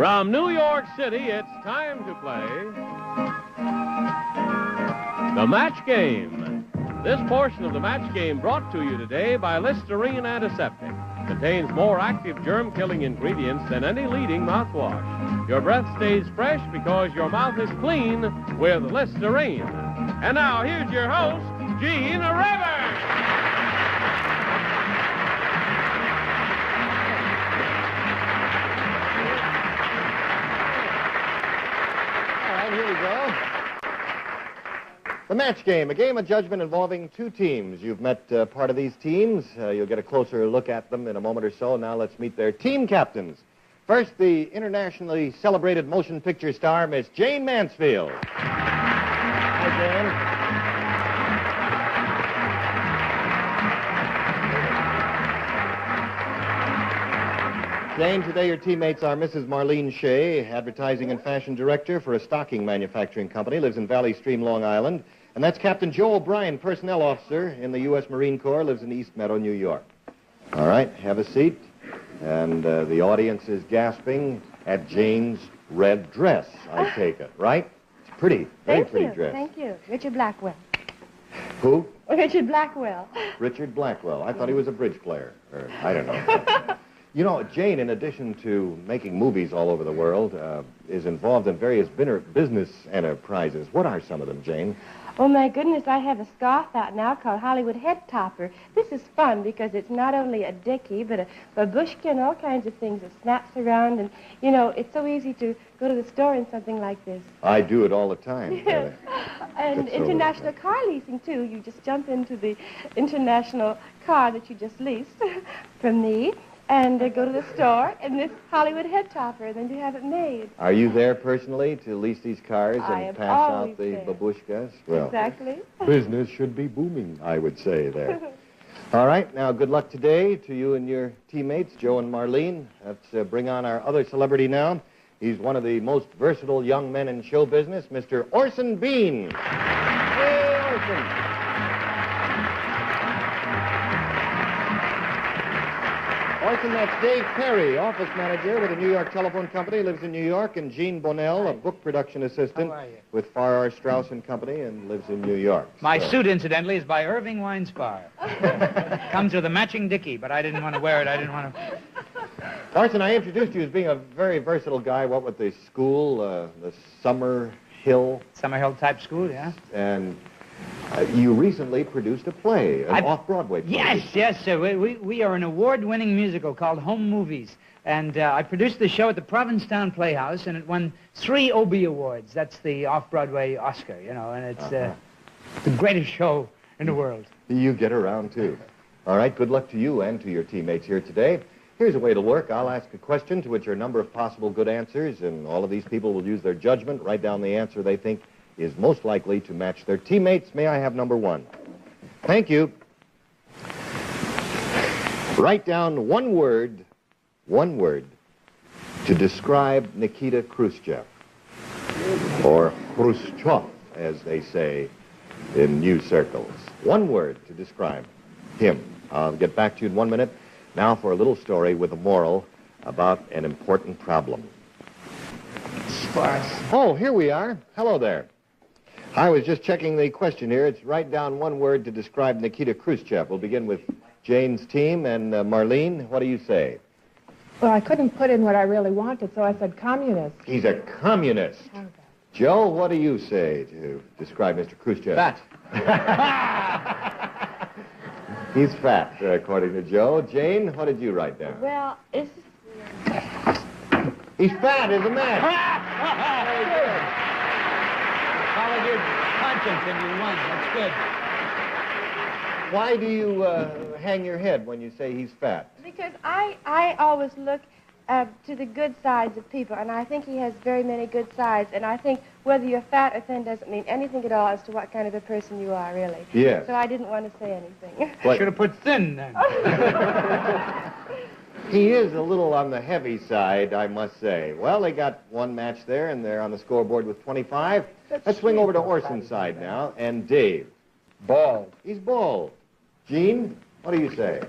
From New York City, it's time to play the match game. This portion of the match game brought to you today by Listerine Antiseptic. Contains more active germ-killing ingredients than any leading mouthwash. Your breath stays fresh because your mouth is clean with Listerine. And now, here's your host, Jayne Rivers. Here we go. The match game, a game of judgment involving two teams. You've met part of these teams. You'll get a closer look at them in a moment or so. Now let's meet their team captains. First, the internationally celebrated motion picture star, Miss Jayne Mansfield. Hi, Jayne. Jayne, today your teammates are Mrs. Marlene Shea, advertising and fashion director for a stocking manufacturing company, lives in Valley Stream, Long Island. And that's Captain Joe O'Brien, personnel officer in the U.S. Marine Corps, lives in East Meadow, New York. All right, have a seat. And the audience is gasping at Jayne's red dress, I take it, right? It's pretty, very pretty dress. Thank you. Richard Blackwell. Who? Richard Blackwell. Richard Blackwell. I thought he was a bridge player. Or, I don't know. You know, Jayne, in addition to making movies all over the world, is involved in various business enterprises. What are some of them, Jayne? Oh, my goodness, I have a scarf out now called Hollywood Head Topper. This is fun because it's not only a dickie, but a babushka and all kinds of things that snaps around. And, you know, it's so easy to go to the store in something like this. I do it all the time. And international car leasing, too. You just jump into the international car that you just leased from me. And go to the store, and this Hollywood Head Topper, and then you have it made. Are you there personally to lease these cars and pass out the there. babushkas? Well, exactly. Business should be booming, I would say there. All right, now good luck today to you and your teammates, Joe and Marlene. Let's bring on our other celebrity now. He's one of the most versatile young men in show business, Mr. Orson Bean. Hey, Orson. Orson, that's Dave Perry, office manager with the New York Telephone Company, lives in New York, and Gene Bonnell, a book production assistant with Farrar R. Straus and Company, and lives in New York. My suit, incidentally, is by Irving Weinspar. Comes with a matching dickie, but I didn't want to wear it. I didn't want to... Orson, I introduced you as being a very versatile guy. What with the school, the Summerhill type school, yeah. And... you recently produced a play, an off-Broadway play. Yes. We are an award-winning musical called Home Movies. And I produced the show at the Provincetown Playhouse, and it won 3 Obie Awards. That's the off-Broadway Oscar, you know, and it's the greatest show in the world. You get around, too. All right, good luck to you and to your teammates here today. Here's a way to work. I'll ask a question to which are a number of possible good answers, and all of these people will use their judgment, write down the answer they think is most likely to match their teammates. May I have number 1? Thank you. Write down one word to describe Nikita Khrushchev, or Khrushchev, as they say in news circles. One word to describe him. I'll get back to you in 1 minute. Now for a little story with a moral about an important problem. Sparse. Oh, here we are. Hello there. I was just checking the question here. It's write down one word to describe Nikita Khrushchev. We'll begin with Jayne's team. And Marlene, what do you say? Well, I couldn't put in what I really wanted, so I said communist. He's a communist. Okay. Joe, what do you say to describe Mr. Khrushchev? Fat. He's fat, according to Joe. Jayne, what did you write down? Well, it's... He's fat as a man. Very good. Followed your conscience and you won. That's good. Why do you hang your head when you say he's fat? Because I always look to the good sides of people, and I think he has very many good sides, and I think whether you're fat or thin doesn't mean anything at all as to what kind of a person you are, really. Yes. So I didn't want to say anything. I should have put thin, then. He is a little on the heavy side, I must say. Well, they got one match there, and they're on the scoreboard with 25. Let's swing over to Orson's side now, and Dave. Bald. He's bald. Gene, what do you say?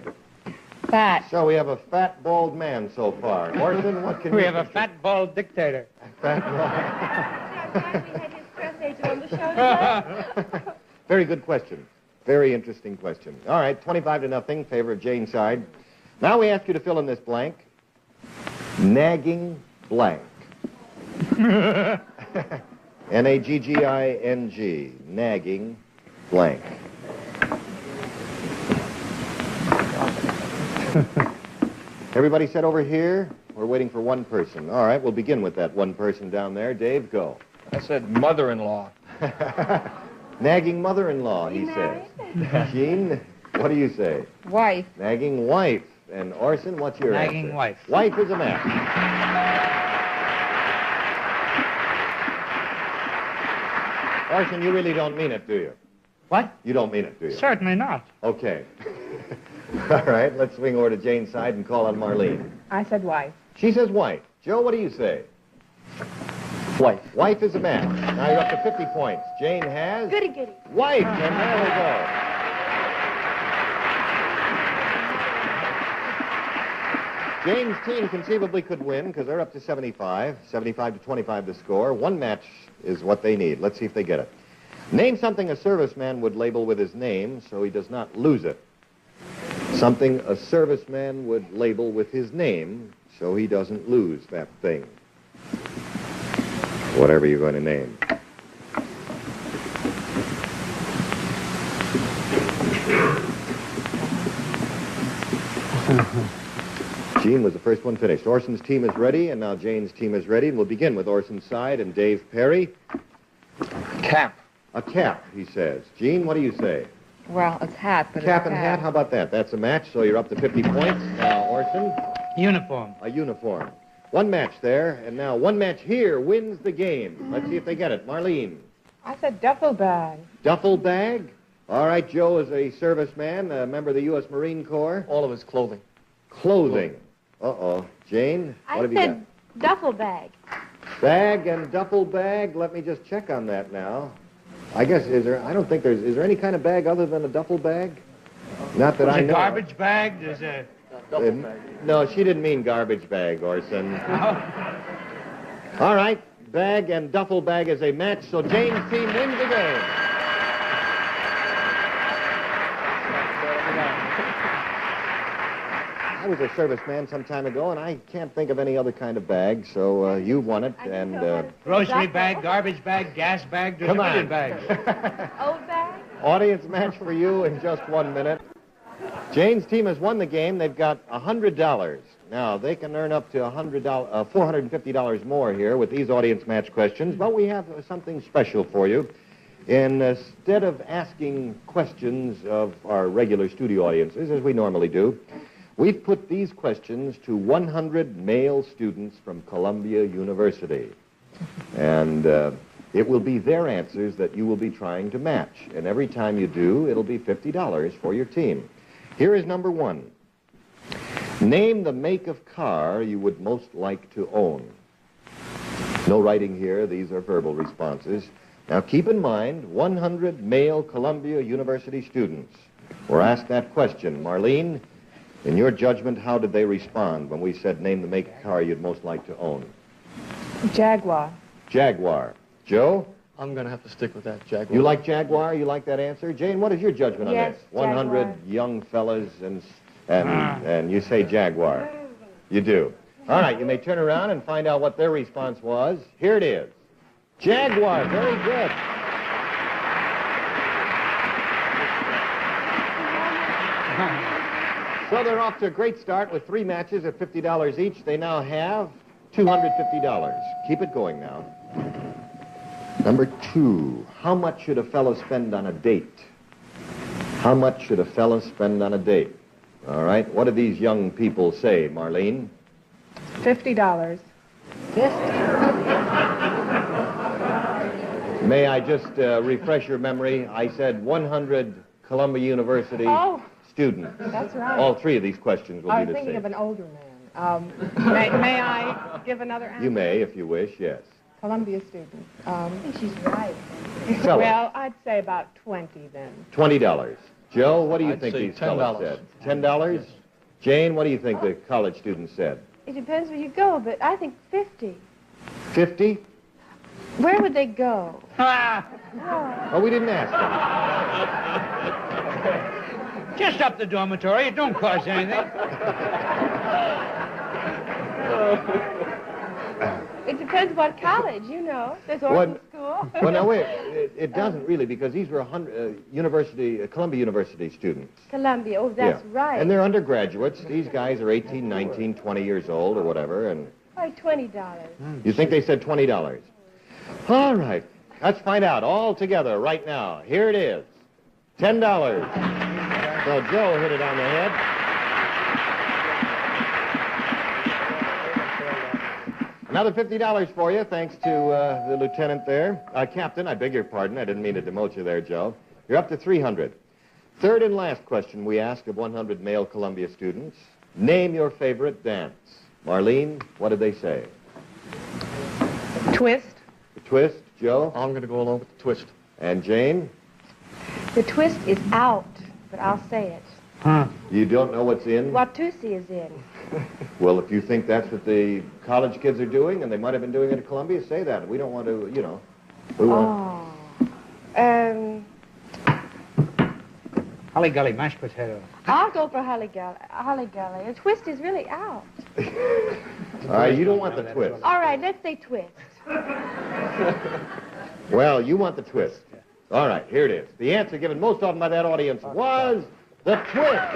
Fat. So we have a fat, bald man so far. Orson, what can We you have a think of- fat, bald dictator. Fat I'm glad we had his press agent on the show today. Very good question. Very interesting question. All right, 25-0, favor of Jayne's side. Now we ask you to fill in this blank. Nagging blank. N-A-G-G-I-N-G. Nagging blank. Everybody set over here? We're waiting for one person. All right, we'll begin with that one person down there. Dave, go. I said mother-in-law. Nagging mother-in-law, he says. Jayne, what do you say? Wife. Nagging wife. And Orson, what's your answer? Nagging wife. Wife is a match. Orson, you really don't mean it, do you? What? You don't mean it, do you? Certainly not. Okay. All right, let's swing over to Jayne's side and call on Marlene. I said wife. She says wife. Joe, what do you say? Wife. Wife is a match. Now you're up to 50 points. Jayne has Goody, goody. wife, and there we go. Jayne's team conceivably could win because they're up to 75. 75 to 25 the score. One match is what they need. Let's see if they get it. Name something a serviceman would label with his name so he does not lose it. Something a serviceman would label with his name so he doesn't lose that thing. Whatever you're going to name. Jayne was the first one finished. Orson's team is ready, and now Jayne's team is ready, and we'll begin with Orson's side and Dave Perry. Cap. A cap, he says. Jayne, what do you say? Well, it's hat, but Cap it's and hat, how about that? That's a match, so you're up to 50 points. Now, Orson, Uniform. a uniform. One match there, and now one match here wins the game. Let's see if they get it. Marlene. I said duffel bag. Duffel bag. All right, Joe is a serviceman, a member of the U.S. Marine Corps. All of his clothing. Clothing. Uh-oh. Jayne, I what have you got? said duffel bag. Bag and duffel bag. Let me just check on that now. I guess, is there any kind of bag other than a duffel bag? Not that I There's a know. garbage bag. There's a... No, she didn't mean garbage bag, Orson. All right, bag and duffel bag is a match, so Jayne's team wins the game. I was a serviceman some time ago, and I can't think of any other kind of bag, so you won it, and... Grocery bag, garbage bag, gas bag. There's Come a on. million bags. Old bag. Audience match for you in just 1 minute. Jayne's team has won the game. They've got $100. Now, they can earn up to $450 more here with these audience match questions, but we have something special for you. Instead of asking questions of our regular studio audiences, as we normally do, we've put these questions to 100 male students from Columbia University. And it will be their answers that you will be trying to match. And every time you do, it'll be $50 for your team. Here is number one. Name the make of car you would most like to own. No writing here. These are verbal responses. Now, keep in mind, 100 male Columbia University students were asked that question. Marlene, in your judgment, how did they respond when we said name the make of car you'd most like to own? Jaguar. Jaguar. Joe? I'm going to have to stick with that, Jaguar. You like Jaguar? You like that answer? Jayne, what is your judgment on Yes, this? 100 Jaguar. young fellas, and you say Jaguar. You do. All right, you may turn around and find out what their response was. Here it is. Jaguar, very good. So they're off to a great start with 3 matches at $50 each. They now have $250. Keep it going now. Number 2, how much should a fellow spend on a date? How much should a fellow spend on a date? All right, what do these young people say, Marlene? $50. May I just refresh your memory? I said 100 Columbia University students. That's right. All 3 of these questions will I be was the thinking same. of an older man. May I give another answer? You may, if you wish, yes. Columbia student. I think she's right. Fellow, Well, I'd say about 20 then. $20. Joe, what do you I'd think say these fellows $10. said? $10? Jane, what do you think the college student said? It depends where you go, but I think 50. 50? Where would they go? Oh, we didn't ask them. Just up the dormitory. It don't cost anything. It depends what college, you know. There's Orson School. Well, now, wait. It doesn't really, because these were Columbia University students. Columbia, oh, that's right. And they're undergraduates. These guys are 18, 19, 20 years old or whatever, and... Like $20. You think they said $20? All right. Let's find out all together right now. Here it is. $10. So Joe hit it on the head. Another $50 for you, thanks to the lieutenant there. Captain, I beg your pardon. I didn't mean to demote you there, Joe. You're up to 300. Third and last question we asked of 100 male Columbia students. Name your favorite dance. Marlene, what did they say? Twist. The twist, Joe? I'm going to go along with the twist. And Jane? The twist is out, but I'll say it. Huh. You don't know what's in? Watusi is in. Well, if you think that's what the college kids are doing, and they might have been doing it at Columbia, say that. We don't want to, you know. We want... Holly Gully, mashed potato. I'll go for Holly Gully. The twist is really out. All right, you don't want the twist. All right, let's say twist. Well, you want the twist. All right, here it is. The answer given most often by that audience was the twist.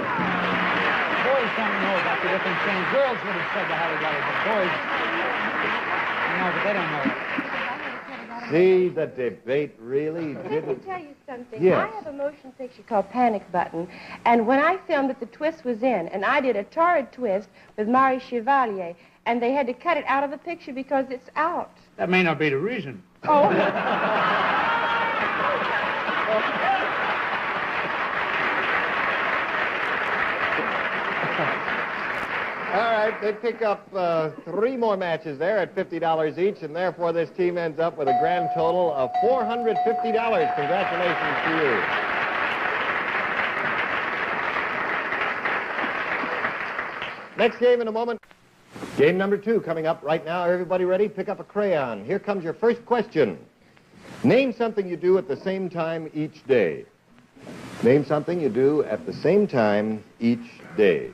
Boys don't know about the different things. Girls would have said the Holly Gully, but boys, you know, but they don't know it. See, the debate really Let me didn't... tell you something. Yes. I have a motion picture called Panic Button, and when I filmed it, the twist was in, and I did a torrid twist with Marie Chevalier, and they had to cut it out of the picture because it's out. That may not be the reason. Oh. All right, they pick up 3 more matches there at $50 each, and therefore this team ends up with a grand total of $450. Congratulations to you. Next game in a moment. Game number 2 coming up right now. Everybody ready? Pick up a crayon. Here comes your first question. Name something you do at the same time each day. Name something you do at the same time each day.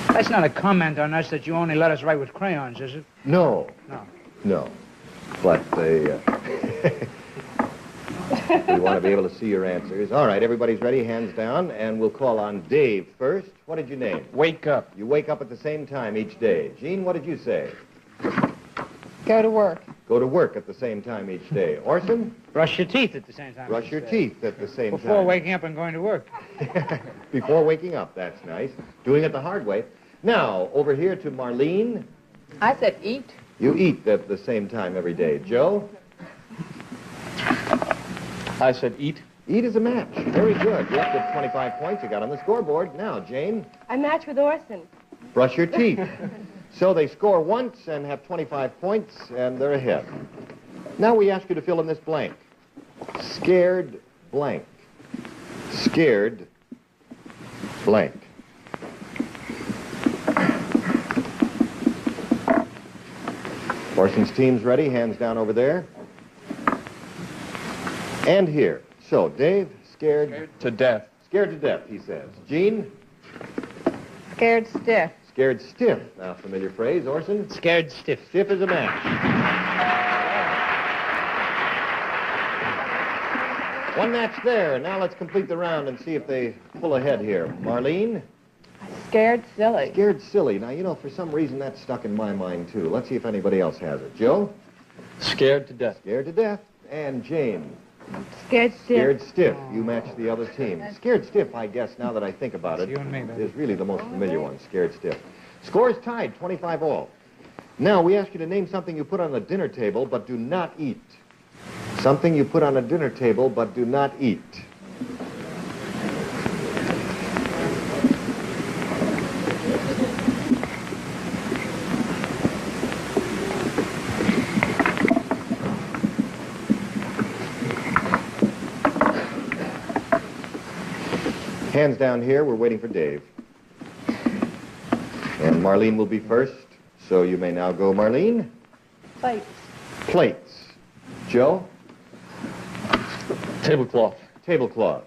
That's not a comment on us that you only let us write with crayons, is it? No. No. No. But they... we want to be able to see your answers. All right, everybody's ready, hands down, and we'll call on Dave first. What did you name? Wake up. You wake up at the same time each day. Jean, what did you say? Go to work. Go to work at the same time each day. Orson? Brush your teeth at the same time. Brush your teeth at the same time. Before waking up and going to work. Before waking up, that's nice. Doing it the hard way. Now, over here to Marlene. I said eat. You eat at the same time every day. Joe? I said eat. Eat is a match. Very good. You're up to 25 points you got on the scoreboard. Now, Jane? I match with Orson. Brush your teeth. So they score once and have 25 points, and they're ahead. Now we ask you to fill in this blank. Scared blank. Scared blank. Orson's team's ready. Hands down over there. And here. So, Dave, scared To death. Scared to death, he says. Gene? Scared stiff. Scared stiff. Now, familiar phrase. Orson? Scared stiff. Stiff as a match. One match there. Now let's complete the round and see if they pull ahead here. Marlene? Scared silly. Scared silly. Now, you know, for some reason that's stuck in my mind, too. Let's see if anybody else has it. Joe? Scared to death. Scared to death. And Jane? Scared stiff. Scared stiff. You match the other team. Scared stiff, I guess, now that I think about it, It's you and me, baby. is really the most familiar one, scared stiff. Scores tied, 25 all. Now, we ask you to name something you put on the dinner table but do not eat. Something you put on a dinner table but do not eat. Hands down here. We're waiting for Dave. And Marlene will be first, so you may now go, Marlene. Plates. Plates. Joe? Tablecloth. Tablecloth.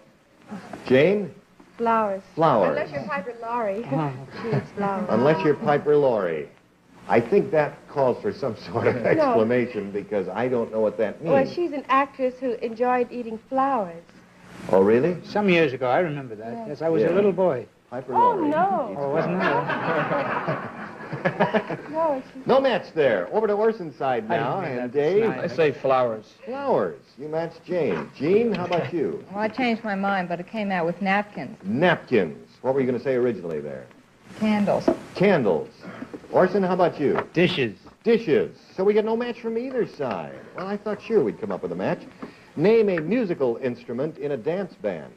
Jane? Flowers. Flowers. Unless you're Piper Laurie. She eats flowers. Unless you're Piper Laurie. I think that calls for some sort of explanation because I don't know what that means. Well, she's an actress who enjoyed eating flowers. Oh, really? Some years ago, I remember that. Yeah. Yes, I was Yeah. a little boy. Piper Oh, Laurie. no. Oh, wasn't that? No, she's... No match there. Over to Orson's side I now. didn't mean And that. Dave? I say flowers. Flowers. You match Jane. Jean, how about you? Well, I changed my mind, but it came out with napkins, Napkins. What were you going to say originally there? candles. Candles. Orson, how about you? Dishes. Dishes. So we get no match from either side. Well, I thought sure we'd come up with a match. Name a musical instrument in a dance band.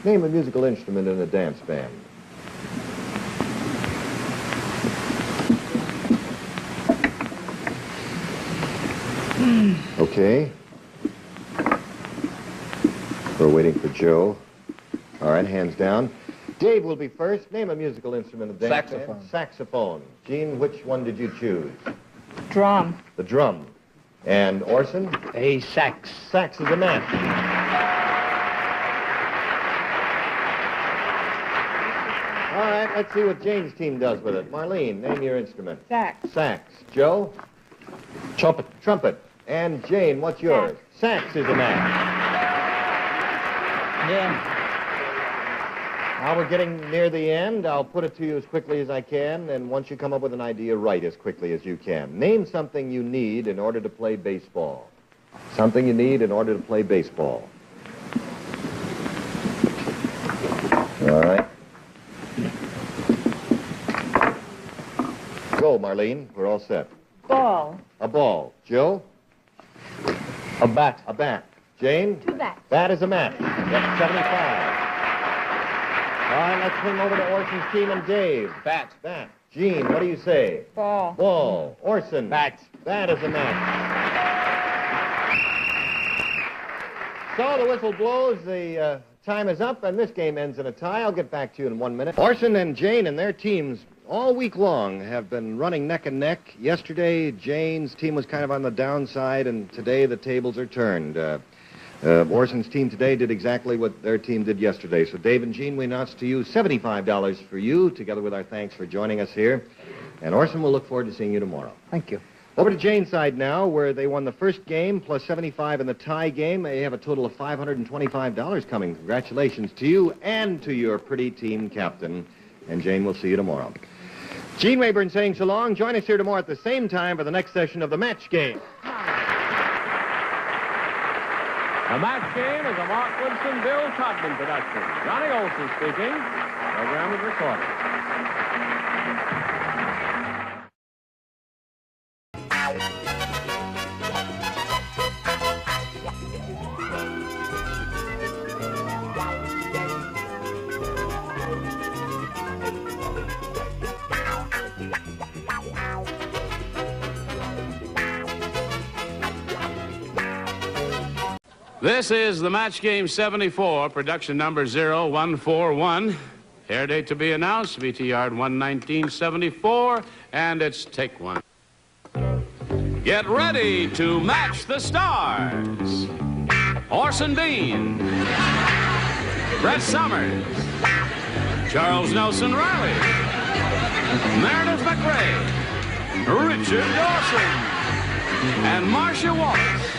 Name a musical instrument in a dance band. Okay. We're waiting for Joe. All right, hands down. Dave will be first. Name a musical instrument in a dance Saxophone. band. Saxophone. Gene, which one did you choose? Drum. The drum. And Orson? A sax. Sax is a match. All right, let's see what Jane's team does with it. Marlene, name your instrument. Sax. Sax. Joe? Trumpet. Trumpet. And Jane, what's yours? Sax is a match. Yeah. Now we're getting near the end. I'll put it to you as quickly as I can, and once you come up with an idea, write as quickly as you can. Name something you need in order to play baseball. Something you need in order to play baseball. All right. Go, Marlene. We're all set. Ball. A ball. Joe? A bat. A bat. Jane? 2 bats. Bat is a match. That's 75. All right, let's swing over to Orson's team and Dave. Bat. Bat. Gene, what do you say? Ball. Ball. Orson. Bat. Bat is a match. So the whistle blows. The time is up, and this game ends in a tie. I'll get back to you in 1 minute. Orson and Jane and their teams all week long have been running neck and neck. Yesterday, Jane's team was kind of on the downside, and today the tables are turned. Orson's team today did exactly what their team did yesterday. So Dave and Gene, we announce to you $75 for you, together with our thanks for joining us here. And Orson, we'll look forward to seeing you tomorrow. Thank you. Over to Jane's side now, where they won the first game plus 75 in the tie game. They have a total of $525 coming. Congratulations to you and to your pretty team captain. And Jane, we'll see you tomorrow. Gene Rayburn saying so long. Join us here tomorrow at the same time for the next session of the Match Game. The Match Game is a Mark Woodson, Bill Todman production. Johnny Olson speaking. Program is recorded. This is the Match Game 74, production number 0141. Air date to be announced, VT Yard 11974, and it's take one. Get ready to match the stars. Orson Bean, Brett Summers, Charles Nelson Riley, Meredith McRae, Richard Dawson, and Marcia Wallace,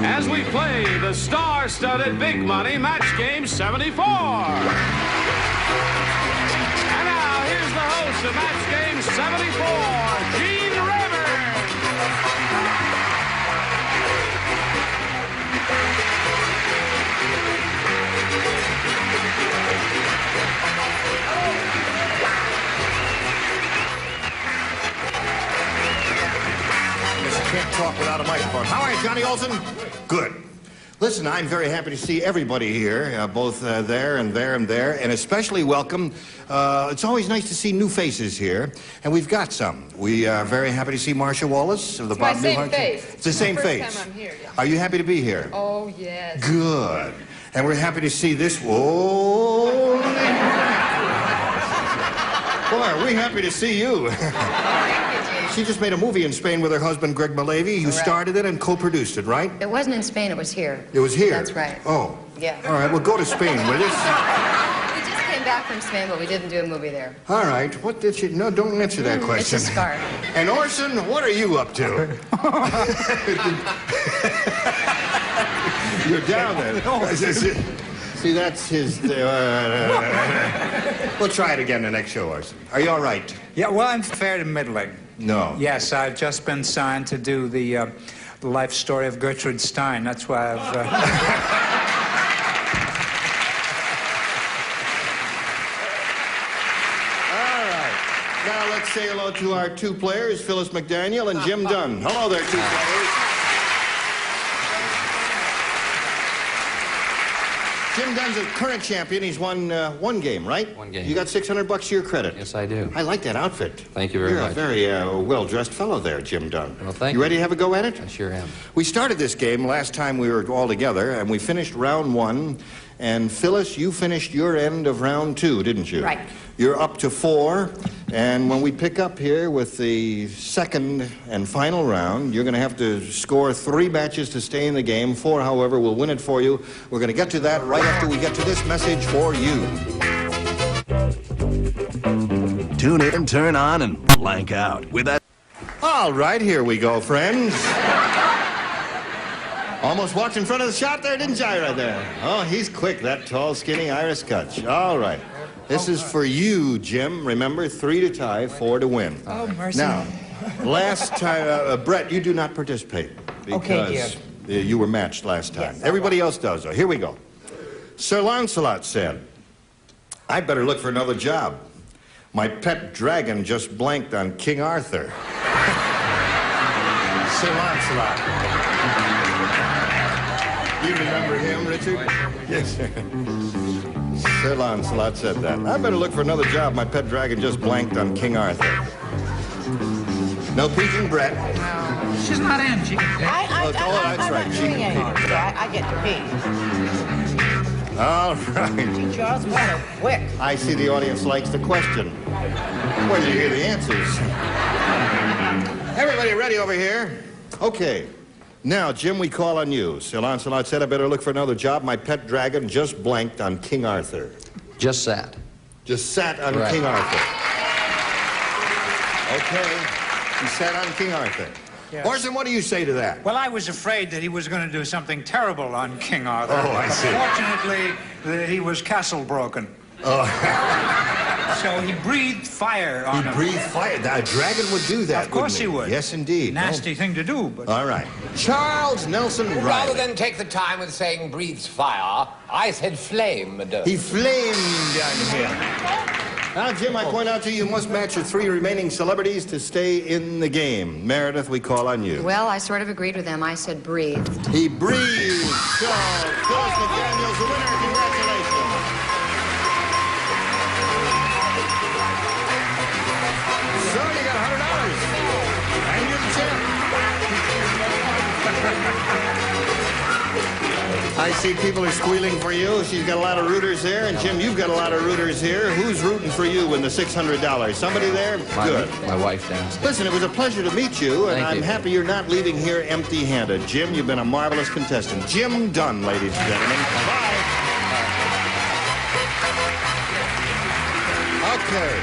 as we play the star-studded Big Money Match Game 74. And now, here's the host of Match Game 74, Gene Rayburn. Can't talk without a microphone. How are you, Johnny Olson? Good. Listen, I'm very happy to see everybody here, both there and there and there, and especially welcome. It's always nice to see new faces here, and we've got some. We are very happy to see Marcia Wallace of the Bob my same Newhart. face. It's the same First face. time I'm here, yeah. Are you happy to be here? Oh, yes. Good. And we're happy to see this. Whoa! Boy, are we happy to see you. She just made a movie in Spain with her husband, Greg Malavi. You started it and co-produced it, right? It wasn't in Spain, it was here. It was here? That's right. Oh. Yeah. All right, well, go to Spain, will you? We just came back from Spain, but we didn't do a movie there. All right, what did you... No, don't answer that question. It's a scar. And Orson, what are you up to? You're down there. See, that's his... We'll try it again the next show, Orson. Are you all right? Yeah, well, I'm fair to middling. No. Yes, I've just been signed to do the life story of Gertrude Stein. That's why I've... All right. Now let's say hello to our two players, Phyllis McDaniel and Jim Dunn. Hello there, two players. Jim Dunn's a current champion. He's won one game, right? One game. You got $600 to your credit. Yes, I do. I like that outfit. Thank you very much. You're a very well-dressed fellow there, Jim Dunn. Well, thank you. You ready to have a go at it? I sure am. We started this game last time we were all together, and we finished round one. And Phyllis, you finished your end of round two, didn't you? Right. You're up to 4, and when we pick up here with the second and final round, you're going to have to score 3 matches to stay in the game. 4, however, will win it for you. We're going to get to that right after we get to this message for you. Tune in, turn on, and blank out with that. All right, here we go, friends. Almost walked in front of the shot there, didn't I, right there? Oh, he's quick, that tall, skinny Irish Cutch. All right. This is for you, Jim. Remember, 3 to tie, 4 to win. Oh, mercy. Now, last time, Brett, you do not participate because you were matched last time. Yes, Everybody else does, though. Here we go. Sir Lancelot said, "I'd better look for another job. My pet dragon just blanked on King Arthur." Sir Lancelot. You remember him, Richard? Yes, sir. Sir Lancelot said that. I better look for another job. My pet dragon just blanked on King Arthur. No peeking, Brett. No, she's not in. She can pick. That's right. She can peek. I get to peek. All right. Charles, what a whip. I see the audience likes the question. Where did you hear the answers? Everybody ready over here? Okay. Now, Jim, we call on you. Sir Lancelot said I better look for another job. My pet dragon just blanked on King Arthur. Just sat. Just sat on Right. King Arthur. Okay. He sat on King Arthur. Yes. Orson, what do you say to that? Well, I was afraid that he was going to do something terrible on King Arthur. Oh, I see. Fortunately, he was castle broken. Oh. So he breathed fire on him. Breathe fire. A dragon would do that, Of course wouldn't he would. Yes, indeed. Nasty thing to do, but... All right. Charles Nelson Rather Riley. than take the time with saying breathes fire, I said flamed. He flamed on him. Now, Jim, I point out to you, you must match your 3 remaining celebrities to stay in the game. Meredith, we call on you. Well, I sort of agreed with them. I said breathed. He breathed. So, Phyllis McDaniel's the winner. Congratulations. So, you got $100. And you're the champ. I see people are squealing for you. She's got a lot of rooters there. And, Jim, you've got a lot of rooters here. Who's rooting for you in the $600? Somebody there? Good. My wife downstairs. Listen, it was a pleasure to meet you, and Thank I'm you. happy you're not leaving here empty-handed. Jim, you've been a marvelous contestant. Jim Dunn, ladies and gentlemen. Bye. Okay.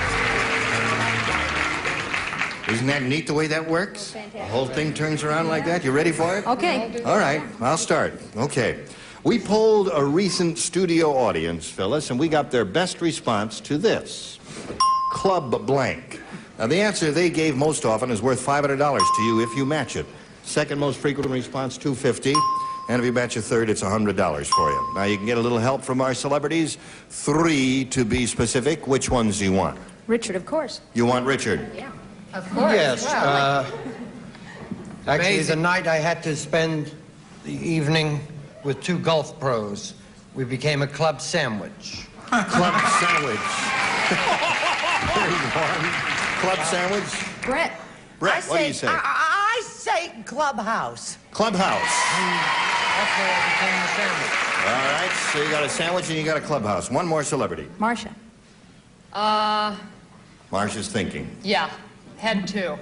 Isn't that neat the way that works? The whole thing turns around like that. You ready for it? Okay. All right, I'll start. Okay. We polled a recent studio audience, Phyllis, and we got their best response to this. Club blank. Now, the answer they gave most often is worth $500 to you if you match it. Second most frequent response, $250. And if you match a third, it's $100 for you. Now, you can get a little help from our celebrities. 3 to be specific. Which ones do you want? Richard, of course. You want Richard? Yeah. Of course. Yes. Well, Actually, the night I had to spend the evening with 2 golf pros, we became a club sandwich. Club sandwich. There you go. Club sandwich. Brett, What do you say? I say clubhouse. Clubhouse. That's where I became the sandwich. All right, so you got a sandwich and you got a clubhouse. One more celebrity. Marcia. Marcia's thinking. Yeah. Had two.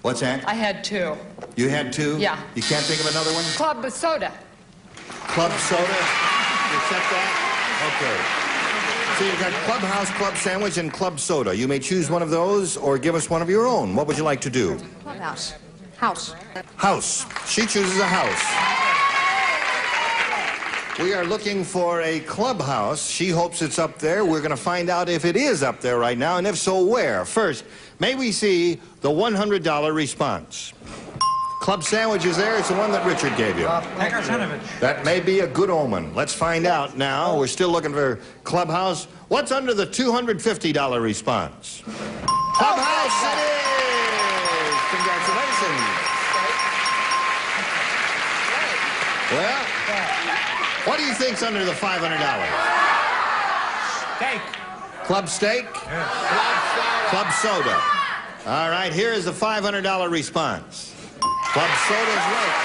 What's that? I had two. You had two? Yeah. You can't think of another one? Club soda. Club soda? You accept that? Okay. So you've got clubhouse, club sandwich, and club soda. You may choose one of those or give us one of your own. What would you like to do? Clubhouse. House. House. She chooses a house. We are looking for a clubhouse. She hopes it's up there. We're going to find out if it is up there right now, and if so, where. First, may we see the $100 response? Club sandwich is there. It's the one that Richard gave you. That may be a good omen. Let's find out now. We're still looking for clubhouse. What's under the $250 response? Clubhouse it is! Congratulations. Well, what do you think's under the $500? Steak. Club steak? Club soda. All right, here is the $500 response. Club soda's right.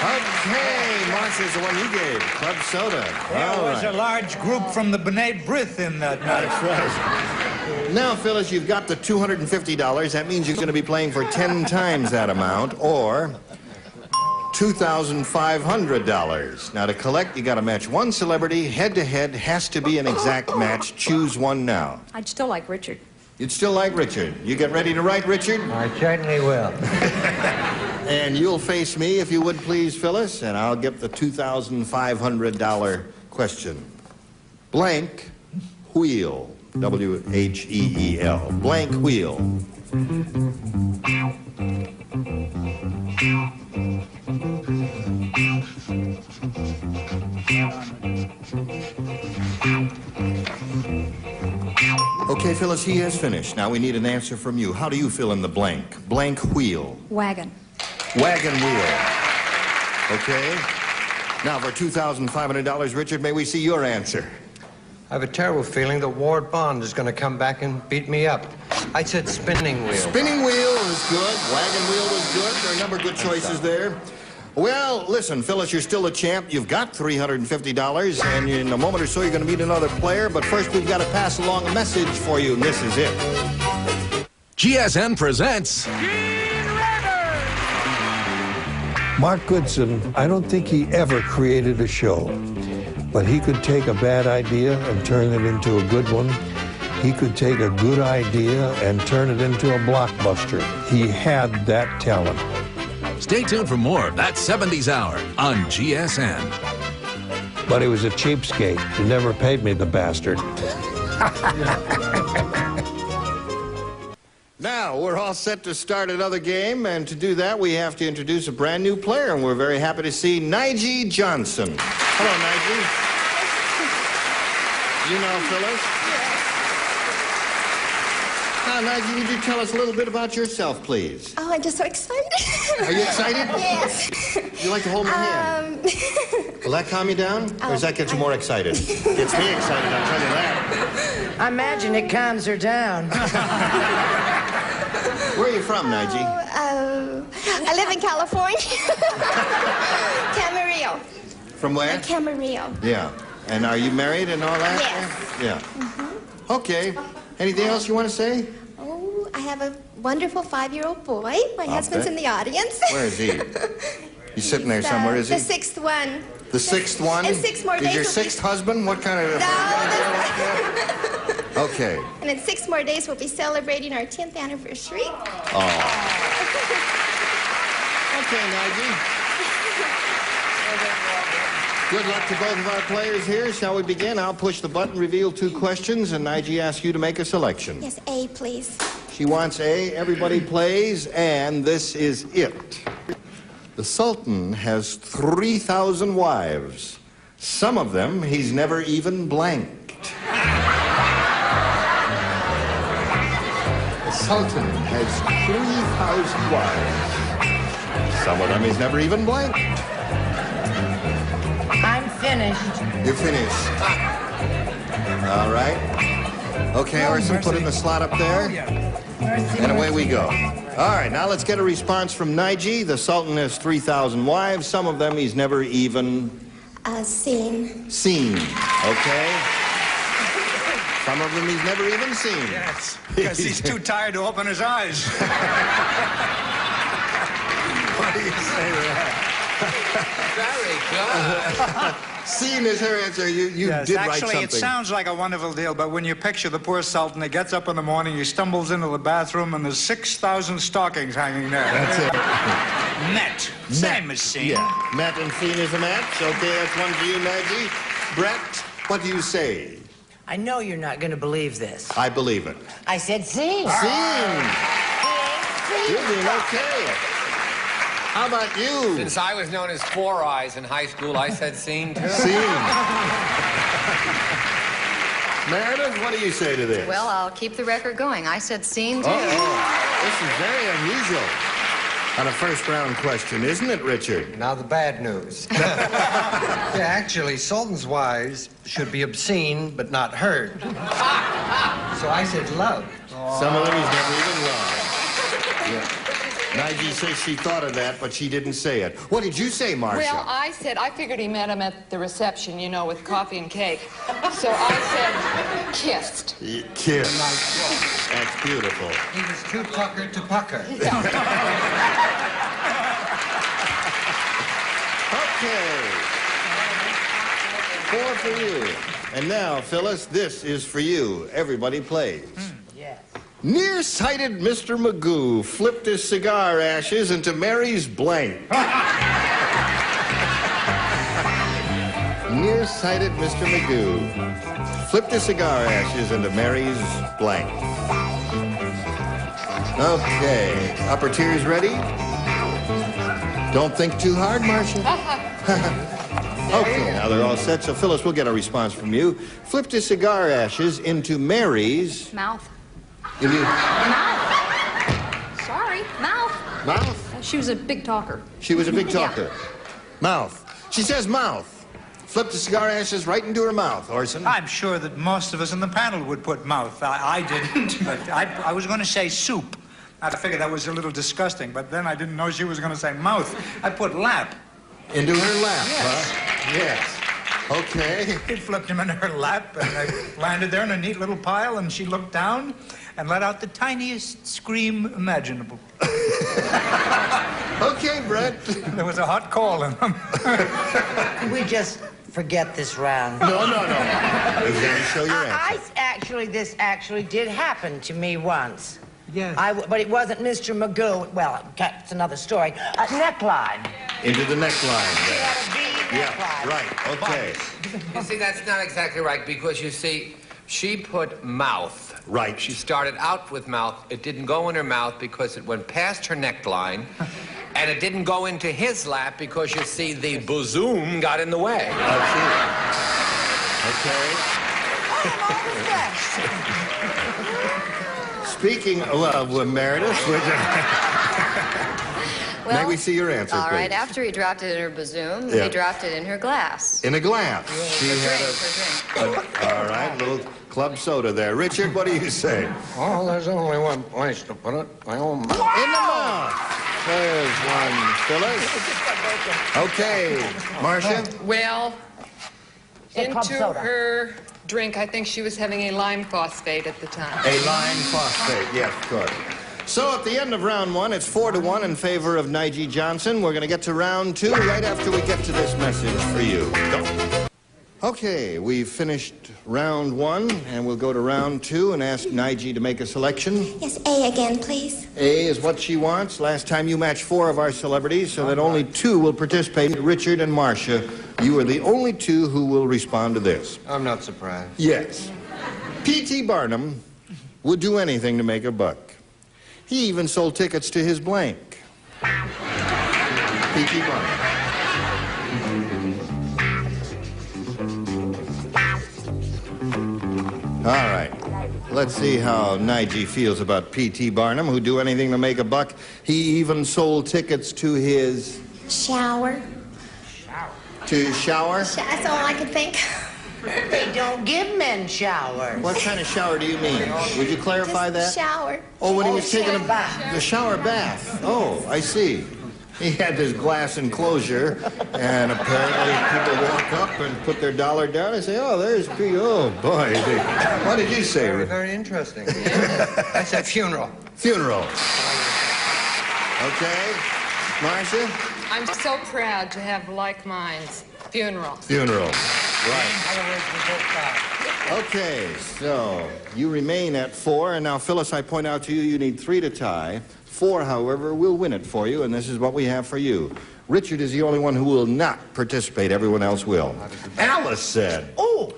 Okay, Marcia's the one you gave. Club soda. There was a large group from the B'nai B'rith in that night. That's right. Now, Phyllis, you've got the $250. That means you're going to be playing for 10 times that amount, or $2,500. Now, to collect, you got to match one celebrity. Head-to-head has to be an exact match. Choose one now. I'd still like Richard. You'd still like Richard. You get ready to write, Richard? I certainly will. And you'll face me, if you would please, Phyllis, and I'll get the $2,500 question. Blank wheel. W-H-E-E-L. Blank wheel. Okay, Phyllis, he has finished. Now we need an answer from you. How do you fill in the blank? Blank wheel. Wagon. Wagon wheel. Okay. Now for $2,500, Richard, may we see your answer? I have a terrible feeling that Ward Bond is going to come back and beat me up. I said spinning wheel. Spinning wheel is good. Wagon wheel was good. There are a number of good choices there. Well, listen, Phyllis, you're still a champ. You've got $350, and in a moment or so, you're going to meet another player. But first, we've got to pass along a message for you, and this is it. GSN presents... Mark Goodson, I don't think he ever created a show, but he could take a bad idea and turn it into a good one. He could take a good idea and turn it into a blockbuster. He had that talent. Stay tuned for more of That 70s Hour on GSN. But he was a cheapskate. He never paid me, the bastard. Now, we're all set to start another game, and to do that, we have to introduce a brand new player, and we're very happy to see Nigel Johnson. Hello, Nigel. You know Phyllis? Now, Nigel, would you tell us a little bit about yourself, please? Oh, I'm just so excited. Are you excited? Yes. You like to hold my hand? Will that calm you down? Or does that get you more excited? Gets me excited, I'll tell you that. I imagine it calms her down. Where are you from, Nigel? I live in California. Camarillo. From where? Camarillo. Yeah. And are you married and all that? Yes. Yeah. Okay. Anything else you want to say? Oh, I have a wonderful 5-year-old boy. My husband's in the audience. Where is he? He's sitting there somewhere, is he? The sixth one. The sixth one? In 6 more days. Is your sixth husband? What kind of... No. Okay. And in 6 more days, we'll be celebrating our 10th anniversary. Oh. Okay, Nigel. Good luck to both of our players here. Shall we begin? I'll push the button, reveal 2 questions, and Nigel asks you to make a selection. Yes, A, please. She wants A. Everybody plays, and this is it. The Sultan has 3,000 wives. Some of them he's never even blanked. The Sultan has 3,000 wives. Some of them he's never even blanked. I'm finished. You're finished. All right. Okay, Orson, put in the slot up there. And away we go. All right, now let's get a response from Nige. The Sultan has 3,000 wives. Some of them he's never even... Seen. Seen, okay? Some of them he's never even seen. Yes, because he's too tired to open his eyes. What do you say to that? Very good. Seen is her answer. You yes, did write actually, something. it sounds like a wonderful deal, but when you picture the poor Sultan, he gets up in the morning, he stumbles into the bathroom, and there's 6,000 stockings hanging there. That's it. Met. Same as seen. Yeah. Met and seen is a match. Okay, that's one for you, Maggie. Brett, what do you say? I know you're not going to believe this. I believe it. I said seen. Seen. You're doing okay. How about you? Since I was known as Four Eyes in high school, I said seen, too. Seen. Meredith, what do you say to this? Well, I'll keep the record going. I said seen, too. This is very unusual on a first-round question, isn't it, Richard? Now the bad news. Yeah, actually, Sultan's wives should be obscene, but not heard. So I said love. Some of them he's never even loved. Yeah. Nige says she thought of that, but she didn't say it. What did you say, Marcia? Well, I figured he met him at the reception, you know, with coffee and cake. So I said kissed. Kiss. That's beautiful. He was too puckered to pucker. Okay. 4 for you. And now, Phyllis, this is for you. Everybody plays. Yes. Nearsighted Mr. Magoo flipped his cigar ashes into Mary's blank. Nearsighted Mr. Magoo flipped his cigar ashes into Mary's blank. Okay. Upper tiers ready? Don't think too hard, Marcia. Okay, now they're all set. So, Phyllis, we'll get a response from you. Flipped his cigar ashes into Mary's... Mouth. Mouth. Sorry, mouth. Mouth? She was a big talker. She was a big talker. Mouth. She says mouth. Flipped the cigar ashes right into her mouth, Orson. I'm sure that most of us in the panel would put mouth. I didn't, but I was going to say soup. I figured that was a little disgusting, but then I didn't know she was going to say mouth. I put lap. Into her lap, yes. Huh? Yes. Okay. He flipped him in her lap, and they landed there in a neat little pile, and she looked down and let out the tiniest scream imaginable. Okay, Brett. There was a hot call in them. Could we just forget this round? No. You got to show your answer. This actually did happen to me once. Yes. But it wasn't Mr. Magoo. Well, it's another story. A neckline. Into the neckline. She had a V neckline. Yeah, right. Okay. You see, that's not exactly right, because you see, she put mouth. Right. She started out with mouth. It didn't go in her mouth because it went past her neckline. And it didn't go into his lap because, you see, the bosom got in the way. Okay. Speaking of Meredith, may we see your answer, All right, please? after he dropped it in her bosom, Yeah. he dropped it in her glass. In a glass. She had all right, little club soda there. Richard, what do you say? Oh, there's only one place to put it. My own mouth. In the mouth. There's one, Phyllis. Okay, Marcia? Well, Club into soda. her drink, I think she was having a lime phosphate at the time. A lime phosphate, yes, good. So at the end of round 1, it's 4-1 in favor of Nige Johnson. We're going to get to round 2 right after we get to this message for you. Go. Okay, we've finished round 1, and we'll go to round 2 and ask Nige to make a selection. Yes, A again, please. A is what she wants. Last time you matched 4 of our celebrities, so that only 2 will participate. Richard and Marcia, you are the only 2 who will respond to this. I'm not surprised. Yes. P.T. Barnum would do anything to make a buck. He even sold tickets to his blank. P.T. Barnum. All right. Let's see how Nige feels about P.T. Barnum, who'd do anything to make a buck. He even sold tickets to his... Shower. To shower? That's all I could think. They don't give men showers. What kind of shower do you mean? Would you clarify that? Shower. Oh, when he was taking bath. the shower bath. Oh, I see. He had this glass enclosure, and apparently people walk up and put their dollar down and say, oh, there's Pete. Oh, boy. What did you say? Very, very interesting. I said funeral. Funeral. Okay. Marcia? I'm so proud to have like minds. Funeral. Funeral. Right. Okay, so you remain at 4, and now, Phyllis, I point out to you, you need 3 to tie. 4, however, will win it for you, and this is what we have for you. Richard is the only one who will not participate. Everyone else will. Alice said. Oh!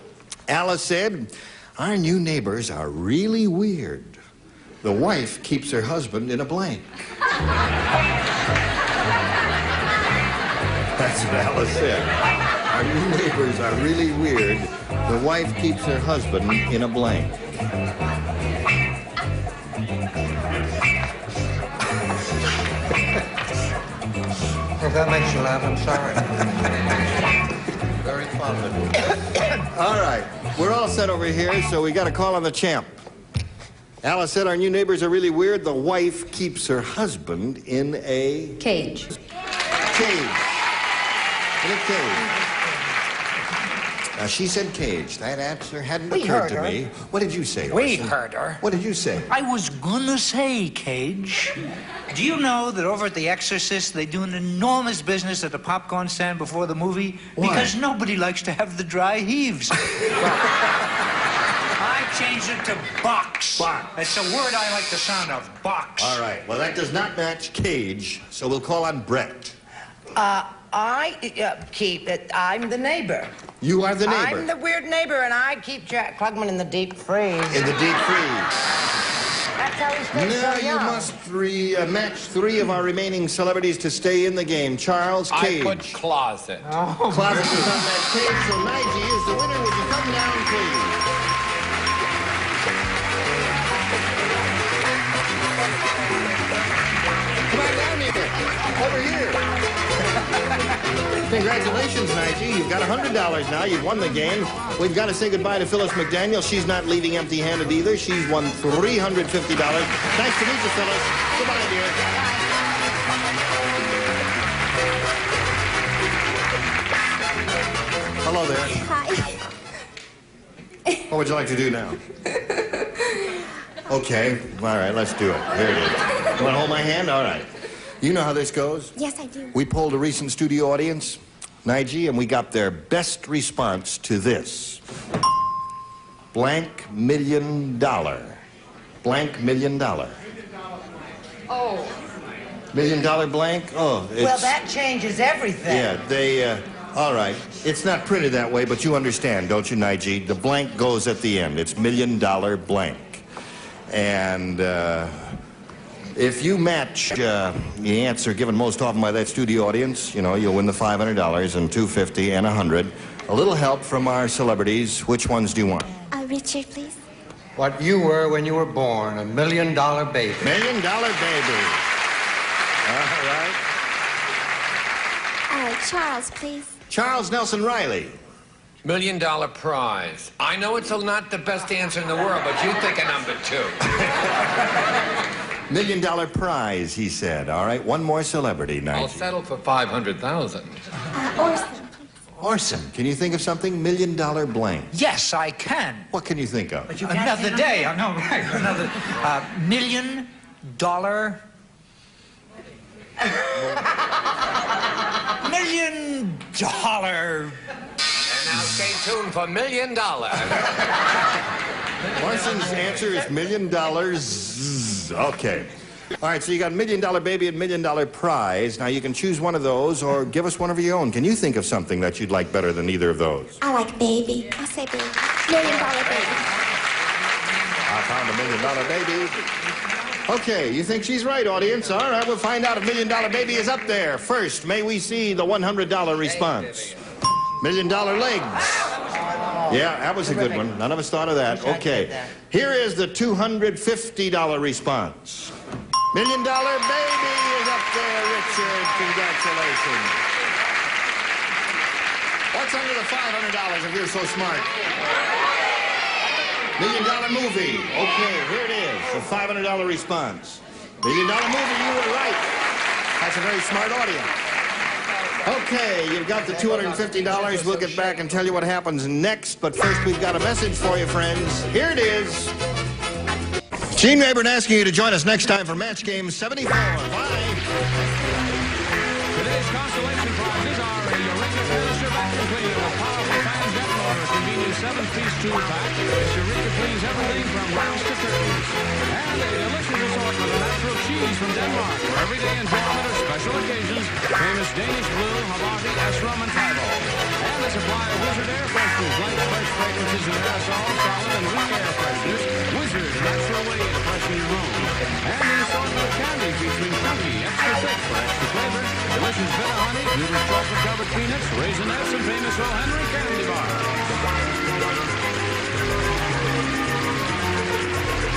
Alice said, our new neighbors are really weird. The wife keeps her husband in a blank. That's what Alice said. Our new neighbors are really weird. The wife keeps her husband in a blank. If that makes you laugh, I'm sorry. Very fond of you. All right. We're all set over here, so we got a call on the champ. Alice said our new neighbors are really weird. The wife keeps her husband in a... Cage. Cage. In a cage. Now, she said cage. That answer hadn't occurred to me. What did you say, We Orson? heard her. What did you say? I was gonna say, Cage. Do you know that over at The Exorcist, they do an enormous business at the popcorn stand before the movie? Why? Because nobody likes to have the dry heaves. I changed it to box. Box. It's a word I like the sound of, box. All right. Well, that does not match cage, so we'll call on Brett. I keep it. I'm the neighbor. You are the neighbor. I'm the weird neighbor, and I keep Jack Klugman in the deep freeze. In the deep freeze. That's how he stays Now so you young. must match 3 of our remaining celebrities to stay in the game. Charles, Cage. I put closet. Oh, Closet does not match Cage, so Nige is the winner. Would you come down, please? Come on down here. Over here. Congratulations, Nige. You've got $100 now. You've won the game. We've got to say goodbye to Phyllis McDaniel. She's not leaving empty-handed either. She's won $350. Nice to meet you, Phyllis. Goodbye, dear. Hello there. Hi. What would you like to do now? Okay. All right, let's do it. Here it is. You want to hold my hand? All right. You know how this goes? Yes, I do. We polled a recent studio audience, Nige, and we got their best response to this. Blank $1 million. Blank $1 million. Oh. $1 million blank? Oh, it's... Well, that changes everything. Yeah, they, all right. It's not printed that way, but you understand, don't you, Nige? The blank goes at the end. It's $1 million blank. And, if you match the answer given most often by that studio audience, you know, you'll win the $500 and $250 and $100. A little help from our celebrities. Which ones do you want? Richard, please. What you were when you were born, $1 million baby. $1 million baby. All right. Charles, please. Charles Nelson Riley. $1 million prize. I know it's not the best answer in the world, but you think a number 2. $1 million prize, he said. All right, one more celebrity, Nige. I'll settle for $500,000. Orson. Orson, can you think of something? $1 million blank. Yes, I can. What can you think of? Another day. I know, right. Another $1 million. $1 million. And now stay tuned for $1 million. Orson's answer is $1 million. Okay. All right, so you got $1 million baby and $1 million prize. Now you can choose one of those or give us one of your own. Can you think of something that you'd like better than either of those? I like baby. I'll say baby. $1 million baby. I found $1 million baby. Okay, you think she's right, audience? All right, we'll find out if $1 million baby is up there. First, may we see the $100 response? $1 million legs. Yeah, that was a good one. None of us thought of that. Okay. Here is the $250 response. $1 million baby is up there, Richard. Congratulations. What's under the $500 if you're so smart? $1 Million Movie. Okay, here it is. A $500 response. $1 Million Movie, you were right. That's a very smart audience. Okay, you've got the $250. We'll get back and tell you what happens next. But first, we've got a message for you, friends. Here it is. Gene Rayburn asking you to join us next time for Match Game 74. Bye. Today's consolation prizes are a Eureka Finisher vacuum cleaner with powerful fan jet motor, convenient 7-piece 2-pack. This Eureka cleans everything from rugs to curtains. And a delicious assortment of natural cheese from Denmark for everyday enjoyment or special occasions. Famous Danish Blue, Havarti, Esrom, and Tybalt. And a supply of Wizard air fresheners, light fresh fragrances and aerosols, solid and weak air fresheners. Wizard, a natural way to freshen your room. And the assortment of candy featuring chunky, extra thick for extra flavor, delicious bitter honey, Gruber's chocolate-covered peanuts, Raisinets, and famous O. Henry candy bar.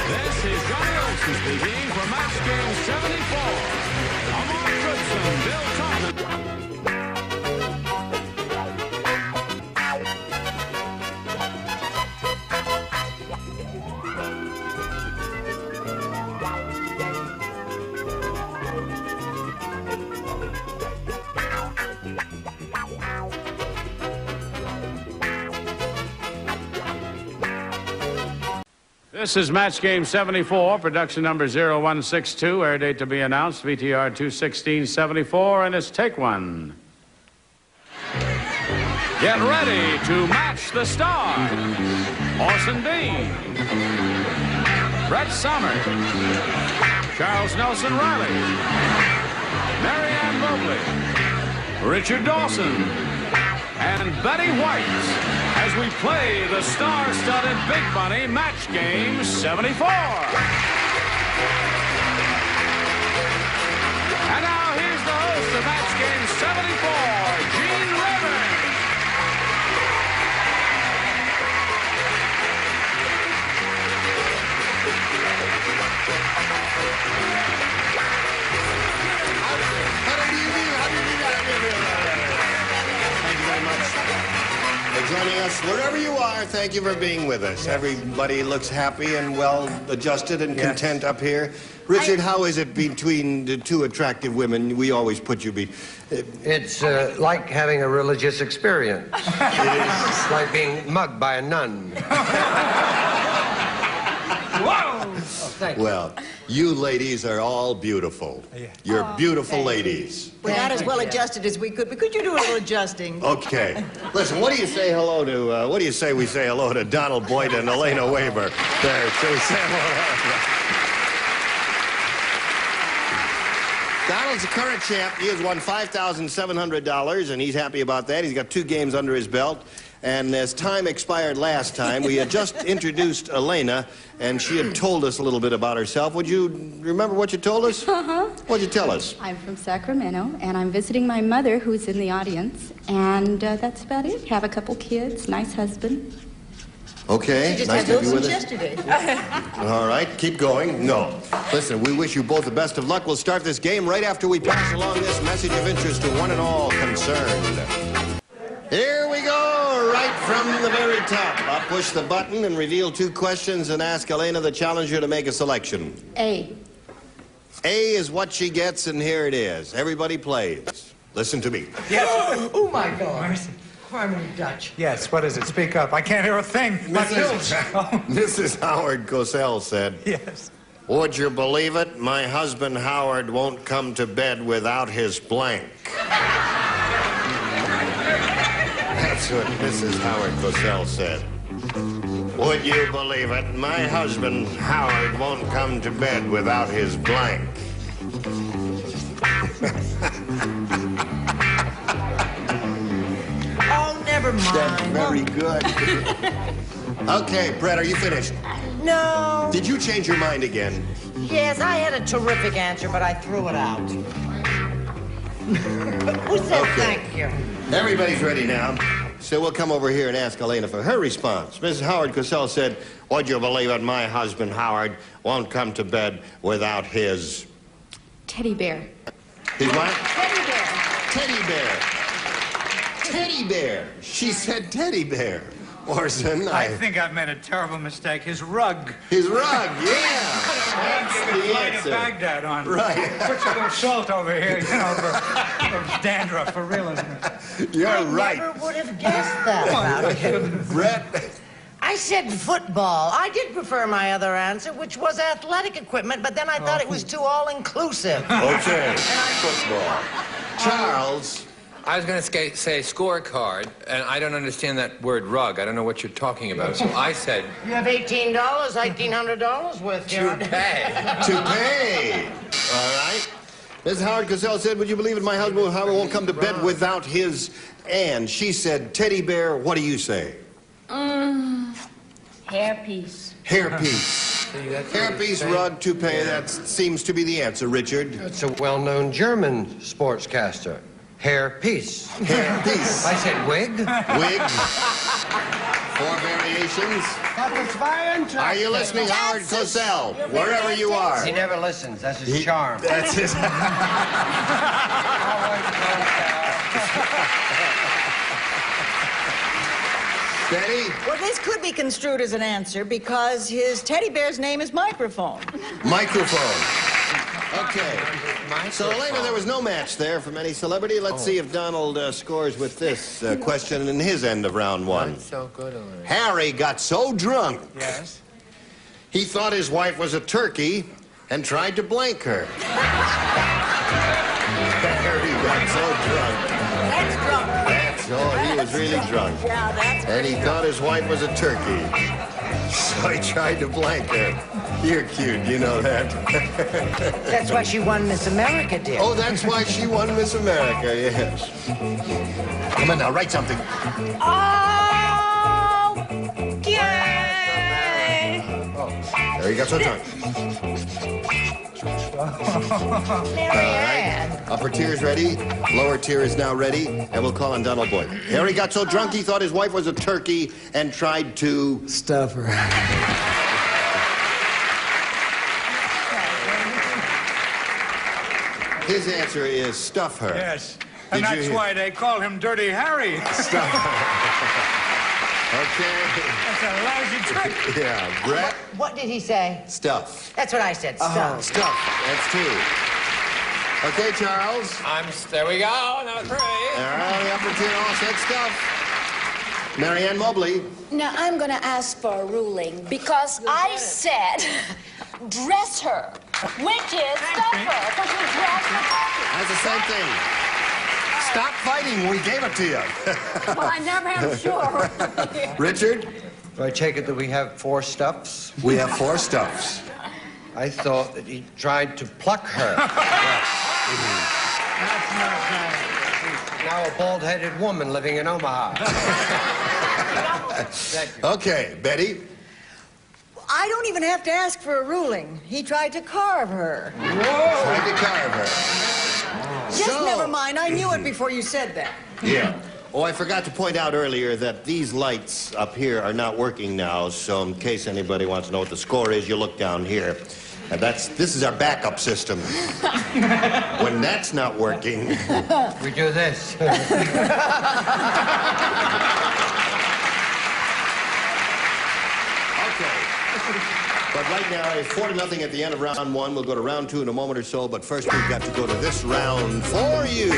This is Johnny Olson speaking for Match Game 74. Mark Goodson, Bill Thomas. This is Match Game 74, production number 0162, air date to be announced, VTR 21674, and it's take one. Get ready to match the stars. Orson Bean, Brett Somers, Charles Nelson Riley, Marianne Mobley, Richard Dawson, and Betty White, as we play the star-studded Big Money Match Game 74. And now here's the host of Match Game 74, Gene Rayburn. Thank you very much for joining us wherever you are. Thank you for being with us. Yes. Everybody looks happy and well adjusted and content up here. Richard, how is it between the two attractive women? We always put you It's like having a religious experience. It is like being mugged by a nun. Whoa! Well, you ladies are all beautiful. You're beautiful ladies. We're not as well adjusted as we could, but could you do a little adjusting? Okay. Listen, what do you say hello to, what do you say we say hello to Donald Boyd and Elena Weber? There, shall we say hello? Donald's the current champ. He has won $5,700, and he's happy about that. He's got 2 games under his belt. And as time expired last time, we had just introduced Elena, and she had told us a little bit about herself. Would you remember what you told us? What'd you tell us? I'm from Sacramento, and I'm visiting my mother, who's in the audience. And that's about it. Have a couple kids, nice husband. Okay, She just nice had to be those with since us. yesterday. All right, keep going. No. Listen, we wish you both the best of luck. We'll start this game right after we pass along this message of interest to one and all concerned. Here we go, right from the very top. I'll push the button and reveal 2 questions and ask Elena, the challenger, to make a selection. A. A is what she gets, and here it is. Everybody plays. Listen to me. Yes. Oh, my God. Mercy. Harmony Dutch. Yes, what is it? Speak up. I can't hear a thing. Mrs. Howard Cosell said, Yes. Would you believe it? My husband Howard won't come to bed without his blank. That's what Mrs. Howard Cosell said. Would you believe it? My husband Howard won't come to bed without his blank. Oh, never mind. That's very good. Okay, Brett, are you finished? No. Did you change your mind again? Yes, I had a terrific answer, but I threw it out. Who said thank you? Everybody's ready now. So we'll come over here and ask Elena for her response. Mrs. Howard Cosell said, would you believe it? My husband Howard won't come to bed without his... Teddy bear. His what? Teddy bear. Teddy bear. Teddy bear. She said teddy bear. Orson, I think I've made a terrible mistake. His rug. His rug, yeah. That's the Light answer. of Baghdad on. Right. Put a little salt over here, you know, for dandruff, for realism. You're I right. never would have guessed that about him. Brett. I said football. I did prefer my other answer, which was athletic equipment, but then I thought it was too all-inclusive. Okay, football. Charles. I was going to say scorecard, and I don't understand that word rug. I don't know what you're talking about. So I said... You have $18, $1,800 worth to pay. To pay. All right. Ms. Howard Cosell said, would you believe it, my husband Howard won't come to bed without his and. She said, teddy bear, what do you say? Hairpiece. Hairpiece. Hairpiece, rug, toupee, that seems to be the answer, Richard. It's a well-known German sportscaster. Hairpiece. Hairpiece. I said wig. Wig. 4 variations. That was very interesting. Are you listening, Howard Cosell? Wherever you are. He never listens. That's his charm. That's his... Betty? Well, this could be construed as an answer because his teddy bear's name is Microphone. Microphone. Okay. So, Elena, there was no match there from any celebrity. Let's see if Donald scores with this question in his end of round 1. So good, Elena. Harry got so drunk. Yes? He thought his wife was a turkey and tried to blank her. Harry got so drunk. That's drunk. Oh, he was really drunk. Yeah, that's And he thought his wife was a turkey. So he tried to blank her. You're cute, you know that. That's why she won Miss America, dear. Oh, that's why she won Miss America, yes. Come on now, write something. Oh, yay! There you got so drunk. Marianne. Upper tier is ready. Lower tier is now ready. And we'll call on Donald Boyd. Harry got so drunk he thought his wife was a turkey and tried to... Stuff her. His answer is stuff her. Yes. And Did you that's hear? why they call him Dirty Harry. Stuff her. Okay. That's a lousy trick. Yeah, Brett. What did he say? Stuff. That's what I said, stuff. Stuff. That's 2. Okay, Charles. There we go, number 3. All right, the upper tier all said stuff. Marianne Mobley. Now, I'm going to ask for a ruling because I said dress her, which is stuff her, because you dress her. That's the same thing. Stop fighting. We gave it to you. Well, I never am sure. Richard? Do I take it that we have 4 stuffs? We have 4 stuffs. I thought that he tried to pluck her. That's not nice. Now a bald-headed woman living in Omaha. Okay, Betty. I don't even have to ask for a ruling. He tried to carve her. Whoa! Tried to carve her. Just never mind. I knew it before you said that. Yeah. Oh, I forgot to point out earlier that these lights up here are not working now, so in case anybody wants to know what the score is, you look down here. And this is our backup system. When that's not working... We do this. But right now, it's 4-0 at the end of round 1. We'll go to round 2 in a moment or so, but first we've got to go to this round for you.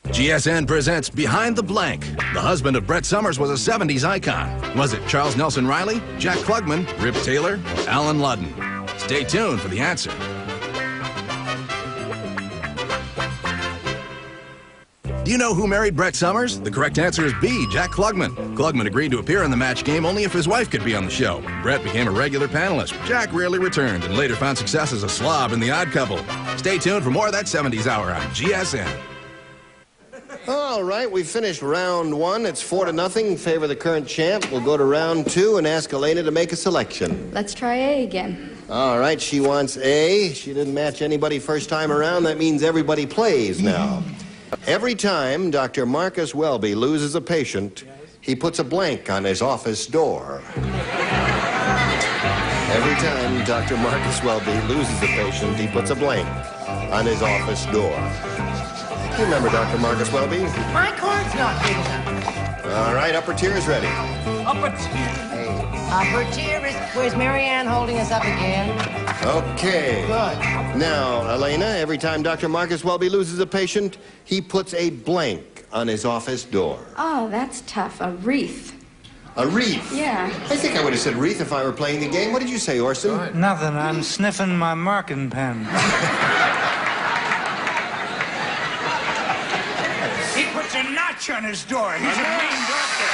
GSN presents Behind the Blank. The husband of Brett Summers was a 70s icon. Was it Charles Nelson Riley, Jack Klugman, Rip Taylor, or Alan Ludden? Stay tuned for the answer. Do you know who married Brett Summers? The correct answer is B, Jack Klugman. Klugman agreed to appear in the match game only if his wife could be on the show. Brett became a regular panelist. Jack rarely returned and later found success as a slob in The Odd Couple. Stay tuned for more of that 70s hour on GSN. All right, we finished round 1. It's 4-0 in favor of the current champ. We'll go to round 2 and ask Elena to make a selection. Let's try A again. All right, she wants A. She didn't match anybody first time around. That means everybody plays now. Every time Dr. Marcus Welby loses a patient, he puts a blank on his office door. Every time Dr. Marcus Welby loses a patient, he puts a blank on his office door. you remember, Dr. Marcus Welby? My card's not big enough. All right, upper tier is ready. Upper tier. Upper tier is... Where's Marianne holding us up again? Okay. Good. Now, Elena, every time Dr. Marcus Welby loses a patient, he puts a blank on his office door. Oh, that's tough. A wreath. A wreath? Yeah. I think I would have said wreath if I were playing the game. What did you say, Orson? Nothing. I'm sniffing my marking pen. He puts a notch on his door. He's a mean doctor.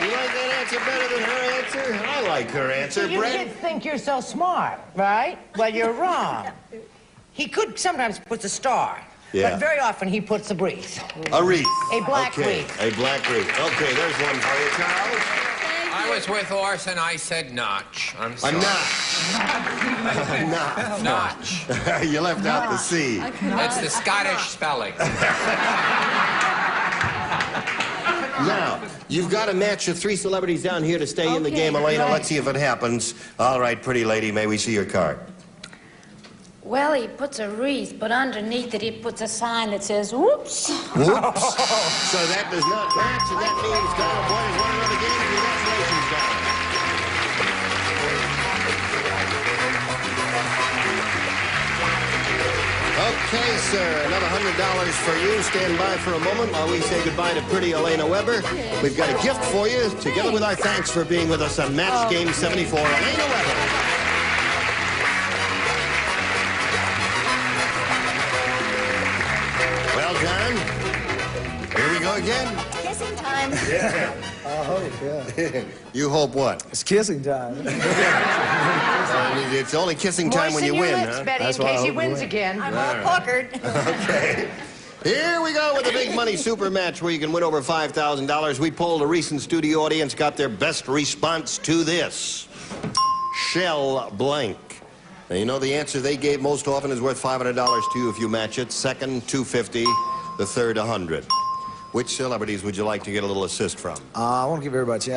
You like that answer better than her answer? I like her answer, You Brett. kids think you're so smart, right? Well, you're wrong. He could sometimes put a star. Yeah. But very often he puts a wreath. A wreath. A black okay. wreath. A black wreath. Okay, there's one for you, Charles. I was with Orson. I said notch. I'm A sorry. notch. A notch. Notch. You left out the C. That's the Scottish spelling. Now, you've got to match the three celebrities down here to stay in the game, Elena. right. Let's see if it happens. All right, pretty lady, may we see your card? Well, he puts a wreath, but underneath it he puts a sign that says, whoops. Whoops. So that does not match, and that means Donald Boyd has won another game. Congratulations, Donald. Okay, sir, another $100 for you. Stand by for a moment while we say goodbye to pretty Elena Weber. We've got a gift for you, together with our thanks for being with us on Match Game 74. Elena Weber. Well, John, here we go again. Kissing time. Yeah. I hope, yeah. You hope what? It's kissing time. It's only kissing time when you Moisten your win, lips, huh? Betty, in case he wins again. I'm all puckered. Okay. Here we go with the big money super match where you can win over $5,000. We polled a recent studio audience, got their best response to this. Shell blank. Now, you know the answer they gave most often is worth $500 to you if you match it. Second, $250. The third, $100. Which celebrities would you like to get a little assist from? I want to give everybody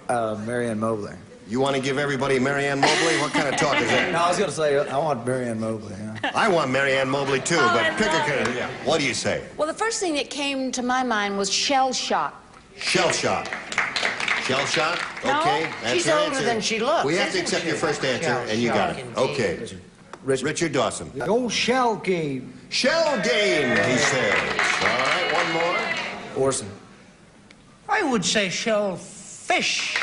Marianne Mobley. You want to give everybody Marianne Mobley? What kind of talk is that? No, I was going to say I want Marianne Mobley. Yeah. I want Marianne Mobley too, but pick a... Yeah. What do you say? Well, the first thing that came to my mind was shell shock. Shell shock. Shell shock? No, Okay. That's she's your older answer. than she looks, We have to isn't accept she? your first answer, and you got it. Okay. Richard Dawson. The old shell game. Shell game, he says. All right, one more. Orson. I would say shellfish.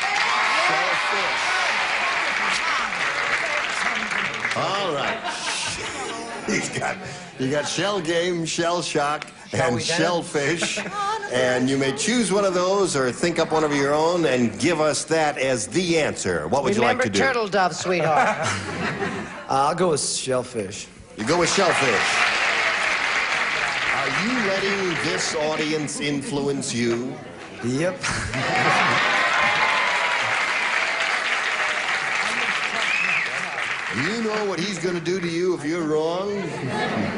All right. You got shell game, shell shock, and shellfish. And you may choose one of those or think up one of your own and give us that as the answer. What would you like to do? Remember turtle dove, sweetheart. I'll go with shellfish. You go with shellfish. Are you letting this audience influence you? Yep. You know what he's going to do to you if you're wrong?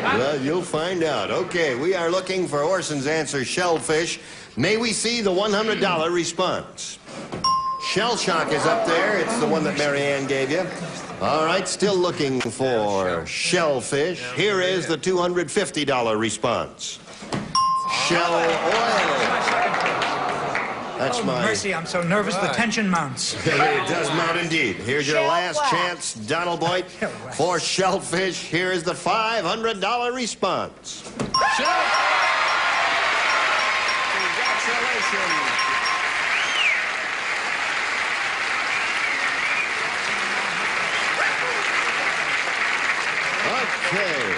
Well, you'll find out. Okay, we are looking for Orson's answer, shellfish. May we see the $100 response? Shell shock is up there. It's the one that Marianne gave you. All right, still looking for shellfish. Here is the $250 response. Shell oil. That's my... Mercy, I'm so nervous the tension mounts. It does mount indeed. Here's your last chance, Donald Boyd, for shellfish. Here is the $500 response. Congratulations. Okay.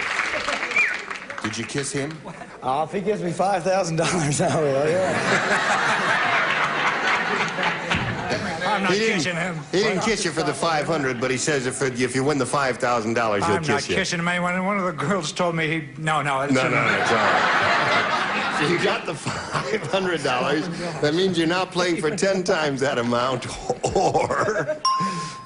Did you kiss him? If he gives me $5,000, I will, yeah. I'm not kissing him. He didn't kiss you for the $500, but he says if you win the $5,000, he'll I'm kiss not you. kissing him. One of the girls told me he... No, it's No, it's all right. So you got the $500. That means you're now playing for 10 times that amount, or...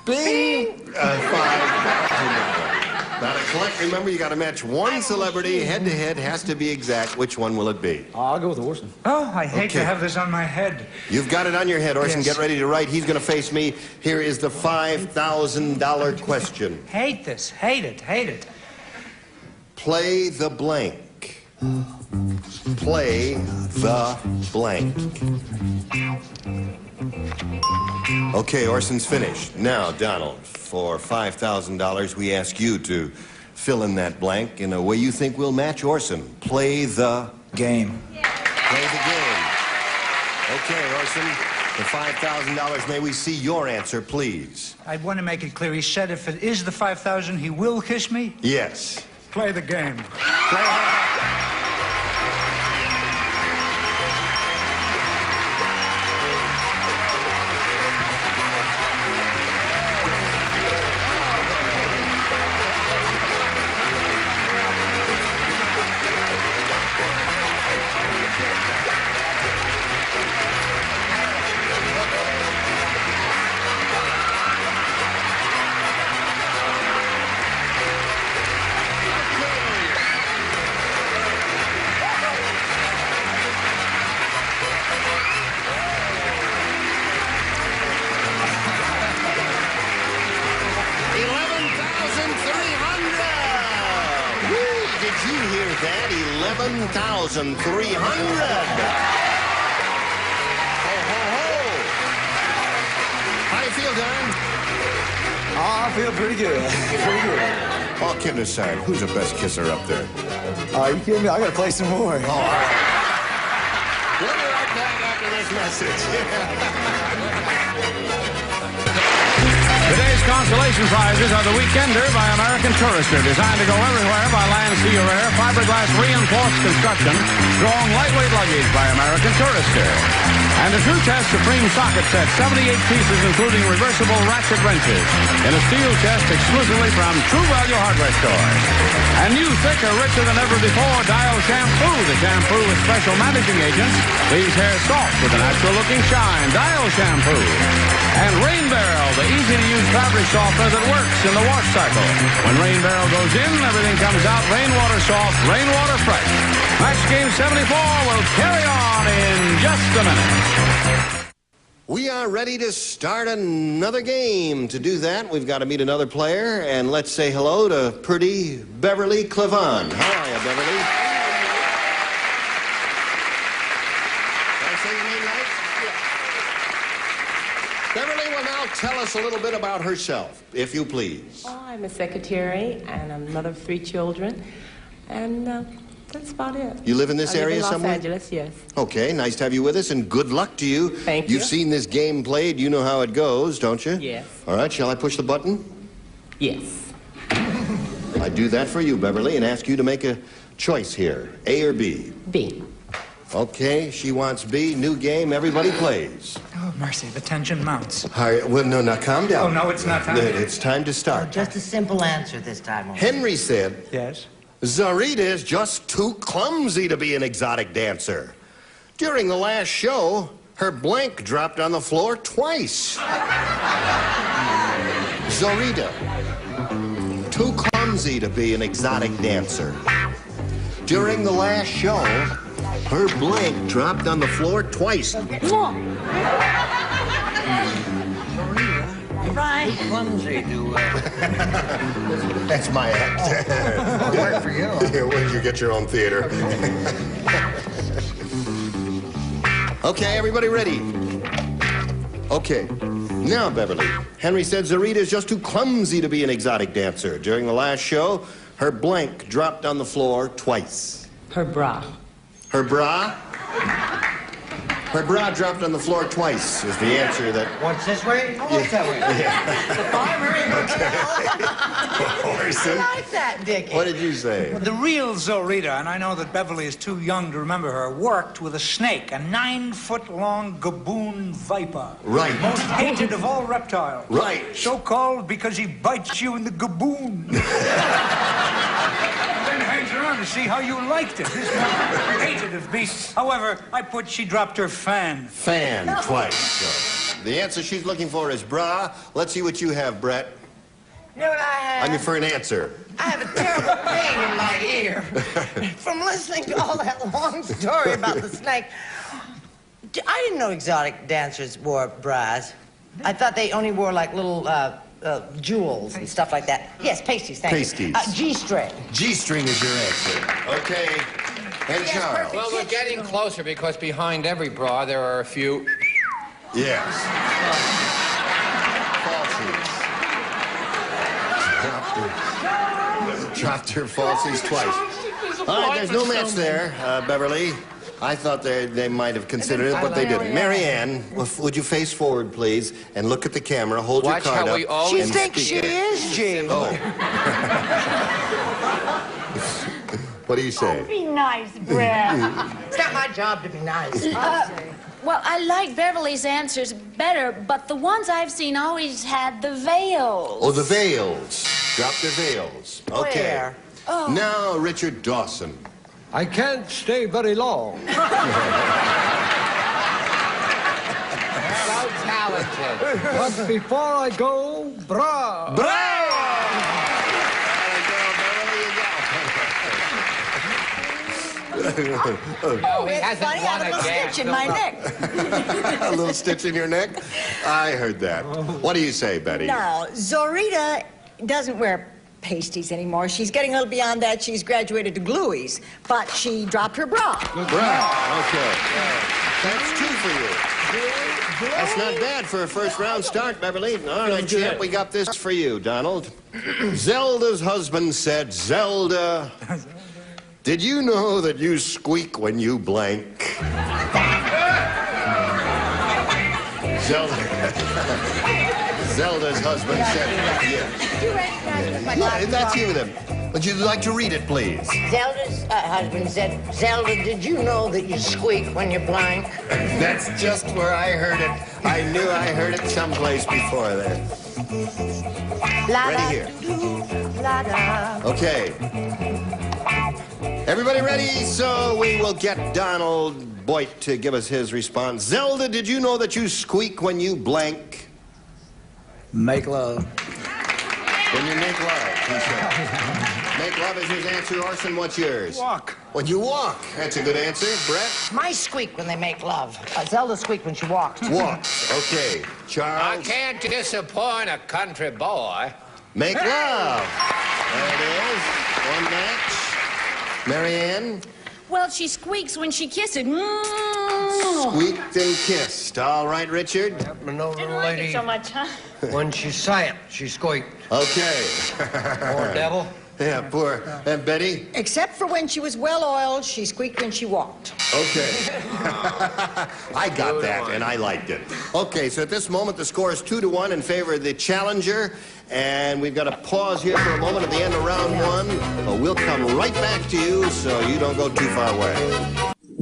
Bing! $5,000. Now to collect, remember, you got to match one celebrity head-to-head. Has to be exact. Which one will it be? I'll go with Orson. Oh, I hate to have this on my head. You've got it on your head, Orson. Yes. Get ready to write. He's going to face me. Here is the $5,000 question. Hate this. Hate it. Play the blank. Play the blank. Okay, Orson's finished. Now, Donald, for $5,000, we ask you to fill in that blank in a way you think will match Orson. Play the game. Play the game. Okay, Orson, for $5,000, may we see your answer, please? I want to make it clear. He said if it is the 5,000, he will kiss me? Yes. Play the game. That 11,300. Ho, ho, ho. How do you feel, Darren? Oh, I feel pretty good. Pretty good. All kidding aside, who's the best kisser up there? You kidding me? I gotta play some more. Oh, all right. We'll be right back after this message. Today's consolation prizes are the Weekender by American Tourister, designed to go everywhere by land, sea, or air. Fiberglass reinforced construction, strong, lightweight luggage by American Tourister. And a True Test Supreme socket set, 78 pieces, including reversible ratchet wrenches, in a steel chest exclusively from True Value Hardware Stores. And new, thicker, richer than ever before, Dial Shampoo. The shampoo with special managing agents leaves hair soft with a natural-looking shine. Dial Shampoo. And Rain Barrel, the easy-to-use fabric softener that works in the wash cycle. When Rain Barrel goes in, everything comes out rainwater soft, rainwater fresh. Match Game 74 will carry on in just a minute. We are ready to start another game. To do that, we've got to meet another player, and let's say hello to pretty Beverly Clevan. How are you, Beverly? Did I say your name right? Beverly will now tell us a little bit about herself, if you please. Oh, I'm a secretary, and I'm a mother of 3 children, and that's about it. You live in this area somewhere? Los Angeles, yes. Okay, nice to have you with us, and good luck to you. Thank you. You've seen this game played. You know how it goes, don't you? Yes. All right, shall I push the button? Yes. I do that for you, Beverly, and ask you to make a choice here, A or B. B. Okay, she wants B. New game, everybody plays. Oh, mercy, the tension mounts. All right, well, no, now calm down. Oh, no, it's not time. It's time to start. Just a simple answer this time. Henry said, yes, Zarita is just too clumsy to be an exotic dancer. During the last show, her blank dropped on the floor twice. Zarita, too clumsy to be an exotic dancer. During the last show, her blank dropped on the floor twice. Right. Clumsy to, That's my act. work for you. Where did you get your own theater? Okay, everybody ready? Okay. Now, Beverly, Henry said Zarita is just too clumsy to be an exotic dancer. During the last show, her blank dropped on the floor twice. Her bra. Her bra? Her bra dropped on the floor twice is the answer that... What's this way? Oh, what's that way? Orson, I like that, Dickie. what did you say? The real Zorita, and I know that Beverly is too young to remember her, worked with a snake, a 9-foot-long gaboon viper. Right. Most hated of all reptiles. Right. So called because he bites you in the gaboon. Then hangs around to see how you liked it. This one hated of beasts. However, I put she dropped her fan. Fan twice. So the answer she's looking for is bra. Let's see what you have, Brett. You know what I have? I mean, for an answer. I have a terrible pain in my ear from listening to all that long story about the snake. I didn't know exotic dancers wore bras. I thought they only wore like little jewels and stuff like that. Yes, pasties, thank Pasties. you. G-string. G-string is your answer. Okay. And Charles. Well, we're getting closer because behind every bra there are a few... Yes. Falsies. Dropped her falsies twice. All right, there's no match there, Beverly. I thought they might have considered it, but they didn't. Marianne, would you face forward, please, and look at the camera, hold your card up. She thinks she is Jayne. Oh. What do you say? Be nice, Brad. It's not my job to be nice. Well, I like Beverly's answers better, but the ones I've seen always had the veils. Oh, the veils. Drop the veils. Okay. Where? Oh. Now, Richard Dawson. I can't stay very long. So talented. But before I go, bra. No, he hasn't Funny, I won have a little again. stitch in my neck. A little stitch in your neck? I heard that. What do you say, Betty? No, Zorita doesn't wear pasties anymore. She's getting a little beyond that. She's graduated to glueies, but she dropped her bra. Bra. Okay. That's two for you. That's not bad for a first round start, Beverly. All right, champ, we got this for you, Donald. Zelda's husband said, Zelda, did you know that you squeak when you blank? Zelda's husband said, yes. Do you recognize my Yeah, that's you then. Would you like to read it, please? Zelda's husband said, Zelda, did you know that you squeak when you're blank? That's just where I heard it. I knew I heard it someplace before there. Ready here. Okay. Everybody ready? So we will get Donald Boyd to give us his response. Zelda, did you know that you squeak when you blank? Make love. When you make love, he said. Make love is his answer. Orson, what's yours? Walk. When you walk. That's a good answer. Brett? My squeak when they make love. Zelda squeak when she walks. Walks. Okay. Charles? I can't disappoint a country boy. Make love. There it is. One match. Marianne? Well, she squeaks when she kisses. Squeaked and kissed. All right, Richard? Yep, and no Didn't little like lady. it so much, huh? When she sang it, she squeaked. Okay. Poor devil. Yeah, poor. And Betty? Except for when she was well-oiled, she squeaked when she walked. Okay. I got that, and I liked it. Okay, so at this moment, the score is 2-1 in favor of the challenger. And we've got to pause here for a moment at the end of round one. But we'll come right back to you so you don't go too far away.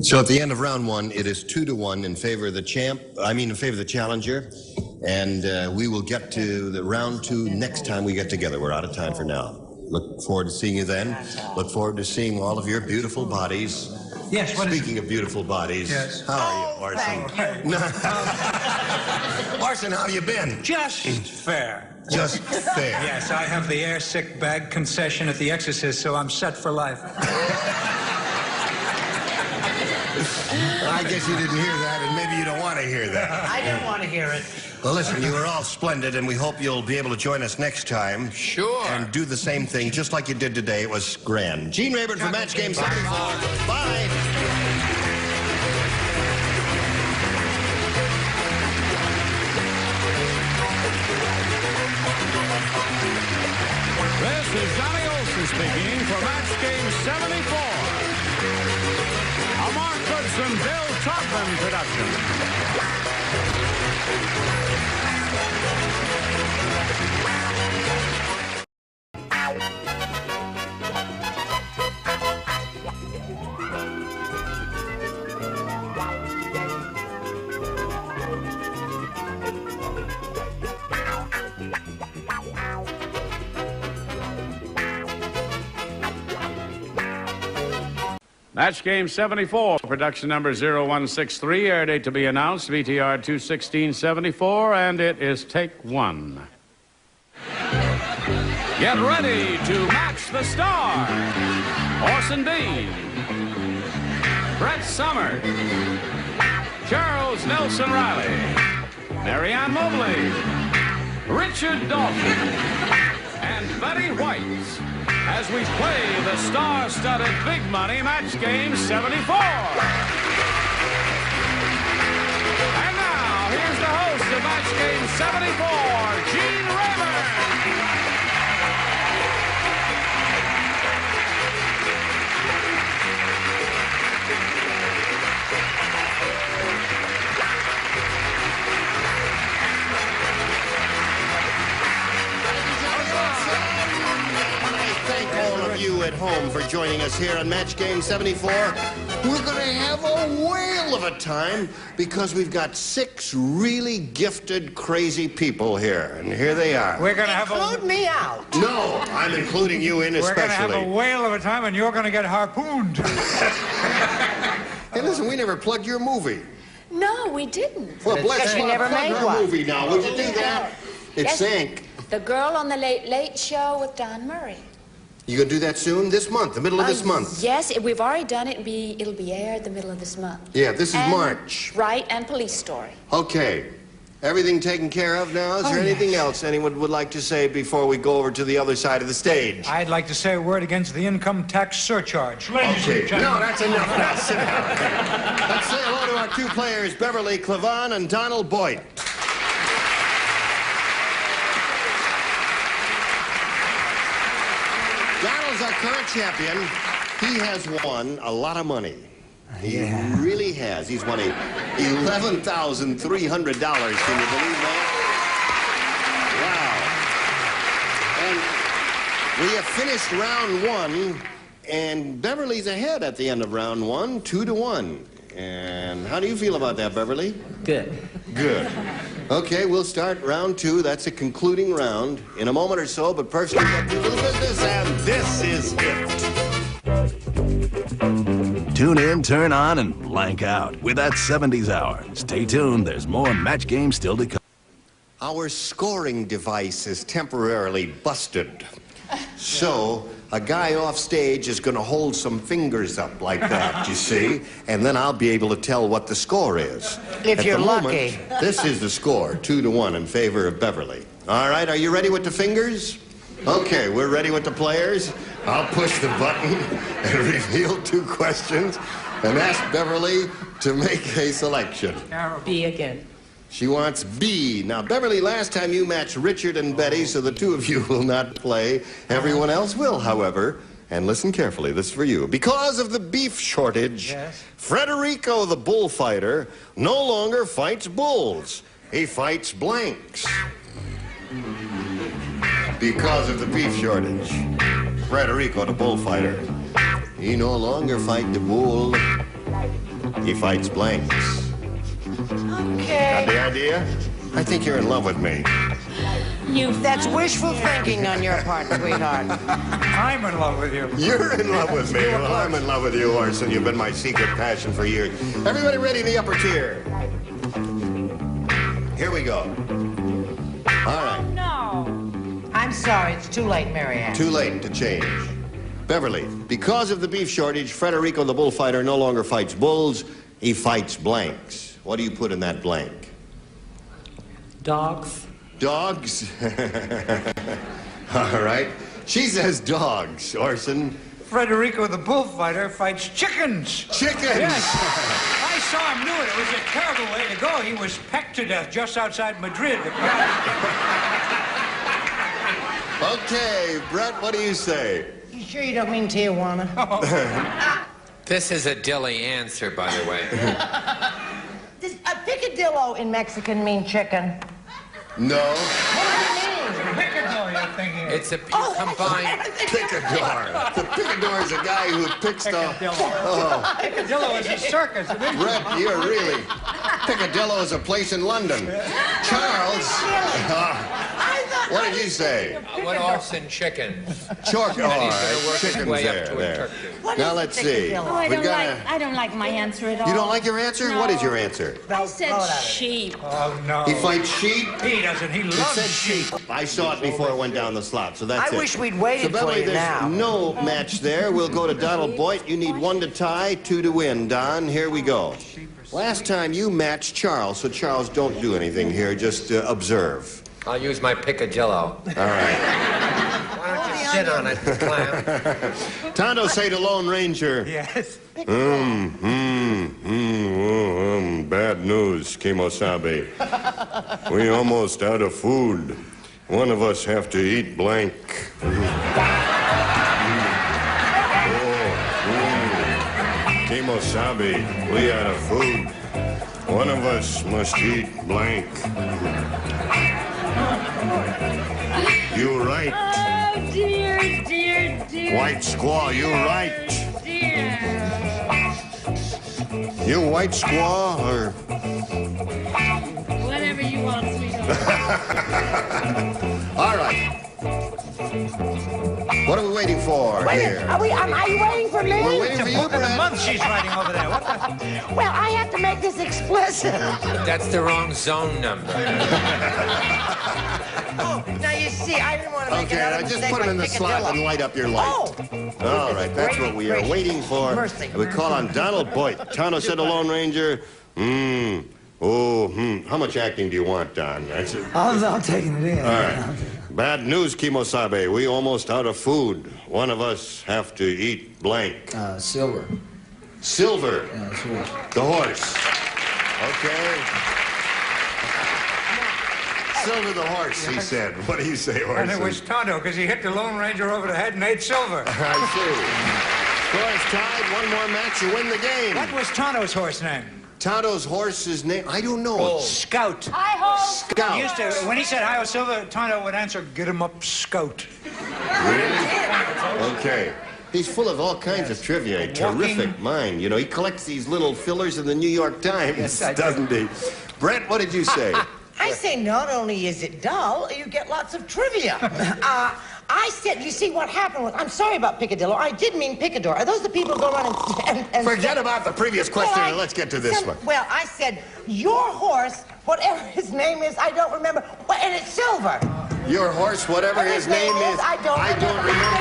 So at the end of round one, it is 2-1 in favor of the in favor of the challenger. And we will get to the round two next time we get together. We're out of time for now. Look forward to seeing you then. Look forward to seeing all of your beautiful bodies. Yes, what is Speaking of beautiful bodies, Yes. how are you, Orson? Thank you. Orson, how you been? Just fair. Just fair. Yes, I have the air sick bag concession at The Exorcist, so I'm set for life. I guess you didn't hear that, and maybe you don't want to hear that. I didn't want to hear it. Well, listen, you were all splendid, and we hope you'll be able to join us next time. Sure. And do the same thing, just like you did today. It was grand. Jayne Rayburn for Match Game 74. Bye. This is Johnny Olson speaking for Match Game 74. A Mark Goodson, Bill Trotman production. Match Game 74, production number 0163, air date to be announced, VTR 21674, and it is take one. Get ready to match the star. Orson Bean, Brett Summers, Charles Nelson Riley, Marianne Mobley, Richard Dawson, and Betty White. as we play the star-studded Big Money Match Game 74. And now, here's the host of Match Game 74, Jayne. You at home for joining us here on Match Game 74. We're going to have a whale of a time because we've got 6 really gifted, crazy people here. And here they are. We're going to have Include me out. No, I'm including you in especially. We're going to have a whale of a time and you're going to get harpooned. Hey, listen, we never plugged your movie. No, we didn't. Well, bless you. Never made her one. movie now. Would you do that? It sank. The Girl on the Late Late Show with Don Murray. You gonna do that soon? This month, the middle of this month? Yes, we've already done it. It'll be aired the middle of this month. Yeah, this is March. Right, and Police Story. Okay. Everything taken care of now? Is there anything else anyone would like to say before we go over to the other side of the stage? I'd like to say a word against the income tax surcharge. Okay. No, that's enough now. Sit down. Let's say hello to our 2 players, Beverly Clevan and Donald Boyd. Donald's our current champion. He has won a lot of money. He really has. He's won $11,300. Can you believe that? Wow. And we have finished round 1, and Beverly's ahead at the end of round 1, 2-1. And how do you feel about that, Beverly? Good. Good. Okay, we'll start round 2. That's a concluding round in a moment or so, but first we got to do a little business, and this is it. Tune in, turn on, and blank out with that 70s hour. Stay tuned. There's more Match Game still to come. Our scoring device is temporarily busted. So a guy off stage is going to hold some fingers up like that, you see, and then I'll be able to tell what the score is. If you're lucky. lucky. This is the score, 2-1 in favor of Beverly. All right, are you ready with the fingers? Okay, we're ready with the players. I'll push the button and reveal 2 questions and ask Beverly to make a selection. B again. She wants B. Now, Beverly, last time you matched Richard and Betty, so the 2 of you will not play. Everyone else will, however. And listen carefully, this is for you. Because of the beef shortage, Frederico the bullfighter no longer fights bulls. He fights blanks. Because of the beef shortage, Frederico the bullfighter, he no longer fights the bull. He fights blanks. Okay. Got the idea? I think you're in love with me. That's wishful thinking on your part, sweetheart. I'm in love with you. You're in love with me. Well, I'm in love with you, Orson. You've been my secret passion for years. Everybody ready in the upper tier? Here we go. All right. No. I'm sorry, it's too late, Marianne. Too late to change. Beverly, because of the beef shortage, Frederico the bullfighter no longer fights bulls. He fights blanks. What do you put in that blank? Dogs. Dogs? All right. She says dogs, Orson. Frederico the bullfighter fights chickens. Chickens? Yes. I saw him do it. It was a terrible way to go. He was pecked to death just outside Madrid. Okay, Brett, what do you say? You sure you don't mean Tijuana? This is a dilly answer, by the way. Does a picadillo in Mexican mean chicken? No. What does it mean? Picadillo, you're thinking. It's a combined picador. The picador is a guy who picks the... Oh. Picadillo is a circus. Brett, you're really... Picadillo is a place in London. Charles... what did you say? What Orson chicken? Chickens there. Now let's see. Oh, I don't like my answer at all. You don't like your answer? No. What is your answer? I said sheep. Oh, no. He fights sheep? He doesn't. He loves said sheep. I saw it before it went down the slot, so that's it. I wish we'd waited so, for Beverly, you there's now. no match there. We'll go to Donald Boyd. You need 1 to tie, 2 to win. Don, here we go. Last time you matched Charles, so Charles, don't do anything here. Just observe. I'll use my picadillo. All right. Why don't you sit on it, clam. Tonto, say to Lone Ranger. Yes. Bad news, Kimosabe. We almost out of food. One of us have to eat blank. Kimosabe, we out of food. One of us must eat blank. You right. Oh, dear, dear, dear. White squaw, you right. Dear. You white squaw or... Whatever you want, sweetheart. All right. What are we waiting for here? Are you waiting for me? We're waiting for you, Book of the month she's writing over there. What the? Well, I have to make this explicit. That's the wrong zone number. Now, you see, I didn't want to make another just mistake put them in the like slot and light up your light. Oh. All right, that's what we are waiting for. Mercy. We call on Donald Boyd. Tonto said to Lone Ranger, How much acting do you want, Don? That's it. I'm taking it in. All right. Bad news, Kimosabe. We almost out of food. One of us have to eat blank. Silver. Silver. Yeah, sure. The horse. Okay. Silver the horse, he said. What do you say, Orson? And it was Tonto, because he hit the Lone Ranger over the head and ate silver. I see. Score's tied. One more match, you win the game. What was Tonto's horse name? Tonto's horse's name? I don't know. Oh. Scout. Hi-ho. Scout. He used to, when he said hi-ho silver, Tonto would answer, get him up, Scout. Really? Okay. He's full of all kinds of trivia. A terrific mind. You know, he collects these little fillers in the New York Times, doesn't he? Brett, what did you say? I say not only is it dull, you get lots of trivia. I said, you see what happened was, I'm sorry about Picadillo. I did mean Picador. Are those the people who go around and Forget about the previous question and let's get to this one. Well, I said, your horse, whatever his name is, I don't remember, and it's silver. Your horse, whatever his name is, I don't remember that.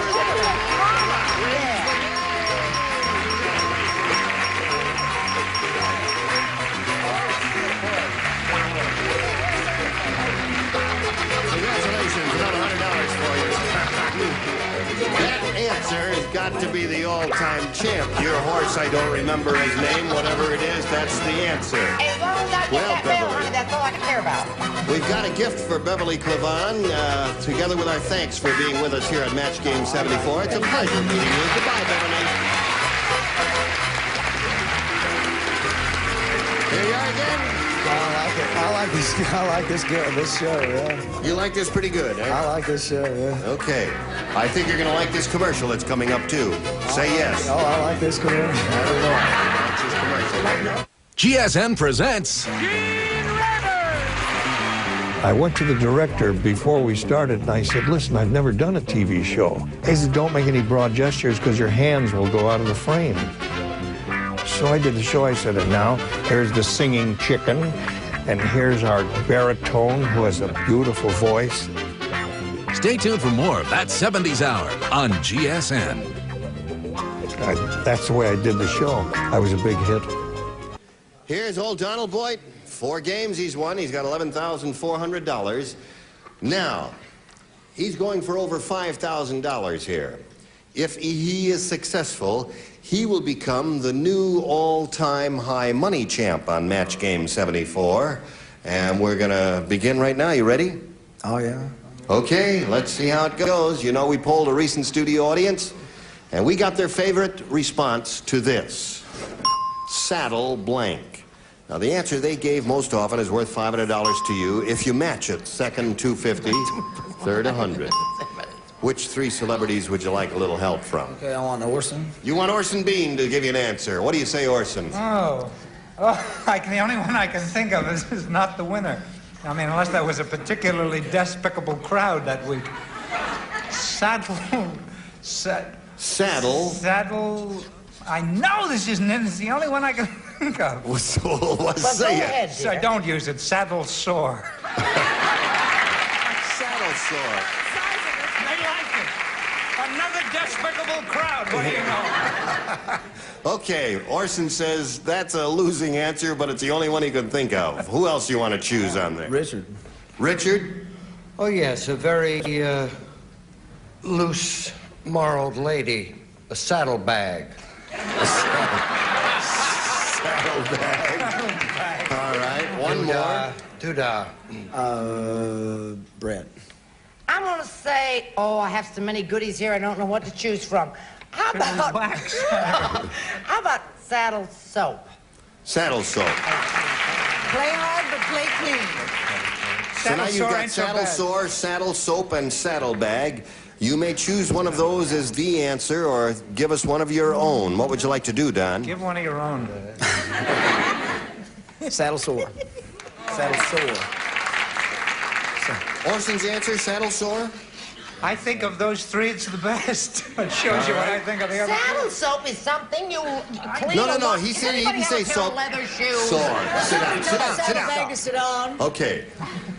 Congratulations, another $100 for you. That answer has got to be the all-time champ. Your horse, I don't remember his name. Whatever it is, that's the answer. As long as I get that mail, honey, that's all I care about. We've got a gift for Beverly Cleavon, together with our thanks for being with us here at Match Game 74. It's a pleasure meeting you. Goodbye, Beverly. Here you are again. I like this show, yeah. You like this pretty good, eh? I like this show, yeah. Okay. I think you're going to like this commercial that's coming up, too. Say yes. Oh, I like this commercial. I don't know. It's this commercial right now. GSN presents... I went to the director before we started, and I said, listen, I've never done a TV show. He said, don't make any broad gestures because your hands will go out of the frame. So I did the show. I said, and now here's the singing chicken, and here's our baritone who has a beautiful voice. Stay tuned for more of That 70s Hour on GSN. That's the way I did the show. I was a big hit. Here's old Donald Boyd. 4 games he's won. He's got $11,400. Now, he's going for over $5,000 here. If he is successful, he will become the new all-time high money champ on Match Game 74. And we're going to begin right now. You ready? Oh, yeah. Okay, let's see how it goes. You know, we polled a recent studio audience, and we got their favorite response to this. Saddle blank. Now, the answer they gave most often is worth $500 to you if you match it. Second, $250. Third, $100. Which 3 celebrities would you like a little help from? Okay, I want Orson. You want Orson Bean to give you an answer. What do you say, Orson? The only one I can think of is not the winner. I mean, unless that was a particularly despicable crowd that week. Saddle. I know this isn't it. It's the only one I can think of. Say it. So don't use it. Saddle sore. Saddle sore. They like it. Another despicable crowd. What do you know? Okay, Orson says that's a losing answer, but it's the only one he could think of. Who else do you want to choose on there? Richard. Richard? Oh, yes, a very loose, marled lady, a saddlebag. Saddlebag. All right, one more. Doodah. Brett. I'm gonna say, oh, I have so many goodies here, I don't know what to choose from. How about how about saddle soap? Saddle soap. Play hard, but play clean. So now you've got saddle sore, saddle soap, and saddlebag. You may choose one of those as the answer or give us one of your own. What would you like to do, Don? Give one of your own. Saddle sore. Saddle sore. Orson's answer, saddle sore? I think of those three, it's the best. It shows you what I think of the other. Saddle soap is something you clean. No. He said he didn't say soap. Leather shoes. Sore. Sit down. Saddlebag to sit on. Okay.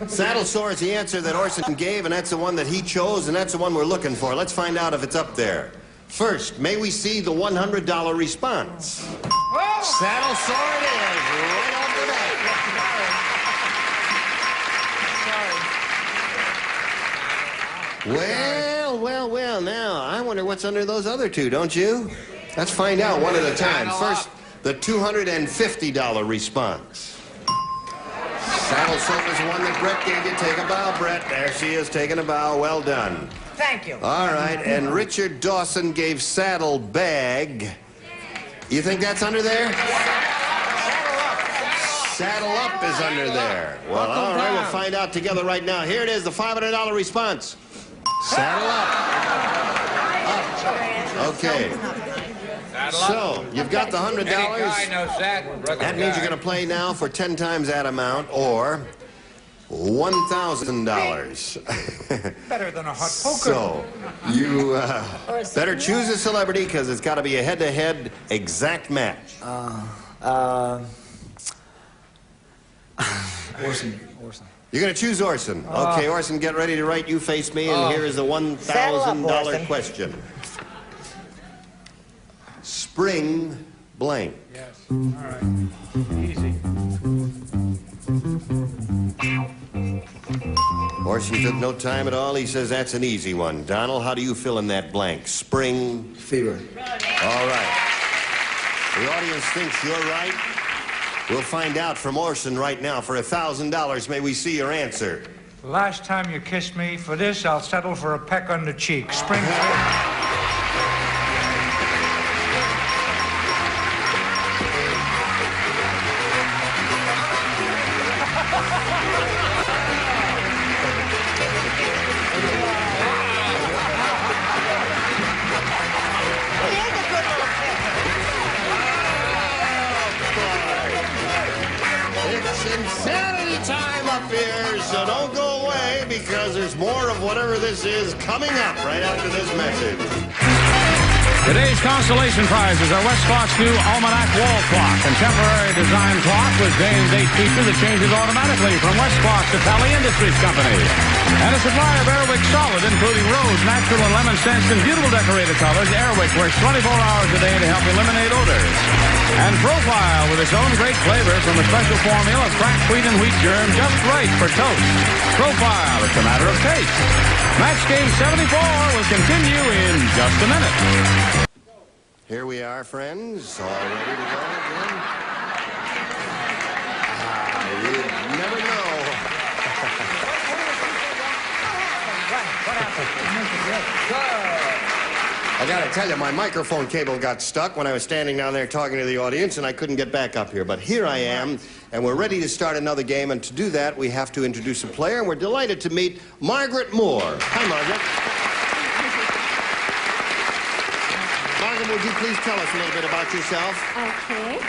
Saddle sore is the answer that Orson gave, and that's the one that he chose, and that's the one we're looking for. Let's find out if it's up there. First, may we see the $100 response? Oh. Saddle sore it is, right off the bat. Well, now, I wonder what's under those other two, don't you? Let's find out one at a time. First, the $250 response. Saddle soap is the one that Brett gave you. Take a bow, Brett. There she is, taking a bow. Well done. Thank you. All right, and Richard Dawson gave saddle bag. You think that's under there? Saddle up is under there. Well, all right, we'll find out together right now. Here it is, the $500 response. Saddle up. Okay. So, you've got the $100. That means you're going to play now for 10 times that amount, or $1,000. Better than a hot poker. So, you better choose a celebrity, because it's got to be a head-to-head exact match. Orson. You're going to choose Orson. Okay, Orson, get ready to write You Face Me, and here is the $1,000 question. Spring blank. Yes. All right. Easy. Orson took no time at all. He says that's an easy one. Donald, how do you fill in that blank? Spring fever. All right. The audience thinks you're right. We'll find out from Orson right now. For $1,000, may we see your answer? Last time you kissed me, for this I'll settle for a peck on the cheek. Spring fever. Insanity time up here, so don't go away because there's more of whatever this is coming up right after this message. Today's consolation prizes are Westcloth's new Almanac wall clock, contemporary design clock with day and date feature that changes automatically from Westcloth's Italian Industries Company. And a supply of Airwick Solid, including rose, natural, and lemon scents in beautiful decorated colors. Airwick works 24 hours a day to help eliminate odors. And Profile with its own great flavor from a special formula of cracked wheat and wheat germ, just right for toast. Profile, it's a matter of taste. Match Game 74 will continue in just a minute. Here we are, friends, all ready to go again. You never know. I gotta tell you, my microphone cable got stuck when I was standing down there talking to the audience, and I couldn't get back up here. But here I am, and we're ready to start another game, and to do that, we have to introduce a player, and we're delighted to meet Margaret Moore. Hi, Margaret. Margaret, would you please tell us a little bit about yourself? Okay.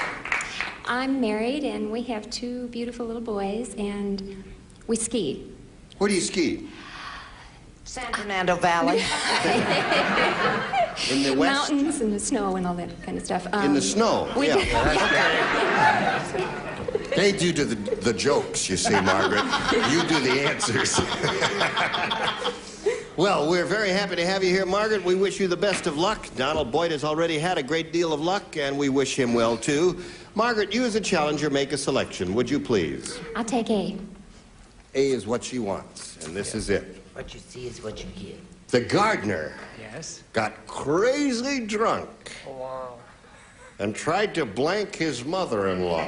I'm married, and we have two beautiful little boys, and we ski. Where do you ski? San Fernando Valley. In the west? Mountains and the snow and all that kind of stuff. In the snow? We Yeah. They do the jokes, you see, Margaret. You do the answers. Well, we're very happy to have you here, Margaret. We wish you the best of luck. Donald Boyd has already had a great deal of luck, and we wish him well, too. Margaret, you as a challenger, make a selection, would you please? I'll take A. A is what she wants, and this is it. What you see is what you get. The gardener Yes? got crazy drunk Oh, wow. and tried to blank his mother-in-law.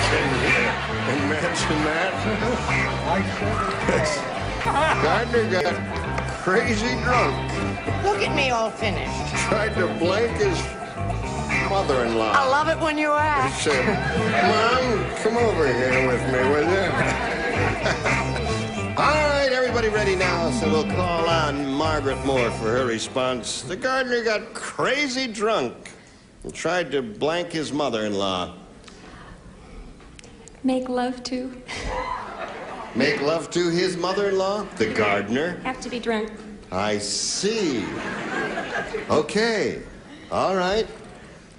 Can you imagine that? Gardener got crazy drunk. Look at me all finished. Tried to blank his mother-in-law. I love it when you He ask. said, Mom, come over here with me, will you? All right, everybody ready now, so we'll call on Margaret Moore for her response. The gardener got crazy drunk and tried to blank his mother-in-law. Make love to. Make love to his mother-in-law? The gardener? Have to be drunk. I see. Okay. All right.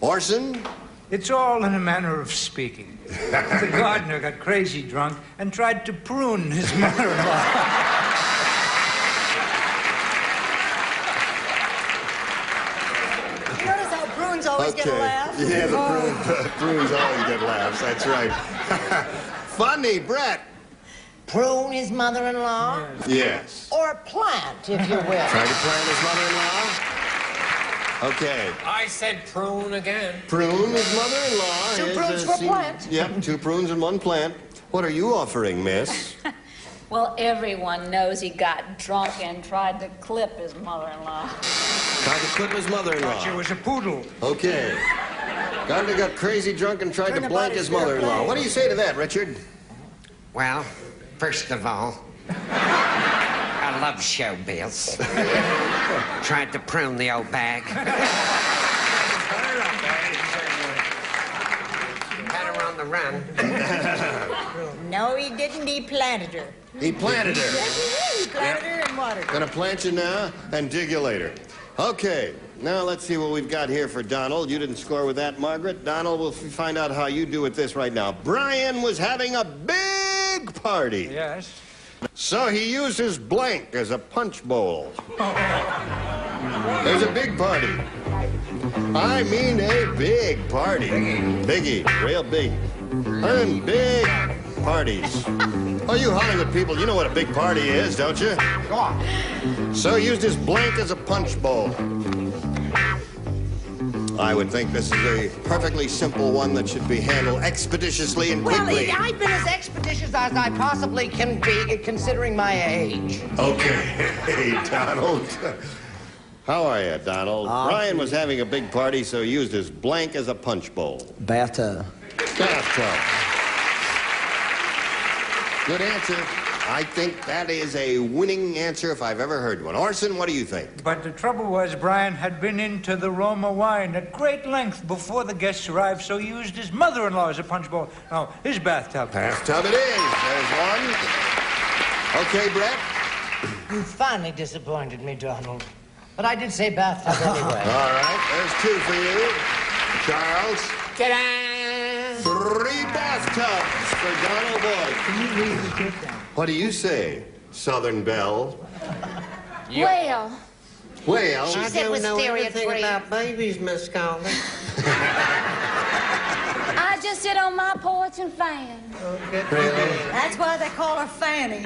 Orson? It's all in a manner of speaking. The gardener got crazy drunk and tried to prune his mother-in-law. You notice how prunes always get a laugh? Yeah, the prunes always get laughs. That's right. Funny, Brett. Prune his mother-in-law? Yes. Or plant, if you will. Try to plant his mother-in-law? Okay. I said prune again. Prune his mother-in-law. Two is, prunes for plant. Yep, 2 prunes and 1 plant. What are you offering, miss? Well, everyone knows he got drunk and tried to clip his mother-in-law. Tried to clip his mother-in-law. Thought she was a poodle. Okay. Gardener got crazy drunk and tried to blank his mother-in-law. What do you say to that, Richard? Well, first of all, I love showbiz. Tried to prune the old bag. Had her on the run. No, he didn't. He planted her. He planted her. Yes, he did. He planted her and watered her. Gonna plant you now and dig you later. Okay, now let's see what we've got here for Donald. You didn't score with that, Margaret. Donald, we'll find out how you do with this right now. Brian was having a big party. Yes. So he used his blank as a punch bowl. There's a big party. I mean a big party. Biggie, real big. And big parties. Oh, you Hollywood people, you know what a big party is, don't you? So he used his blank as a punch bowl. I would think this is a perfectly simple one that should be handled expeditiously and quickly. Well, I've been as expeditious as I possibly can be, considering my age. Okay, Donald. How are you, Donald? Brian was having a big party, so he used his blank as a punch bowl. Bathtub. Bathtub. Good answer. I think that is a winning answer if I've ever heard one. Orson, what do you think? But the trouble was, Brian had been into the Roma wine at great length before the guests arrived, so he used his mother-in-law as a punch bowl. Now, his bathtub. Bathtub it is. There's one. Okay, Brett? You finally disappointed me, Donald. But I did say bathtub anyway. All right, there's 2 for you. Charles? Ta-da! 3 bathtubs for Donald Boyd. Can you read the kid down? What do you say, Southern Belle? Well, Well, She I said don't know wisteria anything free. about babies, Miss Calder. I just sit on my porch and fan. really? That's why they call her Fanny.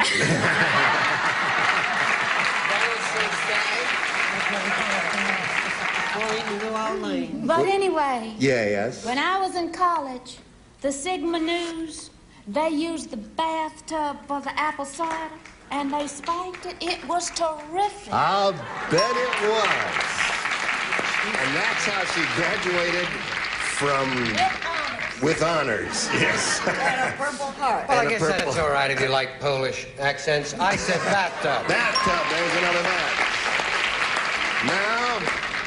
But anyway, Yes. when I was in college, the Sigma News, they used the bathtub for the apple cider, and they spanked it. It was terrific. I'll bet it was. And that's how she graduated from... With honors, yes. And a Purple Heart. Well, I And a guess purple- that's all right if you like Polish accents. I said bathtub. Bathtub, there's another that. Now,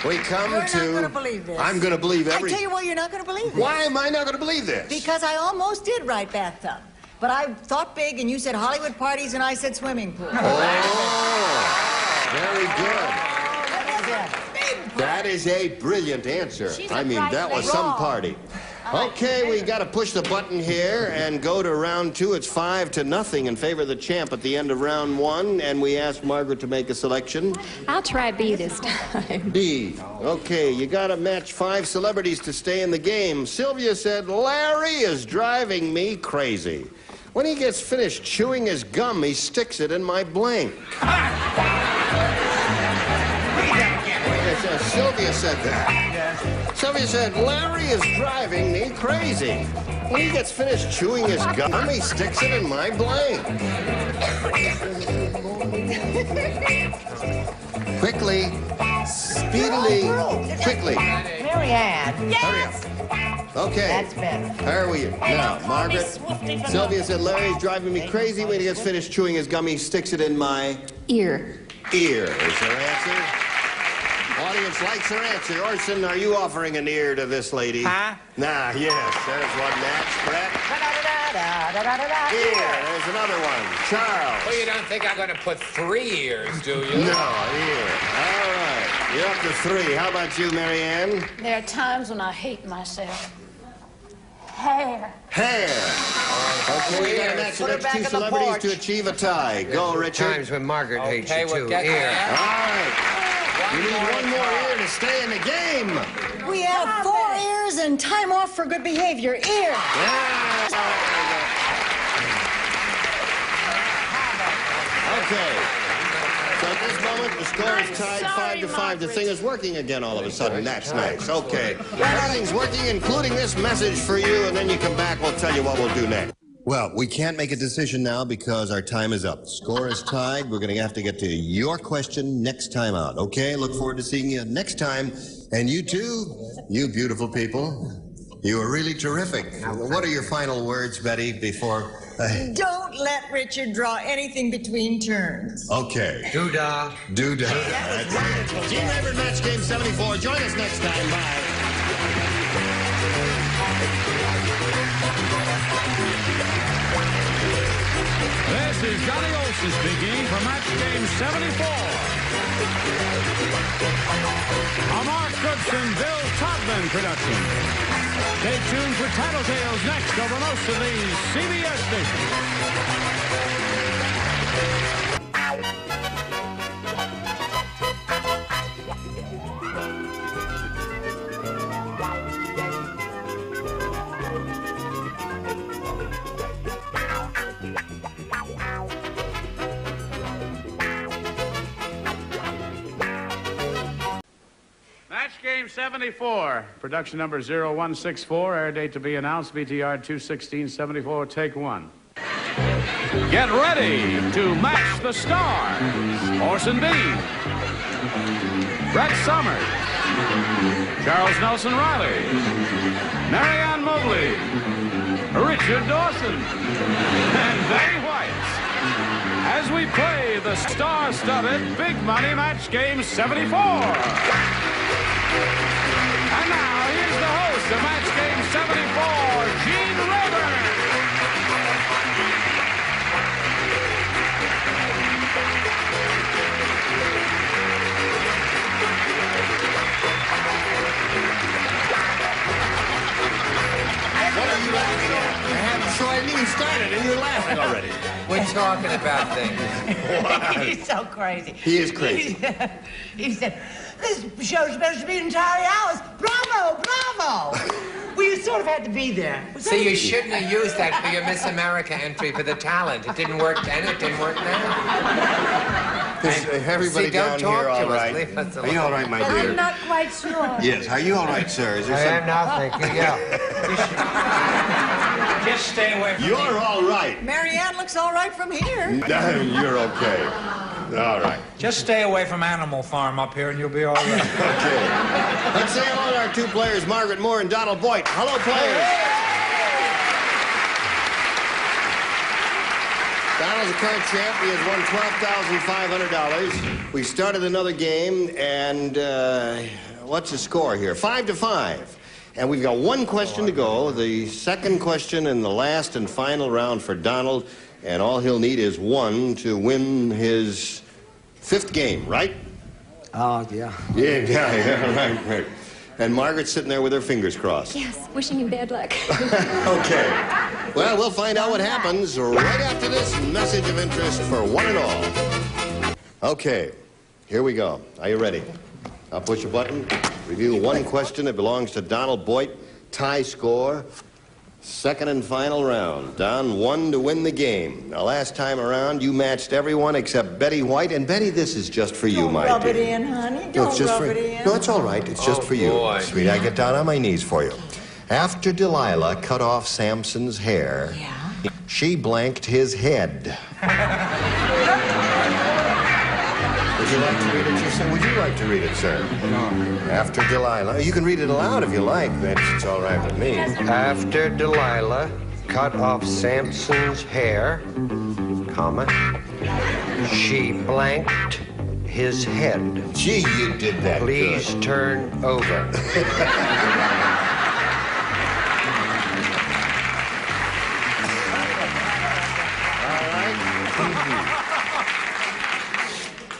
we come You're to... not going to believe this. I'm going to believe I every... tell you why you're not going to believe this. Why am I not going to believe this? Because I almost did write bathtub. But I thought big, and you said Hollywood parties, and I said swimming pool. Oh, very good. That is a brilliant answer. I mean, that was some party. Okay, we got to push the button here and go to round 2. It's 5-0 in favor of the champ at the end of round 1, and we asked Margaret to make a selection. I'll try B this time. B. Okay, you got to match 5 celebrities to stay in the game. Sylvia said, Larry is driving me crazy. When he gets finished chewing his gum, he sticks it in my blank. Sylvia said that. Yes. Sylvia said, Larry is driving me crazy. When he gets finished chewing his gum, he sticks it in my blank. Quickly, speedily, quickly. Marianne. Hurry up. Okay. That's better. How are you? Now, Margaret. Sylvia said, Larry's driving me crazy. When he gets finished chewing his gum, he sticks it in my Ear. ear. Is her answer? Audience likes her answer. Orson, are you offering an ear to this lady? Huh? Nah, yes. There's one match. Correct. Ear. There's another one. Charles. Well, you don't think I'm going to put 3 ears, do you? No, ear. All right. You're up to 3. How about you, Marianne? There are times when I hate myself. Hair. Hair. Okay, we got to match the next 2 celebrities to achieve a tie. Go, Richard. Times when Margaret hates you, we'll too. get Ear. there. All right. You need one more ear to stay in the game. We have 4 ears and time off for good behavior. Ear. Yeah. Okay. So at this moment, the score is tied 5-5. The thing is working again all of a sudden. That's nice. Okay. Everything's working, including this message for you, and then you come back, we'll tell you what we'll do next. Well, we can't make a decision now because our time is up. The score is tied. We're going to have to get to your question next time out. Okay? Look forward to seeing you next time. And you too, you beautiful people, you were really terrific. What are your final words, Betty, before... Don't let Richard draw anything between turns. Okay. Doo-dah. Doo-dah. That's it. Gene Rayburn Match Game 74. Join us next time. Bye. This is Johnny Olson speaking for Match Game 74. A Mark Goodson, Bill Todman production. Stay tuned for Tattletales next over most of these CBS stations. Match Game 74, production number 0164, air date to be announced, BTR 21674, take 1. Get ready to match the stars. Orson Bean, Brett Summers, Charles Nelson Riley, Marianne Mobley, Richard Dawson, and Betty White, as we play the star-studded Big Money Match Game 74. And now, here's the host of Match Game 74, Gene Rayburn. What are you laughing at? So I haven't even started, and you're laughing already. We're talking about things. He's so crazy. He is crazy. He said, this show's supposed to be entirely ours. Bravo, bravo. We sort of had to be there. See, you shouldn't have used that for your Miss America entry for the talent. It didn't work then, it didn't work now. Is everybody down here all right? Are you all right, my dear? I'm not quite sure. Yes. Are you all right, sir? Is there I some... am now, thank you, yeah. Just stay away from me. You're all right. Marianne looks all right from here. You're okay. All right. Just stay away from Animal Farm up here and you'll be all right. Okay. Let's say hello to our 2 players, Margaret Moore and Donald Boyd. Hello, players. Donald's the current champ. He has won $12,500. We started another game, and what's the score here? 5-5. And we've got 1 question to go. The second question in the last and final round for Donald. And all he'll need is 1 to win his 5th game, right? Oh, yeah. Yeah, right. And Margaret's sitting there with her fingers crossed. Yes, wishing him bad luck. Okay. Well, we'll find out what happens right after this message of interest for one and all. Okay, here we go. Are you ready? I'll push a button. Review 1 question that belongs to Donald Boyd. Tie score Second and final round. Don won to win the game. Now, last time around, you matched everyone except Betty White. And Betty, this is just for you, my dear. Rub it in, honey. No, Don't it's just rub for it in. No, it's all right. It's just for you, boy. sweetie. I get down on my knees for you. After Delilah cut off Samson's hair, she blanked his head. Would you like to read it, sir? Would you like to read it, sir? No. After Delilah. You can read it aloud if you like. It's all right with me. After Delilah cut off Samson's hair, comma, she blanked his head. Gee, you did that. Please good. turn over.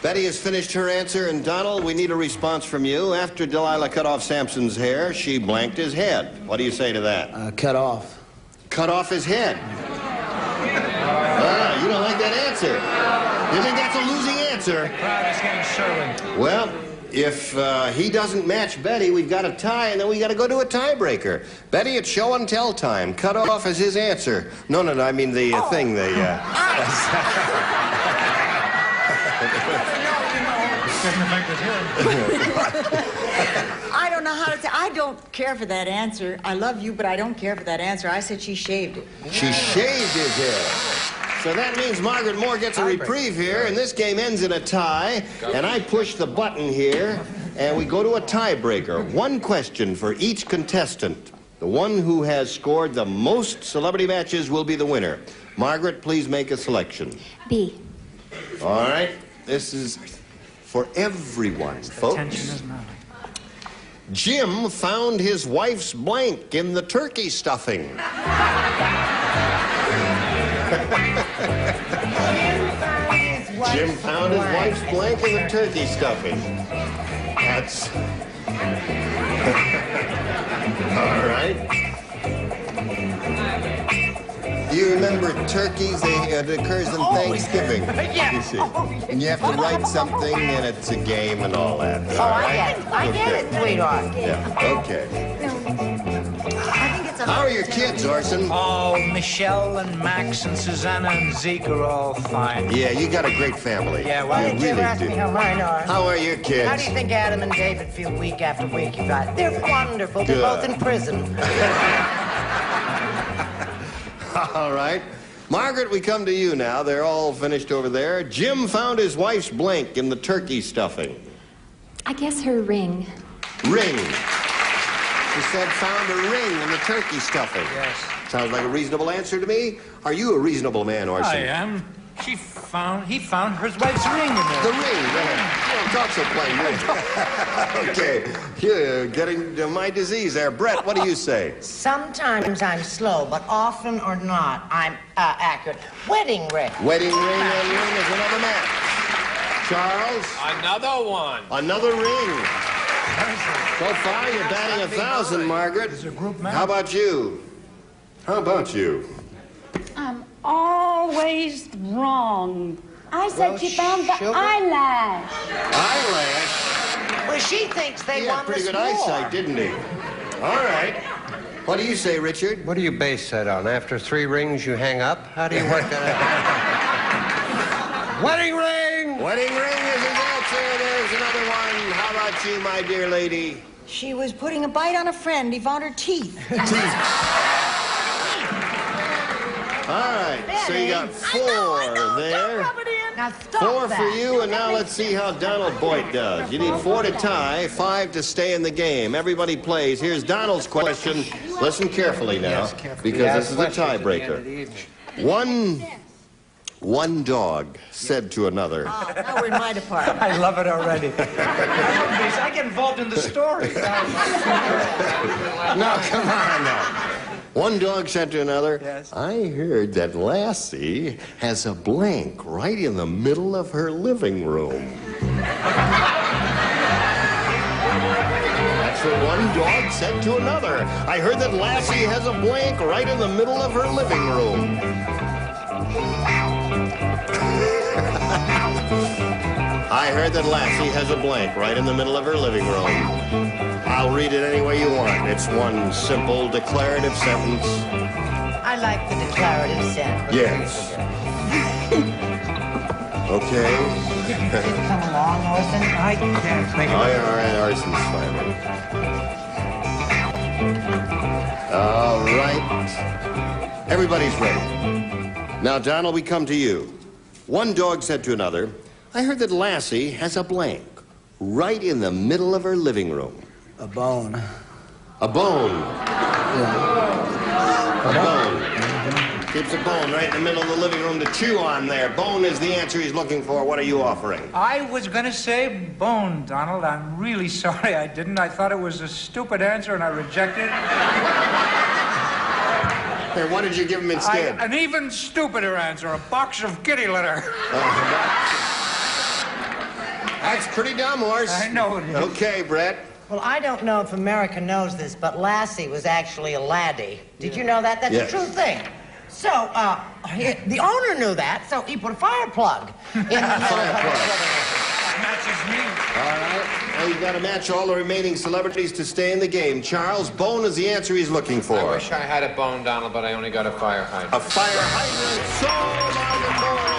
Betty has finished her answer, and Donald, we need a response from you. After Delilah cut off Samson's hair, she blanked his head. What do you say to that? Cut off. Cut off his head. You don't like that answer. You think that's a losing answer? The crowd is getting surly. Well, if he doesn't match Betty, we've got a tie, and then we got to go to a tiebreaker. Betty, it's show and tell time. Cut off is his answer. No, I mean the thing, I don't know how to say. I don't care for that answer. I love you, but I don't care for that answer. I said she shaved it. She shaved his hair. So that means Margaret Moore gets a reprieve here, and this game ends in a tie. And I push the button here, and we go to a tiebreaker. One question for each contestant. The one who has scored the most celebrity matches will be the winner. Margaret, please make a selection. B. All right. This is for everyone, folks. Jim found his wife's blank in the turkey stuffing. Jim found his wife's blank in the turkey stuffing. That's... All right. Do you remember turkeys? It occurs on Thanksgiving. You see. And you have to write something, and it's a game and all that. All right? I get it, sweetheart. Yeah, okay. How are your kids, Orson? Oh, Michelle and Max and Susanna and Zeke are all fine. Yeah, you got a great family. Yeah, well, you really Ask me do. how mine are. How are your kids? How do you think Adam and David feel week after week? You got? They're wonderful. They're both in prison. All right. Margaret, we come to you now. They're all finished over there. Jim found his wife's blank in the turkey stuffing. I guess her ring. Ring. He said found a ring in the turkey stuffing. Yes. Sounds like a reasonable answer to me. Are you a reasonable man, Orson? I am. He found his wife's ring in there. The ring, don't talk so plain, Okay, you're getting to my disease there. Brett, what do you say? Sometimes I'm slow, but often or not, I'm accurate. Wedding ring. Wedding ring and ring is another match. Charles? Another one. Another ring. So far, you're batting 1,000, Margaret. How about you? How about you? I'm always wrong. I said she found the eyelash. Eyelash? Well, she thinks they He won had pretty the good eyesight, didn't he? All right. What do you say, Richard? What do you base that on? After 3 rings, you hang up? How do you work that out? Wedding ring! Wedding ring is his answer. There's another one. How about you, my dear lady? She was putting a bite on a friend. He found her teeth. All right, so you got 4 there. Now stop 4 that. for you, and now let's see how Donald Boyd does. You need 4 to tie, 5 to stay in the game. Everybody plays. Here's Donald's question. Listen carefully now, because this is a tiebreaker. One dog said to another. Oh, now we're in my department. I love it already. I get involved in the story. No, come on now. One dog said to another, I heard that Lassie has a blank right in the middle of her living room. That's what one dog said to another. I heard that Lassie has a blank right in the middle of her living I heard that Lassie has a blank right in the middle of her living room. I'll read it any way you want. It's one simple declarative sentence. I like the declarative sentence. Yes. Okay. Come along, Orson. I can't think of All right, Orson's fine. All right. Everybody's ready. Now, Donald, we come to you. One dog said to another, I heard that Lassie has a blank right in the middle of her living room. A bone. A bone. A bone. Keeps a bone right in the middle of the living room to chew on there. Bone is the answer he's looking for. What are you offering? I was going to say bone, Donald. I'm really sorry I didn't. I thought it was a stupid answer, and I rejected it. Hey, what did you give him instead? An even stupider answer, a box of kitty litter. That's pretty dumb, Horse. I know it is. Okay, Brett. Well, I don't know if America knows this, but Lassie was actually a laddie. Did you know that? That's Yes. a true thing. So, the owner knew that, so he put a fire plug in the middle of his living room. Matches me. All right. Well, you've got to match all the remaining celebrities to stay in the game. Charles, bone is the answer he's looking for. I wish I had a bone, Donald, but I only got a fire hydrant. A fire hydrant sold on the board.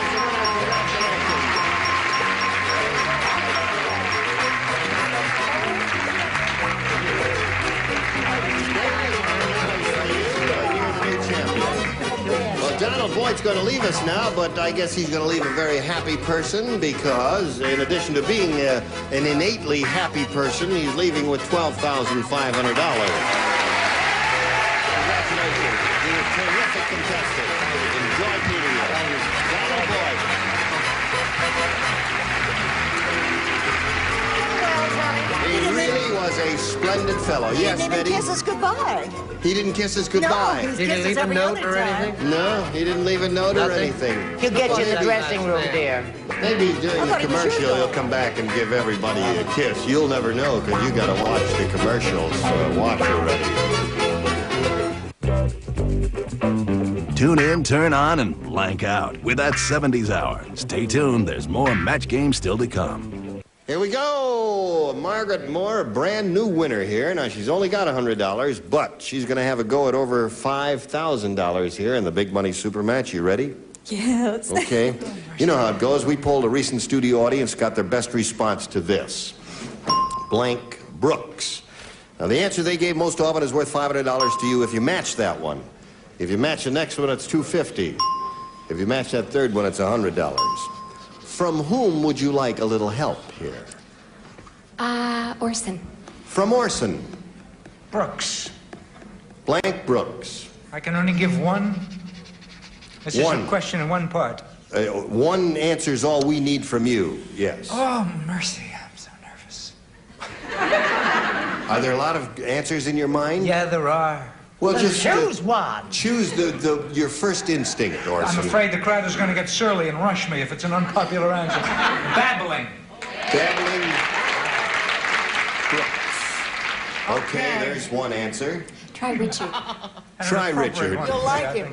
Donald Boyd's going to leave us now, but I guess he's going to leave a very happy person because, in addition to being an innately happy person, he's leaving with $12,500. Congratulations. You're a terrific contestant. Enjoyed meeting you. Donald Boyd. He really was a splendid fellow. Yes, He didn't Betty? kiss us goodbye. He didn't kiss us goodbye. No, he's kissed us every other time. No, he didn't leave a note or anything. He'll get you in the dressing room, dear. Maybe during the commercial he'll come back and give everybody a kiss. You'll never know because you got to watch the commercials. Watch already. Tune in, turn on, and blank out with that 70s hour. Stay tuned. There's more match games still to come. Here we go. Margaret Moore, a brand new winner here. Now, she's only got $100, but she's going to have a go at over $5,000 here in the Big Money Super Match. You ready? Yes. Okay. You know how it goes. We polled a recent studio audience, got their best response to this. Blank Brooks. Now, the answer they gave most often is worth $500 to you if you match that one. If you match the next one, it's $250. If you match that third one, it's $100. From whom would you like a little help here? Orson. From Orson. Brooks. Blank Brooks. I can only give one. This is One. a question in one part. One answer's all we need from you, yes. Oh, mercy, I'm so nervous. Are there a lot of answers in your mind? Yeah, there are. Well, just choose one. Choose your first instinct, Orson. I'm afraid the crowd is going to get surly and rush me if it's an unpopular answer. Babbling. Babbling Brooks. Okay, there's one answer. Try Richard. Try Richard. You'll like him.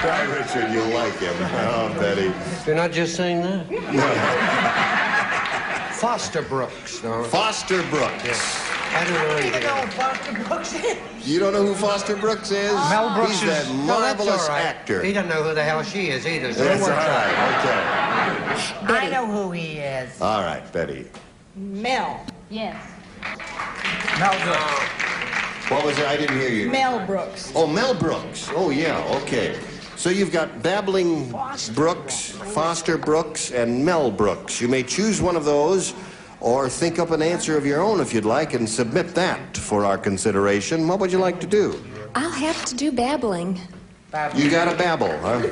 Try Richard, you'll like him. Oh, Betty. You're not just saying that? Foster Brooks. No. Foster Brooks. Yes. I don't know who Foster Brooks is. You don't know who Foster Brooks is? Mel Brooks He's is... that marvelous actor. He doesn't know who the hell she is either. So That's it all works out. right. I know who he is. Okay. All right, Betty. Mel. Yes. Mel Brooks. What was it? I didn't hear you. Mel Brooks. Oh, Mel Brooks. Oh, yeah, okay. So you've got Babbling Brooks, Foster Brooks, and Mel Brooks. You may choose one of those or think up an answer of your own if you'd like and submit that for our consideration. What would you like to do? I'll have to do babbling. You gotta babble, huh?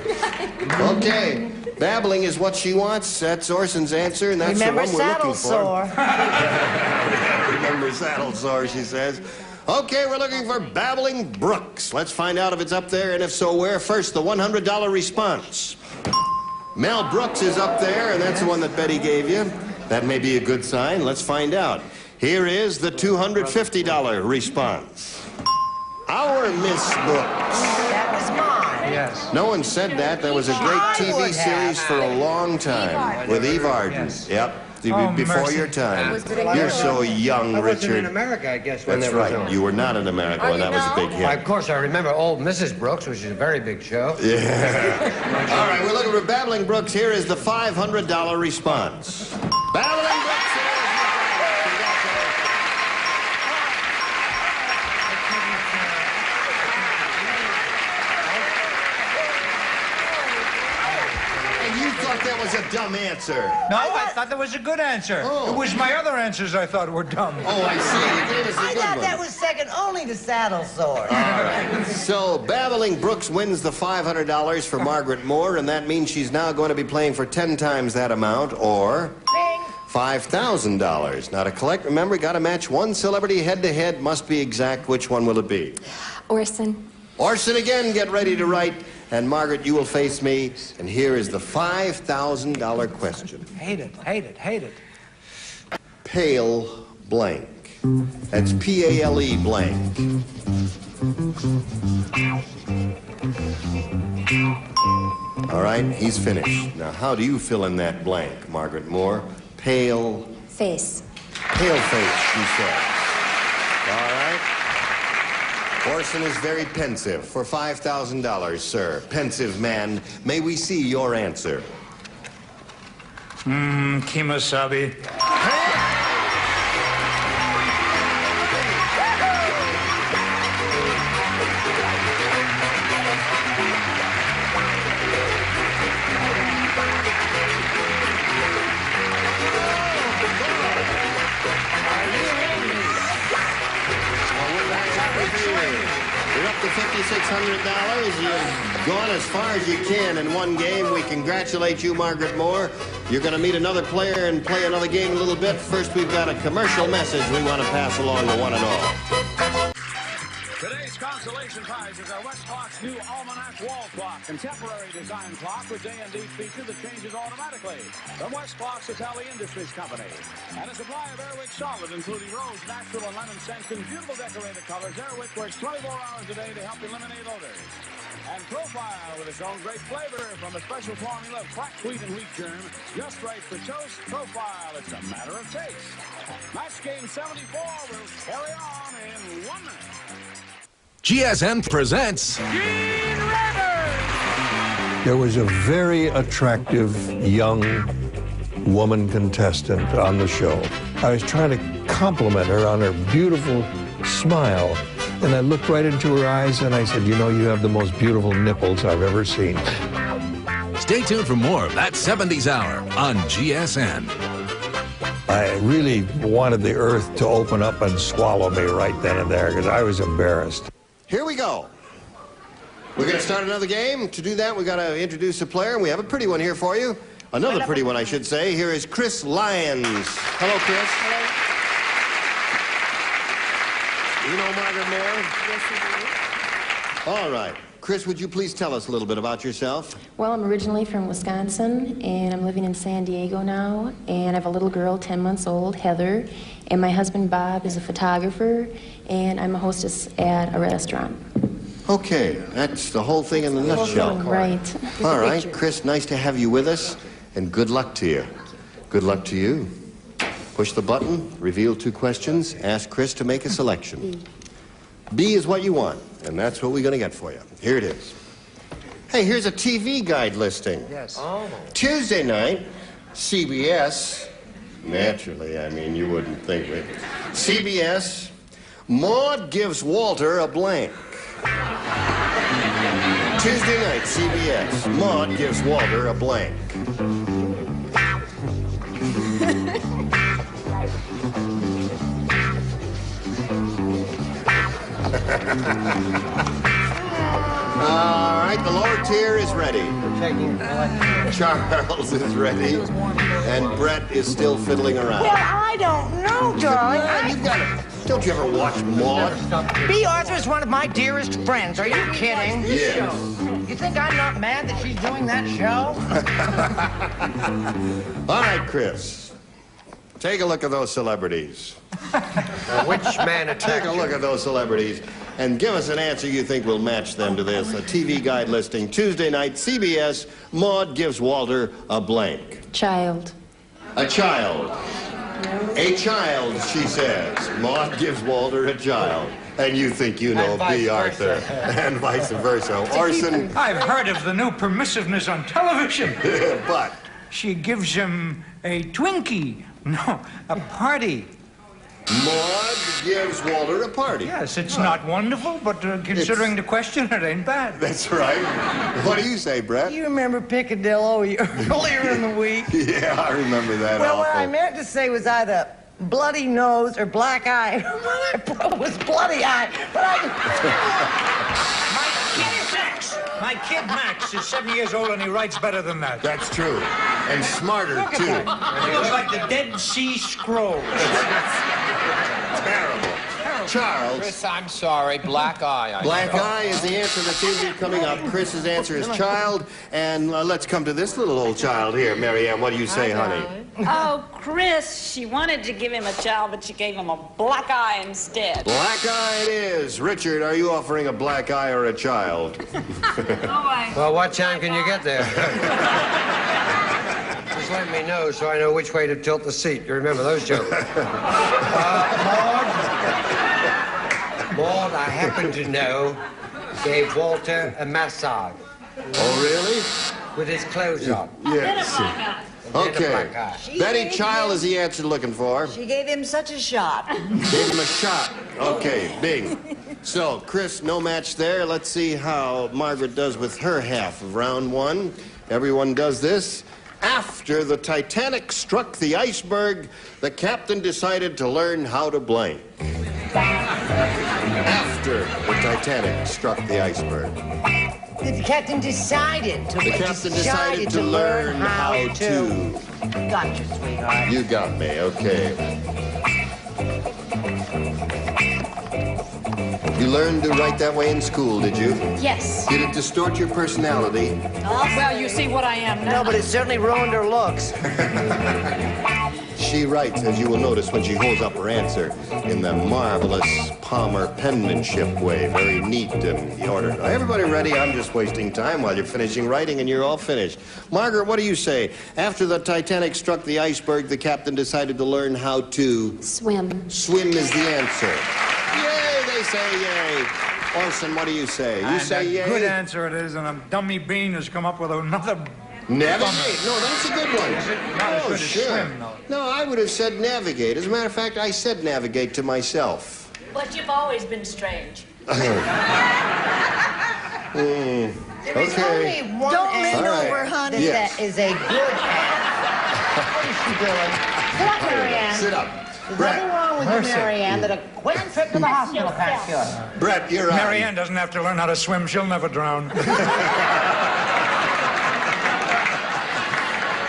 Okay. Babbling is what she wants. That's Orson's answer, and that's Remember the one we're looking saddle for. sore. Remember saddle sore, she says. Okay, we're looking for Babbling Brooks. Let's find out if it's up there, and if so, where. First, the $100 response. Mel Brooks is up there, and that's the one that Betty gave you. That may be a good sign. Let's find out. Here is the $250 response. Our Miss Brooks. That was mine. Yes. No one said that. That was a great TV series for a long time with Eve Arden. Yes. Yep. Oh, Before mercy. your time. Was it in You're Europe? so young, I wasn't Richard. in America, I guess, when That's that was right. on. You were not in America when that was a big hit. Of course, I remember old Mrs. Brooks, which is a very big show. Yeah. All right, we're looking for Babbling Brooks. Here is the $500 response. Babbling Brooks. That was a dumb answer. No, I thought that was a good answer. Oh. It was my other answers I thought were dumb. Oh, I see. You gave us a I good thought one. that was second only to Saddle Sore. All right. So, Babbling Brooks wins the $500 for Margaret Moore, and that means she's now going to be playing for 10 times that amount, or $5,000. Now, to collect, remember, got to match one celebrity head-to-head. Must be exact. Which one will it be? Orson. Orson again, get ready to write. And Margaret, you will face me, and here is the $5,000 question. Hate it, hate it, hate it. Pale blank. That's P-A-L-E blank. All right, he's finished. Now, how do you fill in that blank, Margaret Moore? Pale... Face. Pale face, she says. All right. Orson is very pensive. For $5,000, sir. Pensive man, may we see your answer? Kemosabe. You're up to $5,600. You've gone as far as you can in one game. We congratulate you, Margaret Moore. You're going to meet another player and play another game in a little bit. First, we've got a commercial message we want to pass along to one and all. Today's consolation prize is our West Clock's new Almanac wall clock, contemporary design clock with day and date feature that changes automatically. From West Clock's Italian Industries Company. And a supply of Airwick Solid, including rose, natural, and lemon scents in beautiful decorated colors. Airwick works 24 hours a day to help eliminate odors. And Profile with its own great flavor from a special formula of cracked wheat and wheat germ. Just right for toast. Profile, it's a matter of taste. Match game 74 will carry on in 1 minute. GSN presents... There was a very attractive young woman contestant on the show. I was trying to compliment her on her beautiful smile, and I looked right into her eyes and I said, you know, you have the most beautiful nipples I've ever seen. Stay tuned for more of That 70s Hour on GSN. I really wanted the earth to open up and swallow me right then and there because I was embarrassed. Here we go. We're going to start another game. To do that, we've got to introduce a player, and we have a pretty one here for you. Another pretty one, I should say. Here is Chris Lyons. Hello, Chris. Hello. You know Margaret Moore? Yes, you do. All right. Chris, would you please tell us a little bit about yourself? Well, I'm originally from Wisconsin, and I'm living in San Diego now, and I have a little girl, 10 months old, Heather, and my husband, Bob, is a photographer, and I'm a hostess at a restaurant. Okay, that's the whole thing in a nutshell. Right. All right, Chris, nice to have you with us, and good luck to you. Good luck to you. Push the button, reveal 2 questions, ask Chris to make a selection. B is what you want, and that's what we're going to get for you. Here it is. Hey, here's a TV guide listing. Yes. Oh. Tuesday night, CBS, naturally, I mean, you wouldn't think it. CBS, Maude gives Walter a blank. Tuesday night, CBS, Maude gives Walter a blank. All right, the lower tier is ready. Charles is ready, and Brett is still fiddling around. Well, I don't know, darling. You've got to. Don't you ever watch Maude? B. Arthur is one of my dearest friends. Are you kidding? Yes. You think I'm not mad that she's doing that show? All right, Chris. Take a look at those celebrities. Which man attacked Take a look at those celebrities and give us an answer you think will match them to this. A TV Guide listing, Tuesday night, CBS, Maude gives Walter a blank. Child. A child. A child, she says. Maude gives Walter a child. And you think you know B. Arthur. And vice versa. Orson. I've heard of the new permissiveness on television. But? She gives him a Twinkie. No, a party. Maude gives Walter a party. Yes, it's not wonderful, but considering the question, it ain't bad. That's right. What do you say, Brett? You remember Piccadilly earlier in the week? Yeah, I remember that. Well, what awful. I meant to say was either bloody nose or black eye. What I put was bloody eye, but My kid Max is 7 years old and he writes better than that. That's true. And smarter, Look at too. that. He looks like the Dead Sea Scrolls. Terrible. Charles. Chris, I'm sorry. Black eye. Black eye is the answer that seems to be coming up. Chris's answer is child. And let's come to this little old child here. Marianne, what do you say, honey? Oh, Chris, she wanted to give him a child, but she gave him a black eye instead. Black eye it is. Richard, are you offering a black eye or a child? Well, what time can you get there? Just let me know so I know which way to tilt the seat. You remember those jokes? Maud, I happen to know, gave Walter a massage. Oh, really? With his clothes on. Yes. Okay. Betty, child is the answer looking for. She gave him such a shot. Gave him a shot. Okay, bing. So, Chris, no match there. Let's see how Margaret does with her half of round one. Everyone does this. After the Titanic struck the iceberg, the captain decided to learn how to blank. After the Titanic struck the iceberg. the captain decided to. The captain decided to learn how to. Gotcha, sweetheart. You got me, okay. You learned to write that way in school, did you? Yes. Did it distort your personality? Well, you see what I am now. No, but it certainly ruined her looks. She writes, as you will notice when she holds up her answer, in the marvelous Palmer penmanship way. Very neat in the order. Now, everybody ready? I'm just wasting time while you're finishing writing, and you're all finished. Margaret, what do you say? After the Titanic struck the iceberg, the captain decided to learn how to... Swim. Swim is the answer. Yay, they say yay. Orson, what do you say? You say yay? Good answer it is, and a dummy bean has come up with another... Navigate. No, that's a good one. Is it not as good as swim, though? No, I would have said navigate. As a matter of fact, I said navigate to myself. But you've always been strange. There's Okay. only one Don't lean answer over, honey. Yes. that is a good answer. What is she doing? Sit up, Marianne. Sit up. There's Brett. nothing wrong with you, Marianne, that a quick trip to the hospital can't cure. Brett, you're on. Marianne doesn't have to learn how to swim. She'll never drown.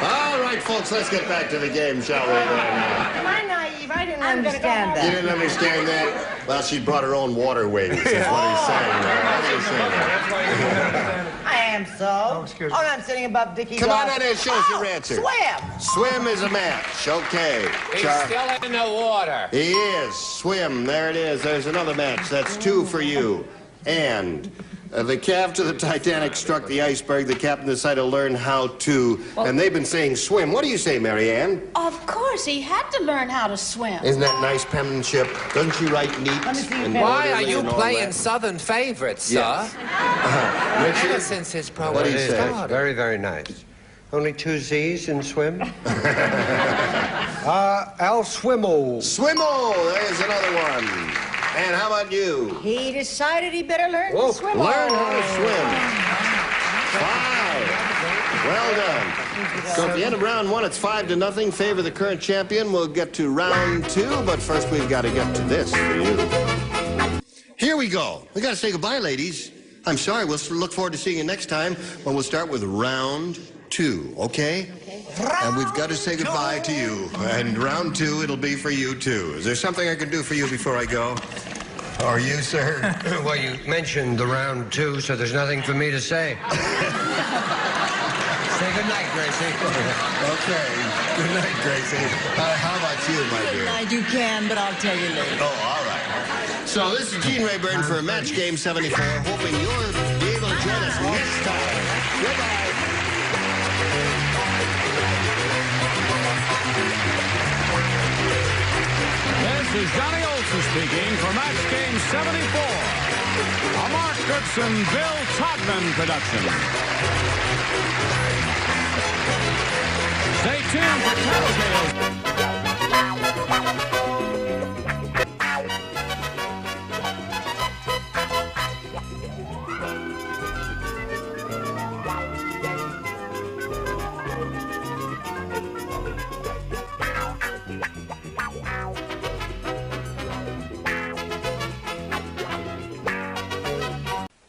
All right, folks, let's get back to the game, shall we? Am I naive? I didn't understand You that. didn't understand that? Well, she brought her own water wings, is what he's saying there. What are you saying? I am so. excuse me. Oh, I'm sitting above Dickie. Come on in and show us your answer. Swim. Swim is a match. Okay. He's still in the water. He is. Swim. There it is. There's another match. That's 2 for you. And after the Titanic struck the iceberg, the captain decided to learn how to, and they've been saying swim. What do you say, Marianne? Of course, he had to learn how to swim. Isn't that nice penmanship? Doesn't she write neat? And Why are orderly you and all playing that? Southern favorites, sir? Yes. Ever since his program What do you say? started. Very, very nice. Only 2 Z's in swim? Al Swimmo. Swimmo! There's another one. And how about you? He decided he better learn to swim. Learn how to swim. 5. Well done. So at the end of round 1, it's 5-0. Favor the current champion. We'll get to round 2, but first we've got to get to this for you. Here we go. We got to say goodbye, ladies. I'm sorry. We'll look forward to seeing you next time, but we'll start with round 2, okay? And we've got to say goodbye to you. And round 2, it'll be for you, too. Is there something I can do for you before I go? Or you, sir? Well, you mentioned the round 2, so there's nothing for me to say. Say good night, Gracie. Okay. Good night, Gracie. How about you, my dear? Good night, you can, but I'll tell you later. Oh, all right. So this is Gene Rayburn for Match Game 74, hoping you'll be able to join us next time. Goodbye. This is Johnny Olson speaking for Match Game 74, a Mark Goodson, Bill Todman production. Stay tuned for Tattletales.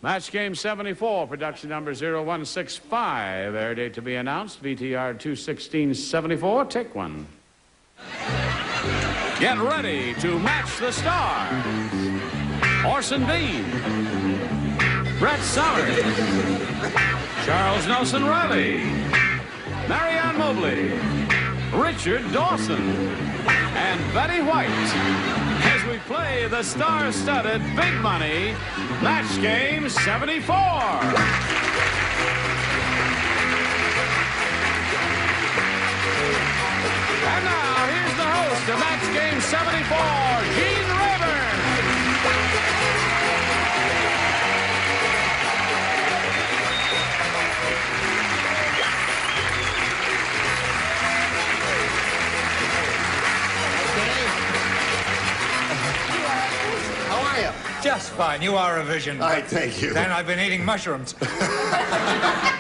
Match Game 74, production number 0165. Air date to be announced, VTR 21674. Take one. Get ready to match the stars. Orson Bean, Brett Summers, Charles Nelson Riley, Marianne Mobley, Richard Dawson, and Betty White. As we play the star-studded Big Money Match Game 74. And now, here's the host of Match Game 74, Gene Rayburn. How are you? Just fine. You are a vision. All right, thank you. Then I've been eating mushrooms.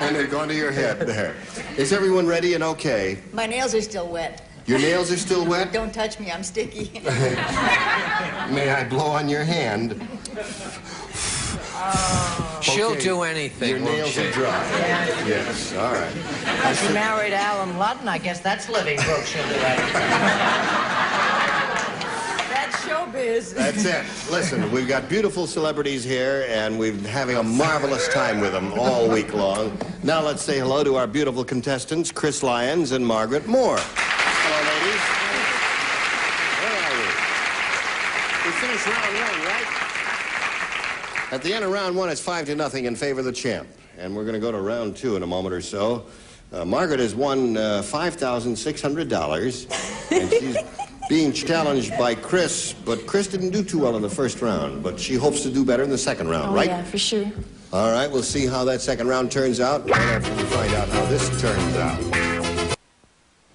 And they've gone to your head there. Is everyone ready and okay? My nails are still wet. Your nails are still wet? Don't touch me, I'm sticky. May I blow on your hand? She'll do anything. Your nails are dry. Yeah. Yes, all right. She married Alan Ludden. I guess that's living proof she'll do anything. That's showbiz. That's it. Listen, we've got beautiful celebrities here, and we're having a marvelous time with them all week long. Now let's say hello to our beautiful contestants, Chris Lyons and Margaret Moore. Hello, ladies. Where are we? We finished round one, right? At the end of round one, it's 5-0 in favor of the champ. And we're going to go to round two in a moment or so. Margaret has won $5,600, and she's being challenged by Chris, but Chris didn't do too well in the first round, but she hopes to do better in the second round, right? Yeah, for sure. All right, we'll see how that second round turns out right after we find out how this turns out.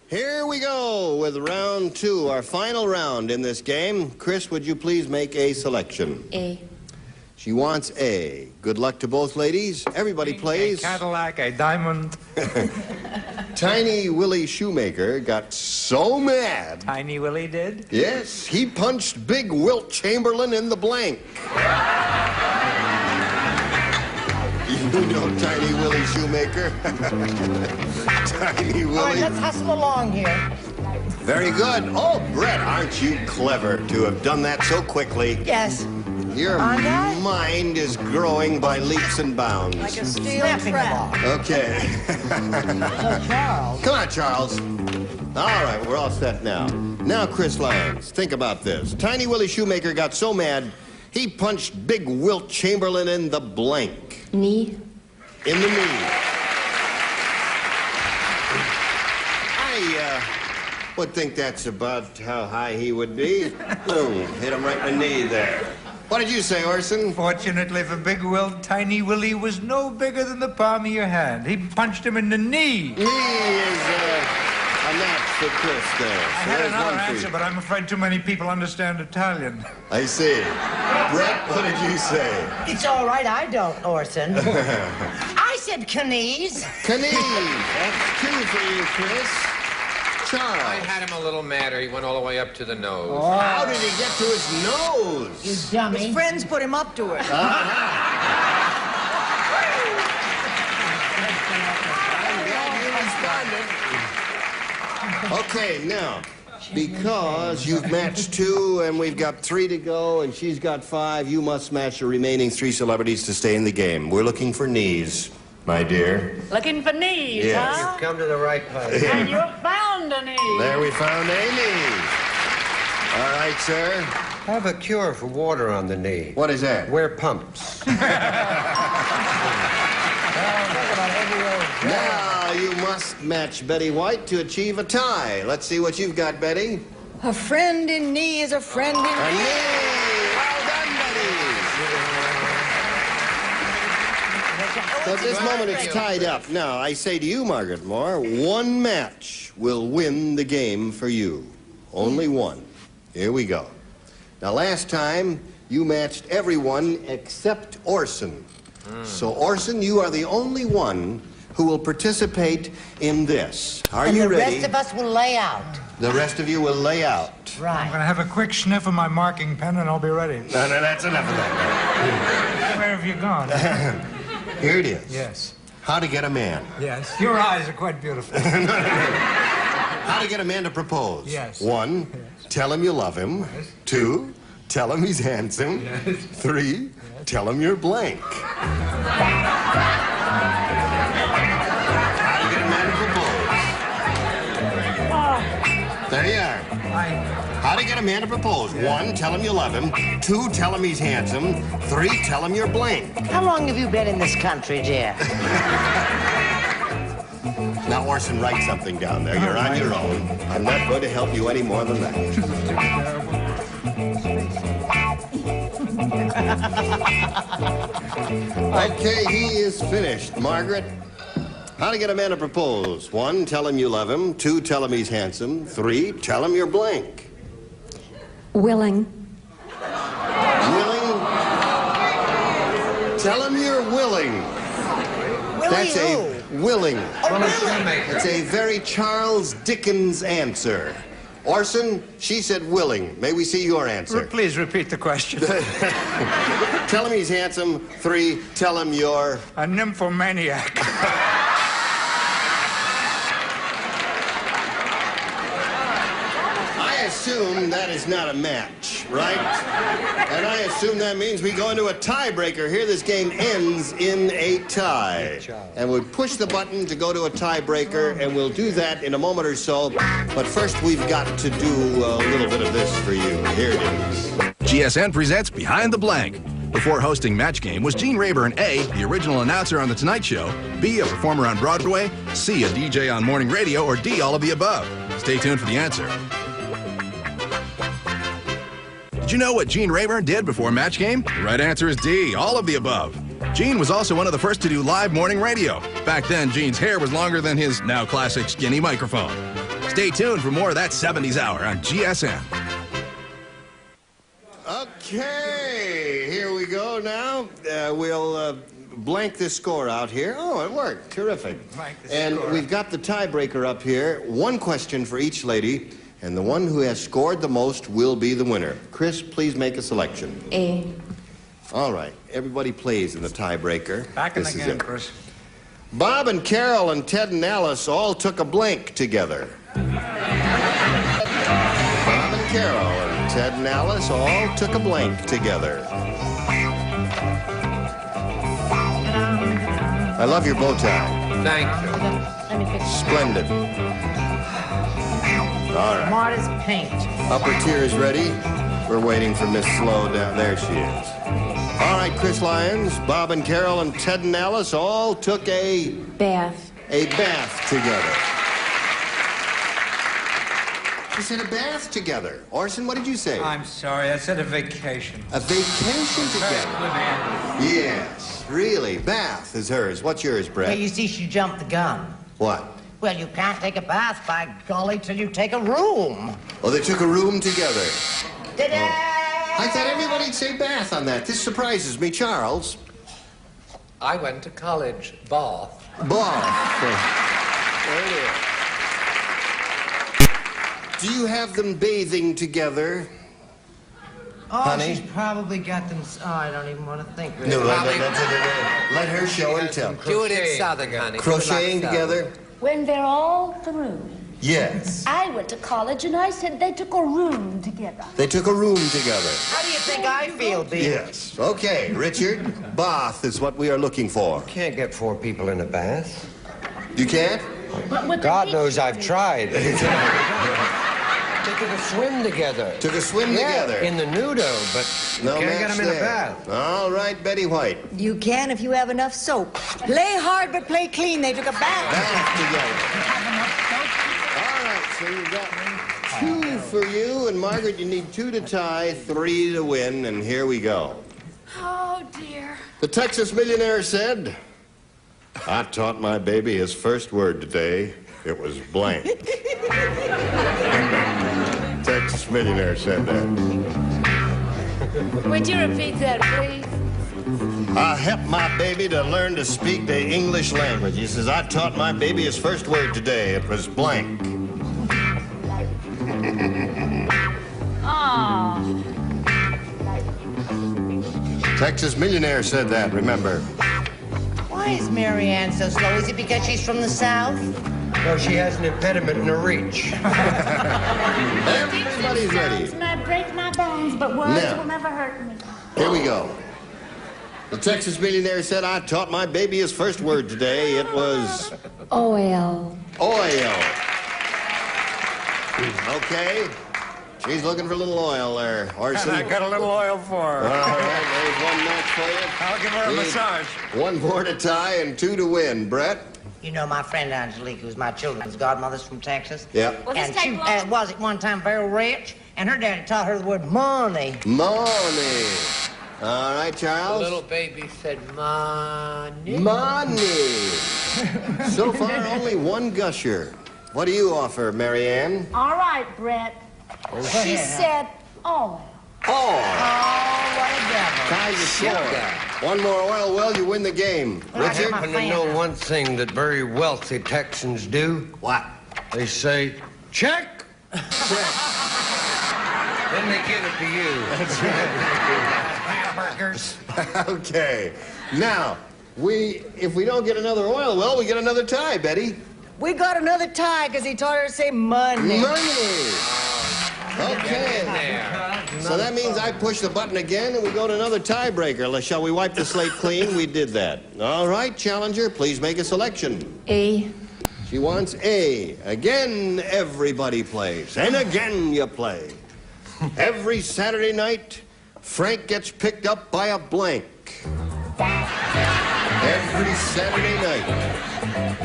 Here we go with round two, our final round in this game. Chris, would you please make a selection? A. She wants A. Good luck to both ladies. Everybody plays. A Cadillac, a diamond. Tiny Willie Shoemaker got so mad. Tiny Willie did? Yes, he punched Big Wilt Chamberlain in the blank. You know Tiny Willie Shoemaker. Tiny Willie. All right, let's hustle along here. Very good. Oh, Brett, aren't you clever to have done that so quickly? Yes. Your mind is growing by leaps and bounds. Like a steel trap. Okay. Charles. Come on, Charles. All right, we're all set now. Now, Chris Lyons, think about this. Tiny Willie Shoemaker got so mad, he punched Big Wilt Chamberlain in the blank. Knee. In the knee. I would think that's about how high he would be. Boom, hit him right in the knee there. What did you say, Orson? Fortunately for Big Wilt, Tiny Willie was no bigger than the palm of your hand. He punched him in the knee. Knee is a match for Chris there. I had another answer, but I'm afraid too many people understand Italian. I see. Brett, what did you say? It's all right, I don't, Orson. I said knees. Knees. That's two for you, Chris. Charles. I had him a little madder. He went all the way up to the nose. Oh. How did he get to his nose? You dummy. His friends put him up to it. Okay, now, because you've matched two and we've got 3 to go and she's got 5, you must match the remaining 3 celebrities to stay in the game. We're looking for knees, my dear. Looking for knees, Yes. huh? You've come to the right place. And you found a knee. There we found a knee. All right, sir. I have a cure for water on the knee. What is that? Wear pumps. Now you must match Betty White to achieve a tie. Let's see what you've got, Betty. A friend in need is a friend in need. Well done, Betty. So at this moment, it's tied up. Now, I say to you, Margaret Moore, one match will win the game for you. Only one. Here we go. Now, last time, you matched everyone except Orson. So, Orson, you are the only one who will participate in this. Are you ready? And the rest of us will lay out. The rest of you will lay out. Right. I'm going to have a quick sniff of my marking pen and I'll be ready. No, that's enough of that. Where have you gone? Here it is. Yes. How to get a man. Yes. Your eyes are quite beautiful. How to get a man to propose. Yes. 1, tell him you love him. Yes. 2, tell him he's handsome. Yes. 3, tell him you're blank. How to get a man to propose. There you are. How to get a man to propose. 1, tell him you love him. 2, tell him he's handsome. 3, tell him you're blank. How long have you been in this country, dear? Now, Orson, write something down there. You're on your own. I'm not going to help you any more than that. Okay, he is finished. Margaret, how to get a man to propose. 1, tell him you love him. 2, tell him he's handsome. 3, tell him you're blank. Willing. Willing? Tell him you're willing. That's a willing. It's a very Charles Dickens answer. Orson, she said willing. May we see your answer? Please repeat the question. Tell him he's handsome. 3, tell him you're... A nymphomaniac. I assume that is not a match, right? And I assume that means we go into a tiebreaker here. This game ends in a tie. And we push the button to go to a tiebreaker, and we'll do that in a moment or so. But first, we've got to do a little bit of this for you. Here it is. GSN presents Behind the Blank. Before hosting Match Game was Jayne Rayburn, A, the original announcer on The Tonight Show, B, a performer on Broadway, C, a DJ on morning radio, or D, all of the above. Stay tuned for the answer. Did you know what Jayne Rayburn did before Match Game? The right answer is D, all of the above. Jayne was also one of the first to do live morning radio. Back then, Jayne's hair was longer than his now classic skinny microphone. Stay tuned for more of that 70s hour on GSN. Okay, here we go now. We'll blank this score out here. Oh, it worked. Terrific. And we've got the tiebreaker up here. One question for each lady. And the one who has scored the most will be the winner. Chris, please make a selection. A. All right. Everybody plays in the tiebreaker. Back in the game, Chris. Bob and Carol and Ted and Alice all took a blank together. Bob and Carol and Ted and Alice all took a blank together. I love your bow tie. Thank you. Splendid. All right. Smart as paint. Upper tier is ready. We're waiting for Miss Slow down. There she is. All right, Chris Lyons, Bob and Carol, and Ted and Alice all took a... Bath. A bath together. You said a bath together. Orson, what did you say? I'm sorry, I said a vacation. A vacation together? Yes, really. Bath is hers. What's yours, Brett? Well, you see, she jumped the gun. What? Well, you can't take a bath, by golly, till you take a room. Oh, they took a room together. Ta-da! I thought everybody'd say bath on that. This surprises me. Charles? I went to college. Bath. Bath. There it is. Do you have them bathing together? Oh, honey? she's probably got them... Oh, I don't even want to think. Really. No, let her show and tell. Do it in Southern, honey. Crocheting together? When they're all through. Yes. I went to college and I said they took a room together. They took a room together. How do you think I feel, B? Yes. Okay, Richard, bath is what we are looking for. Can't get 4 people in a bath. You can't? God knows I've tried. They took a swim together. Took a swim together. In the nudo, but you can't get them in a bath. All right, Betty White. You can if you have enough soap. Play hard, but play clean. They took a bath. Together. All right, so you got 2 for you, and Margaret, you need 2 to tie, 3 to win, and here we go. Oh, dear. The Texas millionaire said, I taught my baby his first word today. It was blank. Texas millionaire said that. Would you repeat that, please? I helped my baby to learn to speak the English language. He says, I taught my baby his first word today. It was blank. Oh. Texas millionaire said that, remember. Why is Mary Ann so slow? Is it because she's from the South? No, she has an impediment in her reach. Everybody's ready. Sounds may break my bones, but words Now. will never hurt me. Here we go. The Texas millionaire said, I taught my baby his first word today. It was... Oil. Oil. Okay. She's looking for a little oil there, Orson. And I got a little oil for her. All right, there's 1 match for you. I'll give her a massage. 1 more to tie and 2 to win. Brett? You know my friend Angelique, who's my children's godmother's from Texas? Yeah. And she was at one time very rich, and her daddy taught her the word money. Money. All right, Charles? The little baby said, money. Money. So far, only 1 gusher. What do you offer, Mary Ann? All right, Brett. She said, oh. Oh. Oh, what a devil. Ties the score. 1 more oil well, you win the game. Richard? I happen to know one thing that very wealthy Texans do. What? They say, check. Then they give it to you. Hamburgers. Okay. Now, if we don't get another oil well, we get another tie, Betty. We got another tie because he taught her to say money. Money. Okay. So that means I push the button again and we go to another tiebreaker. Shall we wipe the slate clean? We did that. All right, challenger, please make a selection. A. She wants A. Again, everybody plays. And again, you play. Every Saturday night, Frank gets picked up by a blank. Every Saturday night,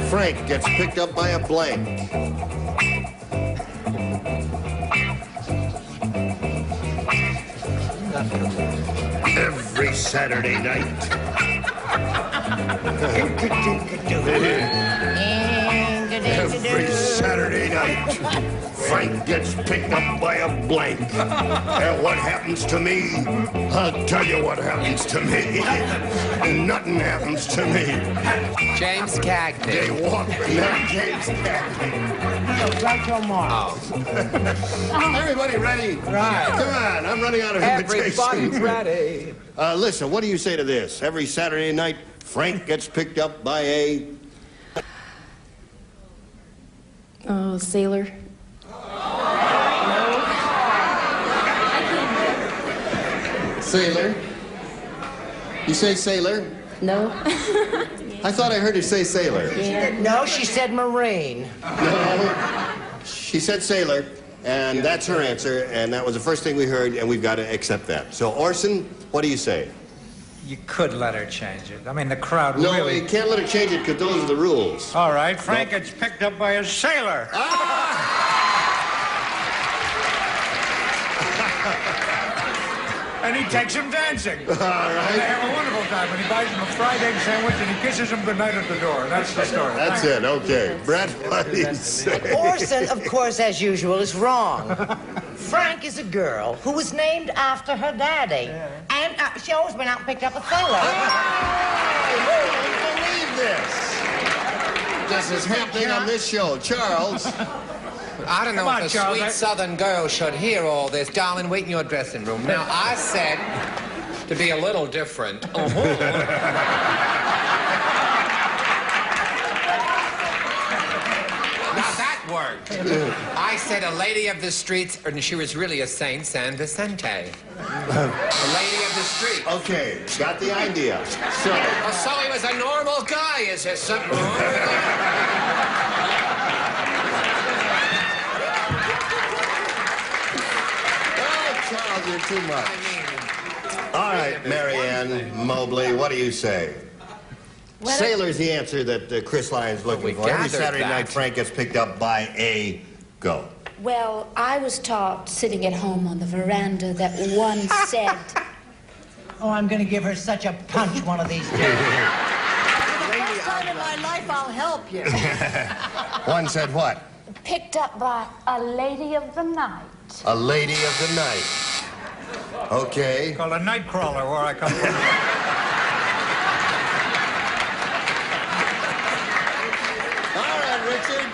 Frank gets picked up by a blank. Every Saturday night. Every Saturday night, Frank gets picked up by a blank. And what happens to me? I'll tell you what happens to me. Nothing happens to me. James Cagney. They walk not James Cagney. Groucho Marx. Everybody ready? Right. Come on, I'm running out of invitations. Everybody's ready. Listen, what do you say to this? Every Saturday night, Frank gets picked up by a... Oh, sailor. Sailor? You say sailor? No. I thought I heard you say sailor. Yeah. No, she said marine. No. She said sailor, and that's her answer, and that was the first thing we heard, and we've got to accept that. So, Orson, what do you say? You could let her change it. I mean, the crowd No, really... you can't let her change it because those are the rules. All right, Frank gets picked up by a sailor. And he takes him dancing. All right. And they have a wonderful time. And he buys him a fried egg sandwich and he kisses him goodnight at the door. That's the story. That's it, okay. Brett, what do you say? Orson, of course, as usual, is wrong. Frank is a girl who was named after her daddy. And she always went out and picked up a sailor. I can't believe this. This is happening on this show. Charles. I don't know if a sweet southern girl should hear all this. Darling, wait in your dressing room. Now, I said to be a little different. Now, that worked. I said a lady of the streets, and she was really a Saint San Vicente. A lady of the street. Okay, got the idea. So he was a normal guy. Is there something wrong? too much. All right, Marianne Mobley, what do you say? Sailor's the answer that Chris Lyon's looking for. Every Saturday night, Frank gets picked up by a go. Well, I was taught sitting at home on the veranda that one said... Oh, I'm going to give her such a punch one of these days. For the first time in my life, I'll help you. One said what? Picked up by a lady of the night. A lady of the night. Okay. Called a night crawler where I come from. All right, Richard.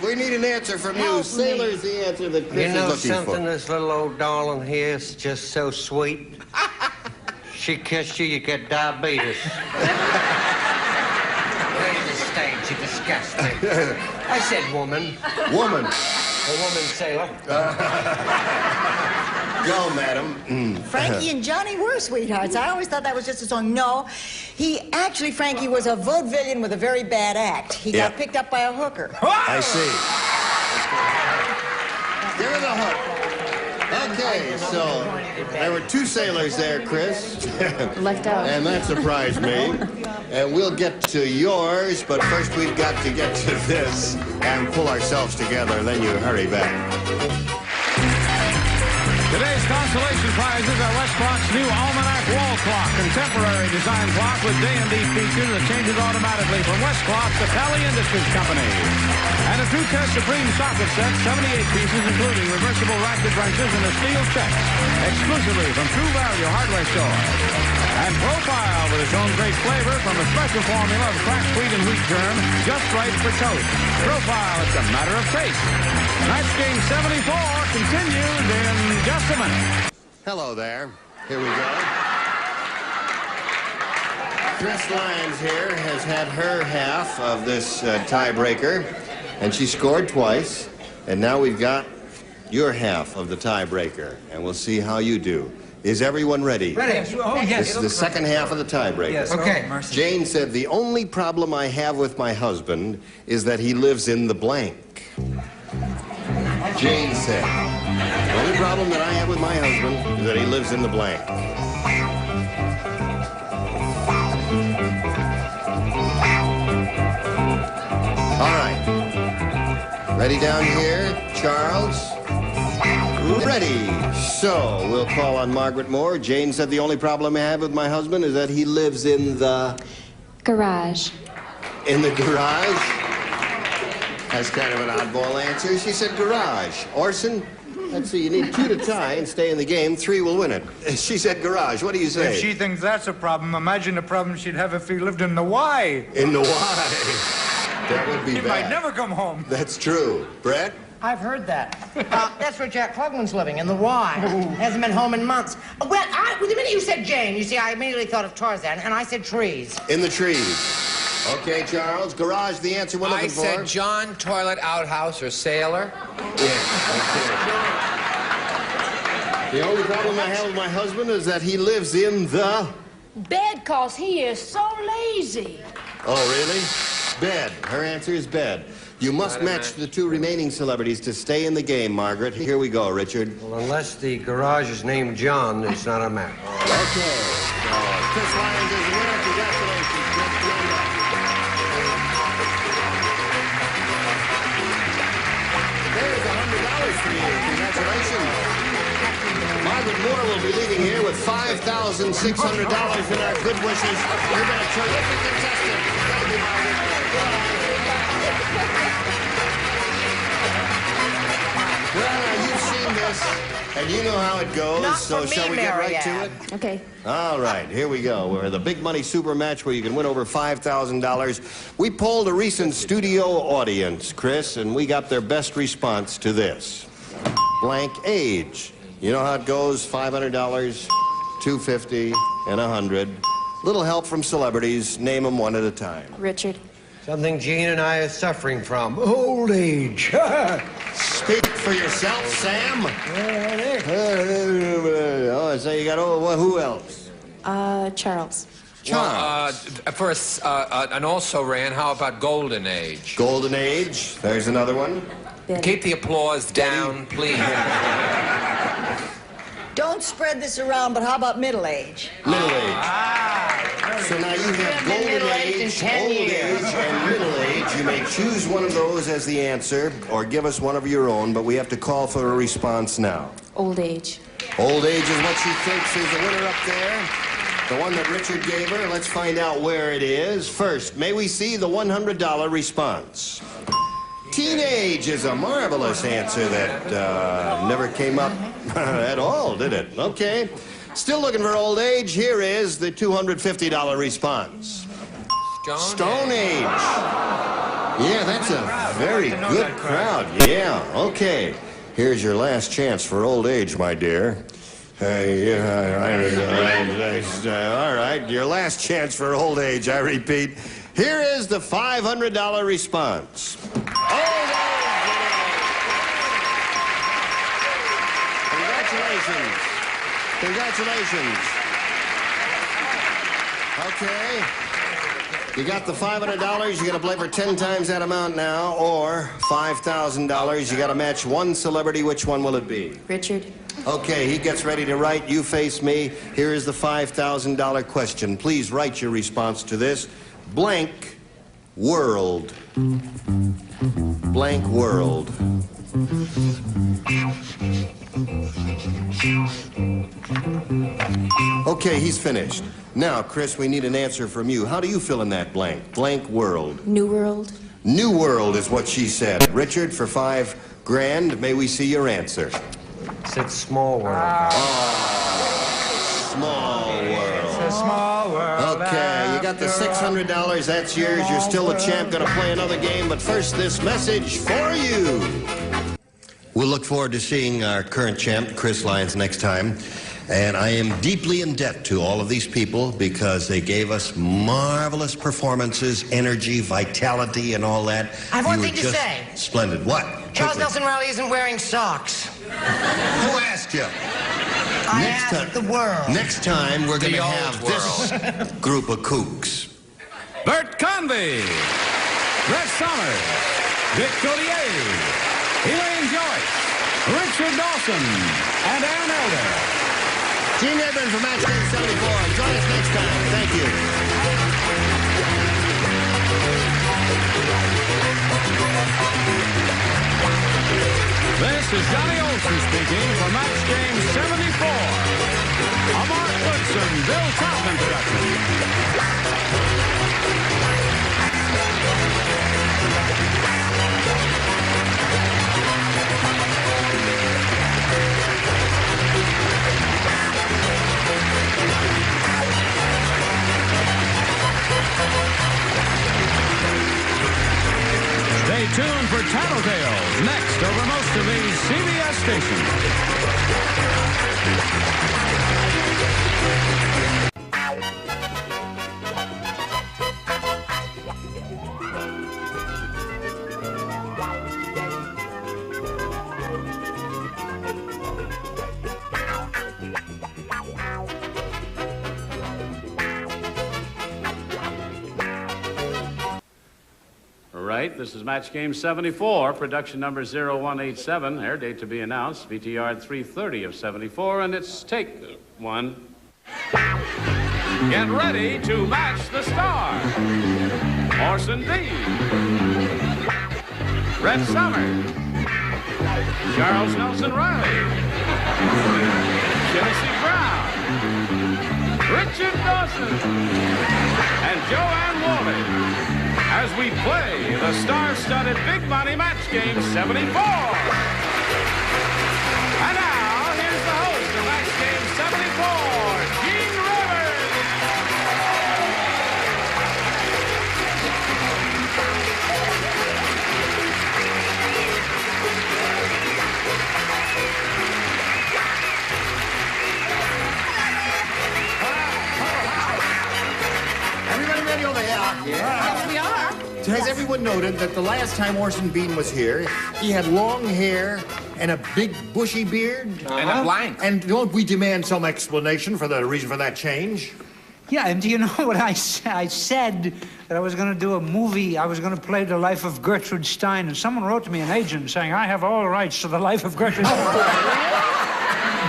We need an answer from you. Sailor's the answer that Chris is looking for. You know something, this little old darling here is just so sweet. She kissed you, you get diabetes. Raise the stage, you disgust me. I said woman. Woman. A woman sailor. Go, madam. Frankie and Johnny were sweethearts. I always thought that was just a song. No, Frankie was a vaudevillian with a very bad act. He got picked up by a hooker. I see. Give her the hook. Okay, so there were two sailors there, Chris. Left out. And that surprised me. And we'll get to yours, but first we've got to get to this and pull ourselves together. Then you hurry back. Today's consolation prizes are West Clock's new Almanac wall clock, contemporary design clock with day and date feature that changes automatically from West Clock to Pally Industries Company. And a two-test Supreme socket set, 78 pieces, including reversible ratchet wrenches and a steel check, exclusively from True Value Hardware Store. And Profile with its own great flavor from a special formula of cracked wheat and wheat germ, just right for toast. Profile, it's a matter of taste. Match game 74 continues in just a minute. Hello there. Here we go. Chris Lyons here has had her half of this tiebreaker, and she scored twice. And now we've got your half of the tiebreaker, and we'll see how you do. Is everyone ready? Ready. Oh, yes. This is the second half of the tiebreaker. Yes. Okay. Jane said, the only problem I have with my husband is that he lives in the blank. Jane said, the only problem that I have with my husband is that he lives in the blank. All right. Ready down here, Charles? Ready. So, we'll call on Margaret Moore. Jane said the only problem I have with my husband is that he lives in the... Garage. In the garage? That's kind of an oddball answer. She said garage. Orson, let's see, you need 2 to tie and stay in the game. 3 will win it. She said garage. What do you say? If she thinks that's a problem, imagine the problem she'd have if he lived in the Y. In the Y. That would be he bad. might never come home. That's true. Brett? I've heard that. That's where Jack Klugman's living, in the Y. Hasn't been home in months. Well, the minute you said Jane, you see, I immediately thought of Tarzan, and I said trees. In the trees. Okay, Charles. Garage, the answer we're looking for. I said John, toilet, outhouse, or sailor. Yeah, okay. The only problem I have with my husband is that he lives in the... Bed, 'cause he is so lazy. Oh, really? Bed. Her answer is bed. You must match the 2 remaining celebrities to stay in the game, Margaret. Here we go, Richard. Well, unless the garage is named John, it's not a match. Okay. Chris Lyons is the winner. Congratulations, Chris. There's $100 for you. Congratulations. Margaret Moore will be leaving here with $5,600 in our good wishes. You've been a terrific contestant. Thank you, Margaret. Well, you've seen this, and you know how it goes, Not so for me, shall we get right to Marianne. it? Okay. All right, here we go. We're the big money super match where you can win over $5,000. We polled a recent studio audience, Chris, and we got their best response to this. Blank age. You know how it goes, $500, $250, and $100. Little help from celebrities. Name them one at a time. Richard. Something Jane and I are suffering from. Old age. Speak for yourself, Sam. Oh, so you got, who else? Charles. Charles. For an also-ran, how about Golden Age? Golden Age. There's another one. Keep the applause down, please. Don't spread this around, but how about middle age? Middle age. So now you have golden age, old age, and middle age. You may choose one of those as the answer, or give us one of your own, but we have to call for a response now. Old age. Old age is what she thinks is the winner up there. The one that Richard gave her. Let's find out where it is. First, may we see the $100 response? Teenage is a marvelous answer that never came up at all, did it? Okay. Still looking for old age. Here is the $250 response. Stone Age. Yeah, that's a very good crowd. Yeah, okay. Here's your last chance for old age, my dear. All right, your last chance for old age, I repeat. Here is the $500 response. Congratulations. Congratulations. Okay. You got the $500. You got to play for 10 times that amount now, or $5,000. You got to match one celebrity. Which one will it be? Richard. Okay, he gets ready to write. You face me. Here is the $5,000 question. Please write your response to this. Blank world. Blank world. Okay, he's finished. Now, Chris, we need an answer from you. How do you fill in that blank? Blank world. New world. New world is what she said. Richard, for $5 grand, may we see your answer? It's small world. Small world. It's a small world. Okay, you got the $600. That's yours. You're still a champ. Gonna play another game, but first, this message for you. We'll look forward to seeing our current champ, Chris Lyons, next time. And I am deeply in debt to all of these people because they gave us marvelous performances, energy, vitality, and all that. I have one You thing were to just say. Splendid. What? Charles Quickly. Nelson Riley isn't wearing socks. Who asked you? I asked the world. Next time, we're going to have this group of kooks. Bert Convy, Brett Summers, Dick Gaudier, Elaine Joyce, Richard Dawson, and Ann Elder. Gene Edmonds from Match Game 74. Join us next time. Thank you. This is Johnny Olson speaking for Match Game 74. A Mark Goodson, Bill Topman production. Stay tuned for Tattletales next over most of these CBS stations. Right, this is Match Game 74, production number 0187, air date to be announced, VTR 330 of 74, and it's take one. Get ready to match the star. Orson Bean, Brett Summers, Charles Nelson Riley, Tennessee Brown, Richard Dawson, and Joanne Wally, as we play the star-studded Big Money Match Game 74. And now, here's the host of Match Game 74, Gene Rivers. Everybody ready over here? Yes, we are. Has everyone noted that the last time Orson Bean was here, he had long hair and a big bushy beard? And a blank. And don't we demand some explanation for the reason for that change? Yeah, and do you know what I said that I was going to do a movie, I was going to play the life of Gertrude Stein, and someone wrote to me, an agent, saying, I have all rights to the life of Gertrude Stein.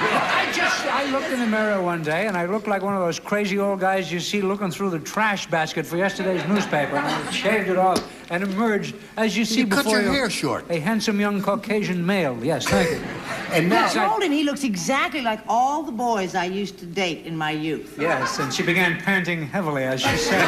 I just I looked in the mirror one day, and I looked like one of those crazy old guys you see looking through the trash basket for yesterday's newspaper. And I shaved it off and emerged, as you see before you. Cut your hair short. A handsome young Caucasian male. Yes, thank you. And now, I told him he looks exactly like all the boys I used to date in my youth. Yes, and she began panting heavily as she said.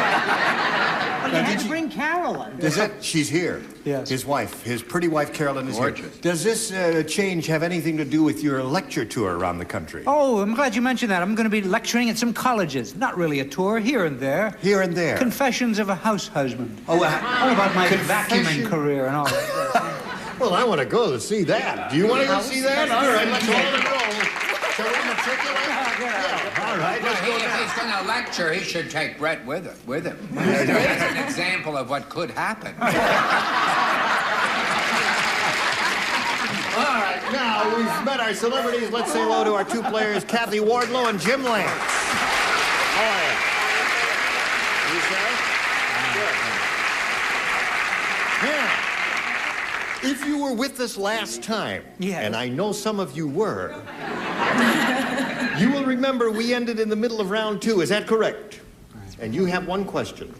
Well, you had to bring Carolyn. She's here. Yes. His wife, his pretty wife, Carolyn, is here. Does this change have anything to do with your lecture tour around the country? Oh, I'm glad you mentioned that. I'm going to be lecturing at some colleges. Not really a tour, here and there. Here and there. Confessions of a house husband. Oh, all about my vacuuming career and all that. Well, I want to go to see that. Do you want to go see that? All right, let's all go. Shall we matriculate? Yeah. All right, let's go If now. he's going to lecture, he should take Brett with him. That's an example of what could happen. All right, now we've met our celebrities. Let's say hello to our two players, Kathy Wardlow and Jim Lance. How are you? You, sir? Good. Now, if you were with us last time, and I know some of you were, you will remember we ended in the middle of round 2. Is that correct? And you have one question.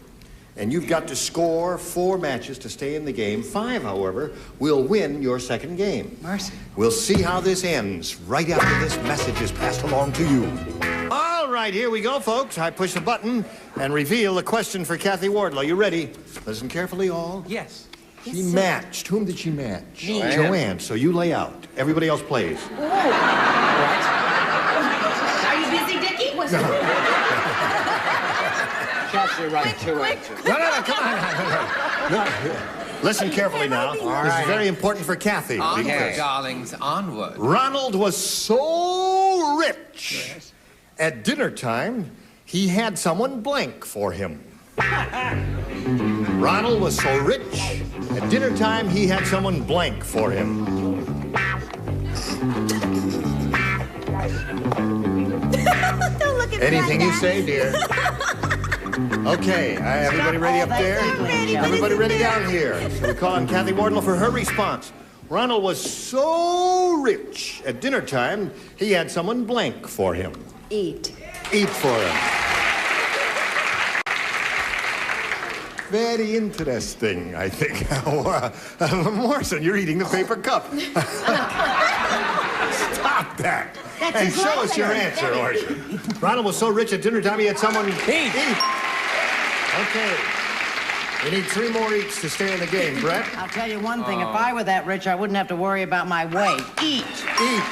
And you've got to score 4 matches to stay in the game. 5, however, will win your second game. Mercy. We'll see how this ends right after this message is passed along to you. All right, here we go, folks. I push the button and reveal the question for Kathy Wardlow. You ready? Listen carefully, all. Yes. She matched. Whom did she match? Me. Joanne. So you lay out. Everybody else plays. Are you busy, Dickie? Chelsea, right to it. No, come on. No. Listen carefully now. This is very important for Kathy. Onward, darlings, onward. Ronald was so rich. At dinner time, he had someone blank for him. Ronald was so rich. At dinner time, he had someone blank for him. Don't look at me Anything like you say, dear. Okay, everybody ready up there? Everybody ready down here? So we call on Kathy Wardlow for her response. Ronald was so rich. At dinner time, he had someone blank for him. Eat. Eat for him. Very interesting, I think. Morrison, you're eating the paper cup. Stop that. And show us your answer, Orson. Ronald was so rich at dinner time, he had someone eat. Okay. We need 3 more eats to stay in the game. Brett? I'll tell you one thing. If I were that rich, I wouldn't have to worry about my weight. Eat. Eat.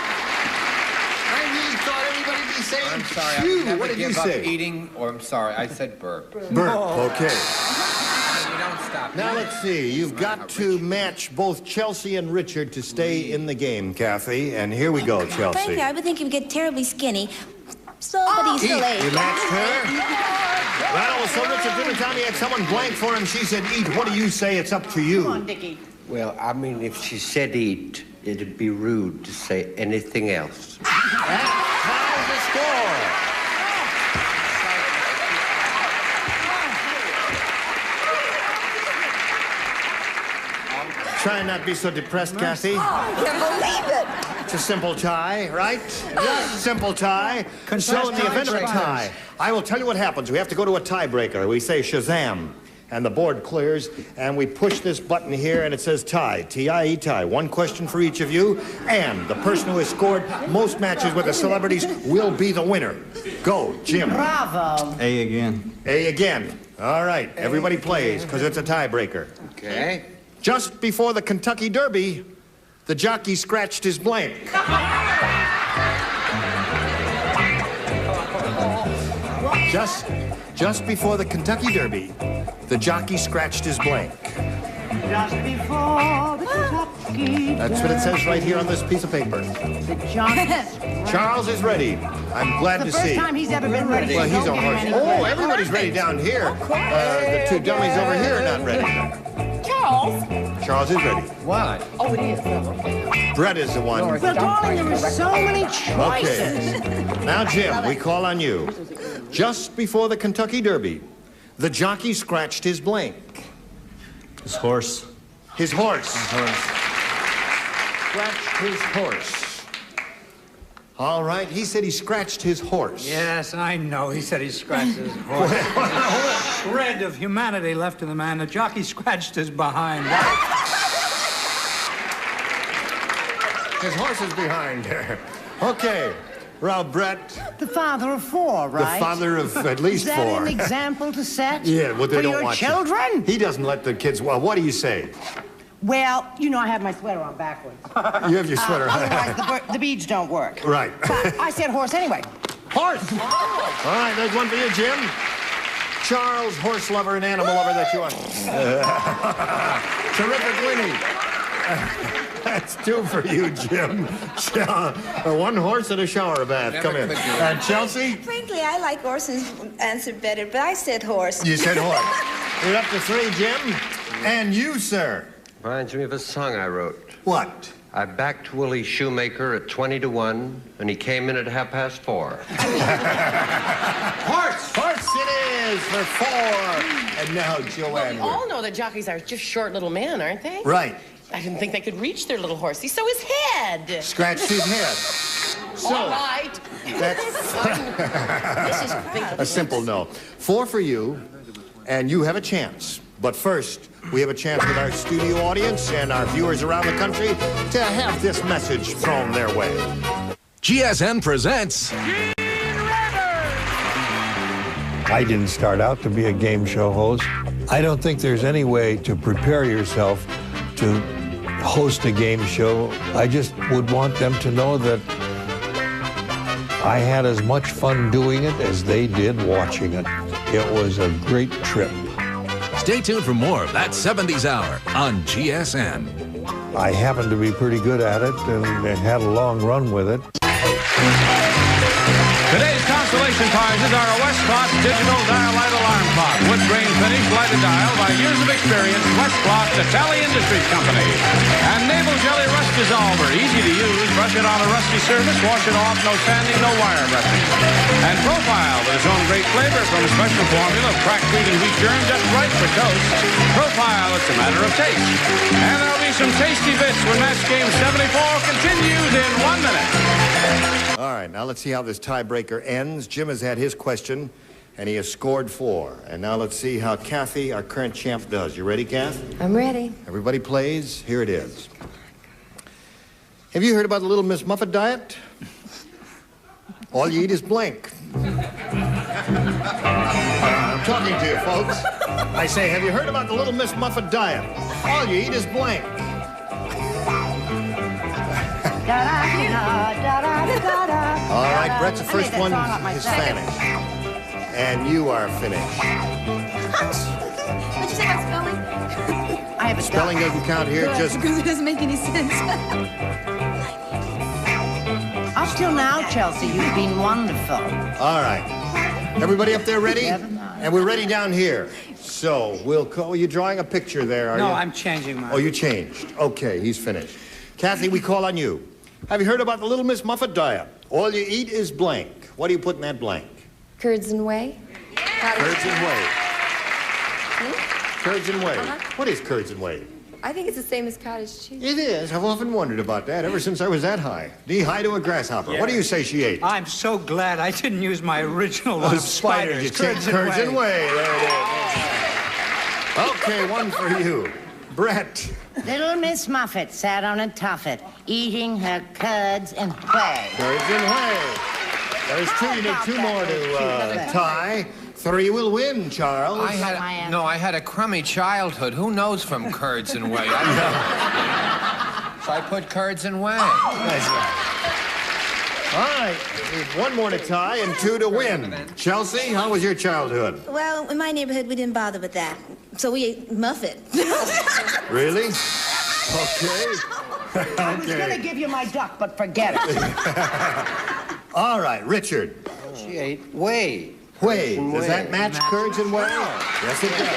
I really thought everybody would be saying I'm sorry, I chew. would never What did give you up say? eating, or I'm sorry, I said burp. Burp, okay. You don't stop. Now let's see. You've got to match both Chelsea and Richard to stay in the game, Kathy. And here we go, Chelsea. Thank you. I would think you'd get terribly skinny. So, but he's still Eat. You matched her. Ronald was so rich at dinner time, he had someone blank for him. She said eat. What do you say? It's up to you. Come on, Dickie. Well, I mean, if she said eat, it'd be rude to say anything else. That ties the score. Try and not be so depressed, Kathy. I can't believe it. It's a simple tie, right? Simple tie. So in the event of a tie, I will tell you what happens. We have to go to a tiebreaker. We say Shazam, and the board clears, and we push this button here, and it says tie, T-I-E, tie. 1 question for each of you, and the person who has scored most matches with the celebrities will be the winner. Go, Jim. Bravo. A again. A again. All right, everybody plays, because it's a tiebreaker. Okay. Just before the Kentucky Derby, the jockey scratched his blank. Just before the Kentucky Derby, the jockey scratched his blank. Just before the Kentucky. That's what it says right here on this piece of paper. The jockey. Charles is ready. I'm glad to The see. first time he's ever been ready. Well, he's Don't on give him horse. any Oh, credit. everybody's ready down here. The 2 dummies over here are not ready. Charles? Charles is ready. What? Oh, it is. Brett is the one. Well, darling, there were so many choices. Okay. Now, Jim, we call on you. Just before the Kentucky Derby, the jockey scratched his blank. His horse. His horse. His horse. Scratched his horse. All right. He said he scratched his horse. Yes, I know. He said he scratched his horse. There's a whole shred of humanity left in the man. The jockey scratched his behind. His horse is behind there. Okay. Ralph Brett. The father of four, right? The father of at least four. Is that four. an example to set? Yeah, well, they for don't your watch children? it. He doesn't let the kids... Well, what do you say? Well, you know I have my sweater on backwards. You have your sweater on. Otherwise, the beads don't work. Right. But I said horse anyway. Horse! All right, there's one for you, Jim. Charles, horse lover and animal lover that you are. Terrific Winnie. That's two for you, Jim. One horse and a shower bath. Come in. Chelsea? Frankly, I like Orson's answer better, but I said horse. You said horse. You're up to 3, Jim. And you, sir? Reminds me of a song I wrote. What? I backed Willie Shoemaker at 20-1, and he came in at 4:30. Horse! Horse it is for 4. And now Joanne. Well, we all know that jockeys are just short little men, aren't they? Right. I didn't think they could reach their little horsey, so his head. Scratched his head. So, all right. That's This is a simple no. 4 for you, and you have a chance. But first, we have a chance with our studio audience and our viewers around the country to have this message thrown their way. GSN presents... I didn't start out to be a game show host. I don't think there's any way to prepare yourself to host a game show. I just would want them to know that I had as much fun doing it as they did watching it. It was a great trip. Stay tuned for more of That 70s Hour on GSN. I happened to be pretty good at it and had a long run with it. Today's consolation prizes are a Westcott digital dial light alarm clock. Wood grain finish lighted dial by years of experience. Westcott Italian Industries Company. And Naval Jelly Rust Dissolver. Easy to use. Brush it on a rusty surface. Wash it off. No sanding, no wire brushing. And Profile with its own great flavor from a special formula of cracked wheat and wheat germ just right for toast. Profile, it's a matter of taste. And there'll be some tasty bits when Match Game 74 continues in 1 minute. All right, now let's see how this tiebreaker ends. Jim has had his question, and he has scored 4. And now let's see how Kathy, our current champ, does. You ready, Kath? I'm ready. Everybody plays. Here it is. Have you heard about the Little Miss Muffet diet? All you eat is blank. I'm talking to you, folks. I say, have you heard about the Little Miss Muffet diet? All you eat is blank. All right, Brett's the first one is Spanish. And you are finished. What'd you say about spelling? I have a Spelling doesn't count here, just... Because it doesn't make any sense. Up till now, Chelsea, you've been wonderful. All right. Everybody up there ready? And we're ready down here. So, we'll call... you drawing a picture there, are you? No, I'm changing mine. Oh, you changed. Okay, he's finished. Kathy, we call on you. Have you heard about the Little Miss Muffet diet? All you eat is blank. What do you put in that blank? Curds and whey? Curds and whey. Curds and whey. Uh-huh. What is curds and whey? I think it's the same as cottage cheese. It is. I've often wondered about that ever since I was that high. Knee-high to a grasshopper. Yeah. What do you say she ate? I'm so glad I didn't use my original one of spiders. You curds and whey. There it is. Okay, one for you. Brett. Little Miss Muffet sat on a tuffet, eating her curds and whey. Curds and whey. There's 2. You need 2 more to tie. 3 will win, Charles. I had a crummy childhood. Who knows from curds and whey? So I put curds and whey. Nice. All right, need 1 more to tie and 2 to win. Chelsea, how was your childhood? Well, in my neighborhood, we didn't bother with that. So we ate muffet. Really? Okay. I was going to give you my duck, but forget it. All right, Richard. She ate whey. Whey. Does that match curds and whey? Yes, it does.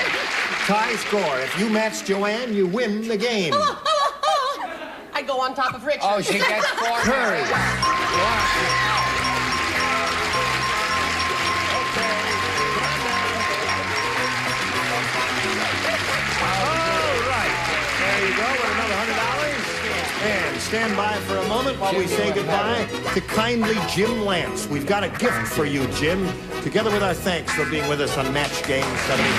Tie score. If you match Joanne, you win the game. I go on top of Richard. Oh, she gets 4 Curry. stand by for a moment while we say goodbye to kindly Jim Lance. We've got a gift for you, Jim, together with our thanks for being with us on Match Game 71.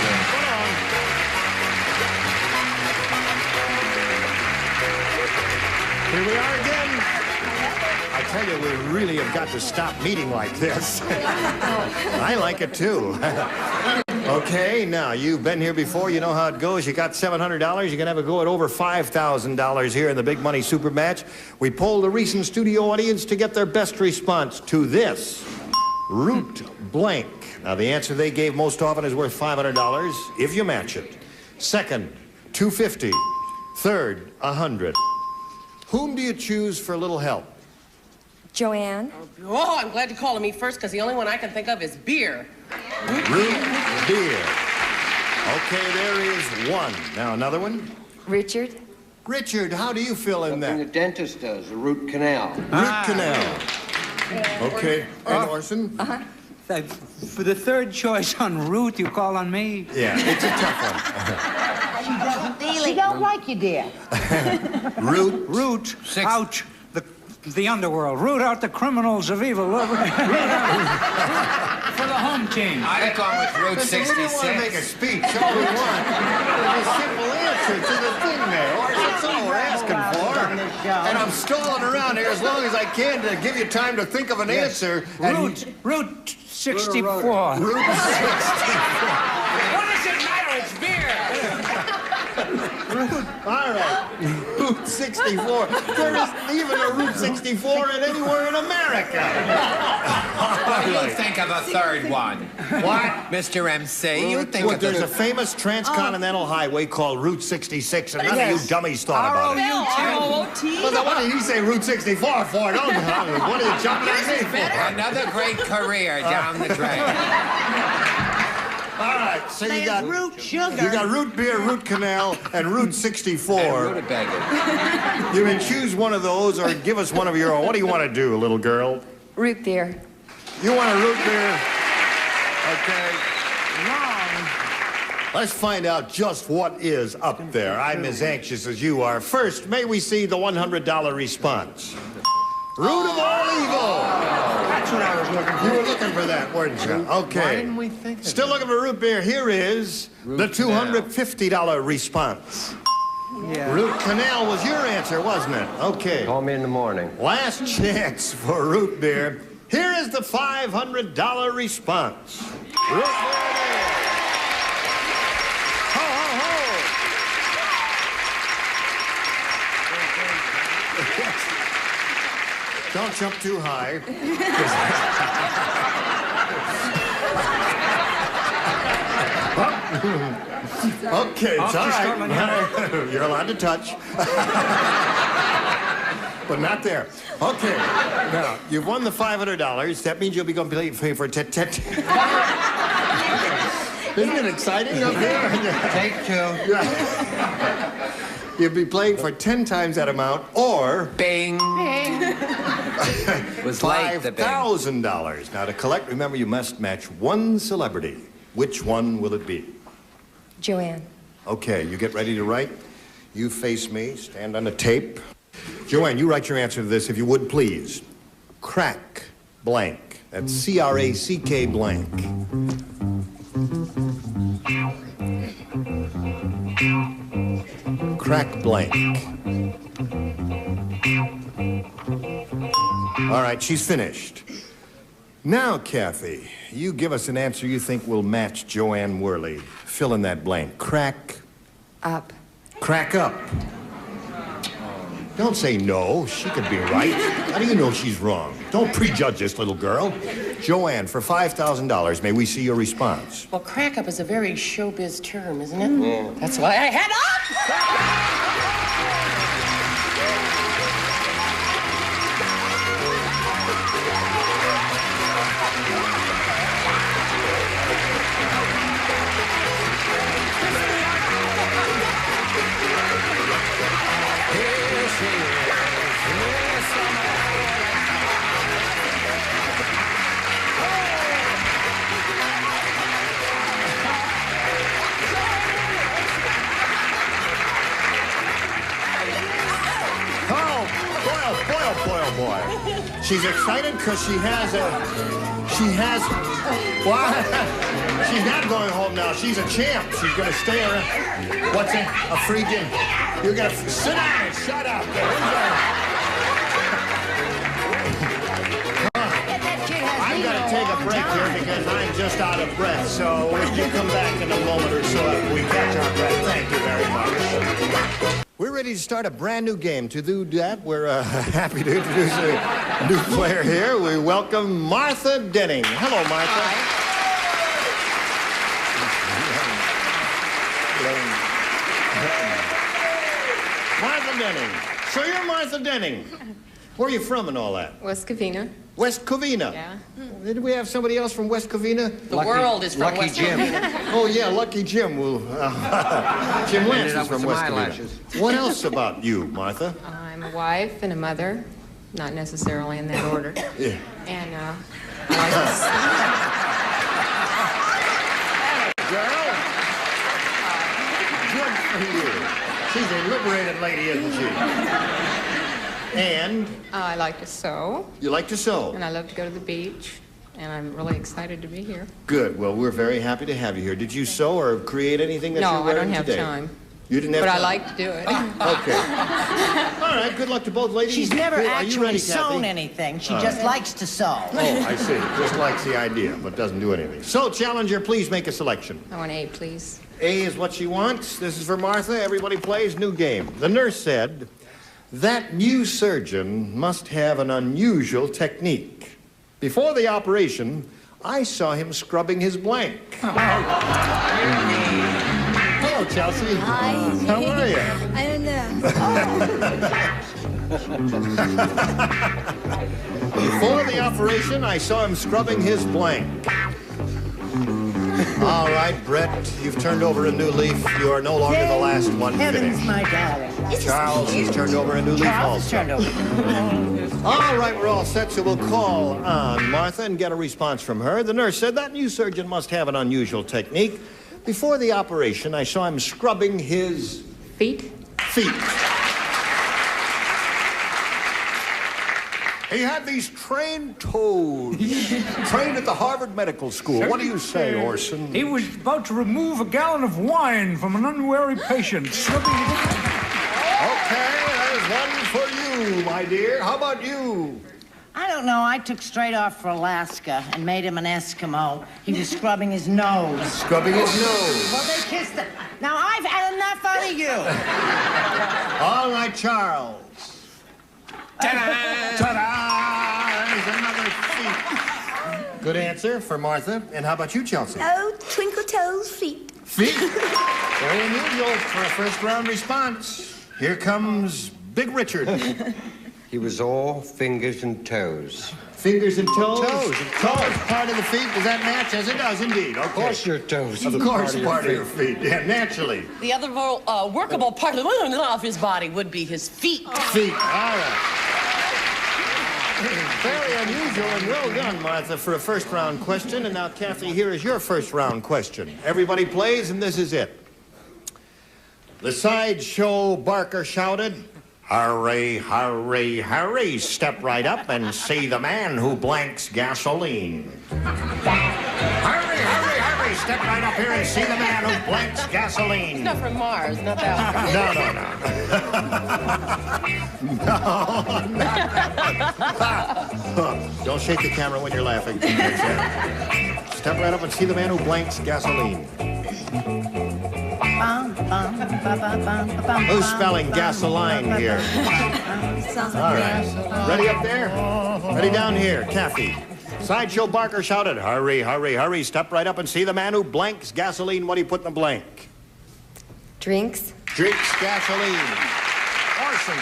Here we are again. I tell you, we really have got to stop meeting like this. I like it, too. Okay, now, you've been here before. You know how it goes. You got $700. You're going to have a go at over $5,000 here in the Big Money Super Match. We polled the recent studio audience to get their best response to this. Root blank. Now, the answer they gave most often is worth $500 if you match it. Second, $250. Third, $100. Whom do you choose for a little help? Joanne? Oh, I'm glad you called me first, because the only one I can think of is beer. Root beer. Okay, there is one. Now, another one? Richard? Richard, how do you fill in that? Something the dentist does, a root canal. Root canal. Okay, and Orson? Uh-huh. For the third choice on root, you call on me? Yeah, it's a tough one. She don't like you, dear. Root. Out the underworld. Root out the criminals of evil. Root out for the home team. I'd have gone with Route 66. We didn't want to make a speech. All we want is a simple answer to the thing there. That's all we're asking for. And I'm stalling around here as long as I can to give you time to think of an answer. Route 64. Route 64. What does it matter? It's beer. All right. Route 64. There isn't even a Route 64 anywhere in America. What do you think of a third one? What? Mr. MC, you think of there's a famous transcontinental highway called Route 66, and none of you dummies thought about it. R-O-U-T. Well, then what did he say Route 64 for? Don't, what are you jumping at me for? Another great career down the drain. All right, so you got root sugar. You got root beer, root canal, and Route 64. And rutabaga. You can choose one of those or give us one of your own. What do you want to do, little girl? Root beer. You want a root beer? Okay. Wrong. Let's find out just what is up there. I'm as anxious as you are. First, may we see the $100 response. Root of all evil. That's what I was looking for. You were looking for that, weren't you? Okay. Why didn't we think of Still looking for root beer. Here is the $250 response. Yeah. Root canal was your answer, wasn't it? Okay. Call me in the morning. Last chance for root beer. Here is the $500 response. Root beer. Ho, ho, ho. Don't jump too high. Okay, it's all right. You're allowed to touch. But not there. Okay. Now, you've won the $500. That means you'll be going to pay for tet-tet. Isn't it exciting up here? Take two. You'll be playing for 10 times that amount, or... Bing. Was late, the bing. $5,000. Now, to collect, remember, you must match one celebrity. Which one will it be? Joanne. Okay, you get ready to write. You face me, stand on the tape. Joanne, you write your answer to this, if you would, please. Crack blank. That's C-R-A-C-K blank. Crack blank. All right, she's finished. Now, Kathy, you give us an answer you think will match Joanne Worley. Fill in that blank. Crack... Up. Crack up. Don't say no. She could be right. How do you know she's wrong? Don't prejudge this little girl. Joanne, for $5,000, may we see your response? Well, crack up is a very showbiz term, isn't it? Yeah. That's why I had up! oh boy. She's excited because she has, what? She's not going home now. She's a champ. She's going to stay around. What's it? A freaking, you're going to sit down and shut up. I'm going to take a break here because I'm just out of breath. So if you come back in a moment or so, we catch our breath. Thank you very much. We're ready to start a brand new game. To do that, we're happy to introduce a new player here. We welcome Martha Denning. Hello, Martha. Martha Denning. So you're Martha Denning. Where are you from and all that? West Covina. West Covina? Yeah. Did we have somebody else from West Covina? The world is from West Covina. Oh, yeah, Lucky Jim. Well, Jim Lance is from West Covina. What else about you, Martha? I'm a wife and a mother, not necessarily in that order. Yeah. And I like to... Girl, good for you. She's a liberated lady, isn't she? And? I like to sew. You like to sew? And I love to go to the beach. And I'm really excited to be here. Good. Well, we're very happy to have you here. Did you sew or create anything that you're wearing today? No, I don't have time. You didn't have time? But I like to do it. Okay. All right. Good luck to both ladies. She's never actually ready, sewn Kathy? anything. She just likes to sew. Oh, I see. Just likes the idea, but doesn't do anything. So, challenger, please make a selection. I want A, please. A is what she wants. This is for Martha. Everybody plays. New game. The nurse said, that new surgeon must have an unusual technique. Before the operation, I saw him scrubbing his blank. Hello, Chelsea. Hi. How are you? I don't know. Before the operation, I saw him scrubbing his blank. All right, Brett, you've turned over a new leaf. You are no longer the last one Heavens, finished. my darling. Charles has turned over a new leaf also. Turned over. All right, we're all set, so we'll call on Martha and get a response from her. The nurse said that new surgeon must have an unusual technique. Before the operation, I saw him scrubbing his... Feet? Feet. He had these trained toes. Trained at the Harvard Medical School. What do you say, Orson? He was about to remove a gallon of wine from an unwary patient. Okay, there's one for you, my dear. How about you? I don't know. I took straight off for Alaska and made him an Eskimo. He was scrubbing his nose. Scrubbing his nose. Well, they kissed it. Now, I've had enough out of you. All right, Charles. Ta-da! Ta-da! There's another feet. Good answer for Martha. And how about you, Chelsea? Oh, twinkle toes, feet. Feet? Very unusual for a first-round response. Here comes Big Richard. He was all fingers and toes. Fingers and toes? Toes. Toes, part of the feet. Does that match? Yes, it does, indeed. Okay. Of course your toes. Of course, part of your feet. Yeah, naturally. The other workable part of his body would be his feet. Feet. All right. Very unusual and well done, Martha, for a first-round question. And now, Kathy, here is your first-round question. Everybody plays, and this is it. The sideshow barker shouted, "Hurry, hurry, hurry, step right up and see the man who blanks gasoline." Hurry, hurry, hurry, step right up here and see the man who blanks gasoline. It's not from Mars, not that one. No. Don't shake the camera when you're laughing. Step right up and see the man who blanks gasoline. Who's spelling gasoline here? All right. Ready up there? Ready down here? Kathy. Sideshow barker shouted, "Hurry, hurry, hurry, step right up and see the man who blanks gasoline." What do you put in the blank? Drinks. Drinks gasoline. Orson.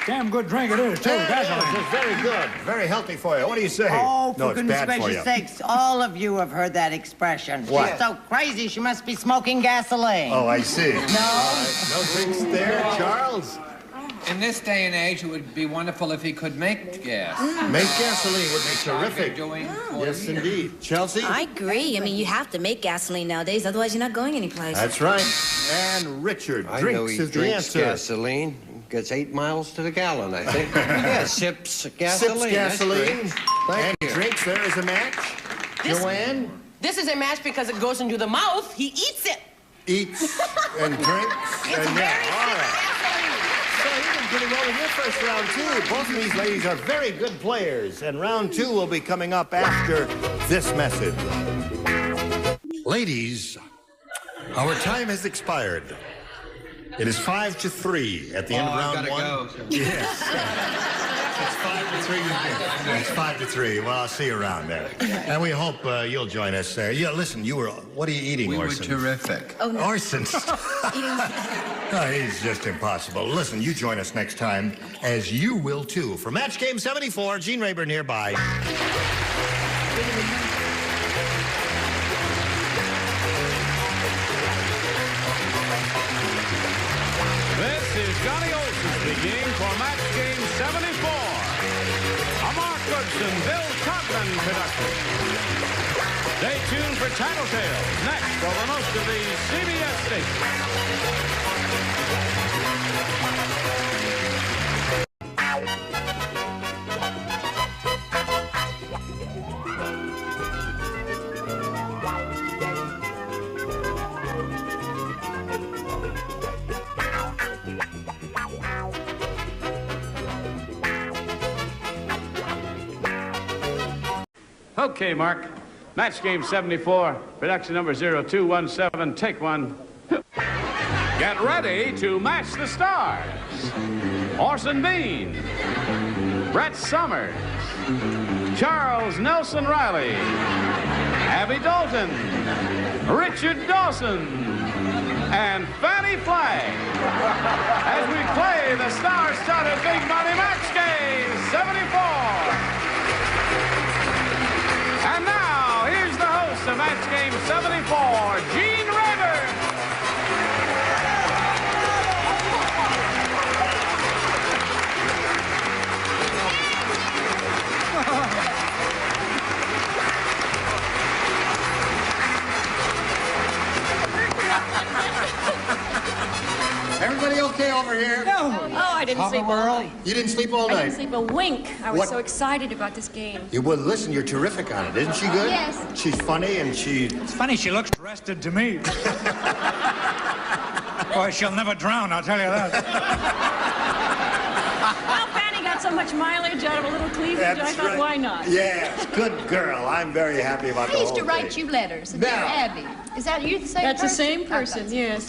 Damn good drink it is, too. Gasoline. It's very good. Very healthy for you. What do you say? Oh, No, for it's goodness bad for gracious you. sakes, all of you have heard that expression. What? She's so crazy, she must be smoking gasoline. Oh, I see. No. No drinks there, Charles? In this day and age, it would be wonderful if he could make gas. Make gasoline would be terrific. Yes, indeed. Chelsea? I agree. I mean, you have to make gasoline nowadays, otherwise you're not going anyplace. That's right. And Richard, I know drinks he is the drinks answer. gasoline. Gets 8 miles to the gallon, I think. Yeah, sips gasoline. Sips gasoline. Thank And you. drinks. There is a match. Joanne? This is a match because it goes into the mouth. He eats it. Eats and drinks. It's and very all right. So you did pretty well in your first round, too. Both of these ladies are very good players. And round 2 will be coming up after this message. Ladies, our time has expired. It is 5-3 at the end of round 1. Go. Yes. It's 5-3. It's 5-3. Well, I'll see you around there. And we hope you'll join us there. Yeah, listen, what are you eating, We Orson? were terrific. Oh, no. Orson. No, he's just impossible. Listen, you join us next time, as you will too. For Match Game 74, Gene Rayburn here. Bye. This is Johnny Olson speaking for Match Game 74. A Mark Goodson, Bill Todman production. Stay tuned for Tattletales next over most of the CBS Okay, Mark. Match Game 74, production number 0217, take one. Get ready to match the stars. Orson Bean, Brett Summers, Charles Nelson Riley, Abby Dalton, Richard Dawson, and Fannie Flagg as we play the star-studded Big Money Match Game 74. And now, here's the host of Match Game 74, Gene Rayburn. Everybody okay over here? No. Oh, I didn't sleep all night. You didn't sleep all I night? didn't sleep a wink. I was What? so excited about this game. Well, listen, you're terrific on it. Isn't she good? Yes. She's funny and she... It's funny, she looks rested to me. Boy, she'll never drown, I'll tell you that. Well, Fanny got so much mileage out of a little cleavage, I thought, why not? Yes, good girl. I'm very happy about the I whole used to write thing. you letters. Now- Dear Abby. Is that you the same That's the person? same person, yes.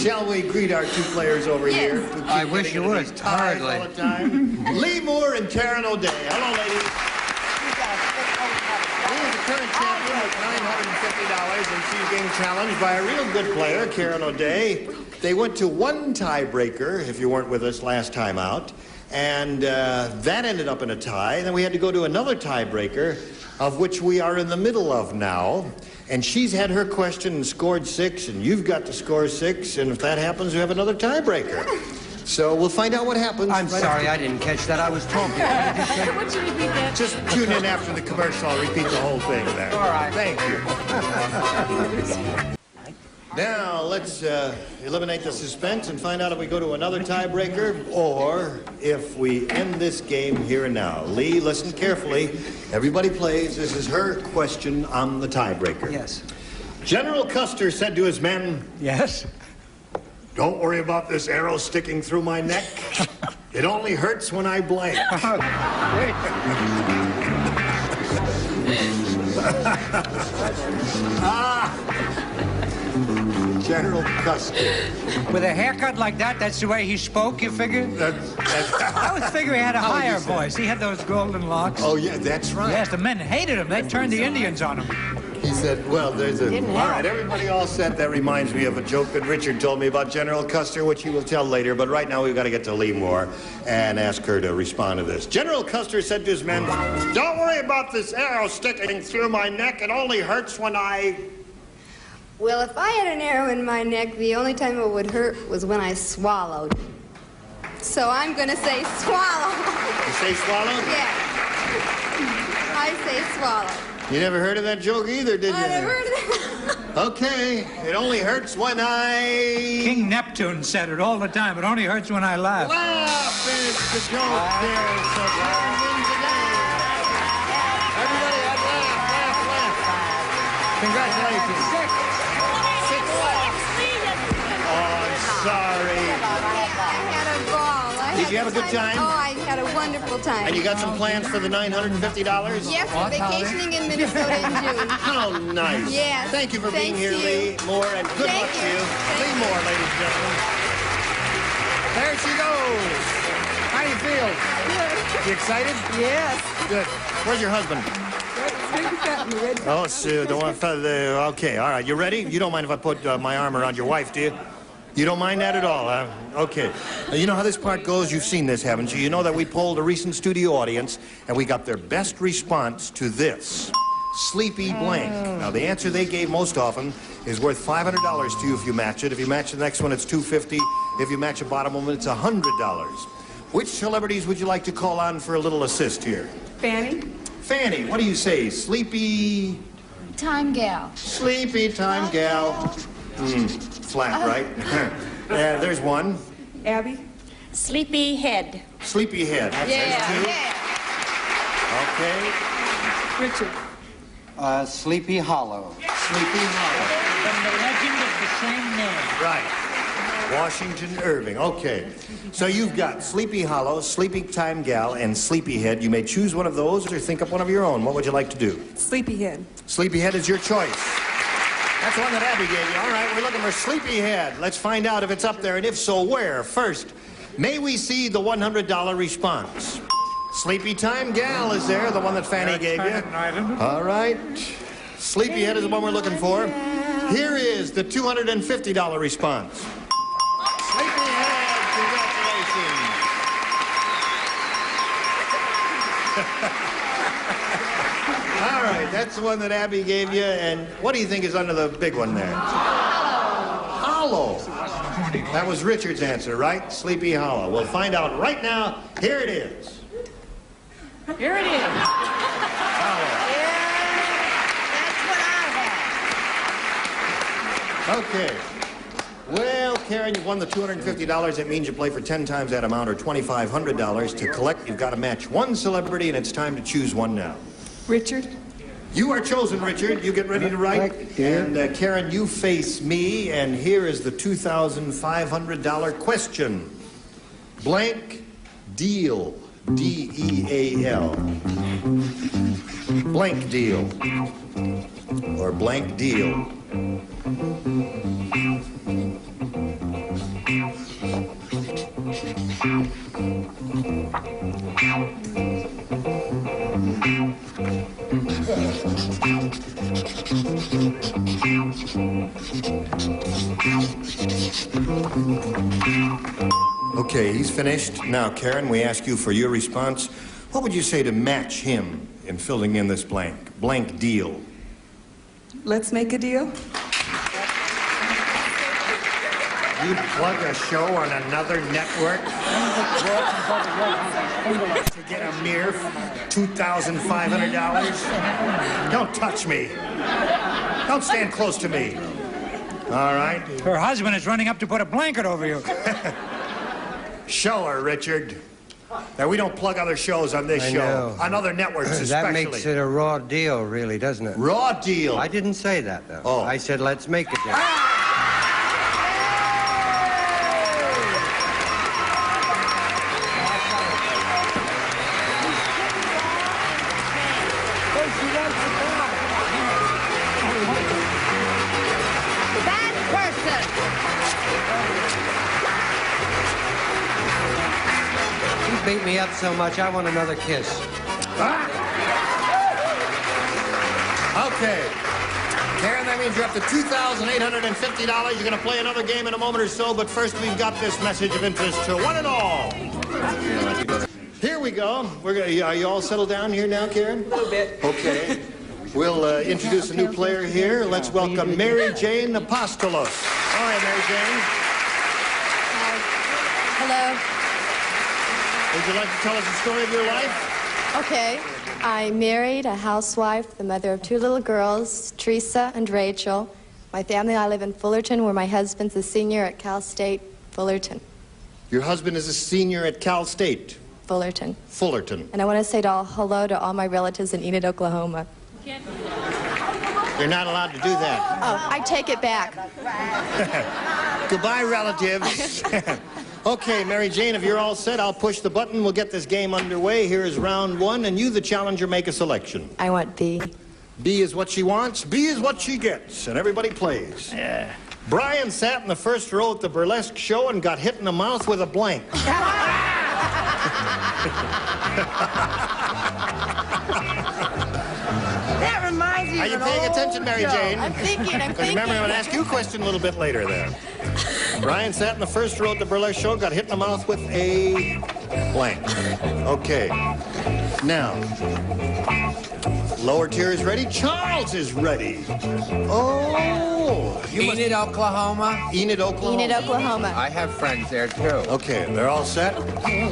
Shall we greet our two players over Yes. here? who keep I wish getting you into would. these ties Hardly. all the time? Lee Moore and Karen O'Day. Hello, ladies. Lee is the current champion with $950, and she's being challenged by a real good player, Karen O'Day. They went to one tiebreaker, if you weren't with us last time out, and that ended up in a tie. Then we had to go to another tiebreaker, of which we are in the middle of now. And she's had her question and scored 6, and you've got to score 6, and if that happens, we have another tiebreaker. So we'll find out what happens. I'm sorry, I didn't catch that. I was talking. Would you repeat that? Just tune in after the commercial. I'll repeat the whole thing there. All right. Thank you. Now, let's eliminate the suspense and find out if we go to another tiebreaker or if we end this game here and now. Lee, listen carefully. Everybody plays. This is her question on the tiebreaker. Yes. General Custer said to his men, Yes? "Don't worry about this arrow sticking through my neck. It only hurts when I blank." General Custer. With a haircut like that, that's the way he spoke, you figure? I was figuring he had a How would you higher say? voice. He had those golden locks. Oh, yeah, that's right. Yes, the men hated him. They turned the Indians on him. He said, well, there's a... All right, everybody all set. That reminds me of a joke that Richard told me about General Custer, which he will tell later. But right now, we've got to get to Lee Moore and ask her to respond to this. General Custer said to his men, "Don't worry about this arrow sticking through my neck. It only hurts when I..." Well, if I had an arrow in my neck, the only time it would hurt was when I swallowed. So I'm going to say swallow. You say swallow? Yeah. I say swallow. You never heard of that joke either, did you? I never heard of that. Okay, it only hurts when I... King Neptune said it all the time. It only hurts when I laugh. Laugh is the joke there. So Karen wins the game. Everybody, laugh. Congratulations. Six. Oh, I'm sorry. I had a ball. Did you have a good time? Oh, I had a wonderful time. And you got some plans for the $950? Yes, we're vacationing in Minnesota in June. How nice. Yes. Thank you for being here, you. Lee Moore, and good luck to you. Lee Moore, ladies and gentlemen. There she goes. How do you feel? Good. You excited? Yes. Good. Where's your husband? Oh, Sue, don't want to... Okay, all right. You ready? You don't mind if I put my arm around your wife, do you? You don't mind that at all, huh? Okay. Now, you know how this part goes? You've seen this, haven't you? You know that we polled a recent studio audience, and we got their best response to this. Sleepy blank. Now, the answer they gave most often is worth $500 to you if you match it. If you match the next one, it's $250. If you match a bottom one, it's $100. Which celebrities would you like to call on for a little assist here? Fanny? Fanny, what do you say? Sleepy... Time gal. Sleepy time gal. Flat, right? There's one. Abby? Sleepy head. Sleepy head. That's two. Okay. Richard? Sleepy Hollow. Sleepy Hollow. From the legend of the same name. Right. Washington Irving. Okay. So you've got Sleepy Hollow, Sleepy Time Gal, and Sleepyhead. You may choose one of those or think up one of your own. What would you like to do? Sleepyhead. Sleepyhead is your choice. That's the one that Abby gave you. All right, we're looking for Sleepyhead. Let's find out if it's up there, and if so, where. First, may we see the $100 response? Sleepy Time Gal is there, the one that Fanny gave you. All right. Sleepyhead is the one we're looking for. Here is the $250 response. Sleepyhead, congratulations. All right, that's the one that Abby gave you, and what do you think is under the big one there? Hollow. That was Richard's answer, right? Sleepy Hollow. We'll find out right now. Here it is. Here it is. Okay. Well, Karen, you've won the $250. That means you play for 10 times that amount, or $2,500. To collect, you've got to match one celebrity, and it's time to choose one now. Richard? You are chosen, Richard. You get ready to write. And Karen, you face me, and here is the $2,500 question. Blank deal. D-E-A-L. Blank deal. Or blank deal. Okay, he's finished. Now, Karen, we ask you for your response. What would you say to match him in filling in this blank? Blank deal. Let's make a deal. You plug a show on another network to get a mere $2,500? Don't touch me. Don't stand close to me. All right? Her husband is running up to put a blanket over you. Show her, Richard. Now, we don't plug other shows on this show. On other networks especially. That makes it a raw deal, really, doesn't it? Raw deal? I didn't say that, though. Oh. I said, let's make a deal. Beat me up so much, I want another kiss. Okay. Karen, that means you're up to $2,850. You're going to play another game in a moment or so, but first we've got this message of interest to one and all. Here we go. Are you all settled down here now, Karen? A little bit. Okay. We'll introduce a new player here. Let's welcome Mary Jayne Apostolos. All right, Mary Jayne. Hello. Would you like to tell us the story of your life? Okay. I married a housewife, the mother of 2 little girls, Teresa and Rachel. My family and I live in Fullerton, where my husband's a senior at Cal State, Fullerton. Your husband is a senior at Cal State. Fullerton. Fullerton. And I want to say hello to all my relatives in Enid, Oklahoma. You're not allowed to do that. Oh, I take it back. Goodbye, relatives. Okay, Mary Jane, if you're all set, I'll push the button. We'll get this game underway. Here is round 1, and you, the challenger, make a selection. I want B. B is what she wants, B is what she gets, and everybody plays. Yeah. Brian sat in the first row at the burlesque show and got hit in the mouth with a blank. That reminds me Are of you an paying old attention, Mary show. Jane? I'm thinking. Remember, I'm going to ask you a question a little bit later there. Brian sat in the first row at the burlesque show, got hit in the mouth with a blank. Okay. Now, lower tier is ready. Charles is ready. Oh. Enid, Oklahoma. Enid, Oklahoma. Enid, Oklahoma. I have friends there, too. Okay, they're all set?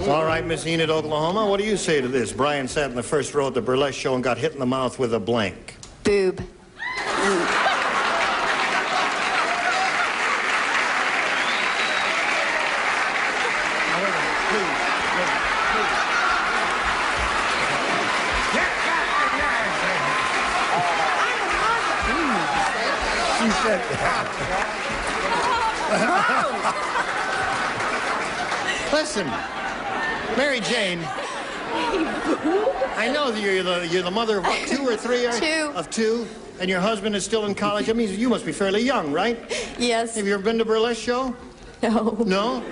All right, Miss Enid, Oklahoma, what do you say to this? Brian sat in the first row at the burlesque show and got hit in the mouth with a blank. Boob. She said that. Listen, Mary Jane, I know that you're the mother of what, 2 or 3? 2. Of 2, and your husband is still in college. I mean, you must be fairly young, right? Yes. Have you ever been to a burlesque show? No. No?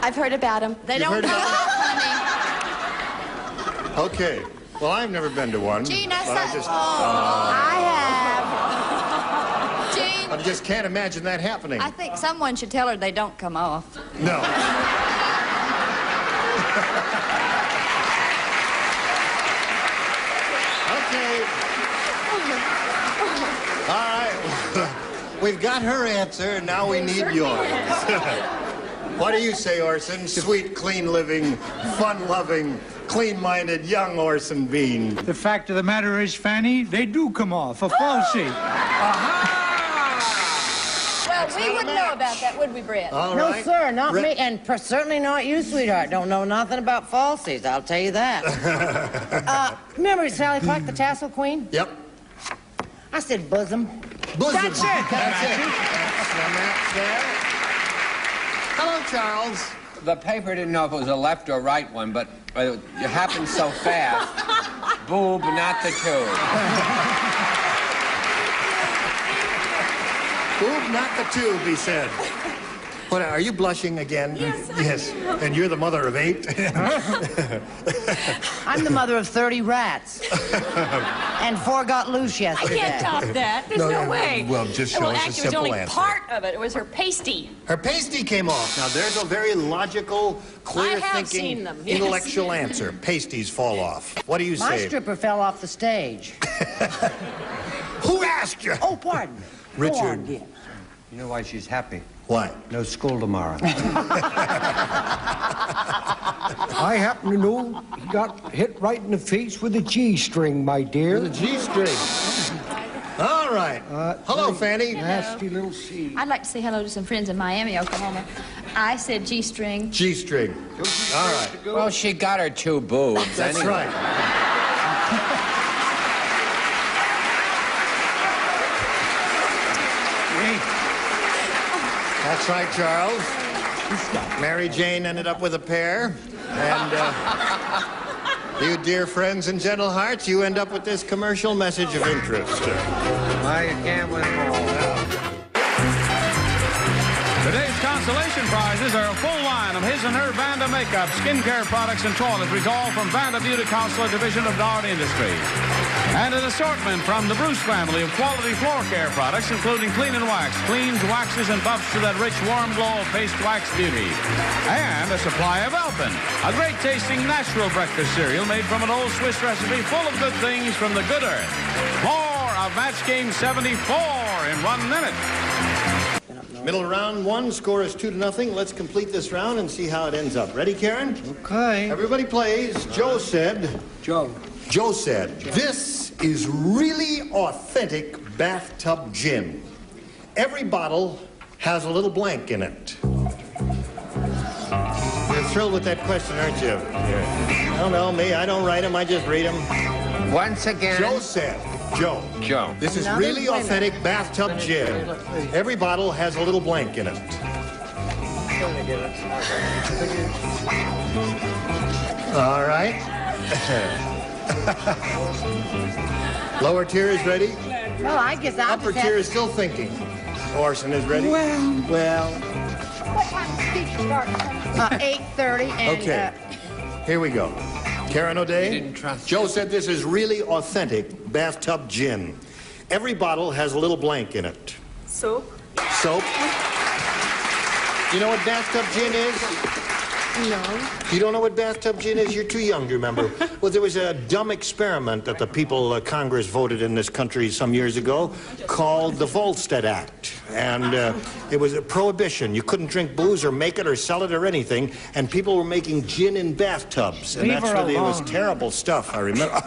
I've heard about him. They You've don't heard come about off, honey. Okay. Well, I've never been to one. Gene, but I just can't imagine that happening. I think someone should tell her they don't come off. No. Okay. All right. We've got her answer, and now we need yours. What do you say, Orson? Sweet, clean-living, fun-loving, clean-minded young Orson Bean. The fact of the matter is, Fanny, they do come off. A falsie. Well, we wouldn't know about that, would we, Brett? All No, right. sir, not me, and certainly not you, sweetheart. Don't know nothing about falsies, I'll tell you that. Remember Sally Clark, the tassel queen? Yep. I said bosom. Bosom. That's it. That's it. That's there. Hello, Charles. The paper didn't know if it was a left or right one, but it happened so fast. Boob, not the tube. Boob, not the tube, he said. What, are you blushing again? Yes. And you're the mother of 8? I'm the mother of 30 rats. And 4 got loose I yesterday. can't top that. There's no way. Well, just show us a actually, it was simple only answer. part of it. It was her pasty. Her pasty came off. Now, there's a very logical, I have clear-thinking, seen them, yes. intellectual answer. Pasties fall off. What do you My say? stripper fell off the stage. Who asked you? Oh, pardon. Richard. Go on, dear. You know why she's happy? Why? No school tomorrow. I happen to know he got hit right in the face with a G-string, my dear. With a G-string. All right. Hello, Fanny. Nasty little seed. I'd like to say hello to some friends in Miami, Oklahoma. I said G-string. G-string. All right. Well, she got her 2 boobs. That's anyway. right. That's right, Charles. Mary Jane ended up with a pair. And you dear friends and gentle hearts, you end up with this commercial message of interest. Why you can't win them all. Today's consolation prizes are a full line of his and her Vanda makeup, skincare products, and toiletries, all from Vanda Beauty Consular Division of Dodd Industries. And an assortment from the Bruce family of quality floor care products, including clean and wax, cleans, waxes, and buffs to that rich, warm glow of paste wax beauty. And a supply of Alpen, a great-tasting natural breakfast cereal made from an old Swiss recipe full of good things from the good earth. More of Match Game 74 in 1 minute. Middle of round one, score is 2-0. Let's complete this round and see how it ends up. Ready, Karen? Okay. Everybody plays. Joe said... Joe said, this is really authentic bathtub gin. Every bottle has a little blank in it. You're thrilled with that question, aren't you? I don't know, me, I don't write them, I just read them. Once again. Joe said, Joe, this is Another really winner. authentic bathtub gin. Every bottle has a little blank in it. All right. Lower tier is ready. Well, I guess I'll Upper just tier have... is still thinking. Orson is ready. Well. What time does speech start? 8:30 and... Okay. Here we go. Karen O'Day. Joe said this is really authentic bathtub gin. Every bottle has a little blank in it. Soap? Soap? You know what bathtub gin is? No. You don't know what bathtub gin is? You're too young to remember. Well, there was a dumb experiment that the people, Congress voted in this country some years ago called the Volstead Act. And it was a prohibition. You couldn't drink booze or make it or sell it or anything. And people were making gin in bathtubs. And Leave that's her really, it was alone. terrible stuff, I remember.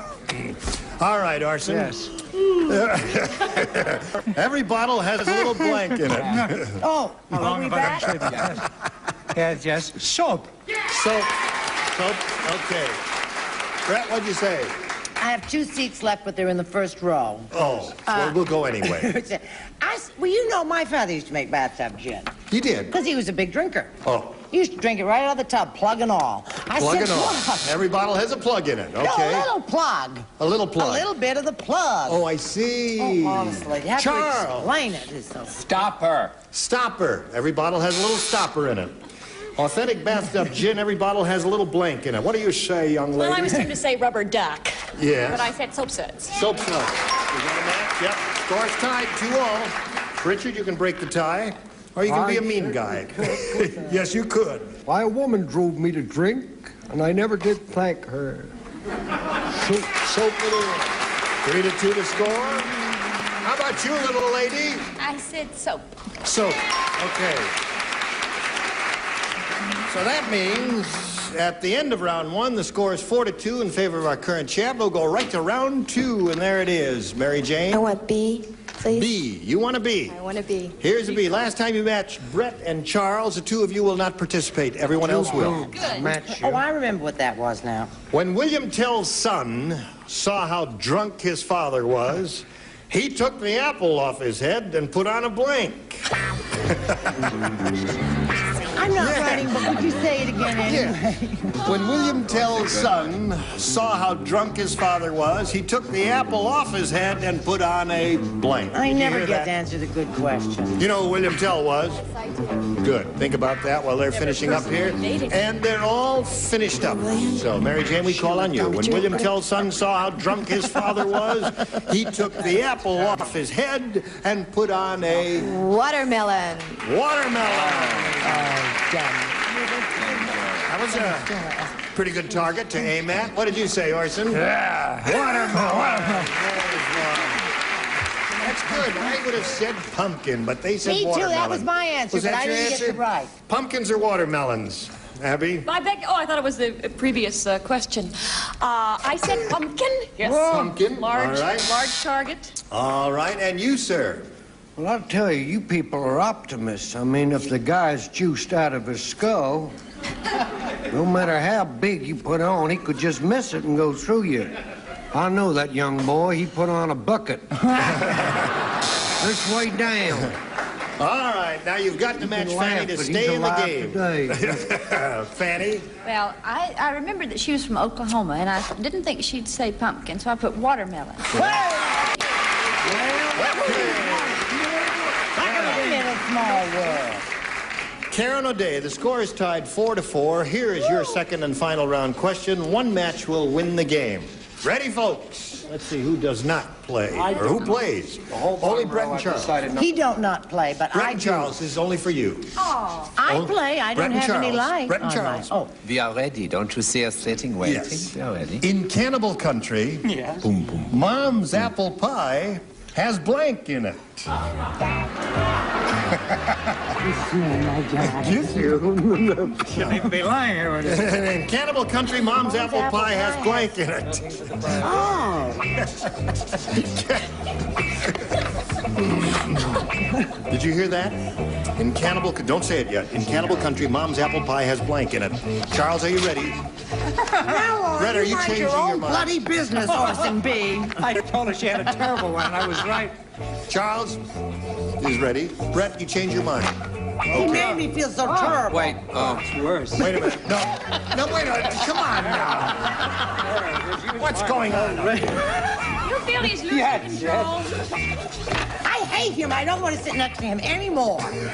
All right, Orson. Yes. Every bottle has a little blank in it. Oh, are we back? Yes. Soap. Soap. Okay. Brett, what'd you say? I have 2 seats left, but they're in the first row. Oh, well, we'll go anyway. Well, you know, my father used to make bathtub gin. He did? Because he was a big drinker. Oh. He used to drink it right out of the tub, plug and all. Plug and all. Every bottle has a plug in it, okay? No, a little plug. A little plug. A little bit of the plug. Oh, I see. Oh, honestly, you have to Charles. explain it. It's so... Stopper. Stopper. Every bottle has a little stopper in it. Authentic bathtub gin, every bottle has a little blank in it. What do you say, young lady? Well, I was going to say rubber duck. Yes. But I said soap suds. Soap suds. You got a match? Yep. Score's tied 2-all. Richard, you can break the tie, or you can be a mean guy. Yes, you could. Why, a woman drove me to drink, and I never did thank her. Soap little. 3-2 to score. How about you, little lady? I said soap. Soap. Okay. So that means at the end of round one, the score is 4-2 in favor of our current champ. We'll go right to round two, and there it is. Mary Jane? I want B, please. B. You want a B? I want a B. Here's a B. Last time you matched Brett and Charles, the two of you will not participate. Everyone else will. Good. Oh, I remember what that was now. When William Tell's son saw how drunk his father was, he took the apple off his head and put on a blank. I'm not writing, but would you say it again anyway? When William Tell's son saw how drunk his father was, he took the apple off his head and put on a blank. I Did you never hear get that? to answer the good question. You know who William Tell was? Good. Think about that while they're finishing up here. And they're all finished up. So, Mary Jane, we call on you. When William Tell's son saw how drunk his father was, he took the apple off his head and put on a... Watermelon. Watermelon. That was a pretty good target to aim at. What did you say, Orson? Yeah. Watermelon. That's good. I would have said pumpkin, but they said Me too, watermelon. that was my answer, Was but that I your didn't get answer? it right. Pumpkins or watermelons? Abby? I beg. Oh, I thought it was the previous question. I said pumpkin. Yes. Pumpkin. Large, All right. large target. All right, and you, sir? Well, I'll tell you, you people are optimists. I mean, if the guy's juiced out of his skull, no matter how big you put on, he could just miss it and go through you. I know that young boy. He put on a bucket. This way down. All right, now you've got to match Fanny to stay in the game. Fanny? Well, I remembered that she was from Oklahoma, and I didn't think she'd say pumpkin, so I put watermelon. Small world. Karen O'Day, the score is tied 4-4. Here is your second and final round question. One match will win the game. Ready, folks? Let's see who does not play, or who plays. Only Brett and Charles. He don't not play, but Brett I and do. Charles is only for you. Oh, I play. I Brett don't and have any Charles. light. Brett and on Charles. my- Oh, We are ready. Don't you see us sitting, waiting? Yes. We are ready. In Cannibal Country, boom, boom, Mom's apple pie has blank in it. Kiss you. Shouldn't even be lying here with In Cannibal Country, Mom's apple pie has blank in it. Oh. Did you hear that? In Cannibal, don't say it yet. In Cannibal Country, Mom's apple pie has blank in it. Charles, are you ready? Red, are you mind changing your own your mind? bloody business, Orson Bean. I told her she had a terrible one, and I was right. Charles is ready. Brett, you change your mind. He made me feel so terrible. Wait, It's worse. Wait a minute. No, wait a minute. Come on now. What's going on? You feel he's losing control? I hate him. I don't want to sit next to him anymore. All You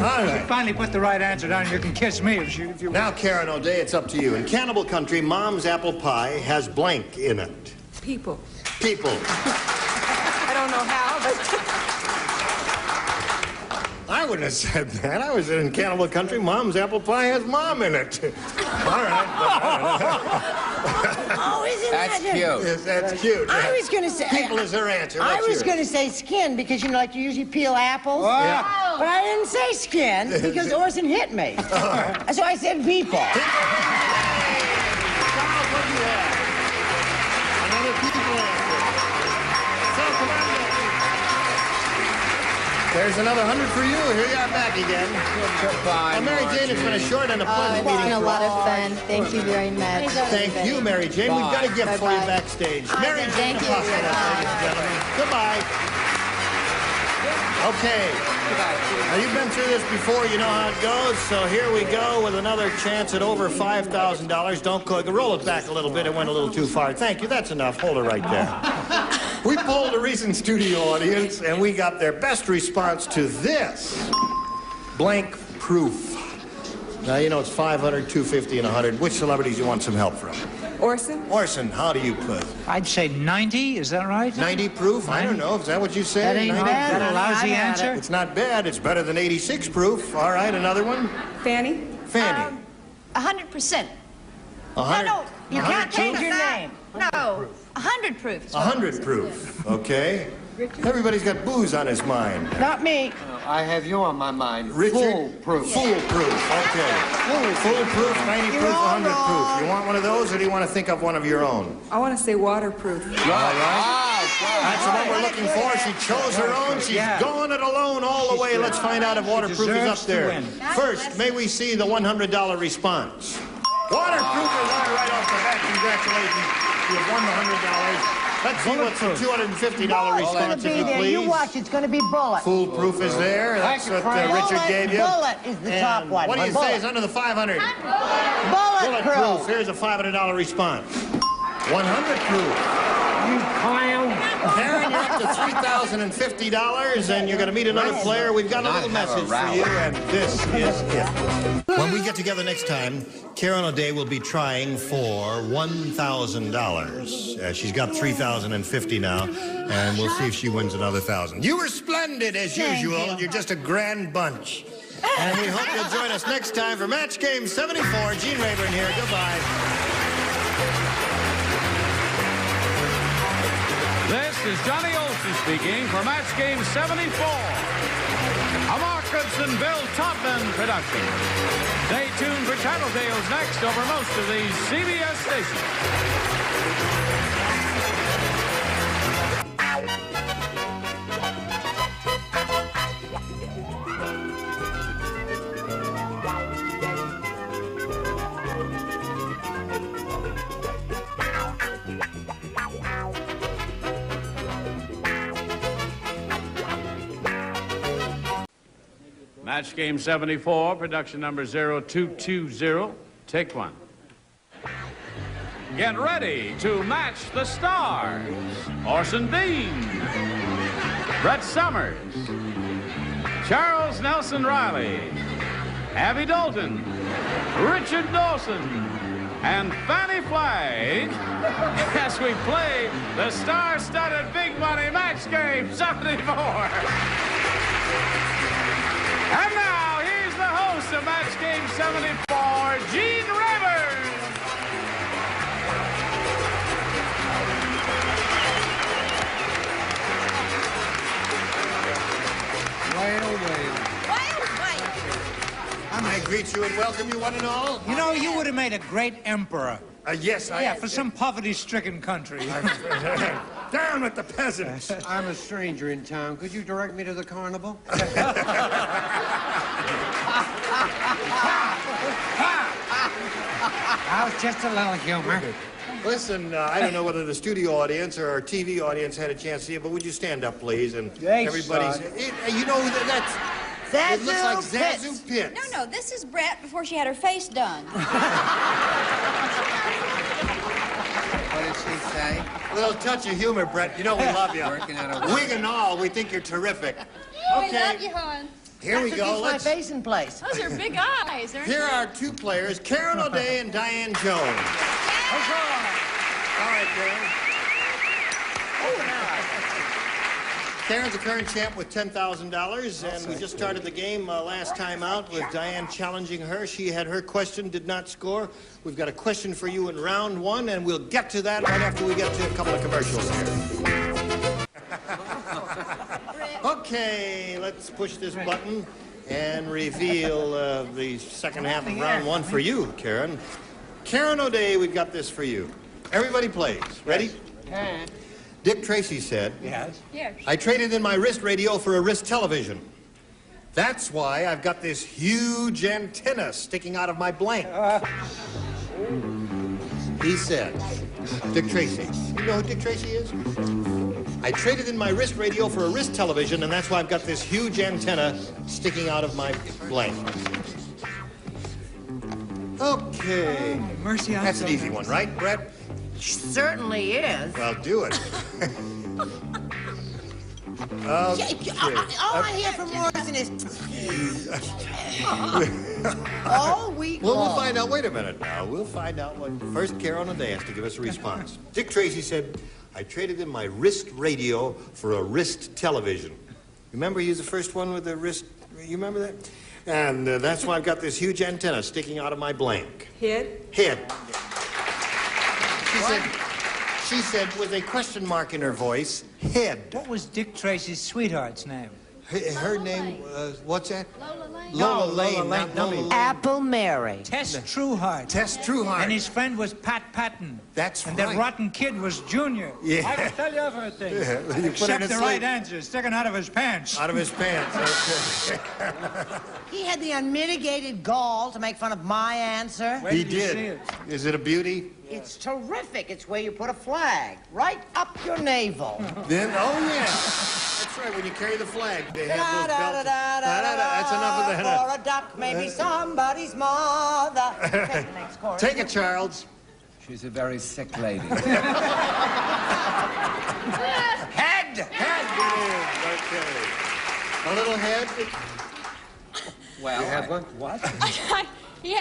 right. finally put the right answer down, you can kiss me if you... Now, Karen O'Day, it's up to you. In Cannibal Country, Mom's apple pie has blank in it. People. People. I don't know how, but I wouldn't have said that. I was in Cannibal Country. Mom's apple pie has mom in it. All right. Oh, isn't That's that cute. Yes, that's cute. I was going to say... People is her answer. I What's was yours? going to say skin because, you know, like you usually peel apples. Yeah. But I didn't say skin because Orson hit me. So I said people. Charles, what do you have? Another people answer. So, come on, Nick. There's another 100 for you. Here you are back again. Well, Mary Jane, it's been a short and a pleasant It's meeting been a for lot all. of fun. Thank you very much. Thank you, Mary Jane. We've got a gift for you Bye-bye. backstage. Mary Jane Thank you. Apostle, ladies and gentlemen. Goodbye. Okay. Now, you've been through this before. You know how it goes. So here we go with another chance at over $5,000. Don't roll it back a little bit. It went a little too far. Thank you. That's enough. Hold it right there. We polled a recent studio audience, and we got their best response to this. Blank proof. Now, you know it's 500, 250, and 100. Which celebrities you want some help from? Orson? Orson, how do you put? I'd say 90, is that right? 90 proof? I don't know. Is that what you say? That ain't 90? bad. Is that a lousy I've had answer? It's not bad. It's better than 86 proof. All right, another one. Fanny? Fanny. 100%. 100. No, you can't change your name. No, 100 proof. 100 proof. Okay. Everybody's got booze on his mind. Not me. I have you on my mind. Richard? Foolproof. Foolproof. Okay. Foolproof, 90 proof, 100 proof. You want one of those, or do you want to think of one of your own? I want to say waterproof. All right. That's the one we're looking for. She chose her own. She's going it alone all the way. Let's find out if waterproof is up deserves to there. win. First, may we see the $100 response. Waterproof is on right off the bat. Congratulations. You've won the $100. Let's see what's the $250 Bullet's response, gonna if be you there. please. You watch. It's going to be bullet. Foolproof is there. That's what Richard gave you. Bullet is the top And one. what do you Bullet. say is under the 500? Bulletproof. Bulletproof. Here's a $500 response. 100 proof. You clown. Karen, you're up to $3,050, and you're going to meet another player. We've got a little message for you, and this is it. When we get together next time, Karen O'Day will be trying for $1,000. She's got $3,050 now, and we'll see if she wins another $1,000. You were splendid, as usual. You're just a grand bunch. And we hope you'll join us next time for Match Game 74. Gene Rayburn here. Goodbye. This is Johnny Olson speaking for Match Game 74. A Mark Goodson, Bill Todman production. Stay tuned for Tattletales next over most of these CBS stations. Match Game 74, production number 0220. Take one. Get ready to match the stars. Orson Bean, Brett Summers, Charles Nelson Riley, Abby Dalton, Richard Dawson, and Fanny Flagg as we play the star-studded Big Money Match Game 74. And now, here's the host of Match Game 74, Gene Rayburn. Well, well. Well, well. welcome you one and all. You know, you would have made a great emperor. Yes, Yeah, for some poverty-stricken country. Down with the peasants. I'm a stranger in town. Could you direct me to the carnival? That was just a little humor. Listen, I don't know whether the studio audience or our TV audience had a chance to see it, but would you stand up, please? And Yes, everybody's... You know, that's... It looks like Zazu Pitts. No, this is Brett before she had her face done. What did she say? A little touch of humor, Brett. You know we love you. Working out a Wig and all, we think you're terrific. We love you, hon. Here we go. Keeps my face in place. Those are big eyes, aren't Here they? are two players, Karen O'Day and Diane Jones. All right, Karen. Karen's the current champ with $10,000, and we just started the game last time out with Diane challenging her. She had her question, did not score. We've got a question for you in round one, and we'll get to that right after we get to a couple of commercials here. Okay, let's push this button and reveal the second half of round one for you, Karen. Karen O'Day, we've got this for you. Everybody plays. Ready? Yes. Dick Tracy said, Yes? Yes. I traded in my wrist radio for a wrist television. That's why I've got this huge antenna sticking out of my blank. He said, Dick Tracy. You know who Dick Tracy is? I traded in my wrist radio for a wrist television, and that's why I've got this huge antenna sticking out of my blank. Okay. Oh, mercy, That's an easy one, right, Brett? Certainly is. Well, do it. All I hear from Orson is... all week Well, we'll long. find out. Wait a minute now. We'll find out what... First, Karen O'Day has to give us a response. Dick Tracy said, I traded in my wrist radio for a wrist television. Remember he was the first one with the wrist... You remember that? And that's why I've got this huge antenna sticking out of my blank. Head? Head. She said, with a question mark in her voice, head. What was Dick Tracy's sweetheart's name? Her name, what's that? Lola Lane. Lola Lane. Lola Lane, not Lola Lane. Apple Mary. Tess Trueheart. Tess Trueheart. And his friend was Pat Patton. That's and right. that rotten kid was Junior. Yeah. I will tell you everything. Yeah, you put it Except in the a right sleep. answer, sticking out of his pants. Out of his pants. Okay. He had the unmitigated gall to make fun of my answer. Where He did you see did. it? Is it a beauty? It's terrific. It's where you put a flag, right up your navel. Then, oh yeah. That's right, when you carry the flag, they have those belts. That's enough of that. For a duck, maybe somebody's mother. Okay, the next chorus. Take it, Charles. She's a very sick lady. Head! Head it is. Okay. A little head. Well, You have one? What?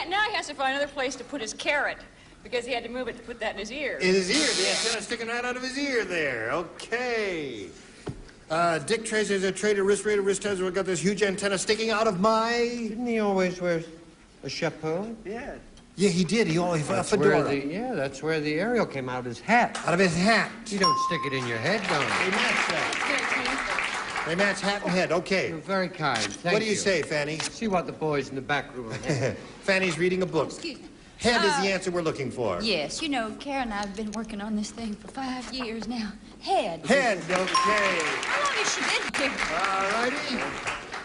Now he has to find another place to put his carrot because he had to move it to put that in his ear. In his ear. The antenna sticking right out of his ear there. Okay. Dick Tracy said, traded wrist radio, wrist tester. We've got this huge antenna sticking out of my... Didn't he always wear a chapeau? Yeah. Yeah, he did. He always a That's fedora. where that's where the aerial came out, his hat. Out of his hat. You don't stick it in your head, don't They you? match that. They match hat and head. Okay. You're very kind. Thank What do you say, Fanny? See what the boys in the back room are having. Fanny's reading a book. Excuse me. Head is the answer we're looking for. Yes, you know, Karen and I have been working on this thing for 5 years now. Head. Head, okay. How long has she been here? All righty.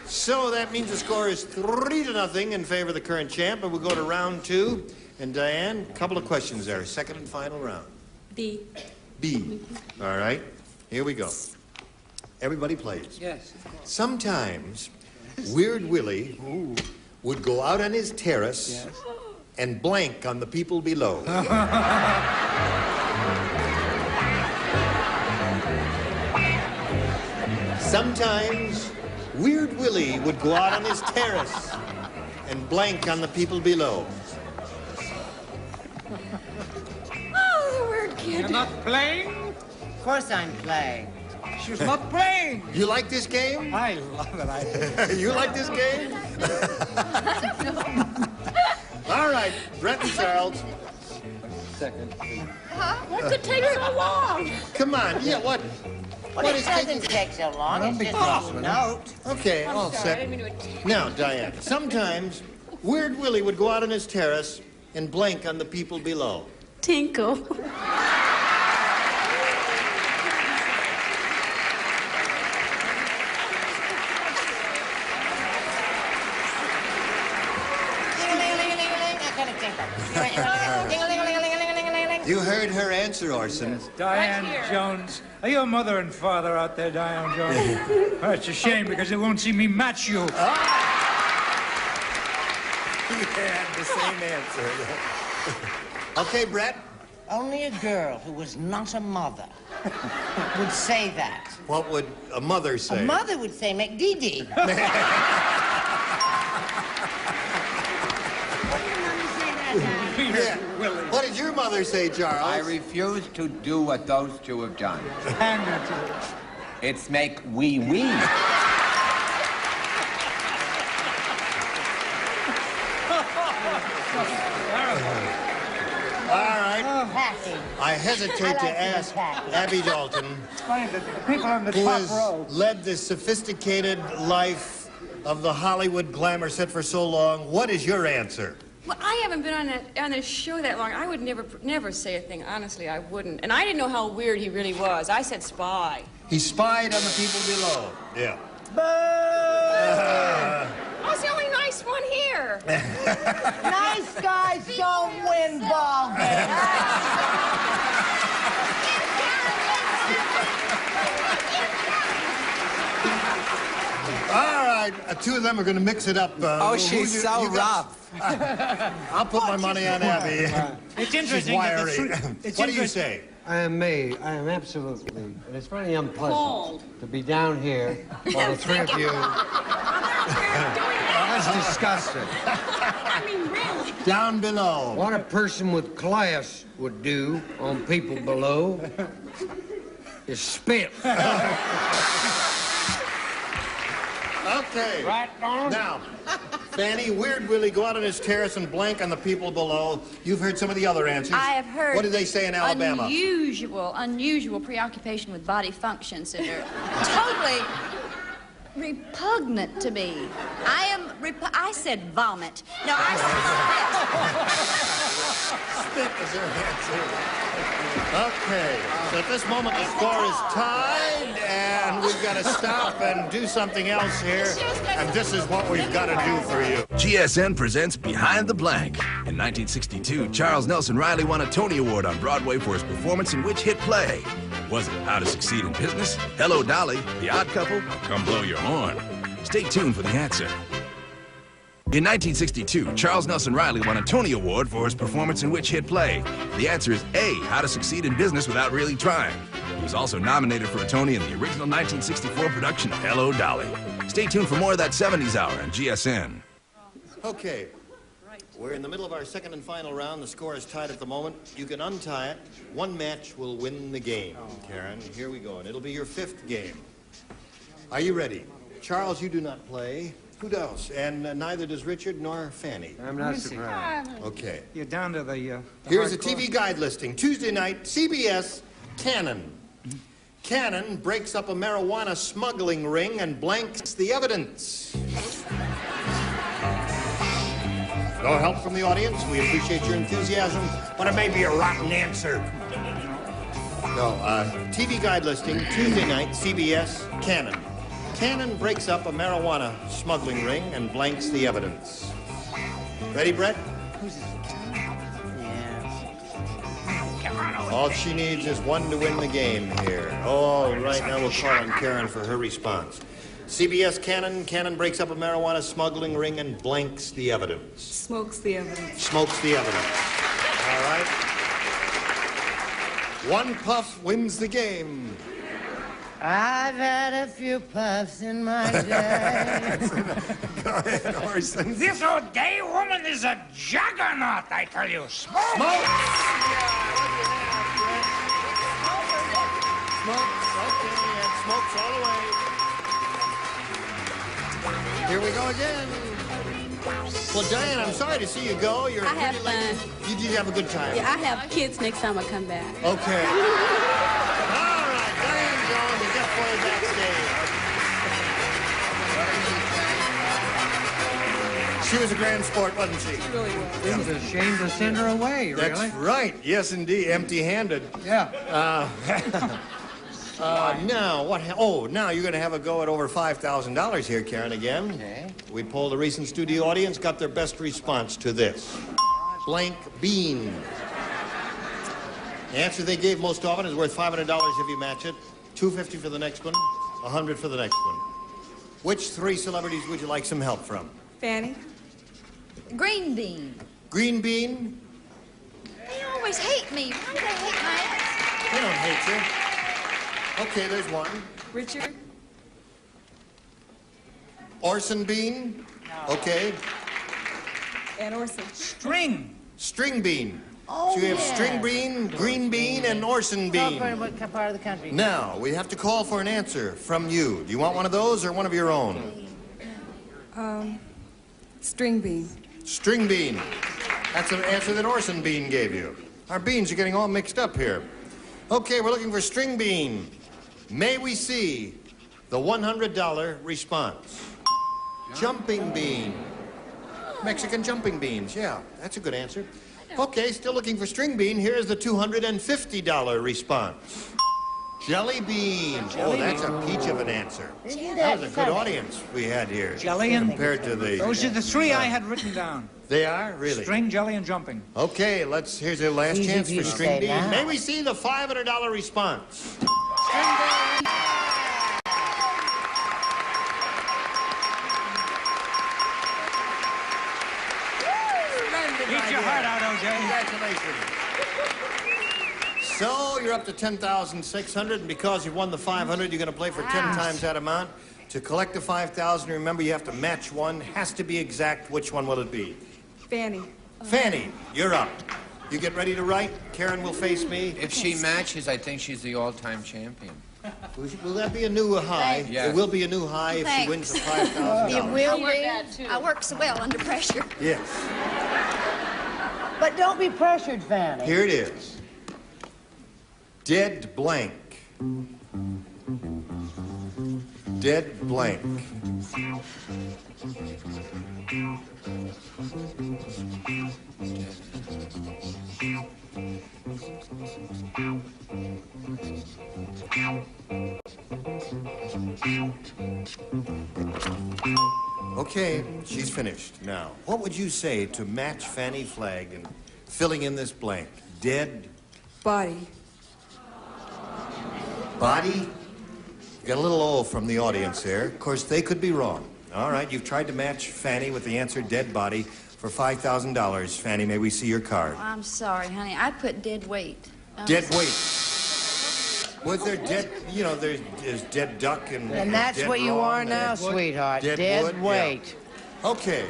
So that means the score is 3-0 in favor of the current champ, and we'll go to round two. And Diane, a couple of questions there. Second and final round. B. B. All right. Here we go. Everybody plays. yes. Sometimes Weird Willie would go out on his terrace and blank on the people below. Sometimes Weird Willie would go out on his terrace and blank on the people below. Oh, the weird kid. You're not playing? Of course I'm playing. She's not playing. You like this game? I love it. You like this game? All right, Brett and Charles. Second. What could take so long? Come on, yeah, what? Well, What it is doesn't taking... take so long. Don't It's be just cross a with note. Okay, I'm all sorry, I set. didn't mean to attack. Now, Diane, sometimes Weird Willie would go out on his terrace and blank on the people below? Tinkle. You heard her answer, Orson. Yes, Diane Jones. Are your mother and father out there, Diane Jones? Oh, it's a shame because they won't see me match you. He had the same answer. Okay, Brett? Only a girl who was not a mother would say that. What would a mother say? A mother would say, McDee-dee. Yeah. What did your mother say, Charles? I refuse to do what those two have done. It's make wee-wee. All right. Oh, happy. I hesitate to ask Abby Dalton, It's funny that the people on the who top has row. led this sophisticated life of the Hollywood glamour set for so long, what is your answer? Well, I haven't been on this show that long. I would never say a thing. Honestly, I wouldn't. And I didn't know how weird he really was. I said spy. He spied on the people below. Yeah. I was the only nice one here. Nice guys don't win ball games. All right, two of them are going to mix it up. Oh, she's so rough. I'll put my money on Abby. It's She's interesting. that the wiry. it's What do you interesting- say? I am me. I am absolutely. And it's very unpleasant to be down here while the three of you. That's disgusting. I mean, really. Down below. What a person with class would do on people below is spit. Okay. Right, Donald? Now, Fanny, Weird Willie go out on his terrace and blank on the people below. You've heard some of the other answers. I have heard. What did they say in Alabama? Unusual preoccupation with body functions that are totally repugnant to me. I said vomit. No, I Spit is their answer. Okay, so at this moment the score is tied, and we've got to stop and do something else here. And this is what we've got to do for you. GSN presents Behind the Blank. In 1962, Charles Nelson Riley won a Tony Award on Broadway for his performance in which hit play? Was it How to Succeed in Business, Hello Dolly, The Odd Couple, or Come Blow Your Horn? Stay tuned for the answer. In 1962, Charles Nelson Riley won a Tony Award for his performance in which hit play? The answer is A, How to Succeed in Business Without Really Trying. He was also nominated for a Tony in the original 1964 production of Hello Dolly. Stay tuned for more of that 70s hour on GSN. Okay. We're in the middle of our second and final round. The score is tied at the moment. You can untie it. One match will win the game, Karen. Here we go, and it'll be your fifth game. Are you ready? Charles, you do not play. Who does? And neither does Richard nor Fanny. I'm not surprised. Okay. You're down to the Here's a hardcore. TV guide listing. Tuesday night, CBS, Cannon. Cannon breaks up a marijuana smuggling ring and blanks the evidence. No help from the audience. We appreciate your enthusiasm, but it may be a rotten answer. No, TV guide listing, Tuesday night, CBS, Cannon. Cannon breaks up a marijuana smuggling ring and blanks the evidence. Ready, Brett? All she needs is one to win the game here. Oh, right now we'll call on Karen for her response. CBS Cannon. Cannon breaks up a marijuana smuggling ring and blanks the evidence. Smokes the evidence. Smokes the evidence. All right. One puff wins the game. I've had a few puffs in my day. Go ahead, Orson. This O'Day woman is a juggernaut, I tell you. Smoke! Smoke! Smokes, okay, and smokes all the way. Here we go again. Well, Diane, I'm sorry to see you go. You're I had pretty late. fun. You did have a good time. Yeah, I have kids next time I come back. Okay. All right, Diane Jones, and just for you backstage. She was a grand sport, wasn't she? She really was. It was a shame to send her away, really. That's right. Yes, indeed. Empty-handed. Yeah. Now, now you're going to have a go at over $5,000 here, Karen, again. Okay. We polled the recent studio audience, got their best response to this. Blank bean. The answer they gave most often is worth $500 if you match it, $250 for the next one, $100 for the next one. Which three celebrities would you like some help from? Fanny? Green bean. Green bean? They always hate me. Why do they hate my ass? They don't hate you. Okay, there's one. Richard? Orson Bean? No. Okay. And Orson. String bean. Oh, So you have string bean, green bean, and Orson bean. What part of the country? Now, we have to call for an answer from you. Do you want one of those or one of your own? String bean. String bean. That's an answer that Orson Bean gave you. Our beans are getting all mixed up here. Okay, we're looking for string bean. May we see the $100 response? Jumping bean. Mexican jumping beans, yeah, that's a good answer. Okay, still looking for string bean. Here's the $250 response. Jelly bean. Oh, that's a peach of an answer. That was a good audience we had here. Jelly and... Compared to the... Those are the three I had written down. They are? Really? String, jelly, and jumping. Okay, here's your last Easy chance for you for to string say bean. now. May we see the $500 response? String bean. Eat your heart out, OJ. Congratulations. So you're up to $10,600, and because you've won the $500, you're going to play for 10 times that amount. To collect the $5,000, remember you have to match one. Has to be exact. Which one will it be? Fanny. Fanny, you're up. You get ready to write. Karen will face me. If she matches, I think she's the all-time champion. Will that be a new high? Yeah. It will be a new high if she wins the $5,000. It will be. I work so well under pressure. Yes. But don't be pressured, Fanny. Here it is. Dead blank. Dead blank. Okay, she's finished. Now, what would you say to match Fanny Flagg and filling in this blank? Dead Body. body? Got a little O from the audience there. Of course, they could be wrong. All right, you've tried to match Fanny with the answer dead body for $5,000. Fanny, may we see your card? Oh, I'm sorry, honey. I put dead weight. Dead weight. Was there dead, you know, there's dead duck and that's dead what you wrong, are now, dead wood. sweetheart. Dead wood, weight. Yeah. Okay.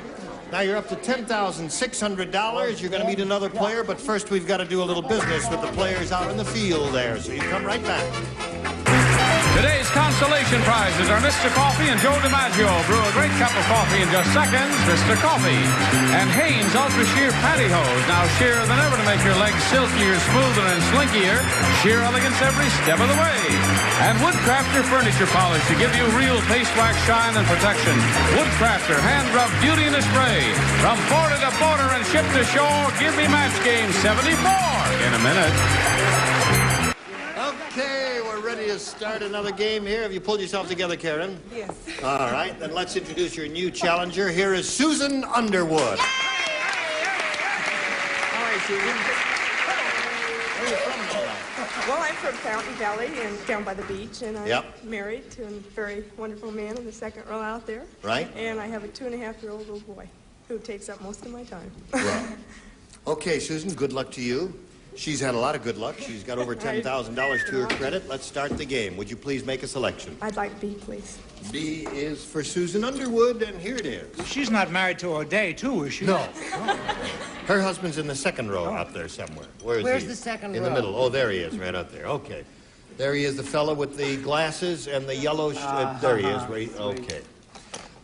Now you're up to $10,600. You're going to meet another player, but first we've got to do a little business with the players out in the field there. So you come right back. Today's consolation prizes are Mr. Coffee and Joe DiMaggio. Brew a great cup of coffee in just seconds, Mr. Coffee. And Hanes Ultra Sheer Pantyhose. Now sheerer than ever to make your legs silkier, smoother, and slinkier. Sheer elegance every step of the way. And Woodcrafter Furniture Polish to give you real paste wax shine and protection. Woodcrafter hand-rubbed beauty in a spray. From border to border and ship to shore, give me match game 74 in a minute. Okay, we're ready to start another game here. Have you pulled yourself together, Karen? Yes. All right, then let's introduce your new challenger. Here is Susan Underwood. How are you, Susan? Where are you from, Mama? Well, I'm from Fountain Valley and down by the beach, and I'm Yep. married to a very wonderful man in the second row out there. Right. And I have a 2.5-year-old little boy who takes up most of my time. Well, okay, Susan, good luck to you. She's had a lot of good luck. She's got over $10,000 to her credit. Let's start the game. Would you please make a selection? I'd like B, please. B is for Susan Underwood, and here it is. She's not married to O'Day, too, is she? No. Her husband's in the second row out there somewhere. Where's Where's he? the second In row? the middle. Oh, there he is, right out there. Okay. There he is, the fellow with the glasses and the yellow... there he is. Right. Okay.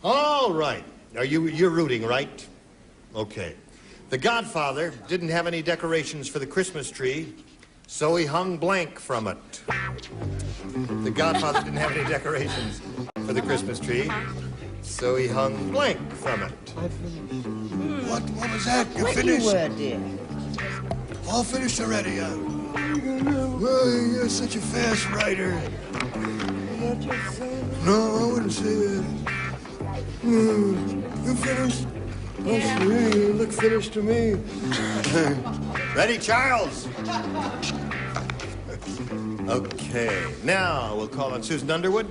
All right. You're rooting, right? Okay. The Godfather didn't have any decorations for the Christmas tree, so he hung blank from it. The Godfather didn't have any decorations for the Christmas tree, So he hung blank from it. What was that? You What finished? you were, dear? All finished already, huh? Well, you're such a fast writer. No, I wouldn't say that. You finished? Yeah. You look finished to me. Ready, Charles? Okay, now we'll call on Susan Underwood.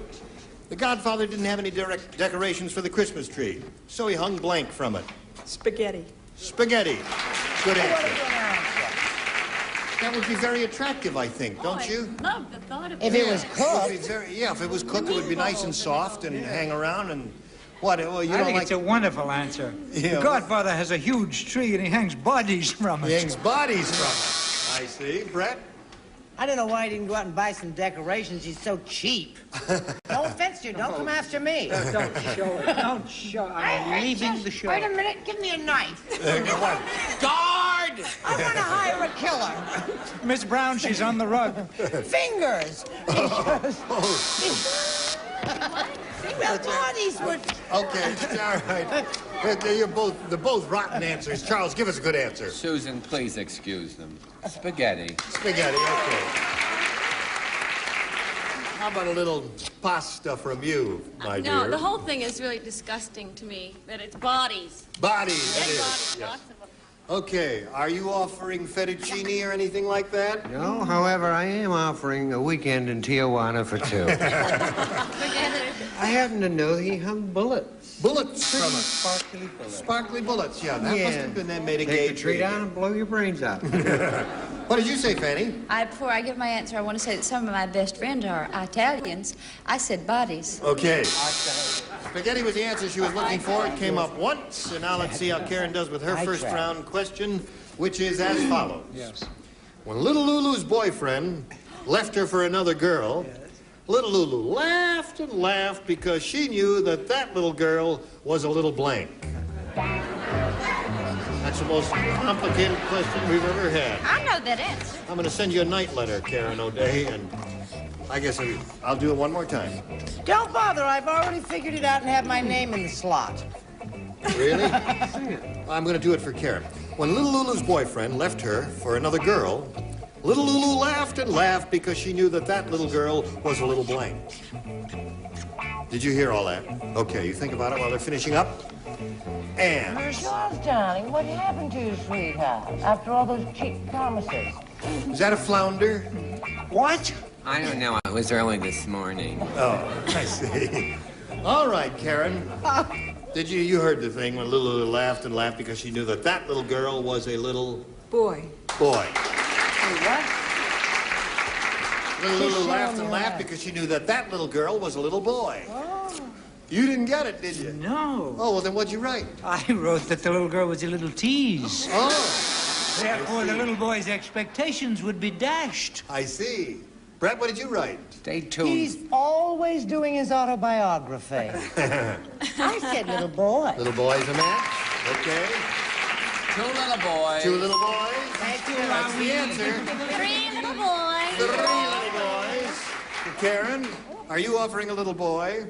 The Godfather didn't have any decorations for the Christmas tree, so he hung blank from it. Spaghetti. Spaghetti. Good answer. That would be very attractive, I think, don't you? I love the thought of If that. it was cooked. If it was cooked, it would be nice and soft and hang around and what? Well, you I don't think like... it's a wonderful answer. Yeah. The Godfather has a huge tree and he hangs bodies from it. He hangs bodies from it. I see. Brett? I don't know why he didn't go out and buy some decorations. He's so cheap. No offense to you. Don't come after me. Don't show it. Don't show it. I'm leaving the show. Wait a minute. Give me a knife. Guard! I want to hire a killer. Miss Brown, she's on the rug. Fingers. The bodies were... Okay, all right. They're both rotten answers. Charles, give us a good answer. Susan, please excuse them. Spaghetti. Spaghetti, okay. How about a little pasta from you, my dear? No, the whole thing is really disgusting to me, that it's bodies. Bodies, it Dead is. bodies, Yes. lots of them. Okay, are you offering fettuccine or anything like that? No, however, I am offering a weekend in Tijuana for two. I happen to know he hung bullets. Bullets from it. Sparkly bullets. Sparkly bullets, yeah. That must have been that made a Take gay the tree down and blow your brains out. What did you say, Fanny? Before I give my answer, I want to say that some of my best friends are Italians. I said bodies. Okay. Spaghetti was the answer she was looking for. It came up once, and now let's see how Karen does with her first round question, which is as follows. Yes. When little Lulu's boyfriend left her for another girl, little Lulu laughed and laughed because she knew that that little girl was a little blank. That's the most complicated question we've ever had. I know that answer. I'm going to send you a night letter, Karen O'Day, and I guess I'll do it one more time. Don't bother. I've already figured it out and have my name in the slot. Really? I'm going to do it for Karen. When little Lulu's boyfriend left her for another girl, little Lulu laughed and laughed because she knew that that little girl was a little blank. Did you hear all that? Okay, you think about it while they're finishing up. And... Charles, darling, what happened to your sweetheart after all those cheap promises? Is that a flounder? What? I don't know. It was early this morning. Oh, I see. All right, Karen. Did you heard the thing when little Lulu laughed and laughed because she knew that that little girl was a little... Boy. Boy. What? Little Lulu laughed and laughed because she knew that that little girl was a little boy. Oh. You didn't get it, did you? No. Oh, well, then what'd you write? I wrote that the little girl was a little tease. Oh. Therefore, the little boy's expectations would be dashed. I see. Brett, what did you write? Stay tuned. He's always doing his autobiography. I said little boy. Little boy's a match. Okay. Two little boys. Two little boys. Thank you, That's the answer. 3 little boys. 3 little boys. Karen, are you offering a little boy?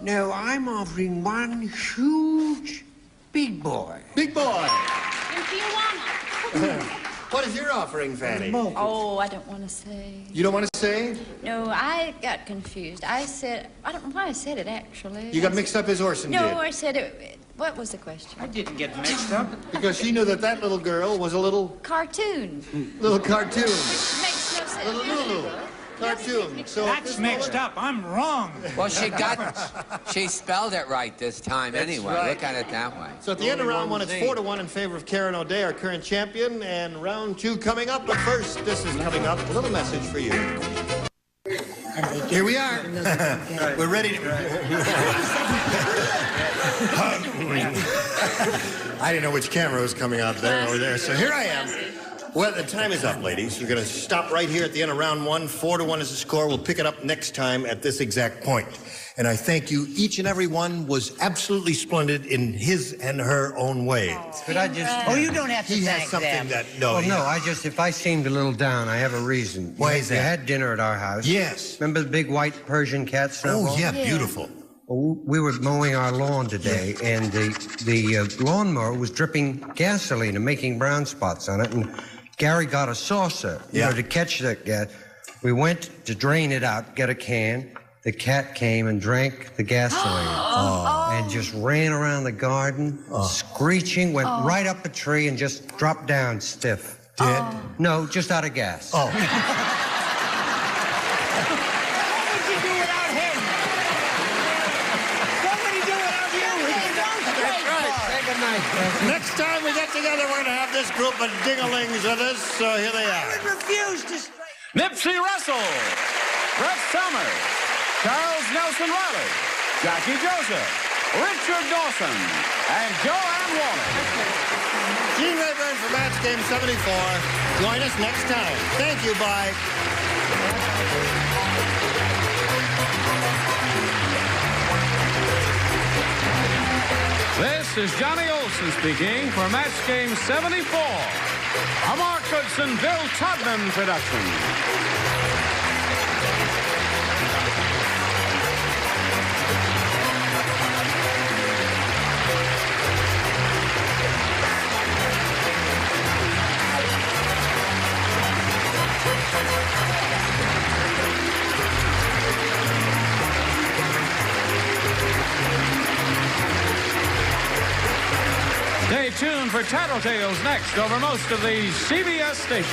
No, I'm offering one huge big boy. Big boy. In Tijuana. What is your offering, Fanny? Oh, I don't want to say. You don't want to say? No, I got confused. I said, I don't know why I said it, actually. You got mixed up as Orson did. No, I said it. What was the question? I didn't get mixed up. Because she knew that that little girl was a little... Cartoon. Little cartoon. Which makes no sense. Little Lulu. Cartoon. So That's mixed up. I'm wrong. Well, she spelled it right this time anyway. right. Look at it that way. So at the end of round one, it's 4-1 in favor of Karen O'Day, our current champion, and round two coming up. But first, this is coming up. A little message for you. Here we are. We're ready to... I didn't know which camera was coming out there or there, so here I am. Well, the time is up, ladies. We're going to stop right here at the end of round one. 4-1 is the score. We'll pick it up next time at this exact point. And I thank you. Each and every one was absolutely splendid in his and her own way. Could I just... Oh, you don't have to He has thank something them. that... No, Well, no, if I seemed a little down, I have a reason. Why is You that? had dinner at our house. Yes. Remember the big white Persian cat, Snowball? Oh, yeah, beautiful. We were mowing our lawn today, and the lawnmower was dripping gasoline and making brown spots on it, and Gary got a saucer, to catch that gas. We went to drain it out, get a can. The cat came and drank the gasoline and just ran around the garden, screeching, went right up a tree and just dropped down stiff. Dead? No, just out of gas. What would you do without him? What would he do without you? That's right. Say good night. Next time we get together, we're going to have this group of dingalings with us, so here they are. I refuse to... Nipsey Russell, Brett Summers, Charles Nelson Riley, Jackie Joseph, Richard Dawson, and Joanne Wallace. Jayne Rayburn for Match Game 74. Join us next time. Thank you, bye. This is Johnny Olson speaking for Match Game 74. A Mark Goodson, Bill Todman production. Stay tuned for Tattletales next over most of the CBS stations.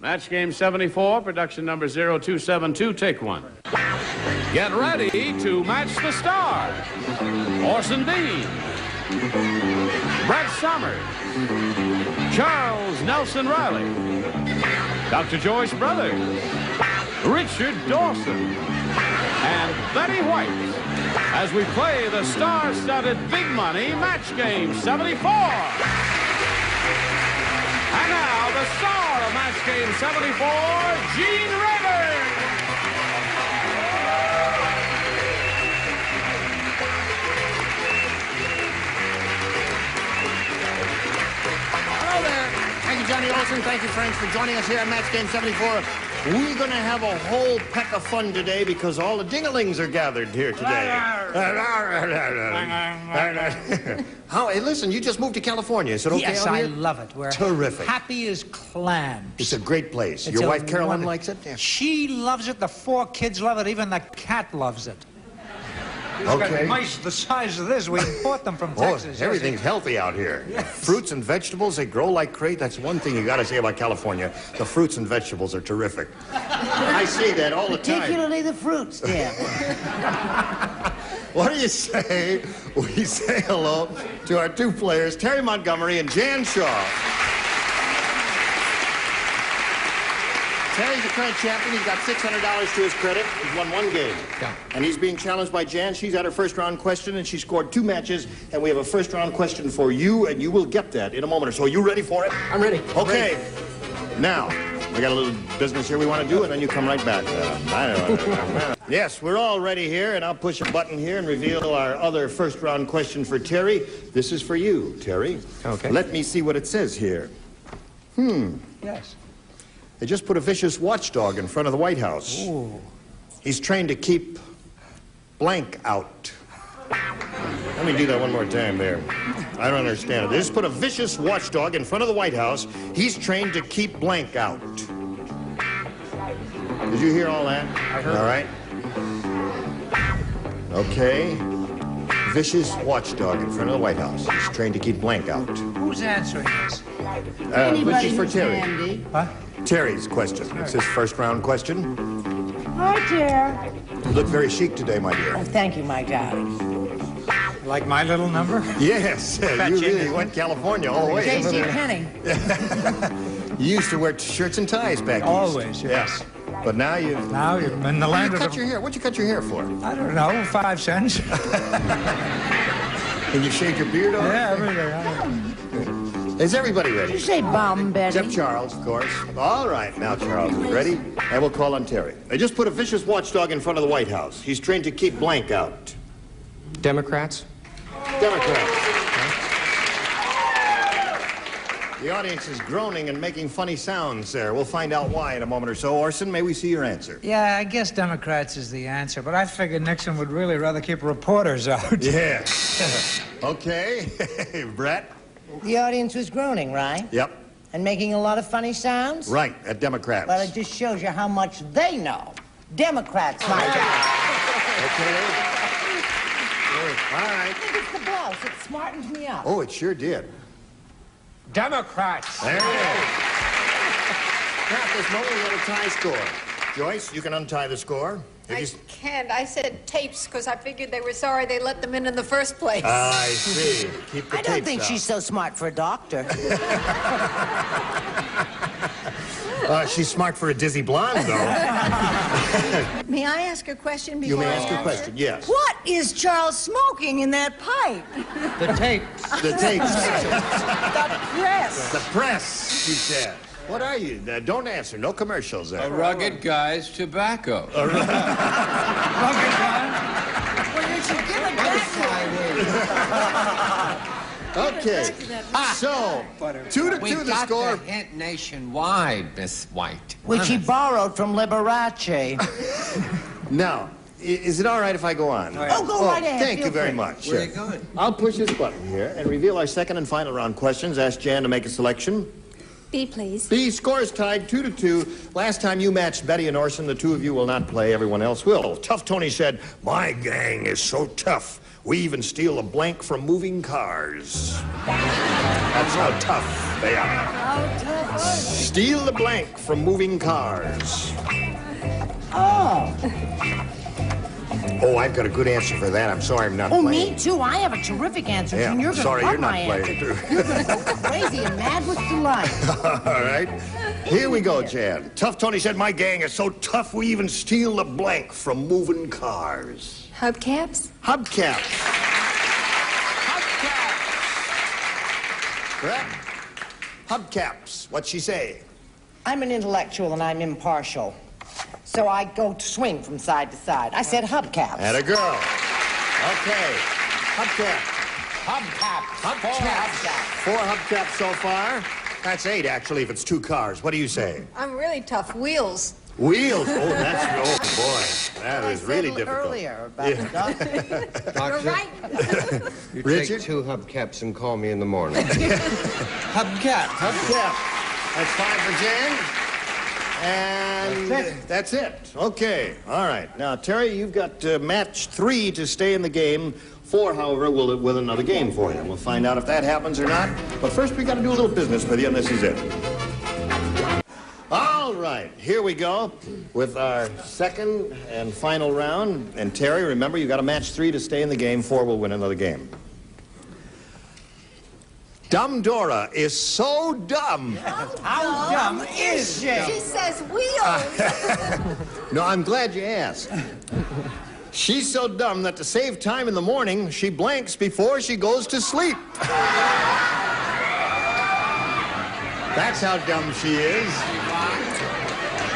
Match Game 74, production number 0272, take one. Get ready to match the stars. Orson Bean, Brett Summers, Charles Nelson Riley, Dr. Joyce Brothers, Richard Dawson, and Betty White as we play the star-studded big money Match Game 74. And now, the star of Match Game 74, Jayne Rayburn. Hello there. Thank you, Johnny Olson. Thank you, friends, for joining us here at Match Game 74. We're going to have a whole peck of fun today because all the dingalings are gathered here today. Hey, listen, you just moved to California. Is it okay Yes, out I here? love it. We're terrific. happy as clams. It's a great place. It's Your a wife, Carolyn, wonder- likes it? Yeah. She loves it. The 4 kids love it. Even the cat loves it. He's Okay. got mice the size of this. We import them from Texas. Oh, everything's healthy out here. Yes. Fruits and vegetables, they grow like crazy. That's one thing you got to say about California. The fruits and vegetables are terrific. I say that all the time. Particularly the fruits, dear. What do you say we say hello to our 2 players, Terry Montgomery and Jan Shaw? Terry's the current champion. He's got $600 to his credit. He's won 1 game. Yeah. And he's being challenged by Jan. She's had her first round question, and she scored 2 matches. And we have a first round question for you, and you will get that in a moment or so. Are you ready for it? I'm ready. Okay. Now, we got a little business here we want to do, and then you come right back. Yes, we're all ready here, and I'll push a button here and reveal our other first round question for Terry. This is for you, Terry. Okay. Let me see what it says here. Yes. They just put a vicious watchdog in front of the White House. Ooh. He's trained to keep blank out. Let me do that one more time there. I don't understand it. They just put a vicious watchdog in front of the White House. He's trained to keep blank out. Did you hear all that? I heard. All right. Okay. Vicious watchdog in front of the White House. He's trained to keep blank out. Who's answering this? Which is for Terry. What? Terry's question. It's his first round question. Hi, dear. You look very chic today, my dear. Oh, thank you, my darling. Like my little number? Yes, you really went California all the way. J.C. Penney. You used to wear shirts and ties back east. Always, yes. But now you're in the land of cut your hair. What'd you cut your hair for? I don't know, 5 cents. And you shaved your beard off? Yeah, everything. Is everybody ready? Did you say bomb, Betty? Except Charles, of course. All right, now Charles is ready, and we'll call on Terry. They just put a vicious watchdog in front of the White House. He's trained to keep blank out. Democrats? Democrats. The audience is groaning and making funny sounds there. We'll find out why in a moment or so. Orson, may we see your answer? Yeah, I guess Democrats is the answer, but I figured Nixon would really rather keep reporters out. Yeah. Okay. Brett? The audience was groaning, right? Yep. And making a lot of funny sounds? Right, at Democrats. Well, it just shows you how much they know. Democrats, my guy. Okay. All right. I think it's the blouse. It smartened me up. Oh, it sure did. Democrats. There it is. Now, at this moment, we have a tie score. Joyce, you can untie the score. I can't. I said tapes because I figured they were sorry they let them in the first place. I see. Keep the I don't tapes think out. she's so smart for a doctor. She's smart for a dizzy blonde, though. May I ask a question before You may I ask a answer? question, yes. What is Charles smoking in that pipe? The tapes. The tapes. The press. The press, she said. What are you? Don't answer. No commercials there. A rugged guy's tobacco. Well, you should give it back to him. Okay. So, 2-2 the score. We got the hint nationwide, Miss White. Which he borrowed from Liberace. Now, is it all right if I go on? Oh, go right ahead. Thank Feel you very free. much. Where are you going? I'll push this button here and reveal our second and final round questions. Ask Jan to make a selection. B, please. B, score is tied 2-2. Last time you matched Betty and Orson, the two of you will not play. Everyone else will. Tough Tony said, "My gang is so tough, we even steal a blank from moving cars." That's how tough they are. How tough are they? Steal the blank from moving cars. Oh. Oh, I've got a good answer for that. I'm sorry I'm not Oh, playing. me too. I have a terrific answer, Yeah, and you're going to sorry love you're not my playing, answer. too. You're going to go crazy and mad with delight. All right. Here we go, Jan. Tough Tony said, "My gang is so tough, we even steal the blank from moving cars." Hubcaps? Hubcaps. Hubcaps. Correct? Hubcaps. What'd she say? I'm an intellectual, and I'm impartial. So I go to swing from side to side. I said hubcaps. Atta girl. Okay. Hubcaps. Hubcaps. Hubcaps. 4 hubcaps so far. That's 8, actually, if it's 2 cars. What do you say? I'm really tough. Wheels. Wheels. Oh, that's... Oh, boy. That is really difficult. Earlier about the doctor. You're right. You Richard? take 2 hubcaps and call me in the morning. Hubcap. Hubcap. That's 5 for Jan. And that's it. Okay. All right. Now, Terry, you've got match 3 to stay in the game. 4, however, will win another game for you. We'll find out if that happens or not. But first, we got to do a little business with you, and this is it. All right. Here we go with our second and final round. And Terry, remember, you got a match 3 to stay in the game. 4 will win another game. Dumb Dora is so dumb. How dumb is she? She says wheels. No, I'm glad you asked. She's so dumb that to save time in the morning, she blanks before she goes to sleep. That's how dumb she is.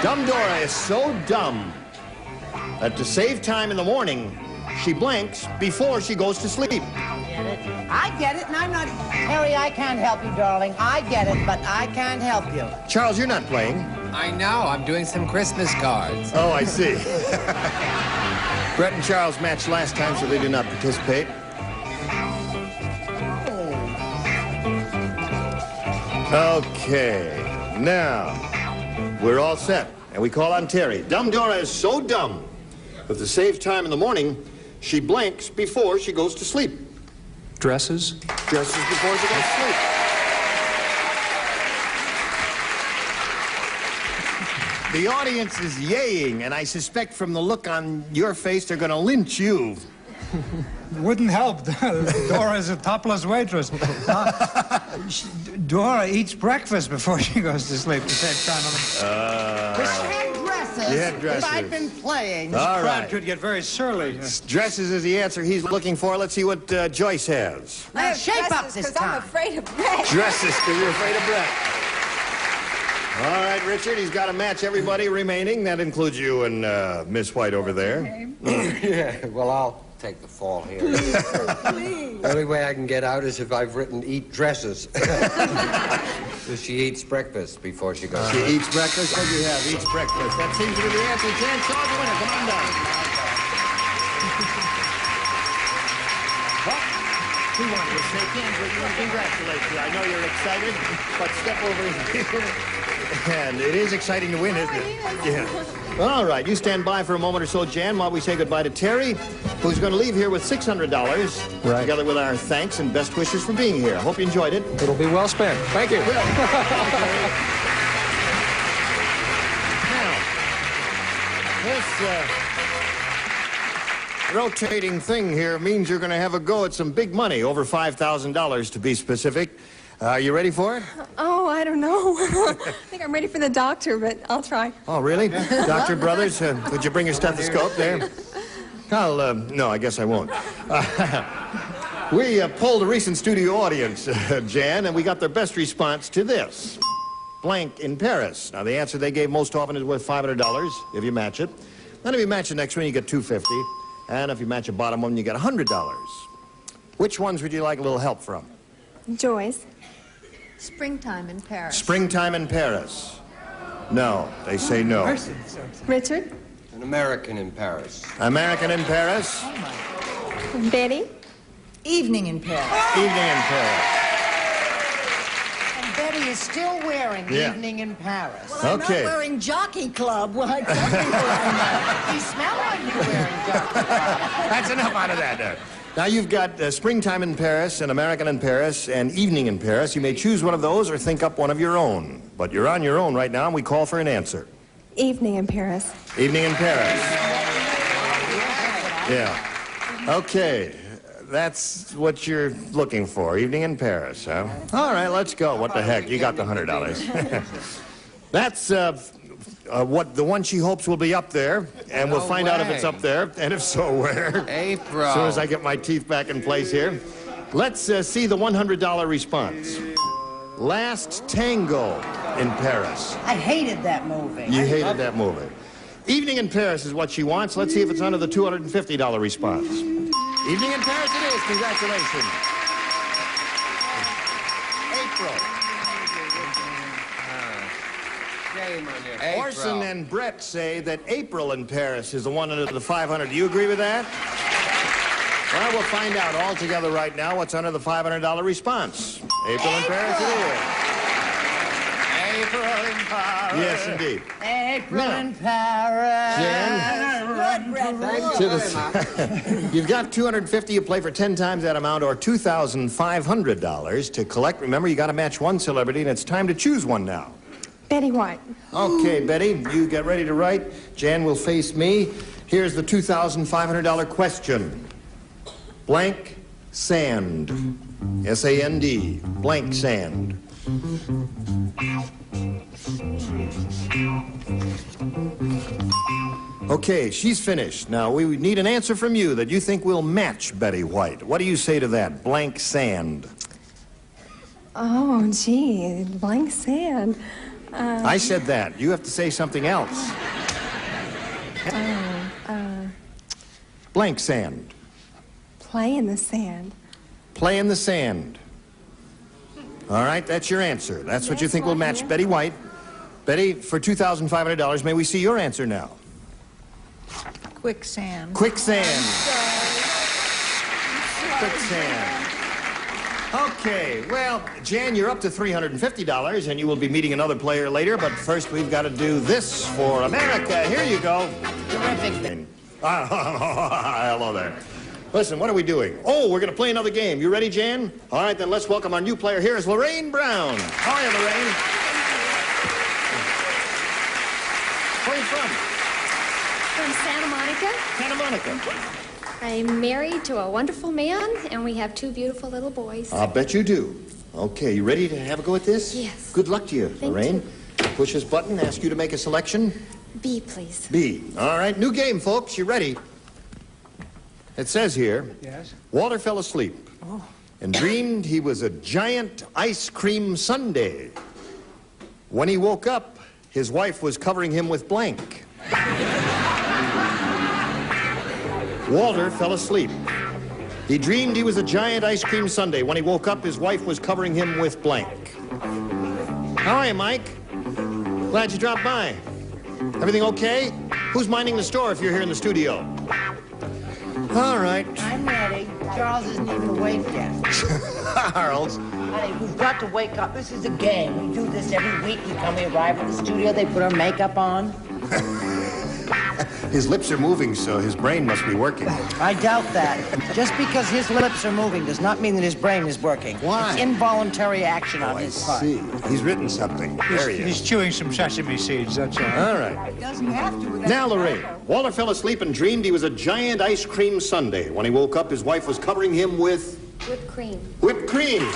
Dumb Dora is so dumb that to save time in the morning, she blanks before she goes to sleep. I get it, and I'm not... Harry, I can't help you, darling. I get it, but I can't help you. Charles, you're not playing. I know. I'm doing some Christmas cards. Oh, I see. Brett and Charles matched last time, so they did not participate. Okay, now, we're all set, and we call on Terry. Dumb Dora is so dumb that to save time in the morning, she blanks before she goes to sleep. Dresses? Dresses before she goes to sleep. The audience is yaying, and I suspect from the look on your face, they're going to lynch you. Wouldn't help. Dora's a topless waitress. Dora eats breakfast before she goes to sleep, said Connolly. Dresses. You had dresses. If I'd been playing. This All crowd right. could get very surly. Dresses is the answer he's looking for. Let's see what Joyce has. Now, shape up Dresses, this 'cause I'm time. afraid of Brett. Dresses, because you're afraid of Brett. All right, Richard, he's got to match everybody remaining. That includes you and Miss White over there. Yeah, well, I'll take the fall here. The only way I can get out is if I've written eat dresses. She eats breakfast before she goes. She eats breakfast? What do you have? Eats breakfast. That seems to be the answer. Jan Shaw's the winner. Come on down. Well, we wanted to shake hands with you and congratulate you. I know you're excited, but step over here. And it is exciting to win, isn't it? Yeah. All right, you stand by for a moment or so, Jan, while we say goodbye to Terry, who's going to leave here with $600, together with our thanks and best wishes for being here. Hope you enjoyed it. It'll be well spent. Thank you. This rotating thing here means you're going to have a go at some big money, over $5,000 to be specific. You ready for it? Oh, I don't know. I think I'm ready for the doctor, but I'll try. Oh, really? Dr. Brothers, would you bring your stethoscope there? No, I guess I won't. We polled a recent studio audience, Jan, and we got their best response to this. Blank in Paris. Now, the answer they gave most often is worth $500 if you match it. Then if you match the next one, you get $250. And if you match a bottom one, you get $100. Which ones would you like a little help from? Joyce. Springtime in Paris. Springtime in Paris. No, they say no. Richard. An American in Paris. American in Paris. Betty. Evening in Paris. Evening in Paris. And Betty is still wearing Yeah. Evening in Paris. Well, I'm Okay. not wearing Jockey Club. Well, I definitely wearing You smell like you're wearing Jockey Club. That's enough out of that. Now you've got Springtime in Paris, and American in Paris, and Evening in Paris. You may choose one of those or think up one of your own. But you're on your own right now, and we call for an answer. Evening in Paris. Evening in Paris. Yeah. Okay. That's what you're looking for. Evening in Paris, huh? All right, let's go. What the heck? You got the $100. That's what the one she hopes will be up there, and we'll find out if it's up there, and if so, where. April. As soon as I get my teeth back in place here. Let's see the $100 response. Last Tango in Paris. I hated that movie. You hated that movie. Evening in Paris is what she wants. Let's see if it's under the $250 response. Evening in Paris it is. Congratulations. April. Orson and Brett say that April in Paris is the one under the 500. Do you agree with that? Well, we'll find out all together right now what's under the $500 response. April in Paris it is. April in Paris. Yes, indeed. April Now, in Paris. Jan, you've got $250. You play for 10 times that amount, or $2,500 to collect. Remember, you got to match one celebrity, and it's time to choose one now. Betty White. Okay, Betty, you get ready to write. Jan will face me. Here's the $2,500 question. Blank sand. S-A-N-D. Blank sand. Okay, she's finished. Now, we need an answer from you that you think will match Betty White. What do you say to that? Blank sand. Oh, gee, blank sand. I said that. You have to say something else. Blank sand. Play in the sand. Play in the sand. All right, that's your answer. That's what you think will match Betty White. Betty, for $2,500, may we see your answer now? Quicksand. Quicksand. Quicksand. Okay, well, Jan, you're up to $350, and you will be meeting another player later, but first we've got to do this for America. Here you go. Terrific. Hello there. Listen, what are we doing? Oh, we're going to play another game. You ready, Jan? All right, then let's welcome our new player. Here is Lorraine Brown. How are you, Lorraine? Where are you from? From Santa Monica. Santa Monica. I'm married to a wonderful man, and we have two beautiful little boys. I'll bet you do. Okay, you ready to have a go at this? Yes. Good luck to you, Lorraine. Push this button, ask you to make a selection. B, please. B. All right, new game, folks. You ready? It says here, Yes? Walter fell asleep and dreamed he was a giant ice cream sundae. When he woke up, his wife was covering him with blank. Walter fell asleep. He dreamed he was a giant ice cream sundae. When he woke up, his wife was covering him with blank. How are you, Mike? Glad you dropped by. Everything okay? Who's minding the store if you're here in the studio? All right. I'm ready. Charles isn't even awake yet. Charles. Honey, we've got to wake up. This is a game. We do this every week. We arrive at the studio, they put our makeup on. His lips are moving, so his brain must be working. I doubt that. Just because his lips are moving does not mean that his brain is working. Why? It's involuntary action on his part. See, he's written something. There he is. He's chewing some sesame seeds, that's all. All right. Doesn't have to. Now, Lorraine, Walter fell asleep and dreamed he was a giant ice cream sundae. When he woke up, his wife was covering him with... Whipped cream. Whipped cream.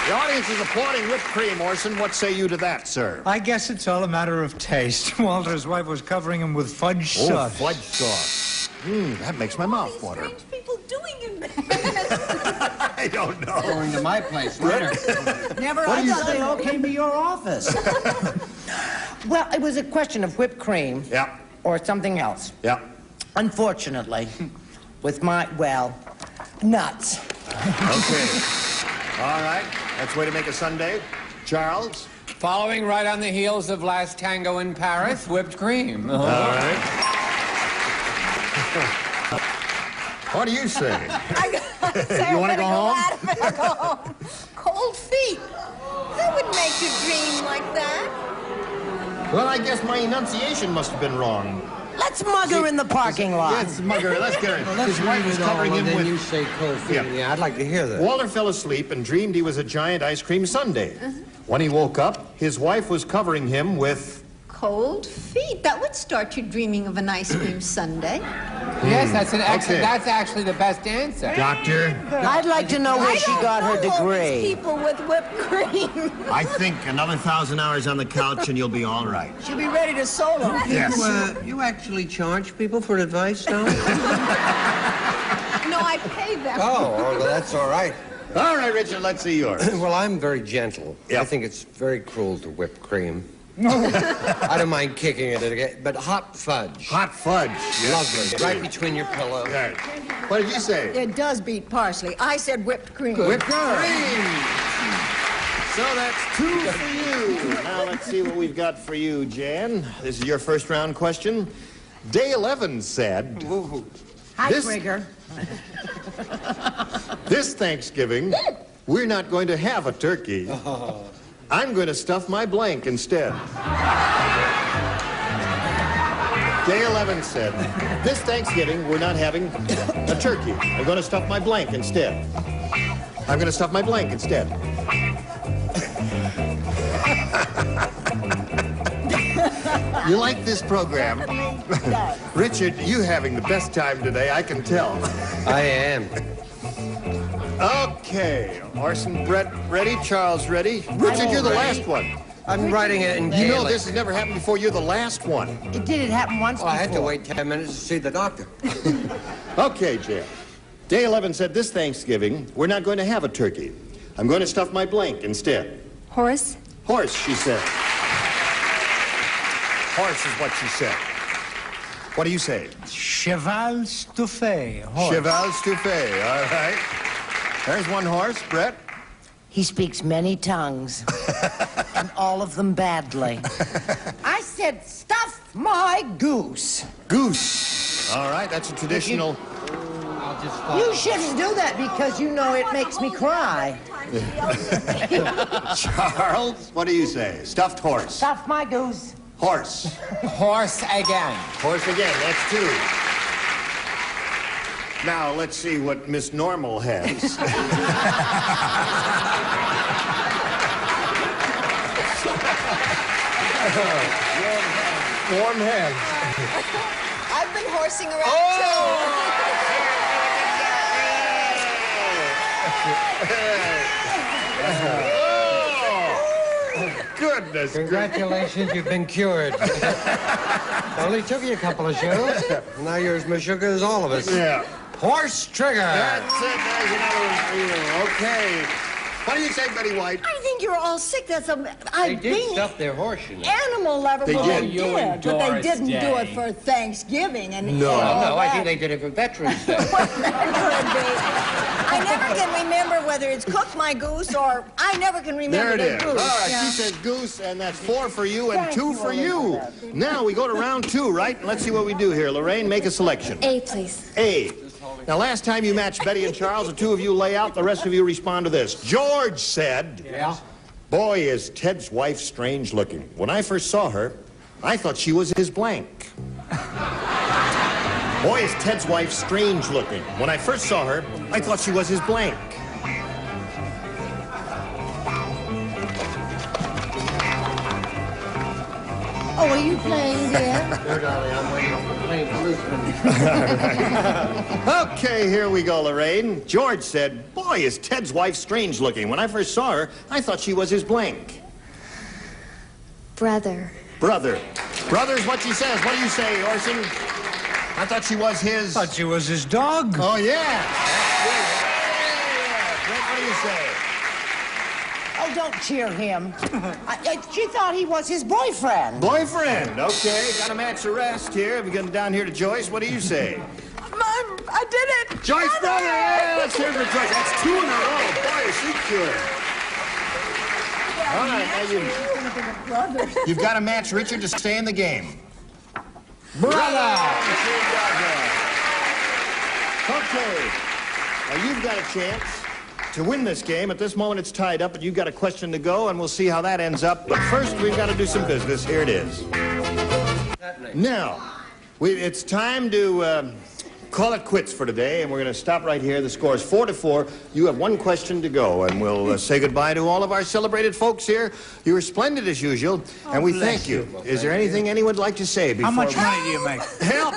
The audience is applauding whipped cream, Orson. What say you to that, sir? I guess it's all a matter of taste. Walter's wife was covering him with fudge sauce. Fudge sauce. That makes my mouth water. People doing in there. I don't know. Going to my place later. Never. I thought they all came to your office. Well, it was a question of whipped cream. Yeah. Or something else. Yeah. Unfortunately, with my, well, nuts. Okay. All right. That's the way to make a sundae. Charles? Following right on the heels of Last Tango in Paris, whipped cream. All right. What do you say? I gotta say, You wanna go home? I better go home. Cold feet. That would make you dream like that. Well, I guess my enunciation must have been wrong. Let's mug her in the parking lot. Yes, mug her. Let's get her. Let's His wife read was it all, covering him and then with... you say cold feet. Yeah, I'd like to hear that. Walter fell asleep and dreamed he was a giant ice cream sundae. When he woke up, his wife was covering him with... Cold feet. That would start you dreaming of an ice cream sundae. Yes, that's an excellent. Okay. That's actually the best answer. Doctor, I'd like to know where she got her All these degree. people with whipped cream. I think another 1,000 hours on the couch and you'll be all right. She'll be ready to solo. Yes. You actually charge people for advice now? No, I pay them. Oh, well, that's all right. All right, Richard, let's see yours. Well, I'm very gentle. Yeah. I think it's very cruel to whip cream. I don't mind kicking it again, but hot fudge. Hot fudge. Lovely. Right between your pillows. Right. What did you say? It does beat parsley. I said whipped cream. Whipped cream. So that's 2 for you. Now let's see what we've got for you, Jan. This is your first round question. Day 11 said... Hi, This- Trigger. This Thanksgiving, we're not going to have a turkey. I'm going to stuff my blank instead. Day 11 said, this Thanksgiving, we're not having a turkey. I'm going to stuff my blank instead. I'm going to stuff my blank instead. You like this program? Richard, you having the best time today, I can tell. I am. Okay, Orson, Brett, ready? Charles, ready? Richard, you're the last one. I'm writing it in You know Gaelic. this has never happened before. You're the last one. It did. It happen once Well, I had to before. wait 10 minutes to see the doctor. Okay, Jan. Day 11 said this Thanksgiving, we're not going to have a turkey. I'm going to stuff my blank instead. Horace? Horse, she said. Horse is what she said. What do you say? Cheval Stouffé. Horse. Cheval Stouffé, all right. There's one horse, Brett. He speaks many tongues, and all of them badly. I said, stuff my goose. Goose. All right, that's a traditional... You shouldn't do that because you know it makes me cry. Charles, what do you say? Stuffed horse. Stuff my goose. Horse. Horse again. Horse again, that's 2. Now, let's see what Miss Normal has. Warm hands. I've been horsing around too. Goodness. Congratulations, you've been cured. Only took you a couple of shows. Now you're as sugar as all of us. Yeah. Horse trigger. That's it. There's another one for you. Okay. What do you say, Betty White? I think you're all sick. That's a. They did stuff their horse, you know. Animal lover. They Well, did. they You did, and but they Doris didn't do Day. it for Thanksgiving and No, all I that. think they did it for Veterans Day. I never can remember whether it's cook my goose or I never can remember There it the is. goose. All right, Yeah. she says goose, and that's 4 for you and Thank 2 you, for you. Now we go to round 2, right? Let's see what we do here. Lorraine, make a selection. A, please. A. Now, last time you matched Betty and Charles, the two of you lay out, the rest of you respond to this. George said, Yeah? "Boy, is Ted's wife strange looking. When I first saw her, I thought she was his blank." Boy, is Ted's wife strange looking. When I first saw her, I thought she was his blank. Oh, are you playing there? No, darling, I'm waiting for the plane policeman. Okay, here we go, Lorraine. George said, "Boy, is Ted's wife strange looking. When I first saw her, I thought she was his blank." Brother. Brother. Brother's what she says. What do you say, Orson? I thought she was his... Thought she was his dog. Oh, yeah. What do you say? Oh, don't cheer him. She thought he was his boyfriend. Boyfriend. Okay, got to match the rest here. We're getting down here to Joyce. What do you say? Mom, I did it. Joyce, brother! Yeah, let's hear it for Joyce. That's 2 in a row. Boy, is she good. All right, now you've got to match Richard to stay in the game. Brother! Okay. Now you've got a chance to win this game. At this moment, it's tied up, but you've got a question to go, and we'll see how that ends up. But first, we've got to do some business. Here it is. Now, it's time to call it quits for today, and we're going to stop right here. The score is 4-4. You have 1 question to go, and we'll say goodbye to all of our celebrated folks here. You were splendid as usual, and we thank you. Is there anything anyone would like to say before... How much money do you make? Help!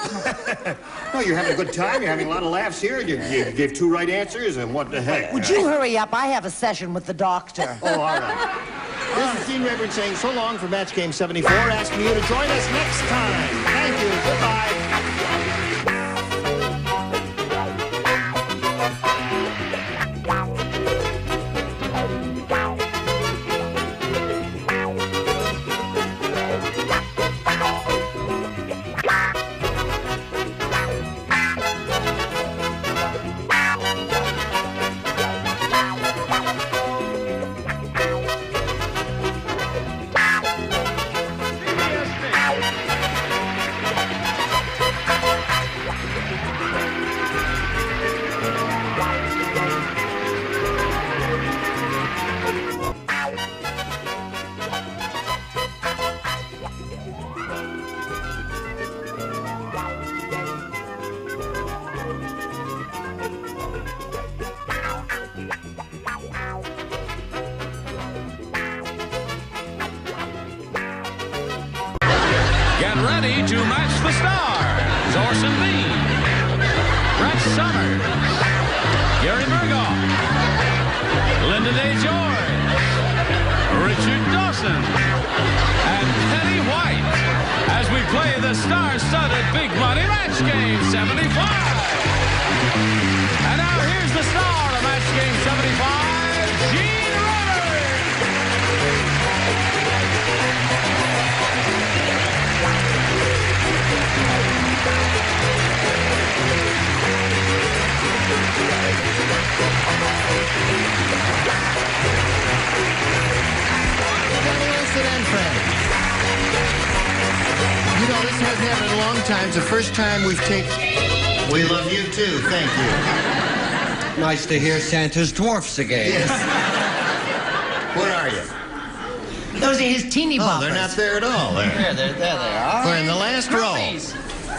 No, you're having a good time. You're having a lot of laughs here. You gave 2 right answers, and what the heck? Would you hurry up? I have a session with the doctor. Oh, all right. This is Dean Rayburn saying so long for Match Game 74, asking you to join us next time. Thank you. Goodbye. Get ready to match the stars. Orson Bean, Brett Summers, Gary Burghoff, Linda Day George, Richard Dawson, and Betty White as we play the star-studded Big Money Match Game 75. And now here's the star of Match Game 75, Jayne. And friends. You know, this hasn't happened in a long time. It's the first time we've taken... We love you, too. Thank you. Nice to hear Santa's dwarfs again. Yes. Where are you? Those are his teeny boppers. Oh, they're not there at all. There they are. We're in the last row.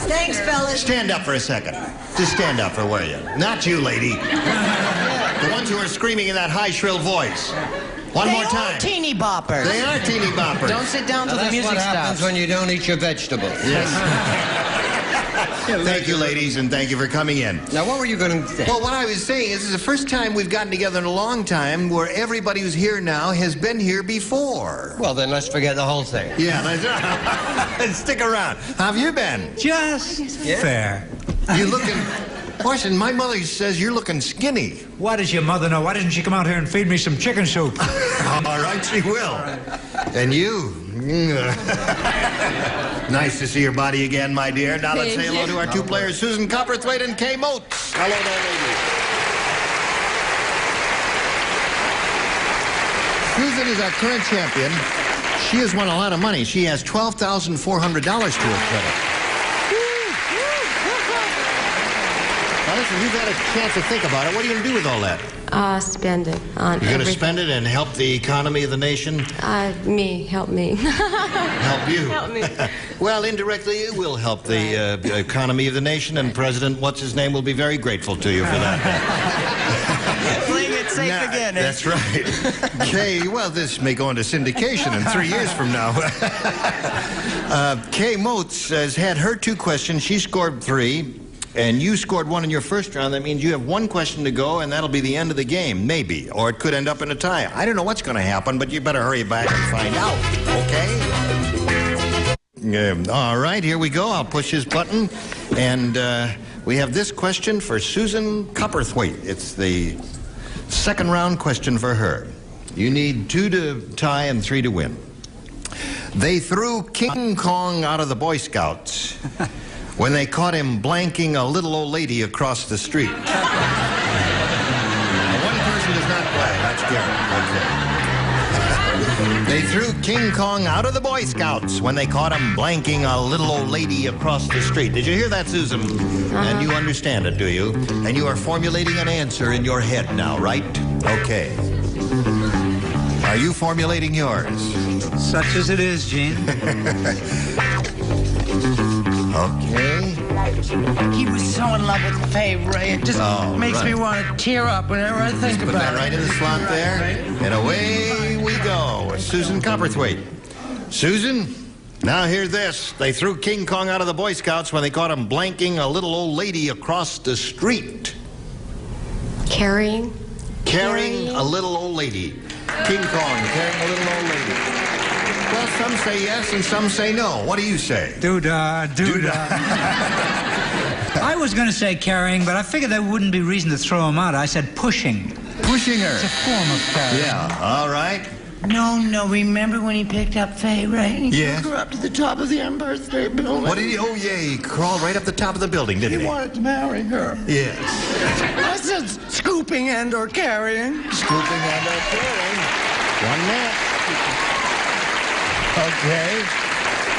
Thanks, fellas. Stand up for a second. Just stand up for where you? Not you, lady. The ones who are screaming in that high, shrill voice. One more time. They are teeny boppers. They are teeny boppers. Don't sit down till the music That's what happens stops. when you don't eat your vegetables. Yes. Thank you, ladies, and thank you for coming in. Now, what were you going to say? Well, what I was saying is, this is the first time we've gotten together in a long time where everybody who's here now has been here before. Well, then let's forget the whole thing. Yeah, let's stick around. How have you been? Just fair. You looking... Orson, my mother says you're looking skinny. What does your mother know? Why doesn't she come out here and feed me some chicken soup? All right, she will. And you? Nice to see your body again, my dear. Now let's say hello to our two players, Susan Copperthwaite and Kay Moats. Hello there, ladies. Susan is our current champion. She has won a lot of money. She has $12,400 to her credit. Now listen, you've had a chance to think about it. What are you going to do with all that? Spend it on You're going to spend it and help the economy of the nation? help me. Help you? Help me. Well, indirectly, it will help the economy of the nation, and President What's-His-Name will be very grateful to you for that. Playing it safe again. That's right. Kay, well, this may go into syndication in 3 years from now. Kay Moats has had her 2 questions. She scored 3. And you scored 1 in your first round. That means you have 1 question to go, and that'll be the end of the game, maybe. Or it could end up in a tie. I don't know what's going to happen, but you better hurry back and find out, okay? All right, here we go. I'll push his button. And we have this question for Susan Copperthwaite. It's the second round question for her. You need 2 to tie and 3 to win. They threw King Kong out of the Boy Scouts when they caught him blanking a little old lady across the street. One person does not play. That's Gary. Okay. They threw King Kong out of the Boy Scouts when they caught him blanking a little old lady across the street. Did you hear that, Susan? And you understand it, do you? And you are formulating an answer in your head now, right? Okay. Are you formulating yours? Such as it is, Jayne. Okay. He was so in love with Fay Ray. It just makes me want to tear up whenever I think Put about that it. right in the slot there. And away we go with Susan Copperthwaite. Susan, now hear this. They threw King Kong out of the Boy Scouts when they caught him blanking a little old lady across the street. Carrying a little old lady. King Kong carrying a little old lady. Well, some say yes and some say no. What do you say? Doo-dah, doo-dah. I was going to say carrying, but I figured there wouldn't be reason to throw him out. I said pushing. Pushing her. It's a form of carrying. Yeah, all right. No, remember when he picked up Fay Ray and he Yes. took her up to the top of the Empire State Building? What did he? Oh, yeah, he crawled right up the top of the building, didn't he? He wanted to marry her. Yes. I said scooping and or carrying. Scooping and or carrying. 1 minute. Okay.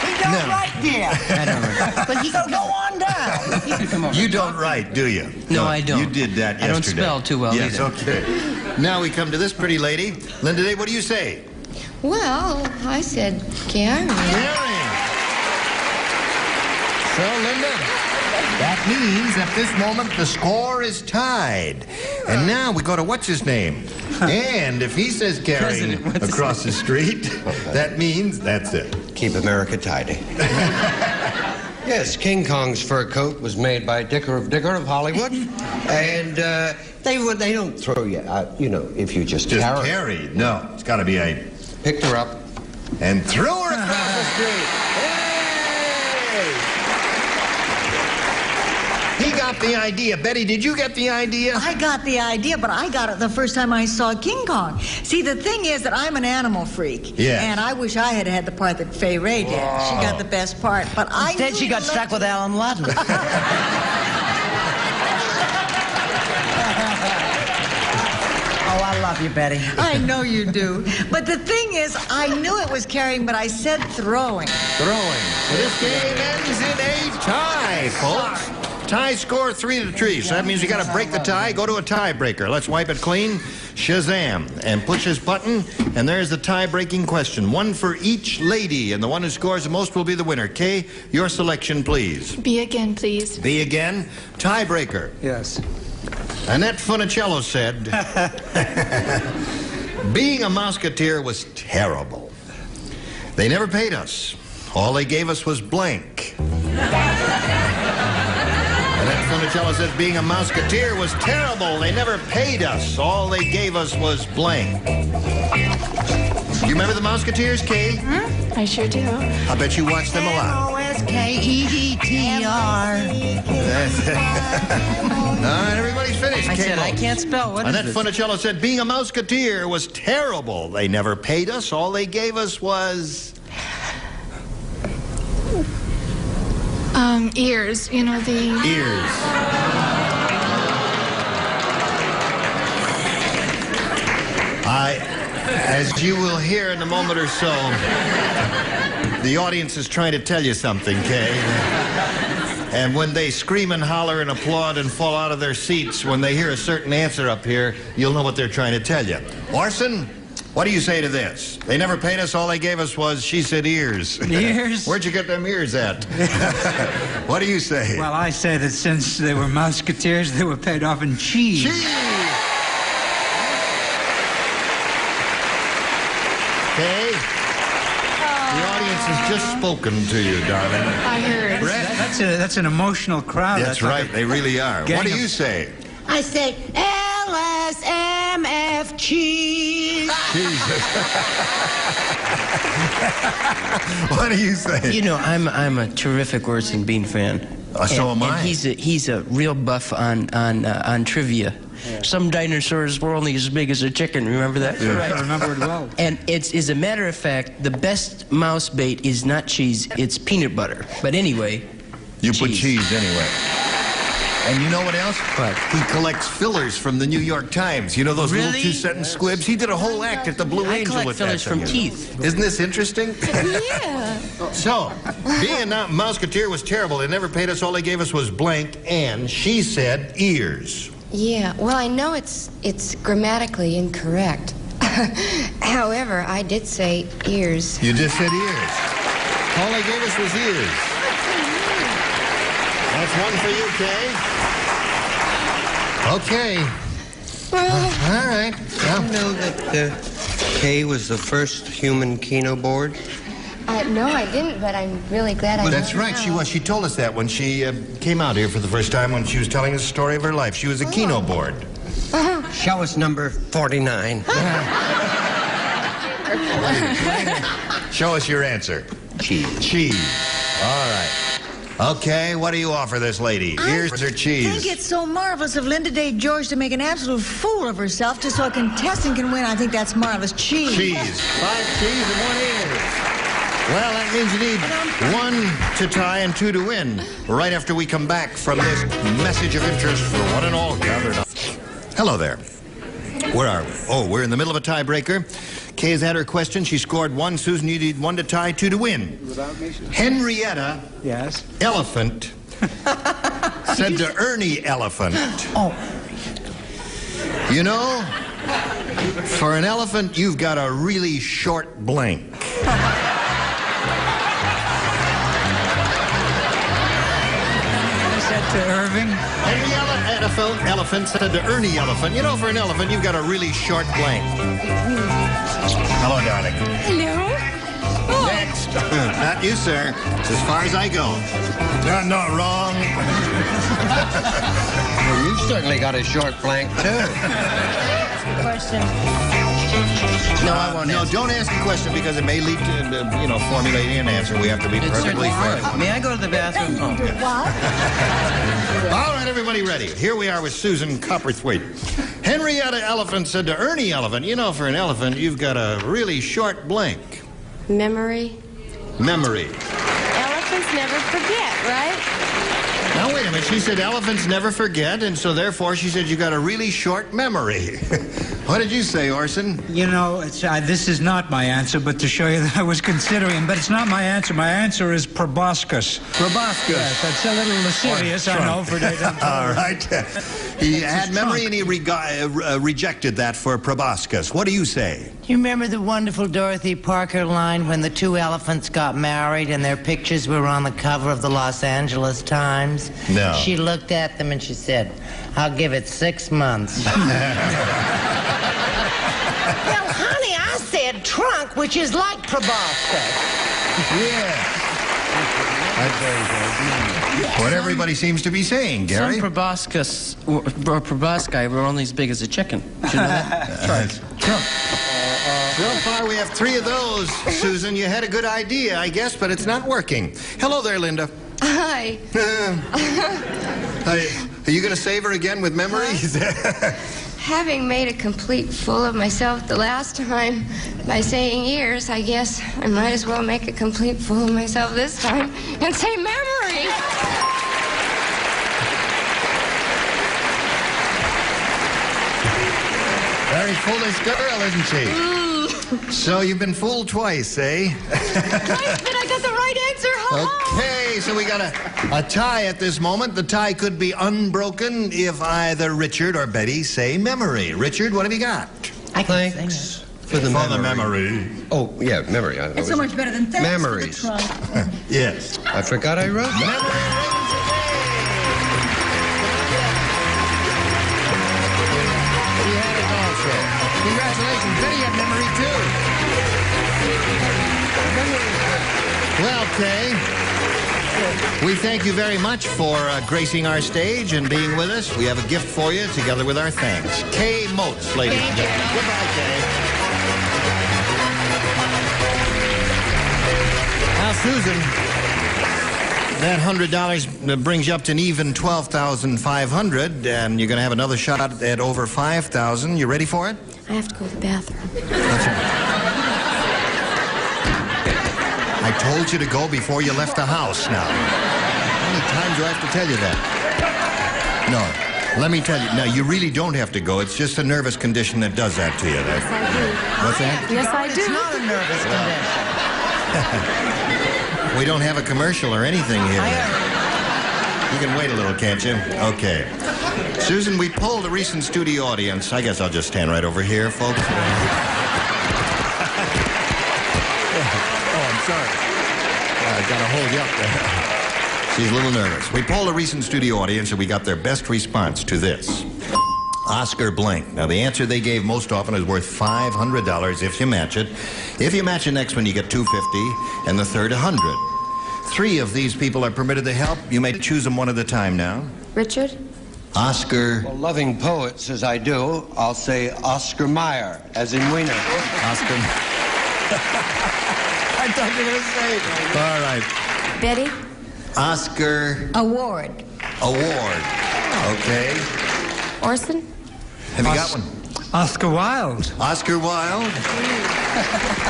He don't write, dear. I don't know. But he can go on down. You don't write, do you? No, I don't. You did that yesterday. I don't spell too well yes, either. Okay. Now we come to this pretty lady. Linda Day, what do you say? Well, I said carrying. Carrying. So, Linda, that means at this moment the score is tied. And now we go to what's-his-name. And if he says carrying across the street, that means that's it. Keep America tidy. Yes, King Kong's fur coat was made by Dicker of Hollywood. And they don't throw you out, if you just carry. No, it's got to be a... Picked her up. And threw her across the street. He got the idea. Betty, did you get the idea? I got the idea, but I got it the first time I saw King Kong. See, the thing is that I'm an animal freak. Yes. And I wish I had had the part that Fay Ray did. She got the best part, but I Instead, she got stuck with Alan Ludden. Oh, I love you, Betty. I know you do. But the thing is, I knew it was carrying, but I said throwing. Throwing. So this game ends in a tie, folks. Tie score 3-3. So that means you got to break the tie, go to a tiebreaker. Let's wipe it clean. Shazam. And push this button, and there's the tie-breaking question. 1 for each lady, and the one who scores the most will be the winner. Kay, your selection, please. B again, please. B again. Tiebreaker. Yes. Annette Funicello said, being a Musketeer was terrible. They never paid us. All they gave us was blank. Funicello says being a Mouseketeer was terrible. They never paid us. All they gave us was blank. You remember the Mouseketeers, Kay? I sure do. I bet you watched them a lot. Mouseketer. All right, everybody's finished. I said I can't spell. What is Annette this? Funicello said being a Mouseketeer was terrible. They never paid us. All they gave us was... Ears. You know, the... ears. As you will hear in a moment or so, the audience is trying to tell you something, Kay. And when they scream and holler and applaud and fall out of their seats when they hear a certain answer up here, you'll know what they're trying to tell you. Orson, what do you say to this? They never paid us. All they gave us was, she said, ears. Ears? Where'd you get them ears at? What do you say? Well, I say that since they were Mouseketeers, they were paid off in cheese. Cheese! Okay? The audience has just spoken to you, darling. I heard. Brett? That's an emotional crowd. That's right. They really are. What do you say? I say LSMF cheese. Jesus. What do you say? You know, I'm a terrific Orson Bean fan. So am I. And he's a real buff on trivia. Yeah. Some dinosaurs were only as big as a chicken. Remember that? Yeah. Right. I remember it well. And as a matter of fact, the best mouse bait is not cheese; it's peanut butter. But anyway, you put cheese anyway. And you know what else? What? He collects fillers from the New York Times. You know those little two-sentence squibs? He did a whole act at the Blue Angel with that. I collect fillers from teeth. Isn't this interesting? Yeah. So, being a Mouseketeer was terrible. They never paid us. All they gave us was blank. And she said ears. Yeah, well, I know it's grammatically incorrect. However, I did say ears. You just said ears. All they gave us was ears. That's one for you, Kay. Okay. All right. Well, you know that Kay was the first human Keno board? No, I didn't, but I'm really glad I That's right, now. she was. She told us that when she came out here for the first time when she was telling us the story of her life. She was a Keno board. Show us number 49. Show us your answer. Cheese. Cheese. All right. Okay, what do you offer this lady? Ears or cheese? I think it's so marvelous of Linda Day George to make an absolute fool of herself just so a contestant can win. I think that's marvelous. Cheese. Cheese. 5 cheese and 1 ear. Well, that means you need 1 to tie and 2 to win. Right after we come back from this message of interest for one and all gathered up. Hello there. Where are we? Oh, we're in the middle of a tiebreaker. Kay has had her question. She scored 1. Susan, you need 1 to tie, 2 to win. Henrietta Yes. Elephant said to Ernie Elephant. Oh. You know, for an elephant, you've got a really short blank. To Irving? Henrietta Elephant said to Ernie Elephant, you know, for an elephant, you've got a really short blank. Hello, darling. Hello? Next. Not you, sir. It's as far as I go. You're not wrong. Well, you've certainly got a short blank, too. Question. No, I won't No, answer. don't ask a question because it may lead to, formulating an answer. We have to be It perfectly certainly fair. would. May I go to the bathroom? Oh. All right, everybody ready. Here we are with Susan Copperthwaite. Henrietta Elephant said to Ernie Elephant, you know, for an elephant, you've got a really short blank. Memory. Memory. Elephants never forget, right? Now, wait a minute. She said elephants never forget, and so therefore she said you got a really short memory. What did you say, Orson? You know, this is not my answer, but to show you that I was considering, but it's not my answer. My answer is proboscis. Proboscis. Yes, that's a little lascivious, I know, for daytime. All right. He had memory and he rejected that for proboscis. What do you say? You remember the wonderful Dorothy Parker line when the 2 elephants got married and their pictures were on the cover of the Los Angeles Times? No. She looked at them and she said, I'll give it 6 months. Well, honey, I said trunk, which is like proboscis. Yeah. What everybody seems to be saying, Gary. Some proboscis were only as big as a chicken. Did you know that? Right. So far, we have 3 of those. Susan, you had a good idea, I guess, but it's not working. Hello there, Linda. Hi. Are you going to save her again with memories? Having made a complete fool of myself the last time by saying years, I guess I might as well make a complete fool of myself this time and say memory. Very foolish girl, isn't she? So you've been fooled twice, eh? Twice, but I got the right answer. Okay, so we got a tie at this moment. The tie could be unbroken if either Richard or Betty say memory. Richard, what have you got? Thanks for the memory. Oh, yeah, memory. It's so much better than thanks. Memories. Yes. I forgot I wrote that. Congratulations, Betty had memory too. Well, Kay, we thank you very much for gracing our stage and being with us. We have a gift for you together with our thanks. Kay Moats, ladies and gentlemen. Goodbye, Kay. Now, Susan, that $100 brings you up to an even $12,500, and you're going to have another shot at over $5,000. You ready for it? I have to go to the bathroom. That's right. I told you to go before you left the house now. How many times do I have to tell you that? No, let me tell you. No, you really don't have to go. It's just a nervous condition that does that to you. Yes, I do. What's that? Yes, I do. It's not a nervous condition. We don't have a commercial or anything here. You can wait a little, can't you? Okay. Susan, we polled a recent studio audience. I guess I'll just stand right over here, folks. Oh, I'm sorry. I gotta hold you up there. She's a little nervous. We polled a recent studio audience and we got their best response to this. Oscar blank. Now, the answer they gave most often is worth $500 if you match it. If you match the next one, you get $250, and the third, $100. 3 of these people are permitted to help. You may choose them one at a time now. Richard? Oscar. Well, loving poets as I do, I'll say Oscar Mayer, as in Wiener. Oscar. I thought you were going to say it. Betty? Oscar. Award. Award. Okay. Orson? Have you got one? Oscar Wilde. Oscar Wilde?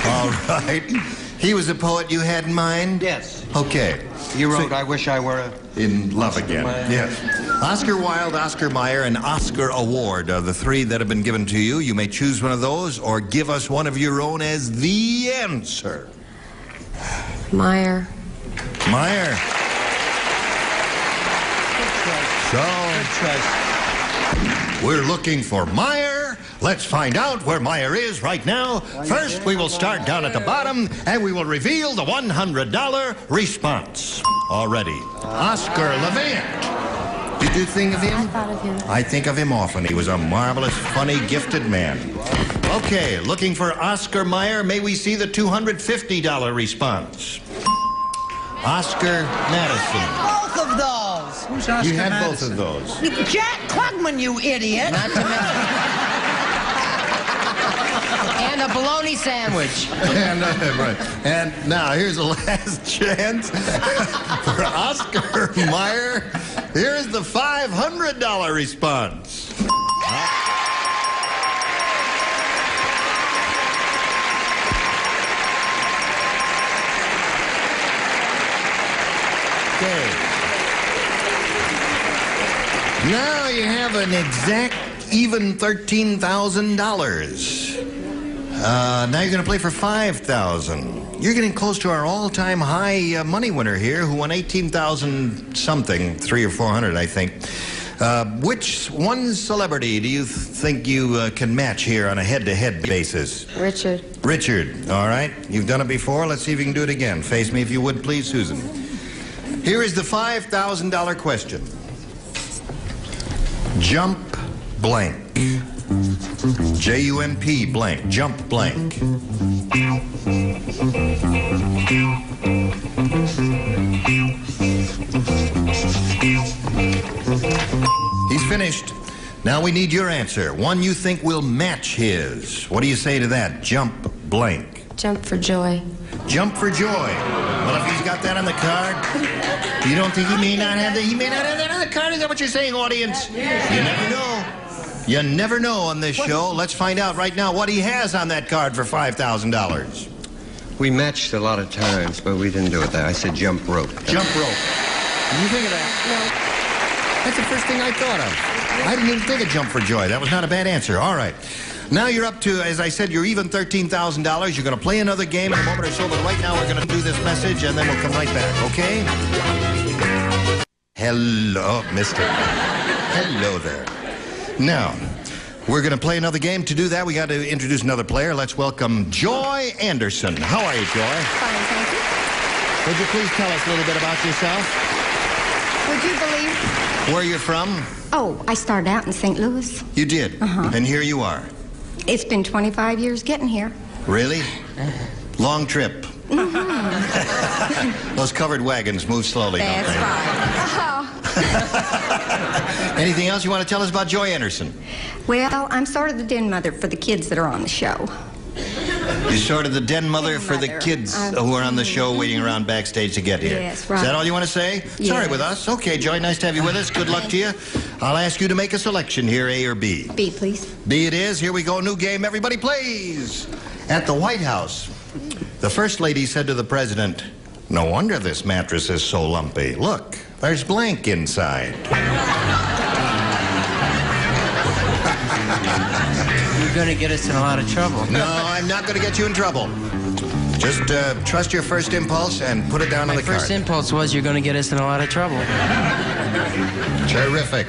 All right. He was a poet you had in mind? Yes. Okay. You wrote, I Wish I Were in Love Again. Yes. Oscar Wilde, Oscar Mayer, and Oscar Award are the 3 that have been given to you. You may choose one of those or give us one of your own as the answer. Meyer. Meyer. So, we're looking for Meyer. Let's find out where Meyer is right now. First, we will start down at the bottom, and we will reveal the $100 response. Already, Oscar Levant. Did you think of him? I thought of him. I think of him often. He was a marvelous, funny, gifted man. Okay, looking for Oscar Mayer. May we see the $250 response? Oscar Madison. Both of those. Who's Oscar You had Madison? both of those. Jack Klugman, you idiot. Not to mention. And a bologna sandwich. Right. And now here's the last chance for Oscar Mayer. Here's the $500 response. Okay. Now you have an exact even $13,000. Now you're going to play for $5,000. You're getting close to our all-time high money winner here, who won $18,000 something, 300 or 400, I think. Which one celebrity do you think you can match here on a head-to-head basis? Richard. Richard. All right. You've done it before. Let's see if you can do it again. Face me if you would, please, Susan. Here is the $5,000 question. Jump blank. J-U-M-P blank. Jump blank. He's finished. Now we need your answer. One you think will match his. What do you say to that? Jump blank. Jump for joy. Jump for joy. Well, if he's got that on the card, you don't think he may not have that? He may not have that on the card? Is that what you're saying, audience? You never know. You never know on this show. Let's find out right now what he has on that card for $5,000. We matched a lot of times, but we didn't do it there. I said jump rope. Jump rope. Did you think of that? No. That's the first thing I thought of. I didn't even think of jump for joy. That was not a bad answer. All right. Now you're up to, as I said, you're even $13,000. You're going to play another game in a moment or so, but right now we're going to do this message, and then we'll come right back, okay? Hello, mister. Hello there. Now, we're going to play another game. To do that, we got to introduce another player. Let's welcome Joy Anderson. How are you, Joy? Fine, thank you. Would you please tell us a little bit about yourself? Would you believe? Where you're from? Oh, I started out in St. Louis. You did? Uh-huh. And here you are. It's been 25 years getting here. Really? Long trip. Mm-hmm. Those covered wagons move slowly, don't they? Right. Anything else you want to tell us about Joy Anderson? Well, I'm sort of the den mother for the kids that are on the show. You're sort of the den mother for the kids who are on the show waiting around backstage to get here. Yes, right. Is that all you want to say? Yes. Sorry with us. Okay, Joy, nice to have you with us. Good luck to you. I'll ask you to make a selection here, A or B. B, please. B it is. Here we go. New game. Everybody plays. At the White House, the First Lady said to the President, "No wonder this mattress is so lumpy. Look, there's blank inside." You're going to get us in a lot of trouble. No, I'm not going to get you in trouble. Just trust your first impulse and put it down on the card. My first impulse was you're going to get us in a lot of trouble. Terrific.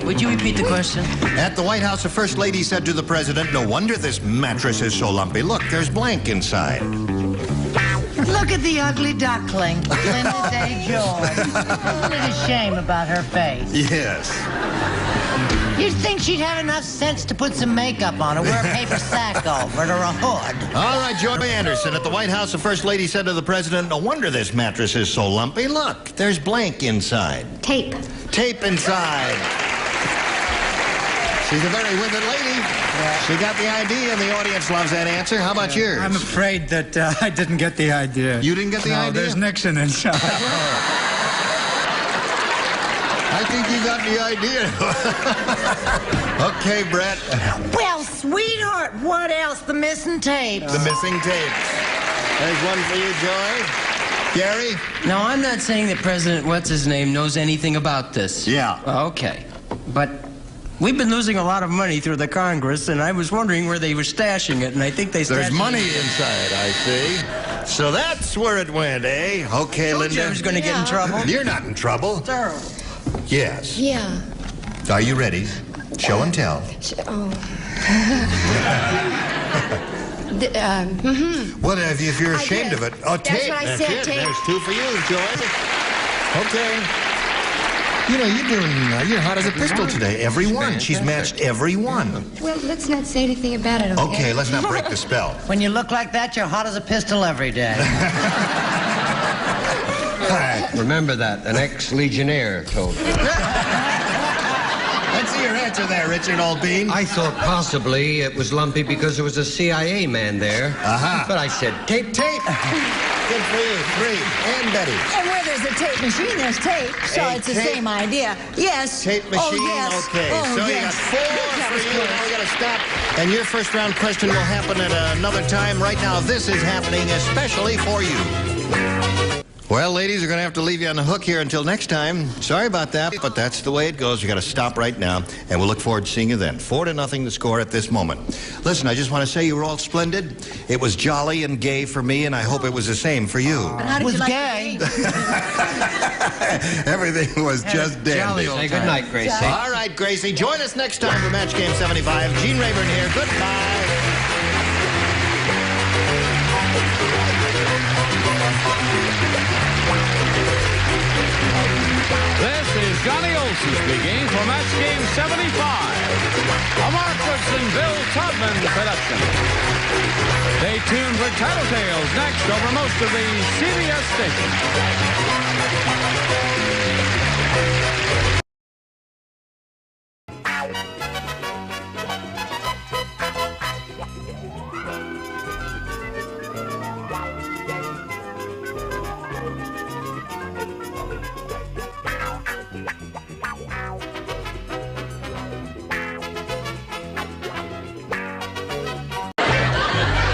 Would you repeat the question? At the White House, the First Lady said to the President, "No wonder this mattress is so lumpy. Look, there's blank inside." Look at the ugly duckling, Linda Day George. Isn't it a shame about her face? Yes. You'd think she'd have enough sense to put some makeup on or wear a paper sack over it or a hood. All right, Joy Anderson. At the White House, the First Lady said to the President, "No wonder this mattress is so lumpy. Look, there's blank inside." Tape. Tape inside. She's a very wicked lady. Yeah. She got the idea, and the audience loves that answer. How about yours? I'm afraid that I didn't get the idea. You didn't get the idea? No, there's Nixon inside. I think you got the idea. Okay, Brett. Well, sweetheart, what else? The missing tapes. The missing tapes. There's one for you, Joy. Gary? Now, I'm not saying that President What's-His-Name knows anything about this. Yeah. Okay. But we've been losing a lot of money through the Congress, and I was wondering where they were stashing it, and I think they stashed There's money inside, I see. So that's where it went, eh? Okay, Linda. I was going to get in trouble. You're not in trouble. Terrible. Yes. Yeah. Are you ready? Show and tell. Oh. Well, if you're ashamed of it. Oh, That's tape. what I That's said, it. tape. There's two for you, Joy. Okay. You know, you're hot as a pistol today. Every one. She's matched every one. Well, let's not say anything about it, okay? Okay, let's not break the spell. When you look like that, you're hot as a pistol every day. Remember that, an ex-legionnaire told me. Let's see your answer there, Richard Old Bean. I thought possibly it was lumpy because there was a CIA man there. Uh-huh. But I said, tape. Tape. Good for you. 3. And Betty. And where there's a tape machine, there's tape. So A it's the tape- same idea. Yes. Tape machine. Oh, yes. Okay. Oh, So yes. you got 4 for you. Now we got to stop. And your first round question will happen at another time. Right now, this is happening especially for you. Well, ladies, we're going to have to leave you on the hook here until next time. Sorry about that, but that's the way it goes. We got to stop right now, and we'll look forward to seeing you then. 4-0 the score at this moment. Listen, I just want to say you were all splendid. It was jolly and gay for me, and I hope it was the same for you. But how did you like gay. Everything was just dandy. Say good night, Gracie. All right, Gracie. Join us next time for Match Game 75. Gene Rayburn here. Goodbye. This is Johnny Olson speaking for match game 75. A Marcus and Bill Tubman production. Stay tuned for Tattletales next over most of the CBS stations.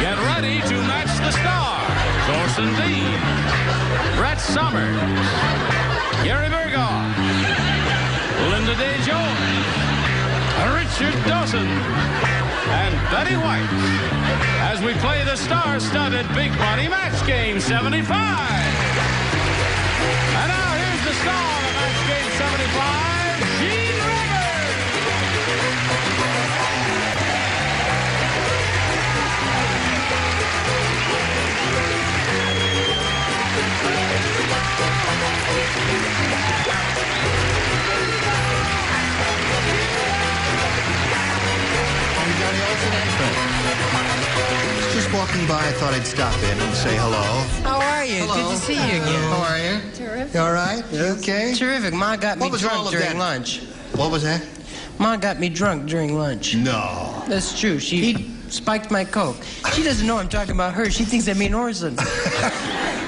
Get ready to match the stars. Orson Bean, Brett Summers, Gary Bergoff, Linda Day Jones, Richard Dawson, and Betty White as we play the star-studded Big Money Match Game 75. And now here's the star of Match Game 75, Jayne. Just walking by, I thought I'd stop in and say hello. How are you? Hello. Good to see you again. How are you? Terrific. You all right? You okay? Terrific. Ma got me drunk during lunch. What was that? Ma got me drunk during lunch. No. That's true. She spiked my Coke. She doesn't know I'm talking about her. She thinks I mean Orson.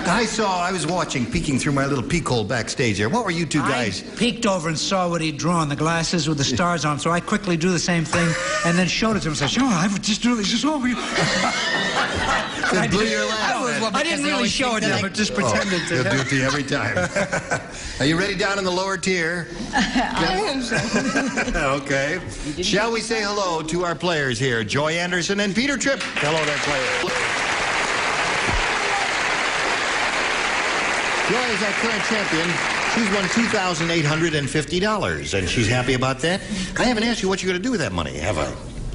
I was watching, peeking through my little peek hole backstage there. What were you two guys? I peeked over and saw what he'd drawn, the glasses with the stars on, so I quickly do the same thing and then showed it to him and said, oh, I just really just over you. It blew your laugh. I didn't really show it to him, but just pretended to. He'll do it to you every time. Are you ready down in the lower tier? I am so. Okay. Shall we say hello to our players here, Joy Anderson and Peter Tripp? Hello there, players. Joy is our current champion. She's won $2,850, and she's happy about that. I haven't asked you what you're going to do with that money, have I?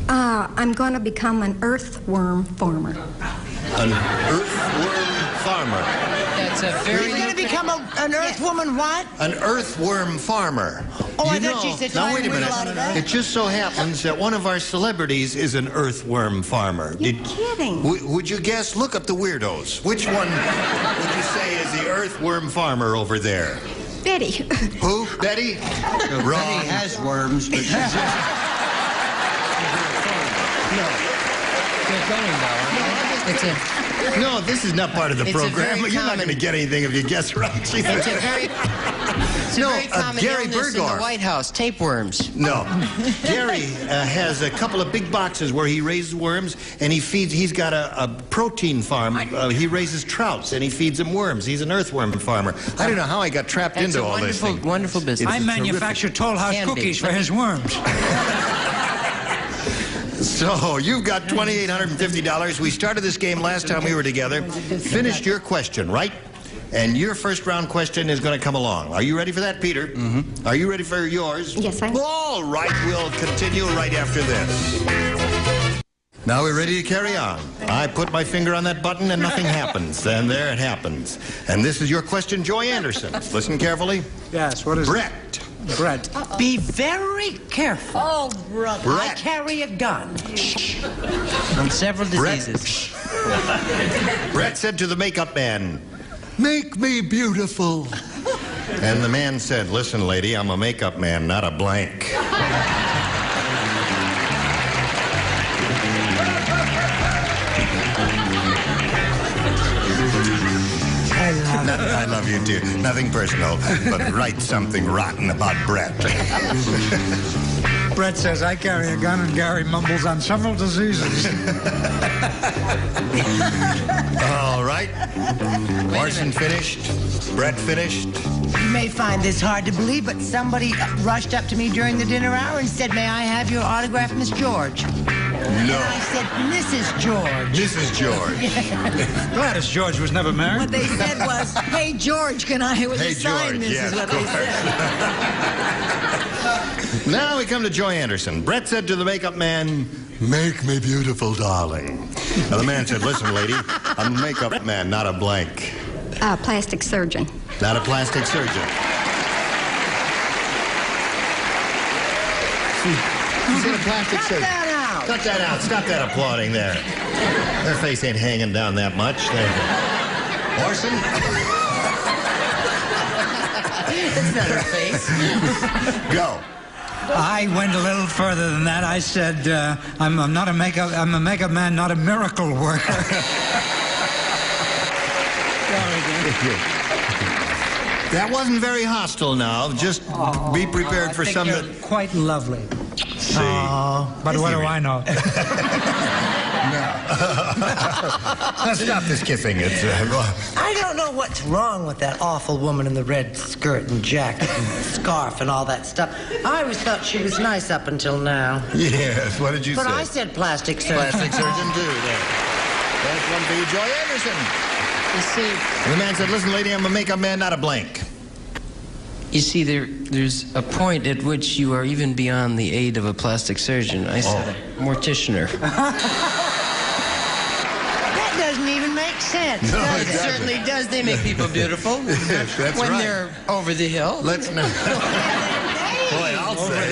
I'm going to become an earthworm farmer. An earthworm farmer. That's a very... You're going to become an earthwoman what? An earthworm farmer. Oh, I thought you said now, wait a minute. It just so happens that one of our celebrities is an earthworm farmer. You're kidding. Would you guess? Look up the weirdos. Which one would you say is the earthworm farmer over there? Betty. Who? Betty? Wrong. Betty has worms, but she's just... No. Get going now. It's a... No, this is not part of the program. You're not going to get anything if you guess right. It's a very common Gary illness in Bergoff. the White House, tapeworms. No. Gary has a couple of big boxes where he raises worms, and he's got a protein farm. He raises trouts, and he feeds them worms. He's an earthworm farmer. I don't know how I got trapped into all this thing. Wonderful business. I manufacture Toll House cookies for his worms. So, you've got $2,850. We started this game last time we were together. Finished your question, right? And your first round question is going to come along. Are you ready for that, Peter? Mm-hmm. Are you ready for yours? Yes, I am. All right, we'll continue right after this. Now we're ready to carry on. I put my finger on that button and nothing happens. And there it happens. And this is your question, Joy Anderson. Listen carefully. Yes, what is Brett. Brett. Be very careful. Oh, brother. I carry a gun. On several diseases. Brett said to the makeup man, "Make me beautiful." And the man said, "Listen, lady, I'm a makeup man, not a blank." I love you too. Nothing personal, but write something rotten about Brett. Brett says, I carry a gun, and Gary mumbles on several diseases. All right. Orson finished. Brett finished. You may find this hard to believe, but somebody rushed up to me during the dinner hour and said, "May I have your autograph, Miss George?" No. And I said, "Mrs. George." Mrs. George. Gladys George was never married. What they said was, "Hey, George, can I with Hey, a sign?" George, This yes, is what of they said. Now we come to Joy Anderson. Brett said to the makeup man, "Make me beautiful, darling." Now the man said, "Listen, lady, I'm a makeup man, not a blank." Plastic surgeon. Not a plastic surgeon. She's in a plastic surgeon. Cut that out. Cut that out. Stop that applauding there. Her face ain't hanging down that much. There you go. Orson? It's not her face. Go. I went a little further than that. I said, I'm a makeup man, not a miracle worker. That wasn't very hostile now. Just be prepared for some... You're quite lovely. See. But what do I know? Stop this kissing. It's... I don't know what's wrong with that awful woman in the red skirt and jacket and scarf and all that stuff. I always thought she was nice up until now. Yes, what did you say? But I said plastic surgeon. Plastic surgeon, too. There. That's one for you, Joy Anderson. You see, The man said, listen, lady, I'm a makeup man, not a blank. you see, there's a point at which you are even beyond the aid of a plastic surgeon. I said a morticianer. That doesn't even make sense. No, does it it? doesn't. Certainly does. They make people beautiful. Yes, that's when right. they're over the hill. Let's not... Boy, I'll say.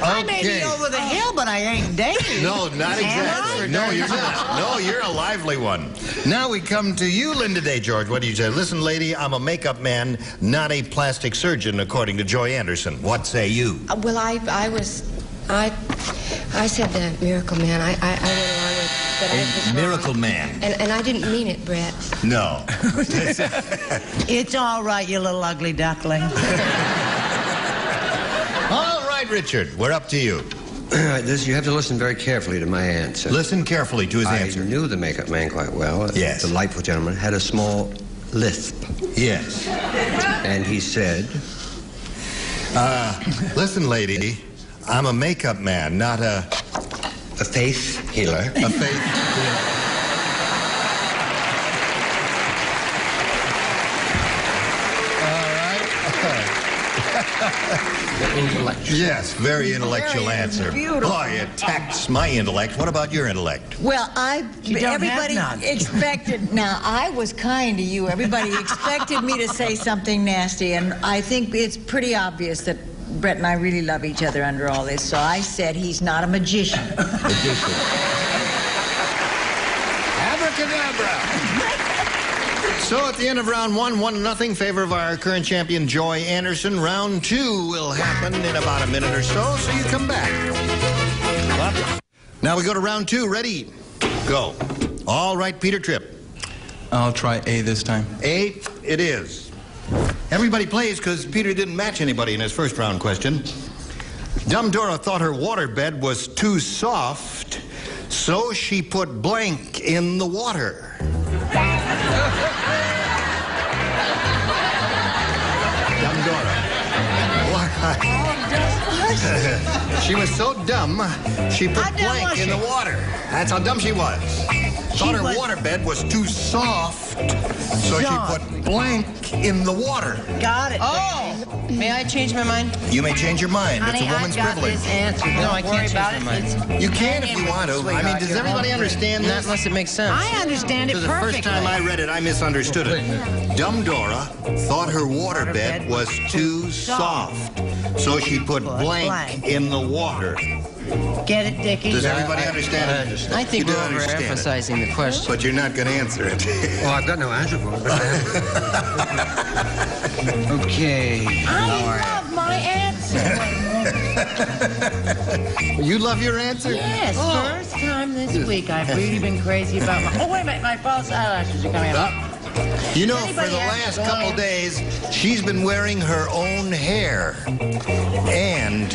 I may be over the hill, but I ain't dating. No, not exactly. No, you're not. No, you're a lively one. Now we come to you, Linda Day George. What do you say? Listen, lady, I'm a makeup man, not a plastic surgeon, according to Joy Anderson. What say you? Well, I said the miracle man. I went along with that. I was wrong. Miracle man. And I didn't mean it, Brett. No. It's all right, you little ugly duckling. All right, Richard, we're up to you. You have to listen very carefully to my answer. Listen carefully to his answer. I knew the makeup man quite well. Yes. The delightful gentleman had a small lisp. Yes. And he said... Listen, lady, I'm a makeup man, not a... A faith healer. A faith healer. Yes, very intellectual answer. beautiful. Boy, it taxed my intellect. What about your intellect? Well, have everybody none. expected. Now, I was kind to you. Everybody expected me to say something nasty, and I think it's pretty obvious that Brett and I really love each other under all this. So I said he's not a magician. Magician. Abracadabra. So at the end of round one, 1-0, favor of our current champion, Joy Anderson. Round two will happen in about a minute or so you come back. Now we go to round two. Ready? Go. All right, Peter Tripp. I'll try A this time. A it is. Everybody plays because Peter didn't match anybody in his first round question. Dumb Dora thought her waterbed was too soft, so she put blank in the water. Dumb Dora. She was so dumb, she put blank in the water. That's how dumb she was. Thought her waterbed was too soft, so she put blank in the water. Got it. Oh! May I change my mind? You may change your mind. Honey, it's a woman's I got privilege. this answer. No, I can't about change my mind. You can if you want to. I mean, does everybody understand Not this? unless it makes sense. I understand it The perfectly. first time I read it, I misunderstood it. Dumb Dora thought her waterbed was too soft, so she put blank in the water. Get it, Dickie? Does everybody understand it? I think You we're do understand it. overemphasizing the question. But you're not going to answer it. Well, I've got no answer for it, but Okay. I love my answer. You love your answer? Yes, first time this week I've really been crazy about my... Oh, wait a minute, my false eyelashes are coming out. You know, for the last couple days, she's been wearing her own hair. And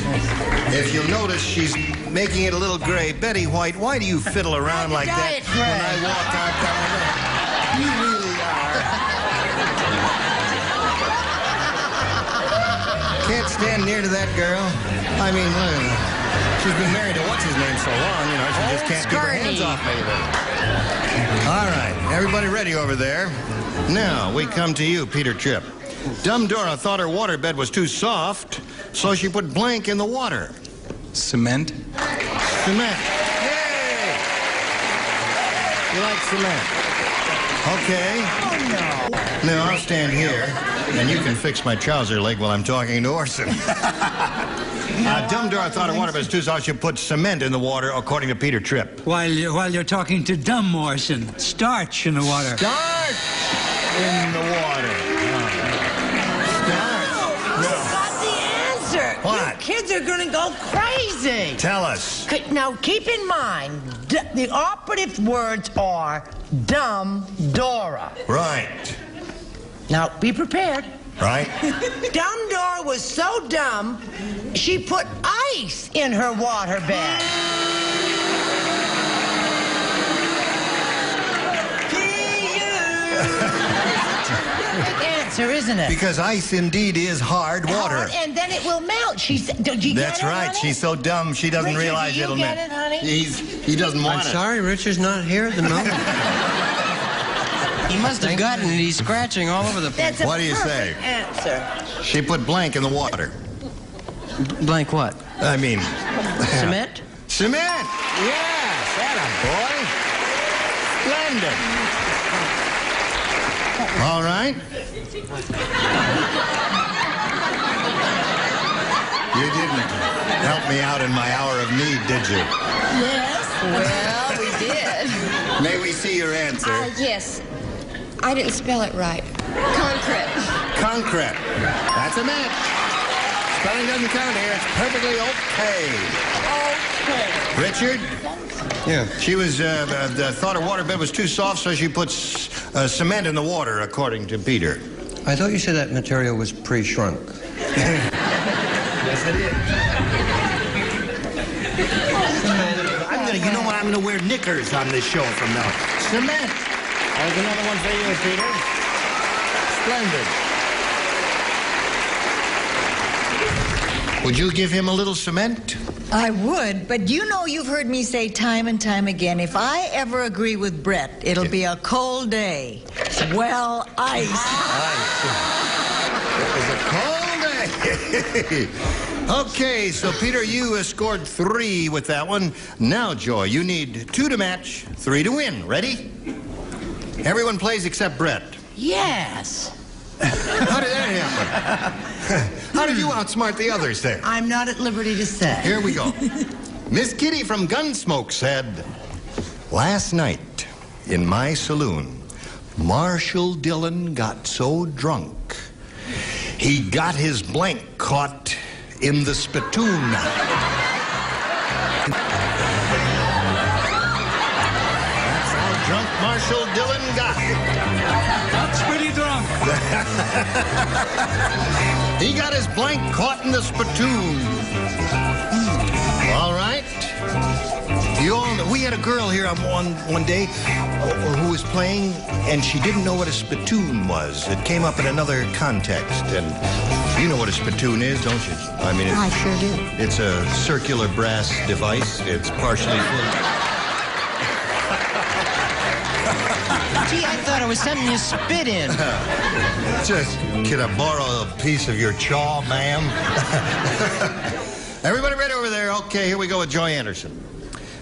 if you''ll notice, she's making it a little gray. Betty White, why do you fiddle around like that when I walk out down the... You really are. Can't stand near to that girl. I mean, she's been married to what's-his-name so long, you know, she just can't keep her hands off me. All right, everybody ready over there? Now, we come to you, Peter Tripp. Dumb Dora thought her waterbed was too soft, so she put blank in the water. Cement? Cement. Yay! You like cement? Okay. Oh, no. Now, I'll stand here, and you can fix my trouser leg while I'm talking to Orson. Dumb Dora thought a waterbed too soft. She put cement in the water, according to Peter Tripp. While you're talking to dumb Orson, starch in the water. Starch in the water. What? You kids are gonna go crazy. Tell us. Now, keep in mind, the operative words are dumb Dora. Right. Now, be prepared. Right. Dumb Dora was so dumb, she put ice in her waterbed. Answer, isn't it? Because ice indeed is hard water. And then it will melt. She said, "Did you That's get it, right. honey?" She's so dumb she doesn't Richard, realize do you it'll get melt. it, honey? He doesn't want I'm it. sorry, Richard's not here at the moment. He must have gotten it. He's scratching all over the place. That's a What do you say? perfect answer. She put blank in the water. Blank what? I mean... Cement? Cement! Yes! Atta boy! Splendid! All right. You didn't help me out in my hour of need, did you? Yes. Well, we did. May we see your answer? Yes. I didn't spell it right. Concrete. Concrete. That's a match. Spelling doesn't count here. It's perfectly okay. Okay. Richard? Yeah. She was, thought her waterbed was too soft, so she put cement in the water, according to Peter. I thought you said that material was pre-shrunk. Yes, it is. You know what? I'm gonna wear knickers on this show from now. Cement. There's another one for you, Peter. Splendid. Would you give him a little cement? I would, but you know you've heard me say time and time again, if I ever agree with Brett, it'll be a cold day. Well, ice. It was a cold day. Okay, so Peter, you scored 3 with that one. Now, Joy, you need 2 to match, 3 to win. Ready? Everyone plays except Brett. Yes. How did that happen? How did you outsmart the others there? I'm not at liberty to say. Here we go. Miss Kitty from Gunsmoke said, last night in my saloon, Marshall Dillon got so drunk, he got his blank caught in the spittoon. That's how drunk Marshall Dillon got. That's pretty drunk. He got his blank caught in the spittoon. All right. You all know, we had a girl here one day who was playing, and she didn't know what a spittoon was. It came up in another context, and you know what a spittoon is, don't you? I mean, I sure do. It's a circular brass device. It's partially full. Gee, I thought it was something you spit in. Just, can I borrow a piece of your chaw, ma'am? Everybody ready over there? Okay, here we go with Joy Anderson.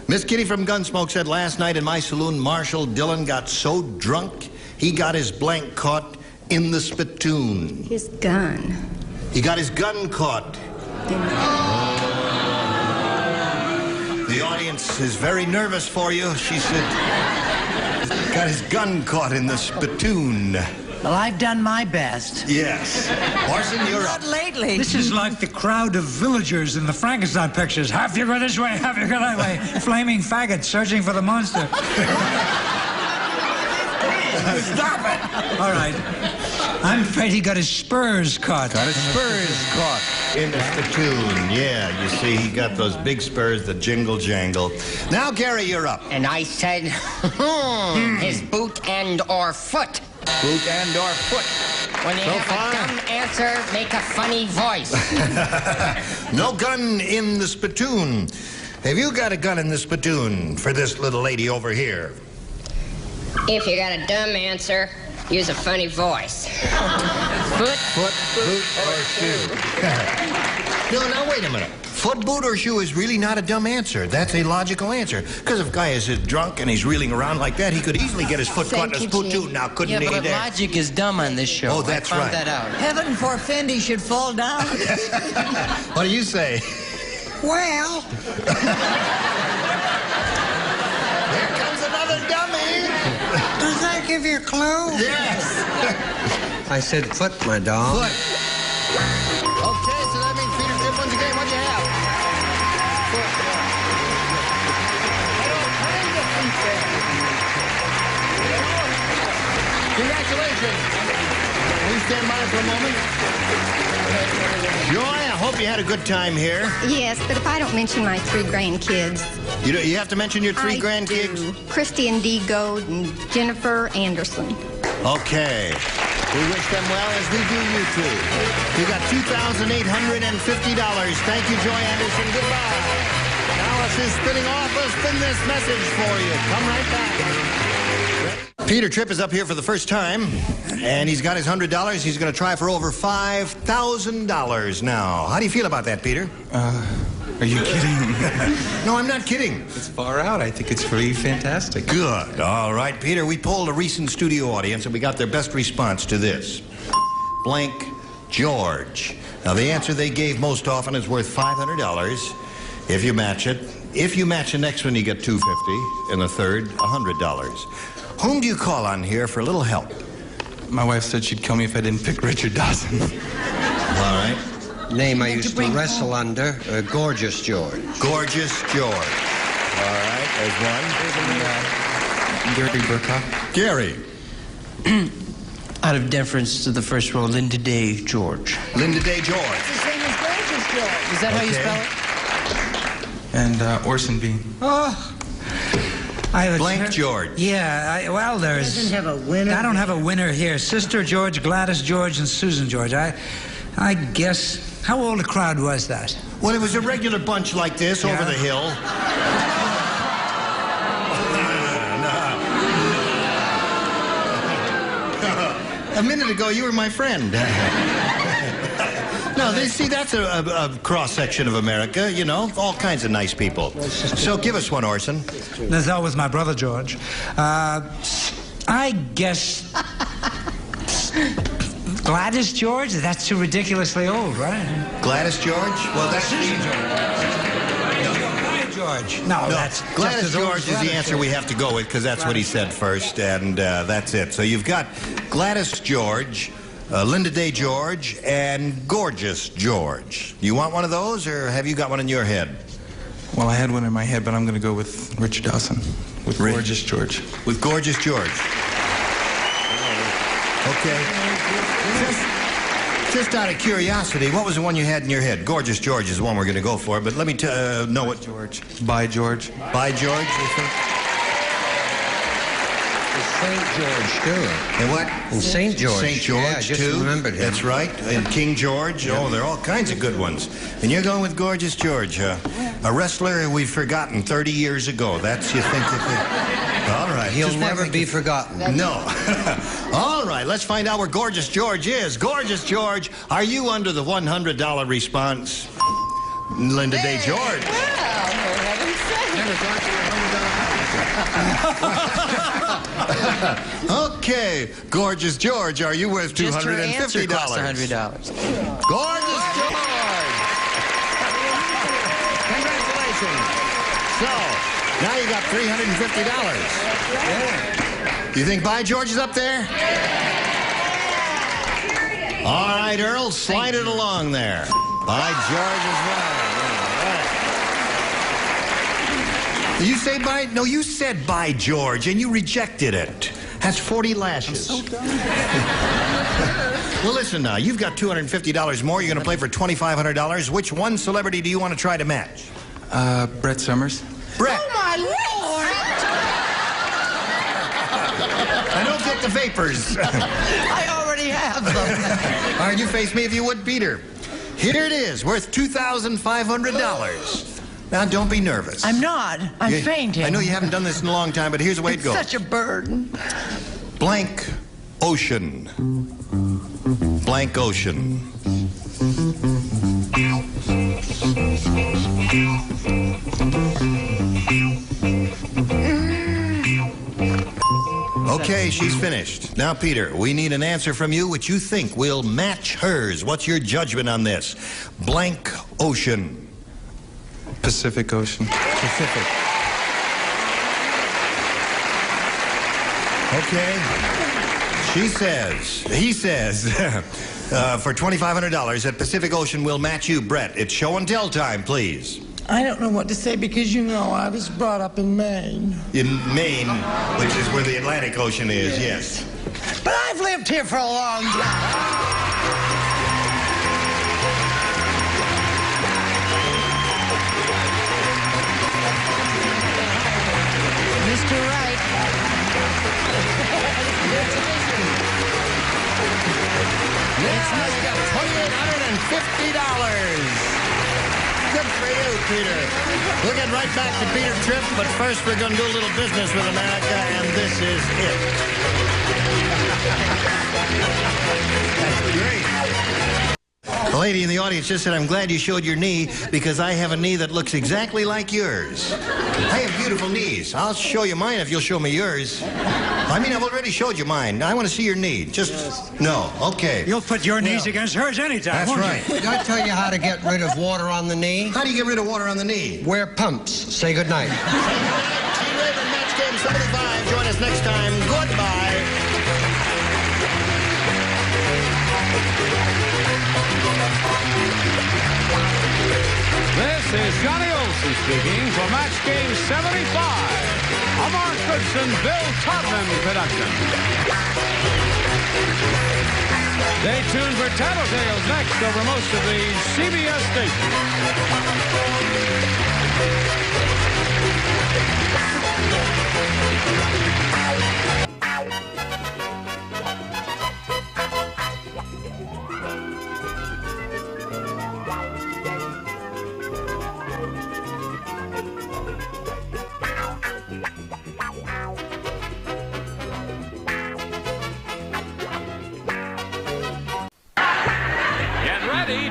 Miss Kitty from Gunsmoke said, last night in my saloon, Marshall Dillon got so drunk, he got his blank caught in the spittoon. His gun. He got his gun caught. The audience is very nervous for you. She said, got his gun caught in the spittoon. Well, I've done my best. Yes. Orson, you're up. Not lately. This is like the crowd of villagers in the Frankenstein pictures. Half you go this way, half you go that way. Flaming faggots searching for the monster. Stop it! All right. I'm afraid he got his spurs caught. Got his spurs caught in the spittoon. Yeah, you see, he got those big spurs that jingle jangle. Now, Gary, you're up. And I said, his boot and or foot. Boot and or foot. When you So have far. a dumb answer, make a funny voice. No gun in the spittoon. Have you got a gun in the spittoon for this little lady over here? If you got a dumb answer, use a funny voice. Foot, boot, or shoe. No, now wait a minute. Foot boot or shoe is really not a dumb answer. That's a logical answer. Because if a guy is drunk and he's reeling around like that, he could easily get his foot caught in his boot too. Now, couldn't he? Yeah, but logic is dumb on this show. Oh, that's right. I found that out. Heaven forfend he should fall down. What do you say? Well. Here comes another dummy. Does that give you a clue? Yes. I said foot, my doll. Foot. Okay, so that means Peter Tip wins the game. What'd you have? Foot. Congratulations. Please stand by for a moment. Joy, I hope you had a good time here. Yes, but if I don't mention my 3 grandkids. You have to mention your 3 grandkids? Christy and Dee Goad and Jennifer Anderson. Okay. We wish them well, as we do you too. You got $2,850. Thank you, Joy Anderson. Goodbye. Alice is spinning off. We'll spin this message for you. Come right back. Peter Tripp is up here for the first time, and he's got his $100. He's going to try for over $5,000 now. How do you feel about that, Peter? Are you kidding? No, I'm not kidding. It's far out. I think it's really fantastic. Good. All right, Peter, we polled a recent studio audience, and we got their best response to this. Blank George. Now, the answer they gave most often is worth $500 if you match it. If you match the next one, you get $250, and the third, $100. Whom do you call on here for a little help? My wife said she'd kill me if I didn't pick Richard Dawson. All right. Name I used to wrestle under, Gorgeous George. Gorgeous George. All right, there's one. Gary Burkhoff. Gary. Out of deference to the first row, Linda Day George. Linda Day George. It's the same as Gorgeous George. Is that how you spell it? And Orson Bean. Oh. Blank George. Yeah, well, there's... Doesn't have a winner. I don't have a winner here. Sister George, Gladys George, and Susan George. I guess... How old a crowd was that? Well, it was a regular bunch like this over the hill. A minute ago, you were my friend. No, see, that's a cross-section of America, you know, all kinds of nice people. So give us one, Orson. That was my brother, George. I guess... Gladys George? That's too ridiculously old, right? Gladys George? Well, that's... George. No, that's... Gladys George is the answer we have to go with, because that's what he said first, and that's it. So you've got Gladys George, Linda Day George, and Gorgeous George. You want one of those, or have you got one in your head? Well, I had one in my head, but I'm going to go with Richard Dawson. With Gorgeous George. With Gorgeous George. Okay. Just out of curiosity, what was the one you had in your head? Gorgeous George is the one we're going to go for, but let me know what... George. By George. By George, you think? St. George, too. And what? And St. George. St. George, yeah, I just too. remembered him. That's right. And King George. Yeah. Oh, there are all kinds of good ones. And you're going with Gorgeous George, a wrestler we've forgotten 30 years ago. That's, you think that... All right. He'll never be forgotten. No. All right, let's find out where Gorgeous George is. Gorgeous George, are you under the $100 response? Linda Day George. Well, for heaven's sake. Never thought you were $100. Okay, Gorgeous George, are you worth $250? Just her answer cost $100. Gorgeous George. Congratulations. So, now you got $350. You think By George is up there? All right, Earl, slide it along there. By George is right. You say By? No, you said By George, and you rejected it. That's 40 lashes. I'm so done. Well, listen now. You've got $250 more. You're going to play for $2,500. Which one celebrity do you want to try to match? Brett Summers. Brett. Oh, my Lord! I don't get the vapors. I already have them. All right, you face me if you would, Peter. Here it is, worth $2,500. Now, don't be nervous. I'm not. I'm fainting. I know you haven't done this in a long time, but here's the way it goes. Such a burden. Blank ocean. Blank ocean. Okay, she's finished. Now, Peter, we need an answer from you which you think will match hers. What's your judgment on this? Blank ocean. Pacific Ocean. Pacific. Okay. He says, for $2,500 that Pacific Ocean will match you. Brett, it's show and tell time, please. I don't know what to say because, you know, I was brought up in Maine. In Maine, which is where the Atlantic Ocean is, yes. But I've lived here for a long time. Mr. Wright. It's $2,850. Good for you, Peter. We'll get right back to Peter Tripp, but first we're going to do a little business with America, and this is it. That's great. The lady in the audience just said, I'm glad you showed your knee because I have a knee that looks exactly like yours. I have beautiful knees. I'll show you mine if you'll show me yours. I mean, I've already showed you mine. I want to see your knee. Just, no, okay. You'll put your knees against hers anytime, That's won't right. Did I tell you how to get rid of water on the knee? How do you get rid of water on the knee? Wear pumps. Say goodnight. Gene Raven, Match Game 75. Join us next time. Goodbye. This is Johnny Olson speaking for Match Game 75, a Mark Goodson, Bill Todman production. Stay tuned for Tattletales next over most of the CBS stations.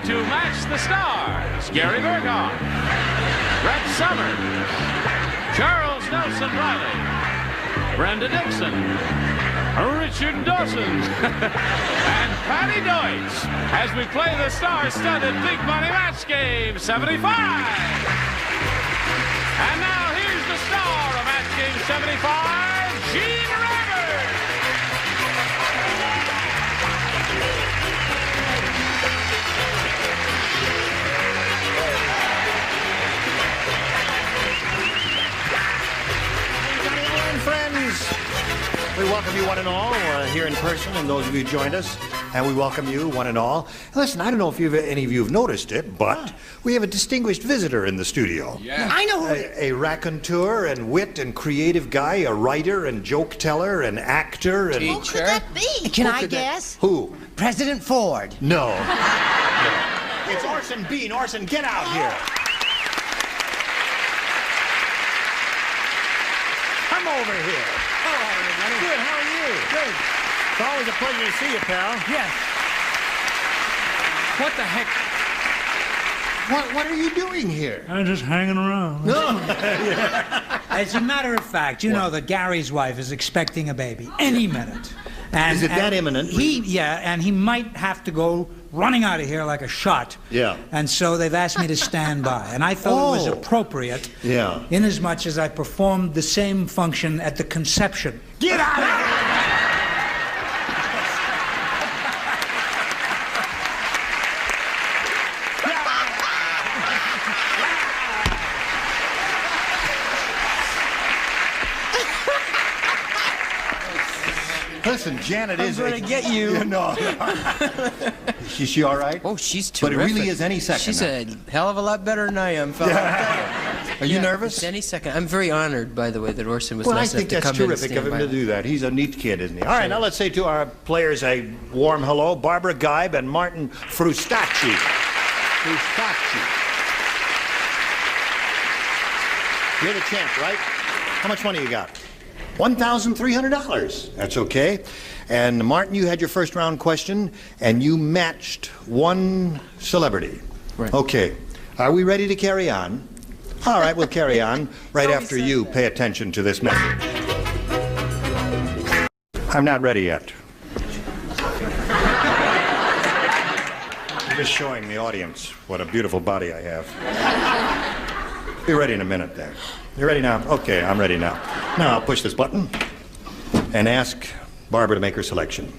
To match the stars, Gary Burghoff, Brett Summers, Charles Nelson Riley, Brenda Dixon, Richard Dawson, and Patty Deutsch as we play the star-studded Big Money Match Game 75. And now here's the star of Match Game 75, Jayne. We welcome you one and all here in person, and those of you who joined us, and we welcome you one and all. Listen, I don't know if any of you have noticed it, but we have a distinguished visitor in the studio. Yeah. I know who a raconteur and wit and creative guy, a writer and joke teller and actor and... Who could that be? Can I guess? Who? President Ford. No. It's Orson Bean. Orson, get out here. Come over here. Good, how are you? Good. It's always a pleasure to see you, pal. Yes. What the heck? What are you doing here? I'm just hanging around. No. As a matter of fact, you know that Gary's wife is expecting a baby any minute. And, is it that imminent? And he might have to go running out of here like a shot. Yeah. And so they've asked me to stand by. And I felt it was appropriate. Yeah. Inasmuch as I performed the same function at the conception. Get out of here! Listen, Janet is... I'm going to get you. No. Is she all right? Oh, she's terrific. But it really is any second. She's a hell of a lot better than I am, fella. Are you nervous? It's any second. I'm very honored, by the way, that Orson was I nice enough think to that's come in and terrific of stand him by. to do that. He's a neat kid, isn't he? All right, now let's say to our players a warm hello. Barbara Geib and Martin Frustacci. You're the champ, right? How much money you got? $1,300. That's okay. And Martin, you had your first round question, and you matched one celebrity. Right. Okay. Are we ready to carry on? All right, we'll carry on right after you pay attention to this message. I'm not ready yet. I'm just showing the audience what a beautiful body I have. Be ready in a minute there. You ready now? Okay, I'm ready now. Now I'll push this button and ask Barbara to make her selection.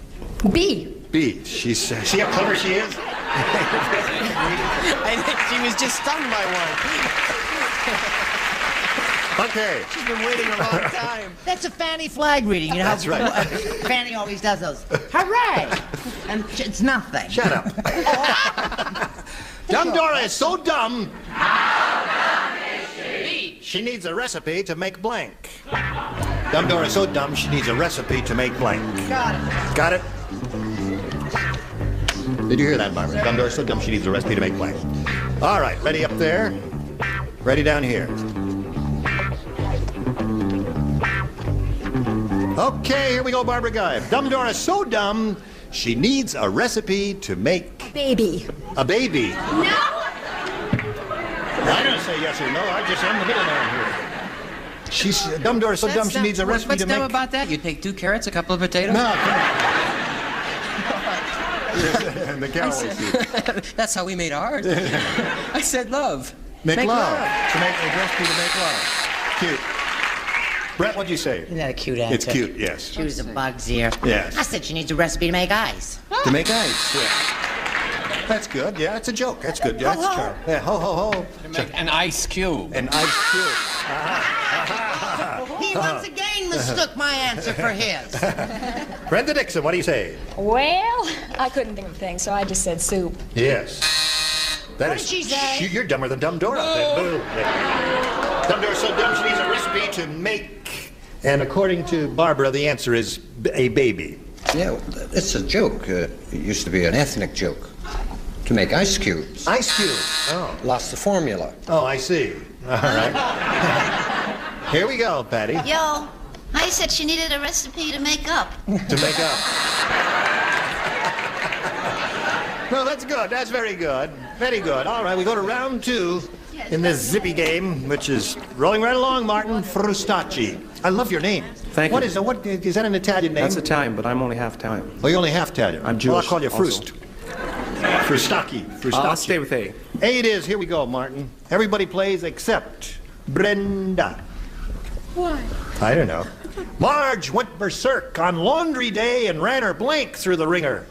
B. B. See how clever she is? I think she was just stung by one. Okay. She's been waiting a long time. That's a Fanny flag reading. You know That's how right. Fanny always does those. Hooray! And it's nothing. Shut up. Dumb Dora is so dumb. She needs a recipe to make blank. Dumb Dora is so dumb, she needs a recipe to make blank. Got it. Got it? Did you hear that, Barbara? Dumb Dora is so dumb, she needs a recipe to make blank. All right, ready up there? Ready down here? Okay, here we go, Barbara Guy. Dumb Dora is so dumb, she needs a recipe to make... Baby. A baby. No! I don't say yes or no. I just am the middleman here. She's Dumb Dora is so dumb she needs a recipe What's to make. dumb about that? You take 2 carrots, a couple of potatoes? No, come on. And the cowboy seed. That's how we made ours. I said love. Make love. To make a recipe to make love. Cute. Brett, what'd you say? Isn't that a cute answer? It's cute, yes. She was a bug's ear. Yes. I said she needs a recipe to make ice. To make ice. Yeah. That's good. Yeah, it's a joke. That's good. Yeah, that's a charm. Yeah, ho, ho, ho. To make an ice cube. An ice cube. He once again mistook my answer for his. Brenda Dixon, what do you say? Well, I couldn't think of a thing, so I just said soup. Yes. That What did she say? You're dumber than Dumb Dora. Boom. Dumb Dora's so dumb she needs a recipe to make. And according to Barbara, the answer is a baby. Yeah, it's a joke. It used to be an ethnic joke. To make ice cubes. Ice cubes? Oh. Lost the formula. Oh, I see. All right. Here we go, Patty. Yo, I said she needed a recipe to make up. To make up. No, that's good. That's very good. Very good. All right, we go to round 2 in this zippy game, which is rolling right along, Martin Frustacci. I love your name. Thank you. What is that an Italian name? That's Italian, but I'm only half Italian. Oh, you're only half Italian. I'm Jewish. Well, I'll call you also. Frust. Frustacci. I'll stay with A. A it is. Here we go, Martin. Everybody plays except Brenda. Why? I don't know. Marge went berserk on laundry day and ran her blank through the ringer.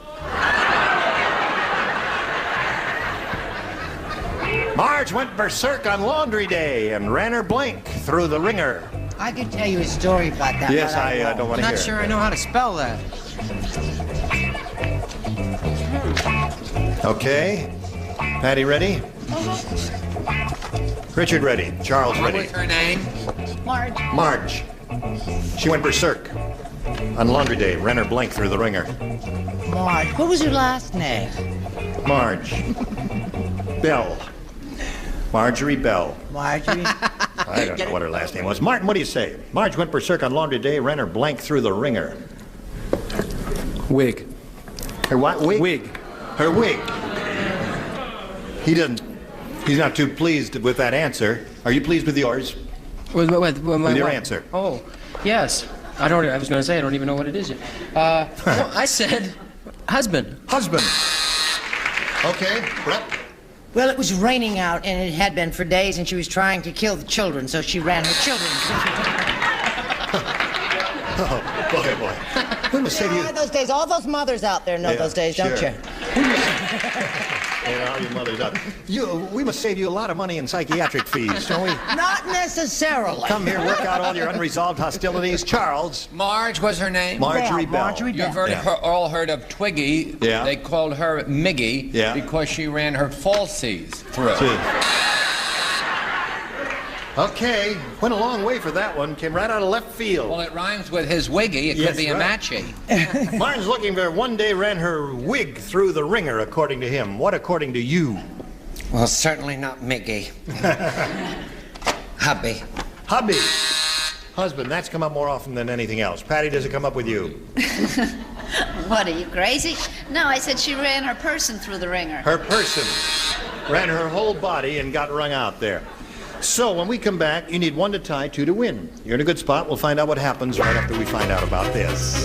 Marge went berserk on laundry day and ran her blank through the ringer. I could tell you a story about that. Yes, I don't want to I'm hear not sure it. I know how to spell that. Okay. Patty ready? Richard ready. Charles What ready. was her name? Marge. Marge. She went berserk on laundry day, ran her blank through the ringer. Marge. What was your last name? Marge. Bell. Marjorie Bell. Marjorie? I don't know what her last name was. Martin, what do you say? Marge went berserk on laundry day, ran her blank through the ringer. Wig. Her what? Wig? Wig. Her wig. He's not too pleased with that answer. Are you pleased with yours? With your answer? Oh, yes. I was going to say I don't even know what it is yet. No, I said husband. Husband. Okay, Brett. Well, it was raining out, and it had been for days, and she was trying to kill the children, so she ran her children. Oh, boy. We must save you. Those days, all those mothers out there know those days, don't sure. you? Yeah, all your mothers out. We must save you a lot of money in psychiatric fees, don't we? Not necessarily. Come here, work out all your unresolved hostilities. Charles. Marge was her name? Marjorie Bell. Marjorie Bell. You've all heard of Twiggy. Yeah. They called her Miggy because she ran her falsies through. Okay, went a long way for that one. Came right out of left field. Well, it rhymes with his wiggy. It could be a matchy. Martin's looking for one day ran her wig through the ringer, according to him. What according to you? Well, certainly not Miggy. Hubby. Hubby. Husband, that's come up more often than anything else. Patty, does it come up with you? What, are you crazy? No, I said she ran her person through the ringer. Her person. Ran her whole body and got wrung out there. So when we come back, you need 1 to tie, 2 to win. You're in a good spot. We'll find out what happens right after we find out about this.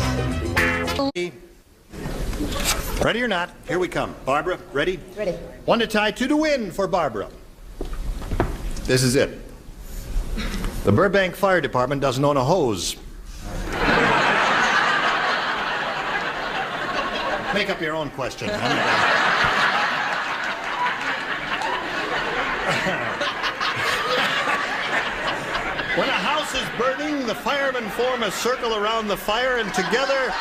Ready or not, here we come. Barbara, ready? Ready. 1 to tie, 2 to win for Barbara. This is it. The Burbank Fire Department doesn't own a hose. Make up your own question. When a house is burning, the firemen form a circle around the fire and together...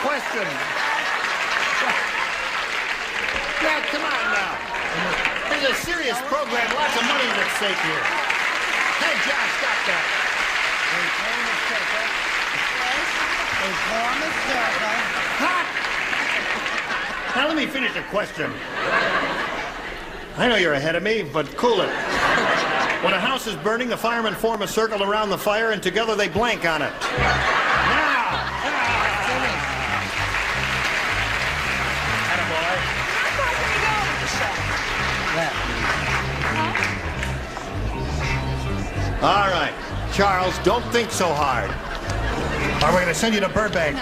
Question. Now, come on now. There's a serious program, lots of money at stake here. Hey, John, stop that. Now, let me finish the question. I know you're ahead of me, but cool it. When a house is burning, the firemen form a circle around the fire, and together they blank on it. All right, Charles, don't think so hard. Or we're going to send you to Burbank.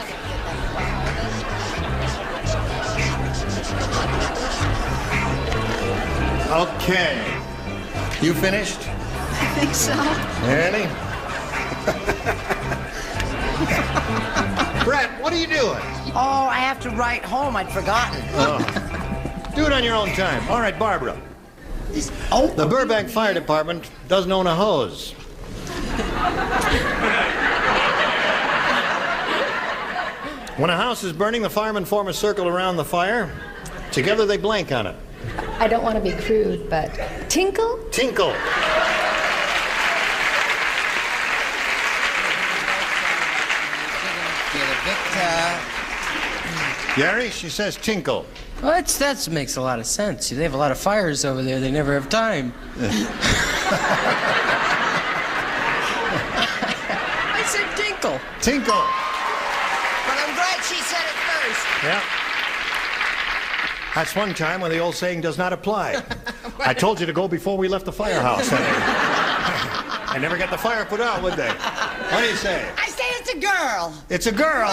Okay. You finished? I think so. Really? Brett, what are you doing? Oh, I have to write home. I'd forgotten. Oh. Do it on your own time. All right, Barbara. The Burbank Fire Department doesn't own a hose. When a house is burning, the firemen form a circle around the fire. Together they blank on it. I don't want to be crude, but tinkle? Tinkle. Gary, she says tinkle. Well, that makes a lot of sense. They have a lot of fires over there. They never have time. I said tinkle. Tinkle. But I'm glad she said it first. Yeah. That's one time when the old saying does not apply. I told you to go before we left the firehouse. I never get the fire put out, would they? What do you say? I say it's a girl. It's a girl.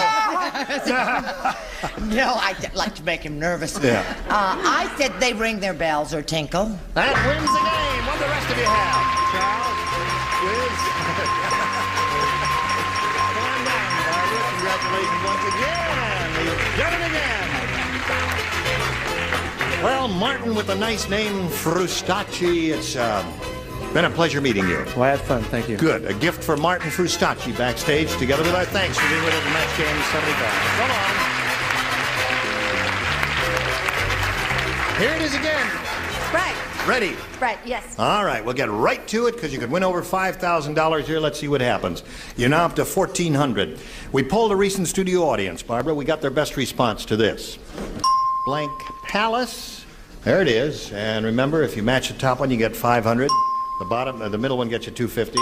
No, I'd like to make him nervous. Yeah. I said they ring their bells or tinkle. That wins the game. What do the rest of you have? Charles, Wiz. Come on down, Barbara. Congratulations once again. You've done it again. Well, Martin with the nice name Frustacci, it's been a pleasure meeting you. Well, I had fun. Thank you. Good. A gift for Martin Frustacci backstage, together with our thanks for being with us at Match Game 75. So long. Here it is again. Right. Ready? Right, yes. All right, we'll get right to it because you could win over $5,000 here. Let's see what happens. You're now up to $1,400. We polled a recent studio audience, Barbara. We got their best response to this. Blank Palace. There it is. And remember, if you match the top one, you get 500. The middle one gets you 250,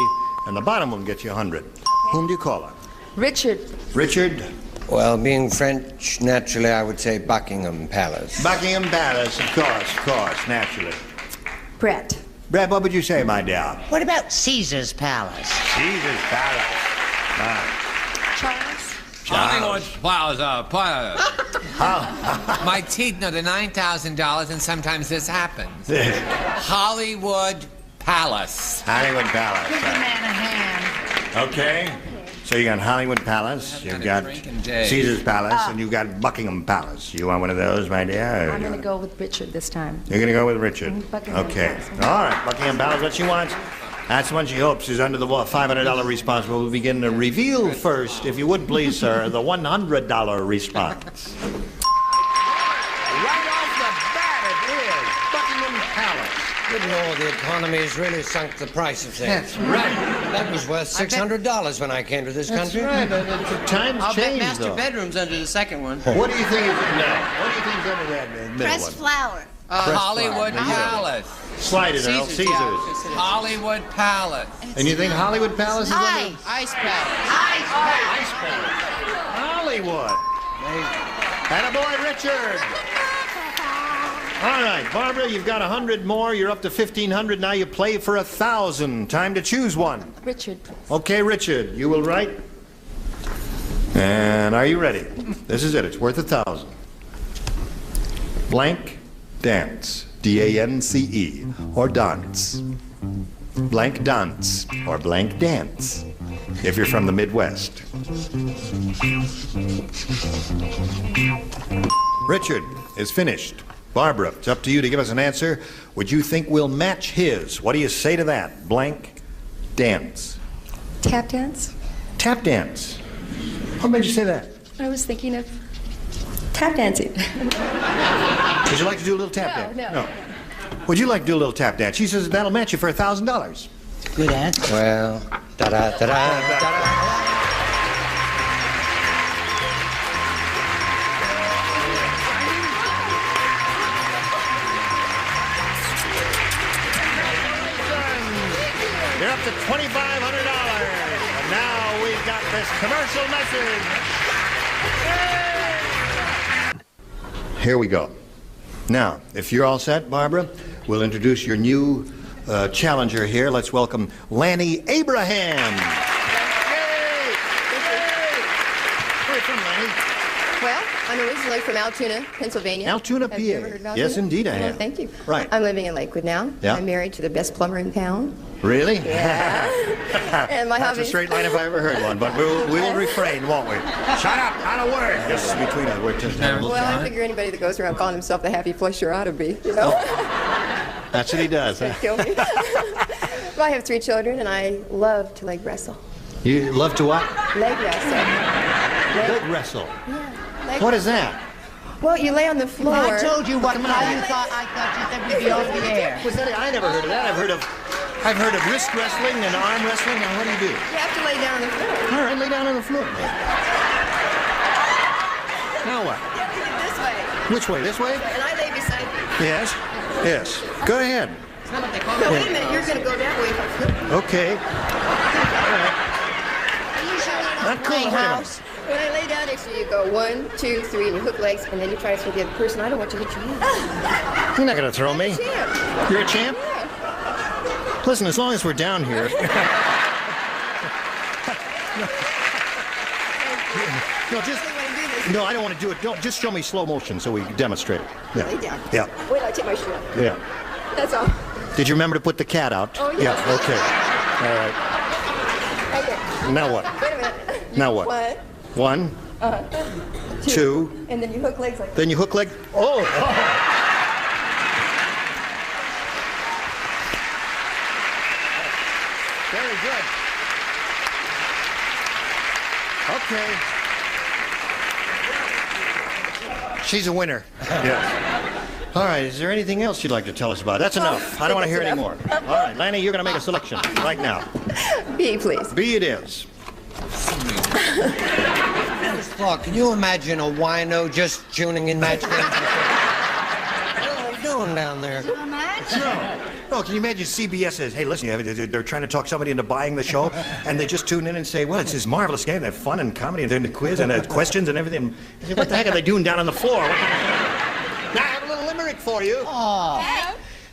and the bottom one gets you 100. Okay. Whom do you call her? Richard. Richard? Well, being French, naturally, I would say Buckingham Palace. Buckingham Palace, of course, naturally. Brett. Brett, what would you say, my dear? What about Caesar's Palace? Caesar's Palace. Charles. Hollywood Plaza. My teeth know the $9,000, and sometimes this happens. Hollywood Palace. Hollywood Palace. Give the man a hand. Okay. So you got Hollywood Palace, you've got Caesar's Palace, and you've got Buckingham Palace. You want one of those, my dear? I'm going to go with Richard this time. You're going to go with Richard? Okay. All right, Buckingham Palace, what she wants. That's what she hopes is under the $500 response. We'll begin to reveal first, if you would please, sir, the $100 response. Right off the bat, it is Buckingham Palace. Good Lord, the economy has really sunk the price of things. That's right. That was worth $600 when I came to this country. That's right. Times I'll bet changed, master though. bedroom's under the second one. What do you think is under that middle Pressed one? flower. Hollywood Palace. Slide it, Earl. Caesar's. Hollywood Palace. And you think Hollywood Palace is under? Ice Palace. Ice Palace. Hollywood. Attaboy, Richard. All right, Barbara, you've got 100 more. You're up to 1,500. Now you play for 1,000. Time to choose one. Richard. Okay, Richard, you will write. And are you ready? This is it. It's worth 1,000. Blank dance. D-A-N-C-E. Or dance. Blank dance. Or blank dance. If you're from the Midwest. Richard is finished. Barbara, it's up to you to give us an answer. Would you think we'll match his? What do you say to that? Blank dance. Tap dance? Tap dance. What made you say that? I was thinking of tap dancing. Would you like to do a little tap dance? No. Would you like to do a little tap dance? She says that'll match you for $1,000. Good answer. Well, da-da. You're up to $2,500. And now we've got this commercial message. Here we go. Now, if you're all set, Barbara, we'll introduce your new challenger here. Let's welcome Lanny Abraham. Yay! Where are you from, Lanny? Well, I'm originally from Altoona, Pennsylvania. Altoona, PA. Have you ever heard of Altoona? Yes, indeed, I have. Thank you. Right. I'm living in Lakewood now. Yeah. I'm married to the best plumber in town. Really? Yeah. And my That's hobby. a straight line if I ever heard one, but we will refrain, won't we? Shut up, not a word. Just between us, we're just having a little Well, I figure anybody that goes around calling himself the happy flusher ought to be, you know? That's what he does. Huh? Kill me. Well, I have 3 children, and I love to leg wrestle. You love to what? Leg wrestle. Leg wrestle. Yeah. Leg What is that? Well, you lay on the floor. I told you what how you thought I thought you said we'd be off the air. Was that? I never heard of that. I've heard of wrist wrestling and arm wrestling. Now, what do you do? You have to lay down on the floor. All right, lay down on the floor. Now what? This way. Which way? This way? And I lay beside you. Yes. Yes. Go ahead. No, wait a minute. You're going to go that way if I flip. Okay. All right. Not cool. Wait a minute. When I lay down next to you, you go 1, 2, 3, and you hook legs, and then you try to throw the other person. I don't want you to hit your head. You're not going to throw me. Champ. You're a champ? Yeah. Listen, as long as we're down here. No, I don't want to do it. Don't, just show me slow motion so we can demonstrate it. Yeah. Lay down. Yeah. Wait till I take my shoe off. Yeah. That's all. Did you remember to put the cat out? Oh, yeah. Yeah, okay. All right. Okay. Now what? Wait a minute. Now what? 1, 1, 2. And then you hook legs like that. Then you hook leg. Oh! Very good. Okay. She's a winner. Yes. All right, is there anything else you'd like to tell us about? That's enough. I don't want to hear any more. All right, Lanny, you're going to make a selection right now. B, please. B it is. Clark, can you imagine a wino just tuning in match games? What are they doing down there? No, can you imagine CBS says, hey, listen, they're trying to talk somebody into buying the show, and they just tune in and say, well, it's this marvelous game. They have fun and comedy, and then the quiz, and the questions, and everything. I say, what the heck are they doing down on the floor? Now, I have a little limerick for you. Oh.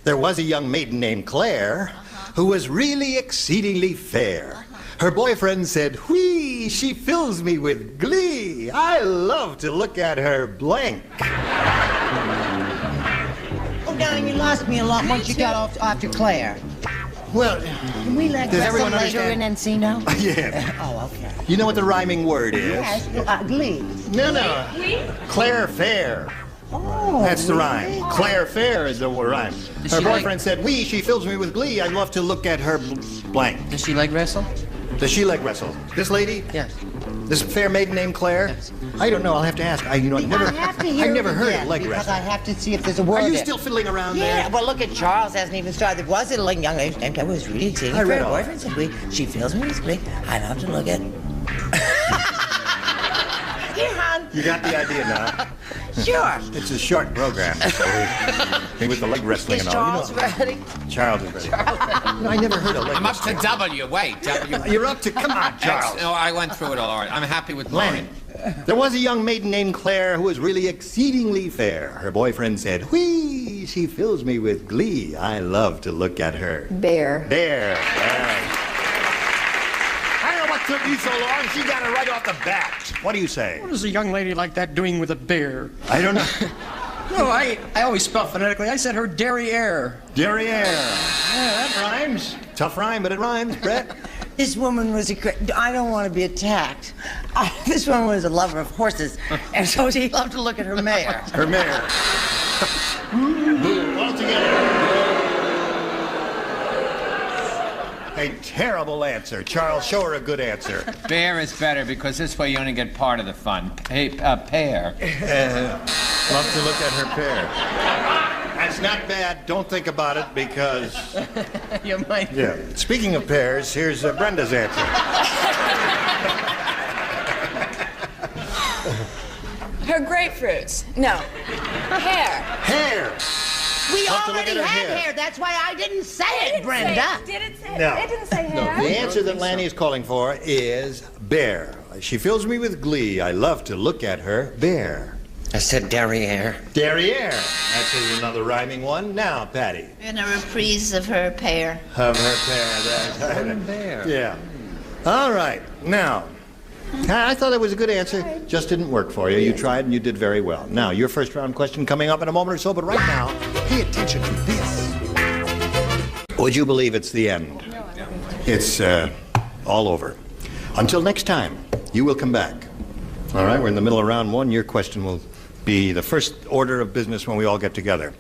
There was a young maiden named Claire who was really exceedingly fair. Her boyfriend said, whee, she fills me with glee. I love to look at her blank. Oh, darling, you lost me a lot once you got off after Claire. Well, Can we let does wrestle everyone later understand? in Encino? Yeah. Oh, okay. You know what the rhyming word is? Yes, glee. No. Claire Fair. Oh, That's the rhyme. Claire Fair is the rhyme. Her boyfriend said, wee, she fills me with glee. I love to look at her blank. Does she leg wrestle? Does she leg wrestle? This lady? Yes. This fair maiden named Claire? Yes. I don't know. I'll have to ask. I have to hear I've never it heard again, of leg because wrestling. I have to see if there's a word. Are you in it. still fiddling around Yeah, there? well, look at Charles. Hasn't even started. Was it a young lady named? I was really excited. I read her all boyfriend said, she feels me with glee. I love to look at. Here, hon. You got the idea now. Sure. It's a short program. So with the leg wrestling Is and all. Charles ready? Charles is ready. No, I never heard of leg I'm up to wrestling. W. Wait, W. You're up to, come on, Charles. No, I went through it all right. I'm happy with Lenny. mine. There was a young maiden named Claire who was really exceedingly fair. Her boyfriend said, "Whee, she fills me with glee. I love to look at her." Bear. Bear. I don't know what took you so long. She got it right off the bat. What do you say? What is a young lady like that doing with a bear? I don't know. No, I always spell phonetically. I said her derriere. Derriere. Yeah, that rhymes. Tough rhyme, but it rhymes, Brett. This woman was I don't want to be attacked. This woman was a lover of horses, and so she loved to look at her mare. Her mare. All together. A terrible answer. Charles, show her a good answer. Bear is better because this way you only get part of the fun. Pear. Love to look at her pear. That's not bad. Don't think about it because... You might. Yeah. Speaking of pears, here's Brenda's answer. Her grapefruits. No. Hair. Hair. We Love to look already at her had hair. That's why I didn't say it, Brenda. Did it say? No. It didn't say No, hair. the answer that Lanny is calling for is bear. She fills me with glee. I love to look at her bear. I said derriere. Derriere. That's another rhyming one. Now, Patty. And a reprise of her pear. Of her pear. That's Bear. Yeah. All right. Now, I thought that was a good answer. Just didn't work for you. You tried and you did very well. Now, your first round question coming up in a moment or so, but right now, pay attention to this. Would you believe it's the end? It's all over. Until next time, you will come back. All right, we're in the middle of round one. Your question will be the first order of business when we all get together.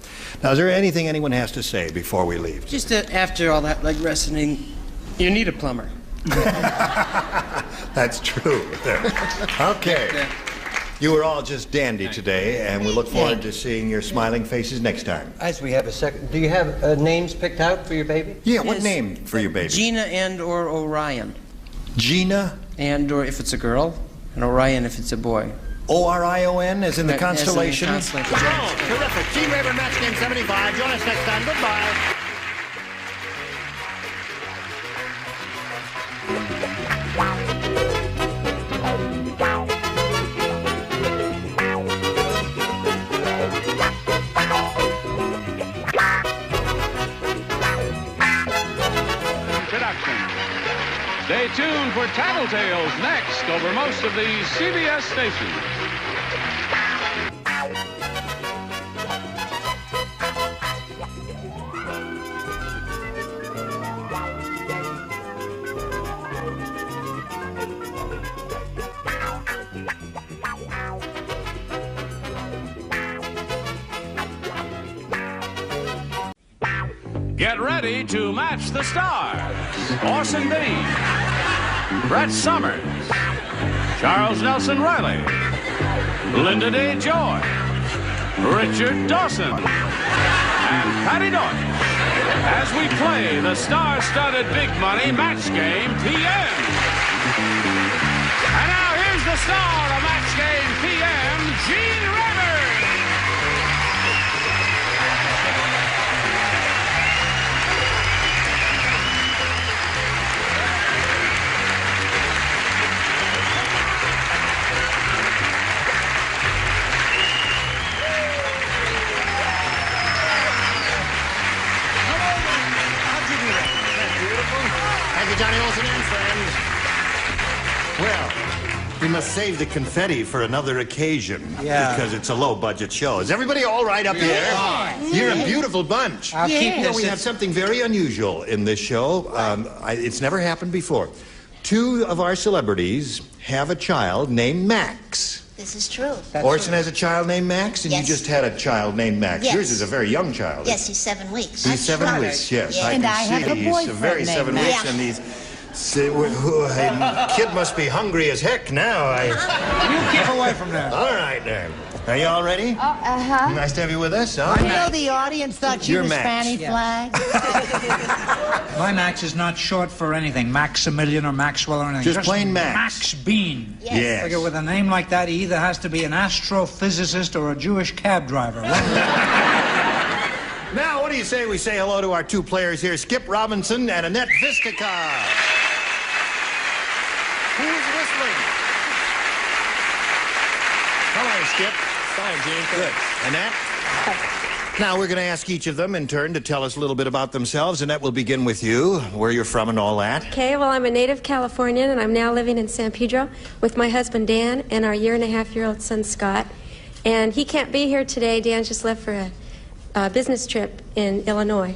Now, is there anything anyone has to say before we leave? Just that after all that leg wrestling, you need a plumber. That's true. Okay. You were all just dandy today, and we look forward to seeing your smiling faces next time. As we have a second, do you have names picked out for your baby? Yeah, what name for your baby? Gina and or Orion. Gina? And or if it's a girl, and Orion if it's a boy. Orion, as in the constellation? As in the constellation. Oh, terrific. Team Raver Match Game 75. Join us next time. Goodbye. Stay tuned for Tattletales next over most of these CBS stations. Get ready to match the stars. Orson Bean, Brett Summers, Charles Nelson Riley, Linda Day Joy, Richard Dawson, and Patty Deutsch as we play the star-studded big money match game PM. And now here's the star of match game PM, Jayne Rivers. Thank you, Johnny Olson and friends. Well, we must save the confetti for another occasion. Yeah. Because it's a low-budget show. Is everybody all right up here? You're a beautiful bunch. I'll keep You know, this. we have something very unusual in this show. It's never happened before. Two of our celebrities have a child named Max. This is true. Orson has a child named Max, and Yes. you just had a child named Max. Yes. Yours is a very young child. Yes, he's 7 weeks. He's 7 weeks, yes. Yeah. I And can I see have a he's boyfriend very 7 named weeks, Max. and he's... Kid must be hungry as heck now. You keep away from that. All right, then. Are you all ready? Uh-huh. Nice to have you with us. You know the audience thought you Your was Max. fanny flag. My Max is not short for anything. Maximilian or Maxwell or anything. Just plain Max. Max Bean. Yes. Figure with a name like that, he either has to be an astrophysicist or a Jewish cab driver. Now, what do you say we say hello to our two players here, Skip Robinson and Annette Vistica? Who's whistling? Hello, Skip. Fine, Jayne. Good. Annette? Now, we're going to ask each of them in turn to tell us a little bit about themselves. Annette, we'll begin with you, where you're from and all that. Okay, well, I'm a native Californian, and I'm now living in San Pedro with my husband, Dan, and our 1.5-year-old son, Scott. And he can't be here today. Dan just left for a business trip in Illinois.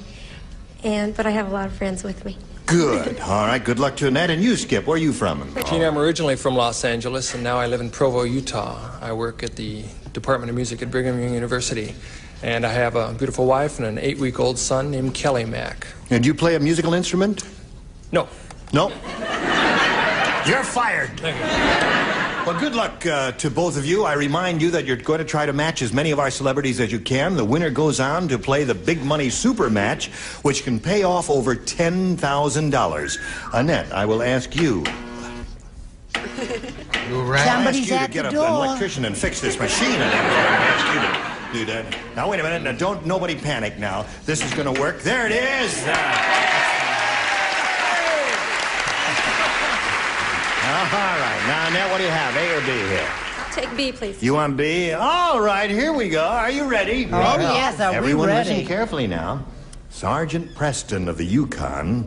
But I have a lot of friends with me. Good. All right, good luck to Annette. And you, Skip, where are you from? Jayne, I'm originally from Los Angeles, and now I live in Provo, Utah. I work at the Department of Music at Brigham Young University. And I have a beautiful wife and an 8-week-old son named Kelly Mack. And do you play a musical instrument? No. No? You're fired. Thank you. Well, good luck to both of you. I remind you that you're going to try to match as many of our celebrities as you can. The winner goes on to play the big money super match, which can pay off over $10,000. Annette, I will ask you. Somebody's I'll ask you at to get the an door. electrician and fix this machine. And I'm going to ask you to do that. Now, wait a minute. Now, don't nobody panic now. This is going to work. There it is. All right. Now, Annette, what do you have, A or B here? I'll take B, please. You want B? All right, here we go. Are you ready? Oh, yes, are we Everyone ready? listen carefully now. Sergeant Preston of the Yukon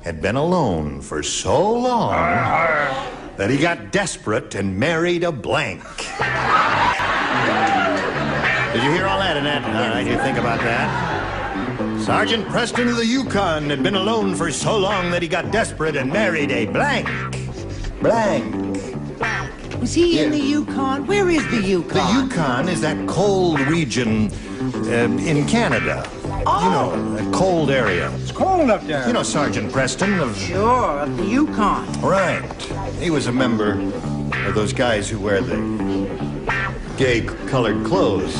had been alone for so long that he got desperate and married a blank. Did you hear all that, Annette? All right, you think about that. Sergeant Preston of the Yukon had been alone for so long that he got desperate and married a blank. Blank. Was he in the Yukon? Where is the Yukon? The Yukon is that cold region in Canada. You know, a cold area. It's cold up there. You know Sergeant Preston of... Sure, of the Yukon. Right. He was a member of those guys who wear the gay-colored clothes.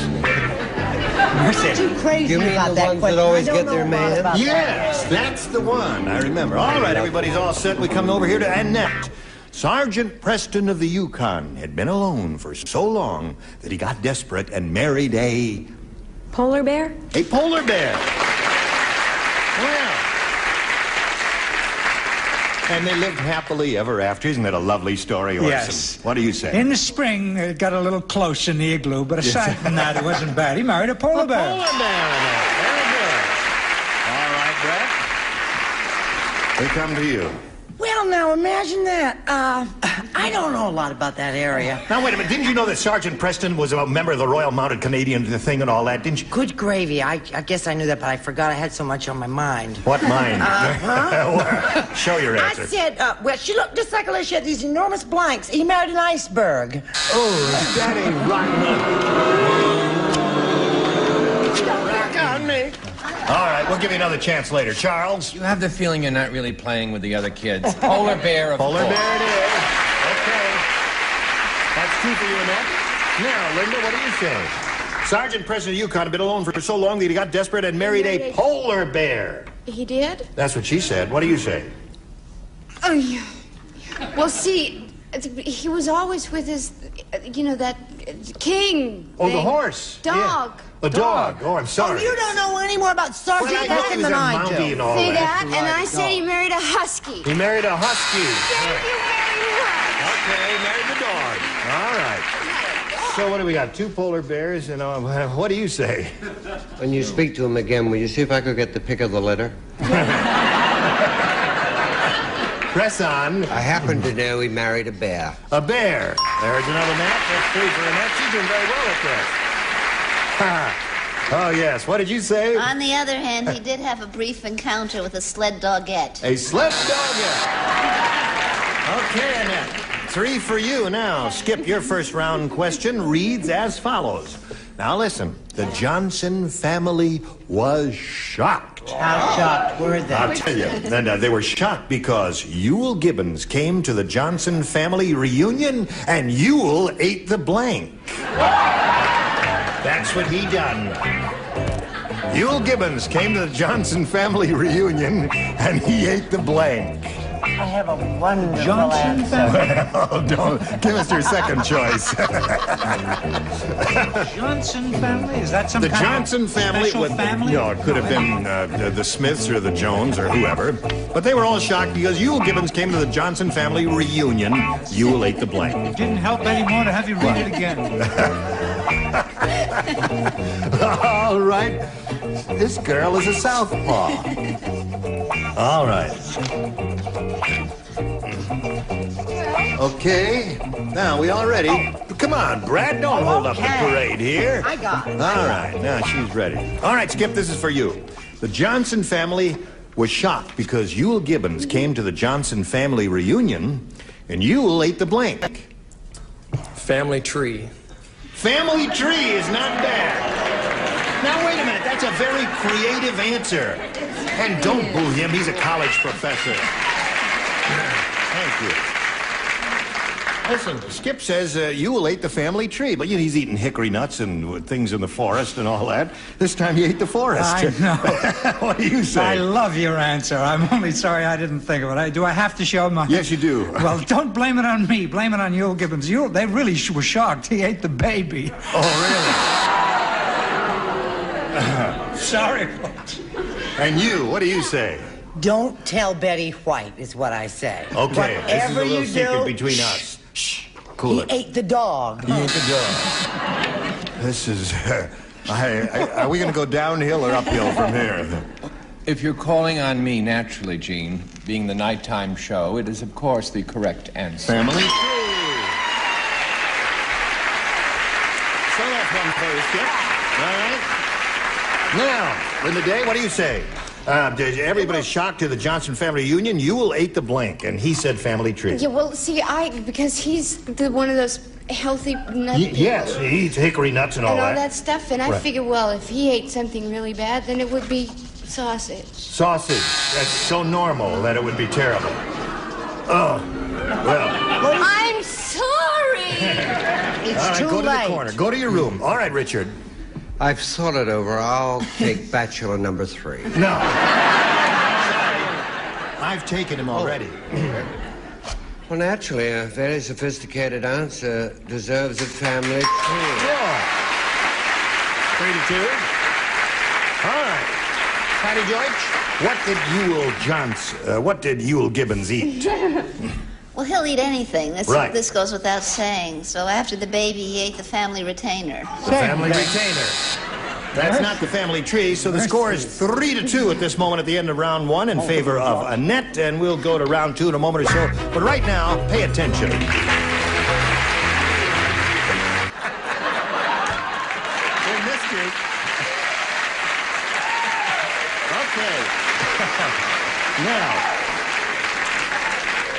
Too crazy You mean about the that ones question. that always I don't get their know a lot man? about Yes, that's the one. I remember. All right, everybody's all set. We come over here to Annette. Sergeant Preston of the Yukon had been alone for so long that he got desperate and married a... Polar bear? A polar bear. Well. And they lived happily ever after. Isn't that a lovely story, Orson? Yes. What do you say? In the spring, it got a little close in the igloo, but aside from that, it wasn't bad. He married a polar bear. Polar bear. Very good. All right, Brett. We come to you. Well, now imagine that. I don't know a lot about that area. Now, wait a minute. Didn't you know that Sergeant Preston was a member of the Royal Mounted Canadian thing and all that, didn't you? Good gravy. I guess I knew that, but I forgot I had so much on my mind. What mind? Show your I answer. said, well, she looked just like her. She had these enormous blanks. He married an iceberg. Oh, that ain't rotten. Back on me. All right, we'll give you another chance later. Charles? You have the feeling you're not really playing with the other kids. Polar bear, of Polar course. bear it is. Okay. That's two for you, Annette. Now, Linda, what do you say? Sergeant Preston of Yukon had been alone for so long that he got desperate and married a polar bear. He did? That's what she said. What do you say? Oh, yeah. Well, see, he was always with his, that king. Oh, the thing. horse. Dog. Yeah. A dog. Oh, I'm sorry. You don't know any more about Sergeant Well, I know Preston he was than a I Mountie do. and all See that. that? And I said he married a husky. He married a husky. Thank you very much. Okay, married the dog. All right. So what do we got? Two polar bears, and what do you say? When you speak to him again, will you see if I could get the pick of the litter? Press on. I happen to know he married a bear. A bear. There's another match. That's three for Annette. She's doing very well at this. Oh, yes. What did you say? On the other hand, he did have a brief encounter with a sled dogette. A sled dogette. Okay, Annette. Three for you now. Skip, your first round question reads as follows. Now listen. The Johnson family was shocked. How shocked were they? I'll tell you. And, they were shocked because Ewell Gibbons came to the Johnson family reunion and Ewell ate the blank. That's what he done. Yule Gibbons came to the Johnson family reunion, and he ate the blank. I have a wonderful Johnson answer. family? Oh, don't give us your second choice. Johnson family? Is that some The kind Johnson of family, special family? No, it could have been the Smiths or the Jones or whoever. But they were all shocked because Yule Gibbons came to the Johnson family reunion. Yule ate the blank. It didn't help anymore to have you read it again. All right. This girl is a southpaw. All right. Okay. Now, we all ready? Come on, Brad. Don't hold up the parade here. I got it. All right. Now she's ready. All right, Skip, this is for you. The Johnson family was shocked because Yule Gibbons came to the Johnson family reunion, and Yule ate the blank. Family tree. Family tree is not bad. Now, wait a minute. That's a very creative answer. And don't boo him. He's a college professor. Thank you. Listen, Skip says Yule ate the family tree, but you know, he's eating hickory nuts and things in the forest and all that. This time he ate the forest. I know. What do you say? I love your answer. I'm only sorry I didn't think of it. Do I have to show my... Yes, you do. Well, don't blame it on me. Blame it on Yule Gibbons. They really were shocked. He ate the baby. Oh, really? Sorry. And you, what do you say? Don't tell Betty White, is what I say. Okay, this is a Whatever little you secret do, between us. Cool he it. ate the dog. He ate the dog. This is... are we going to go downhill or uphill from here? If you're calling on me naturally, Jayne, being the nighttime show, it is, of course, the correct answer. Family tree. So that's one for you, Skip. All right. Now, Linda Day, what do you say? Everybody's shocked to the Johnson family reunion. Yule ate the blank, and he said family tree. Yeah, well, see, because he's one of those healthy nuts. Yes, he eats hickory nuts and all that. stuff, and I Right. figure, well, if he ate something really bad, then it would be sausage. Sausage. That's so normal that it would be terrible. Oh, well. I'm sorry! It's All right, too go to late. the corner. Go to your room. All right, Richard. I've thought it over. I'll take bachelor number 3. No. I've taken him already. Well, naturally, a very sophisticated answer deserves a family tree. Yeah. 3-2. All right. Patty George, what did Yule Gibbons eat? Well, he'll eat anything. Right. This goes without saying. So after the baby, he ate the family retainer. The family retainer. That's not the family tree, so the score is 3-2 at this moment at the end of round 1 in favor of Annette, and we'll go to round 2 in a moment or so. But right now, pay attention. In this case... Okay. Now...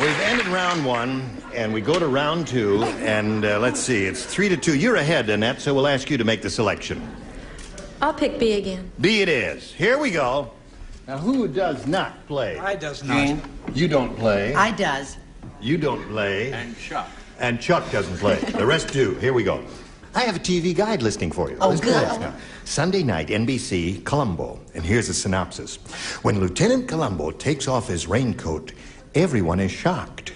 We've ended round 1, and we go to round 2, and let's see, it's 3-2. You're ahead, Annette, so we'll ask you to make the selection. I'll pick B again. B it is. Here we go. Now, who does not play? I does not. Jayne, you don't play. I does. You don't play. And Chuck. And Chuck doesn't play. The rest do. Here we go. I have a TV guide listing for you. Oh, Listen to good. this now. Sunday night, NBC, Columbo. And here's a synopsis. When Lieutenant Columbo takes off his raincoat, everyone is shocked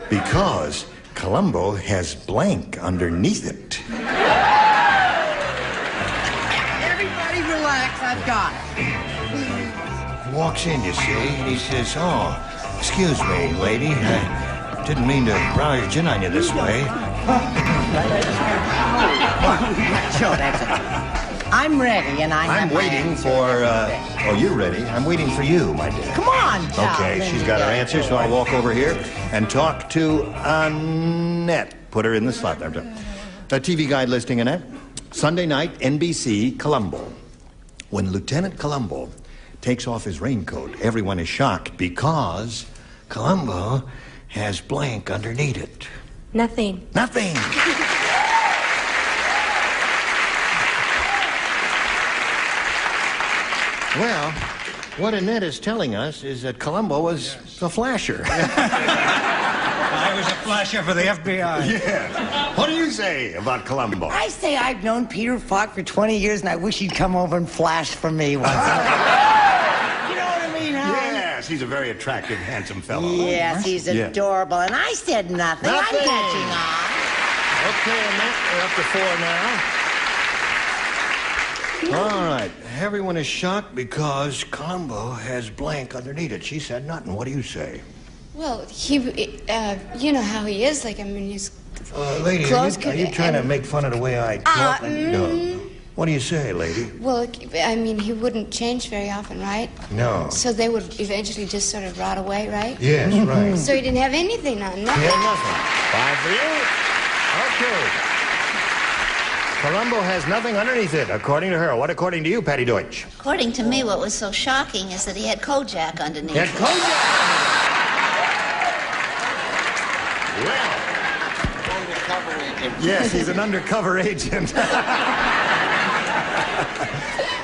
because Columbo has blank underneath it. Everybody relax, I've got it. He walks in, you see, and he says, "Oh, excuse me, lady. I didn't mean to barrage in on you this way." Sure, that's it. I'm ready, and I'm waiting for, oh, you're ready. I'm waiting for you, my dear. Come on, Chuck. Okay, she's got her answer, so I'll walk over here and talk to Annette. Put her in the slot there. The TV guide listing, Annette. Sunday night, NBC, Columbo. When Lieutenant Columbo takes off his raincoat, everyone is shocked because Columbo has blank underneath it. Nothing. Nothing. Well, what Annette is telling us is that Columbo was a flasher. I was a flasher for the FBI. Yeah. What do you say about Columbo? I say I've known Peter Falk for 20 years, and I wish he'd come over and flash for me once. You know what I mean, huh? Yes, he's a very attractive, handsome fellow. Yes, he's adorable, and I said nothing. I'm catching on. Okay, Matt, we're up to 4 now. All right, everyone is shocked because Columbo has blank underneath it. She said nothing. What do you say? Well, you know how he is. Like, I mean, his Lady, clothes are you trying to make fun of the way I talk? No. What do you say, lady? Well, I mean, he wouldn't change very often, right? No. So they would eventually just sort of rot away, right? Yes, right. So he didn't have anything on, nothing? He had nothing. 5 for you. Okay. Columbo has nothing underneath it, according to her. What according to you, Patty Deutsch? According to me, what was so shocking is that he had Kojak underneath. He had Kojak! Well. Undercover agent. Yes, he's an undercover agent.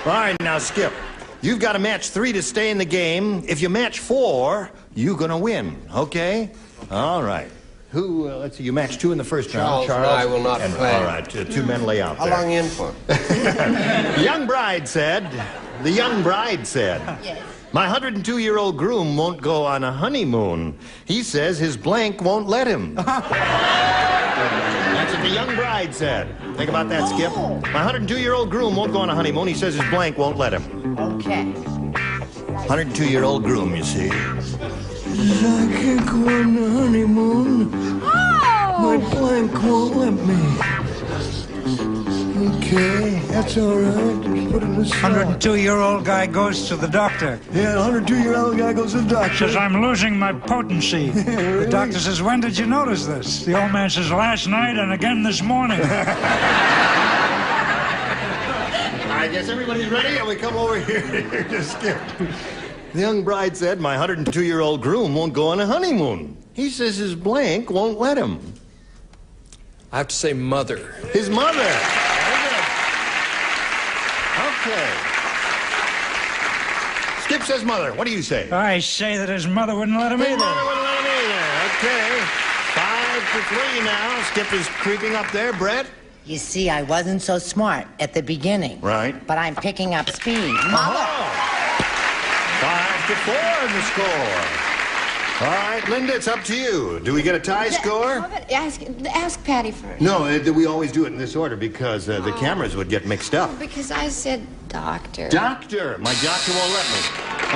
All right, now, Skip. You've got to match 3 to stay in the game. If you match 4, you're going to win, okay? All right. Who, let's see, you matched 2 in the first round. Charles and I will not play. All right, 2 men lay out How there. long you in for? The young bride said, Yes. my 102-year-old groom won't go on a honeymoon. He says his blank won't let him. That's what the young bride said. Think about that, Skip. My 102-year-old groom won't go on a honeymoon. He says his blank won't let him. Okay. 102-year-old groom, you see. I can't go on the honeymoon. My blank won't let me. Okay, that's all right. Just put it aside. 102-year-old guy goes to the doctor. Yeah, 102-year-old guy goes to the doctor. Says, I'm losing my potency. The doctor says, when did you notice this? The old man says, last night and again this morning. I guess everybody's ready, and we come over here to Skip. The young bride said, my 102-year-old groom won't go on a honeymoon. He says his blank won't let him. I have to say mother. His mother. Very good. Okay. Skip says mother. What do you say? I say that his mother wouldn't let him His either. mother wouldn't let him either. Okay. 5 to 3 now. Skip is creeping up there. Brett? You see, I wasn't so smart at the beginning. Right. But I'm picking up speed. Mother! 5 to 4 in the score. All right, Linda, it's up to you. Do we get a tie score? How about ask Patty first. No, we always do it in this order because the cameras would get mixed up. Because I said doctor. Doctor. My doctor won't let me.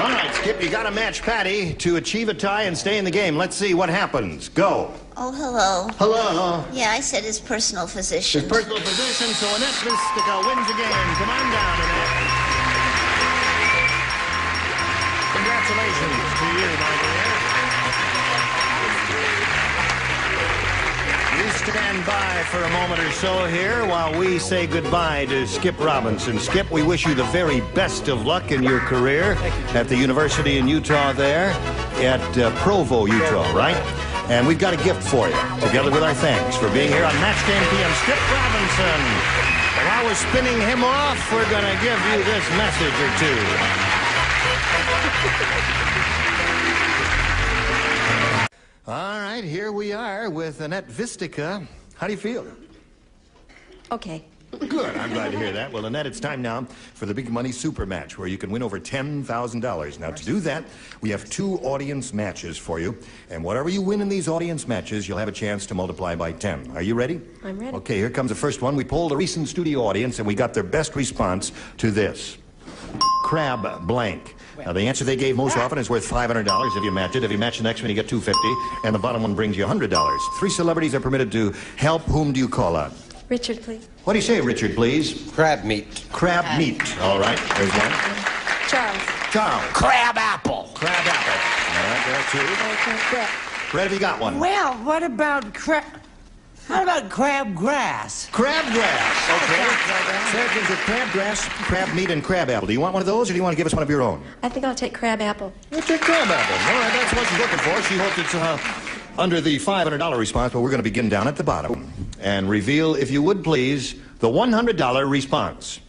All right, Skip, you got to match Patty to achieve a tie and stay in the game. Let's see what happens. Go. Oh, hello. Hello. Yeah, I said his personal physician. His personal physician, so Annette Vistica wins again. Come on down, Annette. Congratulations to you, my dear. You stand by for a moment or so here while we say goodbye to Skip Robinson. Skip, we wish you the very best of luck in your career at the university in Utah there, at Provo, Utah, right? And we've got a gift for you, together with our thanks for being here on Match Game PM. Skip Robinson. While we're spinning him off, we're going to give you this message or two. All right, here we are with Annette Vistica. How do you feel? Okay. Good, I'm glad to hear that. Well, Annette, it's time now for the Big Money Super Match, where you can win over $10,000. Now, to do that, we have 2 audience matches for you. And whatever you win in these audience matches, you'll have a chance to multiply by 10. Are you ready? I'm ready. Okay, here comes the first one. We polled a recent studio audience, and we got their best response to this. Crab blank. Now, the answer they gave most often is worth $500 if you match it. If you match the next one, you get $250, and the bottom one brings you $100. 3 celebrities are permitted to help. Whom do you call out? Richard, please. What do you say, Richard, please? Crab meat. Crab meat. All right, there's one. Charles. Charles. Crab apple. Crab apple. All right, there are 2. Brett. Brett, have you got one? Well, what about crab grass? Crab grass. Okay. Americans with crab grass, crab meat, and crab apple. Do you want one of those, or do you want to give us one of your own? I think I'll take crab apple. You'll take crab apple. All right, that's what she's looking for. She hopes it's under the $500 response, but we're going to begin down at the bottom and reveal, if you would please, the $100 response.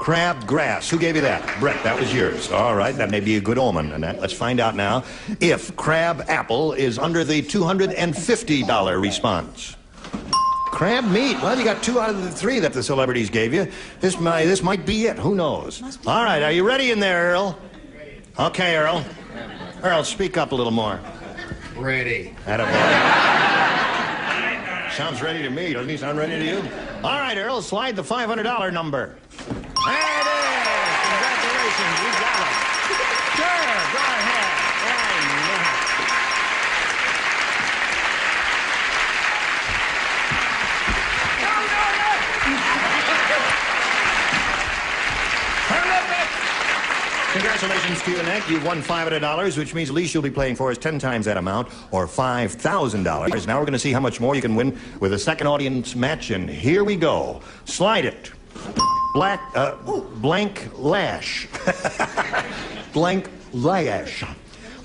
Crab grass. Who gave you that? Brett, that was yours. All right, that may be a good omen, Annette. Let's find out now if crab apple is under the $250 response. Crab meat. Well, you got 2 out of the 3 that the celebrities gave you. This might be it. Who knows? All right, are you ready in there, Earl? Okay, Earl. Earl, speak up a little more. Ready. Attaboy. Sounds ready to me. Doesn't he sound ready to you? All right, Earl, slide the $500 number. There it is. Congratulations, you got it. Sure, go ahead. Why not? Congratulations to you, Annette. You've won $500, which means the least you'll be playing for is 10 times that amount, or $5,000. Now we're going to see how much more you can win with a second audience match, and here we go. Slide it. Blank lash. Blank lash.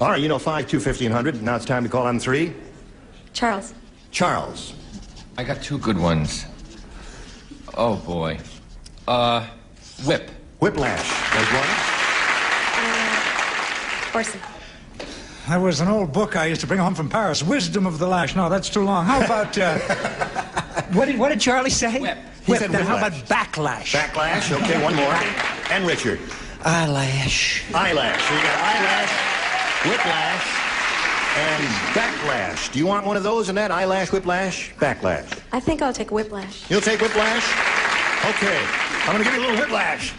All right, you know 5, 2, 1500. Now it's time to call on 3. Charles. Charles. I got 2 good ones. Oh, boy. Whip. Whiplash. There's one. Orson. That was an old book I used to bring home from Paris. Wisdom of the Lash. No, that's too long. How about, what did Charlie say? Whip. He said then how about backlash? Backlash. Okay, one more. And Richard. Eyelash. Eyelash. So you got eyelash, whiplash, and backlash. Do you want one of those, Annette? Eyelash, whiplash, backlash. I think I'll take whiplash. You'll take whiplash? Okay. I'm going to give you a little whiplash.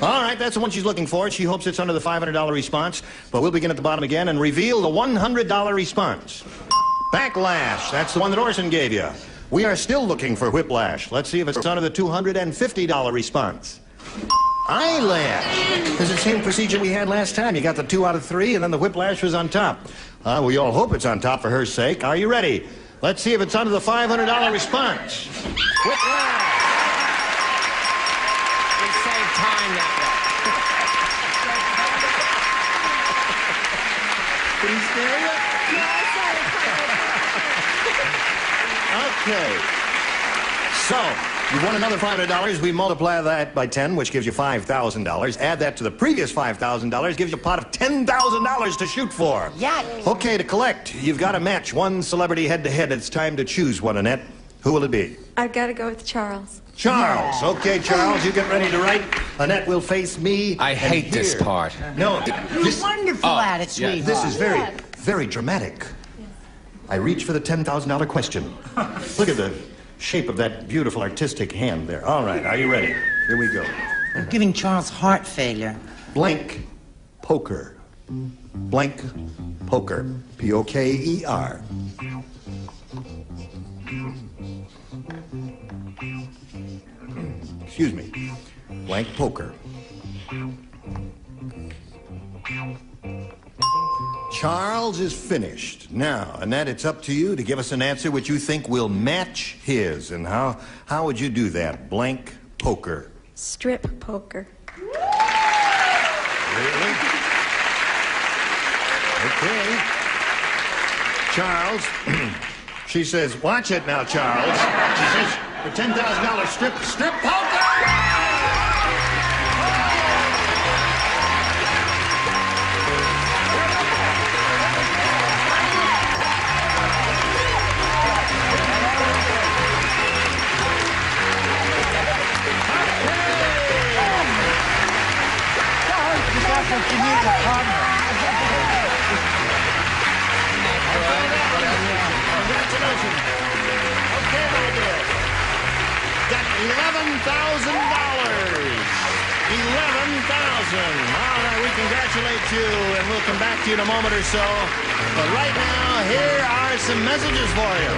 All right, that's the one she's looking for. She hopes it's under the $500 response, but we'll begin at the bottom again and reveal the $100 response. Backlash. That's the one that Orson gave you. We are still looking for whiplash. Let's see if it's under the $250 response. Eyelash. It's the same procedure we had last time. You got the 2 out of 3, and then the whiplash was on top. We all hope it's on top for her sake. Are you ready? Let's see if it's under the $500 response. Whiplash. We save time that Did he scare you? Okay. So, you won another $500. We multiply that by 10, which gives you $5,000. Add that to the previous $5,000, gives you a pot of $10,000 to shoot for. Yeah. Okay, to collect, you've got to match one celebrity head-to-head. It's time to choose one, Annette. Who will it be? I've got to go with Charles. Charles. Yeah. Okay, Charles, you get ready to write. Annette will face me. I hate this part. No. You're wonderful at it, sweetheart. This is very, very dramatic. I reach for the $10,000 question. Look at the shape of that beautiful artistic hand there. All right, are you ready? Here we go. I'm giving Charles heart failure. Blank poker. Blank poker. P-O-K-E-R. Excuse me. Blank poker. Charles is finished. Now, Annette, it's up to you to give us an answer which you think will match his. And how would you do that? Blank poker. Strip poker. Really? Okay. Charles, she says, watch it now, Charles. She says, for $10,000 strip poker! Congratulations. Okay, my dear. Got $11,000. $11,000. All right, we congratulate you, and we'll come back to you in a moment or so. But right now, here are some messages for you.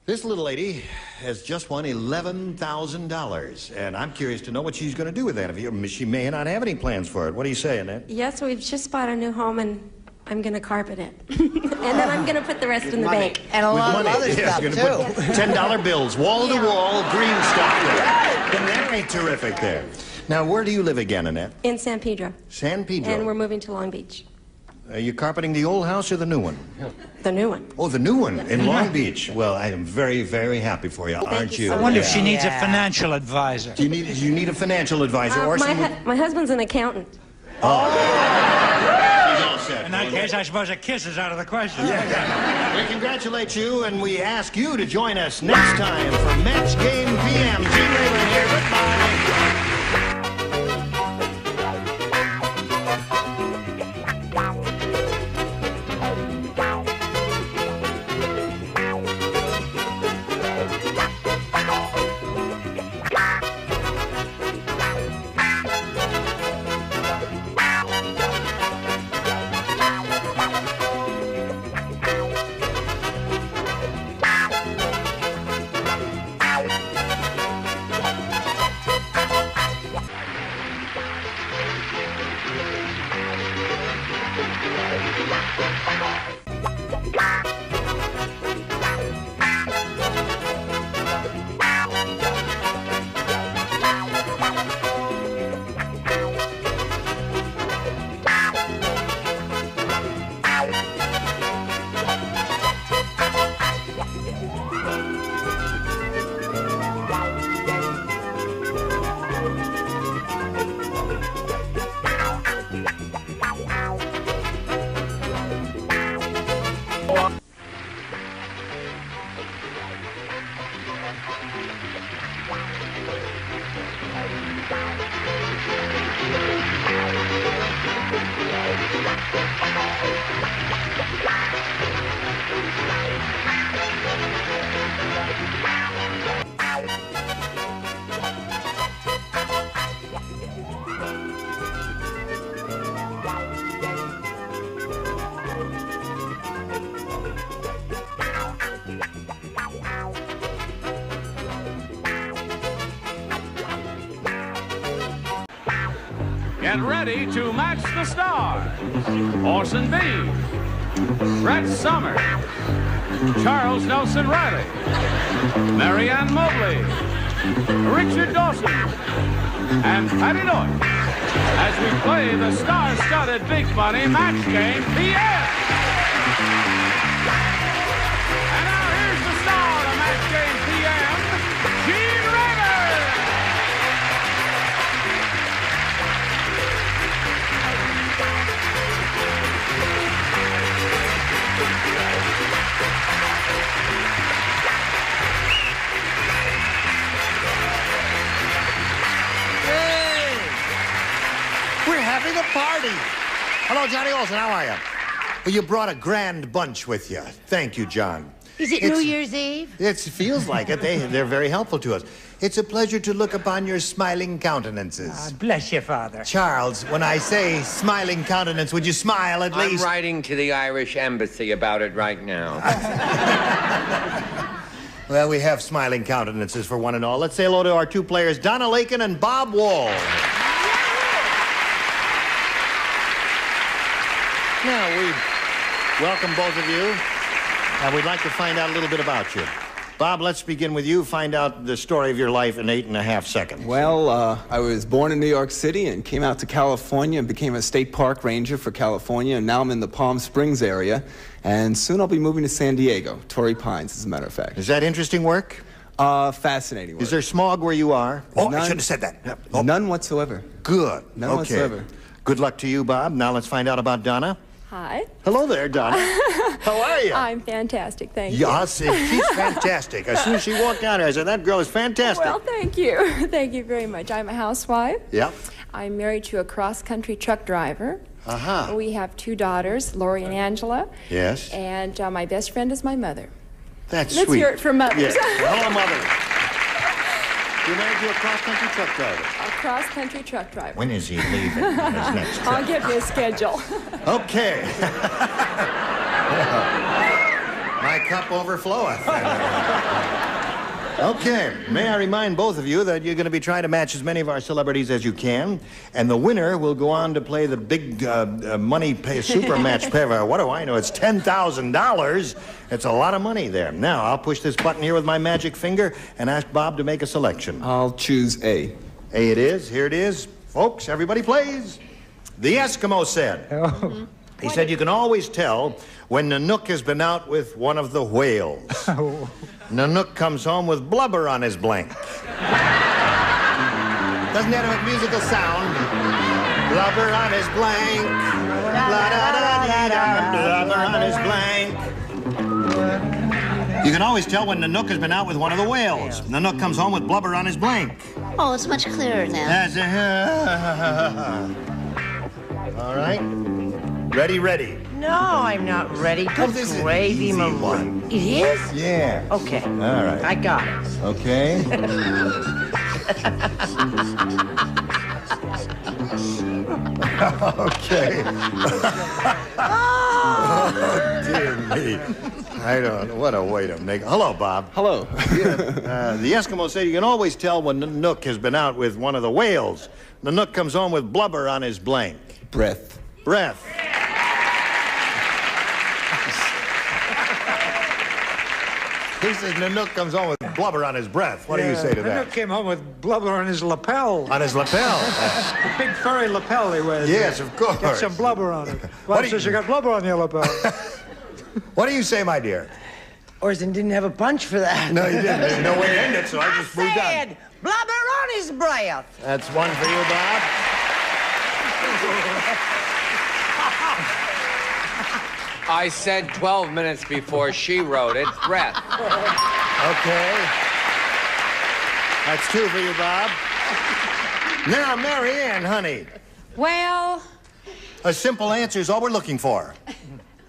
This little lady has just won $11,000, and I'm curious to know what she's going to do with that. She may not have any plans for it. What are you saying, Ed? Yes, we've just bought a new home, and I'm going to carpet it. And then I'm going to put the rest in the bank. And a lot of other stuff, too. $10 bills, wall-to-wall, green stuff. And that ain't terrific there. Now, where do you live again, Annette? In San Pedro. San Pedro. And we're moving to Long Beach. Are you carpeting the old house or the new one? The new one. Oh, the new one in Long Beach. Well, I am very, very happy for you, aren't you? I wonder if she needs a financial advisor. Do you need a financial advisor? My husband's an accountant. Oh. In that case, I suppose a kiss is out of the question. Yeah. We congratulate you, and we ask you to join us next time for Match Game PM. Jayne Raven here. Goodbye. Get ready to match the stars. Orson Bean, Brett Summers, Charles Nelson Riley, Marianne Mobley, Richard Dawson, and Patty Norton as we play the star-studded Big Money Match Game PM. And now here's the star of Match Game PM, Jayne Raven. We're having a party. Hello, Johnny Olson. How are you? Well, you brought a grand bunch with you. Thank you, John. Is it New Year's Eve? It feels like it. They're very helpful to us. It's a pleasure to look upon your smiling countenances. Bless you, Father. Charles, when I say smiling countenance, would you smile at least? I'm writing to the Irish Embassy about it right now. Well, we have smiling countenances for one and all. Let's say hello to our two players, Donna Lakin and Bob Wall. Now, we welcome both of you, and we'd like to find out a little bit about you. Bob, let's begin with you. Find out the story of your life in 8.5 seconds. Well, I was born in New York City and came out to California and became a state park ranger for California, and now I'm in the Palm Springs area, and soon I'll be moving to San Diego, Torrey Pines, as a matter of fact. Is that interesting work? Fascinating work. Is there smog where you are? Oh, I should have said that. Oh. None whatsoever. Good. None whatsoever. Good luck to you, Bob. Now let's find out about Donna. Hi. Hello there, Donna. How are you? I'm fantastic, thank you. Yes, she's fantastic. As soon as she walked down here, I said, that girl is fantastic. Well, thank you. Thank you very much. I'm a housewife. Yep. I'm married to a cross-country truck driver. Uh-huh. We have 2 daughters, Lori and Angela. Yes. And my best friend is my mother. That's Let's sweet. hear it from mothers. Yes. Hello, Mother. You're married to a cross-country truck driver. A cross-country truck driver. When is he leaving his next trip? I'll give you a schedule. Okay. My cup overfloweth. Okay, may I remind both of you that you're going to be trying to match as many of our celebrities as you can, and the winner will go on to play the big money super match. What do I know? It's $10,000. It's a lot of money there. Now, I'll push this button here with my magic finger and ask Bob to make a selection. I'll choose A. A it is. Here it is. Folks, everybody plays. The Eskimo said. Oh. He said you can always tell when Nanook has been out with one of the whales. Nanook comes home with blubber on his blank. Doesn't that have a musical sound? Blubber on his blank. Blubber on his blank. You can always tell when Nanook has been out with one of the whales. Nanook comes home with blubber on his blank. Oh, it's much clearer now. All right. Ready? No, I'm not ready. Put gravy maroon. It is? Yeah. Okay. All right. I got it. Okay. Okay. Oh, dear me. I don't know. What a way to make... Hello, Bob. Hello. The Eskimos say you can always tell when Nanook has been out with one of the whales. Nanook comes home with blubber on his blank. Breath. He says Nanook comes home with blubber on his breath. What do you say to that? Nanook came home with blubber on his lapel. On his lapel? The big furry lapel he wears. Yes, of course. Got some blubber on it. Well, says you got blubber on your lapel. What do you say, my dear? Orson didn't have a punch for that. No, he didn't. There's no way to end it, so I just moved on. said blubber on his breath. That's one for you, Bob. I said 12 minutes before she wrote it. Breath. Okay. That's two for you, Bob. Now, Mary Ann, honey. Well, A simple answer is all we're looking for.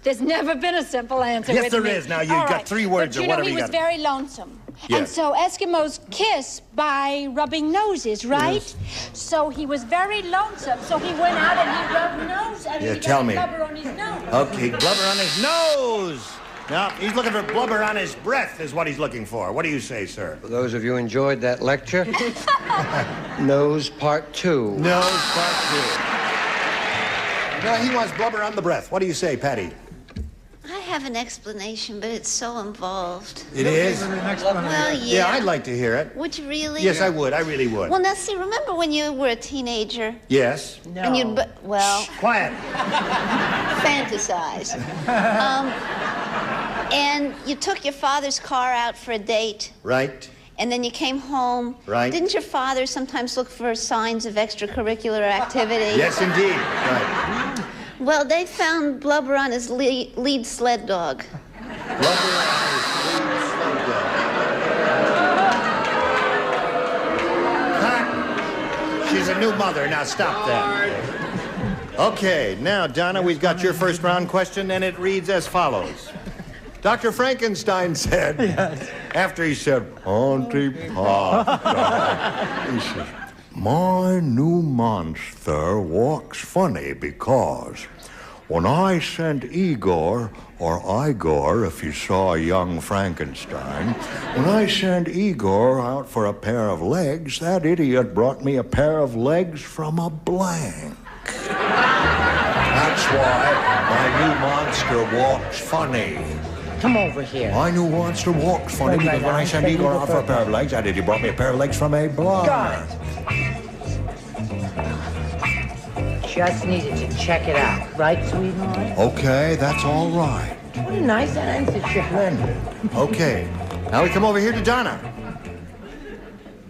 there's never been a simple answer Yes, with there me. is. Now, you've All got right. 3 words but or whatever he you was got. very lonesome. Yes. And so Eskimos kiss by rubbing noses, right? Yes. So he was very lonesome. So he went out and he rubbed nose and Yeah, he tell got me. blubber on his nose. Okay, blubber on his nose. Now, he's looking for blubber on his breath is what he's looking for. What do you say, sir? For those of you who enjoyed that lecture, nose part 2. Nose part 2. No, he wants blubber on the breath. What do you say, Patty? I have an explanation, but it's so involved. It is? Well, yeah. Yeah, I'd like to hear it. Would you really? Yes, I would. I really would. Well, now, see, remember when you were a teenager? Yes. No. And you'd, well... Quiet. Fantasize. And you took your father's car out for a date. Right. And then you came home. Right. Didn't your father sometimes look for signs of extracurricular activity? Yes, indeed. Right. Well, they found blubber on his lead sled dog. Blubber on his lead sled dog. Cut. She's a new mother. Now stop that. Okay, now, Donna, we've got your first round question, and it reads as follows. Dr. Frankenstein said, after he said, Auntie Pasta, he said, my new monster walks funny because when I sent Igor, or Igor, if you saw young Frankenstein, when I sent Igor out for a pair of legs, that idiot brought me a pair of legs from a blank. That's why my new monster walks funny. Come over here. My new monster walks funny because when I sent Igor out for a pair of legs, that idiot brought me a pair of legs from a blank. Got it. Just needed to check it out, right, sweetheart? Okay, that's all right. What a nice answer, Splendid. Okay, now we come over here to Donna.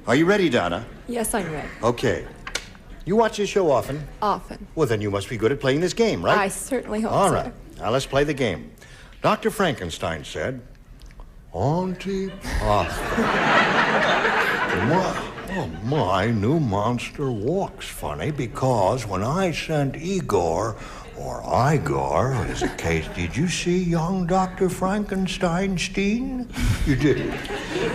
Are you ready, Donna? Yes, I'm ready. Okay. You watch this show often? Often. Well, then you must be good at playing this game, right? I certainly hope All so. right. Now let's play the game. Dr. Frankenstein said, Auntie Pasta. My new monster walks funny because when I sent Igor, or Igor, as a case, did you see young Dr. Frankenstein? You did.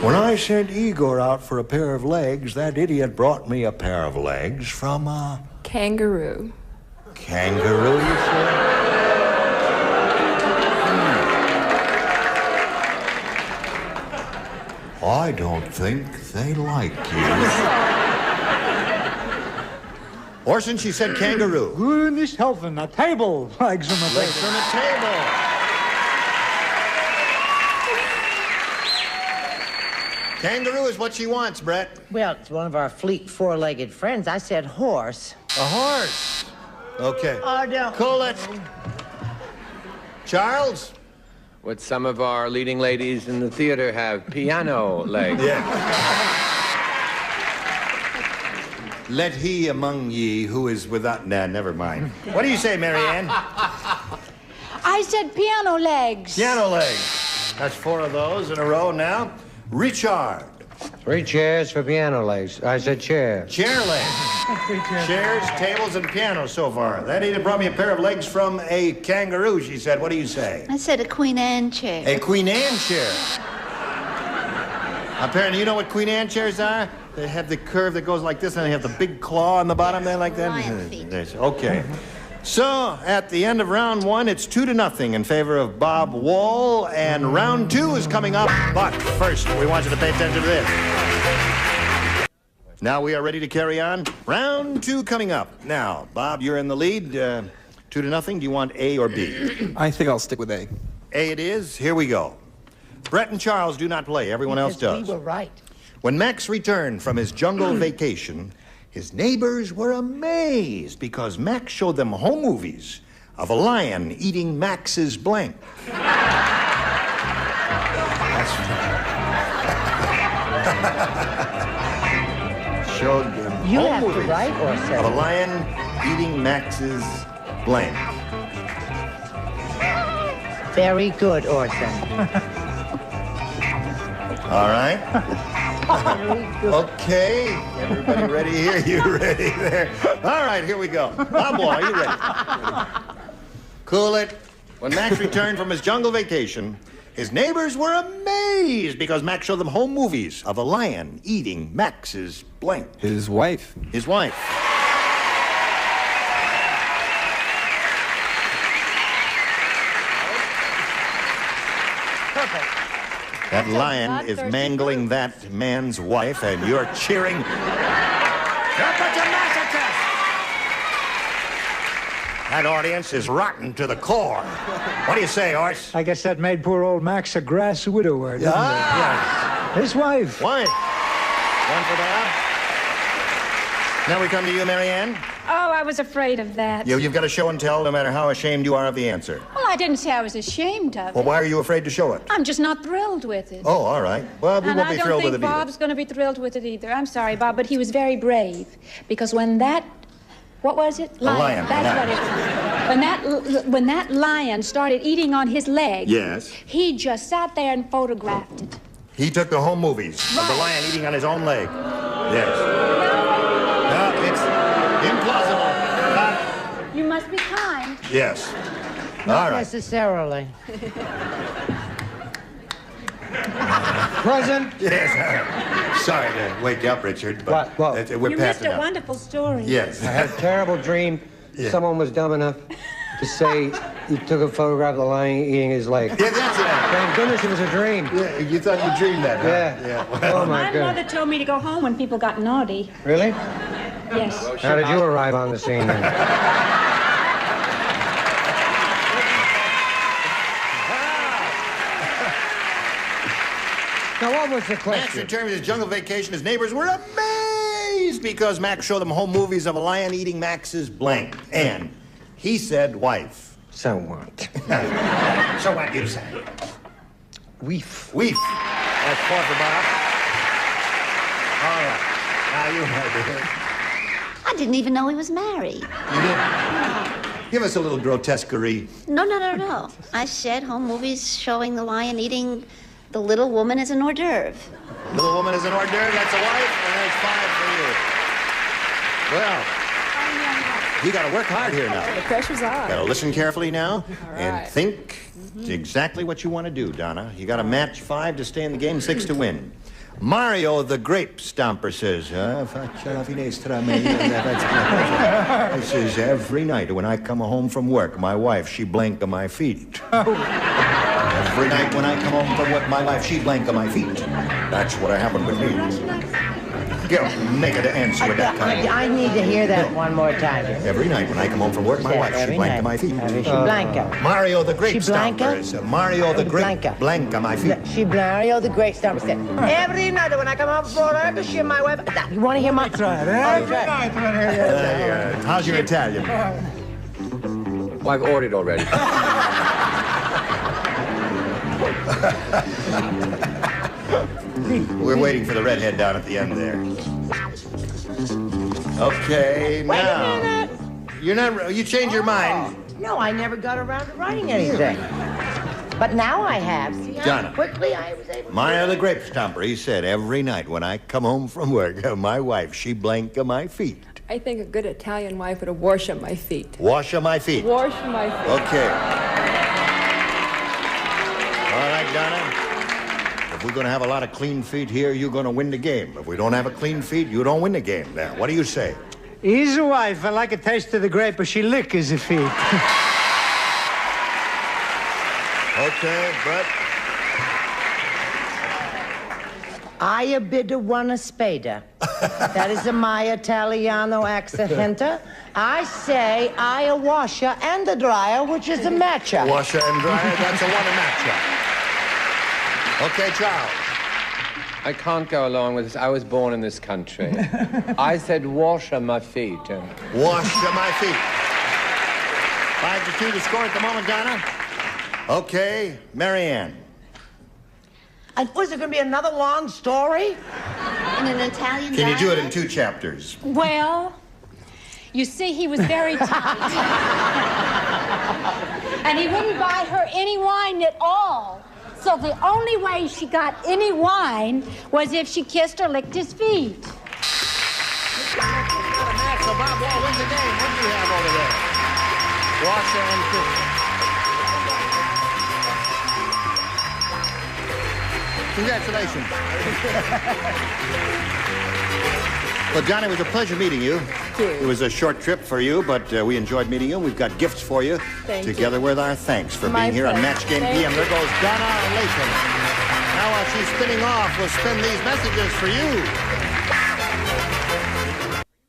When I sent Igor out for a pair of legs, that idiot brought me a pair of legs from a... Kangaroo. Kangaroo, you said? I don't think they like you. Orson, she said kangaroo. Goodness helping, a table. Legs on the table. Legs on the table. Kangaroo is what she wants, Brett. Well, it's one of our fleet four-legged friends. I said horse. A horse. Okay. Oh, no. Cool it. Charles? What some of our leading ladies in the theater have, piano legs. Yeah. Let he among ye who is without... Nah, never mind. What do you say, Mary Ann? I said piano legs. Piano legs. That's 4 of those in a row now. Richard. 3 chairs for piano legs. I said chair. Chair legs. Chairs, tables, and pianos so far. That Edith brought me a pair of legs from a kangaroo, she said. What do you say? I said a Queen Anne chair. A Queen Anne chair. Apparently, you know what Queen Anne chairs are? They have the curve that goes like this, and they have the big claw on the bottom there like that. Lion feet. Okay. So, at the end of round 1, it's 2-0 in favor of Bob Wall, and round 2 is coming up. But first, we want you to pay attention to this. Now we are ready to carry on. Round 2 coming up. Now, Bob, you're in the lead. 2-0. Do you want A or B? I think I'll stick with A. A it is. Here we go. Brett and Charles do not play. Everyone else does. We were right. When Max returned from his jungle vacation, his neighbors were amazed because Max showed them home movies of a lion eating Max's blank. That's showed them You home have to movies write, Orson. of a lion eating Max's blank. Very good, Orson. All right. Okay, everybody ready here? You ready there? All right, here we go. Bob Wall, are you ready? Cool it. When Max returned from his jungle vacation, his neighbors were amazed because Max showed them home movies of a lion eating Max's blank. His wife. His wife. Perfect. That lion is mangling that man's wife, and you're cheering. You're a bunch of masochists! That audience is rotten to the core. What do you say, Ors? I guess that made poor old Max a grass widower, didn't it? Yes. His wife. Wife. One for Bob. Now we come to you, Mary Ann. Oh, I was afraid of that. You've got to show and tell no matter how ashamed you are of the answer. Well, I didn't say I was ashamed of Well, it. why are you afraid to show it? I'm just not thrilled with it. Oh, all right. Well, we And won't I be don't thrilled think with it either. Bob's going to be thrilled with it either. I'm sorry, Bob, but he was very brave. Because when that... What was it? lion. That's Lion. what it was. When that lion started eating on his leg... Yes. He just sat there and photographed it. He took the home movies of the lion eating on his own leg. Yes. No, it's implausible. You must be kind. Yes. Not All right. necessarily. Present. Yes. Sorry to wake you up, Richard, but we're You past missed a it now. wonderful story. Yes. I had a terrible dream. Yeah. Someone was dumb enough to say he took a photograph of the lion eating his leg. Yeah, that's it. Thank goodness it was a dream. Yeah, you thought you dreamed that, huh? Yeah. Well, Oh, my My God. mother told me to go home when people got naughty. Really? Yes. How did you arrive on the scene then? Now, what was the Max question? returned from his jungle vacation. His neighbors were amazed because Max showed them home movies of a lion eating Max's blank. And he said wife. So what? So what do you say? Weef. Weef. That's 4 for Bob. All right. Now you have it. I didn't even know he was married. You did? Give us a little grotesquerie. No. I said home movies showing the lion eating the little woman as an hors d'oeuvre. Little woman is an hors d'oeuvre. That's a wife, and there's 5 for you. Well, you got to work hard here now. The pressure's on. Got to listen carefully now and right. think exactly what you want to do, Donna. You got to match 5 to stay in the game, 6 to win. Mario the Grape Stomper says, faccia la finestra. He says, every night when I come home from work, my wife, she blank on my feet. Every night when I come home from work, my wife, she blank on my feet. That's what happened with me. Go, make it an answer with that kind of... I need to hear that one more time. Every night when I come home from work, my wife, she blank on my feet. She blanca. Mario the Grape She blanca? Stomper. Mario the Grape blank on my feet. She Mario the Great Stomper said, every night when I come home from work, she and my wife... You want to hear my... Try it. Every night when I hear How's your Italian? Well, I've ordered already. We're waiting for the redhead down at the end there. Okay, Wait now. a minute. You changed your mind. No, I never got around to writing anything. But now I have. See how Donna. quickly I was able to... Maya the grape stomper, he said, every night when I come home from work, my wife, she blank my feet. I think a good Italian wife would wash my feet. Wash my feet. Wash my feet. Okay. All right, Donna. If we're going to have a lot of clean feet here, you're going to win the game. If we don't have a clean feet, you don't win the game. There. What do you say? He's a wife. I like a taste of the grape, but she lick his feet. Okay, Brett. I bid one a spada. That is my Italiano accenta. I say I a washer and a dryer, which is a matcha. Washer and dryer, that's a one a matcha. Okay, Charles. I can't go along with this. I was born in this country. I said wash my feet. Wash my feet. 5-2 to score at the moment, Donna. Okay, Marianne. And was it going to be another long story? In an Italian Can you do it dialect? in 2 chapters? Well, you see, he was very tight. And he wouldn't buy her any wine at all. So the only way she got any wine was if she kissed or licked his feet. So Bob Wall wins the game. What do you have over there? Washer and Christian. Congratulations. Well, Johnny, it was a pleasure meeting you. Thank you. It was a short trip for you, but we enjoyed meeting you. We've got gifts for you. Thank together you. with our thanks for My being here on pleasure. Match Game Thank PM. you. There goes Donna Lathan. Now, while she's spinning off, we'll spin these messages for you.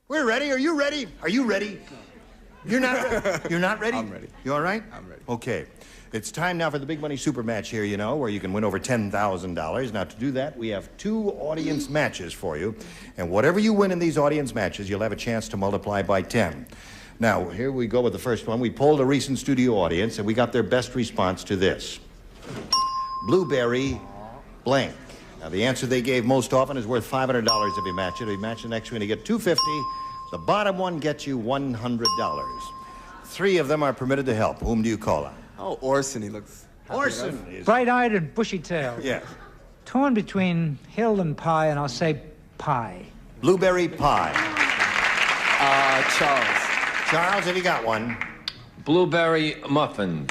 We're ready. Are you ready? Are you ready? You're not. You're not ready? I'm ready. You all right? I'm ready. Okay. It's time now for the big money super match here, you know, where you can win over $10,000. Now, to do that, we have 2 audience matches for you. And whatever you win in these audience matches, you'll have a chance to multiply by 10. Now, here we go with the first one. We polled a recent studio audience, and we got their best response to this. Blueberry blank. Now, the answer they gave most often is worth $500 if you match it. If you match the next one, you get $250. The bottom one gets you $100. 3 of them are permitted to help. Whom do you call on? Oh, Orson, he looks happy Orson enough. is... Bright-eyed and bushy-tailed. Yes. Torn between hill and pie, and I'll say pie. Blueberry pie. Charles. Charles, have you got one? Blueberry muffin.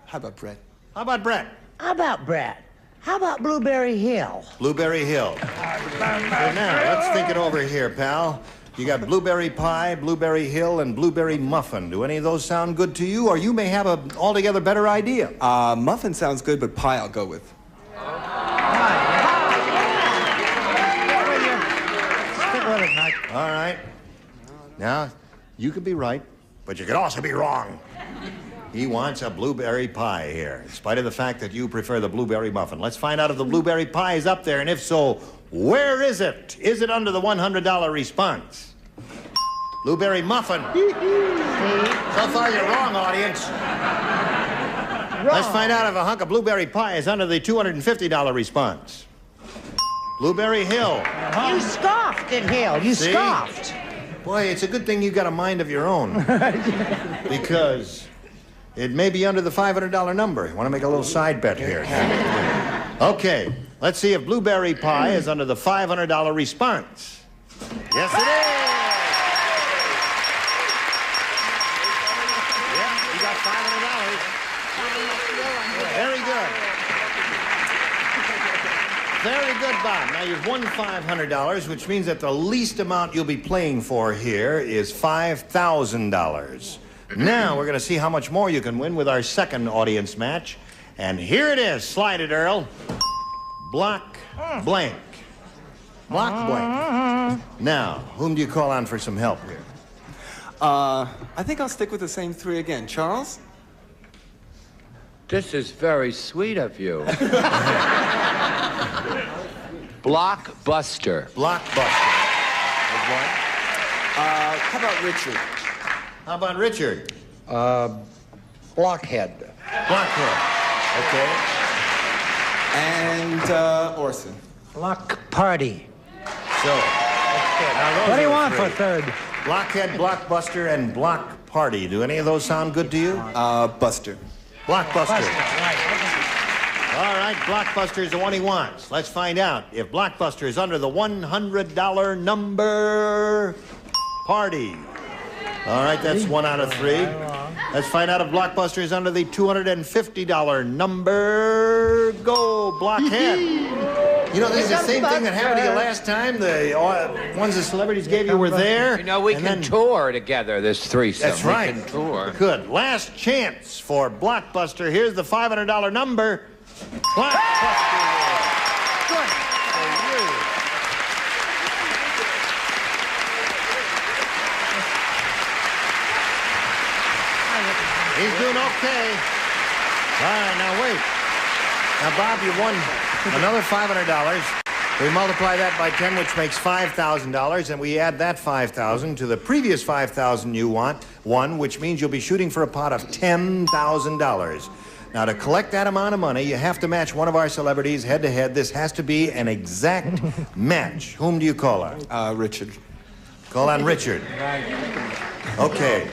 How about Brett? How about Brett? How about Brett? How about Blueberry Hill? Blueberry Hill. So now, let's think it over here, pal. You got blueberry pie, blueberry hill, and blueberry muffin. Do any of those sound good to you? Or you may have an altogether better idea. Muffin sounds good, but pie I'll go with. Stick with it, Mike. All right. Now, you could be right, but you could also be wrong. He wants a blueberry pie here, in spite of the fact that you prefer the blueberry muffin. Let's find out if the blueberry pie is up there, and if so, where is it? Is it under the $100 response? Blueberry muffin. So far, you're wrong, audience. Let's find out if a hunk of blueberry pie is under the $250 response. Blueberry hill. You scoffed at Hill. You See? scoffed. Boy, it's a good thing you got a mind of your own. Because it may be under the $500 number. You want to make a little side bet here. Okay, let's see if blueberry pie is under the $500 response. Yes, it is. Yeah, you got $500. Very good. Very good, Bob. Now you've won $500, which means that the least amount you'll be playing for here is $5,000. Now we're going to see how much more you can win with our second audience match. And here it is. Slide it, Earl. Block blank. Block blank. Now, whom do you call on for some help here? I think I'll stick with the same 3 again. Charles? This is very sweet of you. Blockbuster. Blockbuster. How about Richard? How about Richard? Blockhead. Blockhead. Okay. And Orson. Block party. So, now What do you are want three. for third? Blockhead, Blockbuster, and Block Party. Do any of those sound good to you? Buster. Blockbuster. Right. All right, Blockbuster is the one he wants. Let's find out if Blockbuster is under the $100 number. Party. All right, that's 1 out of 3. Let's find out if Blockbuster is under the $250 number. Go, Blockhead. You know, this is the same thing that happened to you last time. The ones the celebrities gave you were there. You know, we can tour together, this threesome. That's right. We can tour. Good. Last chance for Blockbuster. Here's the $500 number. Blockbuster. Good for you. He's doing okay. All right, now wait. Now, Bob, you won another $500. We multiply that by 10, which makes $5,000, and we add that $5,000 to the previous $5,000 you won, which means you'll be shooting for a pot of $10,000. Now, to collect that amount of money, you have to match one of our celebrities head-to-head. This has to be an exact match. Whom do you call on? Richard. Call on Richard. Okay.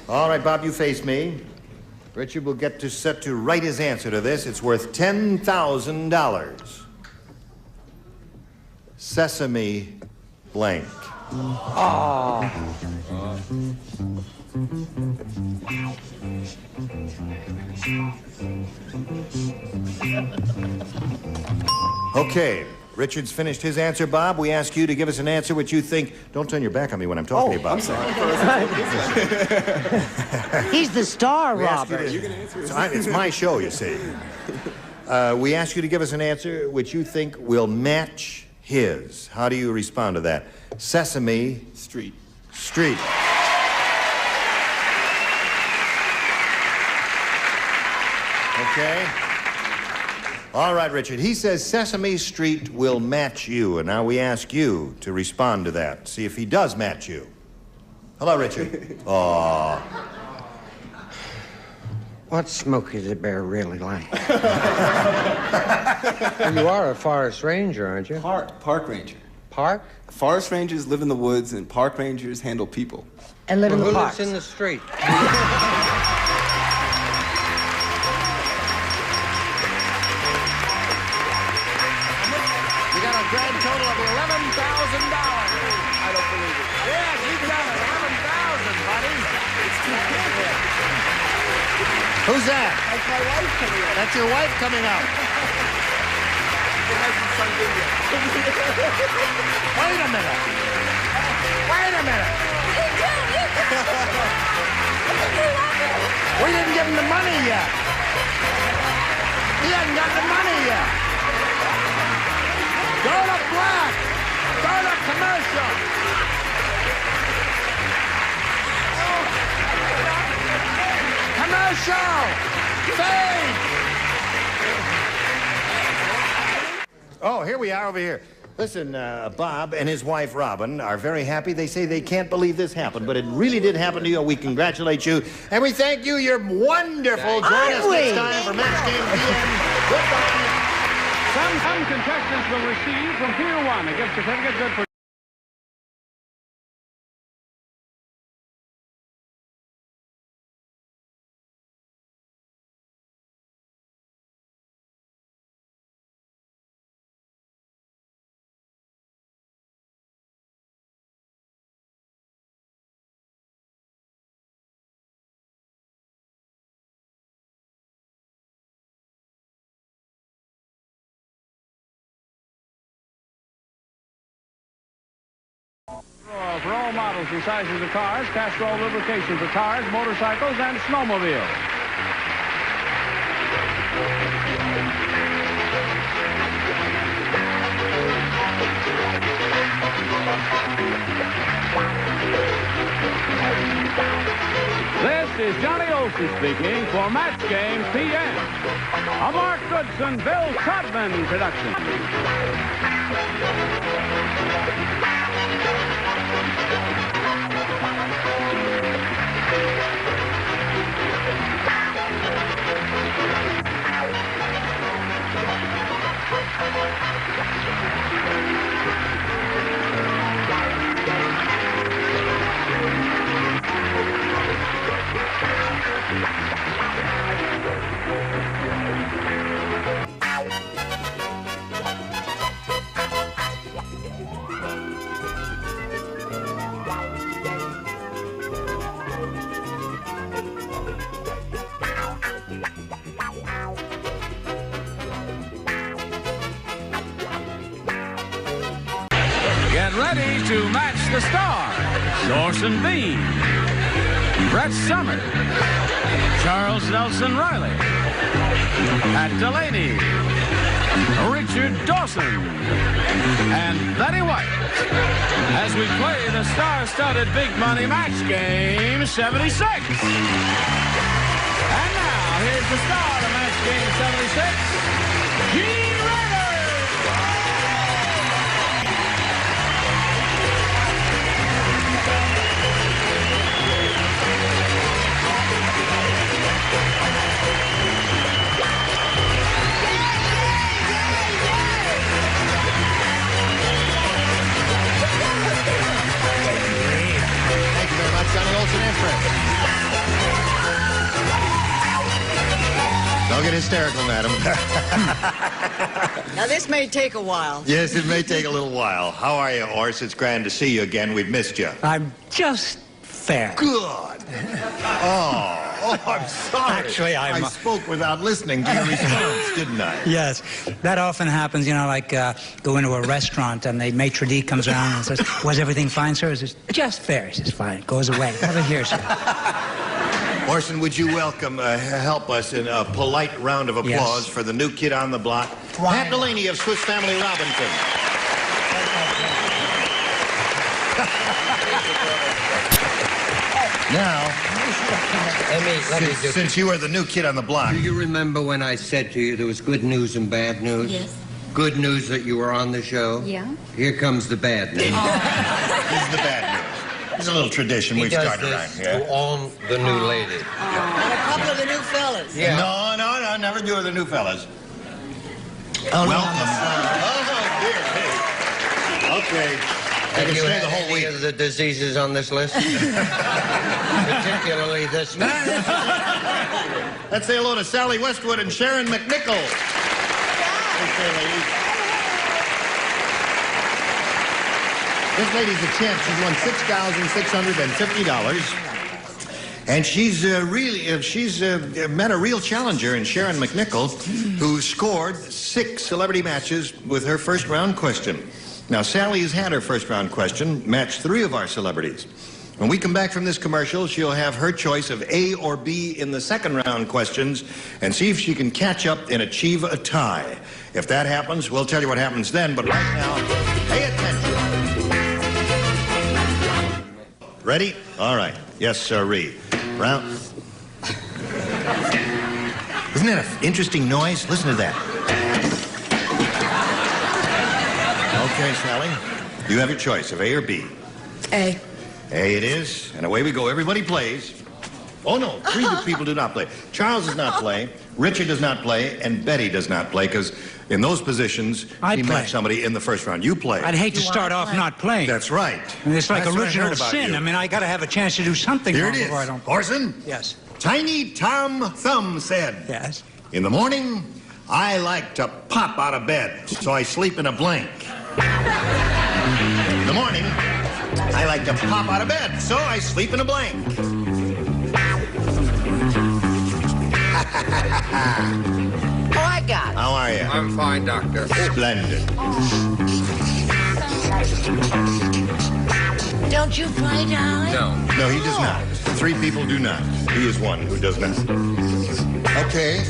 All right, Bob, you face me. Richard will get set to write his answer to this. It's worth $10,000. Sesame blank. Oh. Okay. Richard's finished his answer, Bob. We ask you to give us an answer which you think... Don't turn your back on me when I'm talking about. I'm sorry. He's the star, We ask you Robert. to- It's my show, you see. We ask you to give us an answer which you think will match his. How do you respond to that? Sesame Street. Street. Okay. All right, Richard. He says Sesame Street will match you, and now we ask you to respond to that. See if he does match you. Hello, Richard. Aw. What Smokey the Bear really like? Well, you are a forest ranger, aren't you? Park ranger. Park? Forest rangers live in the woods, and park rangers handle people. And live in the Who parks. lives in the street? You got a grand total of $11,000. I don't believe it. Yes, you got it. 11,000, buddy. It's too good. Who's that? That's my wife coming up. That's your wife coming out. Wait a minute. Wait a minute. We didn't give him the money yet. He hasn't got the money yet. Go to black. Go to commercial. Commercial. Fade. Oh, here we are over here. Listen, Bob and his wife, Robin, are very happy. They say they can't believe this happened, but it really did happen to you. We congratulate you, and we thank you. You're wonderful. Join us next time for Match Game PM. Goodbye. Some contestants will receive from Pier 1 a gift certificate good for for all models and sizes of cars, Castrol lubrication for cars, motorcycles, and snowmobiles. This is Johnny Olson speaking for Match Game PM, a Mark Goodson, Bill Trotman production. Get ready to match the stars. Orson Bean, Brett Summer, Charles Nelson Riley, Pat Delaney, Richard Dawson, and Betty White as we play the star-studded big money match game 76. And now, here's the star of match game 76, Jayne. Johnny Olson and friends. Don't get hysterical, madam. Now, this may take a while. Yes, it may take a little while. How are you, Ors? It's grand to see you again. We've missed you. I'm just fair. Good. Oh, I'm sorry. Actually, I spoke without listening to your response, didn't I? Yes, that often happens, you know, like go into a restaurant and the maitre d' comes around and says, was everything fine, sir? He says, just fair. He says, fine. Goes away. Never hears it. Orson, would you help us in a polite round of applause for the new kid on the block, Pat Delaney of Swiss Family Robinson. Now, since you are the new kid on the block. Do you remember when I said to you there was good news and bad news? Yes. Good news that you were on the show? Yeah. Here comes the bad news. This is the bad news. It's a little tradition we've started around here. To all the new ladies. And a couple of the new fellas. Yeah. No, never do with the new fellas. Oh, welcome. Oh, dear. Okay. Have you had any of the diseases on this list? Particularly this one. Let's say hello to Sally Westwood and Sharon McNichol. This lady's a champ. She's won $6,650. And she's met a real challenger in Sharon McNichol, who scored 6 celebrity matches with her first-round question. Now, Sally has had her first-round question, matched 3 of our celebrities. When we come back from this commercial, she'll have her choice of A or B in the second-round questions and see if she can catch up and achieve a tie. If that happens, we'll tell you what happens then, but right now, pay attention. Ready? All right. Yes, sirree. Round. Isn't that an interesting noise? Listen to that. Okay, Sally. You have your choice of A or B. A. A it is, and away we go. Everybody plays. Oh, no, 3 people do not play. Charles does not play, Richard does not play, and Betty does not play, because in those positions, he matched somebody in the first round. You play. I'd hate to start off not playing. That's right. And it's like That's original sin. I mean, I got to have a chance to do something Here wrong it is. before I don't play. Orson? Yes. Tiny Tom Thumb said. Yes. In the morning, I like to pop out of bed, so I sleep in a blank. In the morning, I like to pop out of bed, so I sleep in a blank. Oh, I got it. How are you? I'm fine, Doctor. Splendid. Don't you play, darling? No. No, he does not. 3 people do not. He is one who does not. Okay.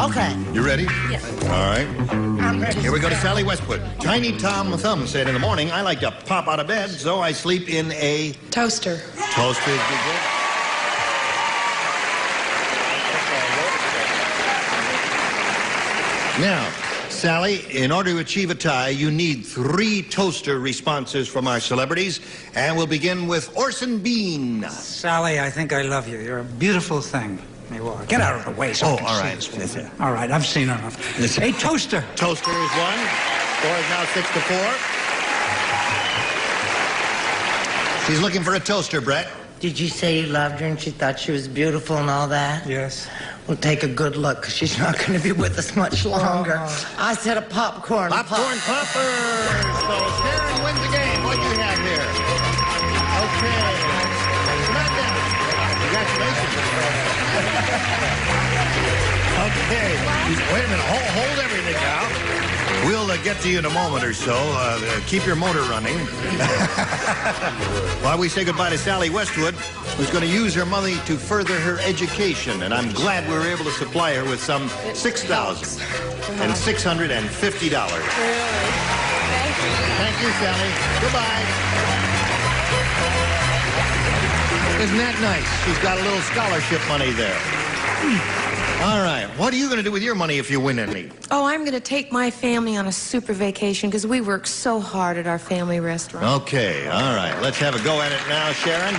Okay. You ready? Yes. All right. I'm ready. Here we go to Sally Westwood. Tiny Tom Thumb said, in the morning, I like to pop out of bed, so I sleep in a... Toaster. Toaster is good. Now, Sally, in order to achieve a tie, you need 3 toaster responses from our celebrities, and we'll begin with Orson Bean. Sally, I think I love you. You're a beautiful thing. You are. Get out of the way so I can all see right. this picture. All right, I've seen enough. Hey, toaster. Toaster is 1. Score is now 6-4. She's looking for a toaster, Brett. Did you say you loved her and she thought she was beautiful and all that? Yes. Well, take a good look, because she's not going to be with us much longer. I said a popcorn pop. Popcorn poppers. So Sharon wins the game. What do you have here? Okay. Smackdown. Congratulations. Okay. Wait a minute. Hold everything now. We'll get to you in a moment or so. Keep your motor running. While we say goodbye to Sally Westwood, who's going to use her money to further her education. And I'm glad we were able to supply her with some $6,650. Thank you, Sally. Goodbye. Isn't that nice? She's got a little scholarship money there. All right. What are you going to do with your money if you win any? Oh, I'm going to take my family on a super vacation because we work so hard at our family restaurant. Okay. All right. Let's have a go at it now, Sharon.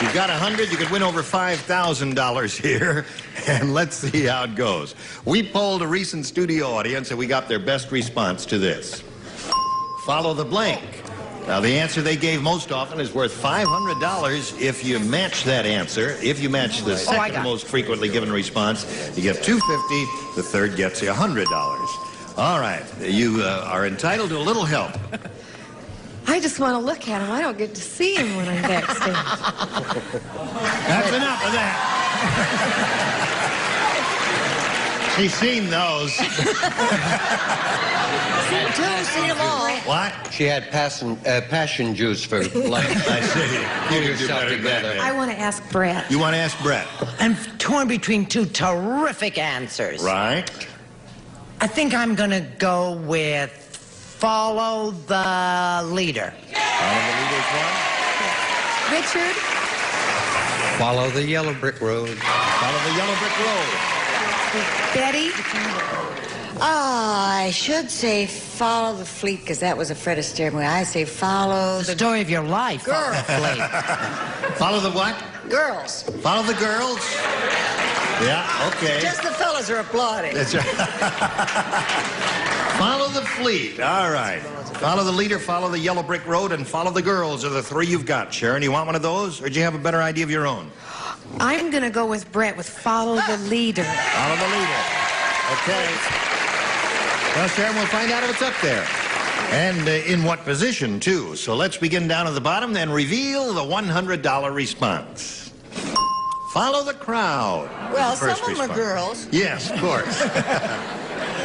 You've got 100. You could win over $5,000 here. And let's see how it goes. We polled a recent studio audience and we got their best response to this. Follow the blank. Now, the answer they gave most often is worth $500 if you match that answer. If you match the second most frequently given response, you get $250. The third gets you $100. All right. You are entitled to a little help. I just want to look at him. I don't get to see him when I'm backstage. That's enough of that. She's seen those. Seen them all. What? She had passion juice for life. I see. Pull yourself together. I want to ask Brett. You want to ask Brett? I'm torn between two terrific answers. Right. I think I'm going to go with follow the leader. Follow the leader's one? Richard? Follow the yellow brick road. Follow the yellow brick road. Betty? I should say follow the fleet because that was a Fred Astaire movie. I say follow The story of your life. girls. Follow the what? Girls. Follow the girls? Yeah, okay. Just the fellas are applauding. That's right. Follow the fleet. All right. Follow the leader, follow the yellow brick road, and follow the girls are the three you've got. Sharon, you want one of those, or do you have a better idea of your own? I'm going to go with Brett with follow the leader. Follow the leader. Okay. Well, Sharon, we'll find out if it's up there. And in what position, too. So let's begin down at the bottom, then reveal the $100 response. Follow the crowd. Well, some of them are girls. Yes, of course.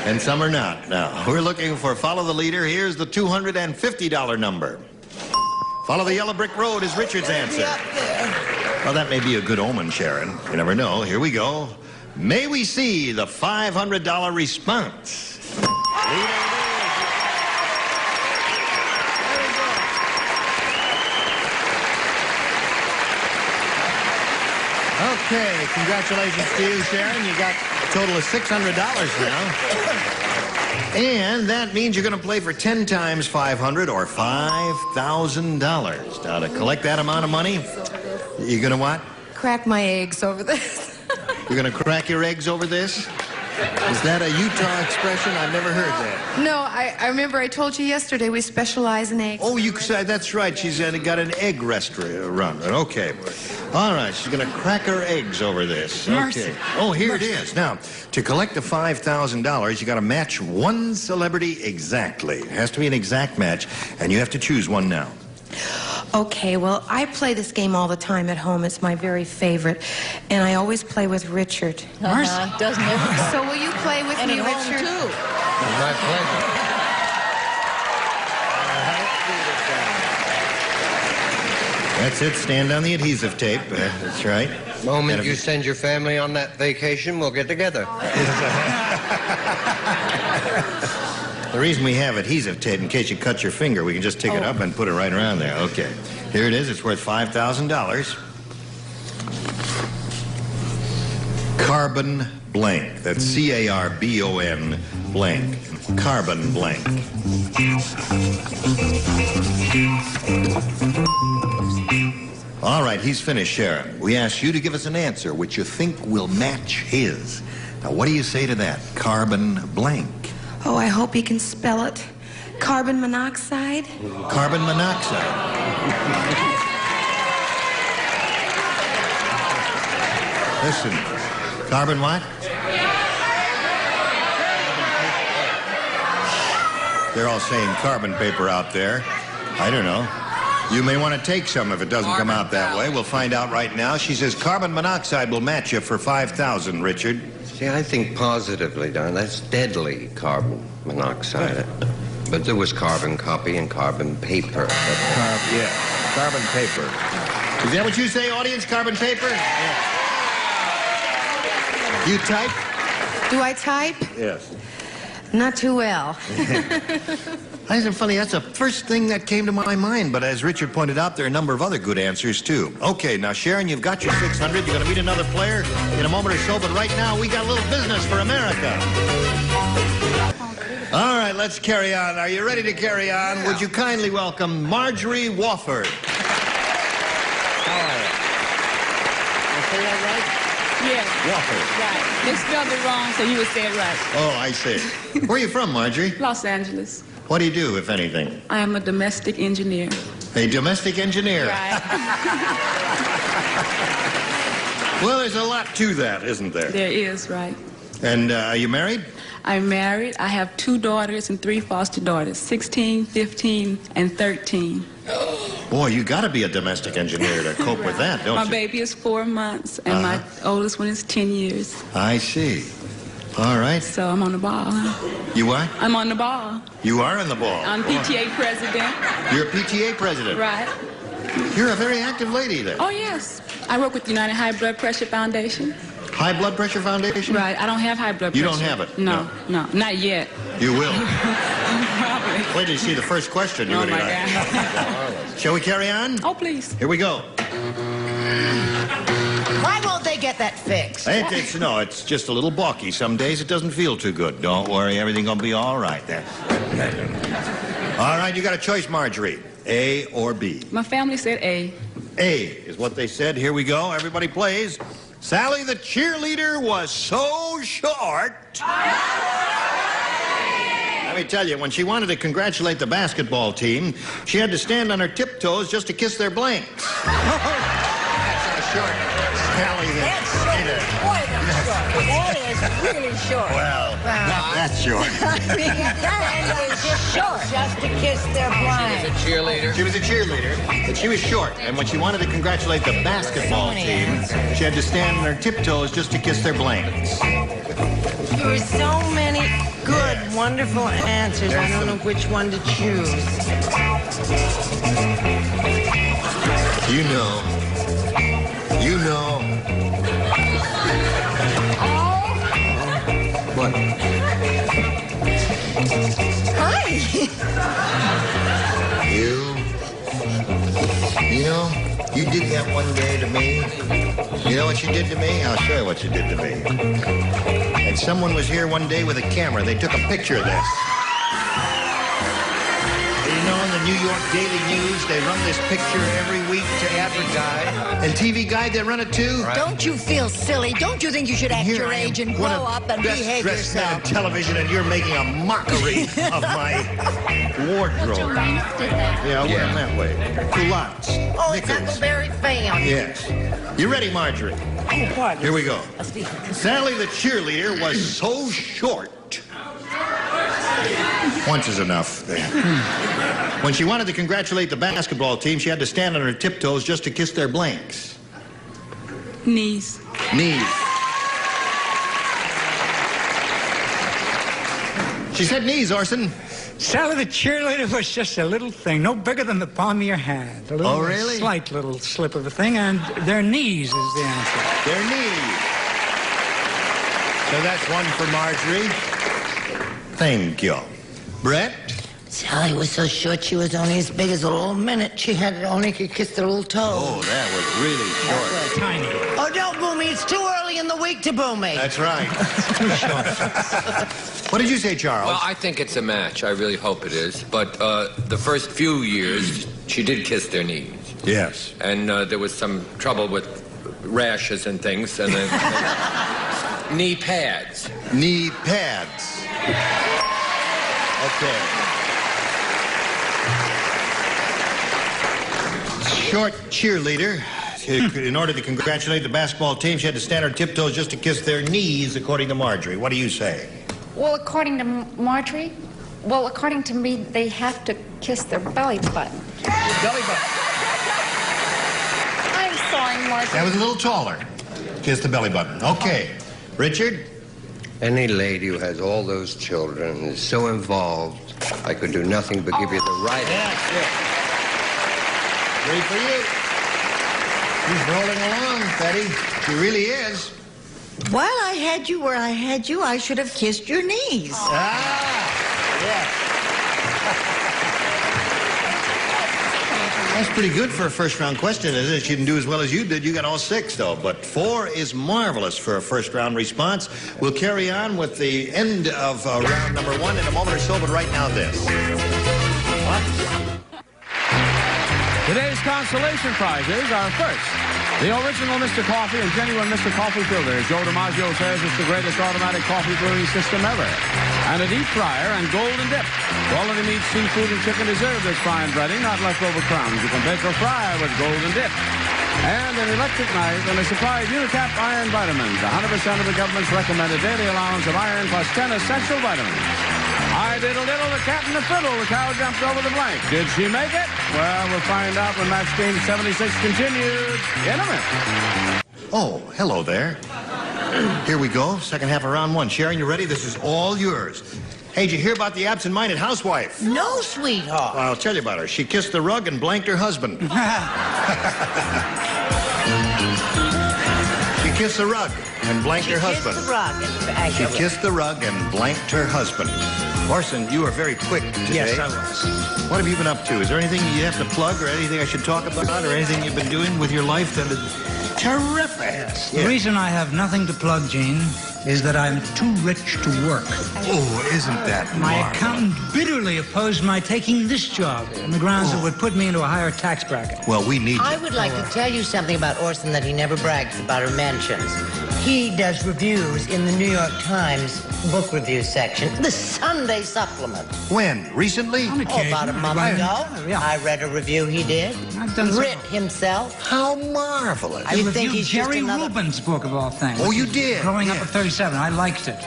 And some are not. Now, we're looking for follow the leader. Here's the $250 number. Follow the yellow brick road is Richard's answer. Well, that may be a good omen, Sharon. You never know. Here we go. May we see the $500 response. Okay, congratulations to you, Sharon. You got a total of $600 now. And that means you're going to play for 10 times 500 or $5,000. Now, to collect that amount of money, you're going to what? Crack my eggs over this. You're going to crack your eggs over this? Is that a Utah expression? I've never heard that. No, I remember I told you yesterday we specialize in eggs. Oh, you said that's right. She's got an egg restaurant. Okay. All right. She's going to crack her eggs over this. Okay. Oh, here it is. Now, to collect the $5,000, you got to match one celebrity exactly. It has to be an exact match, and you have to choose one now. Okay, well, I play this game all the time at home. It's my very favorite. And I always play with Richard. Doesn't it? So will you play with me, Richard? Too. My pleasure. That's it. Stand on the adhesive tape. That's right. The moment you send your family on that vacation, we'll get together. The reason we have adhesive tape, in case you cut your finger, we can just take it up and put it right around there. Okay. Here it is. It's worth $5,000. Carbon blank. That's C-A-R-B-O-N blank. Carbon blank. All right, he's finished, Sharon. We asked you to give us an answer which you think will match his. Now, what do you say to that? Carbon blank. Oh, I hope he can spell it. Carbon monoxide? Carbon monoxide. Listen, carbon what? They're all saying carbon paper out there. I don't know. You may want to take some if it doesn't come out that way. We'll find out right now. She says carbon monoxide will match you for $5,000, Richard. See, I think positively, Don. That's deadly carbon monoxide. But there was carbon copy and carbon paper. Yeah, carbon paper. Is that what you say, audience? Carbon paper? Yeah. You type? Do I type? Yes. Not too well. Isn't it funny? That's the first thing that came to my mind. But as Richard pointed out, there are a number of other good answers, too. Okay, now, Sharon, you've got your 600. You're going to meet another player in a moment or so. But right now, we got a little business for America. All right, let's carry on. Are you ready to carry on? Yeah. Would you kindly welcome Marjorie Wofford? How are you? Did I say that right? Yes. Wofford. Right. They spelled it wrong, so you would say it right. Oh, I see. Where are you from, Marjorie? Los Angeles. What do you do, if anything? I am a domestic engineer. A domestic engineer? Right. Well, there's a lot to that, isn't there? There is, right. And are you married? I'm married. I have 2 daughters and 3 foster daughters, 16, 15, and 13. Boy, you got to be a domestic engineer to cope with that, don't you? My baby is 4 months, and my oldest one is 10 years. I see. All right. So I'm on the ball, huh? You what? I'm on the ball. You are on the ball. I'm PTA president. You're a PTA president? Right. You're a very active lady there. Oh, yes. I work with the United High Blood Pressure Foundation. High Blood Pressure Foundation? Right. I don't have high blood pressure. You don't have it? No, not yet. You will. Probably. Wait till you see the first question. Oh, my God. Shall we carry on? Oh, please. Here we go. Why won't they get that fixed? No, it's just a little balky. Some days it doesn't feel too good. Don't worry, everything gonna be all right there. All right, you got a choice, Marjorie. A or B? My family said A. A is what they said. Here we go. Everybody plays. Sally the cheerleader was so short. Let me tell you, when she wanted to congratulate the basketball team, she had to stand on her tiptoes just to kiss their blanks. That's how short Sally the cheerleader. Boy, that's short. That is really short. Well, not that short. That is just short. Just to kiss their blanks. She was a cheerleader. She was a cheerleader, but she was short. And when she wanted to congratulate the basketball team, she had to stand on her tiptoes just to kiss their blanks. There were so many good, wonderful answers. I don't know which one to choose. You know. What? Hi. You did that one day to me. You know what you did to me? I'll show you what you did to me. And someone was here one day with a camera. They took a picture of this. You know, in the New York Daily News, they run this picture every week to advertise. And TV Guide, they run it too. Right. Don't you feel silly? Don't you think you should act your age and grow up and behave yourself? Man on television, and you're making a mockery of my wardrobe. Yeah, I'll wear them that way. Culottes. Oh, it's Huckleberry Fam. Yes. You ready, Marjorie? Oh, pardon. Here we go. Sally the cheerleader was so short. Once is enough. When she wanted to congratulate the basketball team, she had to stand on her tiptoes just to kiss their blanks. Knees. Knees. She said knees, Orson. Sally the cheerleader was just a little thing, no bigger than the palm of your hand. A little, really? Slight little slip of a thing, and their knees is the answer. Their knees. So that's one for Marjorie. Thank you. Brett? Sally was so short she was only as big as a little minute. She had only could kiss the little toe. Oh, that was really short. Tiny. Oh, don't boo me. It's too early in the week to boo me. That's right. Too short. What did you say, Charles? Well, I think it's a match. I really hope it is. But the first few years, she did kiss their knees. Yes. And there was some trouble with rashes and things. And then knee pads. Knee pads. Okay. Short cheerleader. In order to congratulate the basketball team, she had to stand on her tiptoes just to kiss their knees, according to Marjorie. What do you say? Well, according to Marjorie, according to me, they have to kiss their belly button. Belly button. I'm sorry, Marjorie. That was a little taller. Kiss the belly button. Okay. Richard? Any lady who has all those children and is so involved, I could do nothing but give you the right answer. Great for you. She's rolling along, Betty. She really is. While I had you where I had you, I should have kissed your knees. Yeah. That's pretty good for a first-round question, isn't it? She didn't do as well as you did. You got all 6, though. But 4 is marvelous for a first-round response. We'll carry on with the end of round number 1 in a moment or so, but right now this. Today's consolation prizes are first, the original Mr. Coffee and genuine Mr. Coffee filter. Joe DiMaggio says it's the greatest automatic coffee brewing system ever. And a deep fryer and golden dip. Quality meat, seafood, and chicken deserve this fine breading, not leftover crumbs. You can bake or fry with golden dip. And an electric knife and a supply of Unicap iron vitamins. 100% of the government's recommended daily allowance of iron plus 10 essential vitamins. I did a little, the cat and the fiddle. The cow jumped over the blank. Did she make it? Well, we'll find out when match game 76 continues in a minute. Oh, hello there. Here we go. Second half of round 1. Sharon, you ready? This is all yours. Hey, did you hear about the absent-minded housewife? No, sweetheart. Well, I'll tell you about her. She kissed the rug and blanked her husband. She kissed the rug and blanked her husband. She kissed the rug and blanked her husband. Orson, you are very quick today. Yes, I was. What have you been up to? Is there anything you have to plug or anything I should talk about or anything you've been doing with your life that is terrific? Yes. The reason I have nothing to plug, Jayne, is that I'm too rich to work. Oh, isn't that My marvelous? accountant bitterly opposed my taking this job on the grounds it would put me into a higher tax bracket. Well, we need I would like to tell you something about Orson that he never brags about or mentions. He does reviews in the New York Times book review section, the Sunday supplement. When? Recently? Oh, about a month ago. I read a review he did. Writ himself. How marvelous. I reviewed Jerry Rubin's book, of all things. Oh, you did? Growing up at 37. I liked it.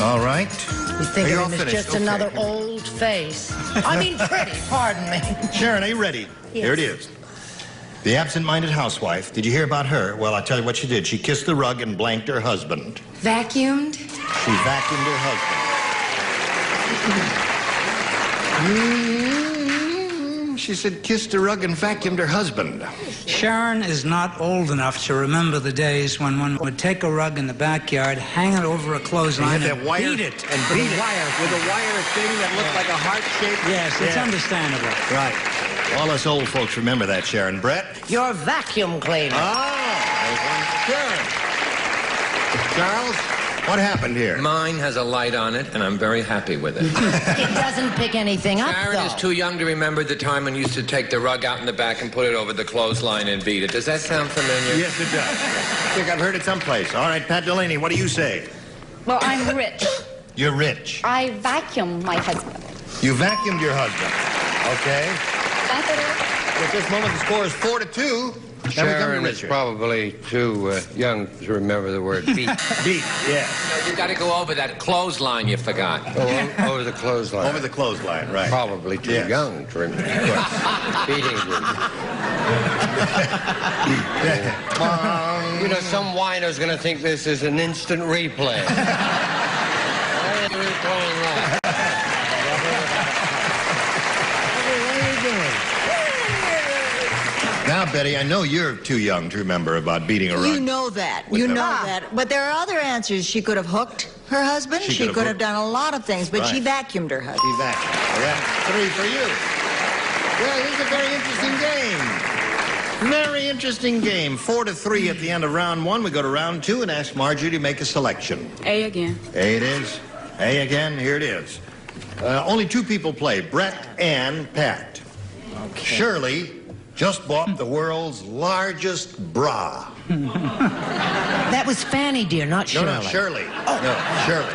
All right. You think Are of you him all as just finished? another old face. I mean, pretty, pardon me. Sharon, are you ready? Yes. Here it is. The absent-minded housewife. Did you hear about her? Well, I'll tell you what she did. She kissed the rug and blanked her husband. Vacuumed? She vacuumed her husband. She said kissed the rug and vacuumed her husband. Sharon is not old enough to remember the days when one would take a rug in the backyard, hang it over a clothesline, that wire beat it. and beat it with a wire thing that looked like a heart shape. Yes, it's understandable. Right. All us old folks remember that, Sharon. Brett? Your vacuum cleaner. There's one for Sharon. Charles, what happened here? Mine has a light on it, and I'm very happy with it. It doesn't pick anything up, Sharon though. is too young to remember the time when you used to take the rug out in the back and put it over the clothesline and beat it. Does that sound familiar? Yes, it does. I think I've heard it someplace. All right, Pat Delaney, what do you say? Well, I'm rich. You're rich. I vacuum my husband. You vacuumed your husband. Okay. At this moment, the score is 4-2. Sharon is probably too young to remember the word beat. Beat, yeah. No, you got to go over that clothesline you forgot. Oh, over the clothesline. Over the clothesline, right. Probably too young to remember. Beating you know, some winer's going to think this is an instant replay. Why are you replaying that? Now, Betty, I know you're too young to remember about beating a rug. You know that. You know that. But there are other answers. She could have hooked her husband. She could have done a lot of things, but she vacuumed her husband. She vacuumed. All right. 3 for you. Well, this is a very interesting game. Very interesting game. 4-3 at the end of round 1. We go to round 2 and ask Marjorie to make a selection. A again. A it is. A again. Here it is. Only 2 people play, Brett and Pat. Okay. Shirley just bought the world's largest bra. That was Fanny, dear, not Shirley. No, Shirley. Oh. No, Shirley.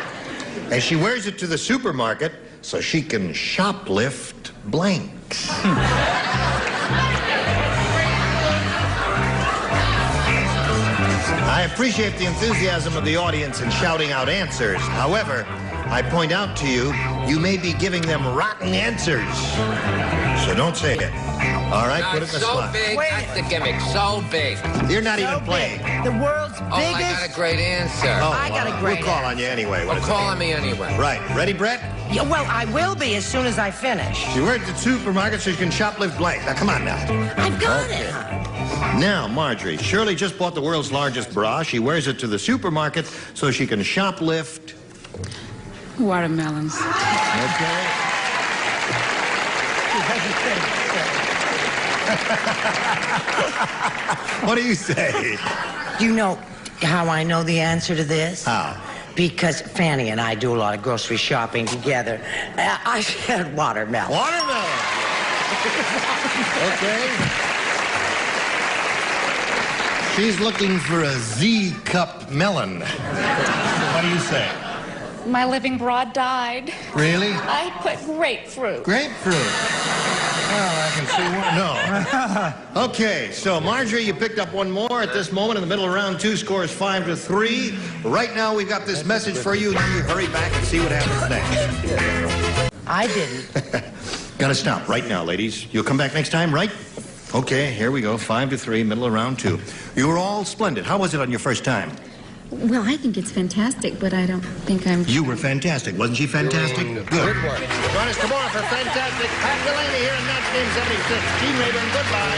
And she wears it to the supermarket so she can shoplift blanks. I appreciate the enthusiasm of the audience in shouting out answers. However, I point out to you, you may be giving them rotten answers. So don't say it. All right, put it in the so slot. big, that's the gimmick, so big. You're not even playing. The world's biggest. Oh, I got a great answer. I got a great We'll call on you anyway. Well, call on me anyway. Right. Ready, Brett? Yeah, well, I will be as soon as I finish. She worked at supermarket so you can shoplift blank. Now, come on now. I've got it. Now, Marjorie, Shirley just bought the world's largest bra. She wears it to the supermarket so she can shoplift... Watermelons. Okay. What do you say? You know how I know the answer to this? How? Because Fanny and I do a lot of grocery shopping together. I said watermelon. Watermelon. Okay. She's looking for a Z-cup melon. What do you say? My living broad died. Really? I put grapefruit. Grapefruit. Well, I can see one. No. Okay, so Marjorie, you picked up one more at this moment. In the middle of round 2, scores 5-3. Right now, we've got this message for you. Now you hurry back and see what happens next. I didn't. Gotta stop right now, ladies. You'll come back next time, right? Okay, here we go. 5-3, middle of round 2. You were all splendid. How was it on your first time? Well, I think it's fantastic, but I don't think I'm... You were fantastic. Wasn't she fantastic? Good. work. Join us tomorrow for fantastic Pat Delaney here in Match Game 76. Gene Rayburn, goodbye.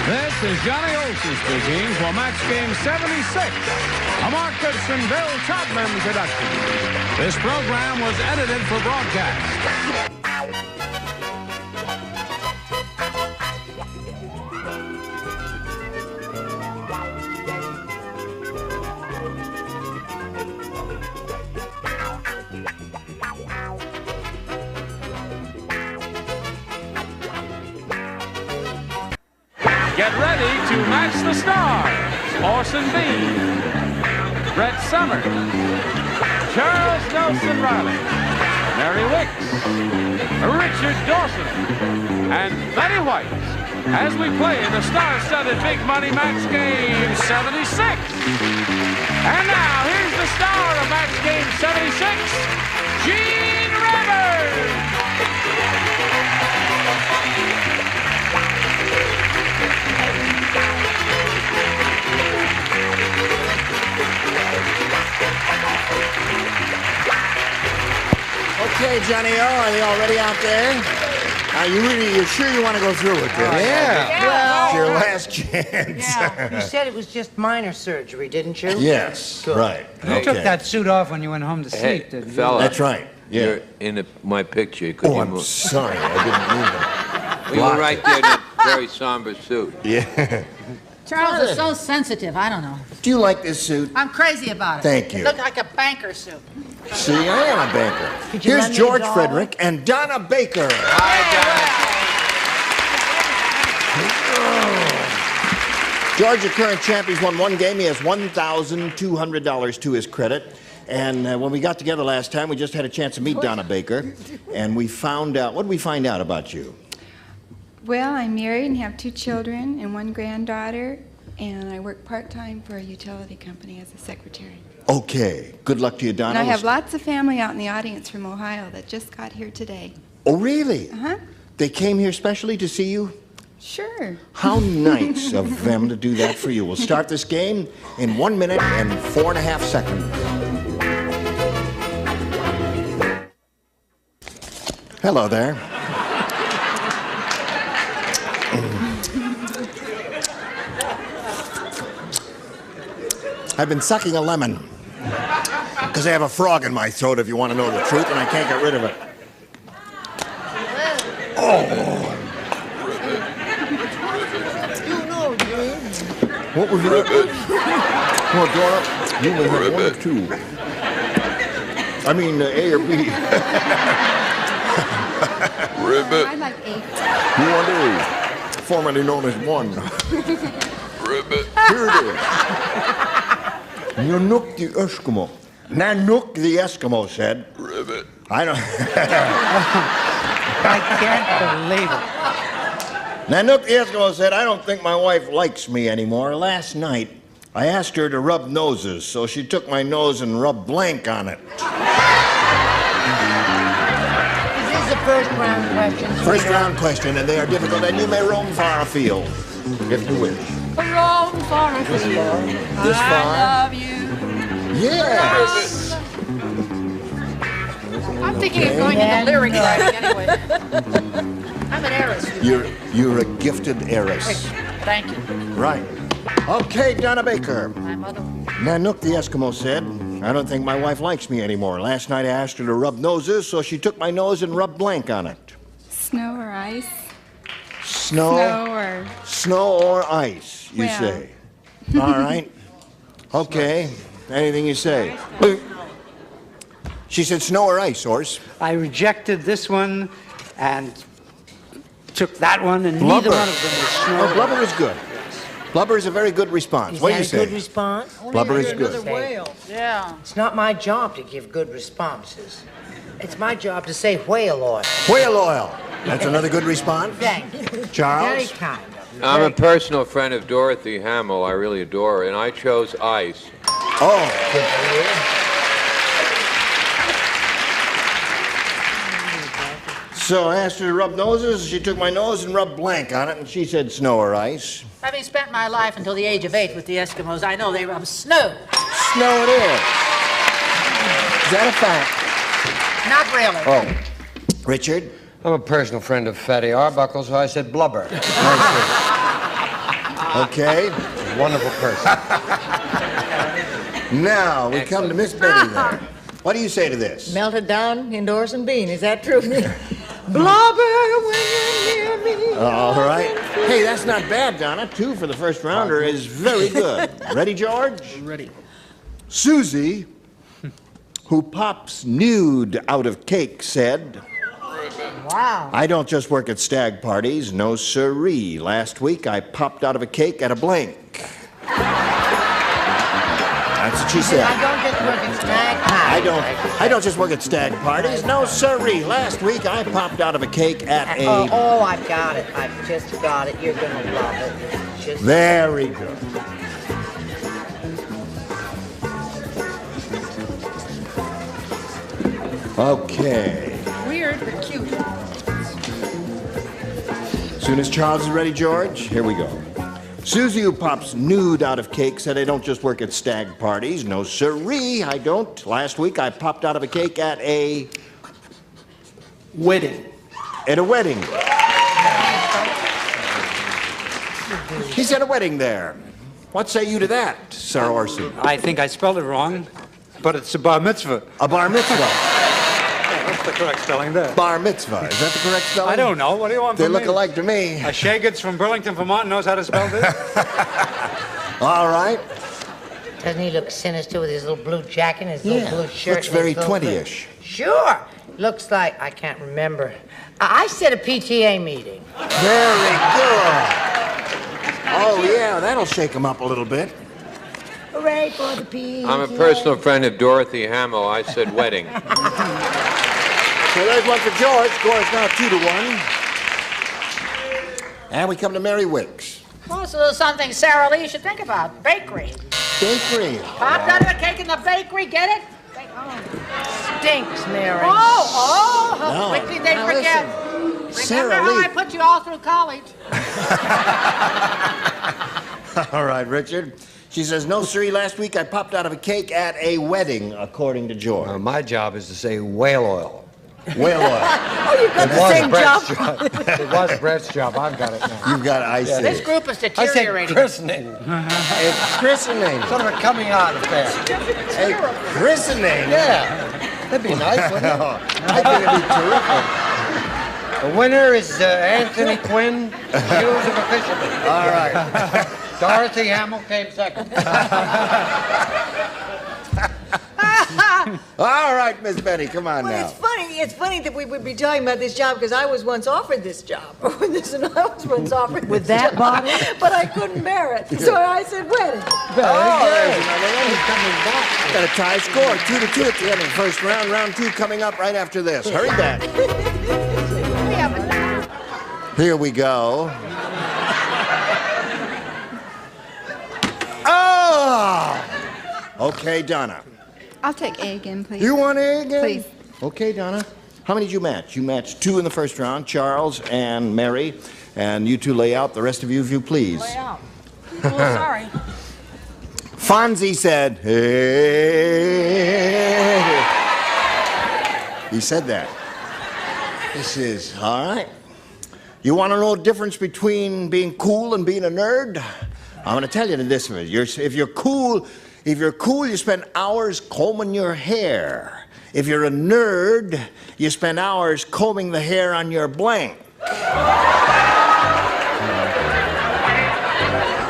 This is Johnny Olson speaking for Match Game 76, a Mark Goodson, Bill Todman production. This program was edited for broadcast. Get ready to match the stars. Orson Bean, Brett Summers, Charles Nelson Riley, Mary Wicks, Richard Dawson, and Betty White as we play the star-studded Big Money Match Game 76. And now, here's the star of Match Game 76, Gene Rayburn. Okay, Johnny O, are they already out there? You're sure you want to go through with this? Yeah. Well, it's your last chance. Yeah. You said it was just minor surgery, didn't you? Yes, right. You took that suit off when you went home to sleep, didn't you? Fella, that's right. Yeah. You're in my picture. Could you I'm move? sorry. I didn't mean to. Well, you were right there in that very somber suit. Yeah. Charles is so sensitive, I don't know. Do you like this suit? I'm crazy about it. Thank you. It looked like a banker suit. See, I am a banker. Could you Here's lend me George a doll? Frederick and Donna Baker. George, the current champ, he's won one game. He has $1,200 to his credit. And when we got together last time, we just had a chance to meet Donna Baker. And we found out, what did we find out about you? Well, I'm married and have 2 children and 1 granddaughter, and I work part-time for a utility company as a secretary. Okay. Good luck to you, Donna. And I have lots of family out in the audience from Ohio that just got here today. Oh, really? Uh-huh. They came here specially to see you? Sure. How nice of them to do that for you. We'll start this game in 1 minute and 4.5 seconds. Hello there. I've been sucking a lemon because I have a frog in my throat, if you want to know the truth, and I can't get rid of it. Oh. What was that? Well, Donna, you may have 1 or 2. I mean, A or B. Ribbit. I like 8. You want A, formerly known as 1. Ribbit. Here it is. Nyanuk the Eskimo. Nanook the Eskimo said... Ribbit. I don't... I can't believe it. Nanook the Eskimo said, I don't think my wife likes me anymore. Last night, I asked her to rub noses, so she took my nose and rubbed blank on it. Is this a first round question? First round question, and they are difficult, and you may roam far afield, if you wish. Roam far afield. This I far? love you. Yes! I'm thinking of going into lyric writing anyway. I'm an heiress. You're a gifted heiress. Thank you. Right. Okay, Donna Baker. My mother. Nanook the Eskimo said, I don't think my wife likes me anymore. Last night I asked her to rub noses, so she took my nose and rubbed blank on it. Snow or ice? Snow or ice, you Well. say. All right. Okay. Anything you say. She said snow or ice, Orson. I rejected this one and took that one, and Blubber. neither one of them was snow. Oh, blubber is good. Blubber is a very good response. What do you say? Good response? Blubber is good. Yeah. It's not my job to give good responses. It's my job to say whale oil. Whale oil. That's another good response. Thank you. Charles? Very kind of you. I'm a personal friend of Dorothy Hamill. I really adore her, and I chose ice. Oh, good for you. So I asked her to rub noses. She took my nose and rubbed blank on it, and she said snow or ice. Having spent my life until the age of 8 with the Eskimos, I know they rub snow. Snow it is. Is that a fact? Not really. Oh. Richard? I'm a personal friend of Fatty Arbuckle, so I said blubber. Okay. Wonderful person. Now, we come to Miss Betty there. What do you say to this? Melted down into Orson Bean. Is that true? Blubber when you're near me. All right. Hey, that's not bad, Donna. 2 for the first rounder is very good. Ready, George? Ready. Susie, who pops nude out of cake, said... Wow. I don't just work at stag parties, no siree. Last week I popped out of a cake at a blank. That's what she said. I don't just work at stag parties. I don't just work at stag parties, no siree. Last week I popped out of a cake at a... Oh, I've got it. I've just got it. You're going to love it. Just... Very good. Okay. Weird, but cute. As soon as Charles is ready, George, here we go. Susie, who pops nude out of cake, said I don't just work at stag parties. No siree, I don't. Last week I popped out of a cake at a... Wedding. At a wedding. He said a wedding there. What say you to that, Sir Orson? I think I spelled it wrong, but it's a bar mitzvah. A bar mitzvah. That's the correct spelling there. Bar mitzvah. Is that the correct spelling? I don't know. What do you want They from me? look alike to me. A Shaggots from Burlington, Vermont knows how to spell this. All right. Doesn't he look sinister with his little blue jacket and his little blue shirt? Looks and his very little 20-ish. Sure. Looks like, I can't remember. I said a PTA meeting. Very good. Oh, yeah, that'll shake him up a little bit. Hooray for the PTA. I'm a personal friend of Dorothy Hamill. I said wedding. So there's one for George. Score is now 2-1. And we come to Mary Wicks. Well, it's a little something Sarah Lee should think about. Bakery. Bakery. Popped out of a cake in the bakery, get it? Stinks, Mary. Oh, how No. quickly they Now forget. Sarah Remember how Lee. I put you all through college? All right, Richard. She says, no, siree, last week I popped out of a cake at a wedding, according to George. My job is to say whale oil. Whale oil. Oh, you've got the same job. It was Brett's job. I've got it now. You've got it, I see. This group is I said deteriorating. christening. It's christening. Sort of a coming out affair. A christening? Yeah. That'd be nice, wouldn't it? I think it'd be terrific. The winner is Anthony Quinn, Hughes of Officialty. All right. Dorothy Hamill came second. All right, Miss Betty, come on now. It's funny that we would be talking about this job because I was once offered this job. I was once offered With this that job, body? But I couldn't bear it. So I said, wedding. There's another one. Got a tie score, 2-2 at the end of the first round. Round 2 coming up right after this. Hurry back. Here we go. Oh! Okay, Donna. I'll take A again, please. You want A again? Please. Okay, Donna. How many did you match? You matched 2 in the first round, Charles and Mary. And you two lay out, the rest of you, if you please. Lay out. Oh, sorry. Fonzie said, hey. He said that. This is, all right. You want to know the difference between being cool and being a nerd? I'm going to tell you this. If you're cool, you spend hours combing your hair. If you're a nerd, you spend hours combing the hair on your blank.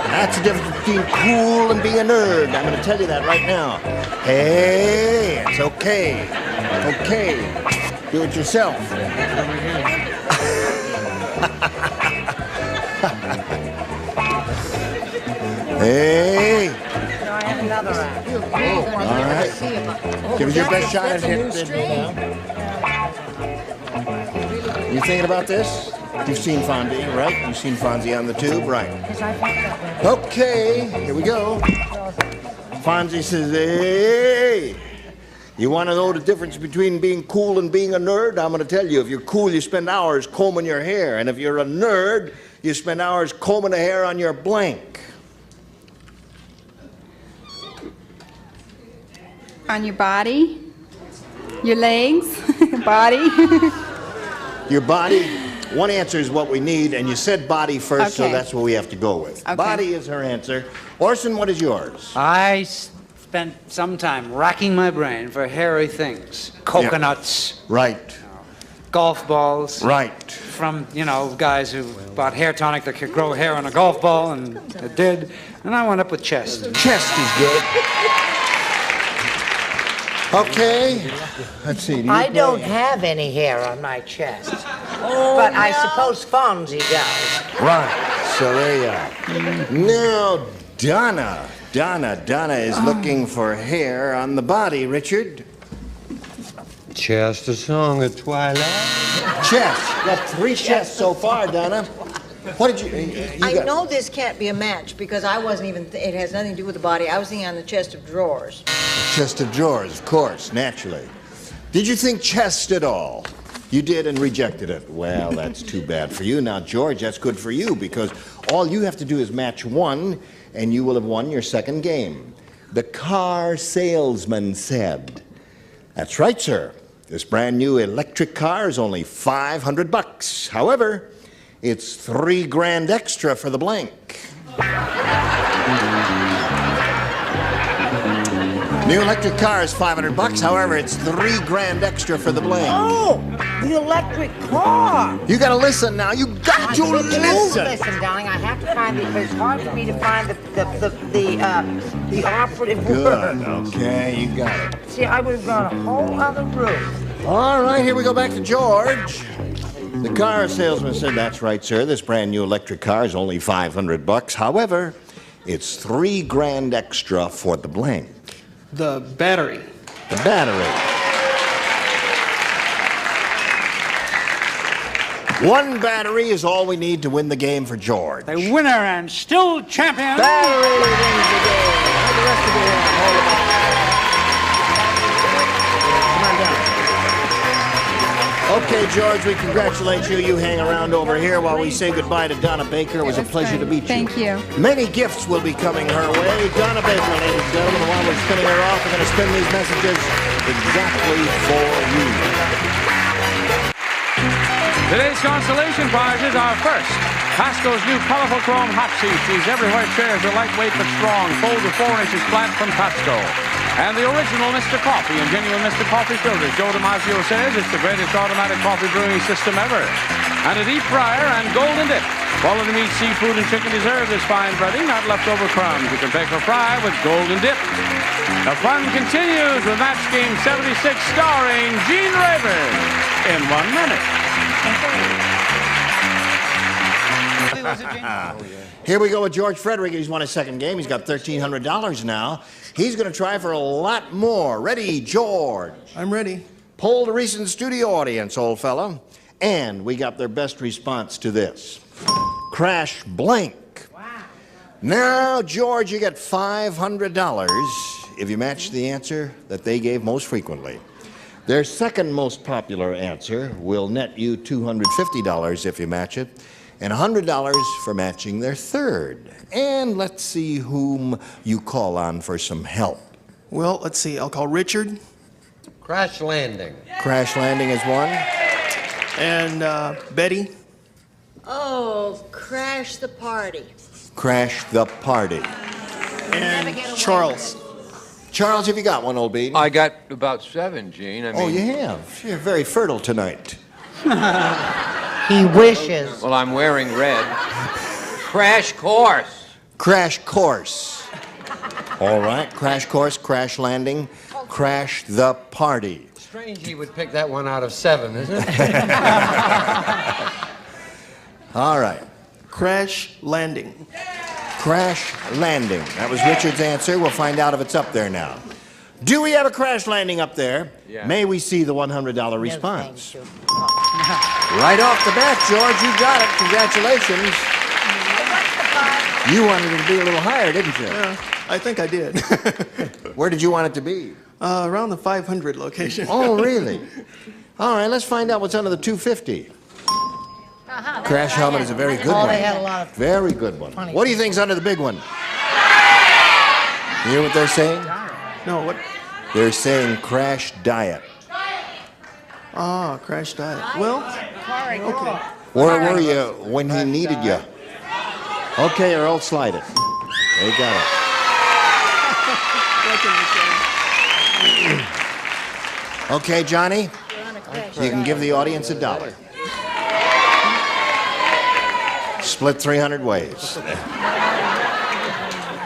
That's the difference between cool and being a nerd. I'm going to tell you that right now. Hey, it's okay. Okay. Do it yourself. Hey. No, I have another act. All right. Give us your best shot at hitting it now. You thinking about this? You've seen Fonzie, right? You've seen Fonzie on the tube, right? Okay, here we go. Fonzie says, hey. You want to know the difference between being cool and being a nerd? I'm going to tell you. If you're cool, you spend hours combing your hair. And if you're a nerd, you spend hours combing the hair on your blank. On your body, your legs, body. Your body. One answer is what we need, and you said body first, so Okay. that's what we have to go with. Okay. Body is her answer. Orson, what is yours? I spent some time racking my brain for hairy things. Coconuts. Yeah. Right. Golf balls. Right. From, guys who bought hair tonic that could grow hair on a golf ball, and it did. And I went up with chest. Chest is good. Okay. Let's see. I don't have any hair on my chest. But I suppose Fonzie does. Right. So there you are. Now, Donna. Donna is looking for hair on the body. Richard? Chest, a song at twilight. Chest. You got 3 chests so far, Donna. What did you I got? know this can't be a match because I wasn't even, it has nothing to do with the body. I was thinking on the chest of drawers. Chest of drawers, of course, naturally. Did you think chest at all? You did and rejected it. Well, that's too bad for you. Now, George, that's good for you because all you have to do is match 1 and you will have won your second game. The car salesman said. That's right, sir. This brand new electric car is only $500. However, it's $3 grand extra for the blank. New electric car is $500. However, it's $3 grand extra for the blank. Oh, the electric car. You got to listen now. You got to listen. Listen, darling. I have to find it, but it's hard for me to find the operative Good. word. Okay, you got it. See, I would have gone a whole other route. All right, here we go back to George. The car salesman said, that's right, sir. This brand new electric car is only $500. However, it's $3 grand extra for the blank. The battery. The battery. 1 battery is all we need to win the game for George. The winner and still champion. Battery wins the game. How the rest of you have? Come on down. Okay, George, we congratulate you. You hang around over here while we say goodbye to Donna Baker. It was a pleasure to meet you. Thank you. Many gifts will be coming her way. Donna Baker, ladies and gentlemen, while we're spinning her off, we're going to spin these messages exactly for you. Today's consolation prizes are first, Pasco's new colorful chrome hot seats. These everywhere chairs are lightweight but strong, fold to 4 inches flat from Pasco. And the original Mr. Coffee and genuine Mr. Coffee filters. Joe DiMaggio says it's the greatest automatic coffee brewing system ever. And a deep fryer and golden dip. Quality meat, seafood, and chicken deserve this fine breading, not leftover crumbs. You can bake or fry with golden dip. The fun continues with Match Game 76 starring Jayne Rayburn in 1 minute. Here we go with George Frederick. He's won his second game. He's got $1,300 now. He's going to try for a lot more. Ready, George? I'm ready. Poll the recent studio audience, old fella. And we got their best response to this. Crash blank. Wow. Now, George, you get $500 if you match the answer that they gave most frequently. Their second most popular answer will net you $250 if you match it, and $100 for matching their third. And let's see whom you call on for some help. Well, let's see. I'll call Richard. Crash landing. Crash landing is one. And Betty. Oh, crash the party. Crash the party. And Charles. Charles, have you got one, old bean? I got about 7, Jayne. I mean, Oh, you have? You're very fertile tonight. He wishes. Well, I'm wearing red. Crash course. Crash course. All right. Crash course, crash landing, crash the party. Strange he would pick that one out of 7, isn't it? All right. Crash landing. Crash landing. That was Richard's answer. We'll find out if it's up there now. Do we have a crash landing up there? Yeah. May we see the $100 response? Right off the bat, George, you got it. Congratulations. You wanted it to be a little higher, didn't you? Yeah, I think I did. Where did you want it to be? Around the 500 location. Oh, really? All right, let's find out what's under the 250. Crash helmet is a very good one. They had a lot of Very good one. What do you think's under the big one? You hear what they're saying? No, what? They're saying crash diet. Ah, crash diet. Well, okay. Where were you when he needed you? Okay, Earl, slide it. They got it. Okay, Johnny, you can give the audience $1. Split 300 ways.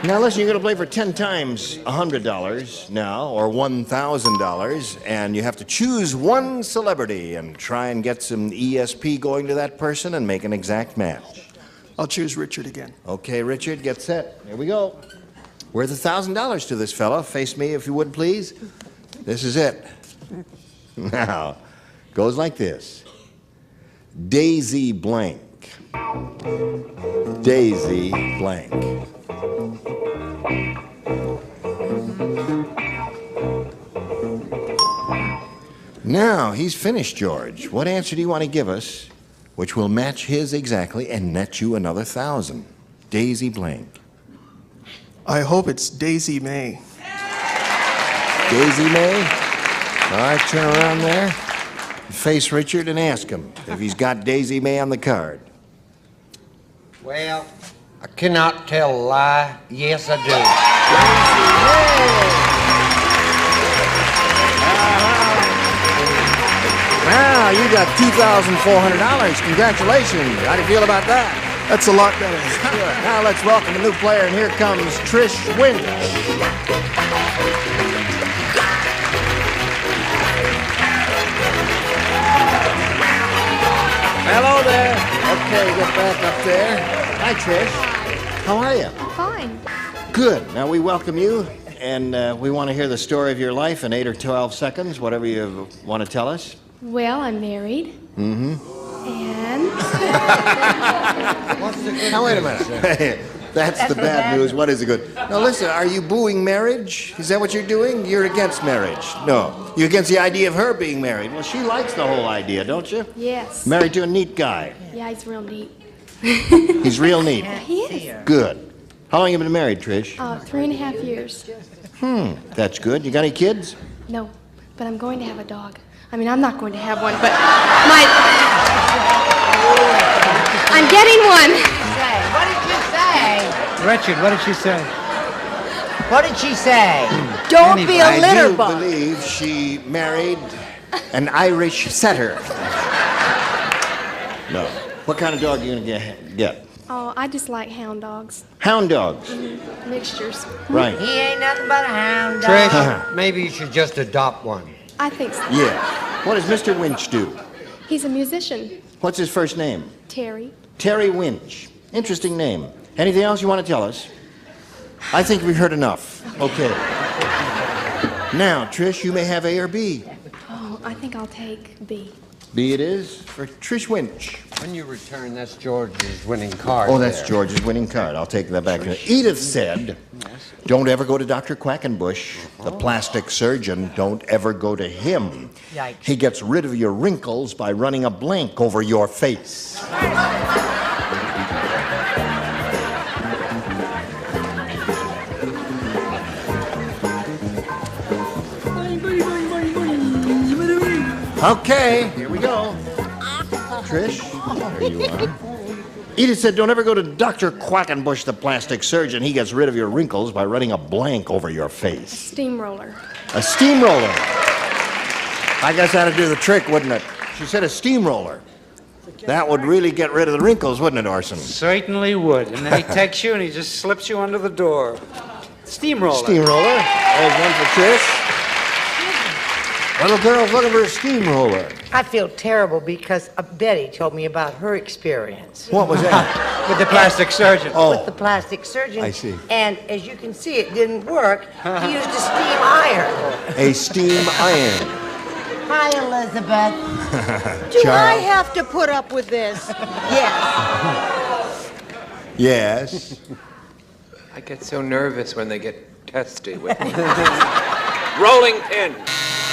Now listen, you're going to play for 10 times $100 now, or $1,000, and you have to choose one celebrity and try and get some ESP going to that person and make an exact match. I'll choose Richard again. Okay, Richard, get set. Here we go. Worth $1,000 to this fella. Face me, if you would, please. This is it. Now, goes like this. Daisy blank. Daisy blank. Now, he's finished, George. What answer do you want to give us which will match his exactly and net you another $1,000? Daisy blank. I hope it's Daisy May. Daisy May? All right, turn around there. Face Richard and ask him if he's got Daisy May on the card. Well, I cannot tell a lie. Yes, I do. Wow, you got $2,400. Congratulations. How do you feel about that? That's a lot better. Good. Now let's welcome a new player, and here comes Trish Winch. Hello there. Okay, get back up there. Hi, Trish. How are you? Fine. Good. Now we welcome you, and we want to hear the story of your life in 8 or 12 seconds, whatever you want to tell us. Well, I'm married. Mm-hmm. And? Now, wait a minute. That's the bad news. What is the good? Now, listen, are you booing marriage? Is that what you're doing? You're against marriage. No. You're against the idea of her being married. Well, she likes the whole idea, don't you? Yes. Married to a neat guy. Yeah, he's real neat. He's real neat. He is. Good. How long have you been married, Trish? 3.5 years. That's good. You got any kids? No, but I'm going to have a dog. I mean, I'm not going to have one, but I'm getting one. What did you say? Richard, what did she say? What did she say? Don't be a litter I bug. do believe she married an Irish setter. No. What kind of dog are you going to get? Oh, I just like hound dogs. Hound dogs. Mixtures. Right. He ain't nothing but a hound dog. Trish, maybe you should just adopt one. I think so. Yeah. What does Mr. Winch do? He's a musician. What's his first name? Terry. Terry Winch. Interesting name. Anything else you want to tell us? I think we've heard enough. Okay. Now, Trish, you may have A or B. Oh, I think I'll take B. B it is for Trish Winch. When you return, that's George's winning card. Oh, that's there. George's winning card. I'll take that back. Edith said, don't ever go to Dr. Quackenbush, the plastic surgeon. Don't ever go to him. Yikes. He gets rid of your wrinkles by running a blank over your face. Okay, here we go. Trish, there you are. Edith said, don't ever go to Dr. Quackenbush, the plastic surgeon. He gets rid of your wrinkles by running a blank over your face. Steamroller. A steamroller. I guess that'd do the trick, wouldn't it? She said a steamroller. That would really get rid of the wrinkles, wouldn't it, Orson? Certainly would. And then he takes you and he just slips you under the door. Steamroller. Steamroller. There's one for Trish. Little girl's looking for a steamroller. I feel terrible because Betty told me about her experience. What was that? With the plastic surgeon. Oh. With the plastic surgeon. I see. And as you can see, it didn't work. He used a steam iron. A steam iron. Hi, Elizabeth. Do I Charles. have to put up with this? Yes. Yes. I get so nervous when they get testy with me. Rolling pin.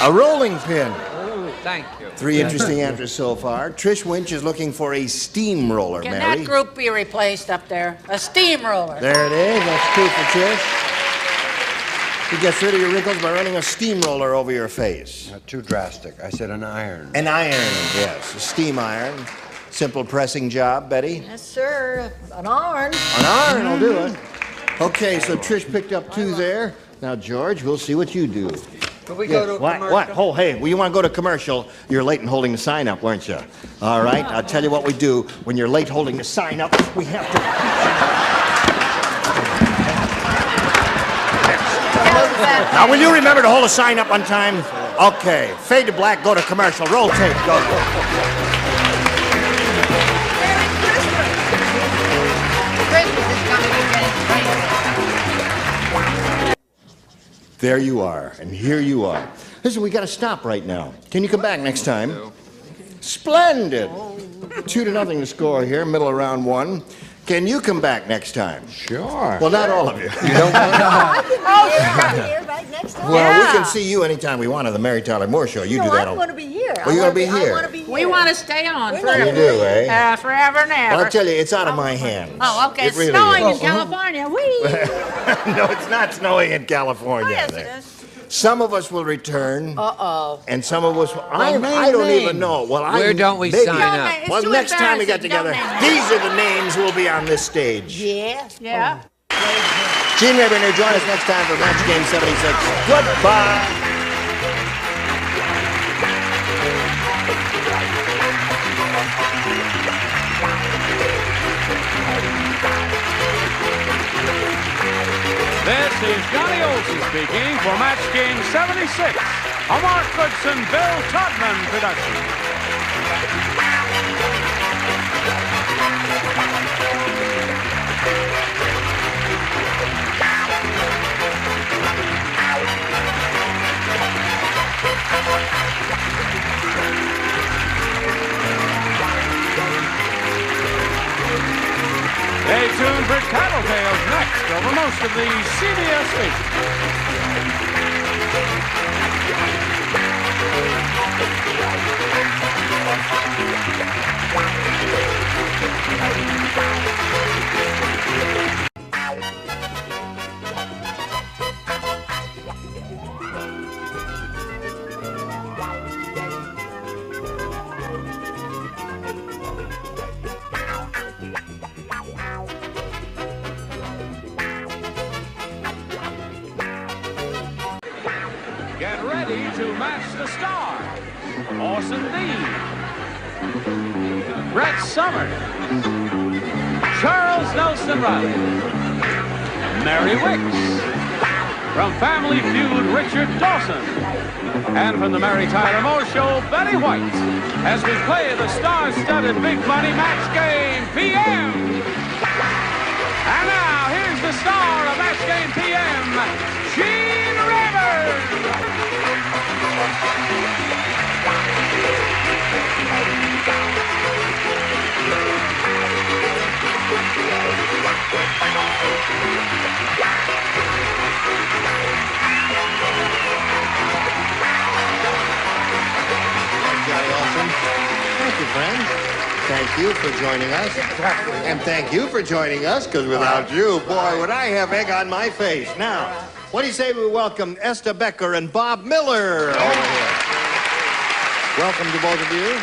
A rolling pin. Oh, thank you. 3 interesting answers so far. Trish Winch is looking for a steamroller, Can Mary. that group be replaced up there? A steamroller. There it is. That's 2 for Trish. He gets rid of your wrinkles by running a steamroller over your face. Not too drastic. I said an iron. An iron, yes. A steam iron. Simple pressing job, Betty. Yes, sir. An iron. An iron will do it. Okay, so Trish picked up 2 there. Now, George, we'll see what you do. Could we Yes. go to What? commercial? What? Oh, hey, well, you want to go to commercial? You're late in holding the sign up, weren't you? All right, I'll tell you what we do. When you're late holding the sign up, we have to... Now, will you remember to hold a sign up on time? Okay, fade to black, go to commercial. Roll tape, go. Christmas is coming again. There you are, and here you are. Listen, we got to stop right now. Can you come back next time? Splendid. 2-0 the score here, middle of round 1. Can you come back next time? Sure. Well, not all of you. You don't want Here, right next time. Well, we can see you anytime we want on the Mary Tyler Moore Show. You do that. I want to be here. Well, you're going to be I here. want to be here. We want to stay on forever. You do, eh? Forever and ever. Well, I'll tell you, it's out of my hands. Oh, okay. It It's really snowing is. in California. Whee! No, it's not snowing in California. Oh, yes, there. it is. Some of us will return. Uh-oh. And some of us, I don't even know. Well, Where don't we maybe. sign up? It's Well, too next time we get embarrassing. together, Don't name these are the names who will be on this stage. Yeah. Yeah. Gene Rayburn, join us next time for Match Game 76. Goodbye. This is Johnny Olson speaking for Match Game 76, a Mark Goodson, Bill Todman production. Stay tuned for Tattletales next over most of the CBS Get ready to match the star. Orson Bean, Brett Summers, Charles Nelson Riley. Mary Wicks. From Family Feud, Richard Dawson. And from the Mary Tyler Moore Show, Betty White. As we play the star-studded Big Money Match Game PM. And now, here's the star of Match Game PM, Jayne Rivers. Johnny Olson. Thank you, friend. Thank you for joining us. And thank you for joining us, because without you, boy, would I have egg on my face. Now, what do you say we welcome Esther Becker and Bob Miller over here? Welcome to both of you.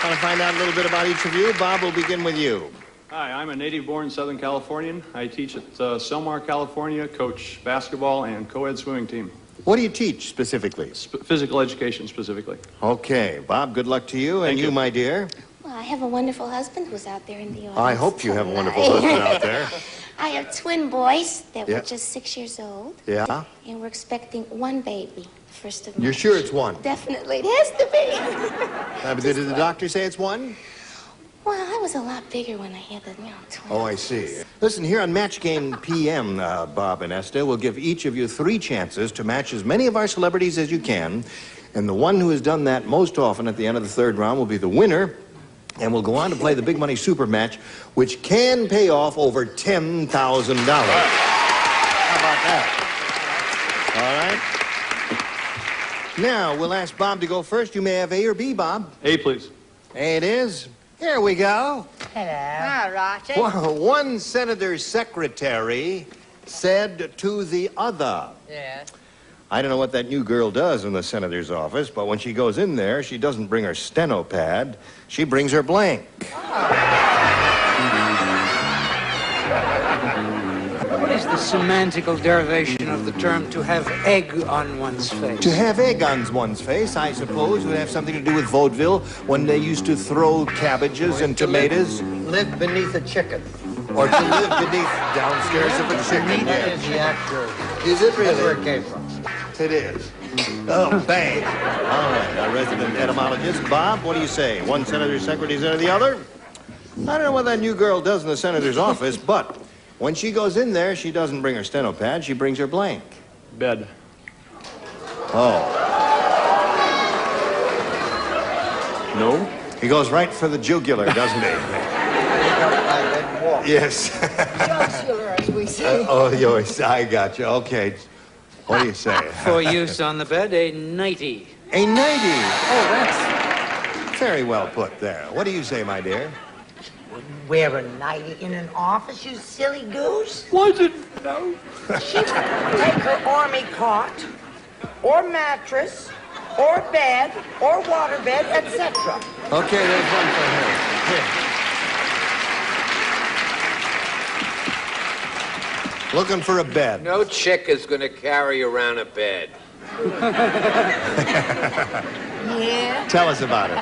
Want to find out a little bit about each of you? Bob, we'll begin with you. Hi, I'm a native-born Southern Californian. I teach at Selmar, California, coach basketball and co-ed swimming team. What do you teach specifically? Physical education specifically. Okay, Bob, good luck to you. And you, my dear? Well, I have a wonderful husband who's out there in the audience. I hope you have a wonderful husband out there. I have twin boys that Yeah. were just 6 years old. Yeah? And we're expecting one baby, first of March. You're sure it's one? Definitely. It has to be. But did the doctor say it's one? Well, I was a lot bigger when I had the twins. Oh, I see. Listen, here on Match Game PM, Bob and Esther, we'll give each of you 3 chances to match as many of our celebrities as you can. And the one who has done that most often at the end of the 3rd round will be the winner. And we'll go on to play the Big Money Super Match, which can pay off over $10,000. How about that? All right. Now, we'll ask Bob to go first. You may have A or B, Bob. A, please. A it is. Here we go. Hello. Hi, Roger. Well, one senator's secretary said to the other. Yes. I don't know what that new girl does in the senator's office, but when she goes in there, she doesn't bring her steno pad. She brings her blank. What is the semantical derivation of the term to have egg on one's face? To have egg on one's face, I suppose, would have something to do with vaudeville when they used to throw cabbages and tomatoes. Live beneath a chicken. Or to live beneath downstairs of a chicken. That is the actor. Is it really? That's where it came from. It is. Oh, bang. All right, our resident etymologist. Bob, what do you say? One senator's secretary said to the other? I don't know what that new girl does in the senator's office, but when she goes in there, she doesn't bring her steno pad, she brings her blank. Bed. Oh. No? He goes right for the jugular, doesn't he? Yes. Jugular, as we say. Yours. I got you. Okay. What do you say? For use on the bed, a nightie. A nightie. Oh, that's very well put there. What do you say, my dear? Wear a nightie in an office, you silly goose? Was it? No. She would take her army cot, or mattress, or bed, or waterbed, etc. Okay, there's one for her. Here. Looking for a bed. No chick is going to carry around a bed. Yeah? Tell us about it.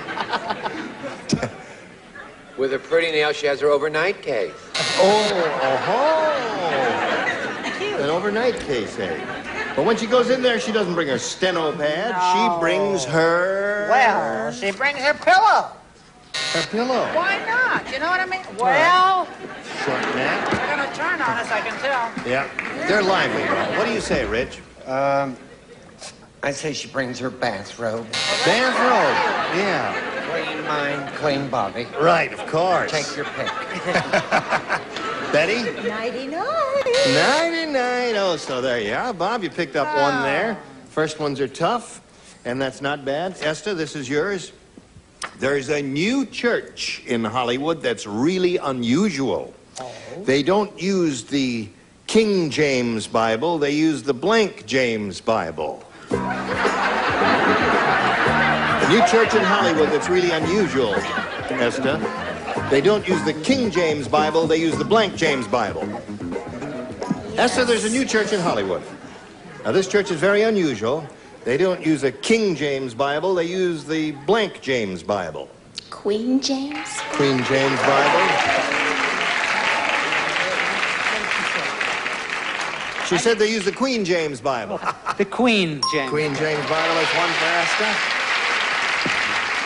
With her pretty nails, she has her overnight case. An overnight case, eh? But when she goes in there, she doesn't bring her steno pad. No. She brings her... Well, she brings her pillow. Her pillow. Why not? You know what I mean? Well, Short nap. they're going to turn on us, I can tell. Yeah. They're lively, though. What do you say, Rich? I say she brings her bathrobe. Bathrobe. Yeah. Clean mind, clean body. Right, of course. Take your pick. Betty? 99. 99. Oh, so there you are. Bob, you picked up one there. First ones are tough, and that's not bad. Esther, this is yours. There's a new church in Hollywood that's really unusual. They don't use the King James Bible. They use the blank James Bible. A new church in Hollywood that's really unusual, Esther. They don't use the King James Bible. They use the blank James Bible. Esther, there's a new church in Hollywood. Now, this church is very unusual. They don't use a King James Bible. They use the blank James Bible. Queen James? Queen James Bible. She said they use the Queen James Bible. The Queen James. Queen James Bible is one for Esther.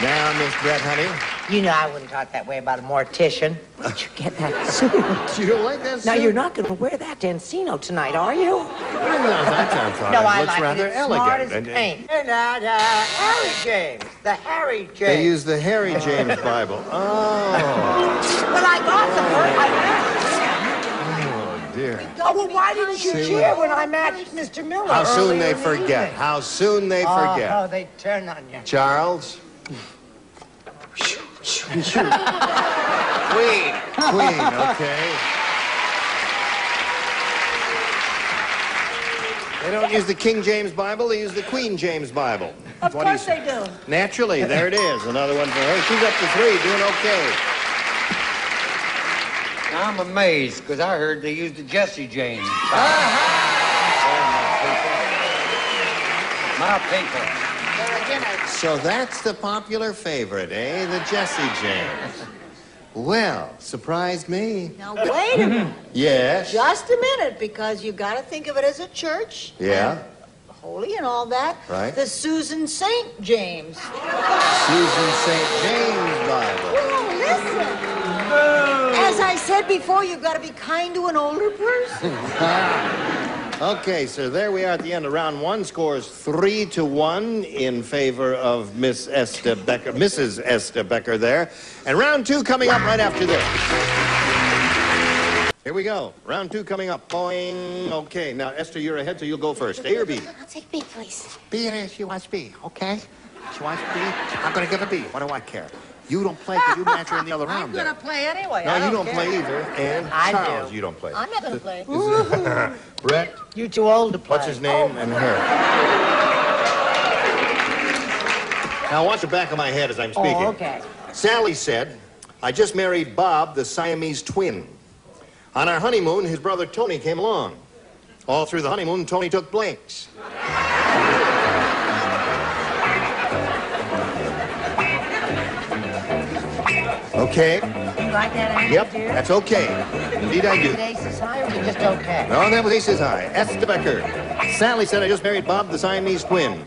Now, Miss Brett, honey. You know I wouldn't talk that way about a mortician. Where'd you get that suit? You don't like that suit? Now, you're not going to wear that to Encino tonight, are you? No, that sounds fine. No, It I looks like rather it. It's elegant. smart as paint. And Harry James. The Harry James. They use the Harry James Bible. Oh. Well, I got the word. Oh, dear. Oh, well, why didn't you See? cheer when I matched Mr. Miller? How soon earlier they in the forget. evening? How soon they forget. Oh, they turn on you. Charles? Queen. Queen, okay. They don't use the King James Bible, they use the Queen James Bible. Of course they do. Naturally, there it is. Another one for her. She's up to 3, doing okay. I'm amazed, because I heard they used the Jesse James. My paper. So that's the popular favorite, eh? The Jesse James. Well, surprised me. Now, wait a minute. Yes? Just a minute, because you got to think of it as a church. Yeah? Holy and all that. Right. The Susan St. James. Susan St. James Bible. Well, listen. As I said before, you've got to be kind to an older person. Okay, so there we are at the end of round 1. Scores 3-1 in favor of Miss Esther Becker, Mrs. Esther Becker there. And round 2 coming up right after this. Here we go. Round 2 coming up. Boing. Okay, now Esther, you're ahead, so you'll go first. A or B? I'll take B, please. B it is. She wants B, okay? She wants B. I'm going to give her B. What do I care? You don't play because you match her in the other round I'm going to play anyway. No, I you don't care. play either. And I Charles, do. you don't play. I'm not going to play. Brett? You're too old to play. What's his name and her? Now, watch the back of my head as I'm speaking. Oh, okay. Sally said, I just married Bob, the Siamese twin. On our honeymoon, his brother Tony came along. All through the honeymoon, Tony took blanks. Okay? You like that answer, Yep, dear? that's okay. Indeed I do. Is it aces high or is it just okay? No, that was aces high. Esther Becker. Sally said, I just married Bob, the Siamese twin.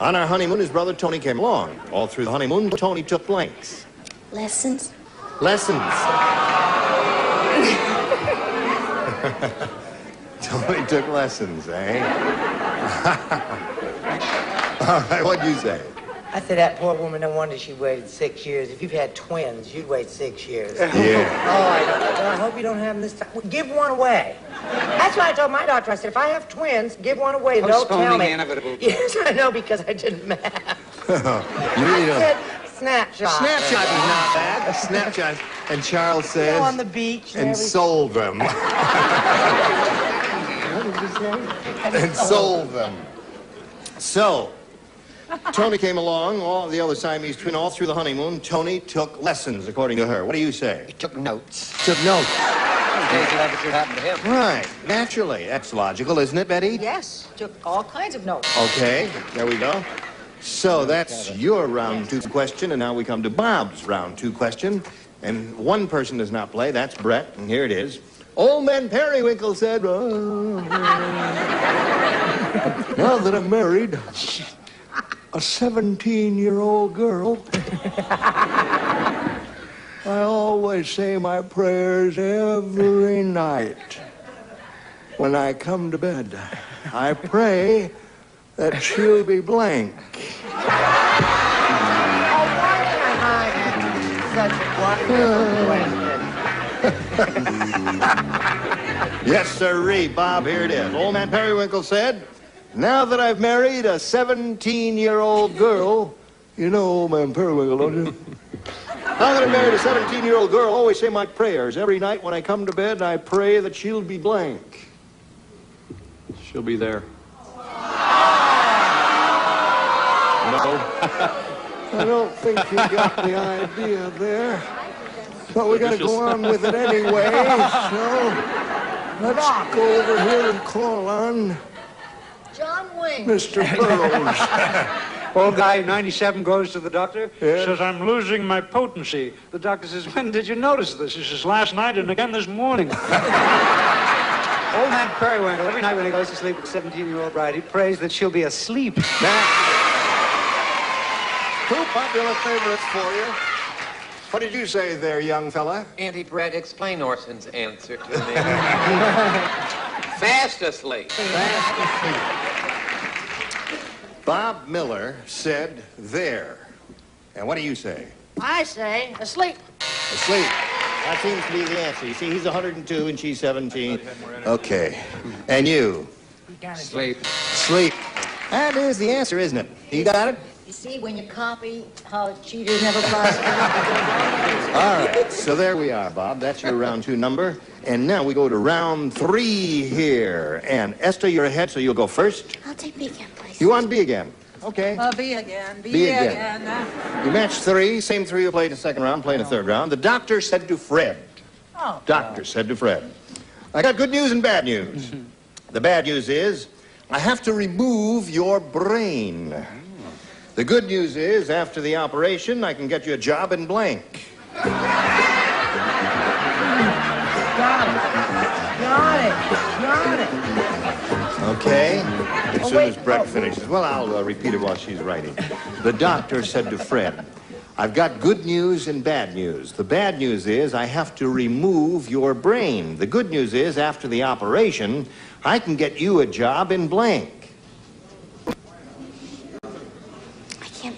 On our honeymoon, his brother Tony came along. All through the honeymoon, Tony took blanks. Lessons? Lessons. Tony took lessons, eh? All right, what'd you say? I said that poor woman, no wonder she waited 6 years. If you've had twins, you'd wait 6 years. Yeah. Oh, I hope you don't have them this time. Well, give one away. That's what I told my doctor. I said, if I have twins, give one away. Don't tell Postponing me. the inevitable. Yes, I know, because I did math. You really I don't. said, snapshot. Snapshot is not bad. A snapshot. And Charles says... on the beach. And sold them. What did you say? And sold them. So... Tony came along, all the other Siamese twin, all through the honeymoon. Tony took lessons, according to her. What do you say? He took notes. Took notes. That should happen to him. Right. Naturally. That's logical, isn't it, Betty? Yes, took all kinds of notes. Okay. There we go. So that's your round 2 question, and now we come to Bob's round 2 question. And one person does not play. That's Brett, and here it is. Old man Periwinkle said, oh, now that I'm married... a 17-year-old girl. I always say my prayers every night. When I come to bed, I pray that she'll be blank. Yes, sirree, Bob, here it is. Old man Periwinkle said, now that I've married a 17-year-old girl, you know old man Periwinkle, don't you? Now that I've married a 17-year-old girl, I always say my prayers. Every night when I come to bed, I pray that she'll be blank. She'll be there. No. I don't think you got the idea there. But we got to go on with it anyway, so let's go over here and call on John Wayne. Mr. Burroughs. Old guy, 97, goes to the doctor, Yes. says, I'm losing my potency. The doctor says, when did you notice this? He says, last night and again this morning. Old man Periwinkle, every night when he goes to sleep with a 17-year-old bride, he prays that she'll be asleep. Two popular favorites for you. What did you say there, young fella? Auntie Brett, explain Orson's answer to me. Fast asleep. Bob Miller said there. And what do you say? I say asleep. Asleep. That seems to be the answer. You see, he's 102 and she's 17. Okay. And you? Sleep. Sleep. That is the answer, isn't it? You got it? You see, when you copy how cheaters never prosper. All right. So there we are, Bob. That's your round 2 number. And now we go to round 3 here. And Esther, you're ahead, so you'll go first. I'll take B again, please. You want B again? Okay. B again. B again. You matched 3. Same 3 you played in the second round, played in the third round. The doctor said to Fred. Oh. Doctor said to Fred. I got good news and bad news. The bad news is I have to remove your brain. The good news is after the operation, I can get you a job in blank. Got it. Okay? As soon as Brett finishes. Well, I'll repeat it while she's writing. The doctor said to Fred, I've got good news and bad news. The bad news is I have to remove your brain. The good news is after the operation, I can get you a job in blank.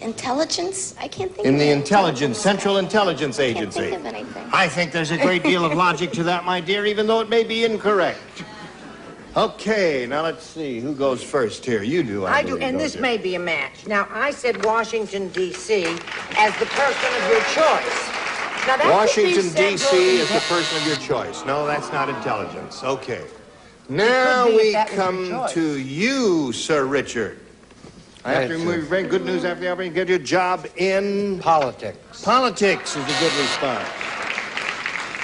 Intelligence? I can't think In of the it. Intelligence, Central Intelligence I can't Agency. think of anything. I think there's a great deal of logic to that, my dear, even though it may be incorrect. Okay, now let's see. Who goes first here? You do, I do, believe, and don't this you? may be a match. Now, I said Washington, D.C. as the person of your choice. Now, that Washington, could be D.C. is the person of your choice. No, that's not intelligence. Okay. Now could be if we that was your come choice. to you, Sir Richard. I have to remove your brain. Good news after the operation. Get you a job in... Politics. Politics is a good response.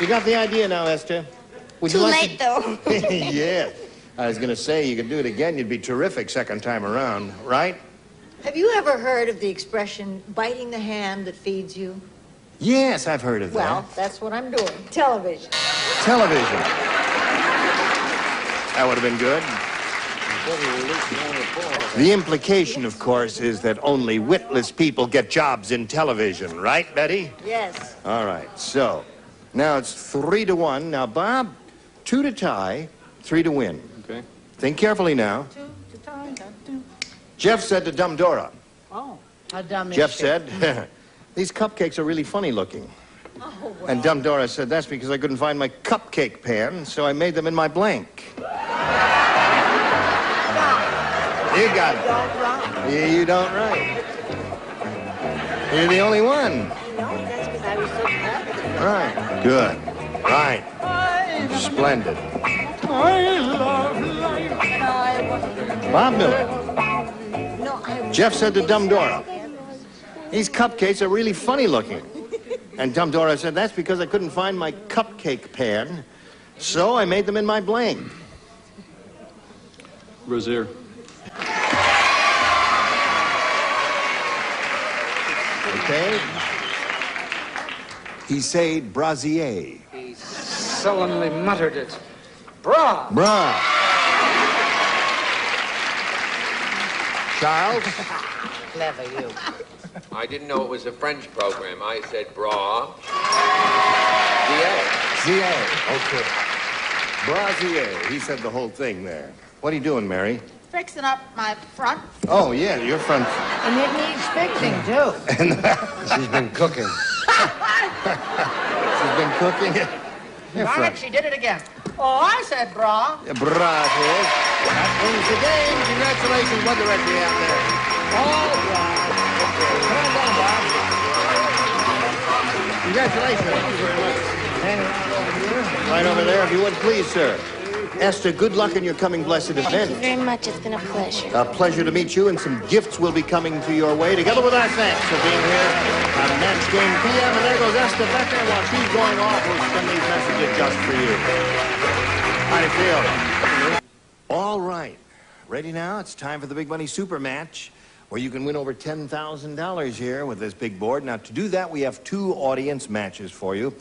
You got the idea now, Esther? Too late, though. Yeah. I was going to say, you could do it again. You'd be terrific second time around, right? Have you ever heard of the expression, biting the hand that feeds you? Yes, I've heard of Well, that's what I'm doing. Television. that. Television. That would have been good. The implication, of course, is that only witless people get jobs in television, right, Betty? Yes. All right, so now it's 3-1. Now, Bob, 2 to tie, 3 to win. Okay. Think carefully now. Jeff said to Dumb Dora. Oh, how dumb is Jeff she? said, these cupcakes are really funny looking. Oh, well. And Dumb Dora said, that's because I couldn't find my cupcake pan, so I made them in my blank. You got it. Yeah, you don't write. You're the only one. No, that's because I was so proud of it. Right. Good. Right. Splendid. I love life. Bob Miller. No, I... Jeff said to Dumb Dora, these cupcakes are really funny looking. And Dumb Dora said, that's because I couldn't find my cupcake pan, so I made them in my blank. Brazier. Okay? He said brasier. He sullenly muttered it. Bra! Bra. Charles? Clever, you. I didn't know it was a French program. I said bra. Zier. Okay. Brasier. He said the whole thing there. What are you doing, Mary? Fixing up my front. Oh, yeah, your front. And it needs fixing, too. She's been cooking. She's been cooking. Your Darn front. it, she did it again. Oh, I said bra. Bravo. That wins the game. Congratulations. What director you have there? All right. Come on down, Bob. Congratulations. Thank you very much. Hang around over here. Right over there, if you would, please, sir. Esther, good luck in your coming blessed event. Thank you very much. It's been a pleasure. A pleasure to meet you, and some gifts will be coming to your way, together with our thanks for being here on Match Game PM. And there goes Esther back there while she's going off. We'll send these messages just for you. How do you feel? All right. Ready now? It's time for the Big Money Super Match, where you can win over $10,000 here with this big board. Now, to do that, we have 2 audience matches for you.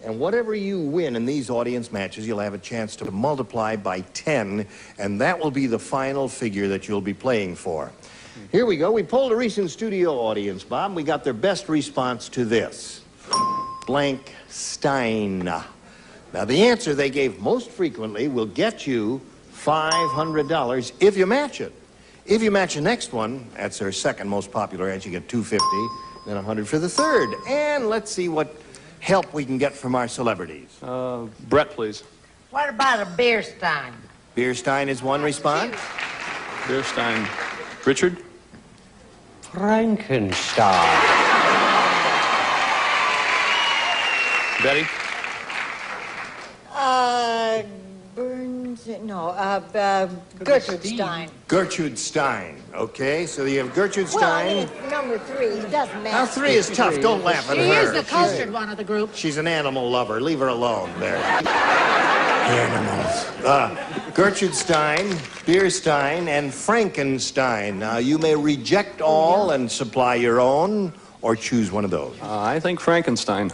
And whatever you win in these audience matches, you'll have a chance to multiply by 10, and that will be the final figure that you'll be playing for. Here we go. We polled a recent studio audience, Bob. We got their best response to this. Blank Stein. Now, the answer they gave most frequently will get you $500 if you match it. If you match the next one, that's their second most popular answer, you get $250, then $100 for the third. And let's see what help we can get from our celebrities. Brett, please. What about a beer stein? Beer Stein is one response. Beer Stein. Richard? Frankenstein. Betty? Gertrude Stein. Gertrude Stein. Okay, so you have Gertrude Stein. Well, it's number 3. It doesn't matter. Now, 3 is tough. Don't laugh at her. She is the cultured one of the group. She's an animal lover. Leave her alone there. Animals. Gertrude Stein, Beer Stein, and Frankenstein. Now, you may reject all and supply your own, or choose one of those. I think Frankenstein.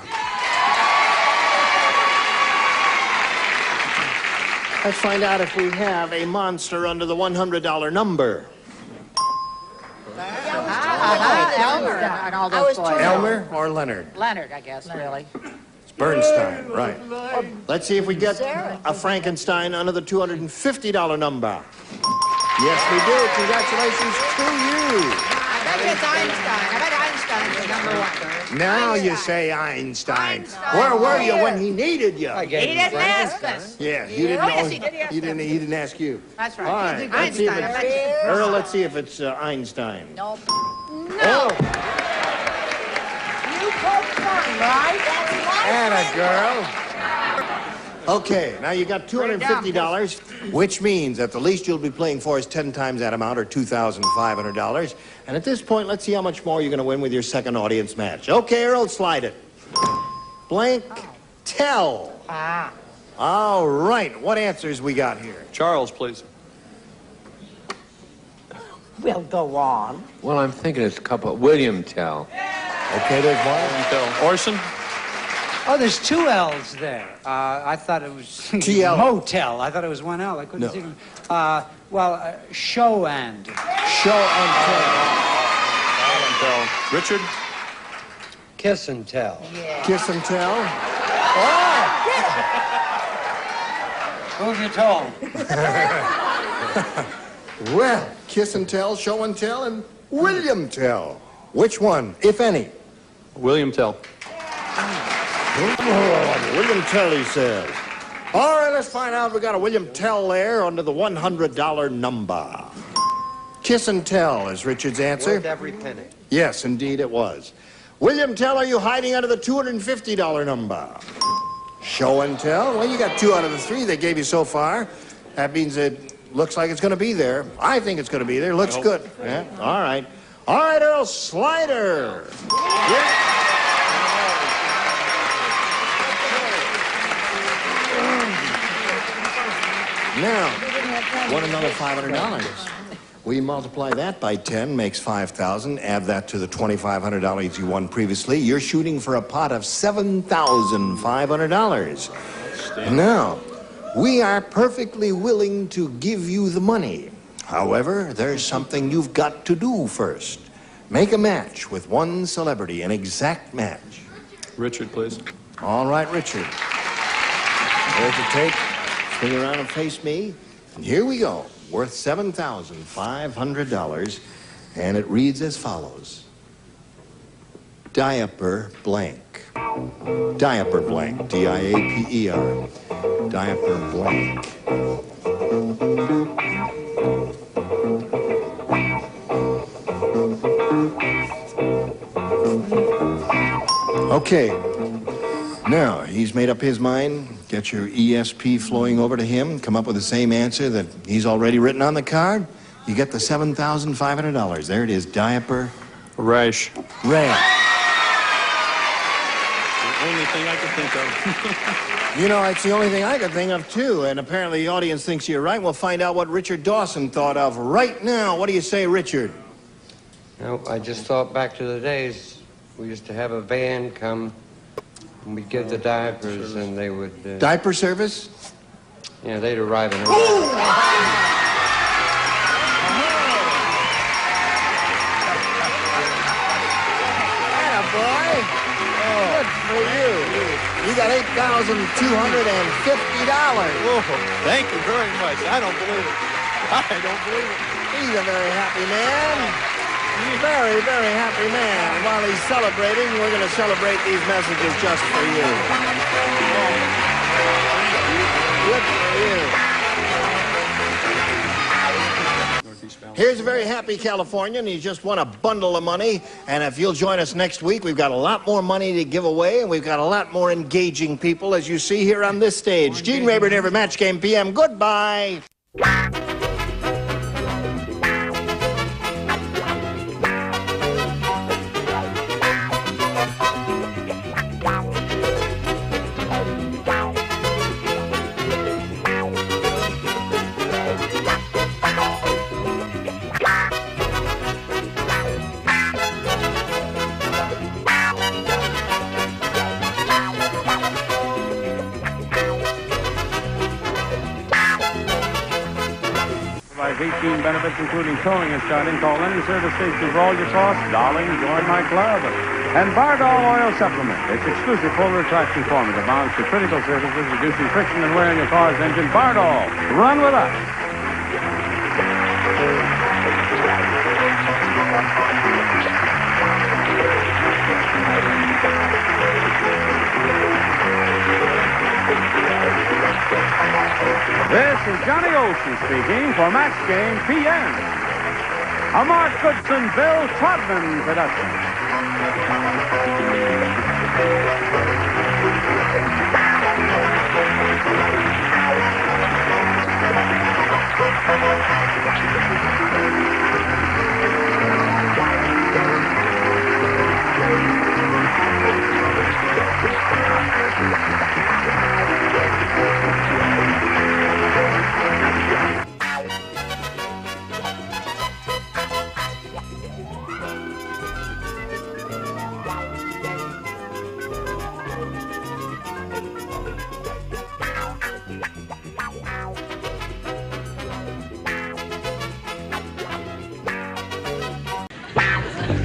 Let's find out if we have a monster under the $100 number. Elmer and all those boys. Elmer or Leonard? Leonard, I guess, really. It's Bernstein, right. Let's see if we get a Frankenstein under the $250 number. Yes, we do. Congratulations to you. I bet it's Einstein. I bet Einstein's the number 1. Now you say Einstein. Where were you when he needed you? He didn't ask us. Yeah, you didn't Oh, know. yes, he did ask He didn't ask you. That's right. All right. Let's see if Einstein. it's, Earl, let's see if it's Einstein. Nope. Oh, You poked fun, right? and a girl. Okay, now you got $250, which means that the least you'll be playing for is 10 times that amount, or $2,500. And at this point, let's see how much more you're going to win with your second audience match. Okay, Earl, slide it. Blank tell. All right, what answers we got here? Charles, please. We'll go on. Well, I'm thinking it's a couple. William Tell. Okay, there's one. Orson? Oh, there's 2 L's there. I thought it was TL. motel. I thought it was 1 L. I couldn't think of it. Show and. Show and tell. Richard? Kiss and tell. Yeah. Kiss and tell. Who's you told? Well, kiss and tell, show and tell, and William Tell. Which one, if any? William Tell. William Tell, he says. All right, let's find out if we got a William Tell there under the $100 number. Kiss and tell is Richard's answer. Worth every penny. Yes, indeed it was. William Tell, are you hiding under the $250 number? Show and tell? Well, you got 2 out of the 3 they gave you so far. That means it looks like it's going to be there. I think it's going to be there. Looks good. Yeah. All right. All right, Earl, slider. Yeah. Now, want another $500. We multiply that by 10, makes 5,000. Add that to the $2,500 you won previously. You're shooting for a pot of $7,500. Now, we are perfectly willing to give you the money. However, there's something you've got to do first. Make a match with one celebrity, an exact match. Richard, please. All right, Richard. There's a tape. Swing around and face me. And here we go. Worth $7,500. And it reads as follows. Diaper blank. Diaper blank. D-I-A-P-E-R. Diaper blank. Okay. Now, he's made up his mind. Get your ESP flowing over to him. Come up with the same answer that he's already written on the card. You get the $7,500. There it is. Diaper. Rash. Rash. The only thing I could think of. You know, it's the only thing I could think of, too. And apparently the audience thinks you're right. We'll find out what Richard Dawson thought of right now. What do you say, Richard? No, I just thought back to the days we used to have a van come We'd give the diapers, and they would... Diaper service? Yeah, they'd arrive in... Boy. Good for you. You got $8,250. Oh, thank you very much. I don't believe it. I don't believe it. He's a very happy man. Very, very happy man. And while he's celebrating, we're going to celebrate these messages just for you. Good for you. Here's a very happy Californian. He's just won a bundle of money. And if you'll join us next week, we've got a lot more money to give away, and we've got a lot more engaging people, as you see here on this stage. Gene Rayburn, every Match Game PM. Goodbye. Provides 18 benefits, including towing and starting. Call any service station for all your costs. Darling, join my club. And Bardol Oil Supplement. Its exclusive full retraction formula bonds to critical surfaces, reducing friction and wear in your car's engine. Bardol, run with us. This is Johnny Olson speaking for Match Game PM. A Mark Goodson, Bill Trotman production.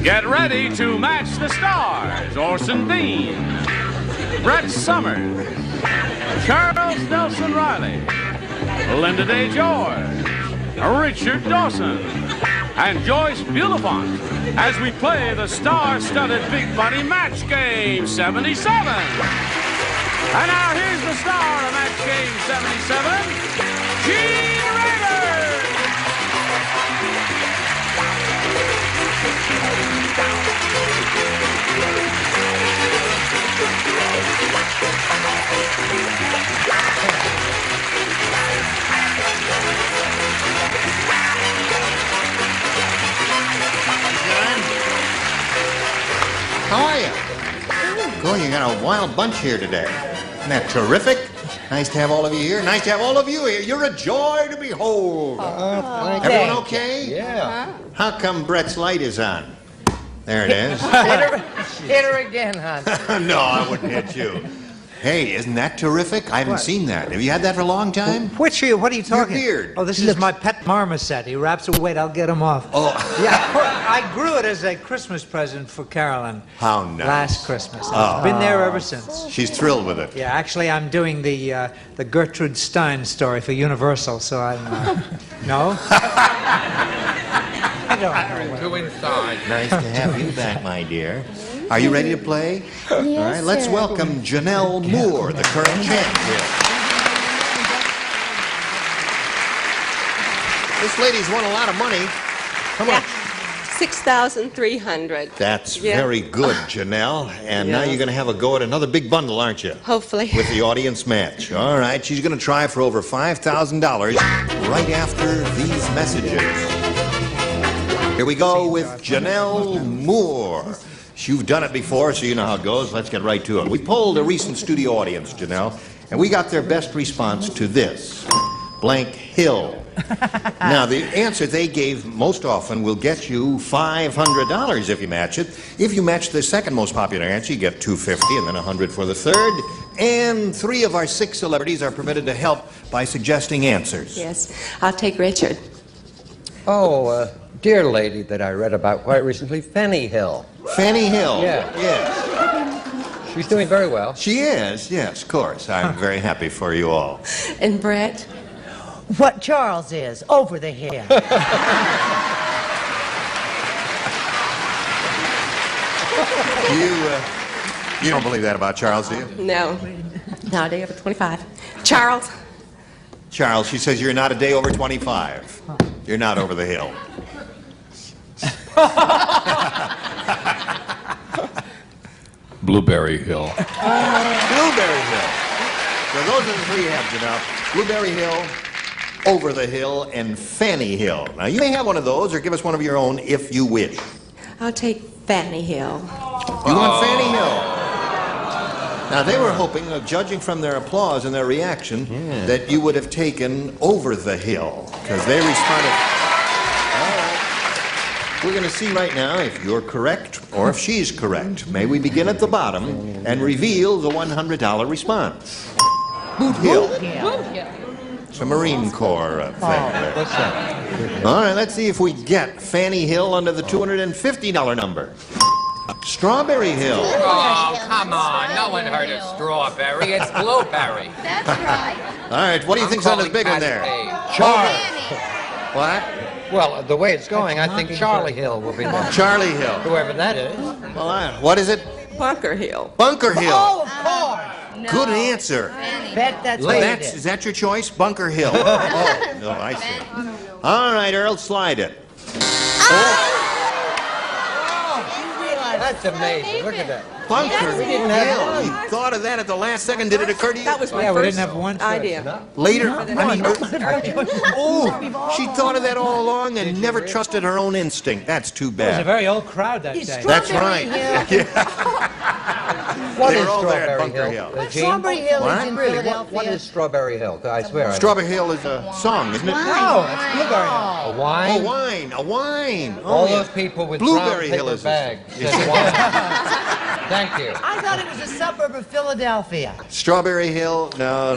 Get ready to match the stars. Orson Bean, Brett Summers, Charles Nelson Riley, Linda Day George, Richard Dawson, and Joyce Bulifant as we play the star-studded Big Money Match Game 77. And now here's the star of Match Game 77, Jayne Rayburn. How are you? Cool, you got a wild bunch here today. Isn't that terrific? Nice to have all of you here. Nice to have all of you here. You're a joy to behold. Everyone okay? Yeah. How come Brett's light is on? There it is. Hit her again, hon. No, I wouldn't hit you. Hey, isn't that terrific? I haven't seen that. Have you had that for a long time? Which are you? What are you talking? Your beard. Oh, this is my pet marmoset. He wraps it. Wait, I'll get him off. Oh. Yeah, I grew it as a Christmas present for Carolyn. How nice. Last Christmas. Oh. It's been there ever since. She's thrilled with it. Yeah, actually, I'm doing the Gertrude Stein story for Universal, so I'm... No? I don't know. Two inside. Nice to have you back, my dear. Are you ready to play? Yes, All right, let's sir. welcome Janelle Moore, the current champ here. This lady's won a lot of money. Come on. 6,300. That's Yeah. very good, Janelle. And now Yeah. you're going to have a go at another big bundle, aren't you? Hopefully. With the audience match. All right, she's going to try for over $5,000 right after these messages. Here we go with Janelle Moore. You've done it before, so you know how it goes. Let's get right to it. We polled a recent studio audience, Janelle, and we got their best response to this. blank hill. Now, the answer they gave most often will get you $500 if you match it. If you match the second most popular answer, you get $250 and then $100 for the third. And 3 of our 6 celebrities are permitted to help by suggesting answers. Yes, I'll take Richard. Oh, dear lady that I read about quite recently, Fanny Hill. Fanny Hill? Yeah. Yes. She's doing very well. She is, yes, of course. I'm very happy for you all. And Brett? What Charles is, over the hill. You don't believe that about Charles, do you? No. Not a day over 25. Charles? Charles, she says you're not a day over 25. You're not over the hill. Blueberry Hill. Blueberry Hill. So those are the 3 you have to know. Blueberry Hill, Over the Hill, and Fanny Hill. Now, you may have one of those, or give us one of your own if you wish. I'll take Fanny Hill. You want Fanny Hill? Now, they were hoping, judging from their applause and their reaction, that you would have taken Over the Hill, because they responded. All right. We're going to see right now if you're correct or if she's correct. May we begin at the bottom and reveal the $100 response. Boot Hill. It's a Marine Corps thing there. What's that? All right, let's see if we get Fanny Hill under the $250 number. Strawberry Hill. Oh, come on. No one heard of strawberry. It's blueberry. That's right. All right, what do you think's on this big one there? Charlie. What? Well, the way it's going, I think Charlie Hill will be there. Charlie Hill. Whoever that is. Well, what is it? Bunker Hill. Bunker Hill. Oh, of course. No. Good answer. Bet that's what it Is that your choice? Bunker Hill. Oh, no, I see. All right, Earl, slide it. That's amazing. Look at that. Bunker We didn't have Hill. one. You thought of that at the last second. Did it occur to you? That was my Yeah, we first didn't have one idea. Later? I mean, she thought of that all along and never trusted her own instinct. That's too It was a bad. very old crowd that day. That's right. What They is were all there at Strawberry Bunker Hill? Hill. Gene? Strawberry Hill What? is in Really, Philadelphia. what is Strawberry Hill? I swear. Strawberry Hill is a song, isn't it? No, it's blueberry. A wine? A wine. A wine. All yeah. those people with Blueberry brown Hill paper is bags said wine. Thank you. I thought it was a suburb of Philadelphia. Strawberry Hill? No.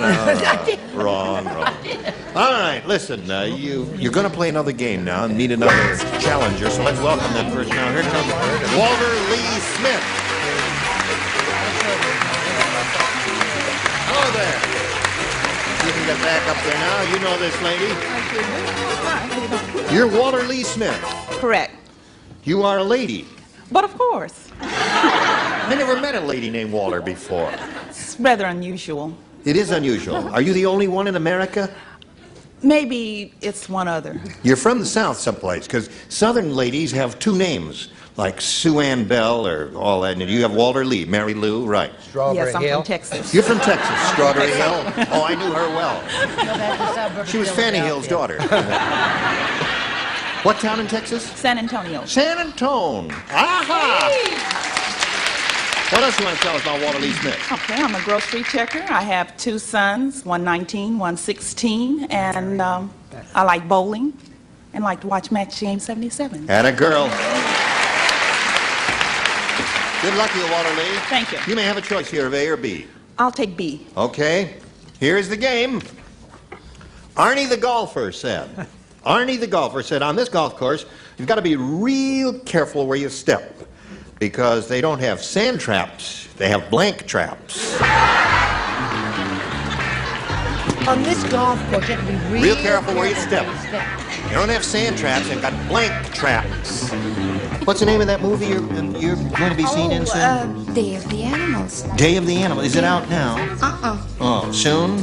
Wrong. All right, listen, you're going to play another game now and meet another challenger, so let's welcome them first. Now, here comes Walter Lee Smith. Hello there. You can get back up there now. You know this lady. You're Walter Lee Smith. Correct. You are a lady. But of course, I never met a lady named Walter before. it's rather unusual. It is unusual. Are you the only one in America? Maybe it's one other. You're from the South someplace, because Southern ladies have 2 names, like Sue Ann Bell or all that, and you have Walter Lee, Mary Lou, right. Strawberry Yes, I'm Hill. from Texas. You're from Texas, Strawberry Hill. Oh, I knew her well. No, that's a suburb of She was Fanny Hill's Philadelphia. daughter. What town in Texas? San Antonio. San Antonio. Aha! What else do you want to tell us about Walter Lee Smith? Okay, I'm a grocery checker. I have 2 sons, one 19, one 16, and I like bowling and like to watch Match Game 77. And a girl. Good luck to you, Walter Lee. Thank you. You may have a choice here of A or B. I'll take B. Okay, here's the game. Arnie the golfer said, on this golf course, you've got to be real careful where you step because they don't have sand traps, they have blank traps. On this golf course, you have to be Real careful where you step. They don't have sand traps, they've got blank traps. What's the name of that movie you're going to be seen in soon? Day of the Animals. Day of the Animal. Is it out now? Oh, soon?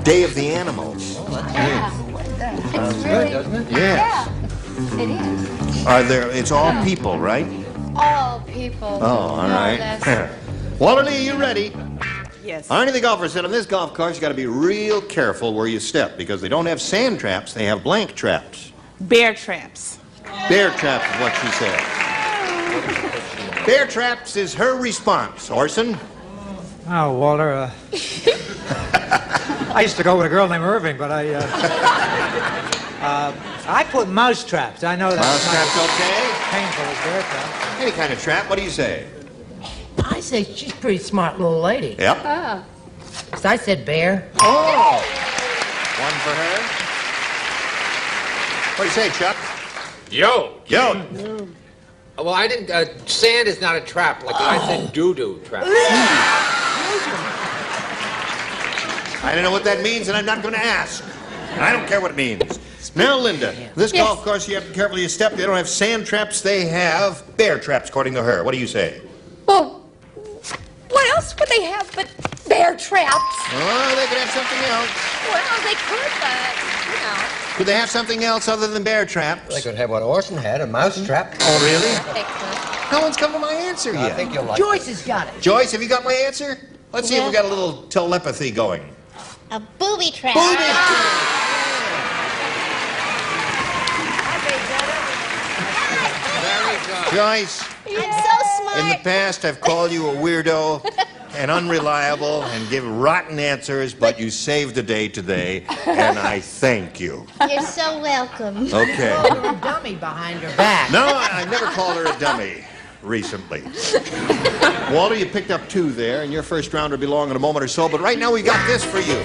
Day of the Animals. Sounds good, doesn't it? Yes. It is. It's all people, right? All people. Oh, all right. Walter Lee, you ready? Yes. Arnie the golfer said on this golf course, you got to be real careful where you step because they don't have sand traps, they have blank traps. Bear traps. Bear traps is what she said. Bear traps is her response. Orson? Oh, Walter, I used to go with a girl named Irving, but I put mouse traps. I know that. Mouse traps, okay? Painful as bear traps. Any kind of trap. What do you say? I say she's a pretty smart little lady. Yep. So I said bear. Oh! One for her. What do you say, Chuck? Yo. Yo. Well, I didn't. Sand is not a trap. Like I said, doo-doo trap. I don't know what that means, and I'm not going to ask. I don't care what it means. Now, Linda, this golf course, you have to be careful you step. They don't have sand traps. They have bear traps, according to her. What do you say? Well, what else would they have but bear traps? Oh, they could have something else. Well, they could, but, you know. Could they have something else other than bear traps? They could have what Orson had, a mouse trap. Oh, really? They could. No one's come to my answer yet. I think you'll like Joyce has got it. Joyce, have you got my answer? Let's see if we got a little telepathy going. A booby trap. Booby Very good. Joyce, I'm so smart. in the past I've called you a weirdo and unreliable and give rotten answers, but you saved the day today, and I thank you. You're so welcome. Okay. Called her a dummy behind her back. No, I never called her a dummy recently. Walter, you picked up 2 there, and your first round will belong in a moment or so, but right now we got this for you.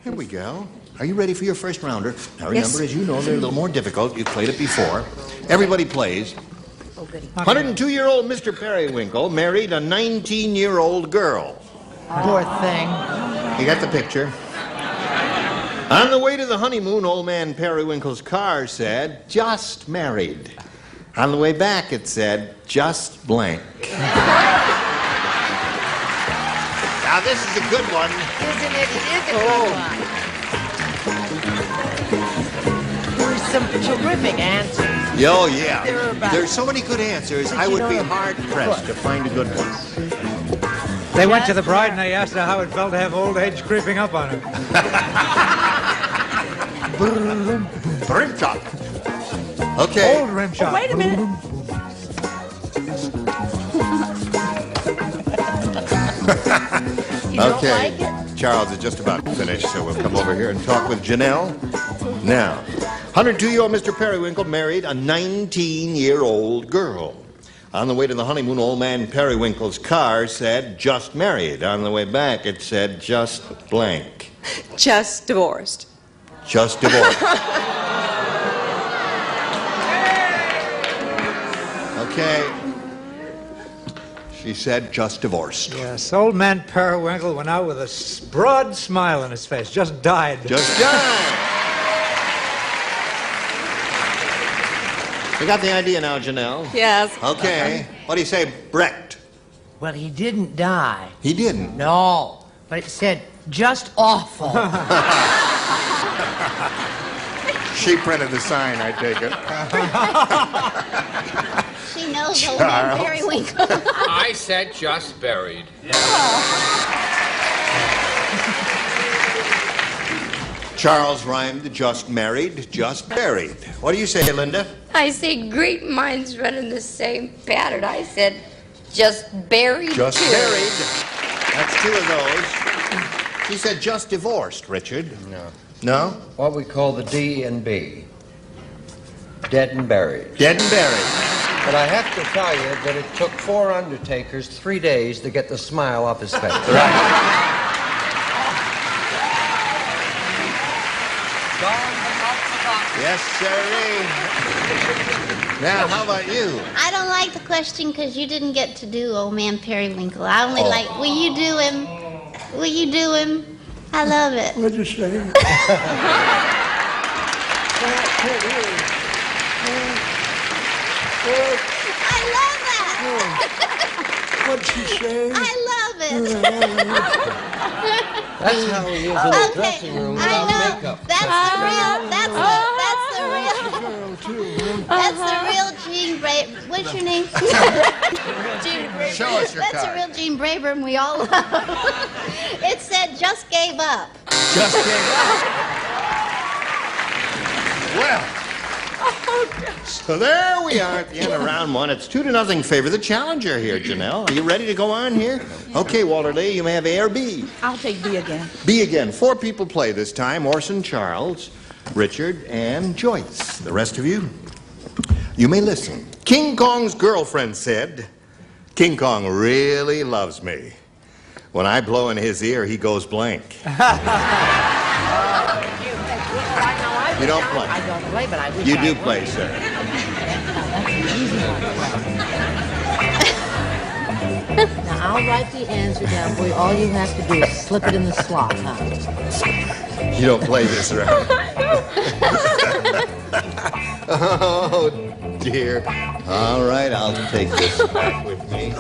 Here we go. Are you ready for your first rounder? Now remember, Yes. as you know, they're a little more difficult. You've played it before. Everybody plays. 102-year-old Mr. Periwinkle married a 19-year-old girl. Poor thing. You got the picture? On the way to the honeymoon, old man Periwinkle's car said, "Just married." On the way back, it said, "Just blank." Now, this is a good one. Isn't it? It is a good one. There's some terrific answers. Oh, yeah. There are about- There's so many good answers, I would be hard-pressed to find a good one. They went to the bride and they asked her how it felt to have old age creeping up on her. Rim shot. Okay. Old rim shot. Wait a minute. You don't like it? Charles is just about finished, so we'll come over here and talk with Janelle. Now, 102-year-old Mr. Periwinkle married a 19-year-old girl. On the way to the honeymoon, old man Periwinkle's car said, "Just married." On the way back, it said, "Just blank." Just divorced. Just divorced. Okay. She said, "Just divorced." Yes, old man Periwinkle went out with a broad smile on his face. Just died. Just died. You got the idea now, Janelle? Yes. Okay. What do you say, Brecht? Well, he didn't die. He didn't. No, but it said just awful. She printed the sign, I take it. She knows old man Periwinkle. I said just buried. Charles rhymed just married, just buried. What do you say, Linda? I say great minds run in the same pattern. I said just buried. Just too. buried. That's 2 of those. She said just divorced, Richard. No. No? What we call the D and B. Dead and buried. Dead and buried. But I have to tell you that it took 4 undertakers 3 days to get the smile off his face. Right. Yes, sirree. Now, how about you? I don't like the question because you didn't get to do old man Periwinkle. I only like, will you do him? Will you do him? I love it. What'd you say? I love that. What'd she say? I love it. That's how he is in the dressing room I without know. makeup. That's the real Jayne Braber. What's your name? Jayne Braber. Show us your That's card. a real Jayne Braber, and we all love. It said just gave up. Just gave up. Well. Oh, God. So there we are at the end of round one. It's 2-0 favor the challenger here, Janelle. Are you ready to go on here? Okay, Walter Lee, you may have A or B. I'll take B again. B again. 4 people play this time. Orson, Charles, Richard, and Joyce. The rest of you, you may listen. King Kong's girlfriend said, King Kong really loves me. When I blow in his ear, he goes blank. You don't play. I don't play, but I wish You I do would. play, sir. Now, I'll write the answer down for you. All you have to do is slip it in the slot, huh? You don't play this round. Oh, dear. All right, I'll take this back with me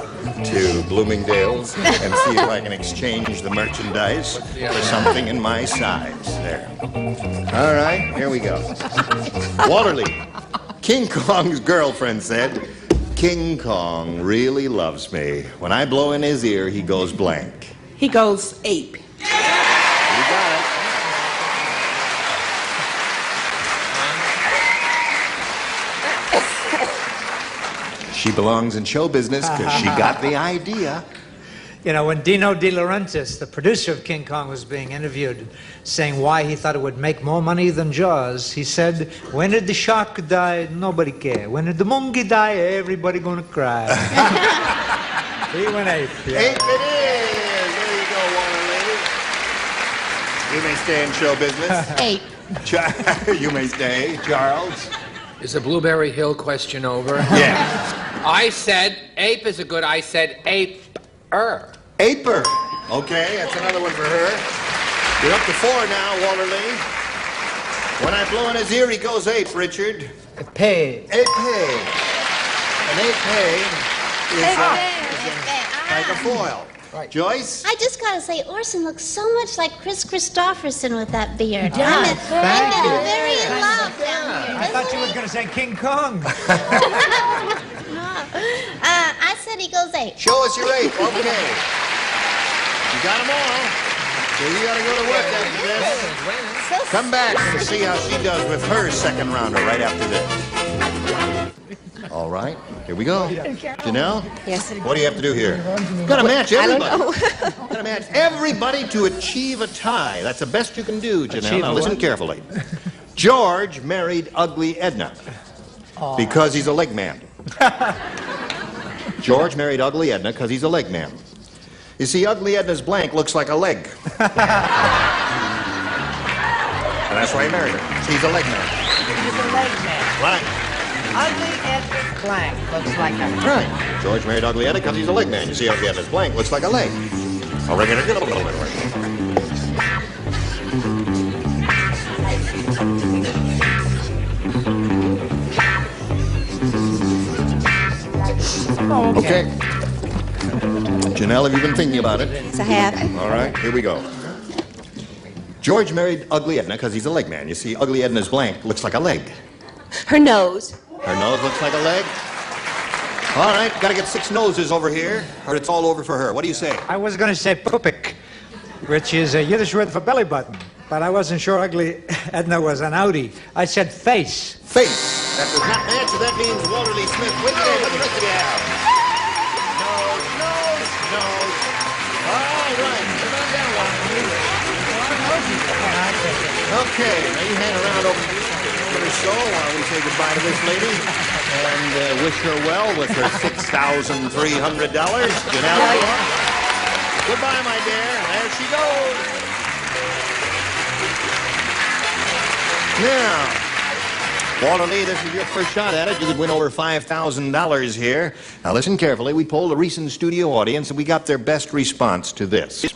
to Bloomingdale's and see if I can exchange the merchandise for something in my size. There. All right, here we go. Walter Lee, King Kong's girlfriend said, King Kong really loves me. When I blow in his ear, he goes blank. He goes ape. You got it. She belongs in show business because she got the idea. You know, when Dino De Laurentiis, the producer of King Kong, was being interviewed, saying why he thought it would make more money than Jaws, he said, when did the shark die? Nobody care. When did the monkey die? Everybody gonna cry. He went ape. Yeah. Ape it is. There you go, Walter Lady. You may stay in show business. Ape. You may stay. Charles? Is the Blueberry Hill question over? Yes. I said ape is a good. I said ape-er. Aper. Okay, that's another one for her. You're up to 4 now, Walter Lee. When I blow in his ear, he goes ape, Richard. Pay. Ape-hay. An ape-hay is like a foil. Right. Joyce? I just gotta say, Orson looks so much like Chris Christopherson with that beard. Thank I'm you. very in love down here. I thought you were going to say King Kong. I said he goes ape. Show us your ape. Okay. You got them all. So you got to go to work after this. Come back and see how she does with her second rounder right after this. All right, here we go. Janelle? Yes. What do you have to do here? Got to match everybody. I don't know. Got to match everybody to achieve a tie. That's the best you can do, Janelle. Now listen carefully. George married ugly Edna because he's a leg man. George married ugly Edna because he's a leg man. You see, ugly Edna's blank looks like a leg. And that's why he married her. He's a leg man. He's a leg man. Right. Ugly Edna's blank looks like a... Right. George married ugly Edna because he's a leg man. You see, ugly Edna's blank looks like a leg. Okay. Janelle, have you been thinking about it? Yes, I have. All right, here we go. George married ugly Edna because he's a leg man. You see, ugly Edna's blank looks like a leg. Her nose. Her nose looks like a leg. All right, got to get 6 noses over here, or it's all over for her. What do you say? I was going to say pupik, which is a Yiddish word for belly button, but I wasn't sure ugly Edna was an outie. I said face. Face. That does not match, so that means Walter Lee Smith wins it. What the rest of you have? Nose, nose, nose. All right, come on down, Walter Lee. Okay, now you hang around over or so while we say goodbye to this lady and wish her well with her $6,300. Janelle, goodbye, my dear. There she goes. Now, Walter Lee, this is your first shot at it. You could win over $5,000 here. Now, listen carefully. We polled a recent studio audience, and we got their best response to this.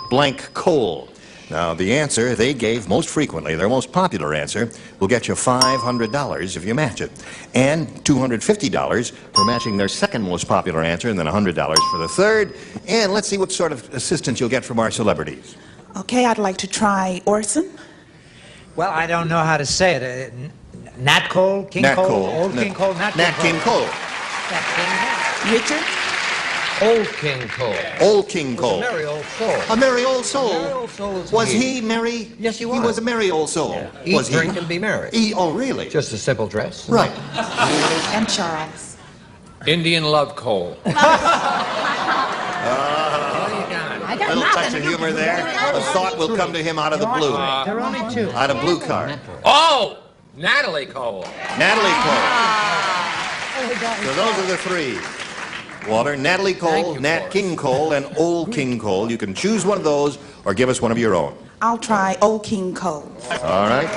Blank coal. Now, the answer they gave most frequently, their most popular answer, will get you $500 if you match it. And $250 for matching their second most popular answer, and then $100 for the third. And let's see what sort of assistance you'll get from our celebrities. Okay, I'd like to try Orson. Well, I don't know how to say it. Nat Cole, King Nat Cole, Cole. Old King Cole, Nat King Cole. Richard. Old King Cole. Old King Cole. A merry old soul. A merry old soul. A merry old soul is Was me. he merry? Yes, he was. He was a merry old soul. Yeah. Was Eat, drink, and be merry. Oh, really? Just a simple dress. Right. And Charles. Indian love coal. I got Little nothing. touch of humor there. A thought will come to him out of the blue. There are only two. Out of blue card. Oh! Natalie Cole. Natalie Cole. So those are the three. Walter, Natalie Cole, Nat King Cole, and Old King Cole. You can choose one of those or give us one of your own. I'll try Old King Cole. All right.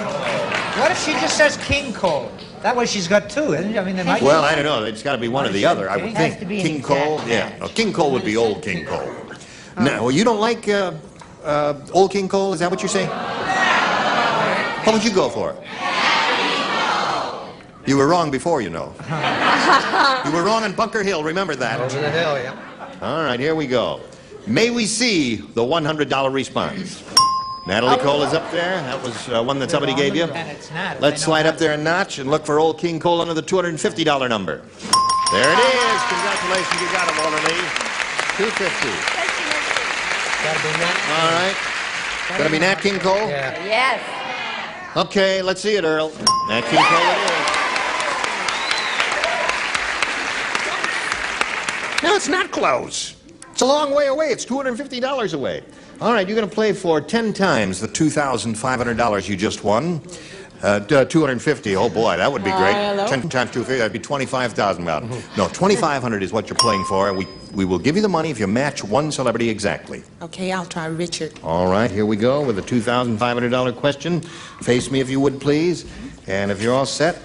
What if she just says King Cole? That way she's got two, isn't it? I mean, they might... Well, I don't know. It's got to be one or the other, I would Has think. to be an King exact Cole? Yeah. No, King Cole would be Old King Cole. No, well, you don't like Old King Cole? Is that what you're saying? What would you go for? You were wrong before, you know. You were wrong on Bunker Hill. Remember that. Over the hill, yeah. All right, here we go. May we see the $100 response? Natalie Cole is up there. That was one that somebody gave you. And it's not. Let's slide up there a notch and look for Old King Cole under the $250 number. There it is. Congratulations, you got it, Walter Lee. $250. Gotta be Nat. All right. Gonna be Nat King Cole? Yeah. Yes. Okay, let's see it, Earl. Nat King Cole it is. No, it's not close. It's a long way away. It's $250 away. All right, you're going to play for 10 times the $2,500 you just won. 250. Oh boy, that would be great. 10 times 250, that'd be 25,000. Well, no, 2,500 is what you're playing for. We will give you the money if you match one celebrity exactly. Okay, I'll try Richard. All right, here we go with the $2,500 question. Face me if you would, please. And if you're all set,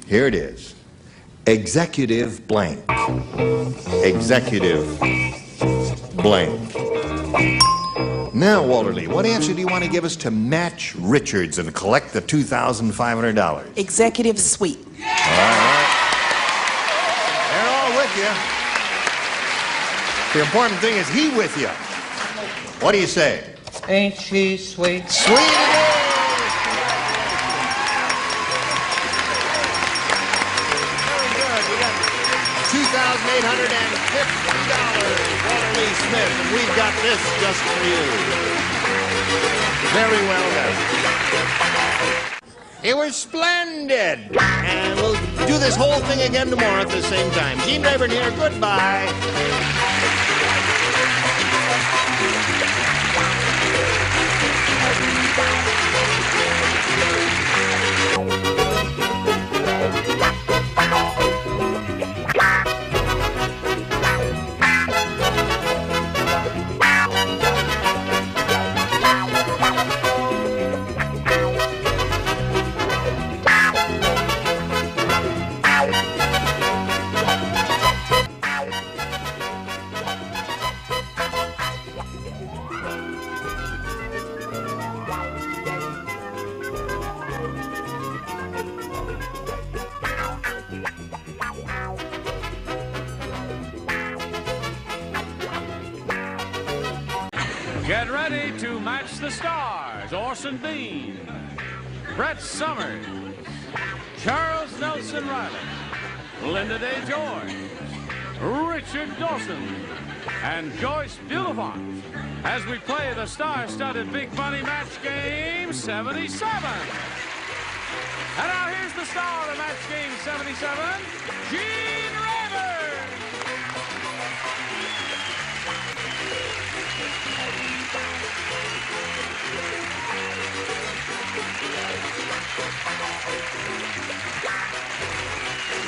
here it is. Executive blank. Executive blank. Now, Walter Lee, what answer do you want to give us to match Richards and collect the $2,500? Executive Suite. All right. They're all with you. The important thing is he with you. What do you say? Ain't she sweet? Sweet it is! Very good. We got $2,850. Walter Lee Smith, and we've got this just for you. Very well done. It was splendid. And we'll do this whole thing again tomorrow at the same time. Gene Rayburn here. Goodbye. Get ready to match the stars. Orson Bean, Brett Summers, Charles Nelson Riley, Linda Day George, Richard Dawson, and Joyce Beautifont as we play the star-studded Big Money Match Game 77. And now here's the star of Match Game 77, Gene Rayburn.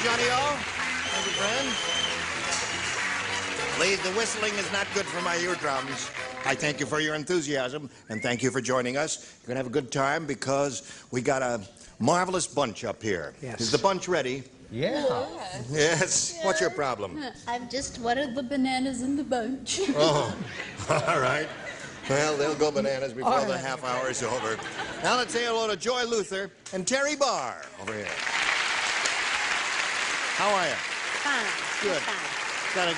Johnny O, thank you, friend. Please, the whistling is not good for my eardrums. I thank you for your enthusiasm, and thank you for joining us. You're going to have a good time because we got a marvelous bunch up here. Yes. Is the bunch ready? Yeah. Yes. What's your problem? I'm just one of the bananas in the bunch. Oh, all right. Well, they'll go bananas before the half hour is over. Now let's say hello to Joy Luther and Terry Barr over here. How are you? Fine. Good. Fine. Got a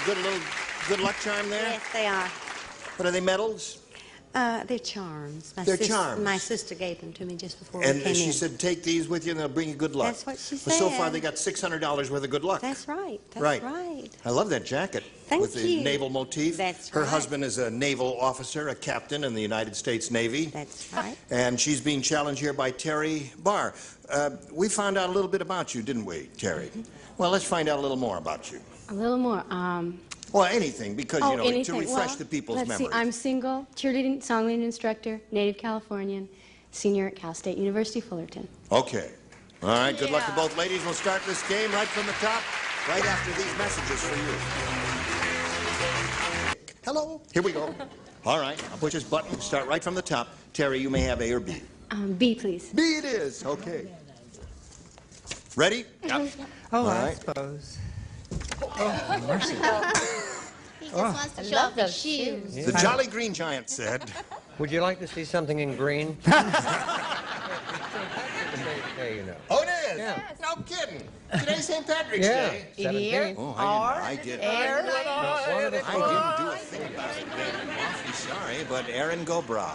good luck charm there? Yes, they are. What are they, medals? They're charms. They're charms. My sister gave them to me just before we And came she in. said, take these with you and they'll bring you good luck. That's what she But so said. far they got $600 worth of good luck. That's right. That's Right. right. I love that jacket. Thank with the you. naval motif. That's Her right. husband is a naval officer, a captain in the United States Navy. That's right. And she's being challenged here by Terry Barr. We found out a little bit about you, didn't we, Terry? Well, let's find out a little more about you. A little more. Well, anything, because, you know, anything. to refresh Well, the people's let's memory. see. I'm single, cheerleading, songwriting instructor, native Californian, senior at Cal State University, Fullerton. Okay. All right, good luck to both ladies. We'll start this game right from the top, right after these messages for you. Hello. Here we go. All right, I'll push this button, start right from the top. Terry, you may have A or B. B, please. B it is. Okay. Ready? Yep. Oh, All I right. suppose. Oh, mercy. He just wants to show off his shoes. The Jolly Green Giant said, Would you like to see something in green? Hey, you know. oh, it is? Yeah. No kidding. Today's St. Patrick's Yeah. Day. 17. Oh, I didn't do a thing about it. I'm awfully sorry, but Aaron Gobra.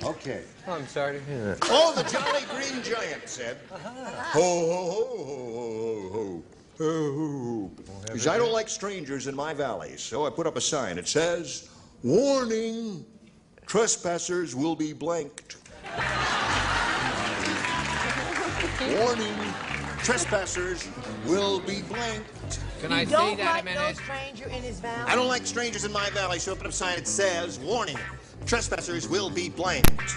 Okay. Oh, I'm sorry to hear that. Oh, the Jolly Green Giant said, ho, ho, ho, ho, ho, ho, ho. Because I don't like strangers in my valley, so I put up a sign. It says, warning, trespassers will be blanked. Warning, trespassers will be blanked. Can I You see don't that a like no minute? stranger in his valley? I don't like strangers in my valley, so I put up a sign. It says, warning, trespassers will be blanked.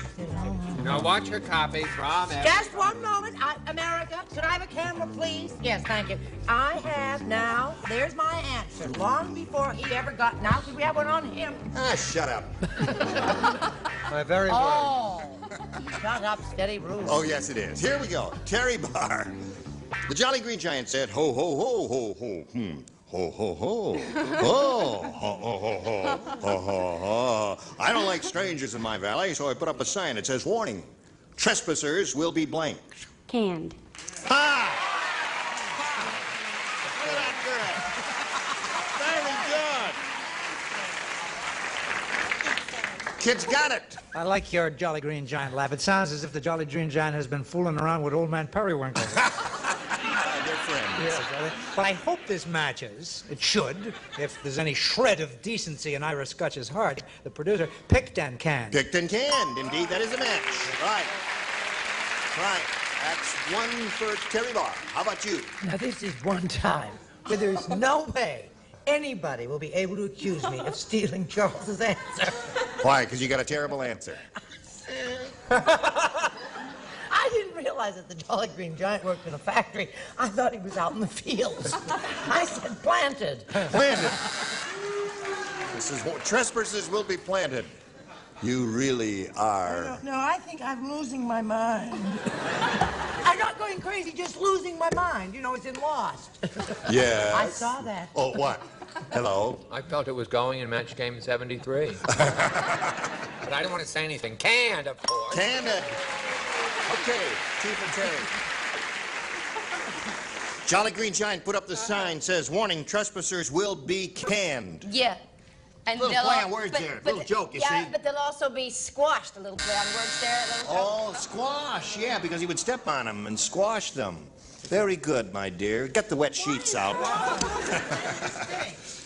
Now watch your copy from it. Just one moment. America, could I have a camera, please? Yes, thank you. I have now, there's my answer. Long before he ever got, now could we have one on him? Ah, shut up. My very word. Oh, shut up, steady rules. Oh, yes, it is. Here we go. Terry Barr. The Jolly Green Giant said, ho, ho, ho, ho, ho, ho, ho, ho, ho, ho, ho, ho, ho, ho, ho. I don't like strangers in my valley, so I put up a sign. It says, warning, trespassers will be blanked. Canned. Ha! Very good. Kids got it. I like your Jolly Green Giant laugh. It sounds as if the Jolly Green Giant has been fooling around with Old Man Periwinkle. They're friends. Yes, but I hope this matches. It should. If there's any shred of decency in Ira Scotch's heart, the producer picked and canned. Picked and canned. Indeed, that is a match. Right. Right. That's one for Terry Barr. How about you? Now, this is one time where there's no way anybody will be able to accuse me of stealing Charles's answer. Why? Because you got a terrible answer. I didn't realize that the Jolly Green Giant worked in a factory. I thought he was out in the fields. I said planted. Planted. This is what trespassers will be planted. You really are. No, I think I'm losing my mind. I'm not going crazy, just losing my mind. You know, it's in Lost. Yes. I saw that. Oh, what? Hello? I felt it was going in match game 73. But I didn't want to say anything. Canned, of course. Canned it. Okay, Chief and Terry. Jolly Green Giant put up the sign, says, warning, trespassers will be canned. Yeah. And Little they'll play all- on words but- there. but- Little joke, you yeah, see. but they'll also be squashed. A little play on words there. A little Oh, squash, yeah, because he would step on them and squash them. Very good, my dear. Get the wet sheets out.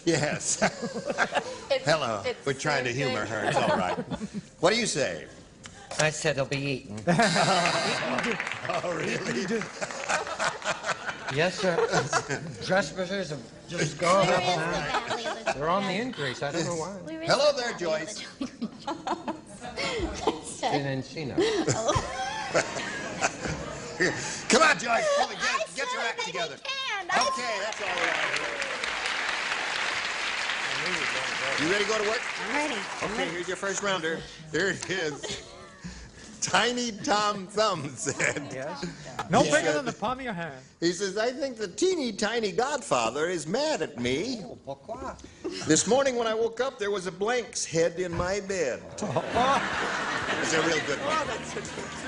Yes. Hello. We're trying to humor her. It's all right. What do you say? I said they'll be eaten. Oh, really? Yes, sir. Trespassers have just gone up now. They're on the increase. I don't know why. Hello there, Joyce. In Encino. Come on, Joyce. Get your act together. Okay, that's all right. You ready to go to work? I'm ready. Okay, here's your first rounder. Here it is. Tiny Tom Thumb said. Yes. No bigger than the palm of your hand. He says, I think the teeny tiny godfather is mad at me. This morning when I woke up, there was a blank's head in my bed. It's a real good one.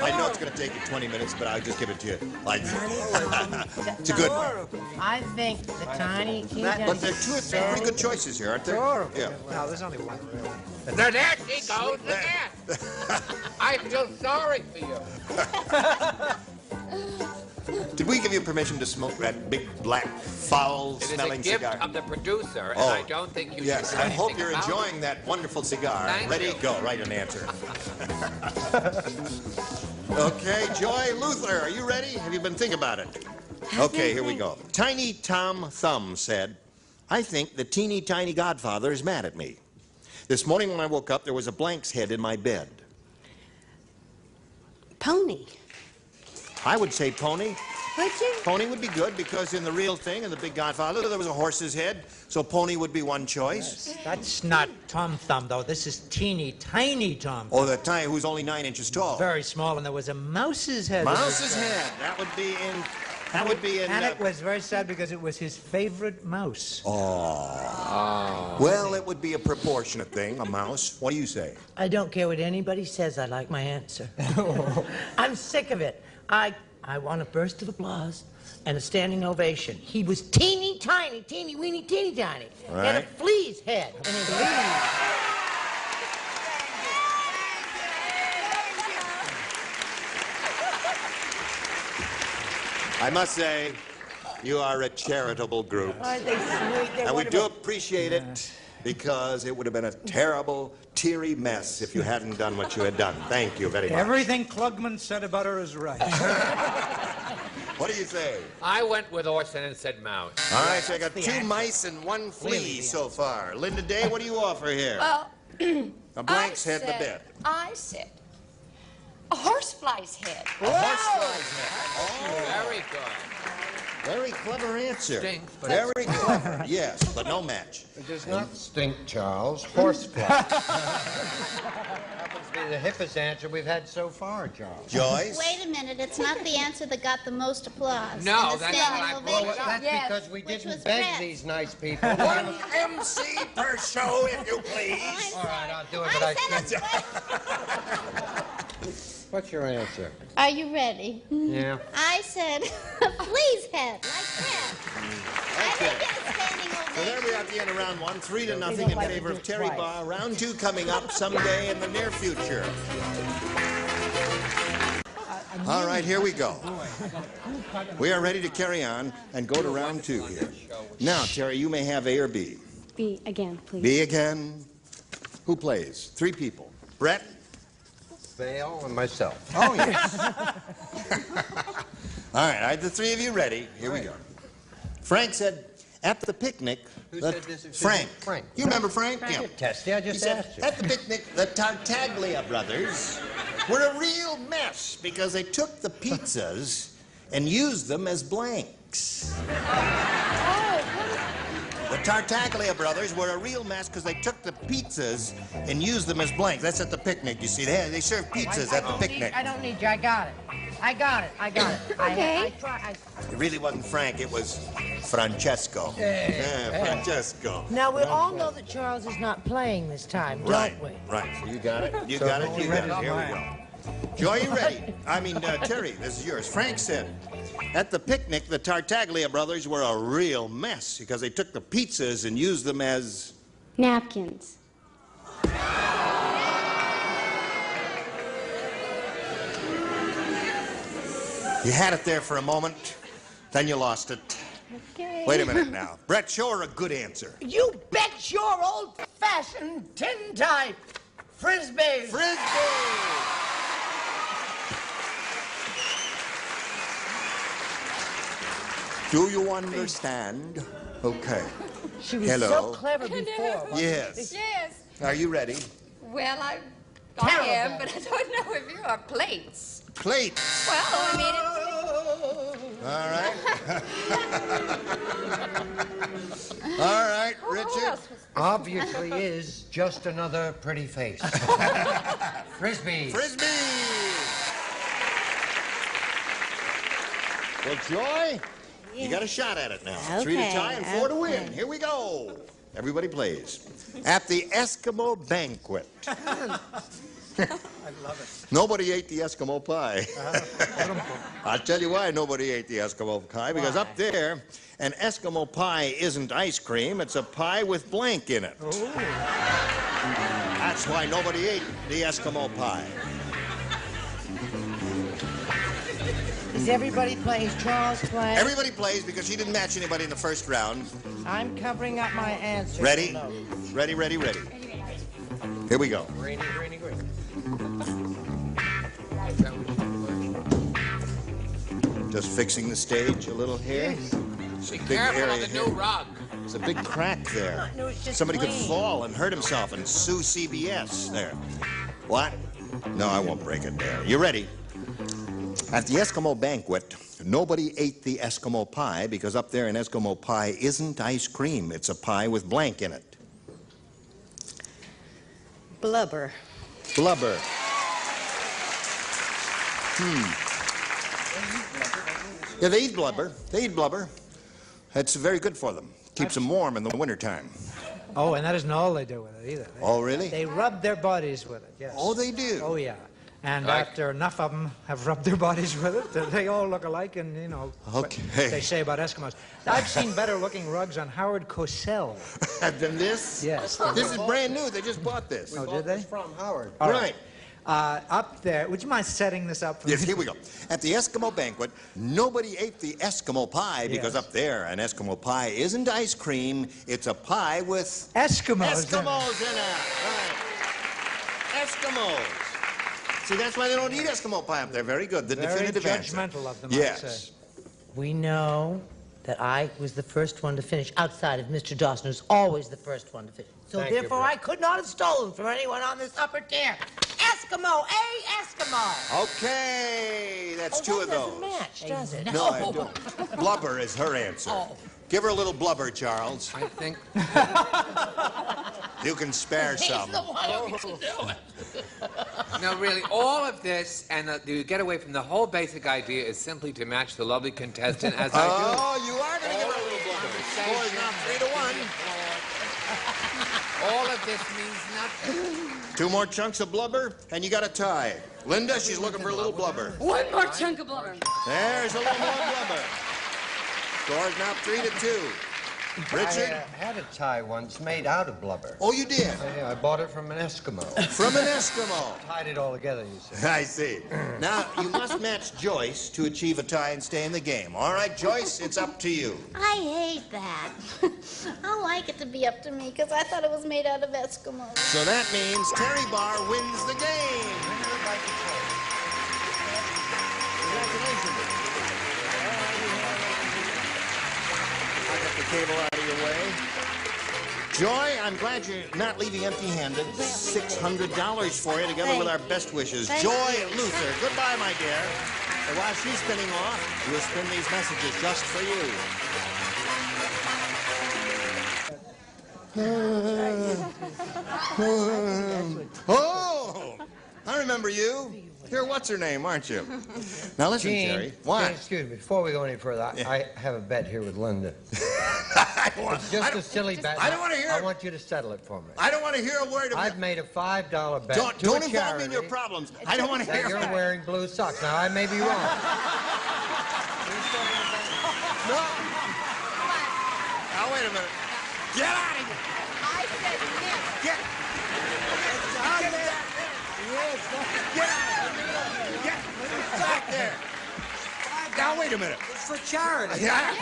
I know it's going to take you 20 minutes, but I'll just give it to you. Like, it's a good one. I think the tiny... But there are two or three pretty good choices here, aren't there? Sure. Yeah. No, there's only one. Now there she goes again. I feel sorry for you. Did we give you permission to smoke that big, black, foul-smelling It is a gift cigar? of the producer, and I don't think you yes, should do I hope anything you're about enjoying it. that wonderful cigar. Thank Ready? you. Go. Write an answer. Okay, Joy Luther, are you ready? Have you been thinking about it? Okay, here we go. Tiny Tom Thumb said, I think the teeny tiny godfather is mad at me. This morning when I woke up, there was a blank's head in my bed. Pony. I would say pony. Would you? Pony would be good because in the real thing, in the Big Godfather, there was a horse's head, so pony would be one choice. Yes. That's not Tom Thumb, though. This is teeny tiny Tom Thumb. Oh, the tiny who's only 9 inches tall. Very small, and there was a mouse's head. Mouse's head. That would be in. That would be in. And it was very sad because it was his favorite mouse. Oh. Well, it would be a proportionate thing, a mouse. What do you say? I don't care what anybody says. I like my answer. I'm sick of it. I want a burst of applause and a standing ovation. He was teeny tiny, teeny weeny, teeny tiny. He had a Right. flea's head in his leaves. I must say, you are a charitable group. Aren't they sweet? They're And we do wonderful. appreciate it because it would have been a terrible, teary mess if you hadn't done what you had done. Thank you very much. Everything Klugman said about her is right. What do you say? I went with Orson and said mouse. All right, so I got 2 mice and 1 flea so far. Linda Day, what do you offer here? Well, A blank's head in the bed. I said a horsefly's head. A horsefly's head. Very good. Very clever answer. Stinks, but Very clever, yes, but no match. It does not stink, Charles. Horsefly. Happens to be the hippest answer we've had so far, Charles. Joyce? Wait a minute, it's not the answer that got the most applause. No, and the that's standing what I- ovation. Well, that's Yes. because we Which was didn't beg Brett. these nice people. 1 MC per show, if you please. All right, I'll do it, but I can't. What's your answer? Are you ready? Yeah. I said a flea's head, like that. I didn't get a standing So ovation. there we are at the end of round 1, 3-0 in favor of Terry Barr. Round 2 coming up someday in the near future. All right, here we go. We are ready to carry on and go to round 2 here. Now, Terry, you may have A or B. B again, please. B again. Who plays? 3 people. Brett? Vale and myself. Oh, yes. All right, the 3 of you ready. Here we go. Frank said, at the picnic... Who said this? Frank. Frank. You remember Frank? Yeah. Testy, I He just said, asked you. at the picnic, the Tartaglia brothers were a real mess because they took the pizzas and used them as blanks. The Tartaglia brothers were a real mess because they took the pizzas and used them as blanks. That's at the picnic, you see. They serve pizzas at the picnic. I don't need you. I got it. I got it. Okay. I tried. It really wasn't Frank, it was Francesco. Yeah, Francesco. Now, we all know that Charles is not playing this time, don't Right, we? right. So you got it? You got it? You got it. Here we go. Joy, you ready? Terry, this is yours. Frank said, at the picnic, the Tartaglia brothers were a real mess because they took the pizzas and used them as... Napkins. You had it there for a moment, then you lost it. Okay. Wait a minute now. Brett, show her a good answer. You bet your old-fashioned tin-type Frisbee. Do you understand? Okay. She was Hello. so clever before. wasn't Yes. she? Yes. Are you ready? Well, I Terrible. am, but I don't know if you are plates. Plate. Well, I mean, All right. All right, Richard. Obviously is just another pretty face. Frisbee. Frisbee. Well, Joy, you got a shot at it now. Okay, 3 to tie and 4 to win. okay. Here we go. Everybody plays. At the Eskimo banquet. I love it. Nobody ate the Eskimo pie. I'll tell you why nobody ate the Eskimo pie. Because up there, an Eskimo pie isn't ice cream. It's a pie with blank in it. That's why nobody ate the Eskimo pie. Is everybody playing? Is Charles playing? Everybody plays because she didn't match anybody in the first round. I'm covering up my answer. Ready? Ready, ready, ready. Here we go. Rainy, rainy, rainy. Just fixing the stage a little here. It's a big Careful area on the here. new rug. There's a big crack there. No, it's just Somebody could plain. fall and hurt himself and sue CBS there. What? No, I won't break it there. You ready? At the Eskimo banquet, nobody ate the Eskimo pie because up there an Eskimo pie isn't ice cream. It's a pie with blank in it. Blubber. Blubber. Yeah, they eat blubber. They eat blubber. It's very good for them. Keeps them warm in the wintertime. Oh, and that isn't all they do with it either. Oh, really? They rub their bodies with it, yes. Oh, they do? Oh, yeah. And after enough of them have rubbed their bodies with it, they all look alike, and, you know, Okay. what they say about Eskimos. I've seen better-looking rugs on Howard Cosell. Than this? Yes. This is brand new. They just bought this. Oh, did they? From Howard. All Right. Up there, would you mind setting this up for Yes, me? here we go. At the Eskimo banquet, nobody ate the Eskimo pie because Yes. up there, an Eskimo pie isn't ice cream. It's a pie with Eskimos. Eskimos in it. Right. Eskimos. See, that's why they don't eat Eskimo pie up there. Very good. The Very definitive answer. judgmental of them, I'd Yes. say. We know that I was the first one to finish outside of Mr. Dawson, who's always the first one to finish. So Thank you, therefore, Brett. I could not have stolen from anyone on this upper tier. Eskimo, Eskimo. Okay, that's two of That those. doesn't match, does it? No, I don't. Blubber is her answer. Give her a little blubber, Charles. I think You can spare some. no, really, all of this, and you get away from the whole basic idea is simply to match the lovely contestant as I do. Oh, you are going to give her a little blubber. Score is now 3 to 1. All of this means nothing. 2 more chunks of blubber, and you got a tie. Linda, she's looking for a little blubber. One more chunk of blubber. There's a little more blubber. Score is now 3 to 2. Richard? I had a tie once made out of blubber. Oh, you did? Yeah, I bought it from an Eskimo. From an Eskimo. Tied it all together, you see. I see. Now, you must match Joyce to achieve a tie and stay in the game. All right, Joyce, it's up to you. I hate that. I like it to be up to me because I thought it was made out of Eskimos. So that means Terry Barr wins the game. Congratulations. I'll get the cable out of your way. Joy, I'm glad you're not leaving empty-handed. $600 for you, together with our best wishes. Thank Joy you. Luther, goodbye, my dear. And while she's spinning off, we'll spin these messages just for you. Oh, I remember you. You're what's her name, aren't you? Now listen, Jayne, Jerry. What? Jayne, excuse me, before we go any further, I have a bet here with Linda. It's just a silly bet. I don't want to hear I it. want you to settle it for me. I don't want to hear a word of I've it. made a $5 bet Don't to a involve charity me in your problems. I don't want to that hear you're it. wearing blue socks. Now, I may be wrong. No. Now, wait a minute. Get out of here. I said yes. Get out of there. Get out. Get back there. Now, wait a minute. It's for charity. Yeah.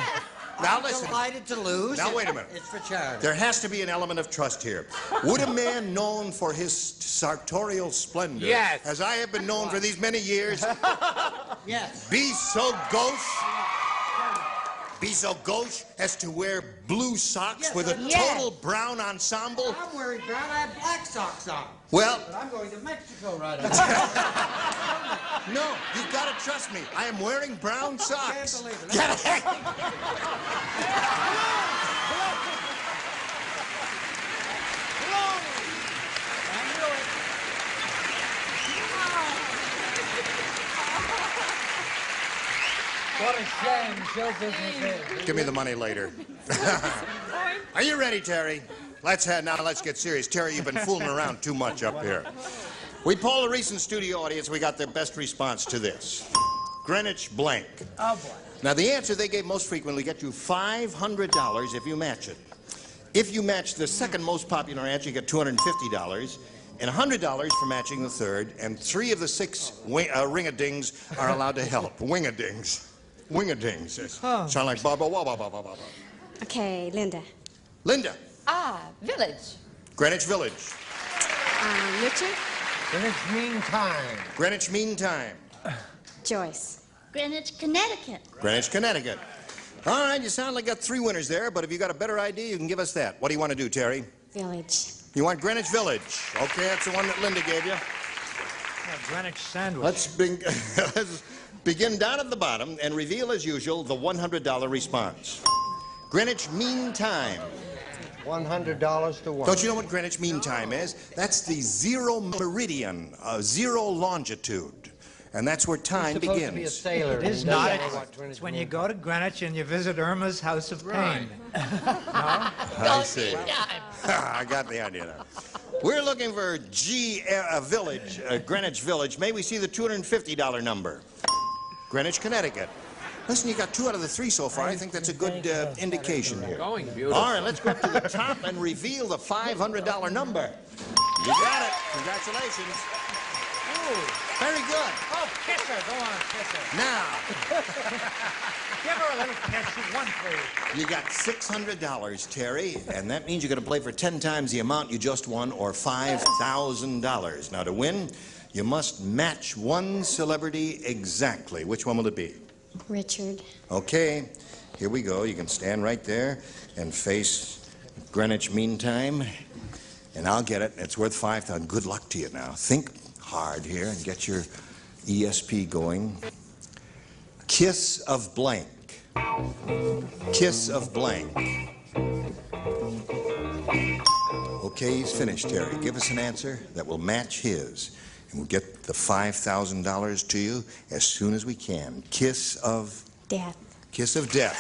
Now, listen. Delighted to lose. Now, wait a minute. It's for charity. There has to be an element of trust here. Would a man known for his sartorial splendor, Yes. as I have been known for these many years, Yes. be so gauche as to wear blue socks Yes, with a yes. total brown ensemble? I'm wearing brown. I have black socks on. Well, But I'm going to Mexico right now. no, you've got to trust me. I am wearing brown socks. Can't believe it. Get out. What a a shame. Show business is. Give me the money later. Are you ready, Terry? Let's get serious. Terry, you've been fooling around too much up here. We polled a recent studio audience. We got their best response to this. Greenwich blank. Oh, boy. Now, the answer they gave most frequently get you $500 if you match it. If you match the second most popular answer, you get $250 and $100 for matching the third, and 3 of the 6 ring-a-dings are allowed to help. Wing-a-dings. Wing-a-dings. Oh. Sound like ba ba ba ba ba ba ba. Okay, Linda. Linda. Village. Greenwich Village. Richard. Greenwich Mean Time. Greenwich Mean Time. Joyce. Greenwich, Connecticut. Greenwich, Connecticut. All right, you sound like you got 3 winners there, but if you got a better idea, you can give us that. What do you want to do, Terry? Village. You want Greenwich Village. Okay, that's the one that Linda gave you. Greenwich sandwich. Let's begin down at the bottom and reveal, as usual, the $100 response. Greenwich Mean Time. $100 to 1. Don't you know what Greenwich Mean Time is? That's the 0 meridian, 0 longitude. And that's where time You're supposed begins. to be a sailor. It is and not. doesn't know what Greenwich It's when means. you go to Greenwich and you visit Irma's house of pain. I see. I got the idea now. We're looking for Village, Greenwich Village. May we see the $250 number? Greenwich, Connecticut. Listen, you got 2 out of the 3 so far. I think that's a good indication here. Going beautiful. All right, let's go up to the top and reveal the $500 number. You got it. Congratulations. Very good. Oh, kiss her. Go on, kiss her. Now, Give her a little kiss. She won for you. you got $600, Terry, and that means you're going to play for 10 times the amount you just won, or $5,000. Now, to win, you must match one celebrity exactly. Which one will it be? Richard. Okay, here we go. You can stand right there and face Greenwich Mean Time, and I'll get it. It's worth $5,000. Good luck to you now. Think hard here and get your ESP going. Kiss of blank. Kiss of blank. Okay, he's finished, Terry. Give us an answer that will match his, and we'll get the $5,000 to you as soon as we can. Kiss of... Death. Kiss of death.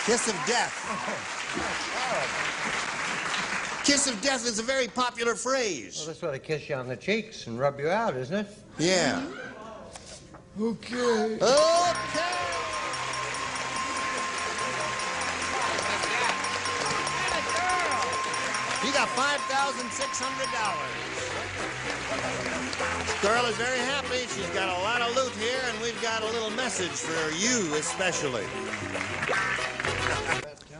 Kiss of death. Kiss of death is a very popular phrase. Well, that's why they kiss you on the cheeks and rub you out, isn't it? Yeah. Okay. Okay. You got $5,600. Girl is very happy. She's got a lot of loot here, and we've got a little message for you especially.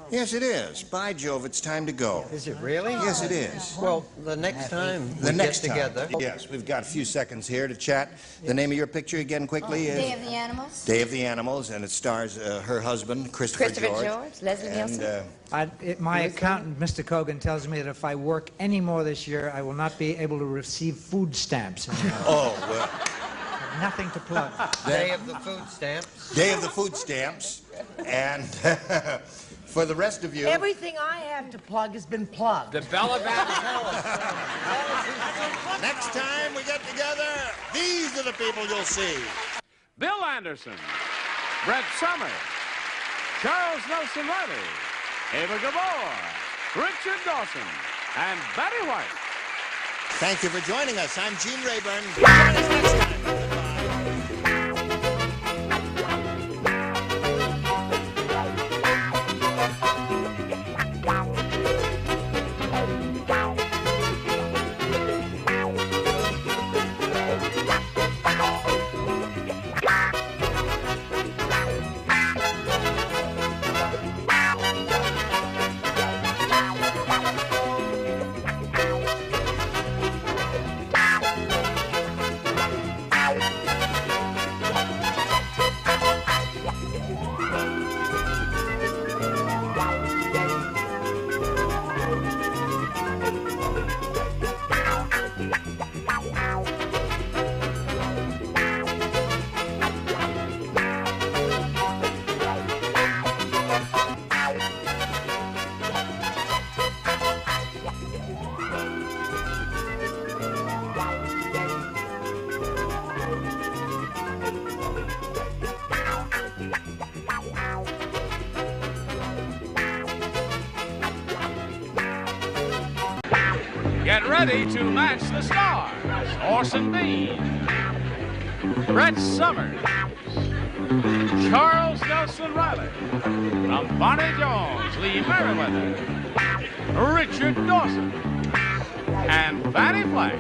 Yes, it is. By Jove, it's time to go. Is it really? Yes, it is. Well, the next time The we next get together. time. Yes, we've got a few seconds here to chat. The name of your picture again, quickly, is Day of the Animals. Day of the Animals, and it stars her husband, Christopher George. Leslie And, Nielsen. My accountant, Mr. Kogan, tells me that if I work any more this year, I will not be able to receive food stamps anymore. Oh, well. Nothing to plug. Day of the food stamps. Day of the food stamps. And for the rest of you... Everything I have to plug has been plugged. The Bella Next time we get together, these are the people you'll see. Bill Anderson, Brett Summers, Charles Nelson Riley, Ava Gabor, Richard Dawson, and Betty White. Thank you for joining us. I'm Gene Rayburn. Join us next time. ready to match the stars. Orson Bean, Brett Summers, Charles Nelson Riley, from Bonnie Jones, Lee Merriweather, Richard Dawson, and Fannie Flagg,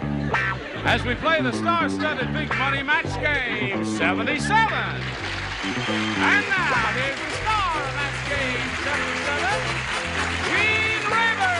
as we play the star-studded big money match game 77. And now, here's the star of match game 77, Green River.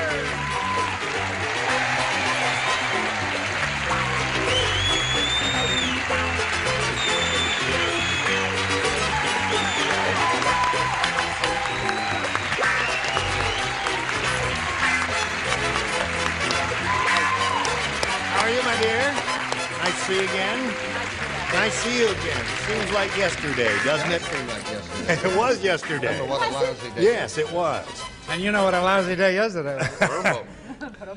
How are you, my dear? Nice to see you again. Nice to see you again. Seems like yesterday, doesn't it? Seemed like yesterday. It was yesterday. What a lousy day. Yes, it was. And you know what a lousy day yesterday was.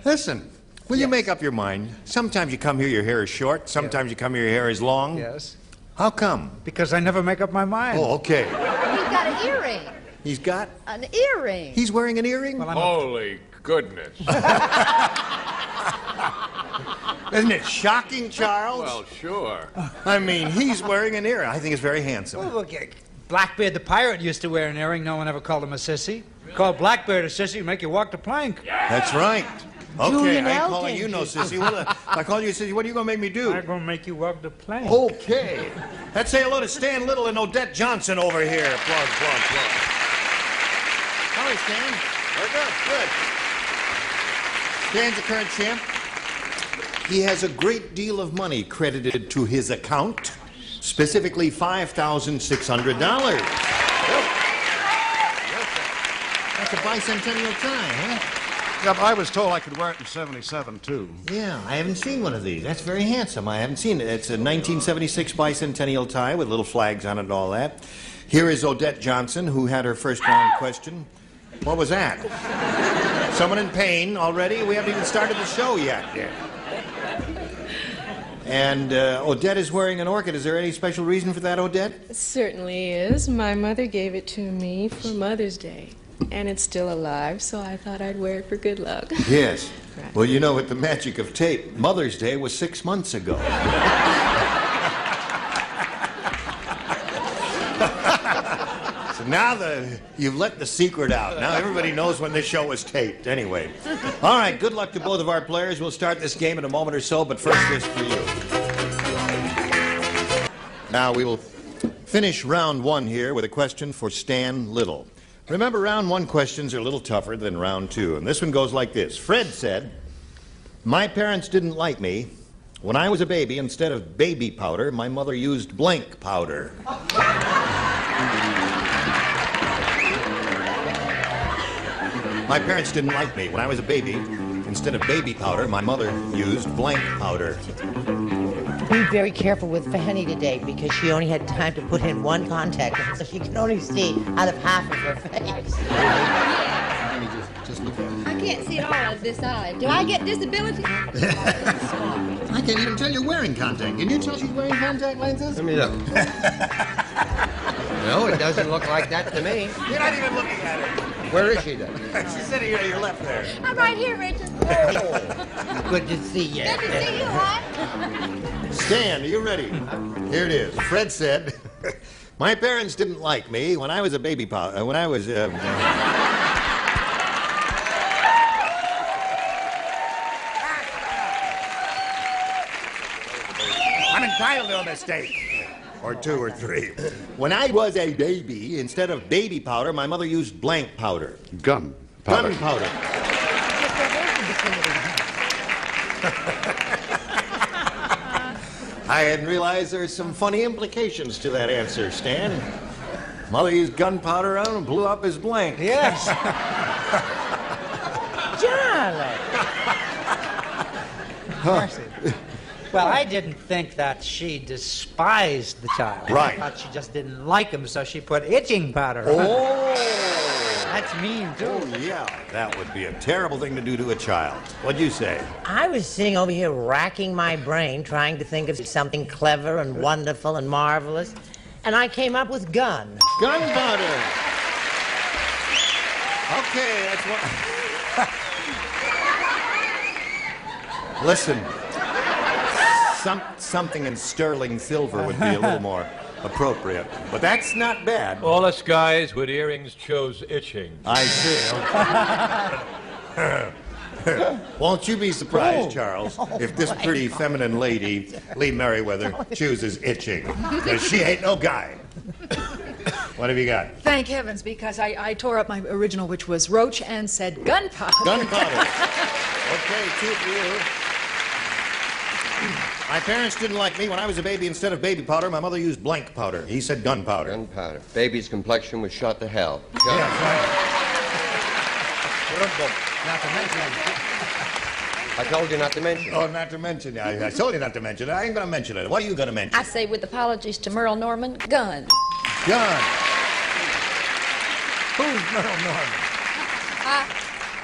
Listen, will you make up your mind? Sometimes you come here, your hair is short. Sometimes you come here, your hair is long. Yes. How come? Because I never make up my mind. Oh, okay. He's got an earring. He's got? An earring. He's wearing an earring? Well, Holy goodness. Isn't it shocking, Charles? Well, sure. I mean, he's wearing an earring. I think it's very handsome. Well, look, Blackbeard the pirate used to wear an earring. No one ever called him a sissy. Called Blackbeard a sissy, make you walk the plank. That's right. Okay, Julian I ain't Elton. calling you no sissy. If I call you a sissy, what are you going to make me do? I'm going to make you walk the plank. Okay. Let's say hello to Stan Little and Odette Johnson over here. Applause, applause, applause. How are you, Stan? We're good. Stan's the current champ. He has a great deal of money credited to his account, specifically $5,600. That's a bicentennial tie, huh? Yep, I was told I could wear it in 77, too. Yeah, I haven't seen one of these. That's very handsome. I haven't seen it. It's a 1976 bicentennial tie with little flags on it and all that. Here is Odette Johnson, who had her first round question. What was that? Someone in pain already? We haven't even started the show yet. And Odette is wearing an orchid. Is there any special reason for that, Odette? Certainly is. My mother gave it to me for Mother's Day. And it's still alive, so I thought I'd wear it for good luck. Yes. Well, you know, with the magic of tape, Mother's Day was 6 months ago. So now you've let the secret out. Now everybody knows when this show was taped. Anyway. All right, good luck to both of our players. We'll start this game in a moment or so, but first this for you. Now we will finish round one here with a question for Stan Little. Remember, round one questions are a little tougher than round two, and this one goes like this. Fred said, "My parents didn't like me. When I was a baby, instead of baby powder, my mother used blank powder." My parents didn't like me. When I was a baby, instead of baby powder, my mother used blank powder. Be very careful with Fanny today because she only had time to put in one contact lens, so she can only see out of half of her face. Just look at it. I can't see it all out of this eye. Do I get disability? I can't even tell you're wearing contact. Can you tell she's wearing contact lenses? Let me look. No, it doesn't look like that to me. You're not even looking at her. Where is she then? She's sitting here to your left there. I'm right here, Richard. Good to see you. Good to see you, hon. Stan, are you ready? Here it is. Fred said, "My parents didn't like me when I was a baby powder. When I was I'm entitled to a mistake. Or two or three. When I was a baby, instead of baby powder, my mother used blank powder. Gun powder. Gun powder. I hadn't realized there's some funny implications to that answer, Stan. Mother used gunpowder on him and blew up his blank. Yes. Charlie! Well, I didn't think that she despised the child. Right. I thought she just didn't like him, so she put itching powder. Oh! That's mean, too. Oh, yeah. That would be a terrible thing to do to a child. What'd you say? I was sitting over here racking my brain trying to think of something clever and wonderful and marvelous, and I came up with gun. Gunpowder. Okay, that's what... Listen, something in sterling silver would be a little more appropriate, but that's not bad. All us guys with earrings chose itching. I see. Won't you be surprised, Charles, if this pretty feminine lady, Lee Merriweather, chooses itching? Because she ain't no guy. What have you got? Thank heavens, because I tore up my original, which was roach, and said gunpowder. Gunpowder. Okay, 2 for you. My parents didn't like me when I was a baby. Instead of baby powder, my mother used blank powder. He said gunpowder. Gunpowder. Baby's complexion was shot to hell. Not to mention. I told you not to mention it. Oh, not to mention it. I told you not to mention it. I ain't going to mention it. What are you going to mention? I say, with apologies to Merle Norman, gun. Gun. Who's Merle Norman?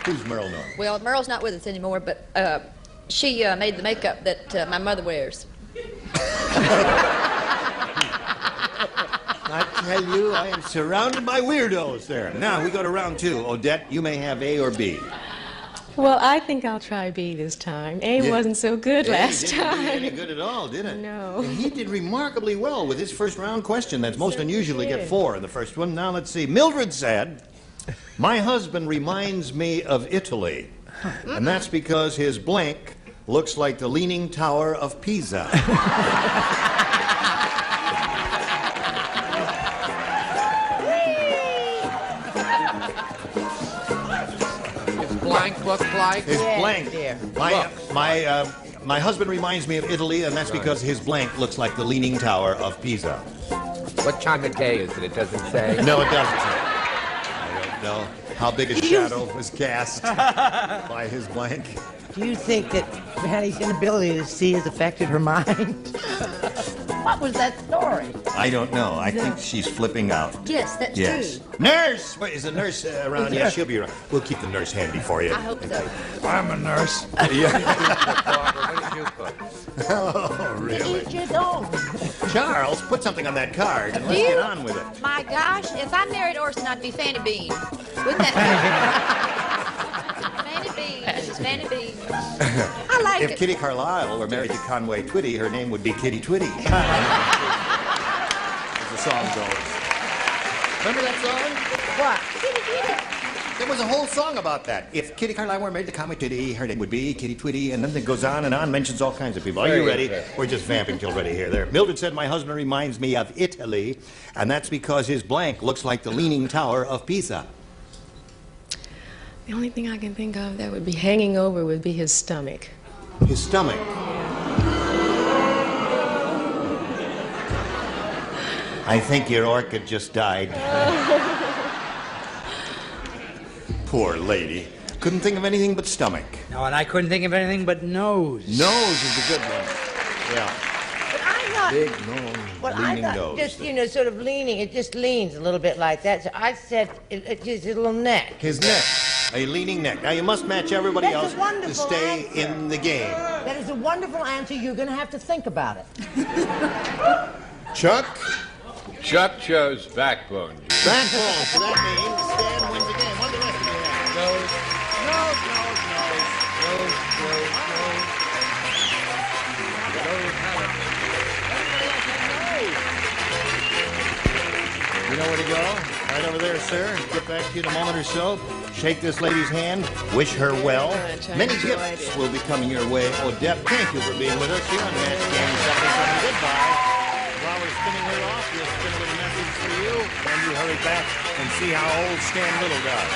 Who's Merle Norman? Well, Merle's not with us anymore, but she made the makeup that my mother wears. I tell you, I am surrounded by weirdos there. Now, we go to round 2. Odette, you may have A or B. Well, I think I'll try B this time. A wasn't so good last time. Didn't do any good at all, did it? No. And he did remarkably well with his first round question. That's most unusual to get 4 in the first one. Now, let's see. Mildred said, my husband reminds me of Italy. And that's because his blank looks like the Leaning Tower of Pisa. Blank look like? His blank. My husband reminds me of Italy, and that's because his blank looks like the Leaning Tower of Pisa. What time of day is it? It doesn't say. No, it doesn't say. I don't know how big a shadow was cast by his blank. Do you think that Fanny's inability to see has affected her mind? What was that story? I don't know. I think she's flipping out. Yes, that's Yes. true. Nurse! Wait, is the nurse around? Yeah, she'll be around. We'll keep the nurse handy for you. I hope so. I'm a nurse. Oh, really? Each his own. Charles, put something on that card and let's You- get on with it. My gosh, if I married Orson, I'd be Fanny Bean. Wouldn't that be? Fanny Bean. This is Fanny Bean. I like If it. Kitty Carlisle were married to Conway Twitty, her name would be Kitty Twitty. As the song goes. Remember that song? What? There was a whole song about that. If Kitty Carlisle were married to Conway Twitty, her name would be Kitty Twitty, and then it goes on and on, mentions all kinds of people. Are you ready? We're just vamping till ready here. There. Mildred said, my husband reminds me of Italy, and that's because his blank looks like the Leaning Tower of Pisa. The only thing I can think of that would be hanging over would be his stomach. His stomach. I think your orchid just died. Poor lady. Couldn't think of anything but stomach. No, and I couldn't think of anything but nose. Nose is a good one. Yeah. But I thought, Big nose, leaning nose. just, sort of leaning, it just leans a little bit like that. So I said, it's his little neck. His neck. A leaning neck. Now, you must match everybody That's else a to wonderful stay answer. in the game. That is a wonderful answer. You're going to have to think about it. Chuck? Chuck chose backbone. Backbone. So that means Stan wins the game. What do the rest of you have? Nose. Nose, nose, nose. Nose, nose, nose. You know where to go? Right over there, sir. Get back to you in a moment or so. Shake this lady's hand. Wish her well. Many gifts will be coming your way. Odette, thank you for being with us here on Match Game 77. Goodbye. While we're spinning her off, we'll spin a little message for you. And you hurry back and see how old Stan Little does.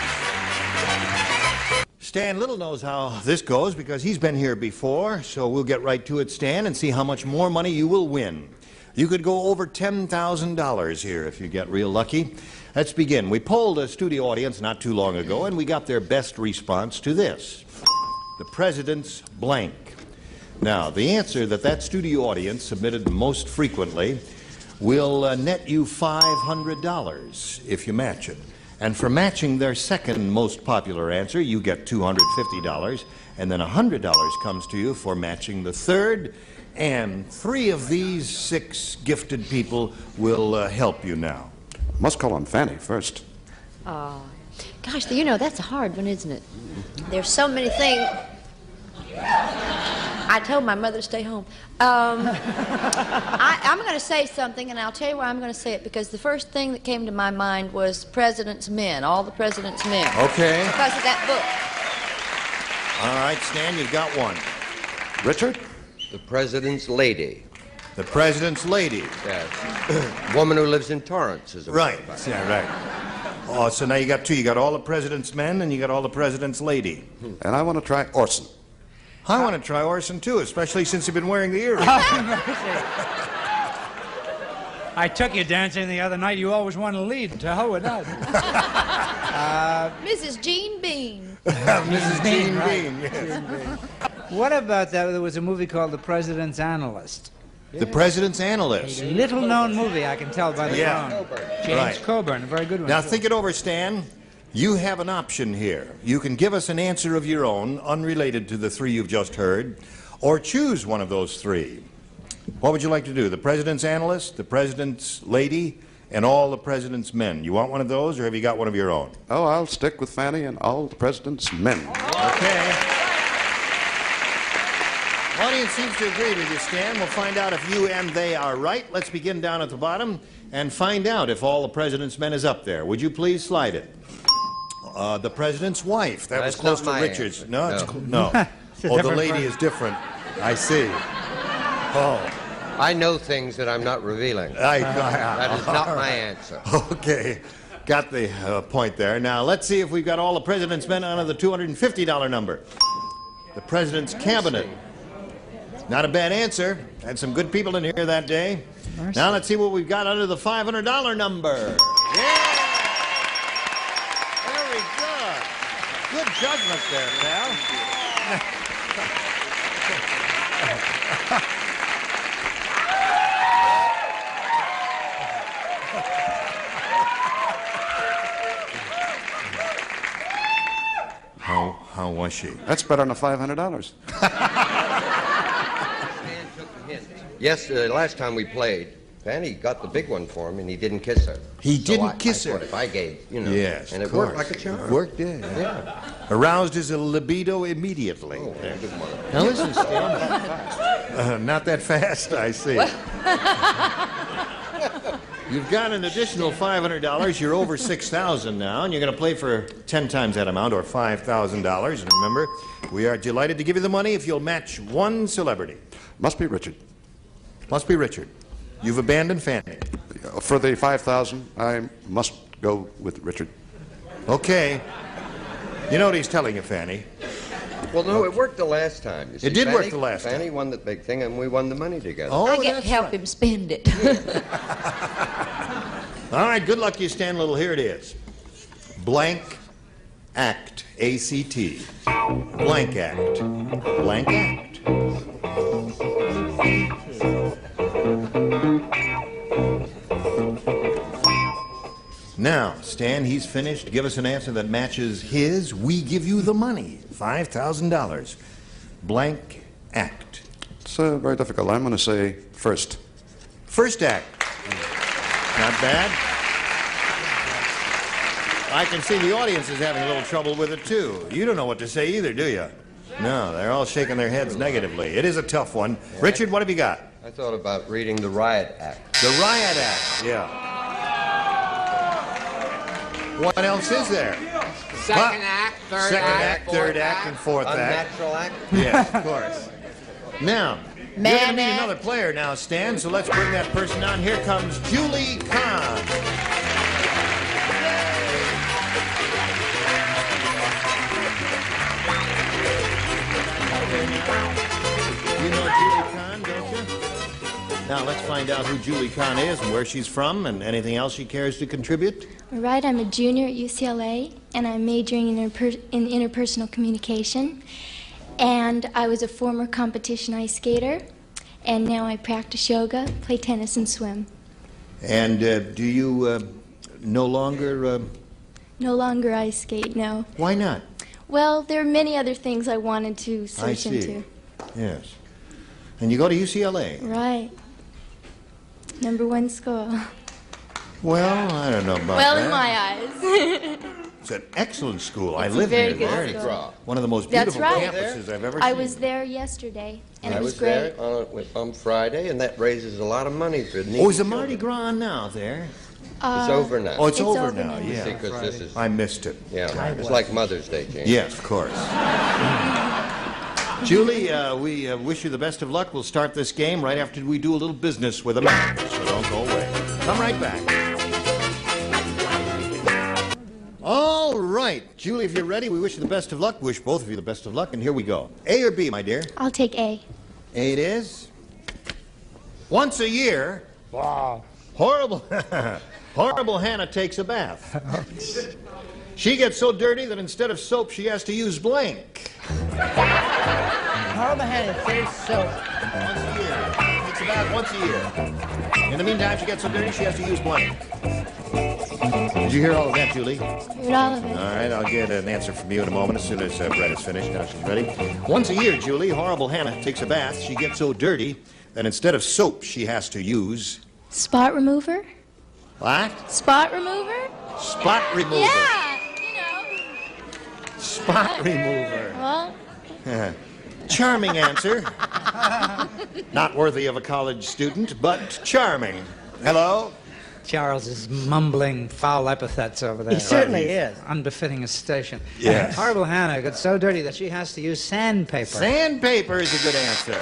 Stan Little knows how this goes because he's been here before. So we'll get right to it, Stan, and see how much more money you will win. You could go over $10,000 here if you get real lucky. Let's begin. We polled a studio audience not too long ago, and we got their best response to this. The president's blank. Now, the answer that studio audience submitted most frequently will net you $500 if you match it. And for matching their second most popular answer, you get $250, and then $100 comes to you for matching the third. And 3 of these 6 gifted people will help you now. Must call on Fanny first. Gosh, that's a hard one, isn't it? There's so many things. I told my mother to stay home. I'm going to say something, and I'll tell you why I'm going to say it, because the first thing that came to my mind was President's Men, all the President's Men. Okay. Because of that book. All right, Stan, you've got one. Richard? The President's Lady. The President's Lady. Yes. Woman who lives in Torrance is a Right. Yeah, right. Oh, so now you got two. You got all the President's Men, and you got all the President's Lady. And I want to try Orson. I want to try Orson, too, especially since you've been wearing the earrings. I took you dancing the other night. You always want to lead. To hell with that. Mrs. Jayne Bean. Mrs. Jayne right. Bean, yes. What about that? There was a movie called The President's Analyst. The President's Analyst. A little-known movie, I can tell by the tone. James Right. Coburn, a very good one. Now, too. think it over, Stan. You have an option here. You can give us an answer of your own, unrelated to the three you've just heard, or choose one of those three. What would you like to do? The President's Analyst, the President's Lady, and all the President's Men. You want one of those, or have you got one of your own? Oh, I'll stick with Fanny and all the President's Men. Okay. Audience seems to agree with you, Stan. We'll find out if you and they are right. Let's begin down at the bottom and find out if all the President's Men is up there. Would you please slide it? The President's Wife. That was That's close not to my Richard's. answer. No, No. no. It's a Oh, the different lady president. is different. I see. Oh. I know things that I'm not revealing. That is not my answer. Okay. Got the point there. Now, let's see if we've got all the President's Men under the $250 number. The President's Cabinet. Not a bad answer. Had some good people in here that day. Now let's see what we've got under the $500 number. Yeah! Very good. Good judgment there, pal. How was she? That's better than $500. Yes, last time we played, Fanny got the big one for him, and he didn't kiss her. He didn't kiss her. Thought if I gave, you know. Yes, and of it worked course. like a charm. Worked, yeah. Aroused his libido immediately. Oh, good one. Now listen, Stan. Not that fast, I see. You've got an additional $500. You're over $6,000 now, and you're going to play for 10 times that amount, or $5,000. And remember, we are delighted to give you the money if you'll match one celebrity. Must be Richard. Must be Richard. You've abandoned Fanny. For the $5,000, I must go with Richard. Okay. You know what he's telling you, Fanny. Well, no, it worked the last time. You see, It did work Fanny- the last time. Fanny won the big thing, and we won the money together. Oh, I get to that's help right. him spend it. All right, good luck to you, Stan Little. Here it is. Blank act. A-C-T. Blank act. Blank act. Now, Stan, he's finished. Give us an answer that matches his. We give you the money. $5,000. Blank act. It's very difficult. I'm going to say first. First act. Not bad. I can see the audience is having a little trouble with it, too. You don't know what to say either, do you? No, they're all shaking their heads negatively. It is a tough one. Richard, what have you got? I thought about reading the Riot Act. The Riot Act, yeah. What else is there? Second act, third Second act, act, fourth third act, and fourth act. Unnatural act? Yes, of course. Now, you're going to meet another player now, Stan, so let's bring that person on. Here comes Julie Kahn. You know Julie Kahn, don't you? Now, let's find out who Julie Kahn is and where she's from and anything else she cares to contribute. All right, I'm a junior at UCLA, and I'm majoring in interpersonal communication. And I was a former competition ice skater, and now I practice yoga, play tennis, and swim. And do you no longer... No longer ice skate, no. Why not? Well, there are many other things I wanted to I search see. into. Yes. And you go to UCLA. Right. #1 school. Well, I don't know about Well, that. in my eyes. It's an excellent school. I It's a live very near good there. school. One of the most That's beautiful right. campuses I've ever I seen. was there yesterday, and I it was was great. there on Friday, and that raises a lot of money for needy Oh, is the children. Mardi Gras on now there? It's over now. Oh, it's over now, yeah. Because this is, I missed it. yeah, it's like Mother's Day, Jane. Yes, of course. Julie, we wish you the best of luck. We'll start this game right after we do a little business with a man, so don't go away. Come right back. All right, Julie, if you're ready, we wish you the best of luck. Wish both of you the best of luck, and here we go. A or B, my dear? I'll take A. A it is. Once a year, Wow. horrible Hannah takes a bath. She gets so dirty that instead of soap, she has to use blank. Horrible Hannah says so. Once a year. Takes a bath once a year. In the meantime, she gets so dirty, she has to use blank. Did you hear all of that, Julie? Heard all of it. All right, I'll get an answer from you in a moment as soon as Brett is finished. Now she's ready. Once a year, Julie, horrible Hannah takes a bath. She gets so dirty that instead of soap, she has to use... Spot remover? What? Spot remover? Spot remover. Yeah, Spot remover. Well, Charming answer. Not worthy of a college student, but charming. Hello? Charles is mumbling foul epithets over there. He certainly is. Unbefitting his station. Yes. Horrible Hannah got so dirty that she has to use sandpaper. Sandpaper is a good answer.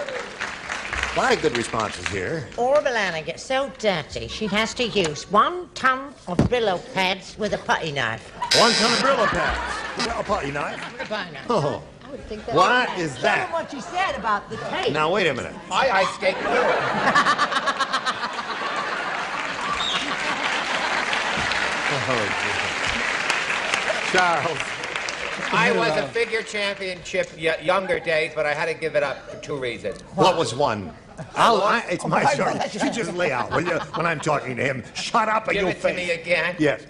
A lot of good responses here. Horrible Hannah gets so dirty she has to use 1 ton of Brillo pads with a putty knife. 1 ton of Brillo pads. A putty knife. With a putty knife. Oh. I would think that What is Tell that? him what you said about the tape. Now, wait a minute. I ice skate through it. Charles. I was a figure championship younger days, but I had to give it up for 2 reasons. What was one? It's my turn. You just lay out, will you, when I'm talking to him. Shut up and Give you'll it to me again. Yes.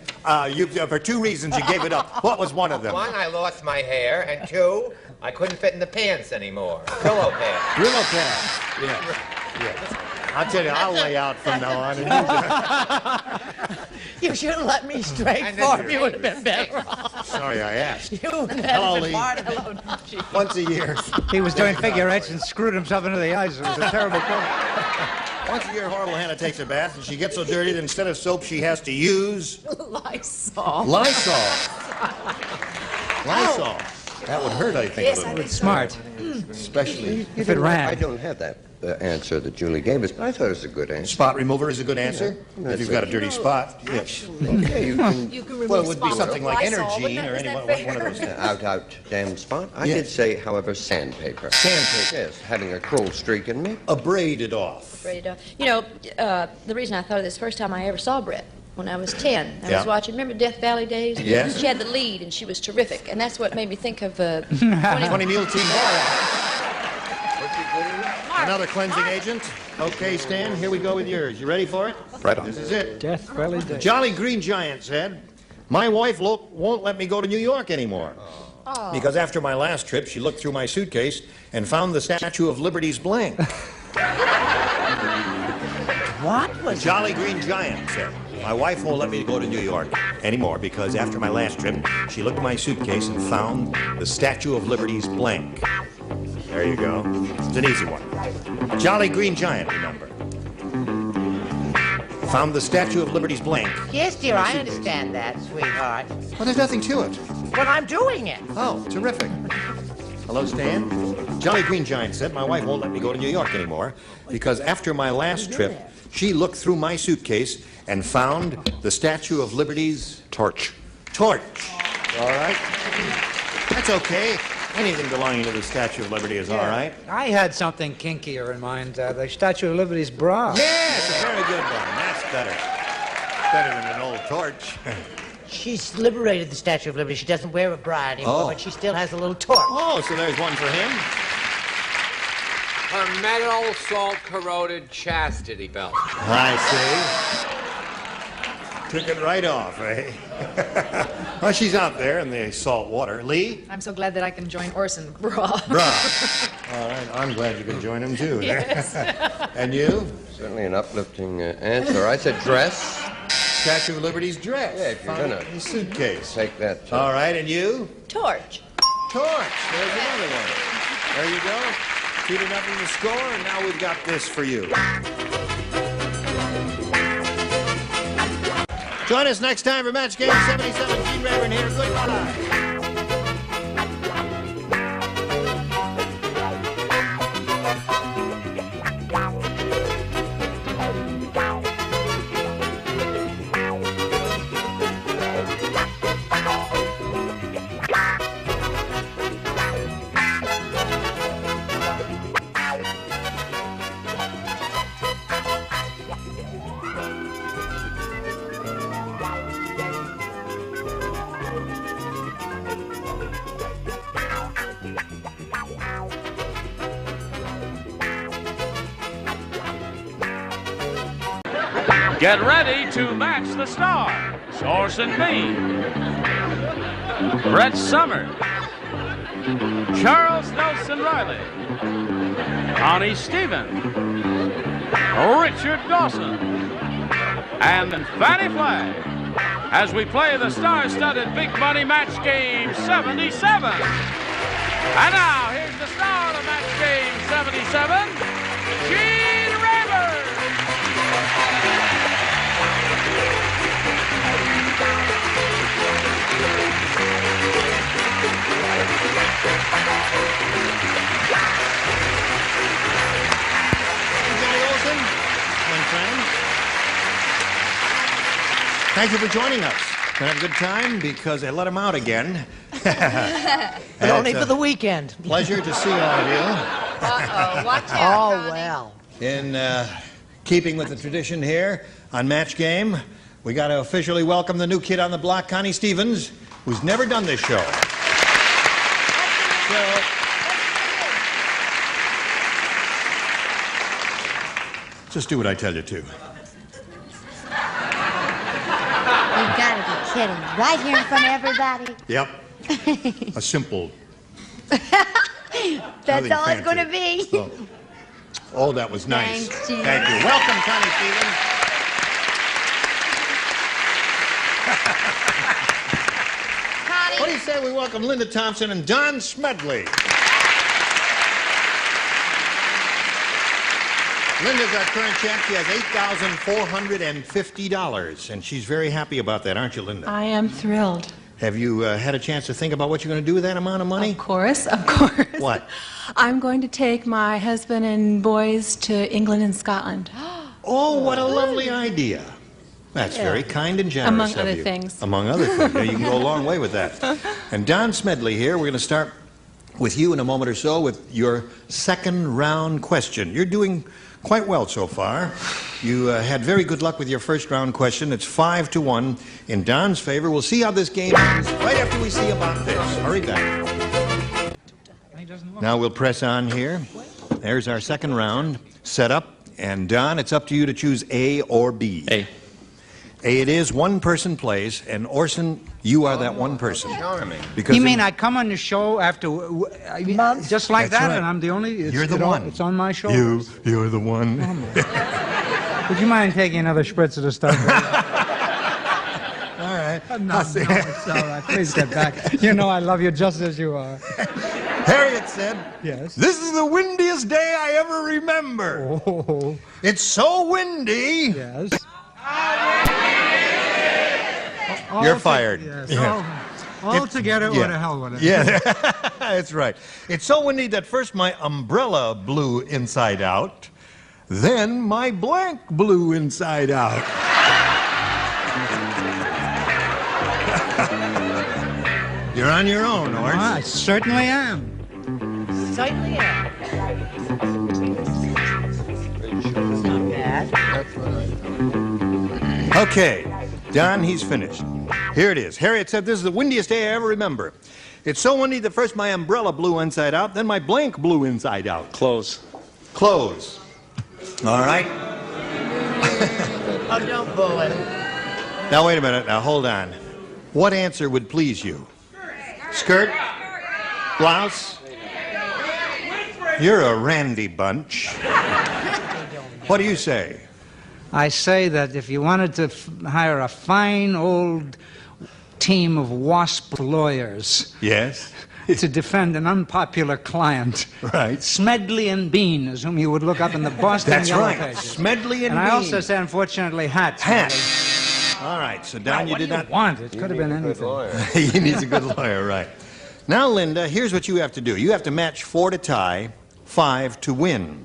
For 2 reasons you gave it up. What was one of them? 1, I lost my hair, and 2, I couldn't fit in the pants anymore. Pillow pants. Brillo pads. Yeah. Yeah. I'll tell you, I'll lay out from now on. You should have let me straight forward. You would have been better off. Sorry I asked. You would have Hello, been Lee. part of it. Once a year. He was doing figure eights and screwed himself into the ice. It was a terrible thing. Once a year, horrible Hannah takes a bath, and she gets so dirty that instead of soap, she has to use... Lysol. Lysol. Lysol. That would hurt, I think, Yes, a I little. think It's smart. Especially... If it ran. I don't have that answer that Julie gave us, but I thought it was a good answer. Spot remover is a good answer? If you've got a dirty spot, yes. Okay, you can... You can remove Well, it would be spots something with like Lysol, Energine wouldn't or it? any Isn't one that of those. Out, damn spot. I Yes. did say, however, sandpaper. Sandpaper. Yes, having a cruel streak in me. Abraded off. You know, the reason I thought of this first time I ever saw Brett, when I was 10. I Yeah. was watching, remember Death Valley Days? Yes. She had the lead, and she was terrific, and that's what made me think of 20 Mule Team Bar. Another cleansing agent. Okay, Stan, here we go with yours. You ready for it? Right on. This is it. Death Valley Day. Jolly Green Giant said, "My wife won't let me go to New York anymore. Because after my last trip, she looked through my suitcase and found the Statue of Liberty's blank." What was Jolly Green Giant said, "My wife won't let me go to New York anymore because after my last trip, she looked in my suitcase and found the Statue of Liberty's blank." There you go. It's an easy one. Jolly Green Giant, remember. Found the Statue of Liberty's blank. Yes, dear, I understand that, sweetheart. Well, there's nothing to it. But I'm doing it. Oh, terrific. Hello, Stan. Jolly Green Giant said, "My wife won't let me go to New York anymore because after my last trip, she looked through my suitcase and found the Statue of Liberty's Torch. torch." All right. That's okay. Anything belonging to the Statue of Liberty is all right. I had something kinkier in mind. The Statue of Liberty's bra. Yes, a very good one. That's better. Better than an old torch. She's liberated the Statue of Liberty. She doesn't wear a bra anymore, Oh. but she still has a little torch. Oh, so there's one for him. Her metal salt-corroded chastity belt. I see. Took it right off, eh? Well, she's out there in the salt water. Lee? I'm so glad that I can join Orson. Bra. Bruh. All right, I'm glad you can join him too. Yes. And you? Certainly an uplifting answer. I said dress. Statue of Liberty's dress. Yeah, if you're Found gonna in the suitcase. Take that. All right, and you? Torch. Torch. There's another one. There you go. 2-0 the score, and now we've got this for you. Join us next time for Match Game 77. Gene Rayburn here. Goodbye. Get ready to match the stars. Orson Bean, Brett Summers, Charles Nelson Riley, Connie Stevens, Richard Dawson, and Fannie Flagg as we play the star-studded Big Money Match Game 77. And now, here's the star of Match Game 77, Gene Rayburn. Johnny Olson, my friend. Thank you for joining us. Gonna have a good time because they let him out again. But only for the weekend. Pleasure to see all of you. Uh-oh, watch out, Oh, well. In keeping with the tradition here on Match Game, we got to officially welcome the new kid on the block, Connie Stevens, who's never done this show. So, just do what I tell you to. You've got to be kidding. Right here in front of everybody. Yep. A simple. That's all it's going to fancy. be. Oh, that was nice. Thanks, Gene. Thank you. Welcome, Connie Stevens. What do you say we welcome Linda Thompson and Don Smedley? Linda's our current champ. She has $8,450, and she's very happy about that, aren't you, Linda? I am thrilled. Have you had a chance to think about what you're going to do with that amount of money? Of course, of course. What? I'm going to take my husband and boys to England and Scotland. Oh, what a lovely idea. That's very kind and generous Among of other you. things. Among other things. Yeah, you can go a long way with that. And Don Smedley here, we're going to start with you in a moment or so with your second round question. You're doing quite well so far. You had very good luck with your first round question. It's 5-1 in Don's favor. We'll see how this game ends right after we see about this. Hurry back. Now we'll press on here. There's our second round set up. And Don, it's up to you to choose A or B. A. A it is. One person plays. And Orson, you are that one person. Charming. You mean I come on the show after, just like That's that, right. and I'm the only... You're the one. It's on my shoulders. You're the one. Would you mind taking another spritz of the stuff? All right. No, it's all right. Please get back. You know I love you just as you are. Harriet said, Yes. "This is the windiest day I ever remember. Oh. It's so windy." Yes. You're fired. Yes. Yeah. All together, or the hell with it. Yeah, that's right. It's so windy that first my umbrella blew inside out, then my blank blew inside out. You're on your own, Ort. I certainly am. Certainly am. Not bad. Okay, Don, he's finished. Here it is. Harriet said, "This is the windiest day I ever remember. It's so windy that first my umbrella blew inside out, then my blank blew inside out." Close. Close. All right. Oh, don't boo him. Now, wait a minute. Now, hold on. What answer would please you? Skirt? Blouse? You're a randy bunch. What do you say? I say that if you wanted to hire a fine old team of WASP lawyers Yes. to defend an unpopular client, Right. Smedley and Bean is whom you would look up in the Boston That's Yellow right. Pages. Smedley and I Bean. also say, unfortunately, Hats. Hats. All right, so Don, you what did do you not want? It could have been anything. He needs a good lawyer, right. Now, Linda, here's what you have to do. You have to match 4 to tie, 5 to win.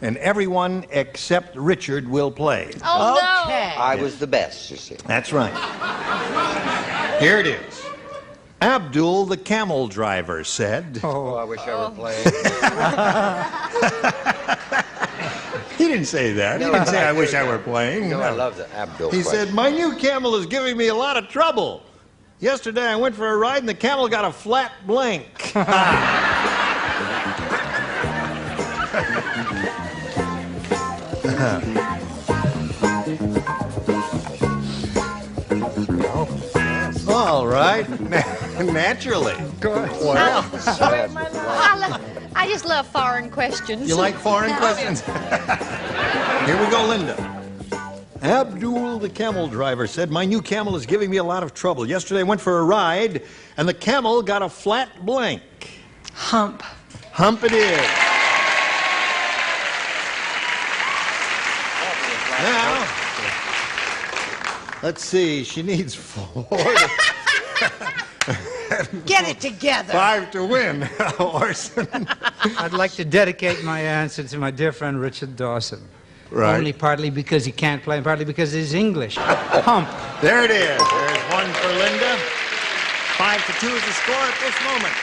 And everyone except Richard will play. Oh, okay. I was the best, you see. That's right. Here it is. Abdul, the camel driver, said... Oh, I wish I were playing. He didn't say that. He didn't say, I wish I were playing. No, I love the Abdul He question. said, my new camel is giving me a lot of trouble. Yesterday I went for a ride and the camel got a flat blank. All right. Naturally. Well, I just love foreign questions. you like foreign questions? Here we go, Linda. Abdul, the camel driver, said, my new camel is giving me a lot of trouble. Yesterday I went for a ride, and the camel got a flat blank. Hump. Hump it is. Now, let's see, she needs 4 Get it together. 5 to win. Orson. I'd like to dedicate my answer to my dear friend Richard Dawson. Right. Only partly because he can't play, and partly because he's English. Hump. There it is. There's 1 for Linda. 5 to 2 is the score at this moment.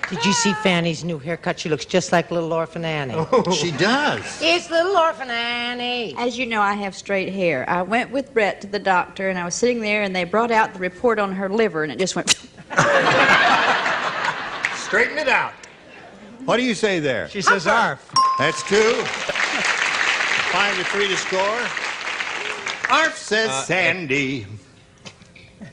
Did you see Fanny's new haircut? She looks just like Little Orphan Annie. Oh, she does. It's Little Orphan Annie. As you know, I have straight hair. I went with Brett to the doctor, and I was sitting there, and they brought out the report on her liver, and it just went... Straighten it out. What do you say there? She says ARF. That's 2. 5 to 3 to score. ARF says Sandy.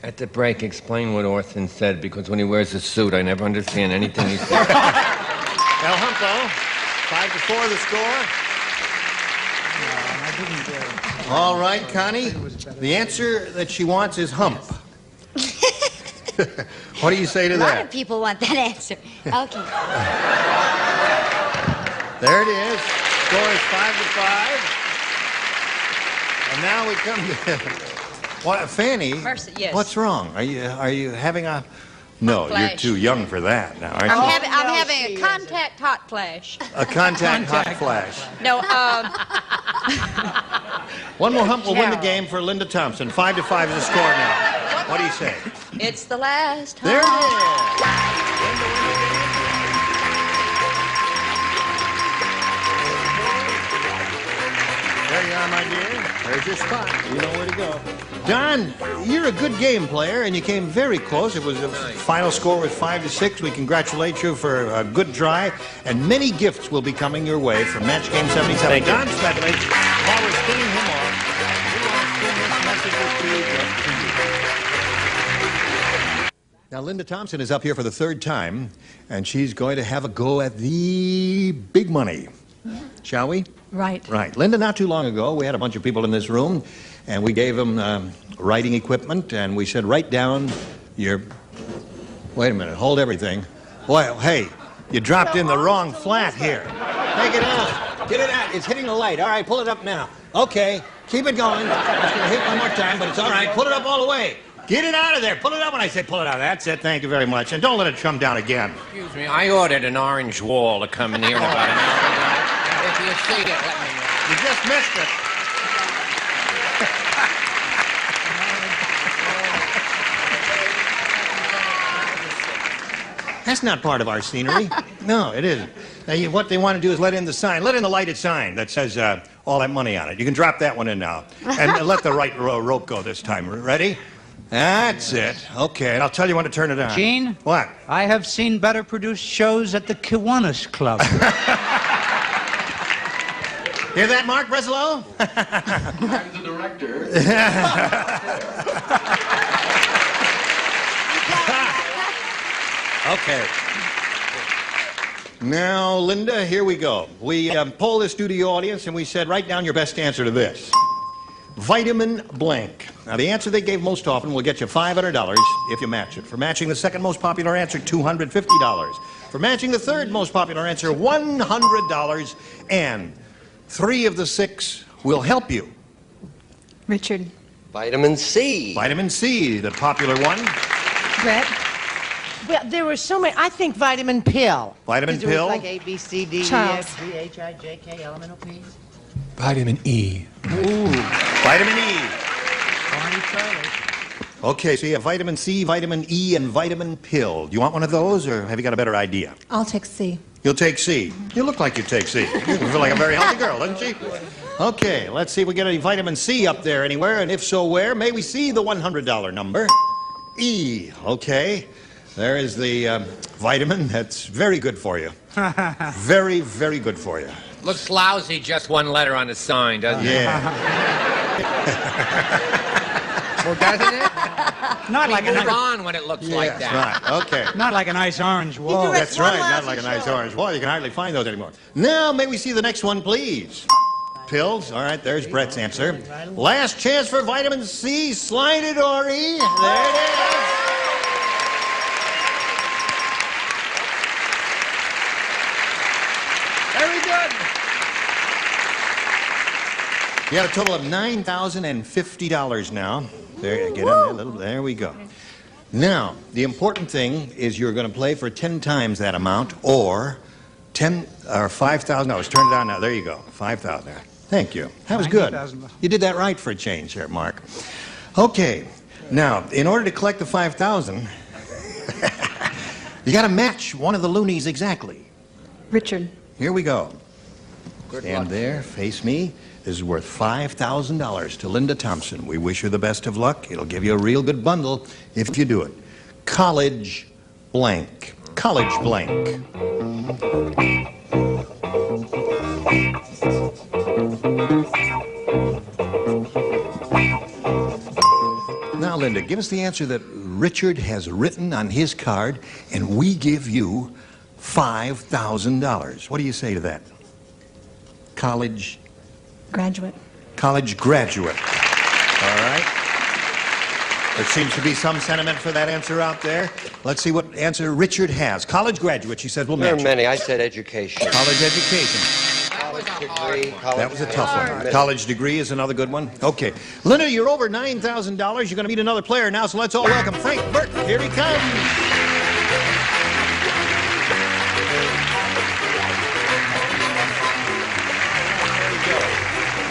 At the break, explain what Orson said, because when he wears a suit, I never understand anything he says. El Humpo. 5 to 4 the score. All right, Connie. The answer that she wants is hump. What do you say to A lot that? of people want that answer. Okay. There it is. Score is 5 to 5. And now we come to... What, Fanny? Mercy, yes. What's wrong? Are you having a... No, you're flash. too young for that now, aren't I'm you? having a contact hot flash. A contact hot flash. No, One more hump will win the game for Linda Thompson. 5 to 5 is the score now. What do you say? it's the last time. There it is. There you are, my dear. There's your spot. You know where to go. Don, you're a good game player, and you came very close. It was a final score was 5 to 6. We congratulate you for a good try, and many gifts will be coming your way from Match Game 77. Thank you. Don Smedley, while we're spinning him off, we want to spin this message to you. Now, Linda Thompson is up here for the 3rd time, and she's going to have a go at the big money. Shall we? Right. Right. Linda, not too long ago, we had a bunch of people in this room, and we gave them writing equipment, and we said, write down your... Wait a minute. Hold everything. Well, hey, you dropped in the wrong flat here. Take it out. Get it out. It's hitting the light. All right, pull it up now. Okay, keep it going. It's going to hit one more time, but it's all right. Pull it up all the way. Get it out of there. Pull it up when I say pull it out. That's it. Thank you very much. And don't let it come down again. Excuse me, I ordered an orange wall to come in here in about an hour ago. If you see it, let me know. You just missed it. That's not part of our scenery. No, it isn't. Now, what they want to do is let in the sign. Let in the lighted sign that says all that money on it. You can drop that one in now. And let the right rope go this time. Ready? That's it. Okay, and I'll tell you when to turn it on. Gene? What? I have seen better produced shows at the Kiwanis Club. Hear that, Mark Breslow? I'm the director. Okay. Now, Linda, here we go. We polled the studio audience and we said, write down your best answer to this. Vitamin blank. Now, the answer they gave most often will get you $500 if you match it. For matching the second most popular answer, $250. For matching the third most popular answer, $100. And 3 of the 6 will help you. Richard. Vitamin C. Vitamin C, the popular one. Brett? Well, there were so many. I think vitamin pill. Vitamin There was pill? like A, B, C, D, E, Charles. F, G, H, I, J, K, L, M, N, O, P. Vitamin E. Ooh, vitamin E. Barney Charlie. Okay, so you have vitamin C, vitamin E, and vitamin pill. Do you want one of those, or have you got a better idea? I'll take C. You'll take C. You look like you take C. You feel like a very healthy girl, doesn't she? Okay, let's see if we get any vitamin C up there anywhere, and if so, where? May we see the $100 number? E. Okay. There is the vitamin. That's very good for you. Very, very good for you. Looks lousy, just one letter on the sign, doesn't it? Yeah. Well, doesn't it? Not like a move nice, on when it looks like that. Right, okay. not like a nice orange wall. That's right, not like a nice orange wall. You can hardly find those anymore. Now, may we see the next one, please? Pills. All right, there's Brett's answer. Last chance for vitamin C. Slide it, Ori. There it is. Very good. You have a total of $9,050 now. There, get on that little. There we go. Now, the important thing is you're going to play for 10 times that amount, or $5,000. Turn it on now. There you go. 5,000. Thank you. That was good. You did that right for a change there, Mark. Okay. Now, in order to collect the 5,000, you got to match one of the loonies exactly. Richard. Here we go. Stand there, face me. This is worth $5,000 to Linda Thompson. We wish her the best of luck. It'll give you a real good bundle if you do it. College blank. College blank. Now, Linda, give us the answer that Richard has written on his card, and we give you $5,000. What do you say to that? College Graduate. College graduate. All right. There seems to be some sentiment for that answer out there. Let's see what answer Richard has. College graduate, she said, we'll There match are it. many. I said education. College education. Degree, That was a tough one. College degree is another good one. Okay. Linda, you're over $9,000. You're going to meet another player now, so let's all welcome Frank Burke. Here he comes.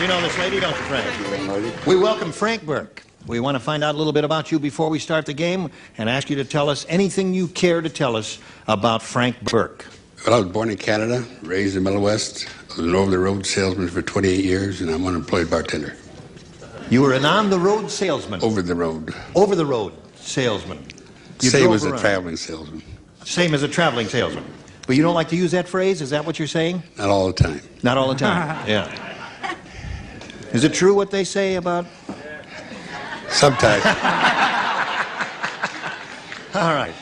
You know this lady, don't you, Frank? We welcome Frank Burke. We want to find out a little bit about you before we start the game and ask you to tell us anything you care to tell us about Frank Burke. Well, I was born in Canada, raised in Middle West. I was an over-the-road salesman for 28 years, and I'm an unemployed bartender. You were an on-the-road salesman? Over the road. Over-the-road salesman. You Same drove as a around. traveling salesman. Same as a traveling salesman. But you don't like to use that phrase? Is that what you're saying? Not all the time. Not all the time, yeah. Is it true what they say about... Sometimes. All right.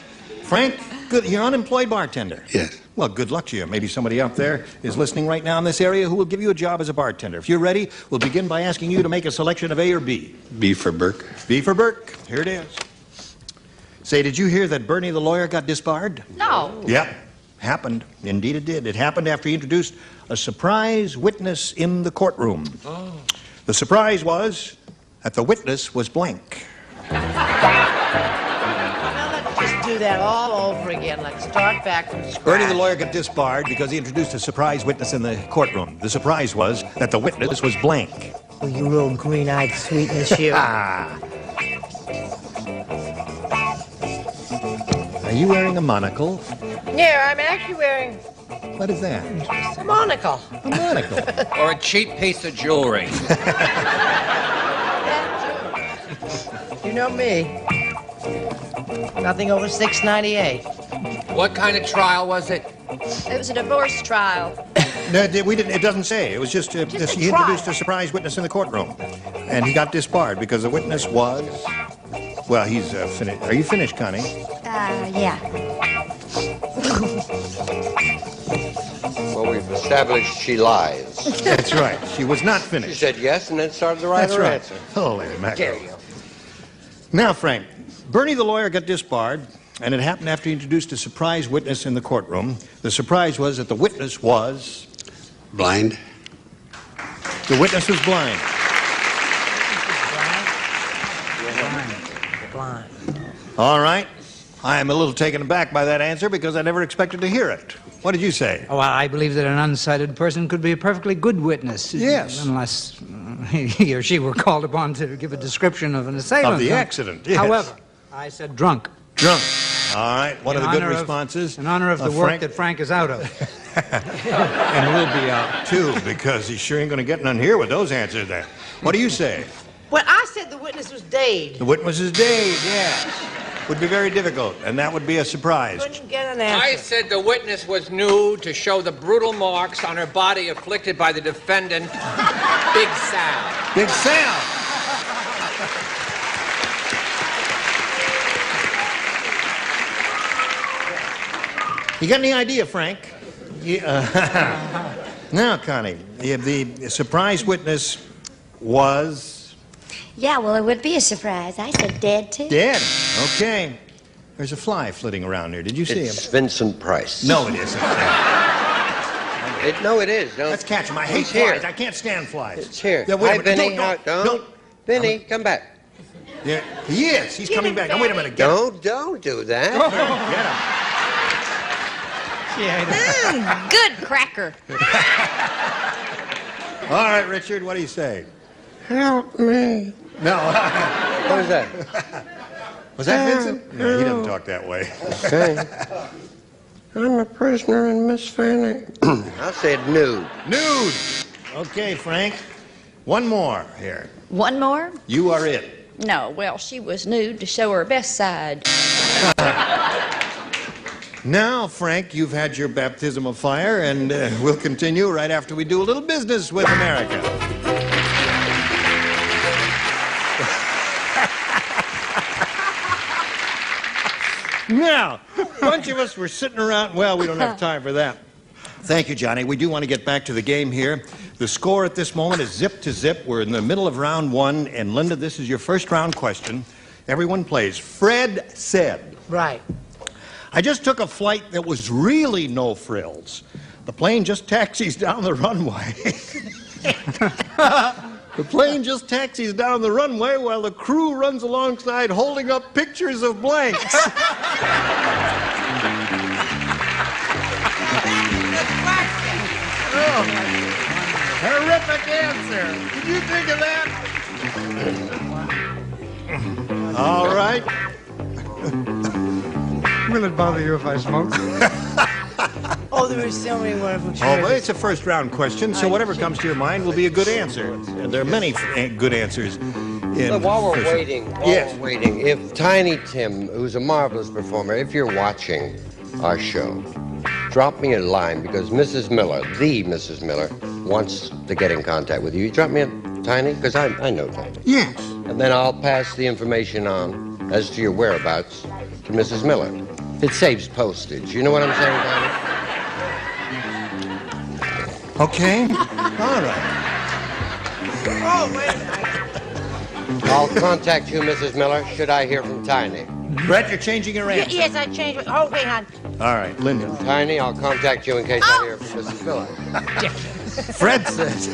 Frank, good. You're an unemployed bartender. Yes. Well, good luck to you. Maybe somebody out there is listening right now in this area who will give you a job as a bartender. If you're ready, we'll begin by asking you to make a selection of A or B. B for Burke. B for Burke. Here it is. Say, did you hear that Bernie the lawyer got disbarred? No. Yep. Happened. Indeed it did. It happened after he introduced a surprise witness in the courtroom. Oh. The surprise was that the witness was blank. Now let's just do that all over again. Let's start back from scratch. Bernie the lawyer got disbarred because he introduced a surprise witness in the courtroom. The surprise was that the witness was blank. Oh, you little green-eyed sweetness, you. Ah. Are you wearing a monocle? Yeah, I'm actually wearing What is that? a monocle. A monocle. Or a cheap piece of jewelry. You know me. Nothing over $6.98. What kind of trial was it? It was a divorce trial. No, we didn't. It doesn't say. It was just he introduced a surprise witness in the courtroom, and he got disbarred because the witness was. Well, he's finished. Are you finished, Connie? Yeah. established she lies. That's right. She was not She finished. said yes and then started to write That's her right. answer. Holy mackerel. Now, Frank, Bernie the lawyer got disbarred, and it happened after he introduced a surprise witness in the courtroom. The surprise was that the witness was... Blind. The witness was blind. Blind. All right. I am a little taken aback by that answer because I never expected to hear it. What did you say? Oh, well, I believe that an unsighted person could be a perfectly good witness. Yes. Unless he or she were called upon to give a description of an assailant. Of the accident, yes. However, I said drunk. Drunk. All right. One of the good honor of- responses. In honor of the work Frank. that Frank is out of. And we'll be out, too, because he sure ain't going to get none here with those answers there. What do you say? Well, I said the witness was Dade. The witness is Dave, yes. Would be very difficult, and that would be a surprise. Couldn't get an answer. I said the witness was nude to show the brutal marks on her body inflicted by the defendant, Big Sal. Big Sal. You got any idea, Frank? Now, Connie, the surprise witness was... Yeah, well, it would be a surprise. I said dead, too. Dead. Okay. There's a fly flitting around here. Did you see It's him? Vincent Price. No, it isn't. No, it is. Don't. Let's catch him. I hate He's here. flies. I can't stand flies. It's here. Yeah, wait a Hi, minute. Vinny. Don't. Vinny, come back. Yeah, he is. He's coming back. Now, wait a minute. Get him. Don't do that. Get him. Good cracker. All right, Richard, what do you say? Help me. No. What was that? Was that Vincent? No, he doesn't talk that way. Okay. I'm a prisoner in Miss Fanny. I said nude. Nude. Okay, Frank. One more here. One more? You are it. No, well, she was nude to show her best side. Now, Frank, you've had your baptism of fire, and we'll continue right after we do a little business with America. Now, a bunch of us were sitting around. Well, we don't have time for that. Thank you, Johnny. We do want to get back to the game here. The score at this moment is zip to zip. We're in the middle of round one. And, Linda, this is your first round question. Everyone plays. Fred said. Right. I just took a flight that was really no frills. The plane just taxis down the runway. The plane just taxis down the runway while the crew runs alongside holding up pictures of blanks. Horrific answer. Did you think of that? All right. Will it bother you if I smoke? Oh, there were so many wonderful choices. Oh, well, it's a first round question, so whatever comes to your mind will be a good answer. And there are many good answers. Look, while we're waiting, if Tiny Tim, who's a marvelous performer, if you're watching our show, drop me a line because Mrs. Miller, the Mrs. Miller, wants to get in contact with you. You drop me a Tiny? Because I know Tiny. Yes. And then I'll pass the information on as to your whereabouts to Mrs. Miller. It saves postage. You know what I'm saying, Tiny? Okay. All right. Oh, wait. I'll contact you, Mrs. Miller, should I hear from Tiny. Brett, you're changing your answer. Yes, I changed it. Oh, wait, hon. All right, Linda. Tiny, I'll contact you in case I hear from Mrs. Miller. Fred says,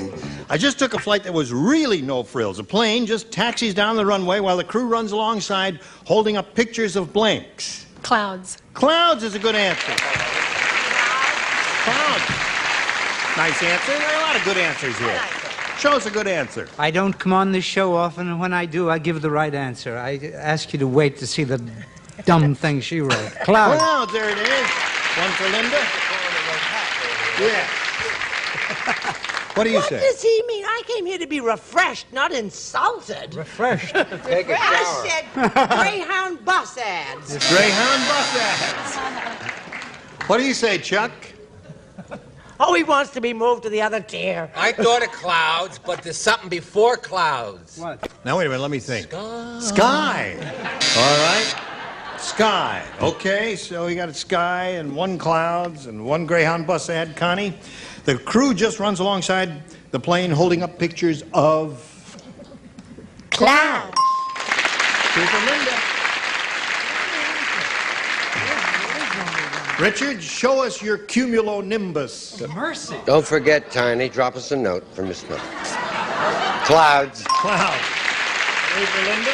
I just took a flight that was really no frills. A plane just taxis down the runway while the crew runs alongside holding up pictures of blanks. Clouds. Clouds is a good answer. Clouds. Nice answer. There are a lot of good answers here. Show us a good answer. I don't come on this show often, and when I do, I give the right answer. I ask you to wait to see the dumb thing she wrote. Clouds. Clouds, there it is. One for Linda. Yeah. What do you say? What does he mean? I came here to be refreshed, not insulted. Refreshed? Take a I shower. said Greyhound bus ads. Greyhound bus ads. What do you say, Chuck? Oh, he wants to be moved to the other tier. I thought of clouds, but there's something before clouds. What? Now, wait a minute. Let me think. Sky. All right. Sky. Okay, so you got a sky and one clouds and one Greyhound bus ad. Connie, The crew just runs alongside the plane holding up pictures of Clouds. Super Linda. Richard, show us your cumulonimbus. Mercy. Don't forget, Tiny, drop us a note from Miss Smith. Clouds. Clouds. Super Linda.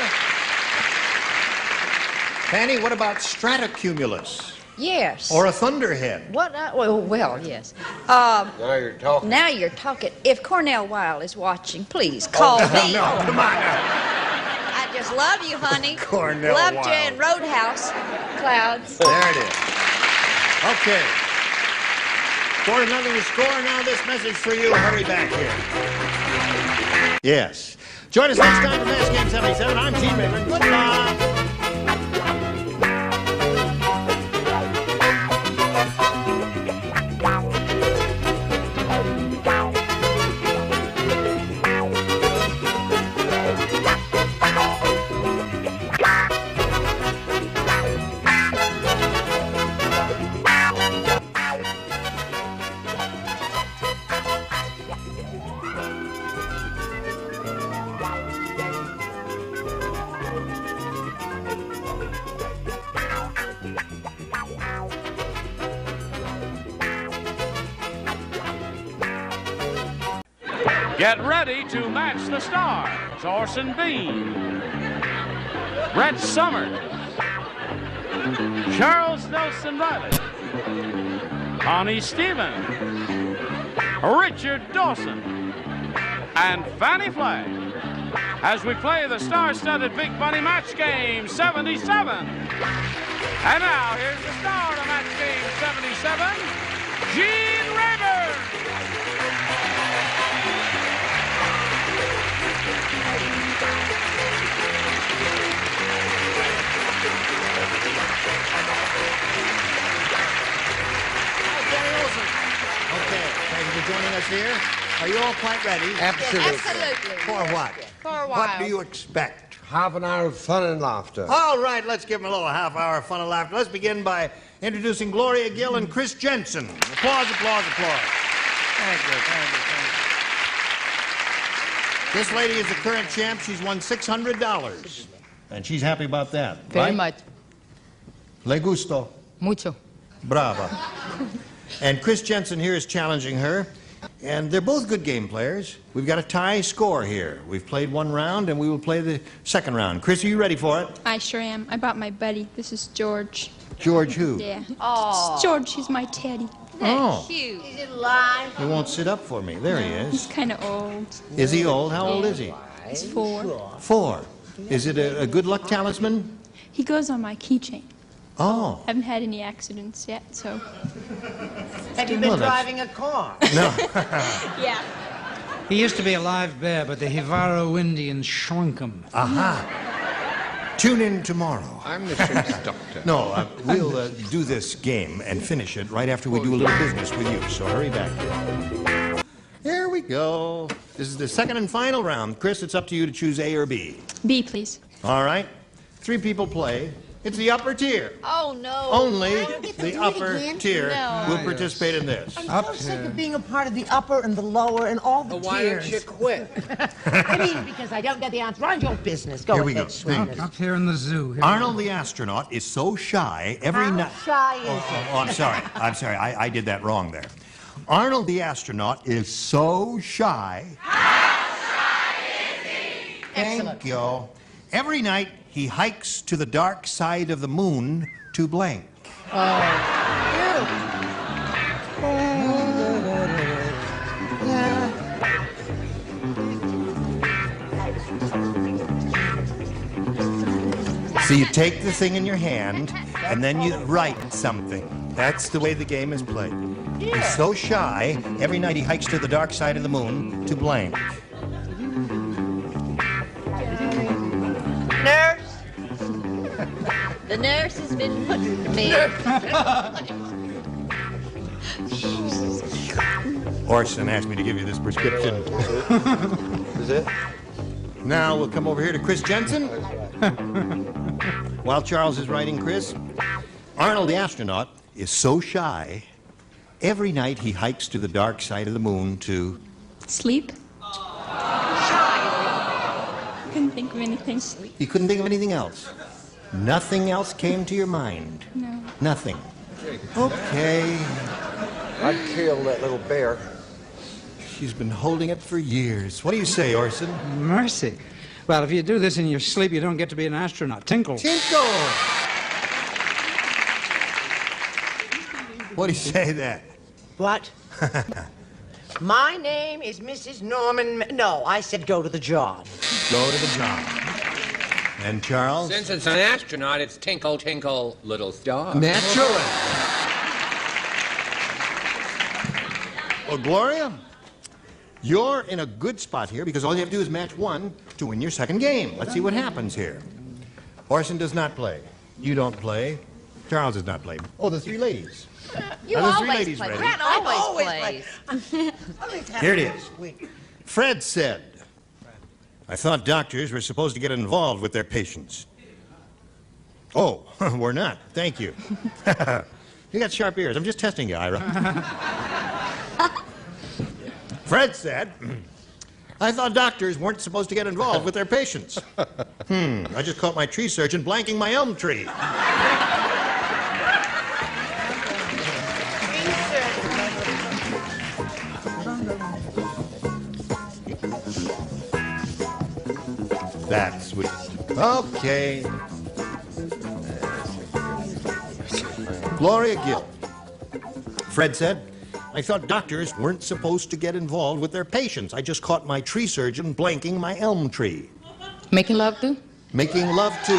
Fanny, what about stratocumulus? Yes. Or a thunderhead? What? Well, yes. Now you're talking. Now you're talking. If Cornell Wilde is watching, please call me. No, come on. I just love you, honey. Cornell Loved Wilde. you in Roadhouse. Clouds. There it is. Okay. For another score, now this message for you. Hurry back here. Yes. Join us next time for Fast Game 77. I'm tiebreaker. Goodbye. Get ready to match the stars. Orson Bean, Brett Summers, Charles Nelson Riley, Connie Stevens, Richard Dawson, and Fanny Flagg as we play the star-studded Big Bunny Match Game 77. And now, here's the star of Match Game 77, Jayne Rayburn. Okay, thank you for joining us here. Are you all quite ready? Absolutely. Absolutely. For what? For a while. What do you expect? Half an hour of fun and laughter. All right, let's give them a little half hour of fun and laughter. Let's begin by introducing Gloria Gill and Chris Jensen. Applause, applause, applause. Thank you, thank you, thank you. This lady is the current champ. She's won $600. And she's happy about that, Very right? much. Le gusto. Mucho. Brava. And Chris Jensen here is challenging her. And they're both good game players. We've got a tie score here. We've played one round, and we will play the second round. Chris, are you ready for it? I sure am. I brought my buddy. This is George. George who? Yeah. Oh. It's George. He's my teddy. Oh. Cute. Is it live? He won't sit up for me. There he He's is. kind of old. Is he old? How old is he? He's 4. 4. Is it a good luck talisman? He goes on my keychain. Oh. Haven't had any accidents yet, so. Have you Well, been that's- driving a car? No. Yeah. He used to be a live bear, but the Hivaro Indians shrunk him. Aha. Tune in tomorrow. I'm the ship's doctor. No, we'll do this game and finish it right after we do a little business with you, so hurry back here. There we go. This is the second and final round. Chris, it's up to you to choose A or B. B, please. All right? 3 people play. It's the upper tier. Oh, no. Only get to do the it upper again? tier No. will participate in this. I'm so sick of being a part of the upper and the lower and all the Why tiers. don't you quit? I mean, because I don't get the answer. Mind your business. Go Here we ahead, go. sweetness. Up here in the zoo. Here Arnold the astronaut is so shy every How night. shy is Oh, I'm sorry. I'm sorry. I did that wrong there. Arnold the astronaut is so shy. How shy is he? Thank you. Every night he hikes to the dark side of the moon to blank. So you take the thing in your hand, and then you write something. That's the way the game is played. He's so shy, every night he hikes to the dark side of the moon to blank. Nurse. The nurse has been put to me. Orson asked me to give you this prescription. Is it? Now we'll come over here to Chris Jensen. While Charles is writing, Chris, Arnold the astronaut is so shy, Every night he hikes to the dark side of the moon to... Sleep? Couldn't think of anything. You couldn't think of anything else? Nothing else came to your mind? No. Nothing. Okay. I'd kill that little bear. She's been holding it for years. What do you say, Orson? Mercy. Well, if you do this in your sleep, you don't get to be an astronaut. Tinkle. Tinkle! What do you say that? What? My name is Mrs. Norman... No, I said go to the job. Go to the job. And Charles? Since it's an astronaut, it's tinkle, tinkle, little star. Naturally. Well, Gloria, you're in a good spot here because all you have to do is match 1 to win your second game. Let's see what happens here. Orson does not play. You don't play. Charles does not play. Oh, the 3 ladies. You Are the 3 always ladies play. ready? Brett always plays. Here it is. Fred said, I thought doctors were supposed to get involved with their patients. Oh, we're not. Thank you. You got sharp ears. I'm just testing you, Ira. Fred said, I thought doctors weren't supposed to get involved with their patients. I just caught my tree surgeon blanking my elm tree. That's sweet. Okay. Gloria Gill. Fred said, I thought doctors weren't supposed to get involved with their patients. I just caught my tree surgeon blanking my elm tree. Making love to? Making love to.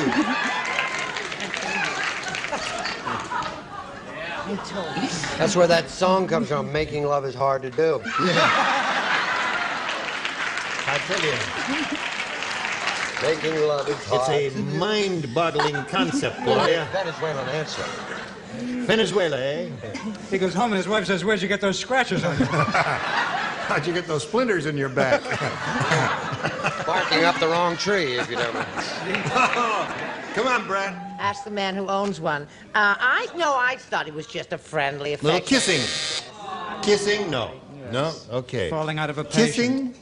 That's where that song comes from, Making Love is Hard to Do. I tell you. Making love is hard. It's a mind-boggling concept, Gloria. Venezuelan answer. Venezuela, eh? He goes home and his wife says, where'd you get those scratches on you? How'd you get those splinters in your back? Barking up the wrong tree, if you don't mind. Come on, Brad. Ask the man who owns one. I thought it was just a friendly affection. Little kissing. Kissing? No. No? Okay. Falling out of a patient. Kissing?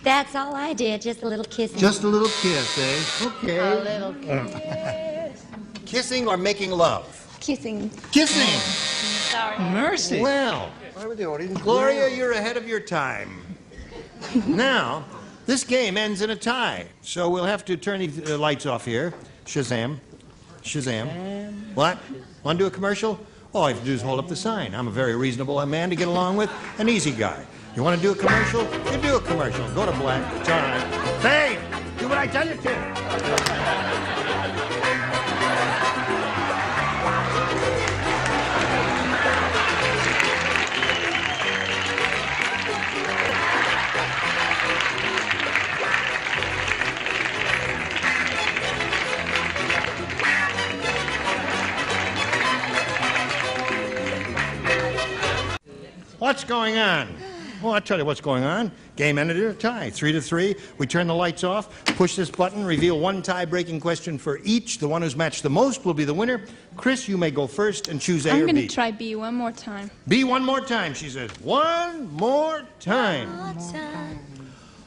That's all I did, just a little kissing. Just a little kiss, eh? Okay. A little kiss. Kissing or making love? Kissing. Kissing! Sorry. Mercy. Well, Gloria, you're ahead of your time. Now, this game ends in a tie, so we'll have to turn the lights off here. Shazam. Shazam. What? Want to do a commercial? All I have to do is hold up the sign. I'm a very reasonable man to get along with, an easy guy. You want to do a commercial? You do a commercial. Go to black. It's all right. Hey, do what I tell you to. What's going on? Well, I'll tell you what's going on. Game ended in a tie, 3-3. We turn the lights off, push this button, reveal 1 tie-breaking question for each. The one who's matched the most will be the winner. Chris, you may go first and choose A I'm or going B. to try B one more time. B one more time, she says. One more time.